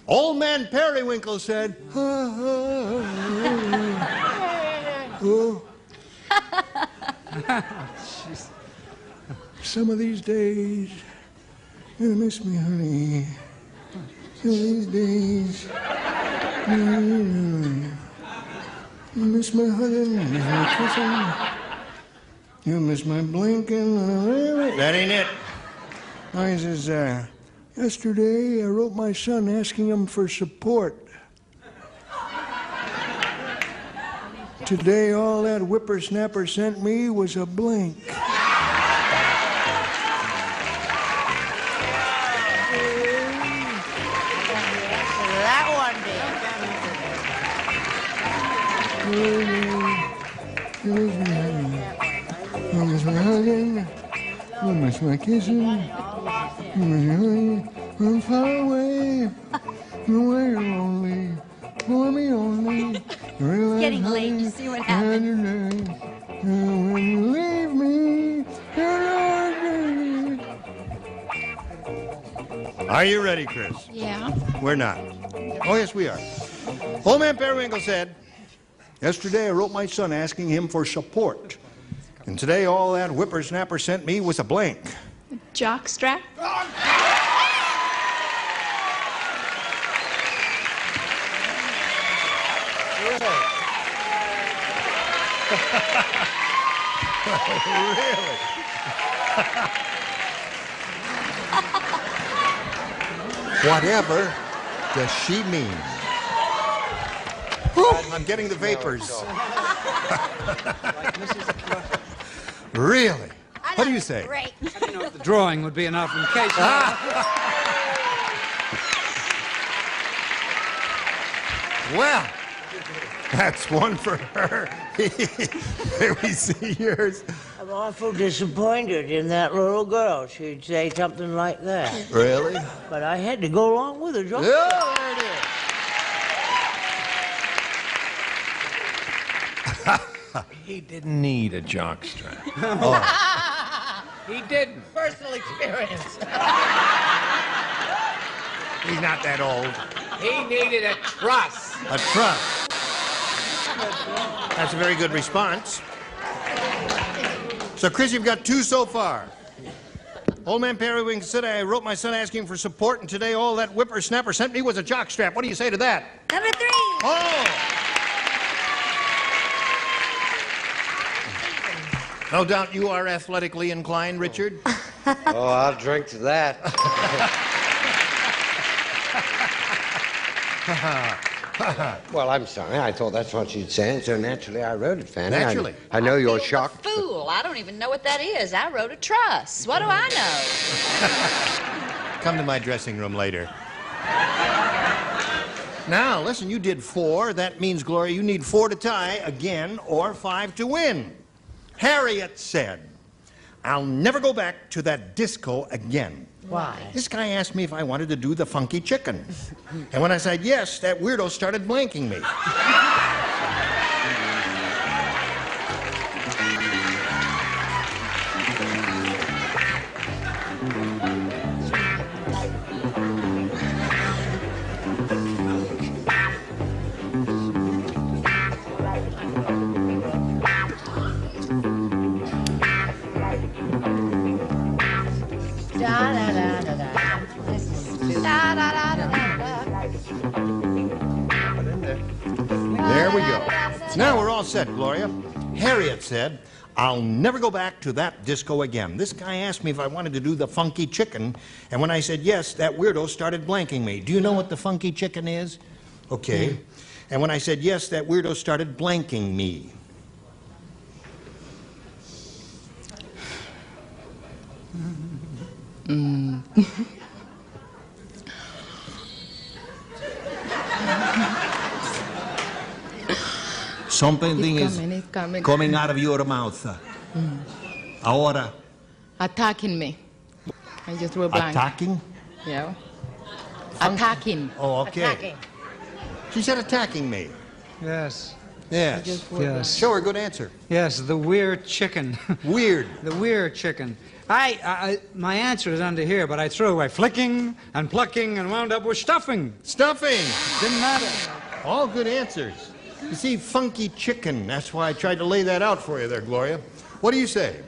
Old man Periwinkle said, oh. Some of these days, you miss me, honey. Some of these days, you miss my hugging, you miss my kissing, you miss my blinking. That ain't it. I says, yesterday I wrote my son asking him for support. Today all that whippersnapper sent me was a blink. You miss my hugging, you miss my kissing, you miss my hugging. I'm far away, away lonely, for me only. It's getting late, you see what happened. And when you leave me, Are you ready, Chris? Yeah. We're not. Oh, yes, we are. Old Man Periwinkle said, yesterday I wrote my son asking him for support. And today all that whippersnapper sent me was a blank. Jockstrap. Really? Whatever does she mean? I'm getting the vapors. Really? What do you say? Great. I didn't know if the drawing would be enough in case. Well, that's one for her. Here we see yours. I'm awful disappointed in that little girl. She'd say something like that. Really? But I had to go along with her. Yeah, there it is. He didn't need a jockstrap. Oh. He didn't. Personal experience. He's not that old. He needed a truss. A truss. That's a very good response. So, Chris, you've got 2 so far. Old Man Periwinkle said, I wrote my son asking for support, and today all that whippersnapper sent me was a jockstrap. What do you say to that? Number 3. Oh! No doubt you are athletically inclined, Richard. Oh, I'll drink to that. Well, I'm sorry. I thought that's what you'd say, and so naturally I wrote it, Fanny. Naturally. I know you're shocked. Fool. I don't even know what that is. I wrote a truss. What do I know? Come to my dressing room later. Now, listen, you did 4. That means, Gloria, you need 4 to tie again or 5 to win. Harriet said, I'll never go back to that disco again. Why? This guy asked me if I wanted to do the funky chicken. And when I said yes, that weirdo started blanking me. There we go. Now we're all set, Gloria. Harriet said, I'll never go back to that disco again. This guy asked me if I wanted to do the funky chicken, and when I said yes, that weirdo started blanking me. Do you know what the funky chicken is? Okay. And when I said yes, that weirdo started blanking me. Something is coming out of your mouth. Ahora. Attacking me. I just threw a blank. Attacking? Yeah. Attacking. Oh, okay. Attacking. She said attacking me. Yes. Yes. Yes. Show her a good answer. Yes, the weird chicken. Weird. The weird chicken. My answer is under here, but I threw away flicking and plucking and wound up with stuffing. Stuffing. Didn't matter. All good answers. You see, funky chicken. That's why I tried to lay that out for you there, Gloria. What do you say?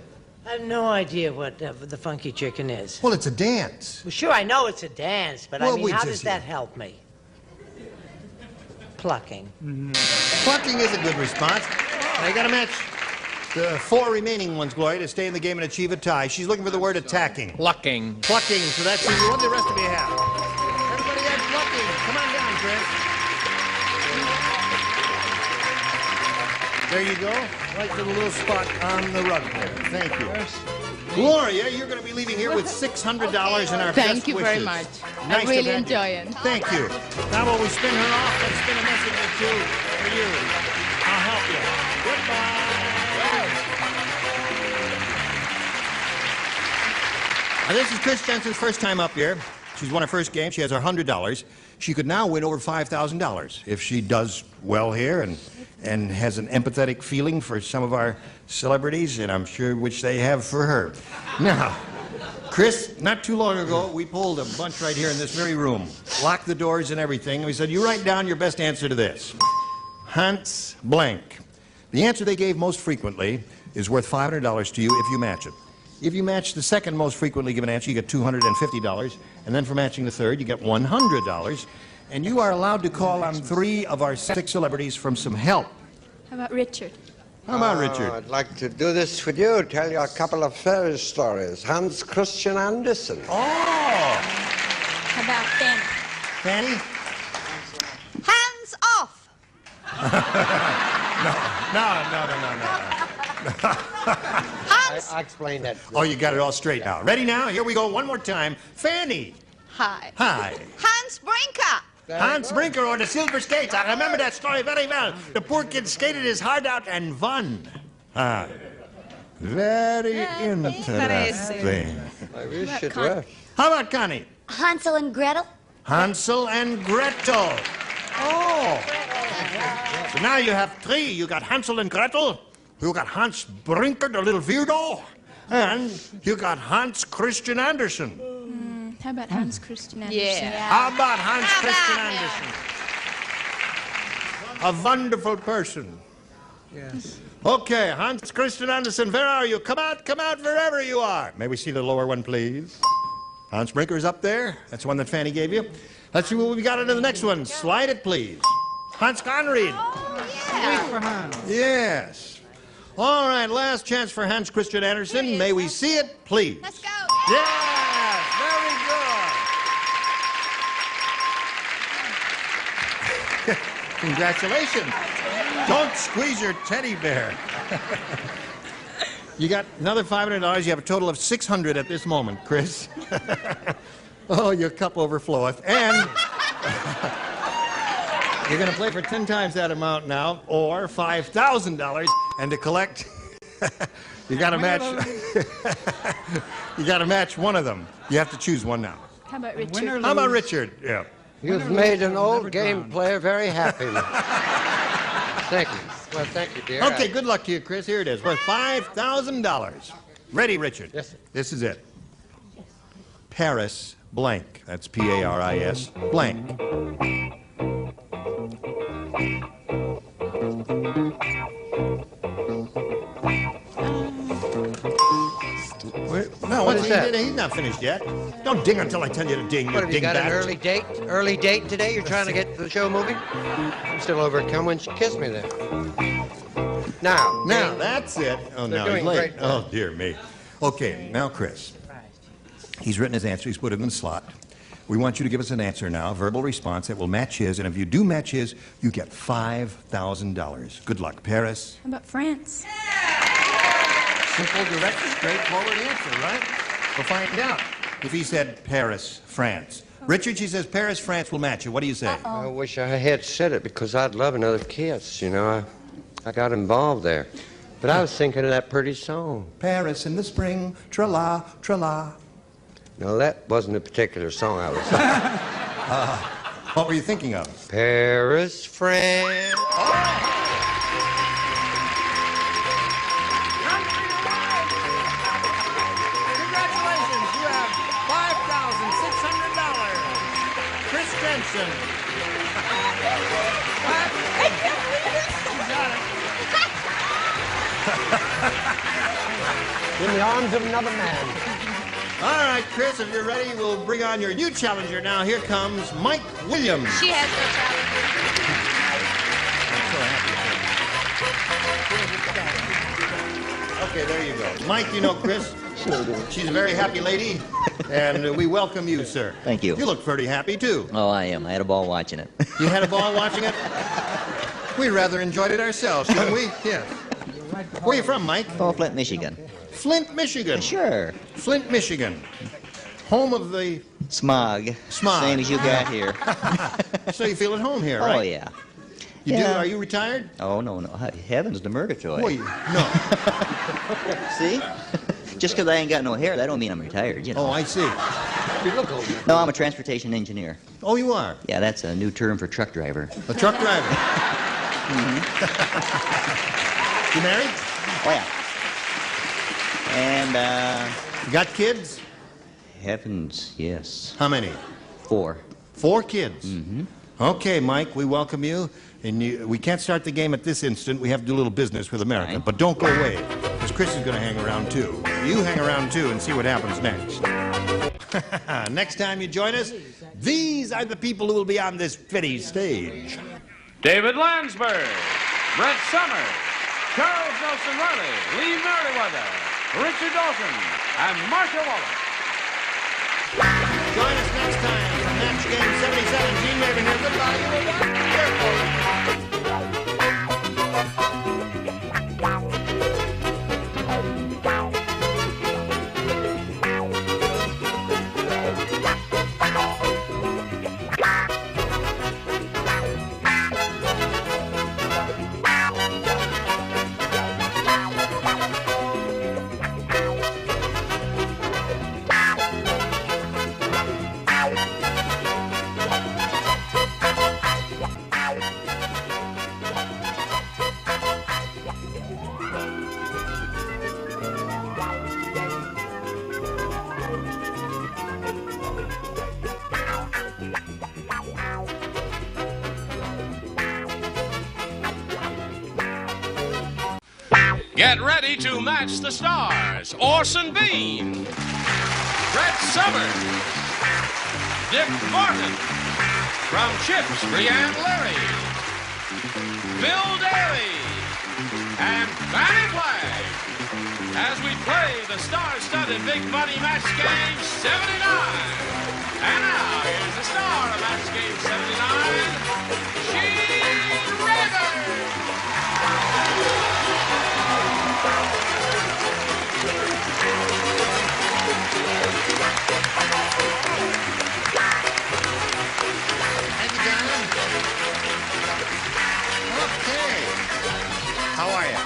I have no idea what the funky chicken is. Well, it's a dance. Well, sure, I know it's a dance, but Well, I mean, we how just does that help me? Plucking. Plucking is a good response. Now, you got to match the 4 remaining ones, Gloria, to stay in the game and achieve a tie. She's looking for the word attacking. Plucking. Plucking. So that's what the rest of you have. Everybody had plucking. Come on down, Chris. There you go. Right to the little spot on the rug there. Thank you. Gloria, you're going to be leaving here with $600 in our Thank best you wishes. very much. Nice I to really have enjoy you. it. Thank you. Now, while we spin her off, let's spin a message or 2 for you. I'll help you. Goodbye. Now, this is Chris Jensen's first time up here. She's won her first game. She has her $100. She could now win over $5,000 if she does well here and has an empathetic feeling for some of our celebrities, and I'm sure which they have for her. Now, Chris, not too long ago, we pulled a bunch right here in this very room, locked the doors and everything, and we said, you write down your best answer to this. Hans blank. The answer they gave most frequently is worth $500 to you if you match it. If you match the second most frequently given answer, you get $250, and then for matching the third, you get $100. And you are allowed to call on 3 of our 6 celebrities from some help. How about Richard? How about Richard? I'd like to do this with you, tell you a couple of fairy stories. Hans Christian Andersen. Oh! How about Fanny? Fanny? Hands off! No. I explained that. Oh, you got it all straight now. Ready now? Here we go one more time. Fanny. Hi. Hi. Hans Brinker! Hans Brinker on the silver skates. I remember that story very well. The poor kid skated his heart out and won. Ah. Very interesting. I wish it were. How about Connie? Hansel and Gretel? Hansel and Gretel. Oh. So now you have 3. You got Hansel and Gretel. You got Hans Brinker, the little weirdo. And you got Hans Christian Andersen. How about Hans Christian Andersen? Yeah. How about Hans Christian Andersen? A wonderful person. Yes. Okay, Hans Christian Andersen, where are you? Come out wherever you are. May we see the lower one, please? Hans Brinker's up there. That's the one that Fanny gave you. Let's see what we got into the next one. Slide it, please. Hans Conried. Oh, yeah. Wait for Hans. Yes. All right, last chance for Hans Christian Andersen. May we see it, please? Let's go. Yes, very good. Congratulations. Don't squeeze your teddy bear. You got another $500. You have a total of $600 at this moment, Chris. Oh, your cup overfloweth. And you're going to play for 10 times that amount now, or $5,000. And to collect, you got to match. You got to match one of them. You have to choose one now. How about Richard? How about Richard? Yeah. You've made an old game player very happy. Thank you. Well, thank you, dear. Okay, good luck to you, Chris. Here it is, worth $5,000. Ready, Richard? Yes, sir. This is it. Paris blank. That's P-A-R-I-S blank. No, What is that? He's not finished yet. Don't ding until I tell you to ding. What, have you got an dingbat. early date? Early date today? You're trying to get the show moving? I'm still overcome when she kissed me there. Now, that's it. Oh, They're now he's doing late. great. Oh, dear me. Okay, now, Chris. He's written his answer. He's put it in the slot. We want you to give us an answer now, a verbal response that will match his, and if you do match his, you get $5,000. Good luck, Paris. How about France? Simple, direct, straightforward answer, right? We'll find out. If he said Paris, France. Richard, she says Paris, France will match you. What do you say? I wish I had said it because I'd love another kiss, you know. I got involved there. But I was thinking of that pretty song. Paris in the spring, tra-la, tra-la. No, that wasn't a particular song I was thinking. What were you thinking of? Paris, France. Congratulations, you have $5,600. Chris Jensen. In the arms of another man. All right, Chris, if you're ready, we'll bring on your new challenger now. Here comes Mike Williams. She has no I'm so happy. Okay, there you go. Mike, you know Chris? She's a very happy lady, and we welcome you, sir. Thank you. You look pretty happy, too. Oh, I am. I had a ball watching it. You had a ball watching it? We rather enjoyed it ourselves, didn't we? Yes. Where are you from, Mike? Oh, Flint, Michigan. Flint, Michigan. Sure. Flint, Michigan. Home of the... Smog. Smog. Same as you got here. So you feel at home here, right? Oh, yeah. You do? Are you retired? Oh, no. Heavens to Murgatroyd. Wait, no. See? Just because I ain't got no hair, that don't mean I'm retired, you know. Oh, I see. You look old. No, I'm a transportation engineer. Oh, you are? Yeah, that's a new term for truck driver. A truck driver? You married? Oh, yeah. And, you got kids? heavens, yes. How many? 4. 4 kids? Mm-hmm. Okay, Mike, we welcome you. And we can't start the game at this instant. We have to do a little business with America. Fine. But don't go away, because Chris is going to hang around, too. You hang around, too, and see what happens next. Next time you join us, these are the people who will be on this pretty stage. David Landsberg, Brett Summers, Charles Nelson Riley, Lee Merriweather, Richard Dawson, and Marcia Wallace. Join us next time for Match Game 77. Gene Raven here. Goodbye. You will be careful. Get ready to match the stars. Orson Bean, Brett Summers, Dick Martin, from Chips, Brianne Larry, Bill Daly, and Fanny Flagg, as we play the star-studded Big Money Match Game 79. And now, here's the star of Match Game 79, Gene Raven. Thank you, John. Okay. How are you?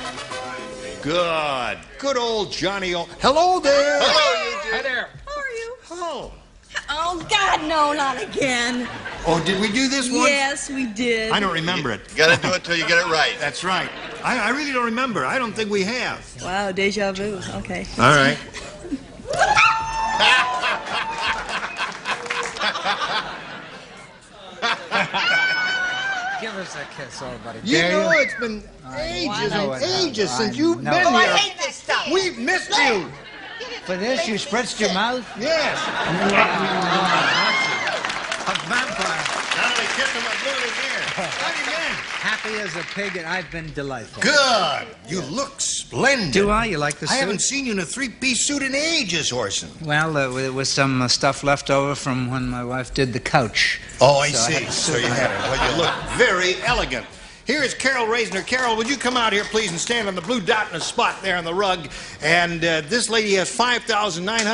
Good. Good old Johnny O. Hello there. Hello, Eugene. Hi there. How are you? Oh. Oh, God, no, not again. Oh, did we do this once? Yes, we did. I don't remember it. You gotta do it till you get it right. That's right. I really don't remember. I don't think we have. Wow, deja vu. Okay. All right. Give us a kiss, old buddy. You Dare know, you? it's been ages know and it. ages I since you've know been it. here. Oh, I hate this stuff. We've missed you. For this, you spritzed your mouth? Yes. A vampire. Not only kissed him, I blew his ear. How have you been? Happy as a pig, and I've been delightful. Good. You look splendid. Do I? You like the suit? I haven't seen you in a three-piece suit in ages, Orson. Well, there was some stuff left over from when my wife did the couch. Oh, I So I see. had to So suit you my- had it. Well, you look very elegant. Here is Carol Reisner. Carol, would you come out here, please, and stand on the blue dot in a spot there on the rug? And this lady has $5,900. She's going to try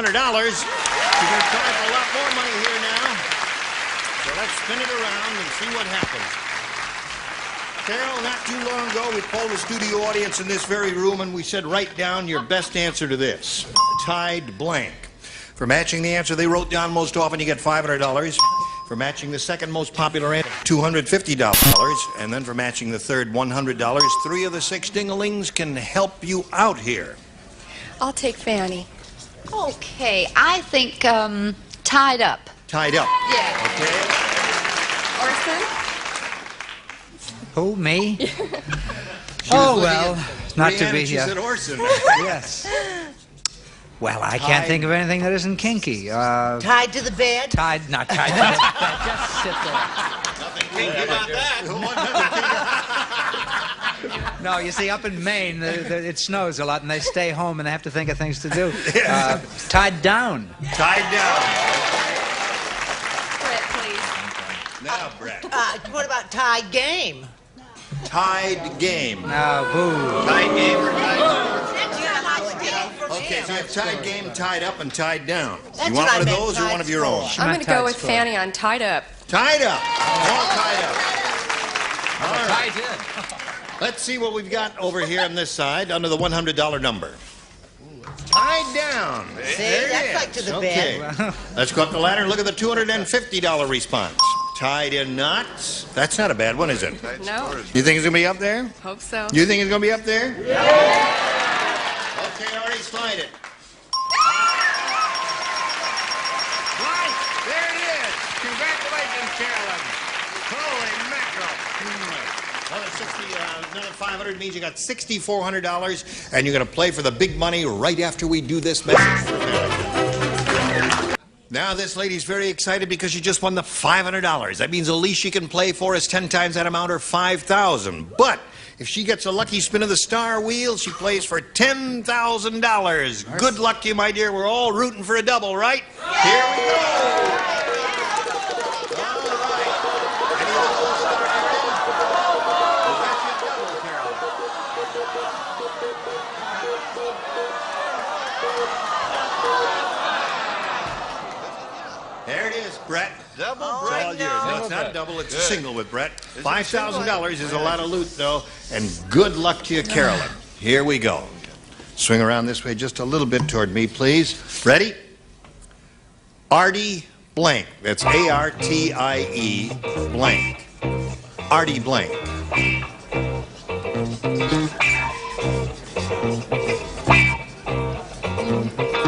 for a lot more money here now. So let's spin it around and see what happens. Carol, not too long ago, we polled a studio audience in this very room, and we said, write down your best answer to this. Tied blank. For matching the answer they wrote down most often, you get $500. For matching the second most popular answer, $250. And then for matching the third, $100. 3 of the 6 ding-a-lings can help you out here. I'll take Fanny. Okay, I think tied up. Tied up. Yeah. Okay. Orson? Who, me? Oh, well, not to Brianne, be she here. said Orson. Yes. Well, I can't think of anything that isn't kinky. Tied to the bed? Tied, not tied to the bed. Just sit there. Nothing kinky about that. No, you see, up in Maine, it snows a lot, and they stay home, and they have to think of things to do. Tied down. Tied down. Brett, please. Now, Brett. What about tied game? Tied game. No, boo. Tied game or tied down? That's what I like to do for Okay, so you have tied game, tied up, and tied down. That's You what want I one of meant, those or tied one of your own? I'm going to go with Fanny on tied up. Tied up. All tied up. All right. Tied in. Let's see what we've got over here on this side under the $100 number. Tied down. See, There it that's is. like to the Okay. bed. Let's go up the ladder and look at the $250 response. Tied in knots. That's not a bad one, is it? No. You think it's going to be up there? Hope so. You think it's going to be up there? Yeah. Okay, Artie, slide it. Holy mackerel. Another 500 means you got $6,400, and you're going to play for the big money right after we do this message. Now this lady's very excited because she just won the $500. That means the least she can play for is 10 times that amount or $5,000. But if she gets a lucky spin of the star wheel, she plays for $10,000. Good luck to you, my dear. We're all rooting for a double, right? Here we go. There it is, Brett. Double, It's all yours. No, it's not double. It's a single with Brett. $5,000 is a lot of loot, though. And good luck to you, Carolyn. Here we go. Swing around this way just a little bit toward me, please. Ready? Artie Blank. That's A-R-T-I-E blank. Artie Blank.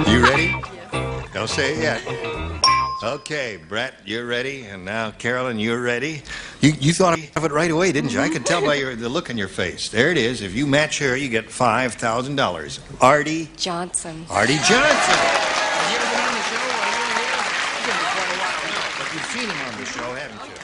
You ready? Don't say it yet. Okay, Brett, you're ready, and now Carolyn, you're ready. You thought of it right away, didn't you? I could tell by the look on your face. There it is. If you match her, you get $5,000. Artie Johnson. Artie Johnson. Have you ever been on the show while you were here? You've been here quite a while now, but you've seen him on the show, haven't you?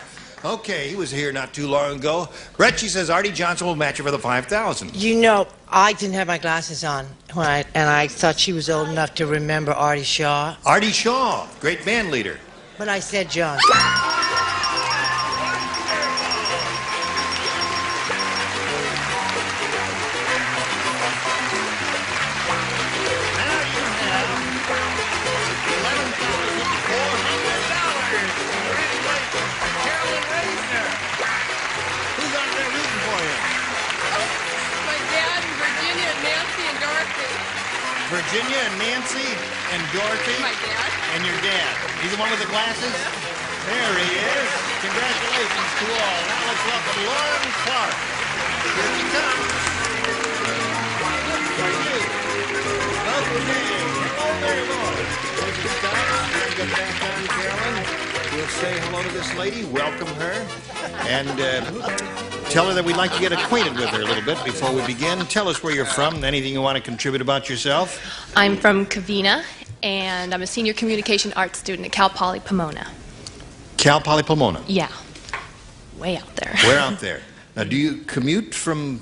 Okay, he was here not too long ago. Brett, she says Artie Johnson will match her for the $5,000. You know, I didn't have my glasses on, and I thought she was old enough to remember Artie Shaw. Artie Shaw, great band leader. But I said John. Virginia and Nancy and Dorothy. My dad. And your dad. He's the one with the glasses? There he is. Congratulations to all. Now let's welcome Lauren Clark. Here she comes. Okay. Hello there, Lauren. Take your time. Get back on, Carolyn. We'll say hello to this lady, welcome her, and tell her that we'd like to get acquainted with her a little bit before we begin. Tell us where you're from, anything you want to contribute about yourself. I'm from Covina, and I'm a senior communication arts student at Cal Poly Pomona. Cal Poly Pomona? Yeah. Way out there. Where out there? Now, do you commute from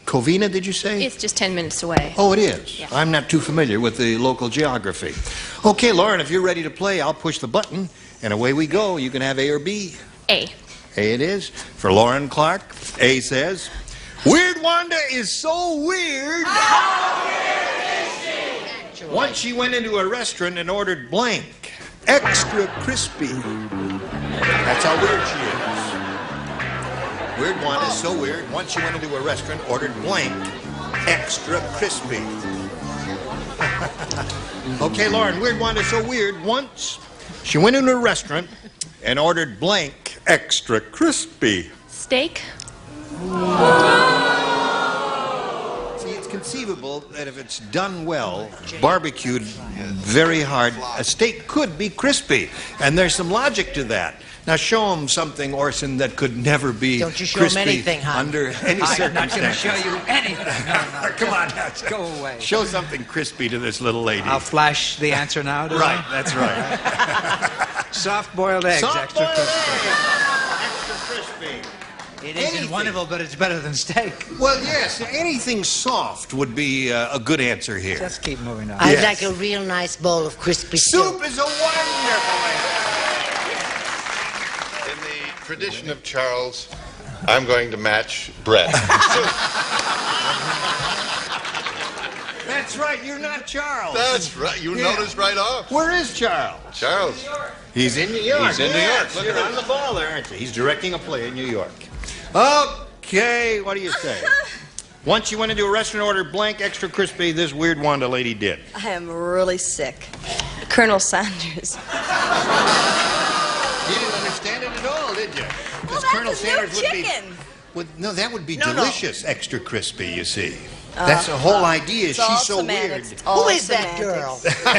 Covina, did you say? It's just 10 minutes away. Oh, it is? Yeah. I'm not too familiar with the local geography. Okay, Lauren, if you're ready to play, I'll push the button, and away we go. You can have A or B. A. A it is. For Lauren Clark, A says, Weird Wanda is so weird. How weird is she? Once she went into a restaurant and ordered blank, extra crispy. That's how weird she is. Weird Wanda is so weird. Once she went into a restaurant, ordered blank, extra crispy. Okay, Lauren, Weird Wanda is so weird. Once she went into a restaurant and ordered blank, extra crispy. Steak. See, it's conceivable that if it's done well, barbecued very hard, a steak could be crispy. And there's some logic to that. Now show them something, Orson, that could never be Don't you show crispy him anything, hon. under any circumstances. I'm not going to show you anything. No. Come on now. Go away. Show something crispy to this little lady. I'll flash the answer now. Right, that's right. Soft-boiled eggs, extra Soft-boiled crispy. Extra crispy. It isn't wonderful, but it's better than steak. Well, yes, anything soft would be a good answer here. Just keep moving on. I'd like a real nice bowl of crispy Soup is a wonderful answer. In the tradition of Charles, I'm going to match Brett. That's right, you're not Charles. That's right. You noticed right off. Where is Charles? Charles. He's in New York. He's in New York. Look You're at on this. the ball there, aren't you? He's directing a play in New York. Okay, what do you say? Once you went into a restaurant and ordered blank extra crispy, this Weird Wanda lady did. I am really sick. Colonel Sanders. You didn't understand it at all, did you? Because Colonel Sanders would chicken. be... No, that would be delicious, extra crispy, you see. That's the whole idea. It's all She's so semantics. weird. It's all Who is that semantics. girl?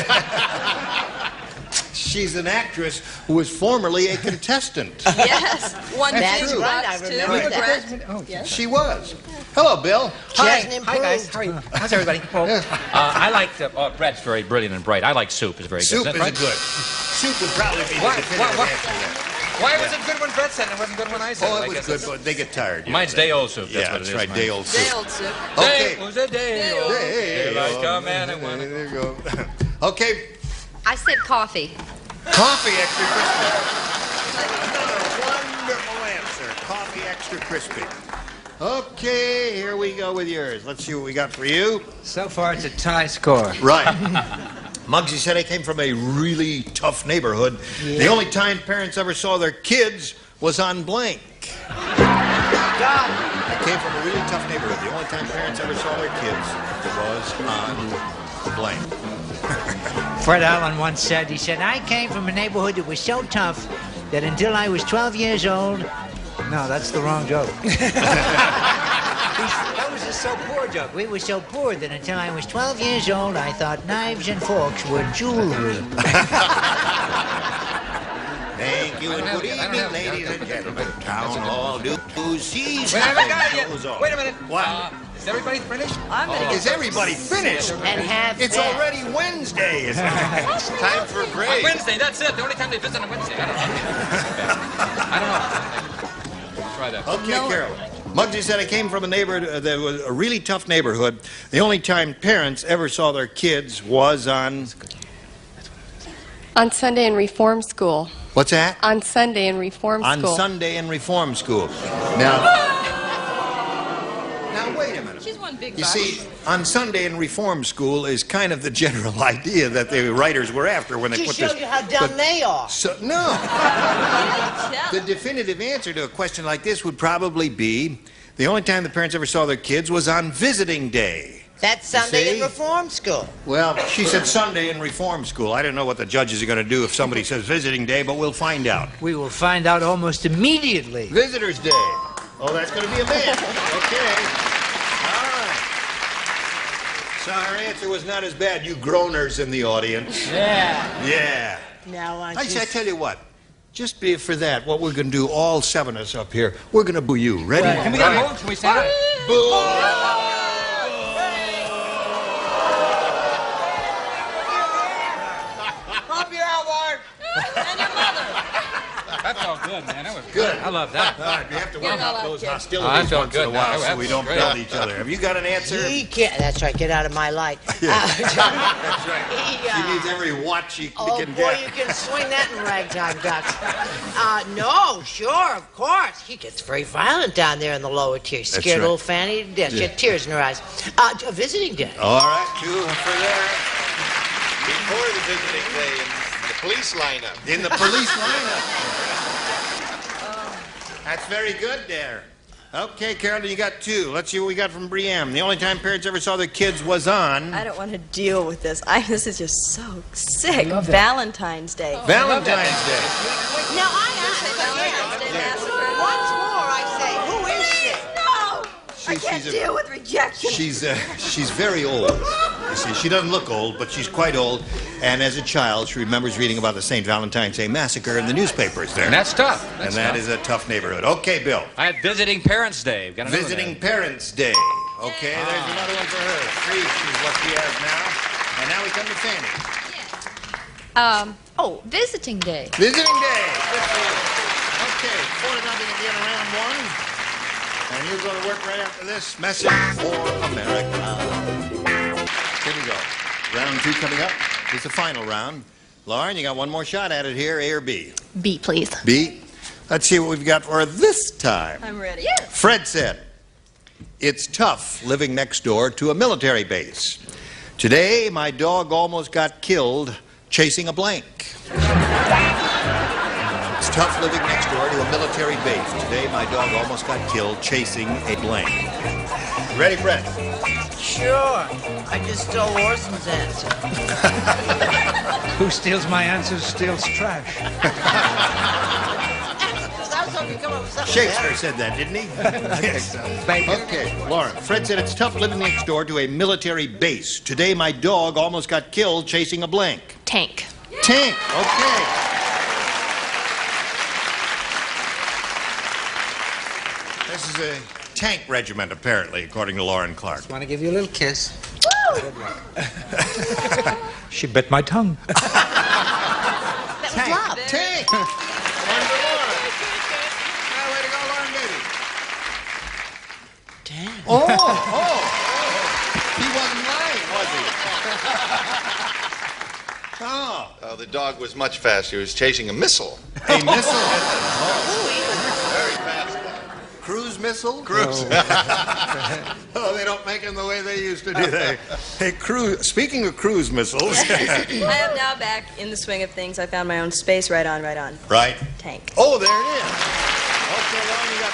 She's an actress who was formerly a contestant. Yes, one That's big true. box, I too. remember that. Oh, yes. She was. Hello, Bill. Hi, Hi, guys. How are you? How's everybody? I like the... Oh, Brett's very brilliant and bright. I like soup. It's very good. Soup Is that is right? good. Soup would probably be the definitive answer to that. Why was it good when Brett said it? It wasn't good when I said it. Oh, I it was guess good, it's- but they get tired. Mine's day-old soup. That's Yeah, what it that's is. right, mine. day-old soup. Day-old soup. Okay. It was a day-old. Daylight come and it went. There you go. Okay. I said coffee. Coffee extra crispy. Wonderful answer. Coffee extra crispy. Okay, here we go with yours. Let's see what we got for you. So far, it's a tie score. Right. Muggsy said he came from a really tough neighborhood. Yeah. The only time parents ever saw their kids was on blank. I came from a really tough neighborhood. The only time parents ever saw their kids was on blank. Fred Allen once said, I came from a neighborhood that was so tough that until I was 12 years old... No, that's the wrong joke. That was a so poor joke. We were so poor that until I was 12 years old, I thought knives and forks were jewelry. Thank you and good evening, ladies and gentlemen. Town Hall News season. Wait, I haven't got it yet. goes on. Wait a minute. What? Is everybody finished? Is everybody finished? And have It's that. already Wednesday. It's time for a break. Wednesday, that's it. The only time they visit on Wednesday. I don't know. Try that. Okay, Carol. Muggsy said I came from a neighborhood that was a really tough neighborhood. The only time parents ever saw their kids was on... On Sunday in Reform School. What's that? On Sunday in Reform On School. Sunday in Reform School. Now, wait a minute. She's one big You box. see, on Sunday in Reform School is kind of the general idea that the writers were after when they To put show this. you how dumb but- they are. So, no. The definitive answer to a question like this would probably be the only time the parents ever saw their kids was on visiting day. That's Sunday see? in Reform School. Well, she said Sunday in Reform School. I don't know what the judges are going to do if somebody says visiting day, but we'll find out. We will find out almost immediately. Visitors Day. Oh, that's going to be a man. Okay. All right. So our answer was not as bad, you groaners in the audience. Yeah. Yeah. Now, I tell you what. Just be for that, what we're going to do, all seven of us up here, we're going to boo you. Ready? Right. Can we get a move? Can we say that? Boo! Pop your Albert. And your mother. That felt good, man. That was Good. I love that. All right, we have to You're work not out allowed those to. hostilities that felt once in a good. while That so we was don't great. belt each other. Have you got an answer? He can't. That's right. Get out of my light. That's right. She needs every watch she Oh, can boy, get. you can swing that in ragtime ducks. No, sure, of course. He gets very violent down there in the lower tier. Scared right. little Fanny to death. She had tears in her eyes. A visiting day. All right, two for there. Before the visiting day in the police lineup. In the police lineup. That's very good there. Okay, Carolyn, you got two. Let's see what we got from Brienne. The only time parents ever saw their kids was on... I don't want to deal with this. This is just so sick. Valentine's Day. Valentine's Day. Now, I ask again. Once more, I say, who is she? No! I can't she's a- deal with rejection. She's very old. You see, she doesn't look old, but she's quite old. And as a child, she remembers reading about the St. Valentine's Day massacre in the newspapers there. And that's tough. And that is a tough neighborhood. Okay, Bill. I had visiting parents' day. We've got another Visiting day. Parents' Day. Okay, there's another one for her. Three is what she has now. And now we come to Fanny. Visiting day. Visiting Day. Good for you. Okay, 4-0 at the end of round one. And you're going to work right after this message for America. Here we go. Round two coming up. This is the final round. Lauren, you got one more shot at it here, A or B? B, please. B. Let's see what we've got for her this time. I'm ready. Fred said, "It's tough living next door to a military base. Today, my dog almost got killed chasing a blank." It's tough living next door to a military base. Today, my dog almost got killed chasing a blank. Ready, Fred? Sure. I just stole Orson's answer. Who steals my answers steals trash. Shakespeare said that, didn't he? Yes. Okay, Lauren. Fred said it's tough living next door to a military base. Today, my dog almost got killed chasing a blank. Tank. Tank. Okay. This is a tank regiment, apparently, according to Lauren Clark. Want to give you a little kiss? She bit my tongue. That was love. Tank. One for Lauren. Way to go, Lauren, baby. Damn. Oh. He wasn't lying, was he? Oh, the dog was much faster. He was chasing a missile. A missile? Very fast. Cruise missile? Cruise. Oh, they don't make them the way they used to, do they? Hey, speaking of cruise missiles. I am now back in the swing of things. I found my own space. Right on, right on. Right. Tank. Oh, there it is. Okay, Lauren, you got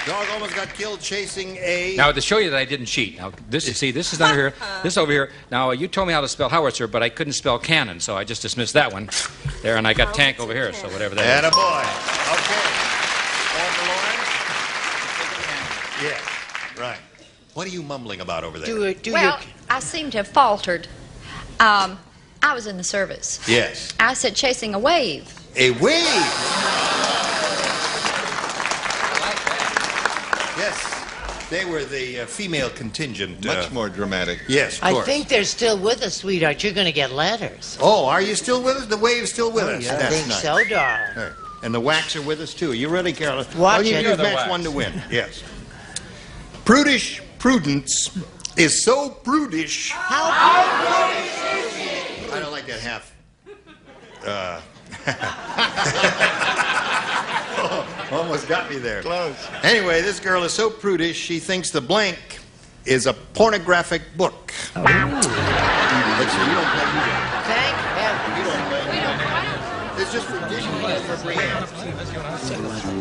3. Dog almost got killed chasing a... Now, to show you that I didn't cheat. Now, this is under here. This over here. Now, you told me how to spell howitzer, but I couldn't spell cannon, so I just dismissed that one. There, and I got tank over here, so whatever that is. Attaboy. Okay. All for Lauren? Yeah, right. What are you mumbling about over there? Well, I seem to have faltered. I was in the service. Yes. I said chasing a wave. A wave? Yes. They were the female contingent. Much more dramatic. Yes, of course. I think they're still with us, sweetheart. You're going to get letters. Oh, are you still with us? The wave's still with us. I That's think nice. so, darling. Right. And the whacks are with us, too. Are you ready, Carolyn? Watch All you it. do is match one to win. Yes. Prudish prudence is so prudish. How I don't like that half. Almost got me there. Close. Anyway, this girl is so prudish, she thinks the blank is a pornographic book. Oh. Let's see, you don't play either. Thank heaven. You don't play. It's just for Dish and for Brienne.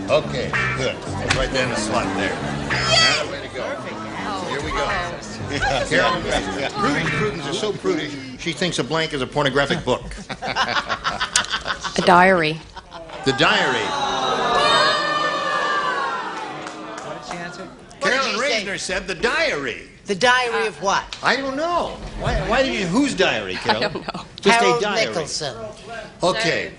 Okay, good. It's right there in the slot there. Yeah, way to go. Here we go. Carolyn, prudence is so prudish, she thinks a blank is a pornographic book. A diary. The diary. What did she answer? Carolyn Reisner said the diary. The diary of what? I don't know. Why did you... Whose diary, Carolyn? I don't know. Just Harold a diary. Nicholson. Okay.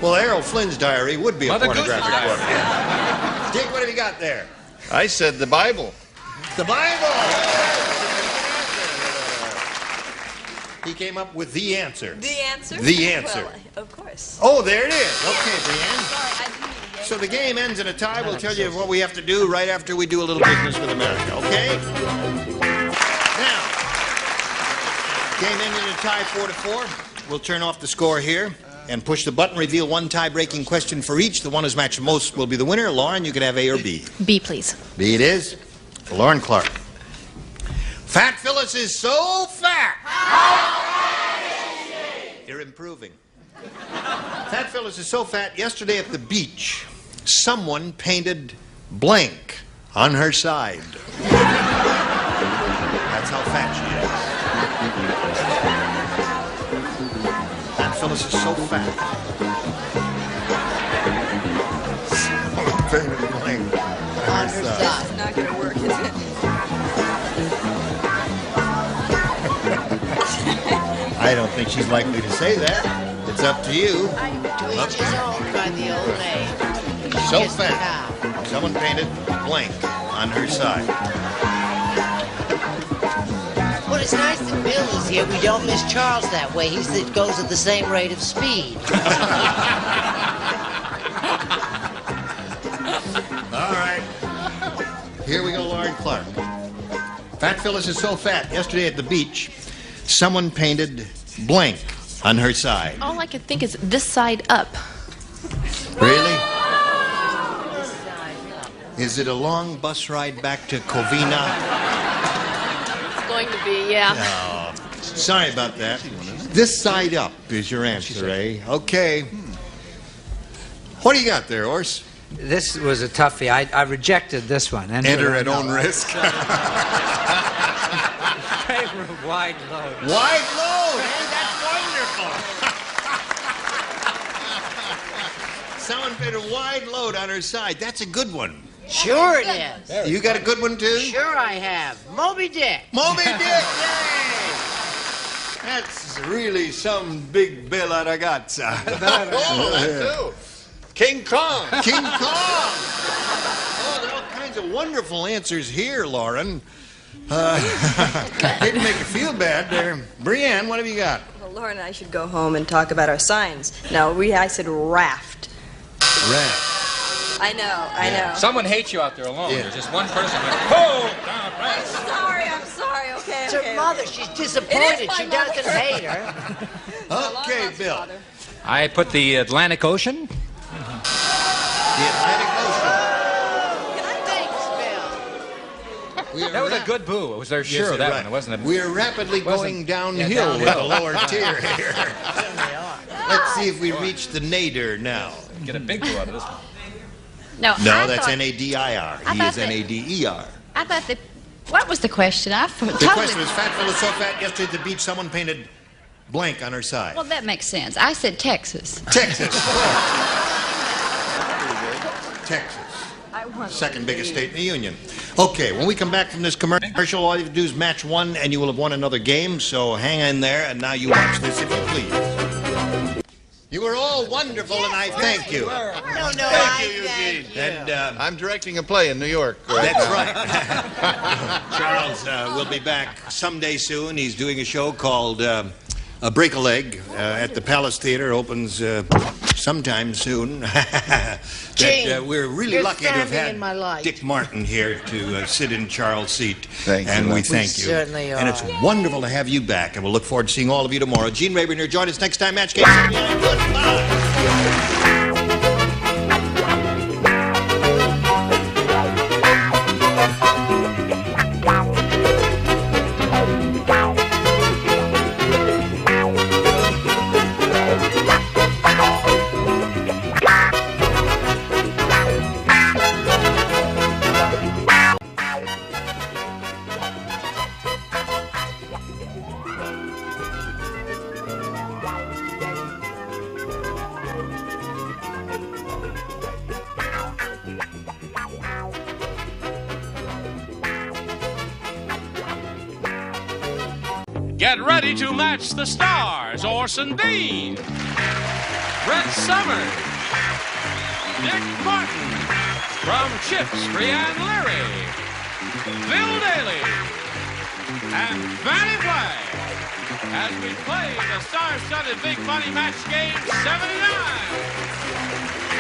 Well, Errol Flynn's diary would be a pornographic book. Dick, what have you got there? I said the Bible. The Bible! He came up with the answer. The answer? The answer. Well, of course. Oh, there it is. Okay, Brienne. So the game ends in a tie. We'll tell you what we have to do right after we do a little business with America, okay? Now, game ended in a tie 4-4. We'll turn off the score here and push the button, reveal one tie-breaking question for each. The one who's matched most will be the winner. Lauren, you can have A or B. B, please. B it is. For Lauren Clark. Fat Phyllis is so fat. You're improving. Fat Phyllis is so fat, yesterday at the beach, someone painted blank on her side. That's how fat she is. Fat Phyllis is so fat. Someone painted blank on her side. This is not going to work, is it? I don't think she's likely to say that. It's up to you. To each his own by the old age. So Kiss the fat. cow. Someone painted blank on her side. Well, it's nice that Bill is here. We don't miss Charles that way. He goes at the same rate of speed. All right. Here we go, Lauren Clark. Fat Phyllis is so fat. Yesterday at the beach, someone painted blank on her side. All I could think is this side up. Really? Is it a long bus ride back to Covina? It's going to be, yeah. Oh, sorry about that. This side up is your answer, eh? Okay. What do you got there, Ors? This was a toughie. I rejected this one. Enter at own risk. Wide load. Wide load, eh? That's wonderful. Someone paid a wide load on her side. That's a good one. Sure it is. You got a good one, too? Sure I have. Moby Dick. Moby Dick, yay! That's really some big bella ragazza. Oh, that too. King Kong. King Kong. Oh, there are all kinds of wonderful answers here, Lauren. Hate to make you feel bad there. Brienne, what have you got? Well, Laura and I should go home and talk about our signs. No, I said raft. Raft. I know. Someone hates you out there alone. Yeah. There's just one person like, oh, down, I'm sorry, okay. It's her mother. She's disappointed. She doesn't hate her. Okay, Bill. I put the Atlantic Ocean. The Atlantic Ocean. That was a good boo. It was there sure that one. It wasn't a... We're rapidly going downhill with the lower tier here. Let's see if we reach the nadir now. Get a big boo out of this one. No, That's N-A-D-I-R. He is N-A-D-E-R. I thought that. What was the question? The question was, fat fella so fat yesterday at the beach someone painted blank on her side. Well, that makes sense. I said Texas. Texas. Texas. Second biggest state in the union. Okay, when we come back from this commercial, all you have to do is match one and you will have won another game. So hang in there, and now you watch this if you please. You were all wonderful, and I thank you. Thank you, Eugene. And I'm directing a play in New York. That's right. Charles will be back someday soon. He's doing a show called Break a Leg at the Palace Theater. Opens sometime soon. We're really lucky to have had Dick Martin here to sit in Charles' seat. Thank you. We thank you. Certainly are. And it's wonderful to have you back, and we'll look forward to seeing all of you tomorrow. Gene Rayburn here. Join us next time. Match Game. Goodbye. Get ready to match the stars. Orson Bean, Brett Summers, Dick Martin, from Chips, Brianne Leary, Bill Daly, and Fanny Flagg, as we play the star-studded Big Funny Match Game 79.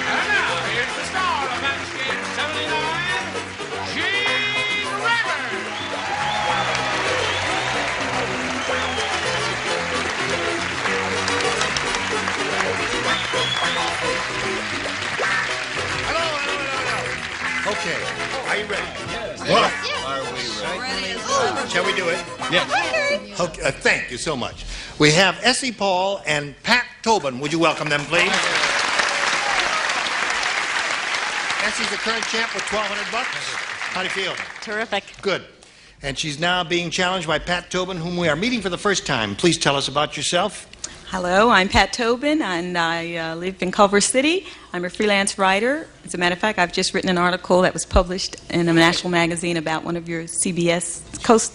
And now, here's the star of Match Game 79, Jayne Rayburn. Hello. Okay, are you ready? Yes. Are we ready? Shall we do it? Yes. Okay, thank you so much. We have Essie Paul and Pat Tobin. Would you welcome them, please? Essie's the current champ with $1,200. How do you feel? Terrific. Good. And she's now being challenged by Pat Tobin, whom we are meeting for the first time. Please tell us about yourself. Hello, I'm Pat Tobin, and I live in Culver City. I'm a freelance writer. As a matter of fact, I've just written an article that was published in a national magazine about one of your CBS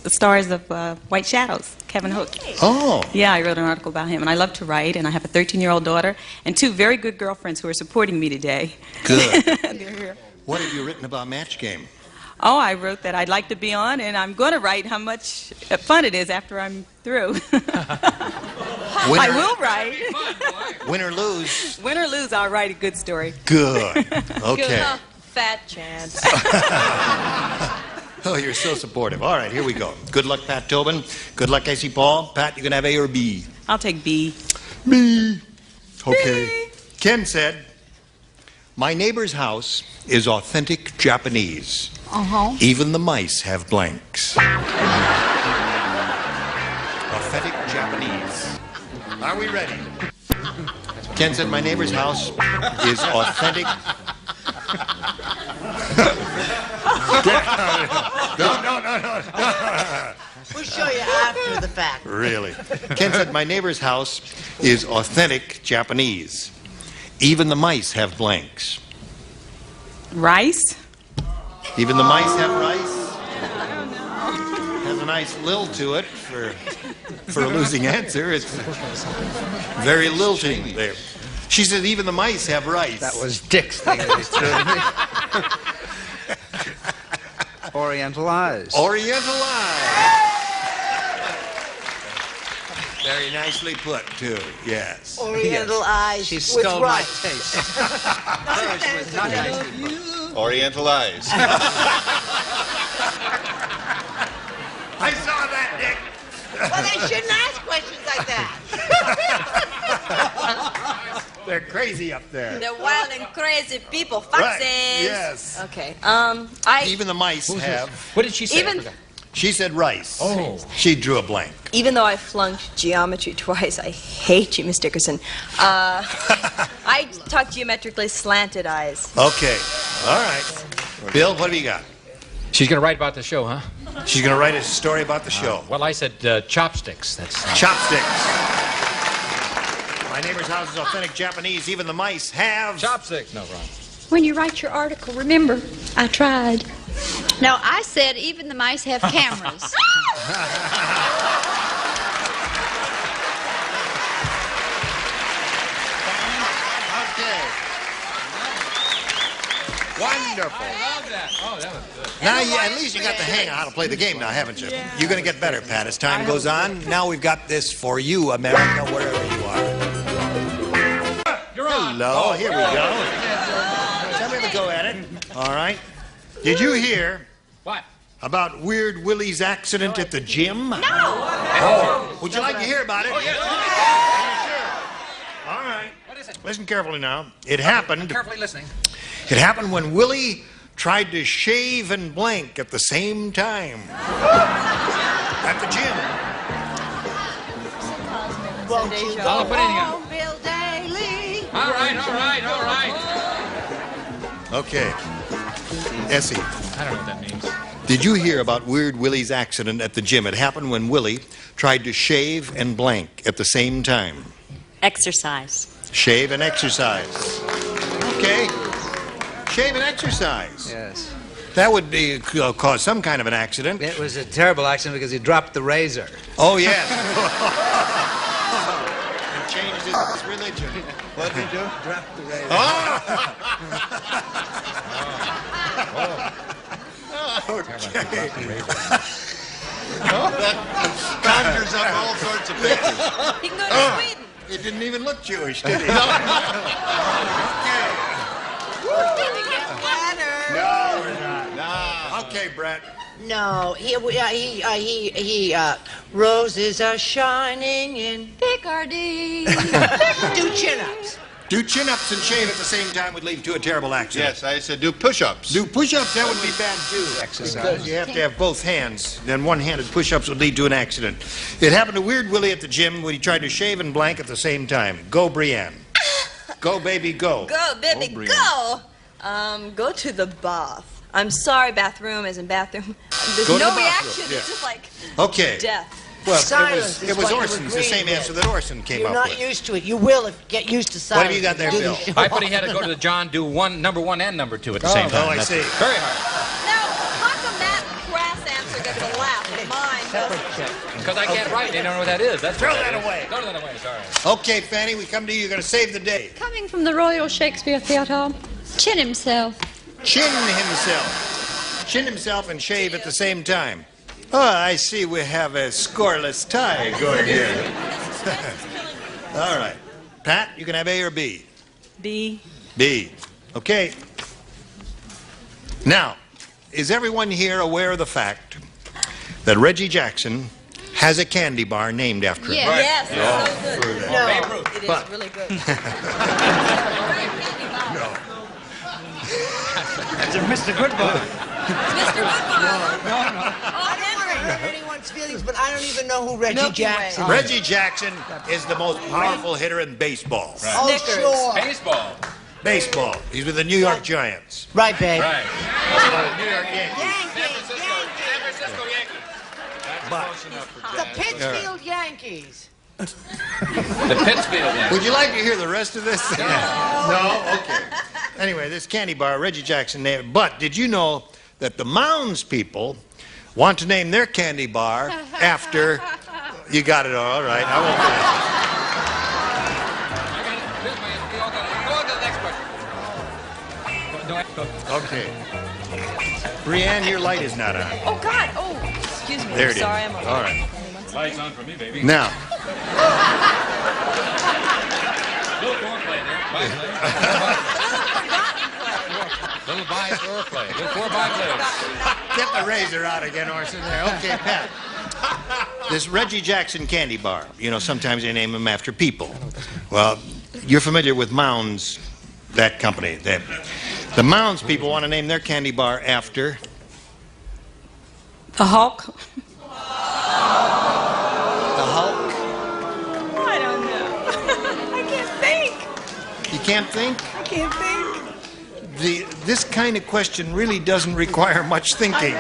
stars of White Shadows, Kevin Hook. Oh. Yeah, I wrote an article about him, and I love to write, and I have a 13-year-old daughter and two very good girlfriends who are supporting me today. Good. What have you written about Match Game? Oh, I wrote that I'd like to be on, and I'm going to write how much fun it is after I'm through. I will write. Win or lose? Win or lose, I'll write a good story. Good. Okay. Fat chance. Oh, you're so supportive. All right, here we go. Good luck, Pat Tobin. Good luck, Essie Paul. Pat, you can have A or B. I'll take B. B. Okay. B. Ken said, my neighbor's house is authentic Japanese. Uh-huh. Even the mice have blanks. Authentic Japanese. Are we ready? Ken said my neighbor's house is authentic. No. We'll show you after the fact. Really? Ken said my neighbor's house is authentic Japanese. Even the mice have blanks. Rice? Even the mice have rice? Has a nice lilt to it for for a losing answer. It's very lilting there. She said even the mice have rice. That was Dick's thing that he threw at me. Oriental eyes. Oriental eyes. Very nicely put, too. Yes. Oriental eyes. She with stole my rice. taste. Hers was not nicely put. Oriental eyes. I saw that, Dick. Well, they shouldn't ask questions like that. They're crazy up there. They're wild and crazy people. Foxes. Right. Yes. Okay. Even the mice have. What did she say? Even- She said rice. Oh. She drew a blank. Even though I flunked geometry twice, I hate you, Miss Dickerson. I talk geometrically slanted eyes. Okay. All right. Bill, what have you got? She's going to write about the show, huh? She's going to write a story about the show. Well, I said chopsticks. That's Chopsticks. My neighbor's house is authentic Japanese. Even the mice have... chopsticks. No, wrong. When you write your article, remember, I tried. No, I said even the mice have cameras. Okay. Wonderful. I love that. Oh, that was good. Now, at least you got the hang of how to play the game now, haven't you? You're going to get better, Pat, as time goes on. Now we've got this for you, America, wherever you are. You're on. Hello, here we go. Shall we have a go at it? All right. Did you hear What? about Weird Willie's accident at the gym? No! Oh. Would you like to hear about it? Oh, yes. All right. What is it? Listen carefully now. It happened. Carefully listening. It happened when Willie tried to shave and blank at the same time. At the gym. Won't you go I'll put anything on. home, Bill Daly? All right, all right, all right. Okay. Essie, I don't know what that means. did you hear about Weird Willie's accident at the gym? It happened when Willie tried to shave and blank at the same time. Exercise. Shave and exercise. Okay. Shave and exercise. Yes. That would be cause some kind of an accident. It was a terrible accident because he dropped the razor. Oh, yes. And changed his religion. What did he do? Dropped the razor. That conjures up all sorts of pictures. He can go to Sweden. He didn't even look Jewish, did he? Okay. No, we're not. No. Okay, Brett. No, roses are shining in Picardy. Do chin-ups. Do chin-ups and shave at the same time would lead to a terrible accident. Yes, I said do push-ups. Do push-ups, that would be bad too. Exercise. You have to have both hands. Then one-handed push-ups would lead to an accident. It happened to Weird Willie at the gym when he tried to shave and blank at the same time. Go, Brienne. Go, baby, go. Go, baby, go. Go to the bath. I'm sorry, bathroom as in bathroom. There's Go to no the bathroom, reaction. yeah. It's just like Okay. death. Well, Silence it is was what you Orson's, the agreed same with. answer that Orson came You're up not with. used to it. You will if you get used to silence. What have you got there, Do the Bill? show. I put he had to go to the John, do number one and number two at the same time. Oh, I see. Very hard. Now, how come that crass answer gets a laugh and mine doesn't? Because I can't write. They don't know what that is. That's Throw what that is. away. Throw that away. Sorry. Okay, Fanny, we come to you. You're going to save the day. Coming from the Royal Shakespeare Theatre, Chin himself. Chin himself. Chin himself and shave at the same time. Oh, I see we have a scoreless tie going here. All right. Pat, you can have A or B. B. B. Okay. Now, is everyone here aware of the fact that Reggie Jackson has a candy bar named after him? Yes, it's so good. No. It is But- really good. No. That's a Mr. Goodbar. Mr. Woodward. No. I don't want to hurt anyone's feelings, but I don't even know who Reggie Jackson is. Reggie Jackson is the most powerful hitter in baseball. Oh, sure. Baseball. Baseball. He's with the New York Giants. Right, babe. Right. New York Yankees. San Francisco Yankees. But The Pittsfield Yankees. The Pittsfield Yankees. would you like to hear the rest of this? No? Okay. Anyway, this candy bar, Reggie Jackson named it. But did you know that the Mounds people want to name their candy bar after You got it all right. I won't do it. Okay. Brianne, your light is not on. Oh, God. Oh, excuse me. There I'm it sorry. is. I'm All right. Lights on for me, baby. Now. Little foreplay there. Little by foreplay. Little four by play. Get the razor out again, Orson. There. Okay, Pat. This Reggie Jackson candy bar. You know, sometimes they name them after people. Well, you're familiar with Mounds, that company. The Mounds people want to name their candy bar after... The Hulk. The Hulk? I don't know. I can't think. You can't think? I can't think. This kind of question really doesn't require much thinking.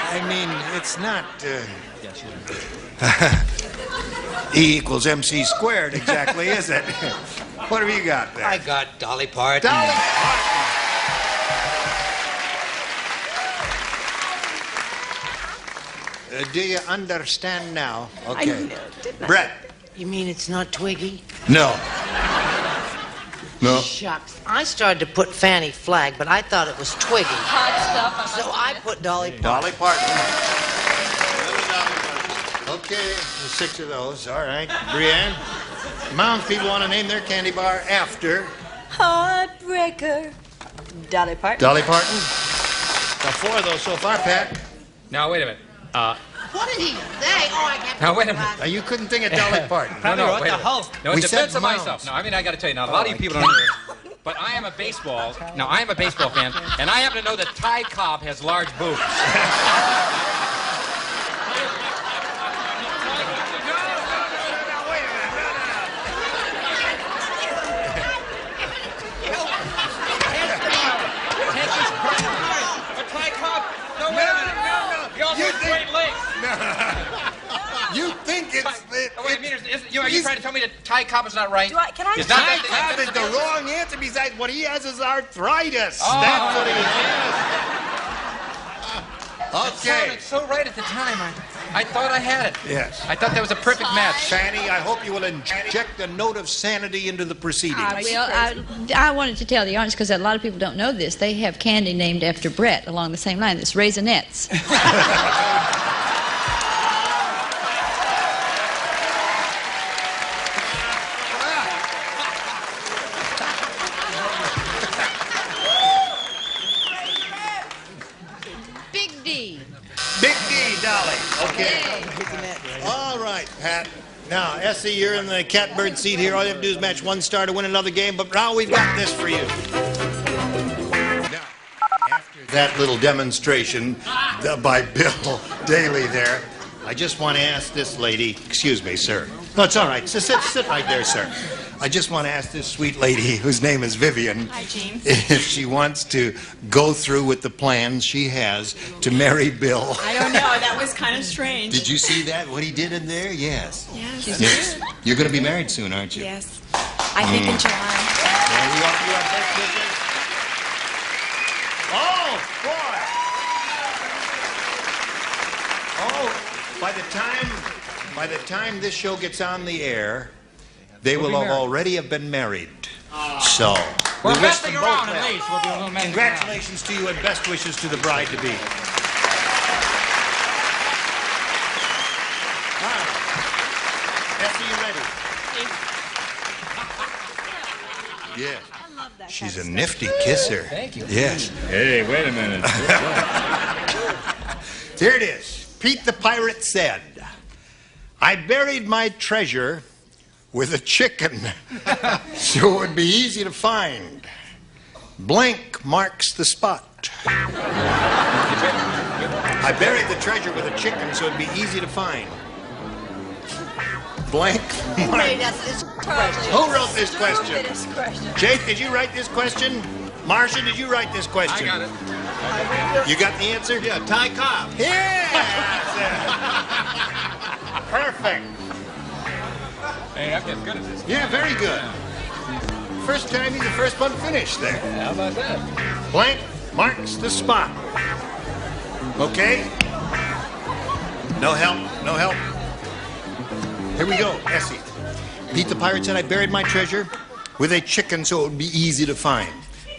I mean, it's not... E equals MC squared, exactly, is it? What have you got there? I got Dolly Parton. Dolly Parton. Do you understand now? Okay. Brett. You mean it's not Twiggy? No. No. Shucks. I started to put Fanny Flagg, but I thought it was Twiggy. Hot stuff. So I put Dolly Parton. Dolly Parton. Okay, there's 6 of those. All right. Brianne. Mounds people want to name their candy bar after... Heartbreaker. Dolly Parton. Dolly Parton. Got 4 of those so far, Pat. Now, wait a minute. What did he say? Oh, I can't... Now, wait a minute. You couldn't think of Dolly Parton. No, wrote wait the a minute. Hulk. No, in We defense said of Mounds. myself. No, I mean, I got to tell you now, a lot of you people don't know this, but I am a baseball fan, and I happen to know that Ty Cobb has large boobs. You think it's... Are you trying to tell me that Ty Cobb is not right? Can I... Ty Cobb is the wrong answer. Besides, what he has is arthritis. Oh, That's what he has. It sounded so right at the time. I thought I had it. Yes. I thought that was a perfect match. Fanny, I hope you will inject a note of sanity into the proceedings. I wanted to tell the audience, because a lot of people don't know this, they have candy named after Brett along the same line. It's Raisinets. Big D, Dolly. Okay. All right, Pat. Now, Essie, you're in the catbird seat here. All you have to do is match 1 star to win another game, but now we've got this for you. Now, after that little demonstration by Bill Daly there, I just want to ask this lady, excuse me, sir. No, it's all right. Sit right there, sir. I just want to ask this sweet lady, whose name is Vivian, Hi, Jayne. if she wants to go through with the plans she has to marry Bill. I don't know. That was kind of strange. Did you see that, what he did in there? Yes. Yes. Yes. You're going to be married soon, aren't you? Yes. I think in July. Yeah, you are best wishes. Oh, boy. Oh, by the time this show gets on the air, they will have already have been married. So, We're we wish messing them around both at well. least. We'll be a little messing Congratulations to you and best wishes to the bride-to-be. Essie, you ready? Yeah. She's a nifty kisser. Thank you. Yes. Hey, wait a minute. Here it is. Pete the Pirate said, I buried my treasure with a chicken so it would be easy to find. Blank marks the spot. I buried the treasure with a chicken so it'd be easy to find. Blank marks. Who wrote this question? Jake, did you write this question? Marcia, did you write this question? I got it. You got the answer? Yeah, Ty Cobb. Yeah! Perfect. Hey, I'm getting good at this. Yeah, very good. First time he's the first one finished there. How about that? Blank marks the spot. Okay? No help, no help. Here we go, Essie. Pete the Pirate said I buried my treasure with a chicken so it would be easy to find.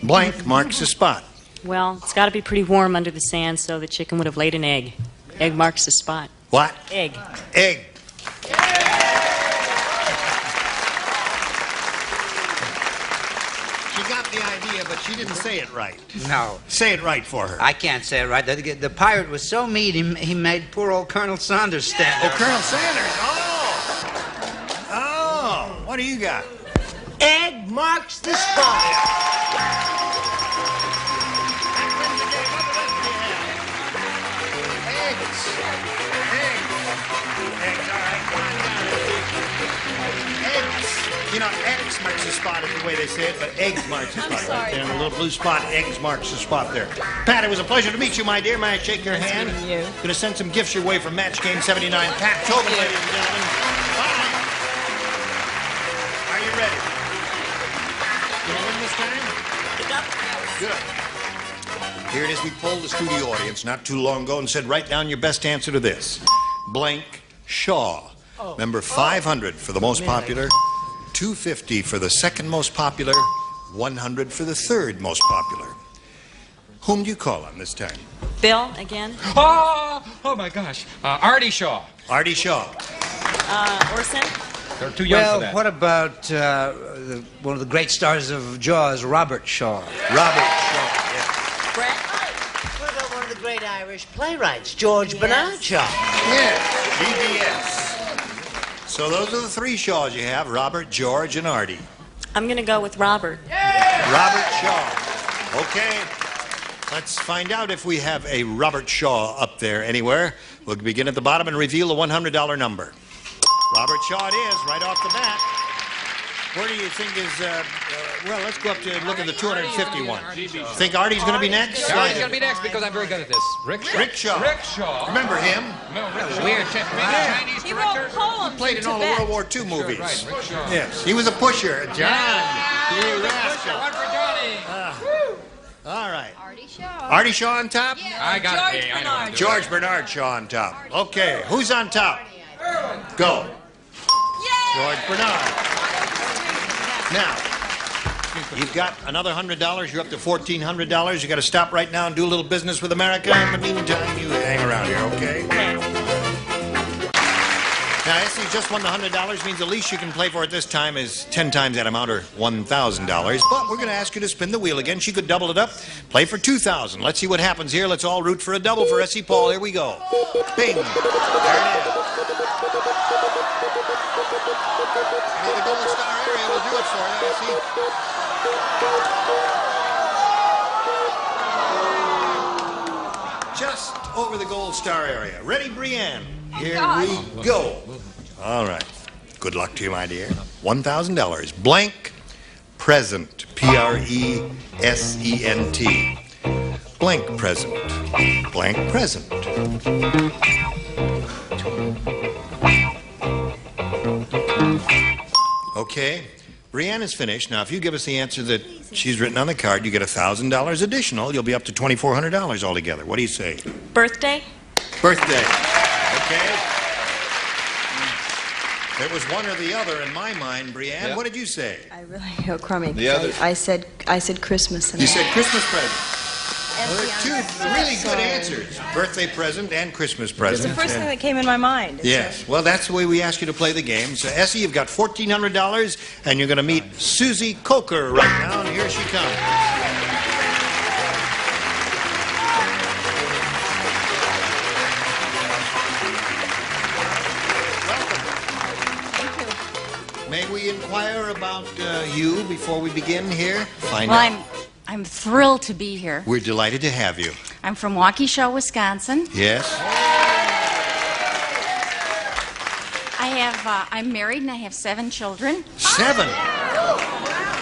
Blank marks the spot. Well, it's got to be pretty warm under the sand, so the chicken would have laid an egg. Egg marks the spot. What? Egg. Egg. She got the idea, but she didn't say it right. No. Say it right for her. I can't say it right. The pirate was so mean, he made poor old Colonel Saunders stand Oh, up. Colonel Sanders. Oh, what do you got? Egg marks the spot. You know, X marks the spot is the way they say it, but eggs marks the spot. sorry, And a Pat. little blue spot, eggs marks the spot there. Pat, it was a pleasure to meet you, my dear. May I shake your hand? meeting you. Going to send some gifts your way from Match Game 79. Pat Tobin, ladies and gentlemen. Bye. Are you ready? You want to win this time? Good. Here it is. We polled the studio audience not too long ago and said, write down your best answer to this. Blank Shaw. Number 500 for the most popular. 250 for the second most popular, 100 for the third most popular. Whom do you call on this time? Bill, again. Oh my gosh. Artie Shaw. Artie Shaw. Orson. They're too young for Well, that. what about one of the great stars of Jaws, Robert Shaw? Robert Shaw, yes. Brett. What about one of the great Irish playwrights, George Bernard Shaw? Yes, GBS. So those are the three Shaws you have, Robert, George, and Artie. I'm going to go with Robert. Robert Shaw. Okay. Let's find out if we have a Robert Shaw up there anywhere. We'll begin at the bottom and reveal the $100 number. Robert Shaw it is, right off the bat. Where do you think is, well, let's go up to look at the 251. Think Artie's going to be next? Artie's going to be next because I'm very good at this. Rick Shaw. Rick Shaw. Rick Shaw. Remember him? Weird Chinese He wrote director. poems Played in all the Tibet. World War II movies. Right, Rick Shaw. Yes, he was a pusher. John. You Rick rascal. Shaw. One for Johnny. All right. Artie Shaw. Artie Shaw on top? I got it. George I know what I'm doing. George Bernard Shaw on top. Okay, who's on top? Go. George Bernard. Now, you've got another $100. You're up to $1,400. You got to stop right now and do a little business with America. In the meantime, you hang around here, okay? Now, Essie just won the $100. Means the least you can play for at this time is 10 times that amount, or $1,000. But we're going to ask you to spin the wheel again. She could double it up. Play for $2,000. Let's see what happens here. Let's all root for a double for Essie Paul. Here we go. Bing. There it is. Any of the Gold Star area will do it for you, Essie. Just over the Gold Star area. Ready, Brienne? Here we go. All right. Good luck to you, my dear. $1,000. Blank present. Present. Blank present. Blank present. Okay. Brienne is finished. Now, if you give us the answer that she's written on the card, you get $1,000 additional. You'll be up to $2,400 altogether. What do you say? Birthday. Birthday. Okay. It was one or the other in my mind, Brienne. Yeah. What did you say? I really feel crummy. The others. I said Christmas. And You said Christmas present. Well, they're two really good answers. Birthday present and Christmas It's present. the first thing And- that came in my mind. Yes. Well, that's the way we ask you to play the game. So, Essie, you've got $1,400, and you're going to meet Susie Coker right now, and here she comes. May we inquire about you before we begin here? Find Well, out. I'm thrilled to be here. We're delighted to have you. I'm from Waukesha, Wisconsin. Yes? I'm married and I have 7 children. 7?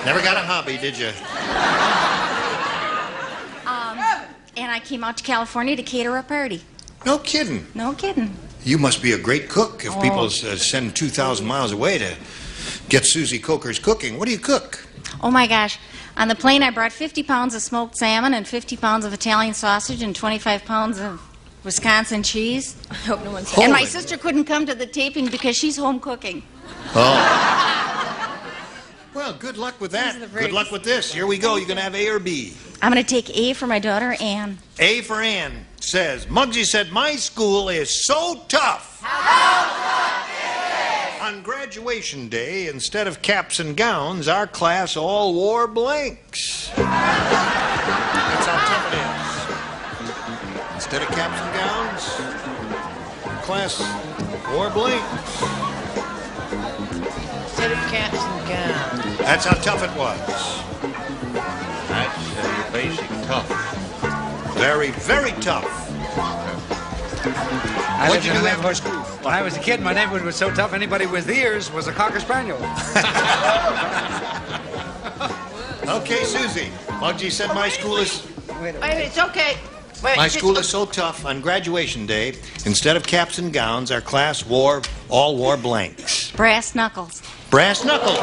Never got a hobby, did you? And I came out to California to cater a party. No kidding. No kidding. You must be a great cook if Oh. people send 2,000 miles away to get Susie Coker's cooking. What do you cook? Oh my gosh. On the plane, I brought 50 pounds of smoked salmon and 50 pounds of Italian sausage and 25 pounds of Wisconsin cheese. I hope no one's And my Holy- sister couldn't come to the taping because she's home cooking. Oh. Well, good luck with that. These are the Good luck with this. Here we go. You're going to have A or B. I'm going to take A for my daughter, Ann. A for Ann says, Muggsy said, my school is so tough. On graduation day, instead of caps and gowns, our class all wore blanks. That's how tough it is. Instead of caps and gowns, class wore blanks. Instead of caps and gowns. That's how tough it was. That's your basic tough. Very, very tough. What'd you do after school? When I was a kid, my neighborhood was so tough, anybody with ears was a Cocker Spaniel. Okay, Susie. Muggsy said my school is... Wait, it's okay. Wait, My school is so tough. On graduation day, instead of caps and gowns, our class all wore blanks. Brass knuckles. Brass knuckles.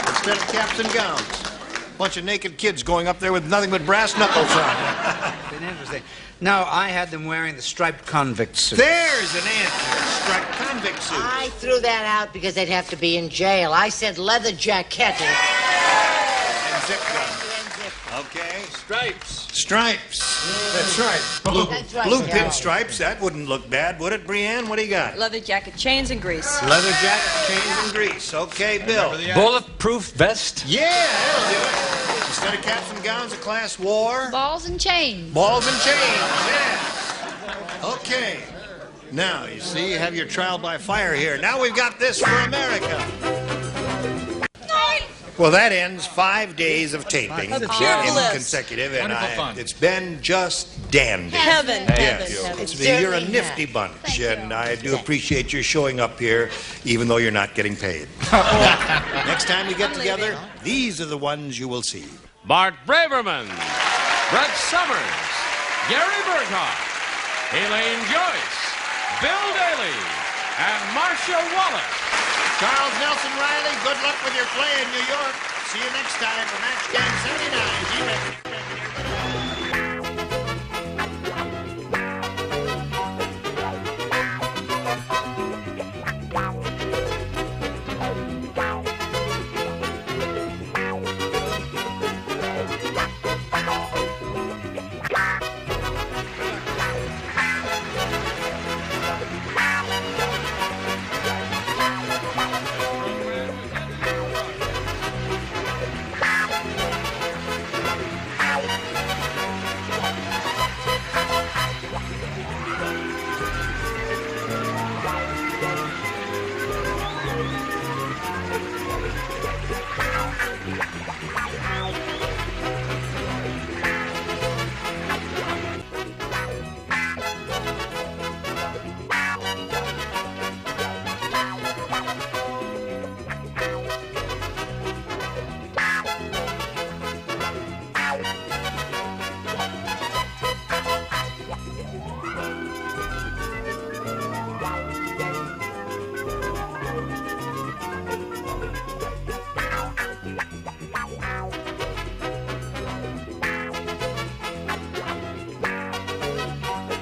Instead of caps and gowns. Bunch of naked kids going up there with nothing but brass knuckles on. Been interesting. No, I had them wearing the striped convict suit. There's an answer. Striped convict suit. I threw that out because they'd have to be in jail. I said leather jacket. And zip gun. Okay. Stripes. Stripes. That's right. That's right, Blue Carol. pinstripes. That wouldn't look bad, would it, Brienne? What do you got? Leather jacket, chains, and grease. Leather jacket, chains, and grease. Okay, Bill. Bulletproof vest. Yeah, that'll do it. Instead of caps and gowns, the class wore Balls and chains. balls and chains. Yeah. Okay. Now, you see, you have your trial by fire here. Now we've got this for America. Well, that ends 5 days of taping in consecutive, and it's been just dandy. Heaven, Yes. heaven. You're a nifty bunch, and I do appreciate your showing up here, even though you're not getting paid. Next time we get together, these are the ones you will see. Bart Braverman, Brett Summers, Gary Burghoff, Elaine Joyce, Bill Daly, and Marcia Wallace. Charles Nelson Riley, good luck with your play in New York. See you next time for Match Game 79.